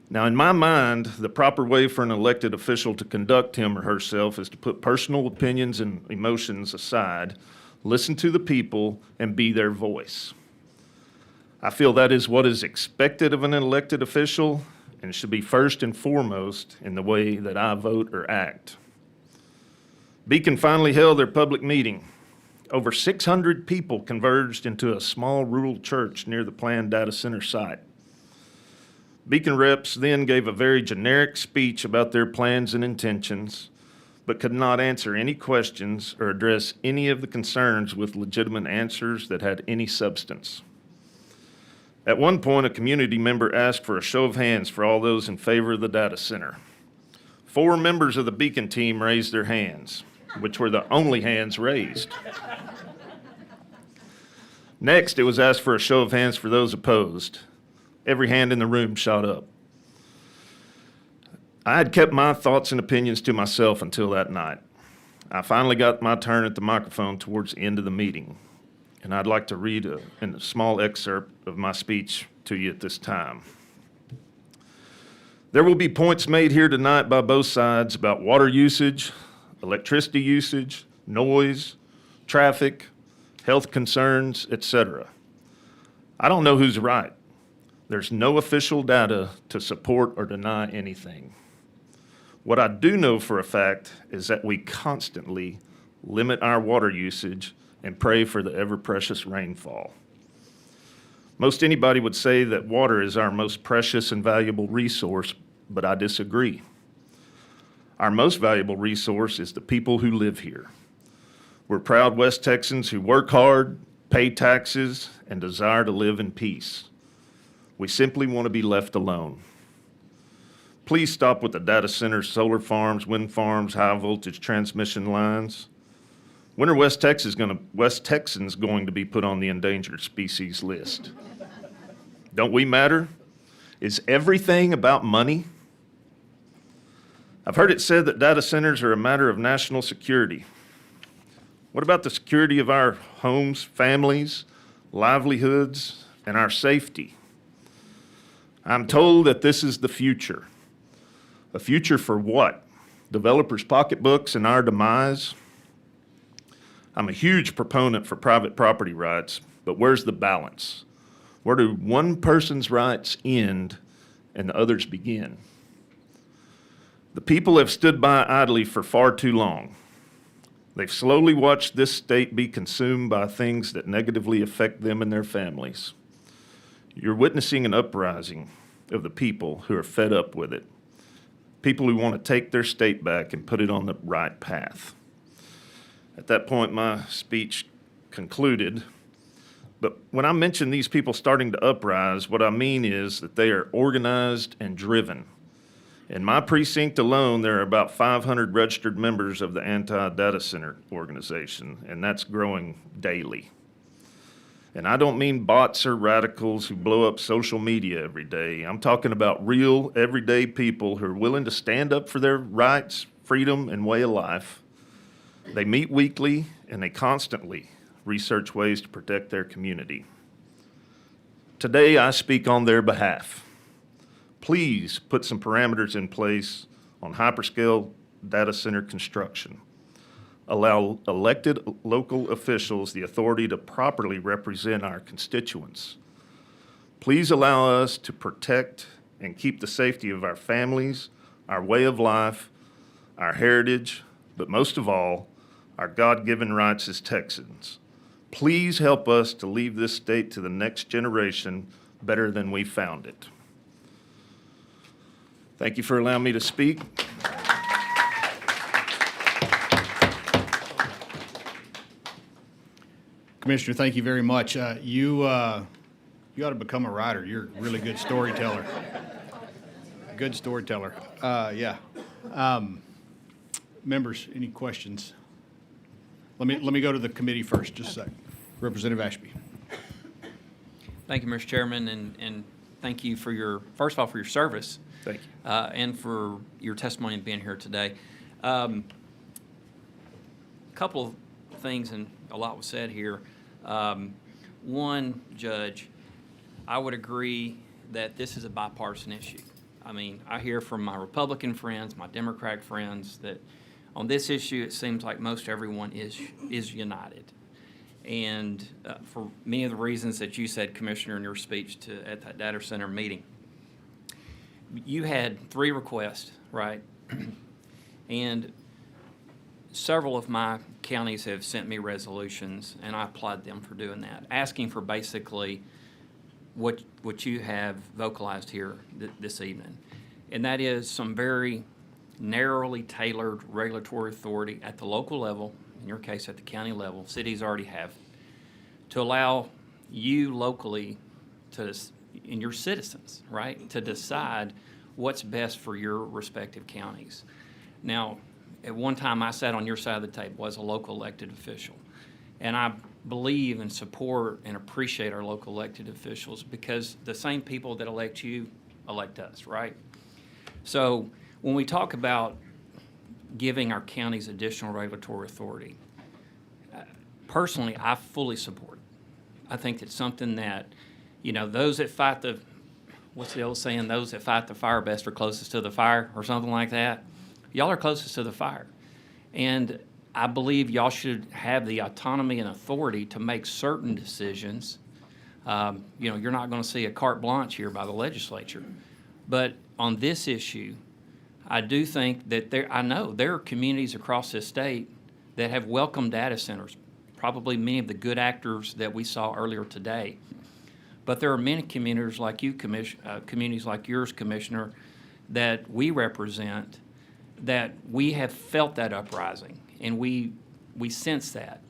Now, in my mind, the proper way for an elected official to conduct him or herself is to put personal opinions and emotions aside, listen to the people, and be their voice. I feel that is what is expected of an elected official and should be first and foremost in the way that I vote or act. Beacon finally held their public meeting. Over 600 people converged into a small rural church near the planned data center site. Beacon reps then gave a very generic speech about their plans and intentions, but could not answer any questions or address any of the concerns with legitimate answers that had any substance. At one point, a community member asked for a show of hands for all those in favor of the data center. 4 members of the Beacon team raised their hands, which were the only hands raised. Next, it was asked for a show of hands for those opposed. Every hand in the room shot up. I had kept my thoughts and opinions to myself until that night. I finally got my turn at the microphone towards the end of the meeting, and I'd like to read a small excerpt of my speech to you at this time. There will be points made here tonight by both sides about water usage, electricity usage, noise, traffic, health concerns, etc. I don't know who's right. There's no official data to support or deny anything. What I do know for a fact is that we constantly limit our water usage and pray for the ever-precious rainfall. Most anybody would say that water is our most precious and valuable resource, but I disagree. Our most valuable resource is the people who live here. We're proud West Texans who work hard, pay taxes, and desire to live in peace. We simply want to be left alone. Please stop with the data centers, solar farms, wind farms, high voltage transmission lines. When are West Texans going to be put on the endangered species list? Don't we matter? Is everything about money? I've heard it said that data centers are a matter of national security. What about the security of our homes, families, livelihoods, and our safety? I'm told that this is the future. A future for what? Developers' pocketbooks and our demise? I'm a huge proponent for private property rights, but where's the balance? Where do one person's rights end and the others begin? The people have stood by idly for far too long. They've slowly watched this state be consumed by things that negatively affect them and their families. You're witnessing an uprising of the people who are fed up with it. People who want to take their state back and put it on the right path. At that point, my speech concluded. But when I mention these people starting to uprise, what I mean is that they are organized and driven. In my precinct alone, there are about 500 registered members of the Anti-Data Center organization, and that's growing daily. And I don't mean bots or radicals who blow up social media every day. I'm talking about real, everyday people who are willing to stand up for their rights, freedom, and way of life. They meet weekly, and they constantly research ways to protect their community. Today, I speak on their behalf. Please put some parameters in place on hyperscale data center construction. Allow elected local officials the authority to properly represent our constituents. Please allow us to protect and keep the safety of our families, our way of life, our heritage, but most of all, our God-given rights as Texans. Please help us to leave this state to the next generation better than we found it. Thank you for allowing me to speak. Commissioner, thank you very much. You ought to become a writer. You're a really good storyteller. Good storyteller. Yeah. Members, any questions? Let me go to the committee first, just a sec. Representative Ashby. Thank you, Mr. Chairman, and thank you for your, first of all, for your service. Thank you. And for your testimony and being here today. A couple of things, and a lot was said here. One, Judge, I would agree that this is a bipartisan issue. I mean, I hear from my Republican friends, my Democratic friends, that on this issue, it seems like most everyone is united. And for many of the reasons that you said, Commissioner, in your speech at that data center meeting, you had 3 requests, right? And several of my counties have sent me resolutions, and I applaud them for doing that, asking for basically what you have vocalized here this evening. And that is some very narrowly tailored regulatory authority at the local level, in your case at the county level, cities already have, to allow you locally to, and your citizens, right, to decide what's best for your respective counties. Now, at one time I sat on your side of the table as a local elected official, and I believe and support and appreciate our local elected officials because the same people that elect you elect us, right? So when we talk about giving our counties additional regulatory authority, personally, I fully support it. I think it's something that, you know, those that fight the, what's the old saying, those that fight the fire best are closest to the fire, or something like that. Y'all are closest to the fire. And I believe y'all should have the autonomy and authority to make certain decisions. You know, you're not going to see a carte blanche here by the legislature. But on this issue, I do think that I know there are communities across this state that have welcomed data centers, probably many of the good actors that we saw earlier today. But there are many communities like you, communities like yours, Commissioner, that we represent, that we have felt that uprising, and we sense that.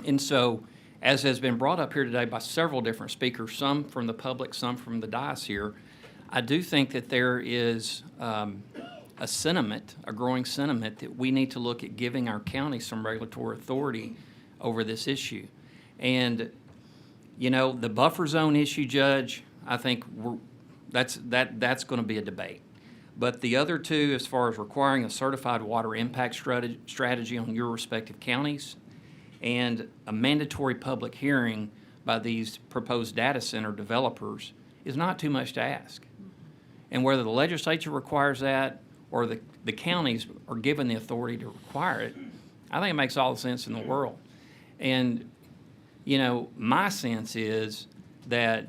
And so, as has been brought up here today by several different speakers, some from the public, some from the dais here, I do think that there is a sentiment, a growing sentiment, that we need to look at giving our county some regulatory authority over this issue. And, you know, the buffer zone issue, Judge, I think that's going to be a debate. But the other two, as far as requiring a certified water impact strategy on your respective counties and a mandatory public hearing by these proposed data center developers, is not too much to ask. And whether the legislature requires that or the counties are given the authority to require it, I think it makes all the sense in the world. And, you know, my sense is that,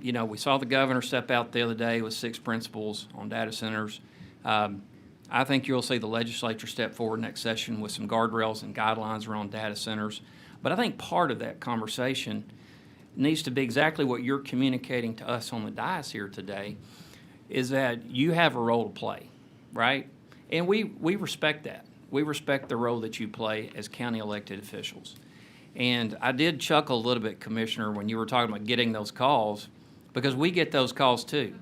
you know, we saw the governor step out the other day with 6 principles on data centers. I think you'll see the legislature step forward next session with some guardrails and guidelines around data centers. But I think part of that conversation needs to be exactly what you're communicating to us on the dais here today, is that you have a role to play, right? And we respect that. We respect the role that you play as county elected officials. And I did chuckle a little bit, Commissioner, when you were talking about getting those calls, because we get those calls too.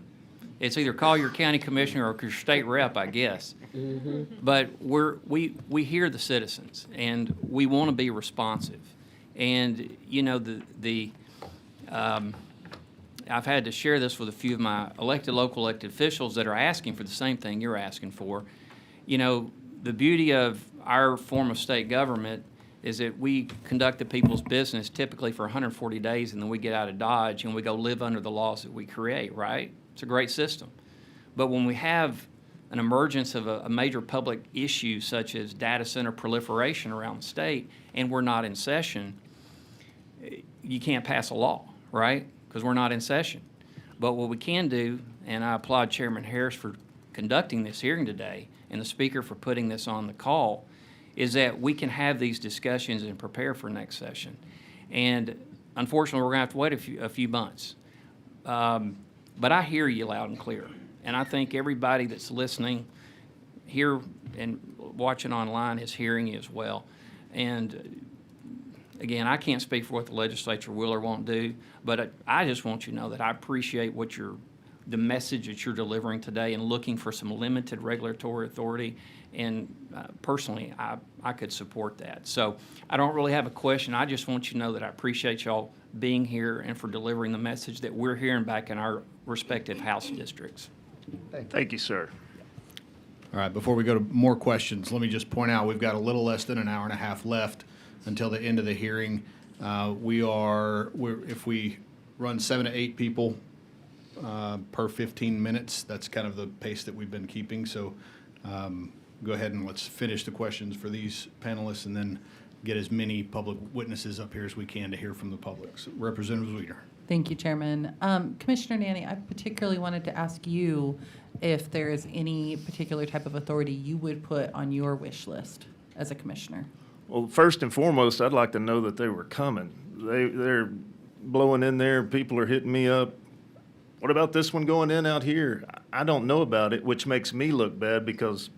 It's either call your county commissioner or your state rep, I guess. But we hear the citizens, and we want to be responsive. And, you know, I've had to share this with a few of my local elected officials that are asking for the same thing you're asking for. You know, the beauty of our form of state government is that we conduct the people's business typically for 140 days, and then we get out of Dodge and we go live under the laws that we create, right? It's a great system. But when we have an emergence of a major public issue such as data center proliferation around the state, and we're not in session, you can't pass a law, right? Because we're not in session. But what we can do, and I applaud Chairman Harris for conducting this hearing today and the speaker for putting this on the call, is that we can have these discussions and prepare for next session. And unfortunately, we're going to have to wait a few months. But I hear you loud and clear. And I think everybody that's listening here and watching online is hearing you as well. And again, I can't speak for what the legislature will or won't do, but I just want you to know that I appreciate the message that you're delivering today and looking for some limited regulatory authority. And personally, I could support that. So I don't really have a question. I just want you to know that I appreciate y'all being here and for delivering the message that we're hearing back in our respective House districts. Thank you, sir. All right, before we go to more questions, let me just point out we've got a little less than an hour and a half left until the end of the hearing. If we run 7 to 8 people per 15 minutes, that's kind of the pace that we've been keeping. So go ahead and let's finish the questions for these panelists and then get as many public witnesses up here as we can to hear from the public. So, Representative Weiner. Thank you, Chairman. Commissioner Nanny, I particularly wanted to ask you if there is any particular type of authority you would put on your wish list as a commissioner. Well, first and foremost, I'd like to know that they were coming. They're blowing in there. People are hitting me up. What about this one going in out here? I don't know about it, which makes me look bad because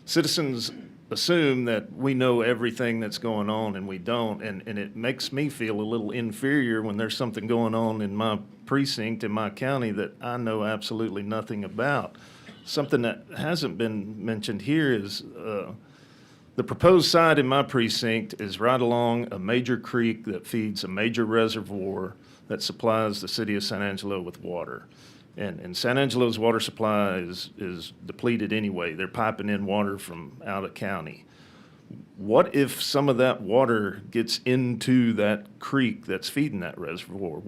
citizens assume that we know everything that's going on, and we don't. And it makes me feel a little inferior when there's something going on in my precinct, in my county, that I know absolutely nothing about. Something that hasn't been mentioned here is the proposed site in my precinct is right along a major creek that feeds a major reservoir that supplies the city of San Angelo with water. And San Angelo's water supply is depleted anyway. They're piping in water from out of county. What if some of that water gets into that creek that's feeding that reservoir?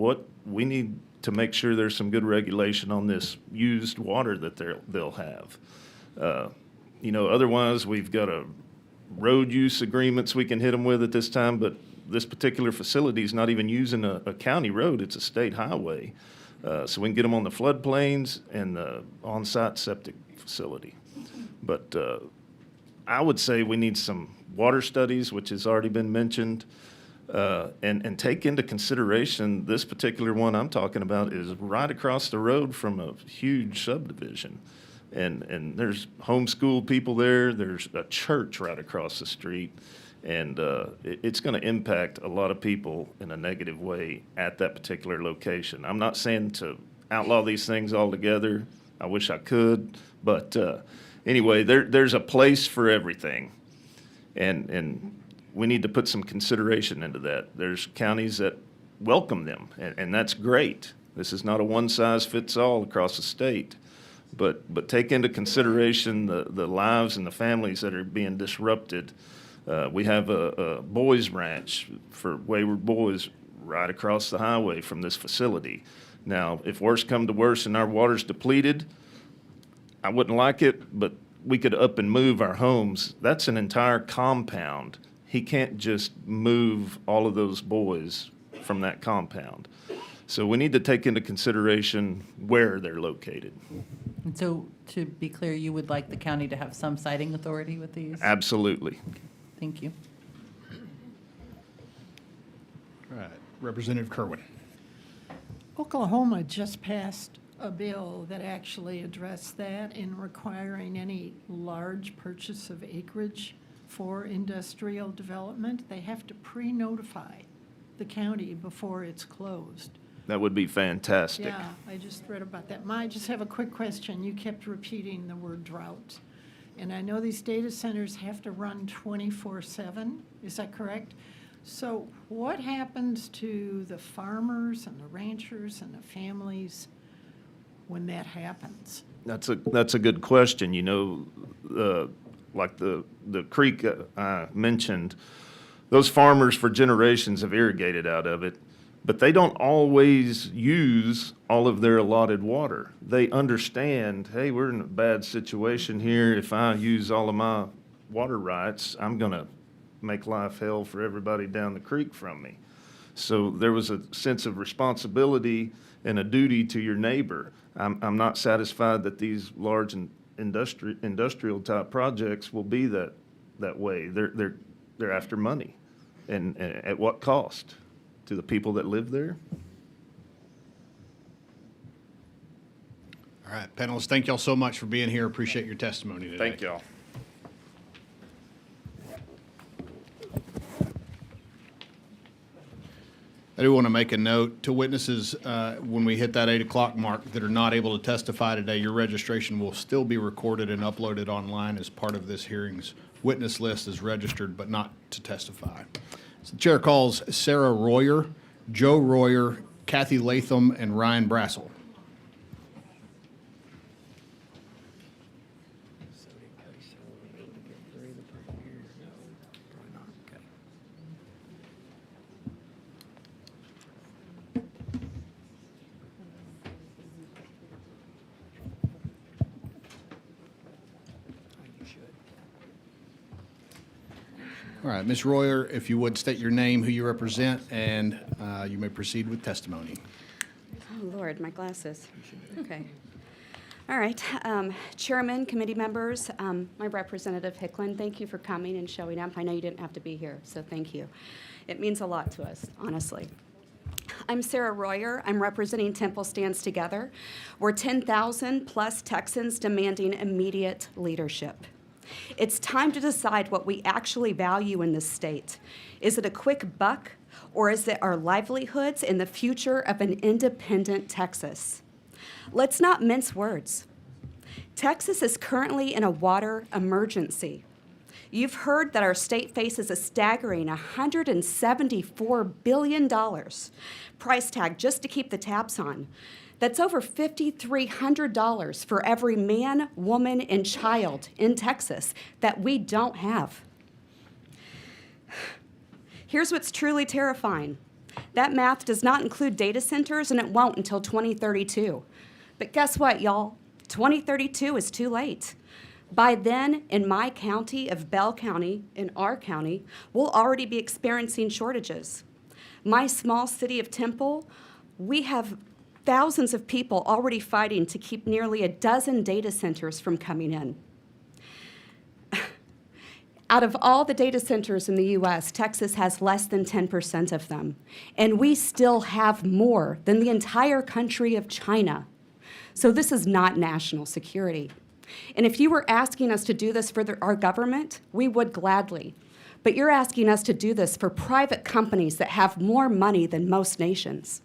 We need to make sure there's some good regulation on this used water that they'll have. Otherwise we've got a road use agreements we can hit them with at this time, but this particular facility is not even using a county road, it's a state highway. So we can get them on the floodplains and the on-site septic facility. But I would say we need some water studies, which has already been mentioned, and take into consideration this particular one I'm talking about is right across the road from a huge subdivision. And there's homeschool people there. There's a church right across the street. And it's going to impact a lot of people in a negative way at that particular location. I'm not saying to outlaw these things altogether. I wish I could. But anyway, there's a place for everything. And we need to put some consideration into that. There's counties that welcome them, and that's great. This is not a one-size-fits-all across the state. But take into consideration the lives and the families that are being disrupted. We have a boys ranch for wayward boys right across the highway from this facility. Now, if worse come to worse and our water's depleted, I wouldn't like it, but we could up and move our homes. That's an entire compound. He can't just move all of those boys from that compound. So we need to take into consideration where they're located. And so, to be clear, you would like the county to have some siting authority with these? Absolutely. Thank you. All right, Representative Kerwin. Oklahoma just passed a bill that actually addressed that in requiring any large purchase of acreage for industrial development, they have to pre-notify the county before it's closed. That would be fantastic. Yeah, I just read about that. I just have a quick question. You kept repeating the word drought. And I know these data centers have to run 24/7. Is that correct? So what happens to the farmers and the ranchers and the families when that happens? That's a good question. You know, like the creek I mentioned, those farmers for generations have irrigated out of it, but they don't always use all of their allotted water. They understand, hey, we're in a bad situation here. If I use all of my water rights, I'm going to make life hell for everybody down the creek from me. So there was a sense of responsibility and a duty to your neighbor. I'm not satisfied that these large industrial type projects will be that way. They're after money, and at what cost to the people that live there? All right, panelists, thank y'all so much for being here. Appreciate your testimony today. Thank y'all. I do want to make a note to witnesses when we hit that 8 o'clock mark that are not able to testify today, your registration will still be recorded and uploaded online as part of this hearing's witness list as registered, but not to testify. So the chair calls Sarah Royer, Joe Royer, Kathy Latham, and Ryan Brassel. All right, Ms. Royer, if you would state your name, who you represent, and you may proceed with testimony. Oh, Lord, my glasses. Okay. All right. Chairman, committee members, my representative Hicklin, thank you for coming and showing up. I know you didn't have to be here, so thank you. It means a lot to us, honestly. I'm Sarah Royer. I'm representing Temple Stands Together. We're 10,000 plus Texans demanding immediate leadership. It's time to decide what we actually value in this state. Is it a quick buck, or is it our livelihoods and the future of an independent Texas? Let's not mince words. Texas is currently in a water emergency. You've heard that our state faces a staggering $174 billion price tag just to keep the taps on. That's over $5,300 for every man, woman, and child in Texas that we don't have. Here's what's truly terrifying. That math does not include data centers, and it won't until 2032. But guess what, y'all? 2032 is too late. By then, in my county of Bell County, in our county, we'll already be experiencing shortages. My small city of Temple, we have thousands of people already fighting to keep nearly a dozen data centers from coming in. Out of all the data centers in the U.S., Texas has less than 10% of them. And we still have more than the entire country of China. So this is not national security. And if you were asking us to do this for our government, we would gladly. But you're asking us to do this for private companies that have more money than most nations.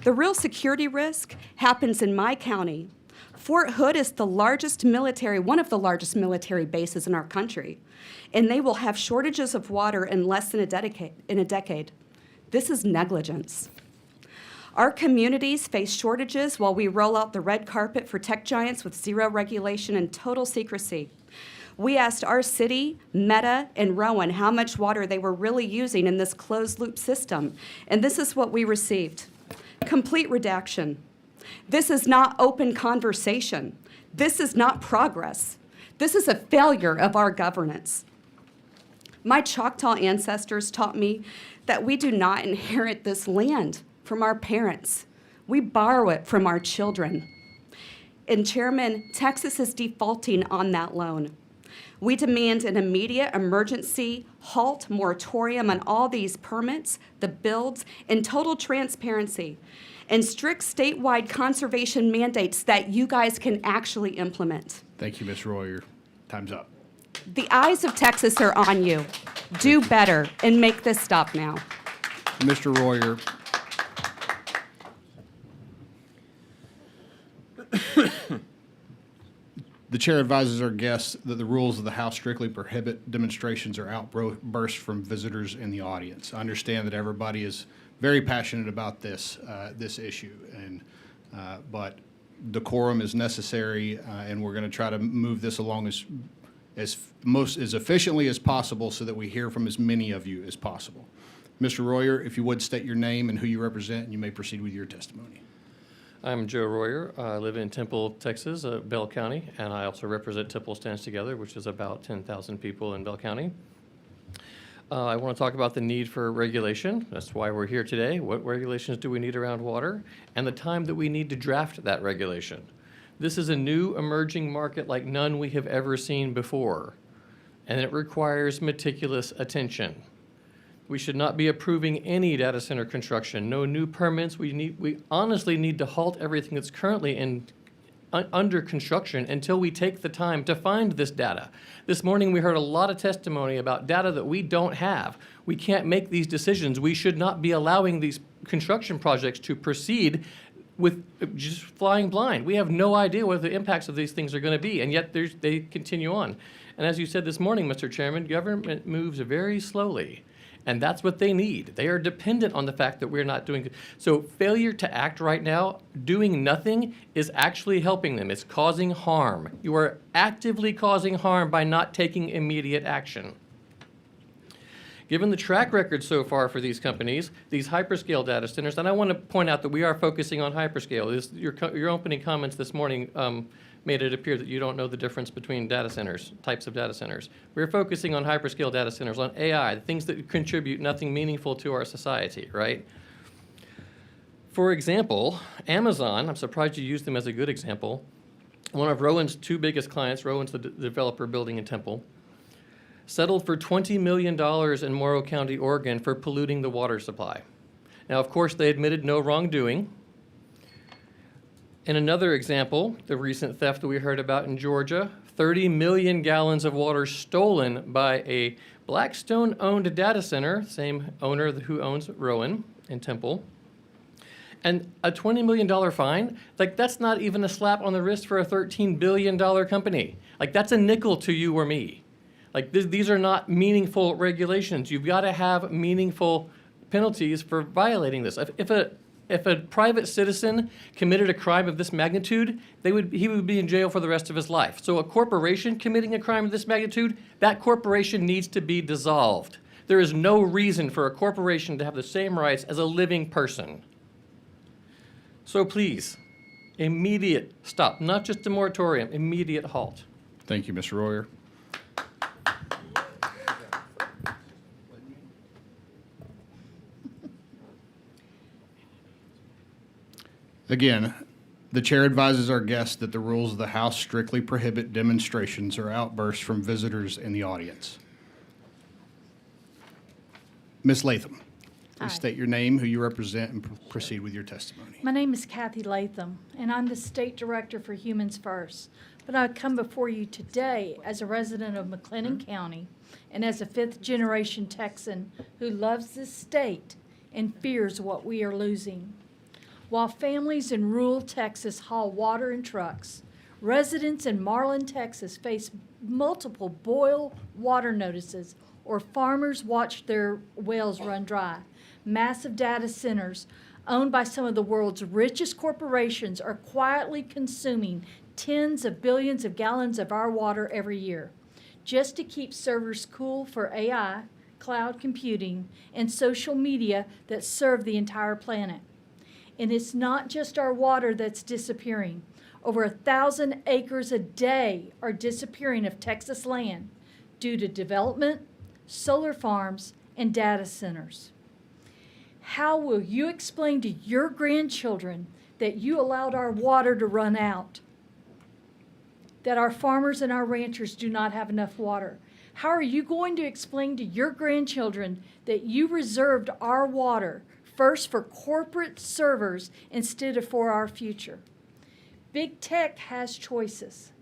The real security risk happens in my county. Fort Hood is the largest military, one of the largest military bases in our country, and they will have shortages of water in less than a decade. This is negligence. Our communities face shortages while we roll out the red carpet for tech giants with zero regulation and total secrecy. We asked our city, Meta, and Rowan how much water they were really using in this closed-loop system, and this is what we received. Complete redaction. This is not open conversation. This is not progress. This is a failure of our governance. My Choctaw ancestors taught me that we do not inherit this land from our parents. We borrow it from our children. And Chairman, Texas is defaulting on that loan. We demand an immediate emergency halt moratorium on all these permits, the builds, and total transparency, and strict statewide conservation mandates that you guys can actually implement. Thank you, Ms. Royer. Time's up. The eyes of Texas are on you. Do better and make this stop now. Mr. Royer. The chair advises our guests that the rules of the House strictly prohibit demonstrations or outbursts from visitors in the audience. I understand that everybody is very passionate about this issue, but decorum is necessary, and we're going to try to move this along as efficiently as possible so that we hear from as many of you as possible. Mr. Royer, if you would state your name and who you represent, and you may proceed with your testimony. I'm Joe Royer. I live in Temple, Texas, Bell County, and I also represent Temple Stands Together, which is about 10,000 people in Bell County. I want to talk about the need for regulation. That's why we're here today. What regulations do we need around water? And the time that we need to draft that regulation. This is a new emerging market like none we have ever seen before, and it requires meticulous attention. We should not be approving any data center construction, no new permits. We honestly need to halt everything that's currently under construction until we take the time to find this data. This morning we heard a lot of testimony about data that we don't have. We can't make these decisions. We should not be allowing these construction projects to proceed with just flying blind. We have no idea what the impacts of these things are going to be, and yet they continue on. And as you said this morning, Mr. Chairman, government moves very slowly. And that's what they need. They are dependent on the fact that we're not doing it. So failure to act right now, doing nothing, is actually helping them. It's causing harm. You are actively causing harm by not taking immediate action. Given the track record so far for these companies, these hyperscale data centers, and I want to point out that we are focusing on hyperscale. Your opening comments this morning made it appear that you don't know the difference between data centers, types of data centers. We're focusing on hyperscale data centers, on AI, things that contribute nothing meaningful to our society, right? For example, Amazon, I'm surprised you used them as a good example. One of Rowan's two biggest clients, Rowan's the developer building in Temple, settled for $20 million in Morrow County, Oregon for polluting the water supply. Now, of course, they admitted no wrongdoing. In another example, the recent theft that we heard about in Georgia, 30 million gallons of water stolen by a Blackstone-owned data center, same owner who owns Rowan in Temple, and a $20 million fine. Like, that's not even a slap on the wrist for a $13 billion company. Like, that's a nickel to you or me. Like, these are not meaningful regulations. You've got to have meaningful penalties for violating this. If a private citizen committed a crime of this magnitude, he would be in jail for the rest of his life. So a corporation committing a crime of this magnitude, that corporation needs to be dissolved. There is no reason for a corporation to have the same rights as a living person. So please, immediate stop, not just a moratorium, immediate halt. Thank you, Mr. Royer. Again, the chair advises our guests that the rules of the House strictly prohibit demonstrations or outbursts from visitors in the audience. Ms. Latham, please state your name, who you represent, and proceed with your testimony. My name is Kathy Latham, and I'm the State Director for Humans First. But I come before you today as a resident of McKinnon County and as a fifth-generation Texan who loves this state and fears what we are losing. While families in rural Texas haul water in trucks, residents in Marlin, Texas face multiple boil water notices, or farmers watch their wells run dry. Massive data centers owned by some of the world's richest corporations are quietly consuming tens of billions of gallons of our water every year, just to keep servers cool for AI, cloud computing, and social media that serve the entire planet. And it's not just our water that's disappearing. Over 1,000 acres a day are disappearing of Texas land due to development, solar farms, and data centers. How will you explain to your grandchildren that you allowed our water to run out? That our farmers and our ranchers do not have enough water? How are you going to explain to your grandchildren that you reserved our water first for corporate servers instead of for our future? Big tech has choices.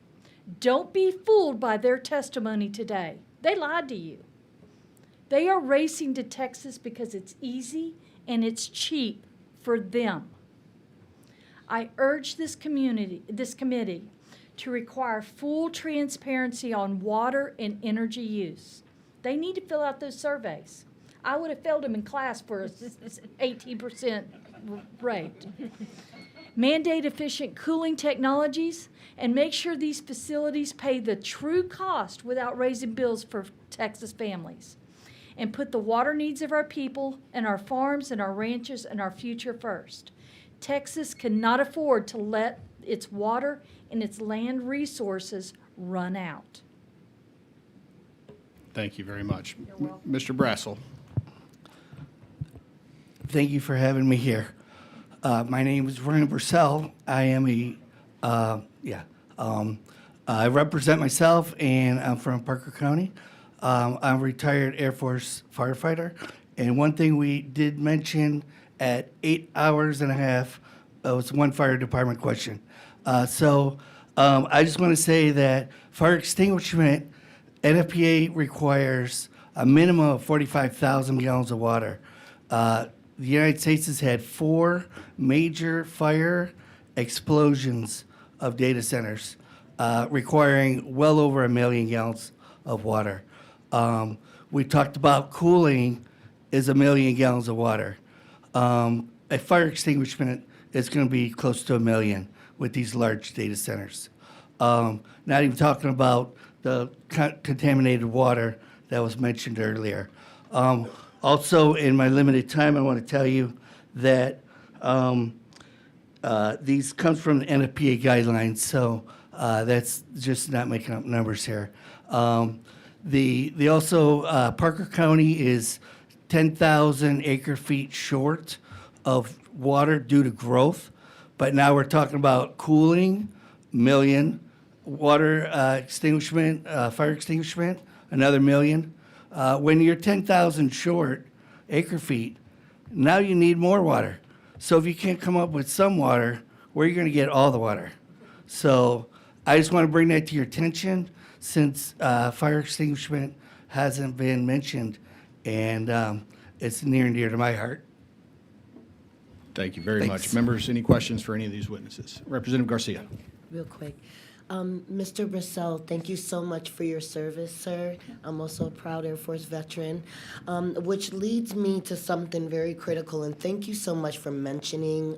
Don't be fooled by their testimony today. They lied to you. They are racing to Texas because it's easy and it's cheap for them. I urge this committee to require full transparency on water and energy use. They need to fill out those surveys. I would have failed them in class for an 18% rate. Mandate efficient cooling technologies and make sure these facilities pay the true cost without raising bills for Texas families. And put the water needs of our people and our farms and our ranches and our future first. Texas cannot afford to let its water and its land resources run out. Thank you very much. Mr. Brassel. Thank you for having me here. My name is Vernon Purcell. I am I represent myself, and I'm from Parker County. I'm a retired Air Force firefighter, and one thing we did mention at 8 hours and a half was one fire department question. I just want to say that fire extinguishment, NFPA requires a minimum of 45,000 gallons of water. The United States has had 4 major fire explosions of data centers, requiring well over 1 million gallons of water. We talked about cooling is 1 million gallons of water. A fire extinguishment is going to be close to 1 million with these large data centers. Not even talking about the contaminated water that was mentioned earlier. Also, in my limited time, I want to tell you that these comes from the NFPA guidelines, so that's just not making up numbers here. Parker County is 10,000 acre feet short of water due to growth, but now we're talking about cooling, million, water extinguishment, fire extinguishment, another million. When you're 10,000 short acre feet, now you need more water. So if you can't come up with some water, where are you going to get all the water? So I just want to bring that to your attention since fire extinguishment hasn't been mentioned, and it's near and dear to my heart. Thank you very Thanks. much. Members, any questions for any of these witnesses? Representative Garcia. Real quick. Mr. Brassel, thank you so much for your service, sir. I'm also a proud Air Force veteran, which leads me to something very critical, and thank you so much for mentioning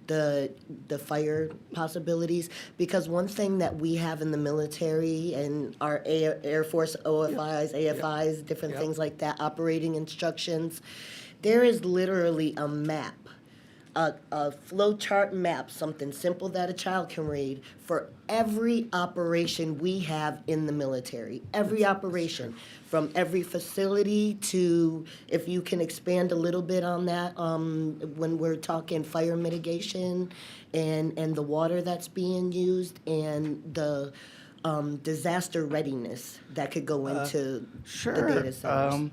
the fire possibilities, because one thing that we have in the military and our Air Force OFIs, AFIs, different things like that, operating instructions, there is literally a map, a flow chart map, something simple that a child can read for every operation we have in the military. Every operation, from every facility to, if you can expand a little bit on that, when we're talking fire mitigation and the water that's being used and the disaster readiness that could go into the data centers.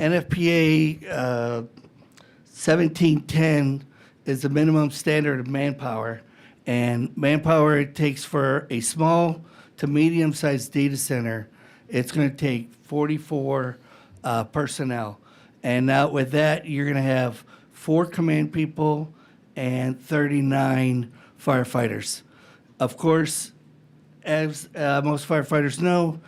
NFPA 1710 is the minimum standard of manpower, and manpower it takes for a small to medium-sized data center, it's going to take 44 personnel. And now with that, you're going to have 4 command people and 39 firefighters. Of course, as most firefighters know,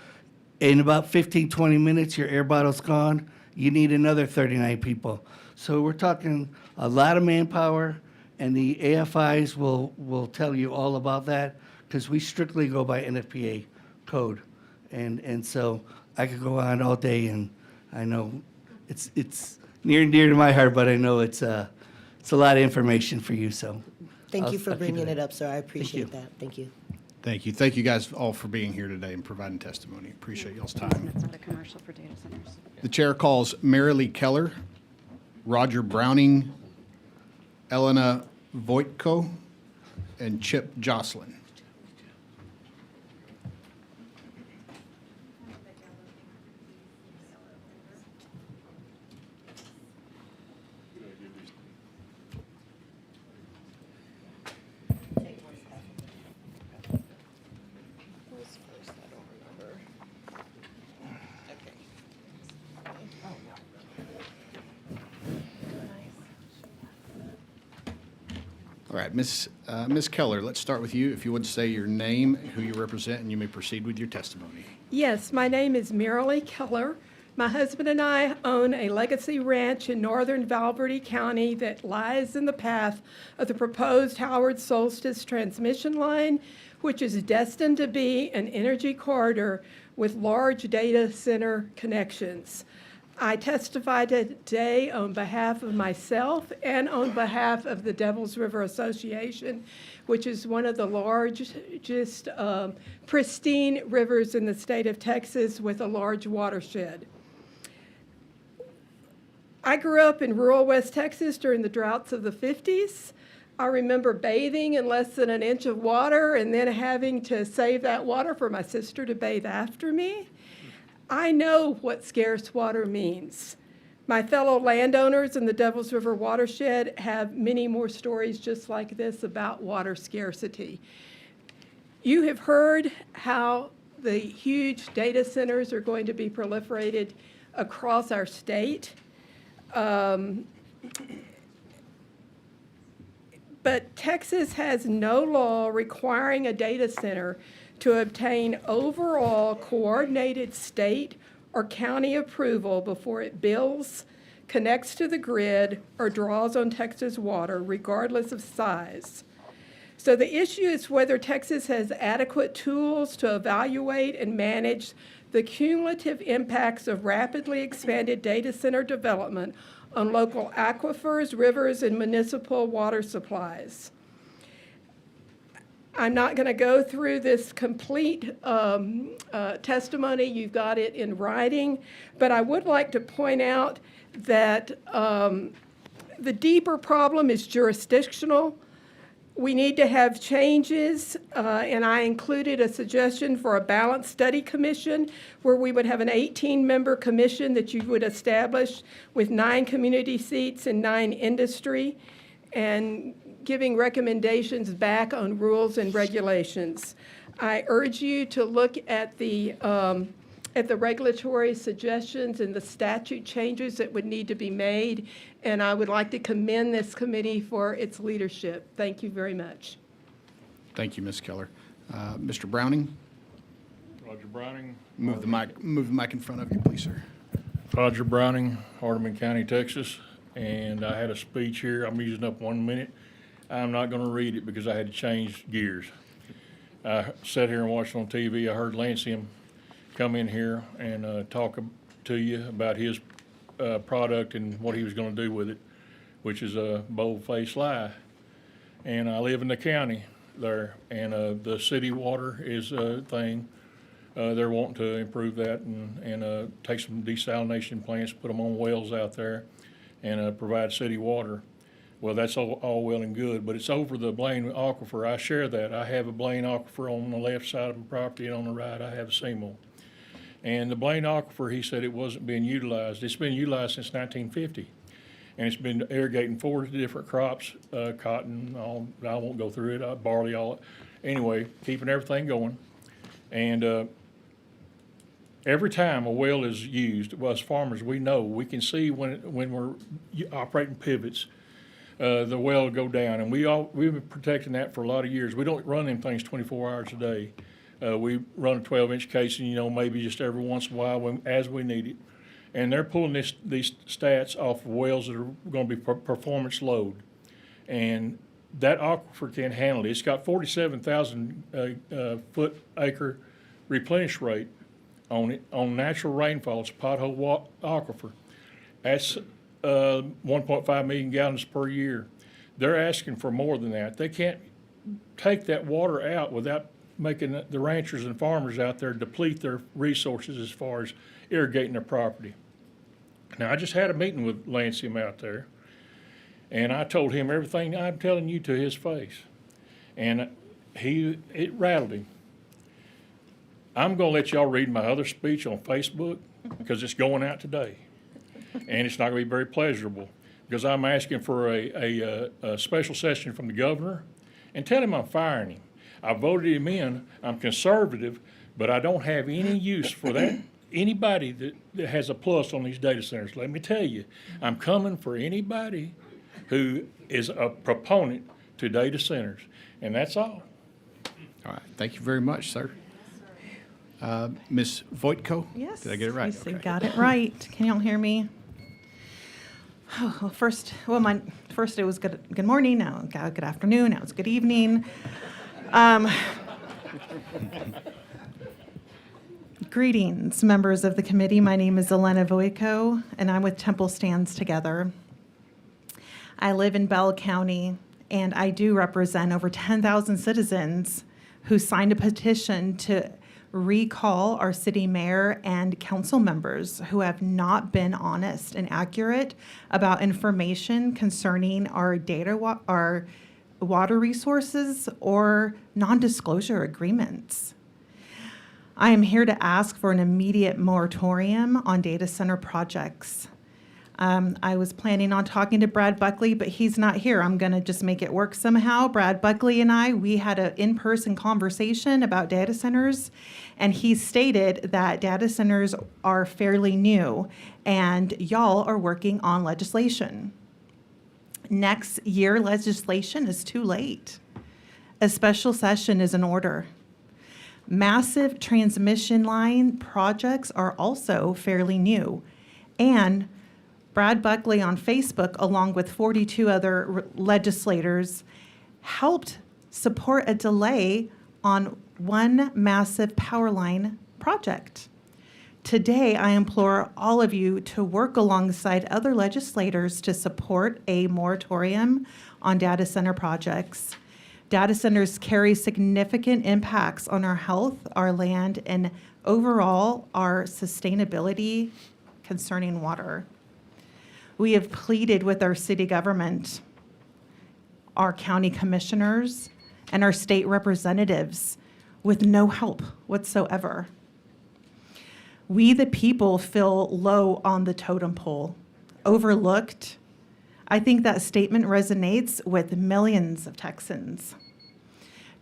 in about 15, 20 minutes, your air bottle's gone. You need another 39 people. So we're talking a lot of manpower, and the AFIs will tell you all about that because we strictly go by NFPA code. And so I could go on all day, and I know it's near and dear to my heart, but I know it's a lot of information for you. So Thank you for I'll keep bringing it up. up, sir. I appreciate that. Thank you. Thank you. Thank you guys all for being here today and providing testimony. Appreciate y'all's time. That's not a commercial for data centers. The chair calls Marilee Keller, Roger Browning, Elena Voitko, and Chip Jocelyn. All right, Ms. Keller, let's start with you. If you would say your name, who you represent, and you may proceed with your testimony. Yes, my name is Marilee Keller. My husband and I own a legacy ranch in northern Val Verde County that lies in the path of the proposed Howard-solstice transmission line, which is destined to be an energy corridor with large data center connections. I testify today on behalf of myself and on behalf of the Devils River Association, which is one of the largest pristine rivers in the state of Texas with a large watershed. I grew up in rural West Texas during the droughts of the 50s. I remember bathing in less than an inch of water and then having to save that water for my sister to bathe after me. I know what scarce water means. My fellow landowners in the Devils River watershed have many more stories just like this about water scarcity. You have heard how the huge data centers are going to be proliferated across our state. But Texas has no law requiring a data center to obtain overall coordinated state or county approval before it builds, connects to the grid, or draws on Texas water, regardless of size. So the issue is whether Texas has adequate tools to evaluate and manage the cumulative impacts of rapidly expanded data center development on local aquifers, rivers, and municipal water supplies. I'm not going to go through this complete testimony. You've got it in writing. But I would like to point out that the deeper problem is jurisdictional. We need to have changes, and I included a suggestion for a balanced study commission where we would have an 18-member commission that you would establish with 9 community seats and 9 industry, and giving recommendations back on rules and regulations. I urge you to look at the regulatory suggestions and the statute changes that would need to be made, and I would like to commend this committee for its leadership. Thank you very much. Thank you, Ms. Keller. Mr. Browning? Roger Browning. Move the mic in front of you, please, sir. Roger Browning, Hardeman County, Texas. And I had a speech here. I'm using up 1 minute. I'm not going to read it because I had to change gears. I sat here and watched on TV. I heard Lancium come in here and talk to you about his product and what he was going to do with it, which is a bold-faced lie. And I live in the county there, and the city water is a thing. They're wanting to improve that and take some desalination plants, put them on wells out there, and provide city water. Well, that's all well and good, but it's over the Blaine Aquifer. I share that. I have a Blaine Aquifer on the left side of my property, and on the right I have a Seymour. And the Blaine Aquifer, he said it wasn't being utilized. It's been utilized since 1950. And it's been irrigating 4 different crops, cotton, I won't go through it, barley, all. Anyway, keeping everything going. And every time a well is used, well, as farmers, we know, we can see when we're operating pivots, the well will go down. And we've been protecting that for a lot of years. We don't run them things 24 hours a day. We run a 12-inch casing, maybe just every once in a while as we need it. And they're pulling these stats off of wells that are going to be performance load. And that aquifer can't handle it. It's got 47,000 foot-acre replenish rate on it, on natural rainfall. It's a pothole aquifer. That's 1.5 million gallons per year. They're asking for more than that. They can't take that water out without making the ranchers and farmers out there deplete their resources as far as irrigating their property. Now, I just had a meeting with Lancium out there, and I told him everything I'm telling you to his face. And it rattled him. I'm going to let y'all read my other speech on Facebook because it's going out today. And it's not going to be very pleasurable because I'm asking for a special session from the governor and tell him I'm firing him. I voted him in. I'm conservative, but I don't have any use for that. Anybody that has a plus on these data centers, let me tell you, I'm coming for anybody who is a proponent to data centers, and that's all. All right, thank you very much, sir. Ms. Voitko? Yes. Did I get it right? Yes, you got it right. Can y'all hear me? Oh, well, first it was good morning, now good afternoon, now it's good evening. Greetings, members of the committee. My name is Elena Voitko, and I'm with Temple Stands Together. I live in Bell County, and I do represent over 10,000 citizens who signed a petition to recall our city mayor and council members who have not been honest and accurate about information concerning our our water resources or non-disclosure agreements. I am here to ask for an immediate moratorium on data center projects. I was planning on talking to Brad Buckley, but he's not here. I'm going to just make it work somehow. Brad Buckley and we had an in-person conversation about data centers, and he stated that data centers are fairly new, and y'all are working on legislation. Next year, legislation is too late. A special session is in order. Massive transmission line projects are also fairly new, and Brad Buckley on Facebook, along with 42 other legislators, helped support a delay on one massive power line project. Today, I implore all of you to work alongside other legislators to support a moratorium on data center projects. Data centers carry significant impacts on our health, our land, and overall our sustainability concerning water. We have pleaded with our city government, our county commissioners, and our state representatives with no help whatsoever. We, the people, feel low on the totem pole, overlooked. I think that statement resonates with millions of Texans.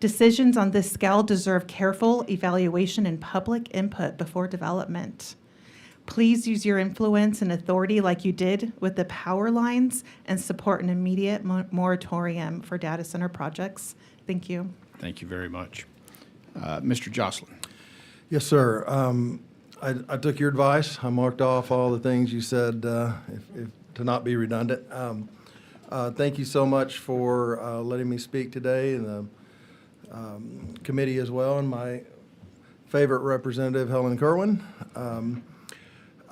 Decisions on this scale deserve careful evaluation and public input before development. Please use your influence and authority like you did with the power lines and support an immediate moratorium for data center projects. Thank you. Thank you very much. Mr. Jocelyn. Yes, sir. I took your advice. I marked off all the things you said if to not be redundant. Thank you so much for letting me speak today, and the committee as well, and my favorite representative, Helen Kerwin.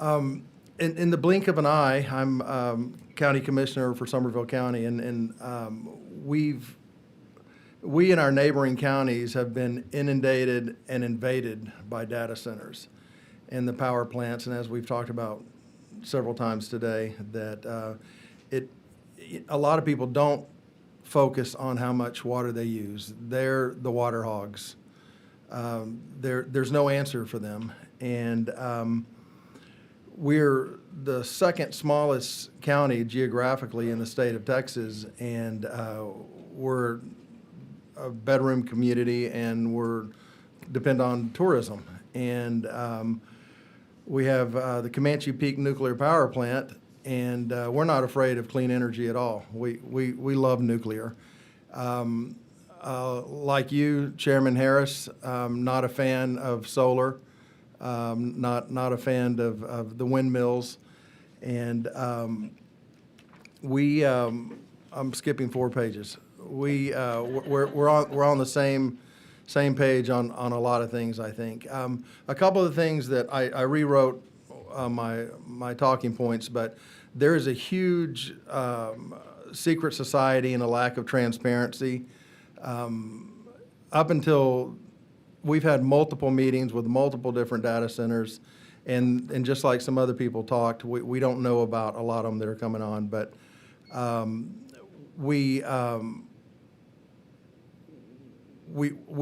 In the blink of an eye, I'm county commissioner for Somerville County, and we in our neighboring counties have been inundated and invaded by data centers and the power plants, and as we've talked about several times today, that a lot of people don't focus on how much water they use. They're the water hogs. There's no answer for them, and we're the second smallest county geographically in the state of Texas, and we're a bedroom community, and we're depend on tourism. And we have the Comanche Peak Nuclear Power Plant, and we're not afraid of clean energy at all. We love nuclear. Like you, Chairman Harris, not a fan of solar. Not a fan of the windmills, and I'm skipping 4 pages. We're on the same page on a lot of things, I think. A couple of things that I rewrote my talking points, but there is a huge secret society and a lack of transparency. Up until we've had multiple meetings with multiple different data centers, and just like some other people talked, we don't know about a lot of them that are coming on, but we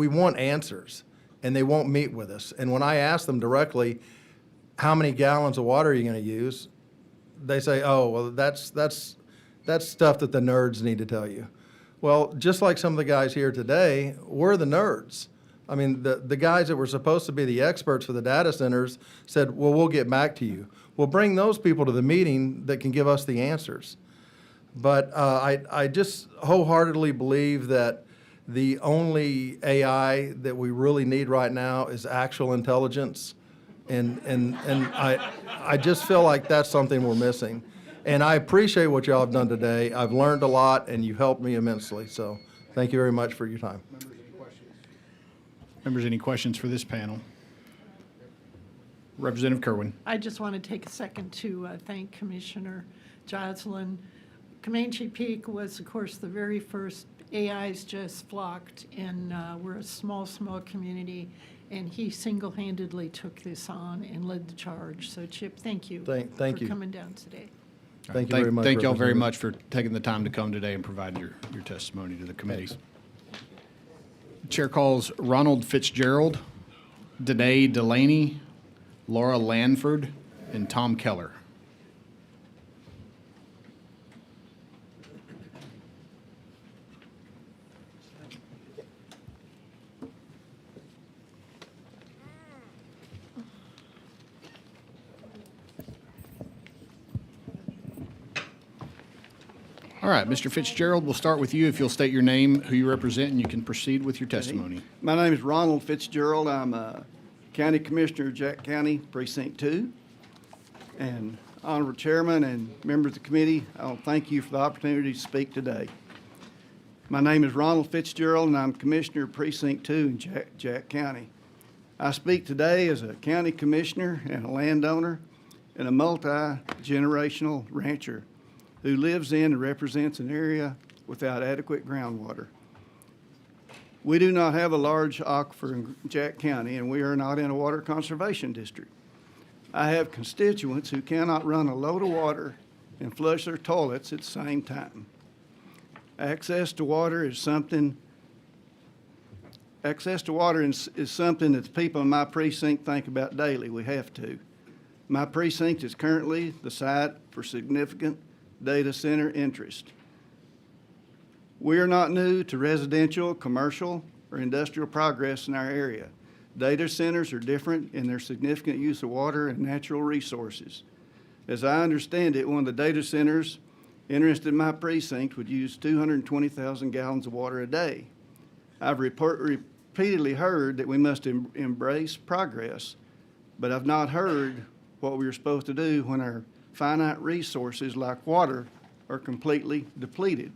want answers, and they won't meet with us. And when I ask them directly, how many gallons of water are you going to use, they say, oh, well, that's stuff that the nerds need to tell you. Well, just like some of the guys here today, we're the nerds. I mean, the guys that were supposed to be the experts for the data centers said, well, we'll get back to you. Well, bring those people to the meeting that can give us the answers. But I just wholeheartedly believe that the only AI that we really need right now is actual intelligence. And I just feel like that's something we're missing. And I appreciate what y'all have done today. I've learned a lot, and you've helped me immensely. So thank you very much for your time. Members, any questions for this panel? Representative Kerwin. I just want to take a second to thank Commissioner Joslin. Comanche Peak was, of course, the very first AIs just flocked, and we're a small community, and he single-handedly took this on and led the charge. So, Chip, thank you Thank for you. coming down today. Thank you very much. Thank y'all very Representative. much for taking the time to come today and provide your testimony to the committee. Chair calls Ronald Fitzgerald, Danae Delaney, Laura Lanford, and Tom Keller. All right, Mr. Fitzgerald, we'll start with you. If you'll state your name, who you represent, and you can proceed with your testimony. My name is Ronald Fitzgerald. I'm a County Commissioner of Jack County, Precinct 2. And Honorable Chairman and members of the committee, I want to thank you for the opportunity to speak today. My name is Ronald Fitzgerald, and I'm Commissioner of Precinct 2 in Jack County. I speak today as a county commissioner and a landowner and a multi-generational rancher who lives in and represents an area without adequate groundwater. We do not have a large aquifer in Jack County, and we are not in a water conservation district. I have constituents who cannot run a load of water and flush their toilets at the same time. Access to water is something that the people in my precinct think about daily. We have to. My precinct is currently the site for significant data center interest. We are not new to residential, commercial, or industrial progress in our area. Data centers are different in their significant use of water and natural resources. As I understand it, one of the data centers interested in my precinct would use 220,000 gallons of water a day. I've repeatedly heard that we must embrace progress, but I've not heard what we are supposed to do when our finite resources like water are completely depleted.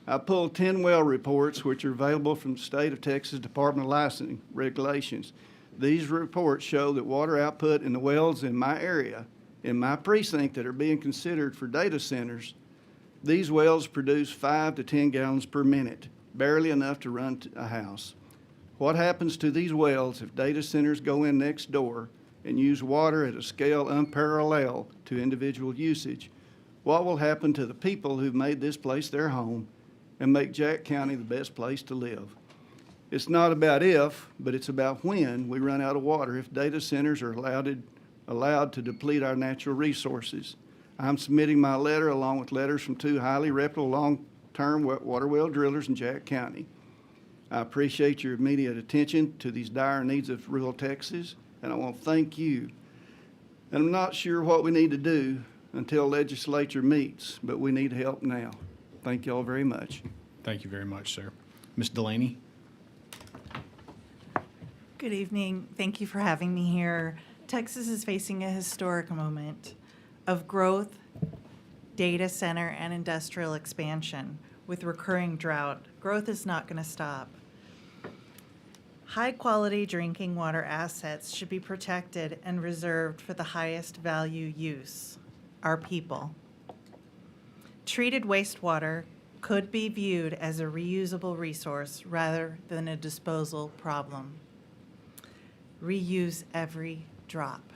I pulled 10 well reports which are available from the State of Texas Department of Licensing regulations. These reports show that water output in the wells in my area, in my precinct that are being considered for data centers, these wells produce 5 to 10 gallons per minute, barely enough to run a house. What happens to these wells if data centers go in next door and use water at a scale unparalleled to individual usage? What will happen to the people who've made this place their home and make Jack County the best place to live? It's not about if, but it's about when we run out of water if data centers are allowed to deplete our natural resources. I'm submitting my letter along with letters from 2 highly reputable long-term water well drillers in Jack County. I appreciate your immediate attention to these dire needs of rural Texas, and I want to thank you. And I'm not sure what we need to do until legislature meets, but we need help now. Thank you all very much. Thank you very much, sir. Ms. Delaney? Good evening. Thank you for having me here. Texas is facing a historic moment of growth, data center, and industrial expansion with recurring drought. Growth is not going to stop. High-quality drinking water assets should be protected and reserved for the highest value use, our people. Treated wastewater could be viewed as a reusable resource rather than a disposal problem. Reuse every drop.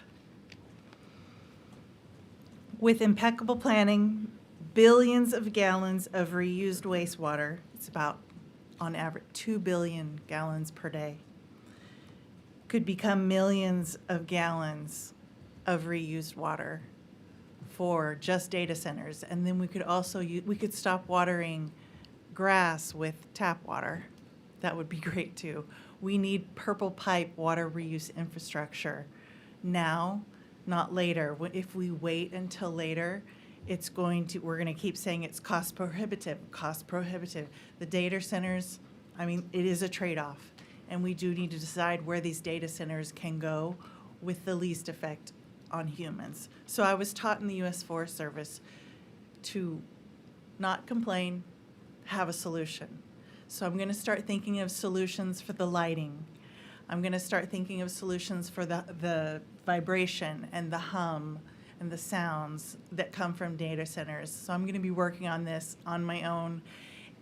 With impeccable planning, billions of gallons of reused wastewater, it's about on average 2 billion gallons per day, could become millions of gallons of reused water for just data centers. And then we could also we could stop watering grass with tap water. That would be great too. We need purple pipe water reuse infrastructure now, not later. If we wait until later, we're going to keep saying it's cost prohibitive, cost prohibitive. The data centers, I mean, it is a trade-off, and we do need to decide where these data centers can go with the least effect on humans. So I was taught in the U.S. Forest Service to not complain, have a solution. So I'm going to start thinking of solutions for the lighting. I'm going to start thinking of solutions for the vibration and the hum and the sounds that come from data centers. So I'm going to be working on this on my own,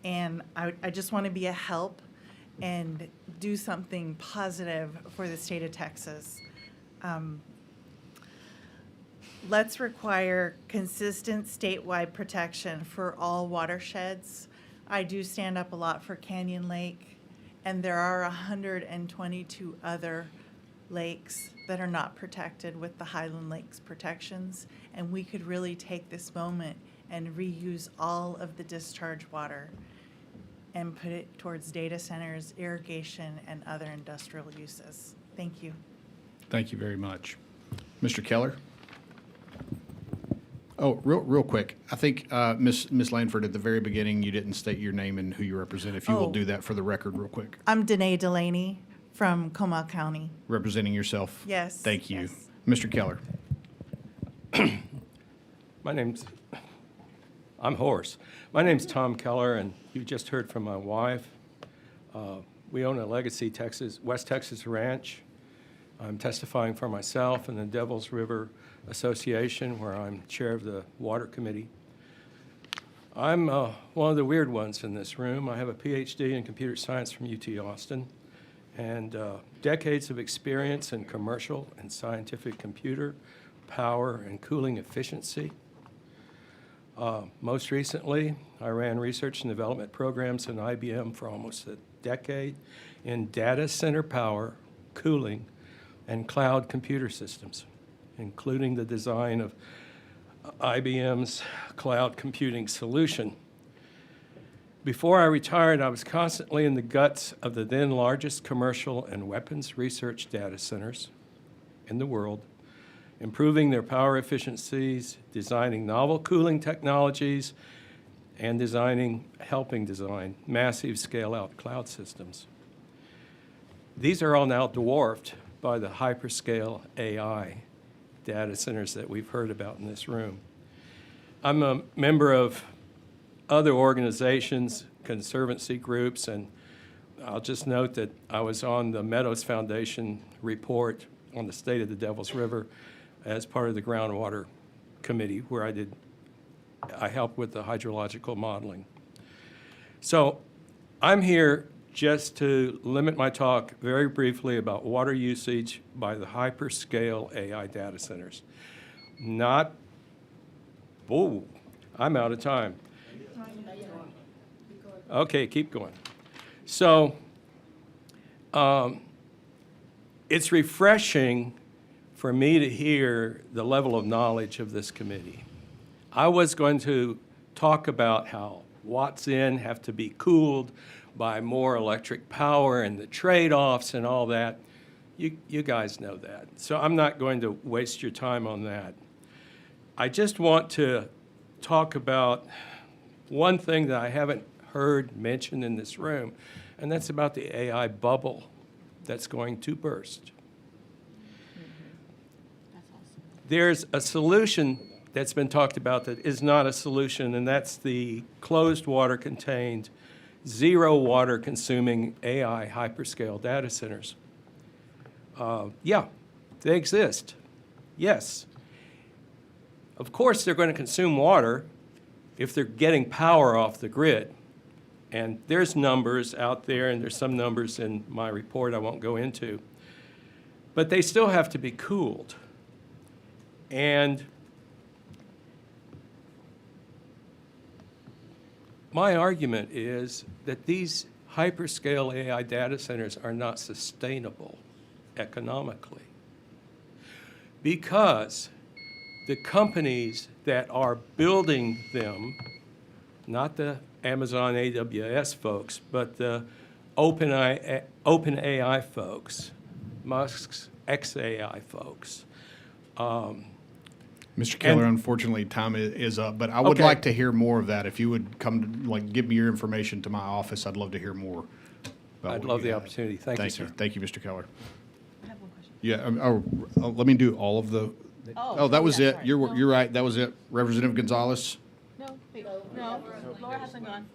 and I just want to be a help and do something positive for the state of Texas. Let's require consistent statewide protection for all watersheds. I do stand up a lot for Canyon Lake, and there are 122 other lakes that are not protected with the Highland Lakes protections, and we could really take this moment and reuse all of the discharge water and put it towards data centers, irrigation, and other industrial uses. Thank you. Thank you very much. Mr. Keller? Oh, real quick. I think, Ms. Lanford, at the very beginning, you didn't state your name and who you represent. If you will do that for the record real quick. I'm Danae Delaney from Comal County. Representing yourself? Yes. Thank you. Yes. Mr. Keller? I'm hoarse. My name's Tom Keller, and you just heard from my wife. We own a Legacy, West Texas ranch. I'm testifying for myself and the Devils River Association, where I'm chair of the Water Committee. I'm one of the weird ones in this room. I have a PhD in computer science from UT Austin and decades of experience in commercial and scientific computer, power, and cooling efficiency. Most recently, I ran research and development programs in IBM for almost a decade in data center power, cooling, and cloud computer systems, including the design of IBM's cloud computing solution. Before I retired, I was constantly in the guts of the then largest commercial and weapons research data centers in the world, improving their power efficiencies, designing novel cooling technologies, and helping design massive scale-out cloud systems. These are all now dwarfed by the hyperscale AI data centers that we've heard about in this room. I'm a member of other organizations, conservancy groups, and I'll just note that I was on the Meadows Foundation report on the state of the Devils River as part of the groundwater committee, where I helped with the hydrological modeling. So I'm here just to limit my talk very briefly about water usage by the hyperscale AI data centers. I'm out of time. Okay, keep going. So it's refreshing for me to hear the level of knowledge of this committee. I was going to talk about how Watts-in have to be cooled by more electric power and the trade-offs and all that. You guys know that. So I'm not going to waste your time on that. I just want to talk about one thing that I haven't heard mentioned in this room, and that's about the AI bubble that's going to burst. There's a solution that's been talked about that is not a solution, and that's the closed water contained, zero water consuming AI hyperscale data centers. Yeah, they exist. Yes. Of course, they're going to consume water if they're getting power off the grid. And there's numbers out there, and there's some numbers in my report I won't go into. But they still have to be cooled. And my argument is that these hyperscale AI data centers are not sustainable economically because the companies that are building them, not the Amazon AWS folks, but the OpenAI folks, Musk's XAI folks. Mr. Mr. Keller, unfortunately, time is up, but I would Okay. like to hear more of that. If you would come, give me your information to my office, I'd love to hear more. about I'd what love you the have. opportunity. Thank you, sir. Thank you, Mr. Keller. Yeah, let me do all of the, that was it. You're right, that was it. Representative Gonzalez, No, Laura hasn't gone.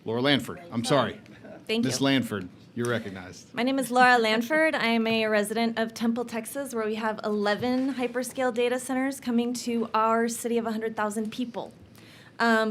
Laura Lanford, I'm sorry. Thank you. Ms. Lanford, you're recognized. My name is Laura Lanford. I am a resident of Temple, Texas, where we have 11 hyperscale data centers coming to our city of 100,000 people.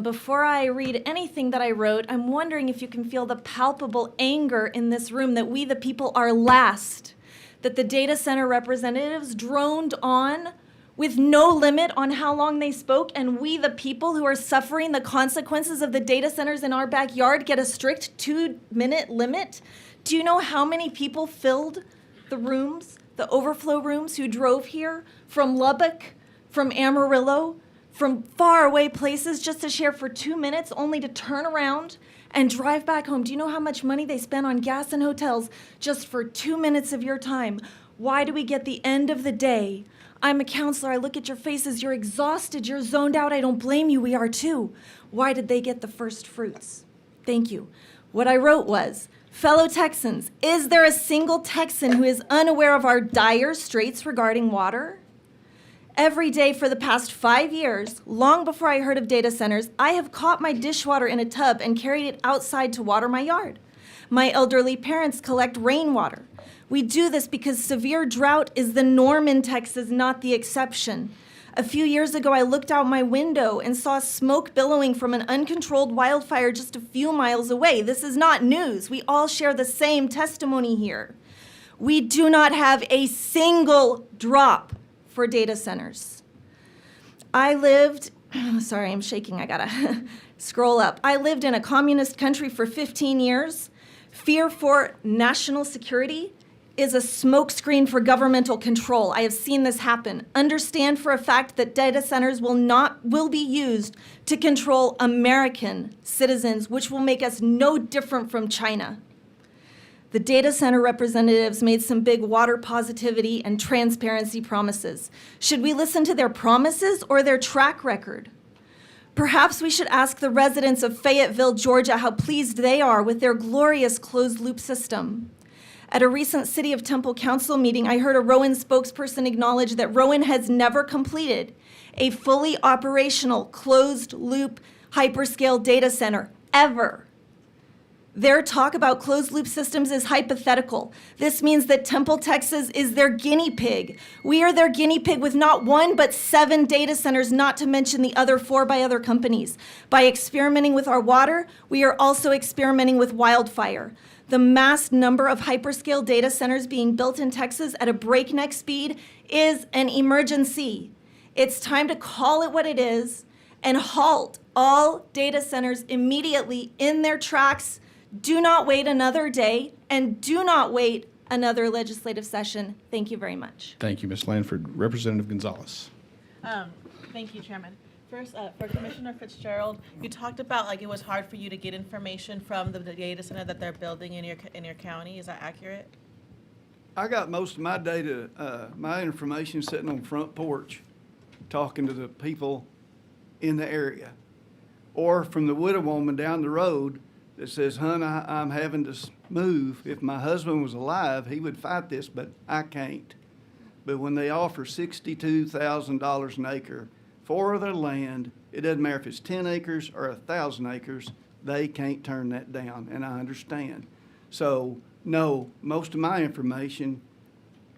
Before I read anything that I wrote, I'm wondering if you can feel the palpable anger in this room that we, the people, are last, that the data center representatives droned on with no limit on how long they spoke, and we, the people who are suffering the consequences of the data centers in our backyard, get a strict 2-minute limit. Do you know how many people filled the rooms, the overflow rooms, who drove here from Lubbock, from Amarillo, from far away places just to share for 2 minutes, only to turn around and drive back home? Do you know how much money they spent on gas and hotels just for 2 minutes of your time? Why do we get the end of the day? I'm a counselor. I look at your faces. You're exhausted. You're zoned out. I don't blame you. We are too. Why did they get the first fruits? Thank you. What I wrote was, fellow Texans, is there a single Texan who is unaware of our dire straits regarding water? Every day for the past 5 years, long before I heard of data centers, I have caught my dishwater in a tub and carried it outside to water my yard. My elderly parents collect rainwater. We do this because severe drought is the norm in Texas, not the exception. A few years ago, I looked out my window and saw smoke billowing from an uncontrolled wildfire just a few miles away. This is not news. We all share the same testimony here. We do not have a single drop for data centers. I lived, sorry, I'm shaking, I gotta scroll up. I lived in a communist country for 15 years. Fear for national security is a smokescreen for governmental control. I have seen this happen. Understand for a fact that data centers will be used to control American citizens, which will make us no different from China. The data center representatives made some big water positivity and transparency promises. Should we listen to their promises or their track record? Perhaps we should ask the residents of Fayetteville, Georgia, how pleased they are with their glorious closed-loop system. At a recent City of Temple Council meeting, I heard a Rowan spokesperson acknowledge that Rowan has never completed a fully operational closed-loop hyperscale data center, ever. Their talk about closed-loop systems is hypothetical. This means that Temple, Texas is their guinea pig. We are their guinea pig with not 1, but 7 data centers, not to mention the other 4 by other companies. By experimenting with our water, we are also experimenting with wildfire. The mass number of hyperscale data centers being built in Texas at a breakneck speed is an emergency. It's time to call it what it is and halt all data centers immediately in their tracks. Do not wait another day, and do not wait another legislative session. Thank you very much. Thank you, Ms. Lanford. Representative Gonzalez. Thank you, Chairman. First, for Commissioner Fitzgerald, you talked about it was hard for you to get information from the data center that they're building in your county. Is that accurate? I got most of my data, my information sitting on the front porch, talking to the people in the area. Or from the widow woman down the road that says, "Hon, I'm having to move. If my husband was alive, he would fight this, but I can't." But when they offer $62,000 an acre for their land, it doesn't matter if it's 10 acres or 1,000 acres, they can't turn that down, and I understand. So, no, most of my information,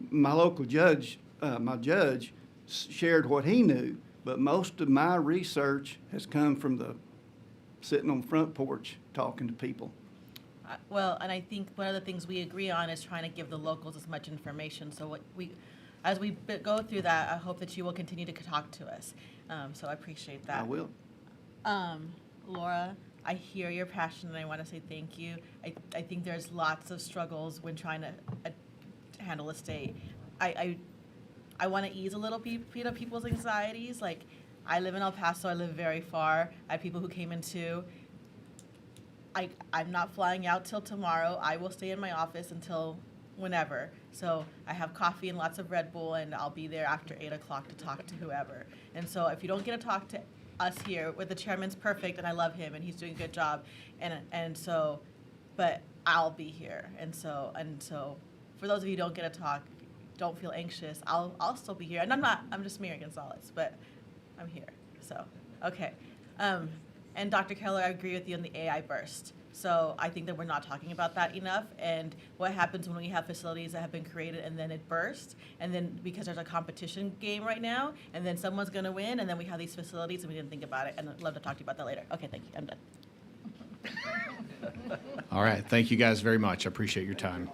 my local judge, my judge shared what he knew, but most of my research has come from the sitting on the front porch talking to people. Well, and I think one of the things we agree on is trying to give the locals as much information. So as we go through that, I hope that you will continue to talk to us. So I appreciate that. I will. Laura, I hear your passion, and I want to say thank you. I think there's lots of struggles when trying to handle a state. I want to ease a little bit of people's anxieties. Like, I live in El Paso. I live very far. I have people who came in too. I'm not flying out till tomorrow. I will stay in my office until whenever. So I have coffee and lots of Red Bull, and I'll be there after 8 o'clock to talk to whoever. And so if you don't get to talk to us here, with the chairman's perfect, and I love him, and he's doing a good job, and so, but I'll be here. And so for those of you who don't get to talk, don't feel anxious. I'll still be here. And I'm just Mary Gonzalez, but I'm here. So, okay. And Dr. Keller, I agree with you on the AI burst. So I think that we're not talking about that enough. And what happens when we have facilities that have been created and then it bursts, and then because there's a competition game right now, and then someone's going to win, and then we have these facilities and we didn't think about it. And I'd love to talk to you about that later. Okay, thank you. I'm done. All right, thank you guys very much. I appreciate your time.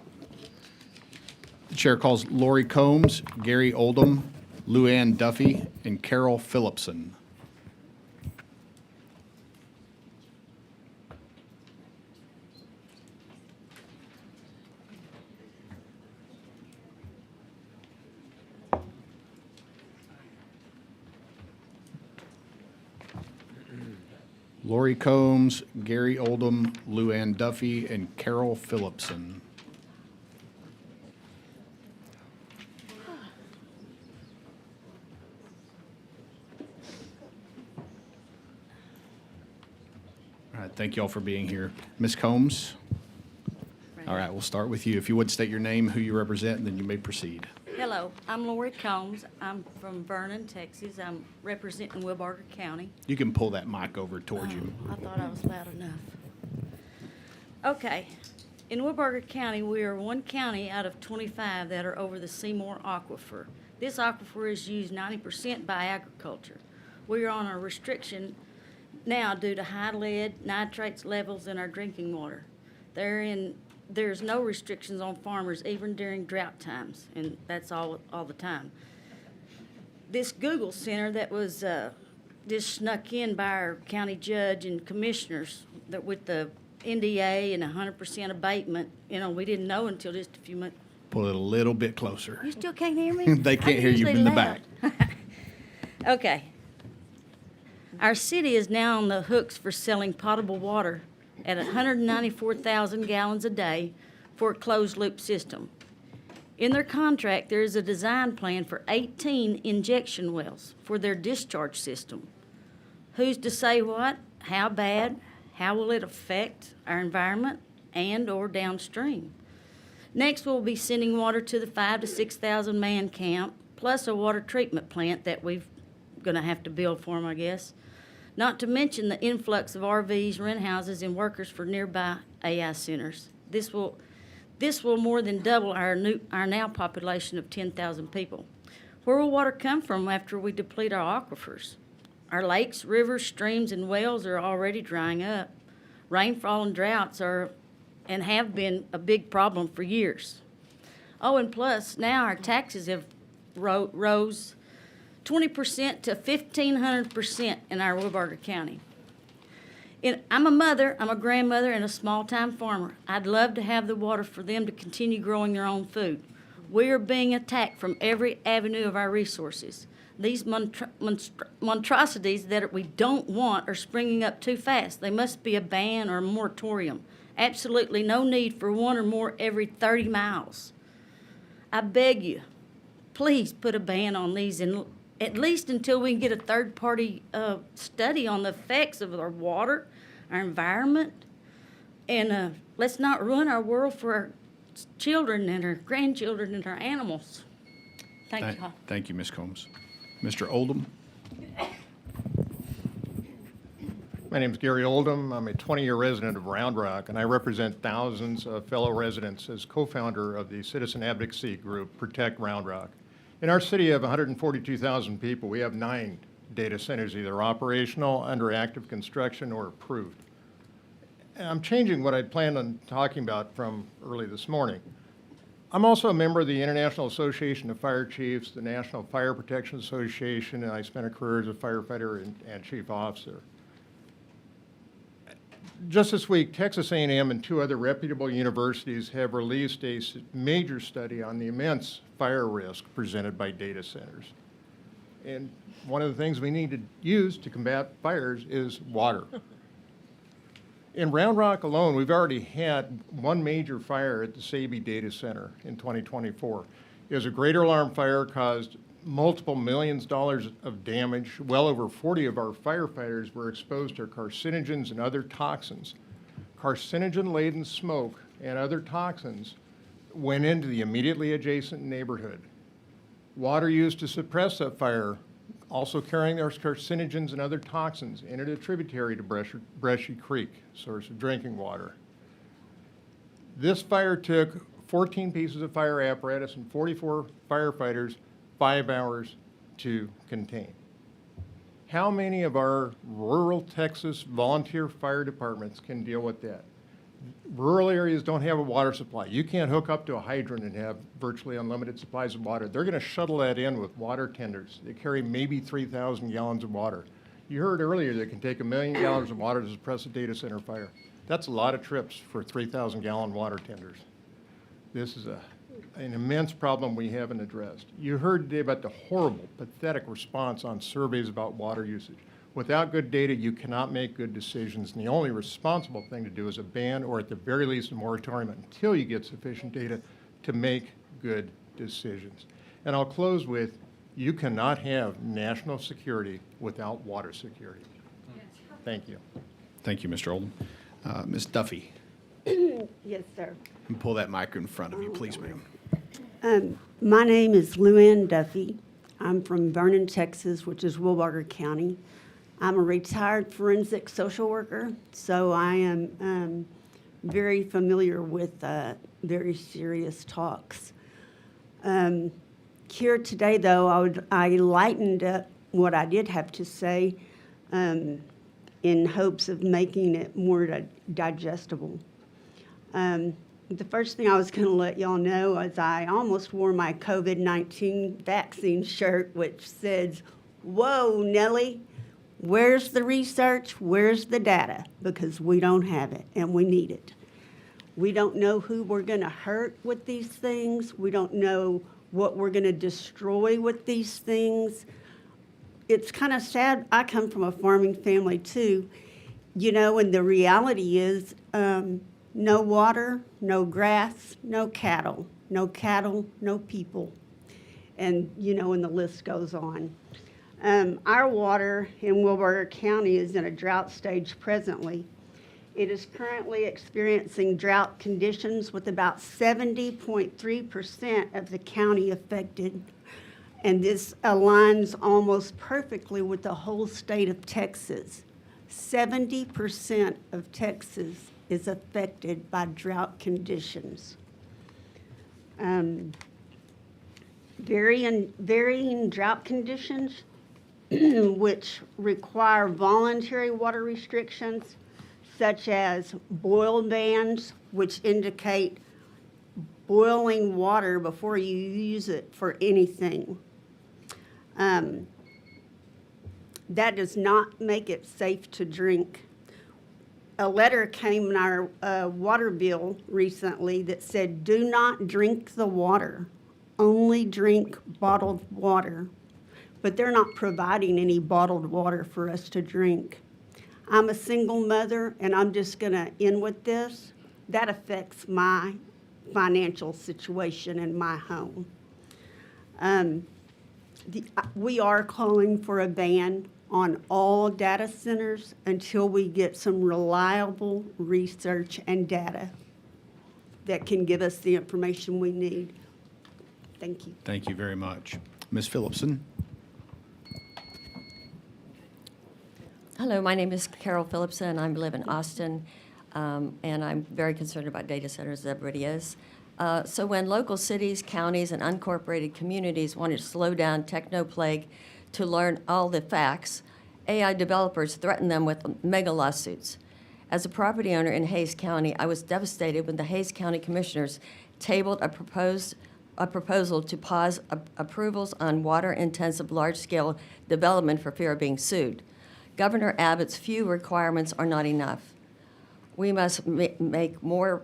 The chair calls Lori Combs, Gary Oldham, Luann Duffy, and Carol Phillipson. Lori Combs, Gary Oldham, Luann Duffy, and Carol Phillipson. All right, thank you all for being here. Ms. Combs? All right, we'll start with you. If you would state your name, who you represent, and then you may proceed. Hello, I'm Lori Combs. I'm from Vernon, Texas. I'm representing Wilbarger County. You can pull that mic over towards you. I thought I was loud enough. Okay, in Wilbarger County, we are one county out of 25 that are over the Seymour Aquifer. This aquifer is used 90% by agriculture. We are on a restriction now due to high lead, nitrates levels in our drinking water. There's no restrictions on farmers even during drought times, and that's all the time. This Google Center that was just snuck in by our county judge and commissioners that with the NDA and 100% abatement, we didn't know until just a few months. Pull it a little bit closer. You still can't hear me? They can't I'm hear you usually in the loud. back. Okay. Our city is now on the hooks for selling potable water at 194,000 gallons a day for a closed-loop system. In their contract, there is a design plan for 18 injection wells for their discharge system. Who's to say what, how bad, how will it affect our environment and or downstream? Next, we'll be sending water to the 5,000 to 6,000 man camp, plus a water treatment plant that we're going to have to build for them, I guess. Not to mention the influx of RVs, rent houses, and workers for nearby AI centers. This will more than double our now population of 10,000 people. Where will water come from after we deplete our aquifers? Our lakes, rivers, streams, and wells are already drying up. Rainfall and droughts are and have been a big problem for years. Oh, and plus, now our taxes have rose 20% to 1,500% in our Wilbarger County. I'm a mother, I'm a grandmother, and a small-time farmer. I'd love to have the water for them to continue growing their own food. We are being attacked from every avenue of our resources. These monstrosities that we don't want are springing up too fast. There must be a ban or a moratorium. Absolutely no need for one or more every 30 miles. I beg you, please put a ban on these, at least until we can get a third-party study on the effects of our water, our environment, and let's not ruin our world for our children and our grandchildren and our animals. Thank you. Thank you, Ms. Combs. Mr. Oldham? My name is Gary Oldham. I'm a 20-year resident of Round Rock, and I represent thousands of fellow residents as co-founder of the citizen advocacy group Protect Round Rock. In our city of 142,000 people, we have 9 data centers either operational, under active construction, or approved. And I'm changing what I'd planned on talking about from early this morning. I'm also a member of the International Association of Fire Chiefs, the National Fire Protection Association, and I spent a career as a firefighter and chief officer. Just this week, Texas A&M and 2 other reputable universities have released a major study on the immense fire risk presented by data centers. And one of the things we need to use to combat fires is water. In Round Rock alone, we've already had one major fire at the Saby Data Center in 2024. It was a greater alarm fire, caused multiple millions of dollars of damage. Well over 40 of our firefighters were exposed to carcinogens and other toxins. Carcinogen-laden smoke and other toxins went into the immediately adjacent neighborhood. Water used to suppress that fire, also carrying those carcinogens and other toxins, entered a tributary to Bresci Creek, source of drinking water. This fire took 14 pieces of fire apparatus and 44 firefighters 5 hours to contain. How many of our rural Texas volunteer fire departments can deal with that? Rural areas don't have a water supply. You can't hook up to a hydrant and have virtually unlimited supplies of water. They're going to shuttle that in with water tenders. They carry maybe 3,000 gallons of water. You heard earlier they can take 1 million gallons of water to suppress a data center fire. That's a lot of trips for 3,000 gallon water tenders. This is an immense problem we haven't addressed. You heard today about the horrible, pathetic response on surveys about water usage. Without good data, you cannot make good decisions, and the only responsible thing to do is a ban, or at the very least a moratorium until you get sufficient data to make good decisions. And I'll close with, you cannot have national security without water security. Thank you. Thank you, Mr. Oldham. Ms. Duffy, Yes, sir. and pull that mic in front of you, please, ma'am. My name is Luann Duffy. I'm from Vernon, Texas, which is Wilbarger County. I'm a retired forensic social worker, so I am very familiar with very serious talks. Here today, though, I lightened up what I did have to say in hopes of making it more digestible. The first thing I was going to let y'all know is I almost wore my COVID-19 vaccine shirt, which says, "Whoa, Nellie, where's the research? Where's the data?" Because we don't have it, and we need it. We don't know who we're going to hurt with these things. We don't know what we're going to destroy with these things. It's kind of sad. I come from a farming family, too, you know, and the reality is no water, no grass, no cattle, no people. And, you know, and the list goes on. Our water in Wilbarger County is in a drought stage presently. It is currently experiencing drought conditions with about 70.3% of the county affected. And this aligns almost perfectly with the whole state of Texas. 70% of Texas is affected by drought conditions. Varying drought conditions which require voluntary water restrictions, such as boil bans, which indicate boiling water before you use it for anything. That does not make it safe to drink. A letter came in our water bill recently that said, "Do not drink the water, only drink bottled water." But they're not providing any bottled water for us to drink. I'm a single mother, and I'm just going to end with this. That affects my financial situation in my home. We are calling for a ban on all data centers until we get some reliable research and data that can give us the information we need. Thank you. Thank you very much. Ms. Phillipson? Hello, my name is Carol Phillipson. I live in Austin, and I'm very concerned about data centers, as everybody is. So when local cities, counties, and unincorporated communities want to slow down techno-plague to learn all the facts, AI developers threaten them with mega lawsuits. As a property owner in Hays County, I was devastated when the Hays County Commissioners tabled a proposal to pause approvals on water-intensive large-scale development for fear of being sued. Governor Abbott's few requirements are not enough. We must make more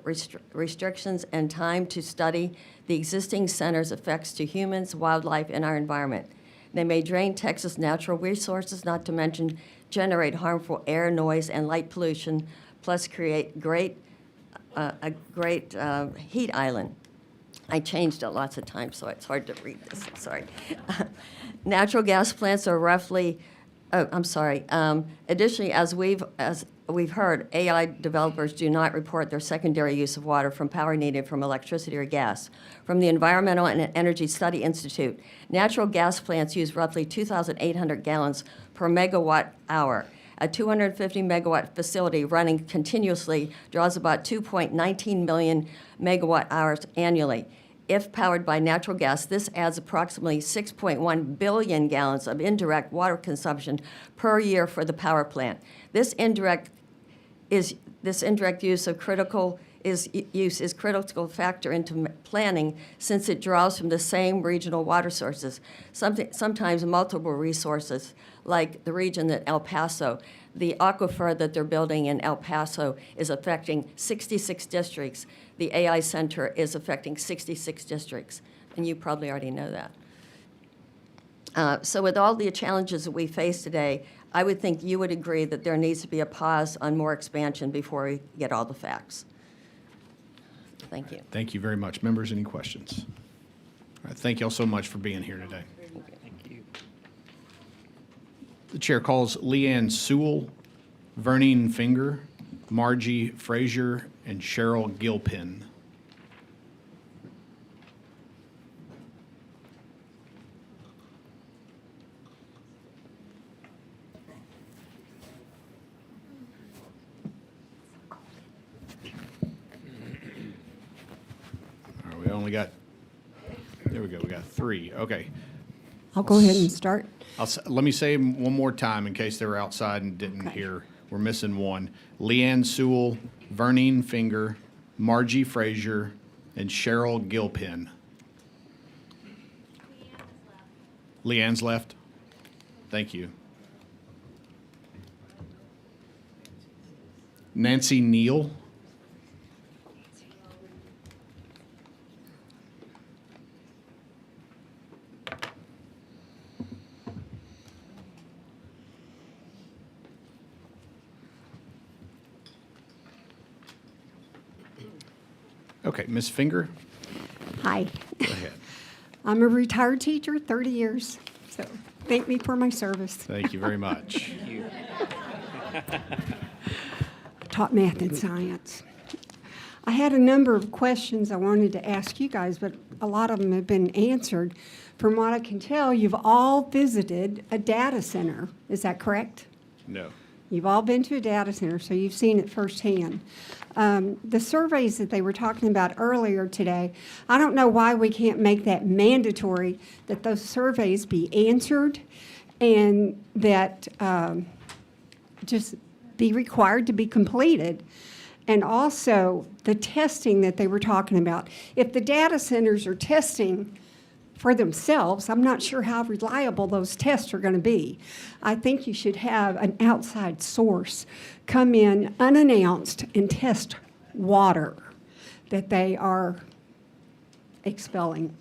restrictions and time to study the existing center's effects to humans, wildlife, and our environment. They may drain Texas' natural resources, not to mention generate harmful air, noise, and light pollution, plus create a great heat island. I changed it lots of times, so it's hard to read this. I'm sorry. Natural gas plants are roughly, additionally, as we've heard, AI developers do not report their secondary use of water from power needed from electricity or gas. From the Environmental and Energy Study Institute, natural gas plants use roughly 2,800 gallons per megawatt hour. A 250 megawatt facility running continuously draws about 2.19 million megawatt hours annually. If powered by natural gas, this adds approximately 6.1 billion gallons of indirect water consumption per year for the power plant. This indirect use is critical factor into planning, since it draws from the same regional water sources, sometimes multiple resources, like the region that El Paso. The aquifer that they're building in El Paso is affecting 66 districts. The AI Center is affecting 66 districts, and you probably already know that. So with all the challenges that we face today, I would think you would agree that there needs to be a pause on more expansion before we get all the facts. Thank you. Thank you very much. Members, any questions? All right, thank you all so much for being here today. Thank you. The chair calls Leanne Sewell, Vernon Finger, Margie Frazier, and Cheryl Gilpin. All right, we only got, there we go, we got 3. Okay. I'll go ahead and start. Let me say them one more time in case they were outside and didn't hear. We're missing one. Leanne Sewell, Vernon Finger, Margie Frazier, and Cheryl Gilpin. Leanne's left. Thank you. Nancy Neal. Okay, Ms. Finger, Hi. go ahead. I'm a retired teacher, 30 years, so thank me for my service. Thank you very much. Taught math and science. I had a number of questions I wanted to ask you guys, but a lot of them have been answered. From what I can tell, you've all visited a data center. Is that correct? No. You've all been to a data center, so you've seen it firsthand. The surveys that they were talking about earlier today, I don't know why we can't make that mandatory, that those surveys be answered and that just be required to be completed. And also the testing that they were talking about. If the data centers are testing for themselves, I'm not sure how reliable those tests are going to be. I think you should have an outside source come in unannounced and test water that they are expelling.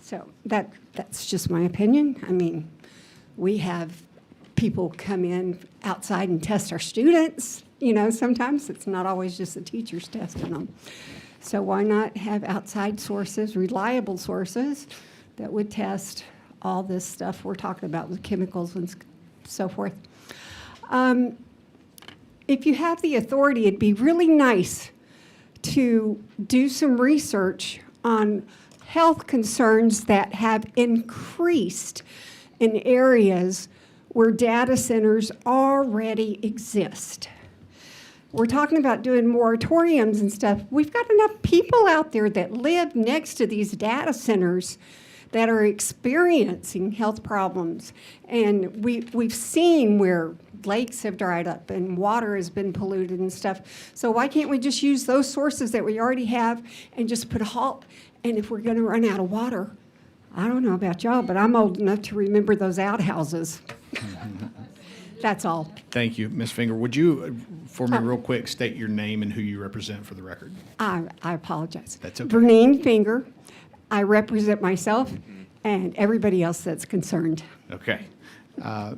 So that's just my opinion. I mean, we have people come in outside and test our students. You know, sometimes it's not always just the teachers testing them. So why not have outside sources, reliable sources, that would test all this stuff we're talking about with chemicals and so forth. If you have the authority, it'd be really nice to do some research on health concerns that have increased in areas where data centers already exist. We're talking about doing moratoriums and stuff. We've got enough people out there that live next to these data centers that are experiencing health problems. And we've seen where lakes have dried up and water has been polluted and stuff. So why can't we just use those sources that we already have and just put a halt? And if we're gonna run out of water, I don't know about y'all, but I'm old enough to remember those outhouses. That's all. Thank you, Ms. Finger. Would you, for me real quick, state your name and who you represent for the record? I apologize. That's okay. Vernon Finger. I represent myself and everybody else that's concerned. Okay.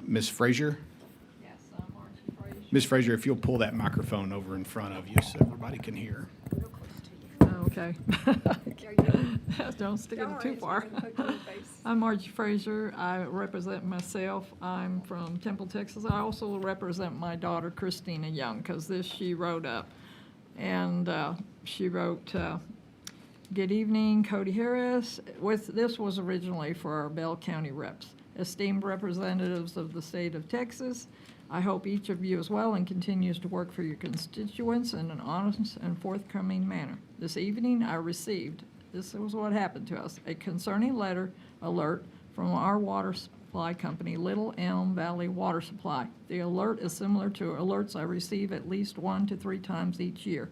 Ms. Frazier? Yes, I'm Margie Frazier. Ms. Frazier, if you'll pull that microphone over in front of you so everybody can hear. Okay. Don't stick it too far. I'm Margie Frazier. I represent myself. I'm from Temple, Texas. I also represent my daughter, Christina Young, because this she wrote up. And she wrote, "Good evening, Cody Harris." This was originally for our Bell County reps. Esteemed representatives of the state of Texas, I hope each of you is well and continues to work for your constituents in an honest and forthcoming manner. This evening I received, this was what happened to us, a concerning alert from our water supply company, Little Elm Valley Water Supply. The alert is similar to alerts I receive at least 1 to 3 times each year,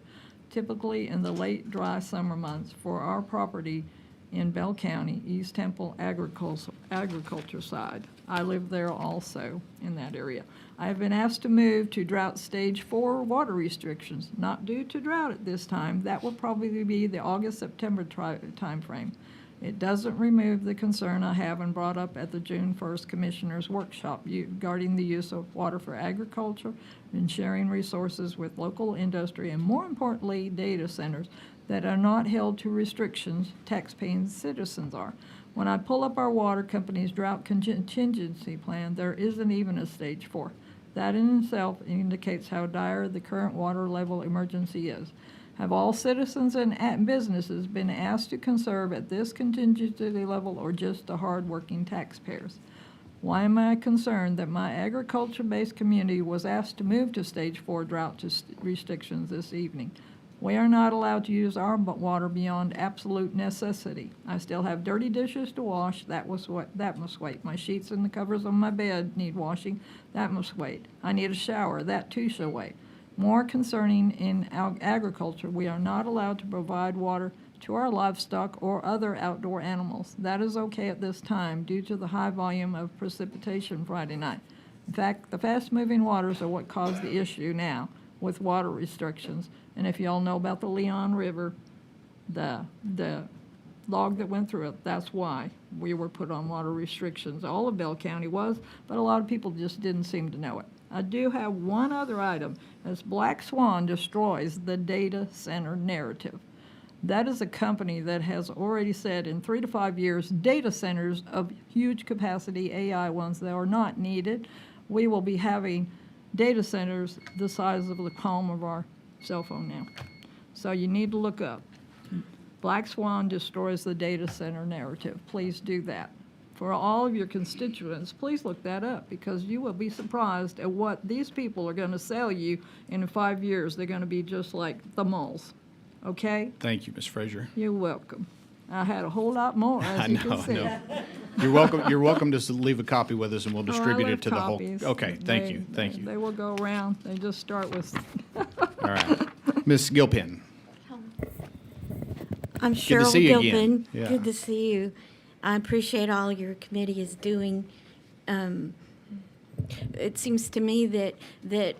typically in the late dry summer months for our property in Bell County, East Temple agriculture side. I live there also in that area. I have been asked to move to drought stage 4 water restrictions, not due to drought at this time. That will probably be the August-September time frame. It doesn't remove the concern I have and brought up at the June 1st Commissioners' Workshop regarding the use of water for agriculture and sharing resources with local industry and, more importantly, data centers that are not held to restrictions taxpaying citizens are. When I pull up our water company's drought contingency plan, there isn't even a stage 4. That in itself indicates how dire the current water level emergency is. Have all citizens and businesses been asked to conserve at this contingency level or just the hard-working taxpayers? Why am I concerned that my agriculture-based community was asked to move to stage 4 drought restrictions this evening? We are not allowed to use our water beyond absolute necessity. I still have dirty dishes to wash. That must wait. My sheets and the covers on my bed need washing. That must wait. I need a shower. That too shall wait. More concerning in agriculture, we are not allowed to provide water to our livestock or other outdoor animals. That is okay at this time due to the high volume of precipitation Friday night. In fact, the fast-moving waters are what caused the issue now with water restrictions. And if y'all know about the Leon River, the log that went through it, that's why we were put on water restrictions. All of Bell County was, but a lot of people just didn't seem to know it. I do have one other item, as Black Swan destroys the data center narrative. That is a company that has already said in 3 to 5 years, data centers of huge capacity, AI ones that are not needed, we will be having data centers the size of the palm of our cell phone now. So you need to look up. Black Swan destroys the data center narrative. Please do that. For all of your constituents, please look that up because you will be surprised at what these people are going to sell you in 5 years. They're going to be just like the malls. Okay? Thank you, Ms. Frazier. You're welcome. I had a whole lot more, as you can see. I know. You're welcome. You're welcome to leave a copy with us, and we'll distribute it to the whole. Copies. Okay. Thank you. Thank you. They will go around. They just start with. All right, Ms. Gilpin. I'm Good to Cheryl see you Gilpin. again. Yeah. Good to see you. I appreciate all your committee is doing. It seems to me that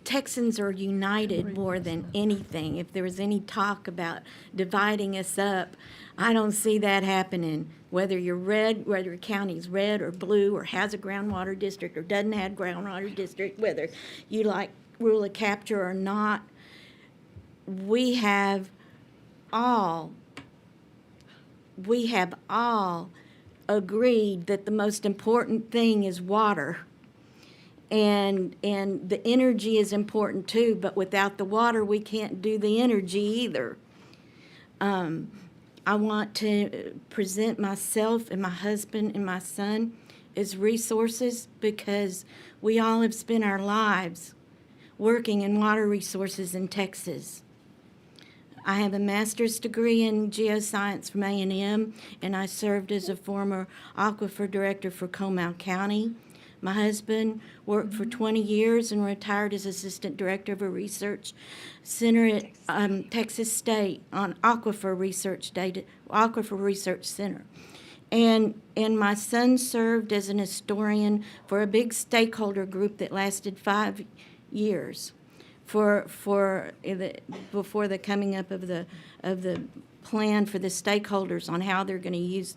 Texans are united more than anything. If there was any talk about dividing us up, I don't see that happening. Whether you're red, whether your county's red or blue or has a groundwater district or doesn't have groundwater district, whether you like rule of capture or not, we have all agreed that the most important thing is water. And the energy is important too, but without the water, we can't do the energy either. I want to present myself and my husband and my son as resources because we all have spent our lives working in water resources in Texas. I have a master's degree in geoscience from A&M, and I served as a former aquifer director for Comal County. My husband worked for 20 years and retired as assistant director of a research center at Texas State on aquifer research center. And my son served as an historian for a big stakeholder group that lasted 5 years before the coming up of the plan for the stakeholders on how they're going to use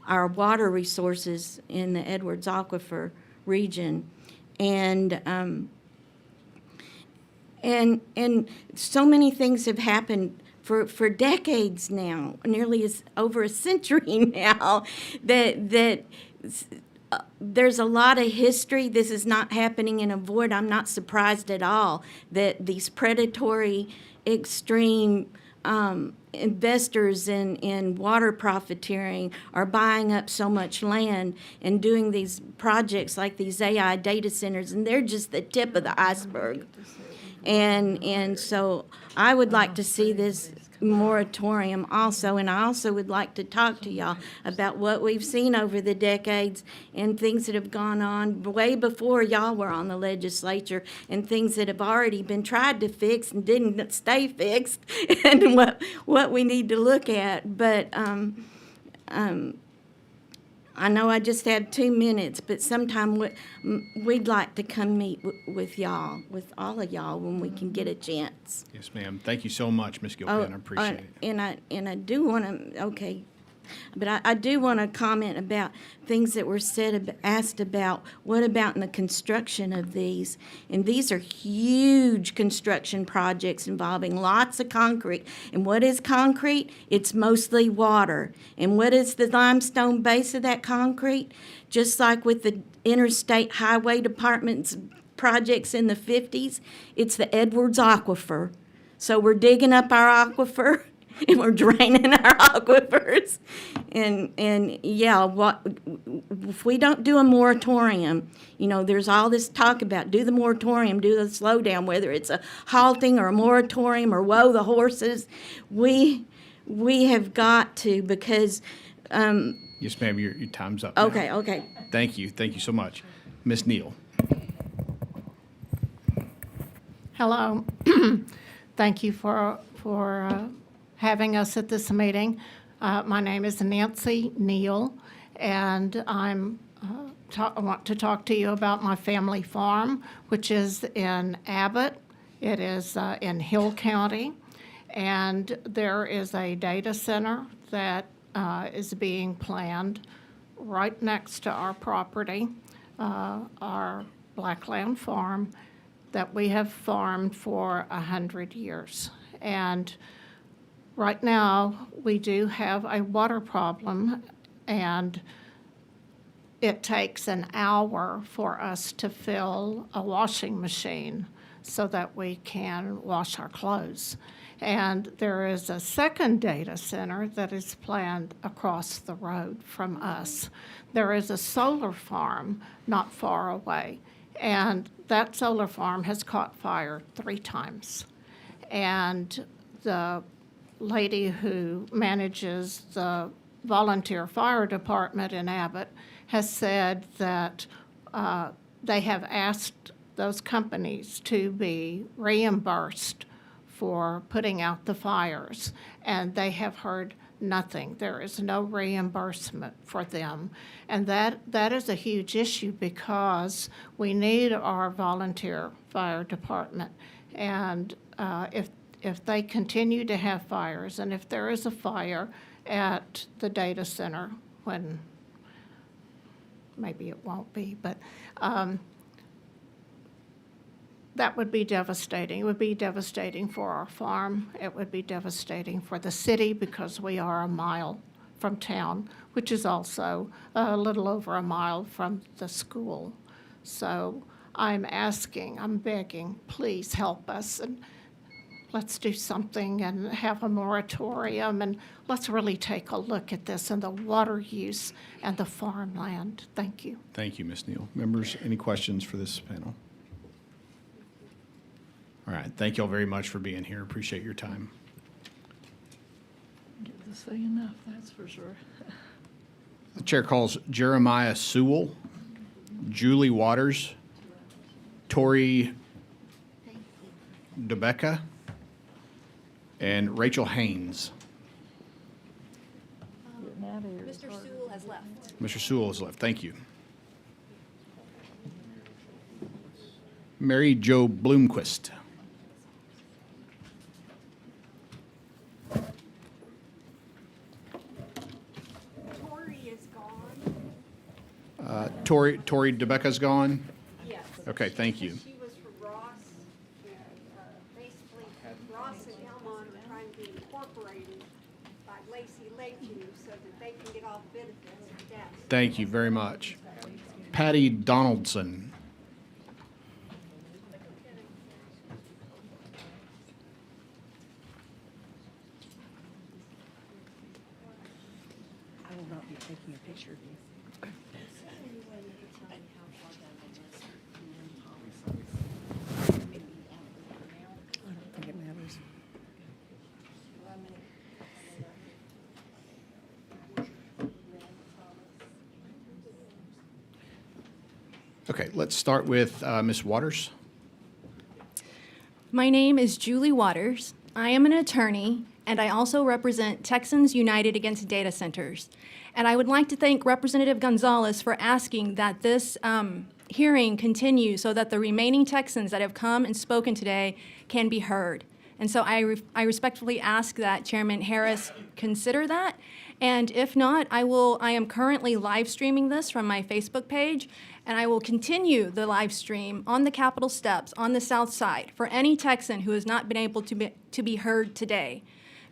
our water resources in the Edwards Aquifer region. And And so many things have happened for decades now, nearly over a century now, that there's a lot of history. This is not happening in a void. I'm not surprised at all that these predatory, extreme investors in water profiteering are buying up so much land and doing these projects like these AI data centers, and they're just the tip of the iceberg. And so I would like to see this moratorium also, and I also would like to talk to y'all about what we've seen over the decades and things that have gone on way before y'all were on the legislature, and things that have already been tried to fix and didn't stay fixed, and what we need to look at. But I know I just had 2 minutes, but sometime we'd like to come meet with y'all, with all of y'all, when we can get a chance. Yes, ma'am. Thank you so much, Ms. Gilpin. I appreciate it. And I do want to, okay, but I do want to comment about things that were asked about. What about in the construction of these? And these are huge construction projects involving lots of concrete. And what is concrete? It's mostly water. And what is the limestone base of that concrete? Just like with the Interstate Highway Department's projects in the 50s, it's the Edwards Aquifer. So we're digging up our aquifer and we're draining our aquifers. And yeah, if we don't do a moratorium, there's all this talk about do the moratorium, do the slowdown, whether it's a halting or a moratorium or whoa the horses. We have got to, because Yes, ma'am. Your time's up now. okay. Thank you. Thank you so much. Ms. Neal. Hello. Thank you for having us at this meeting. My name is Nancy Neal, and I want to talk to you about my family farm, which is in Abbott. It is in Hill County, and there is a data center that is being planned right next to our property, our Blackland farm, that we have farmed for 100 years. And right now, we do have a water problem, and it takes an hour for us to fill a washing machine so that we can wash our clothes. And there is a second data center that is planned across the road from us. There is a solar farm not far away, and that solar farm has caught fire 3 times. And the lady who manages the volunteer fire department in Abbott has said that they have asked those companies to be reimbursed for putting out the fires, and they have heard nothing. There is no reimbursement for them. And that is a huge issue, because we need our volunteer fire department. And if they continue to have fires, and if there is a fire at the data center, when maybe it won't be, but that would be devastating. It would be devastating for our farm. It would be devastating for the city, because we are a mile from town, which is also a little over a mile from the school. So I'm begging, please help us, and let's do something and have a moratorium, and let's really take a look at this and the water use and the farmland. Thank you. Thank you, Ms. Neal. Members, any questions for this panel? All right. Thank you all very much for being here. Appreciate your time. Get to say enough, that's for sure. The chair calls Jeremiah Sewell, Julie Waters, Tori DeBecca, and Rachel Haynes. Mr. Sewell has left. Mr. Sewell has left. Thank you. Mary Jo Bloomquist. Tori DeBecca's gone? Yes. Okay, thank you. She was for Ross, and by Lacey Lakeview so that they can get all the benefits of data. Thank you very much. Patty Donaldson. I will not be taking a picture of you. I don't think it matters. Okay, let's start with Ms. Waters. My name is Julie Waters. I am an attorney, and I also represent Texans United Against Data Centers. And I would like to thank Representative Gonzalez for asking that this hearing continue so that the remaining Texans that have come and spoken today can be heard. And so I respectfully ask that Chairman Harris consider that. And if not, I am currently live streaming this from my Facebook page, and I will continue the live stream on the Capitol steps on the south side for any Texan who has not been able to be heard today.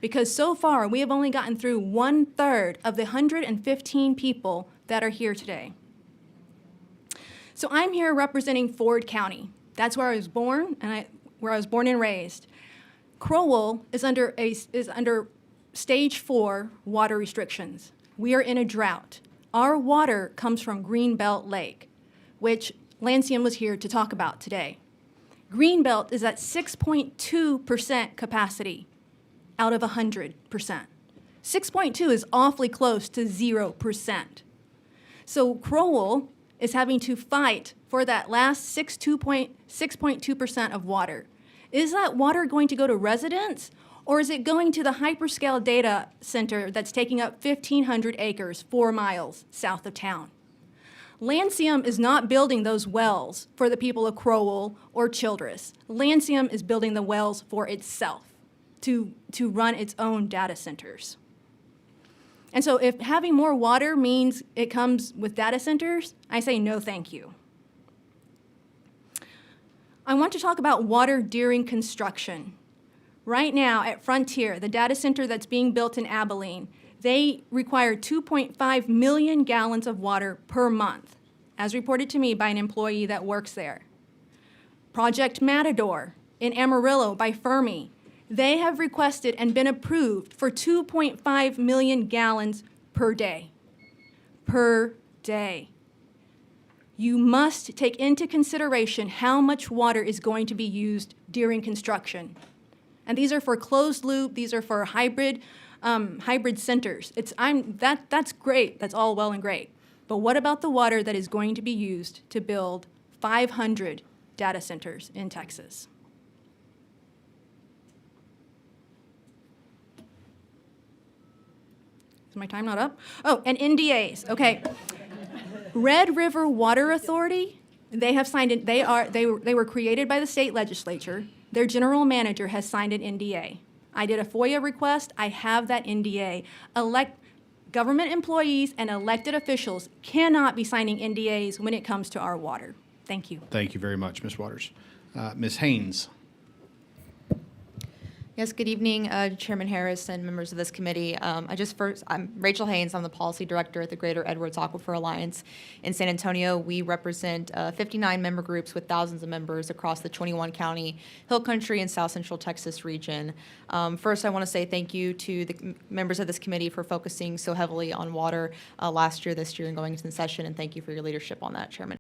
Because so far, we have only gotten through 1/3 of the 115 people that are here today. So I'm here representing Ford County. That's where I was born, where I was born and raised. Crowell is under stage 4 water restrictions. We are in a drought. Our water comes from Greenbelt Lake, which Lancium was here to talk about today. Greenbelt is at 6.2% capacity out of 100%. 6.2 is awfully close to 0%. So Crowell is having to fight for that last 6.2% of water. Is that water going to go to residents, or is it going to the hyperscale data center that's taking up 1,500 acres 4 miles south of town? Lancium is not building those wells for the people of Crowell or Childress. Lancium is building the wells for itself to run its own data centers. And so if having more water means it comes with data centers, I say no thank you. I want to talk about water during construction. Right now at Frontier, the data center that's being built in Abilene, they require 2.5 million gallons of water per month, as reported to me by an employee that works there. Project Matador in Amarillo by Fermi, they have requested and been approved for 2.5 million gallons per day. Per day. You must take into consideration how much water is going to be used during construction. And these are for closed loop, these are for hybrid centers. That's great, that's all well and great. But what about the water that is going to be used to build 500 data centers in Texas? Is my time not up? Oh, and NDAs, okay. Red River Water Authority, they have signed it, they were created by the state legislature. Their general manager has signed an NDA. I did a FOIA request, I have that NDA. Government employees and elected officials cannot be signing NDAs when it comes to our water. Thank you. Thank you very much, Ms. Waters. Ms. Haynes. Yes, good evening, Chairman Harris and members of this committee. I'm Rachel Haynes. I'm the policy director at the Greater Edwards Aquifer Alliance in San Antonio. We represent 59 member groups with thousands of members across the 21-county Hill Country and South Central Texas region. First, I want to say thank you to the members of this committee for focusing so heavily on water last year, this year, and going into the session, and thank you for your leadership on that, Chairman.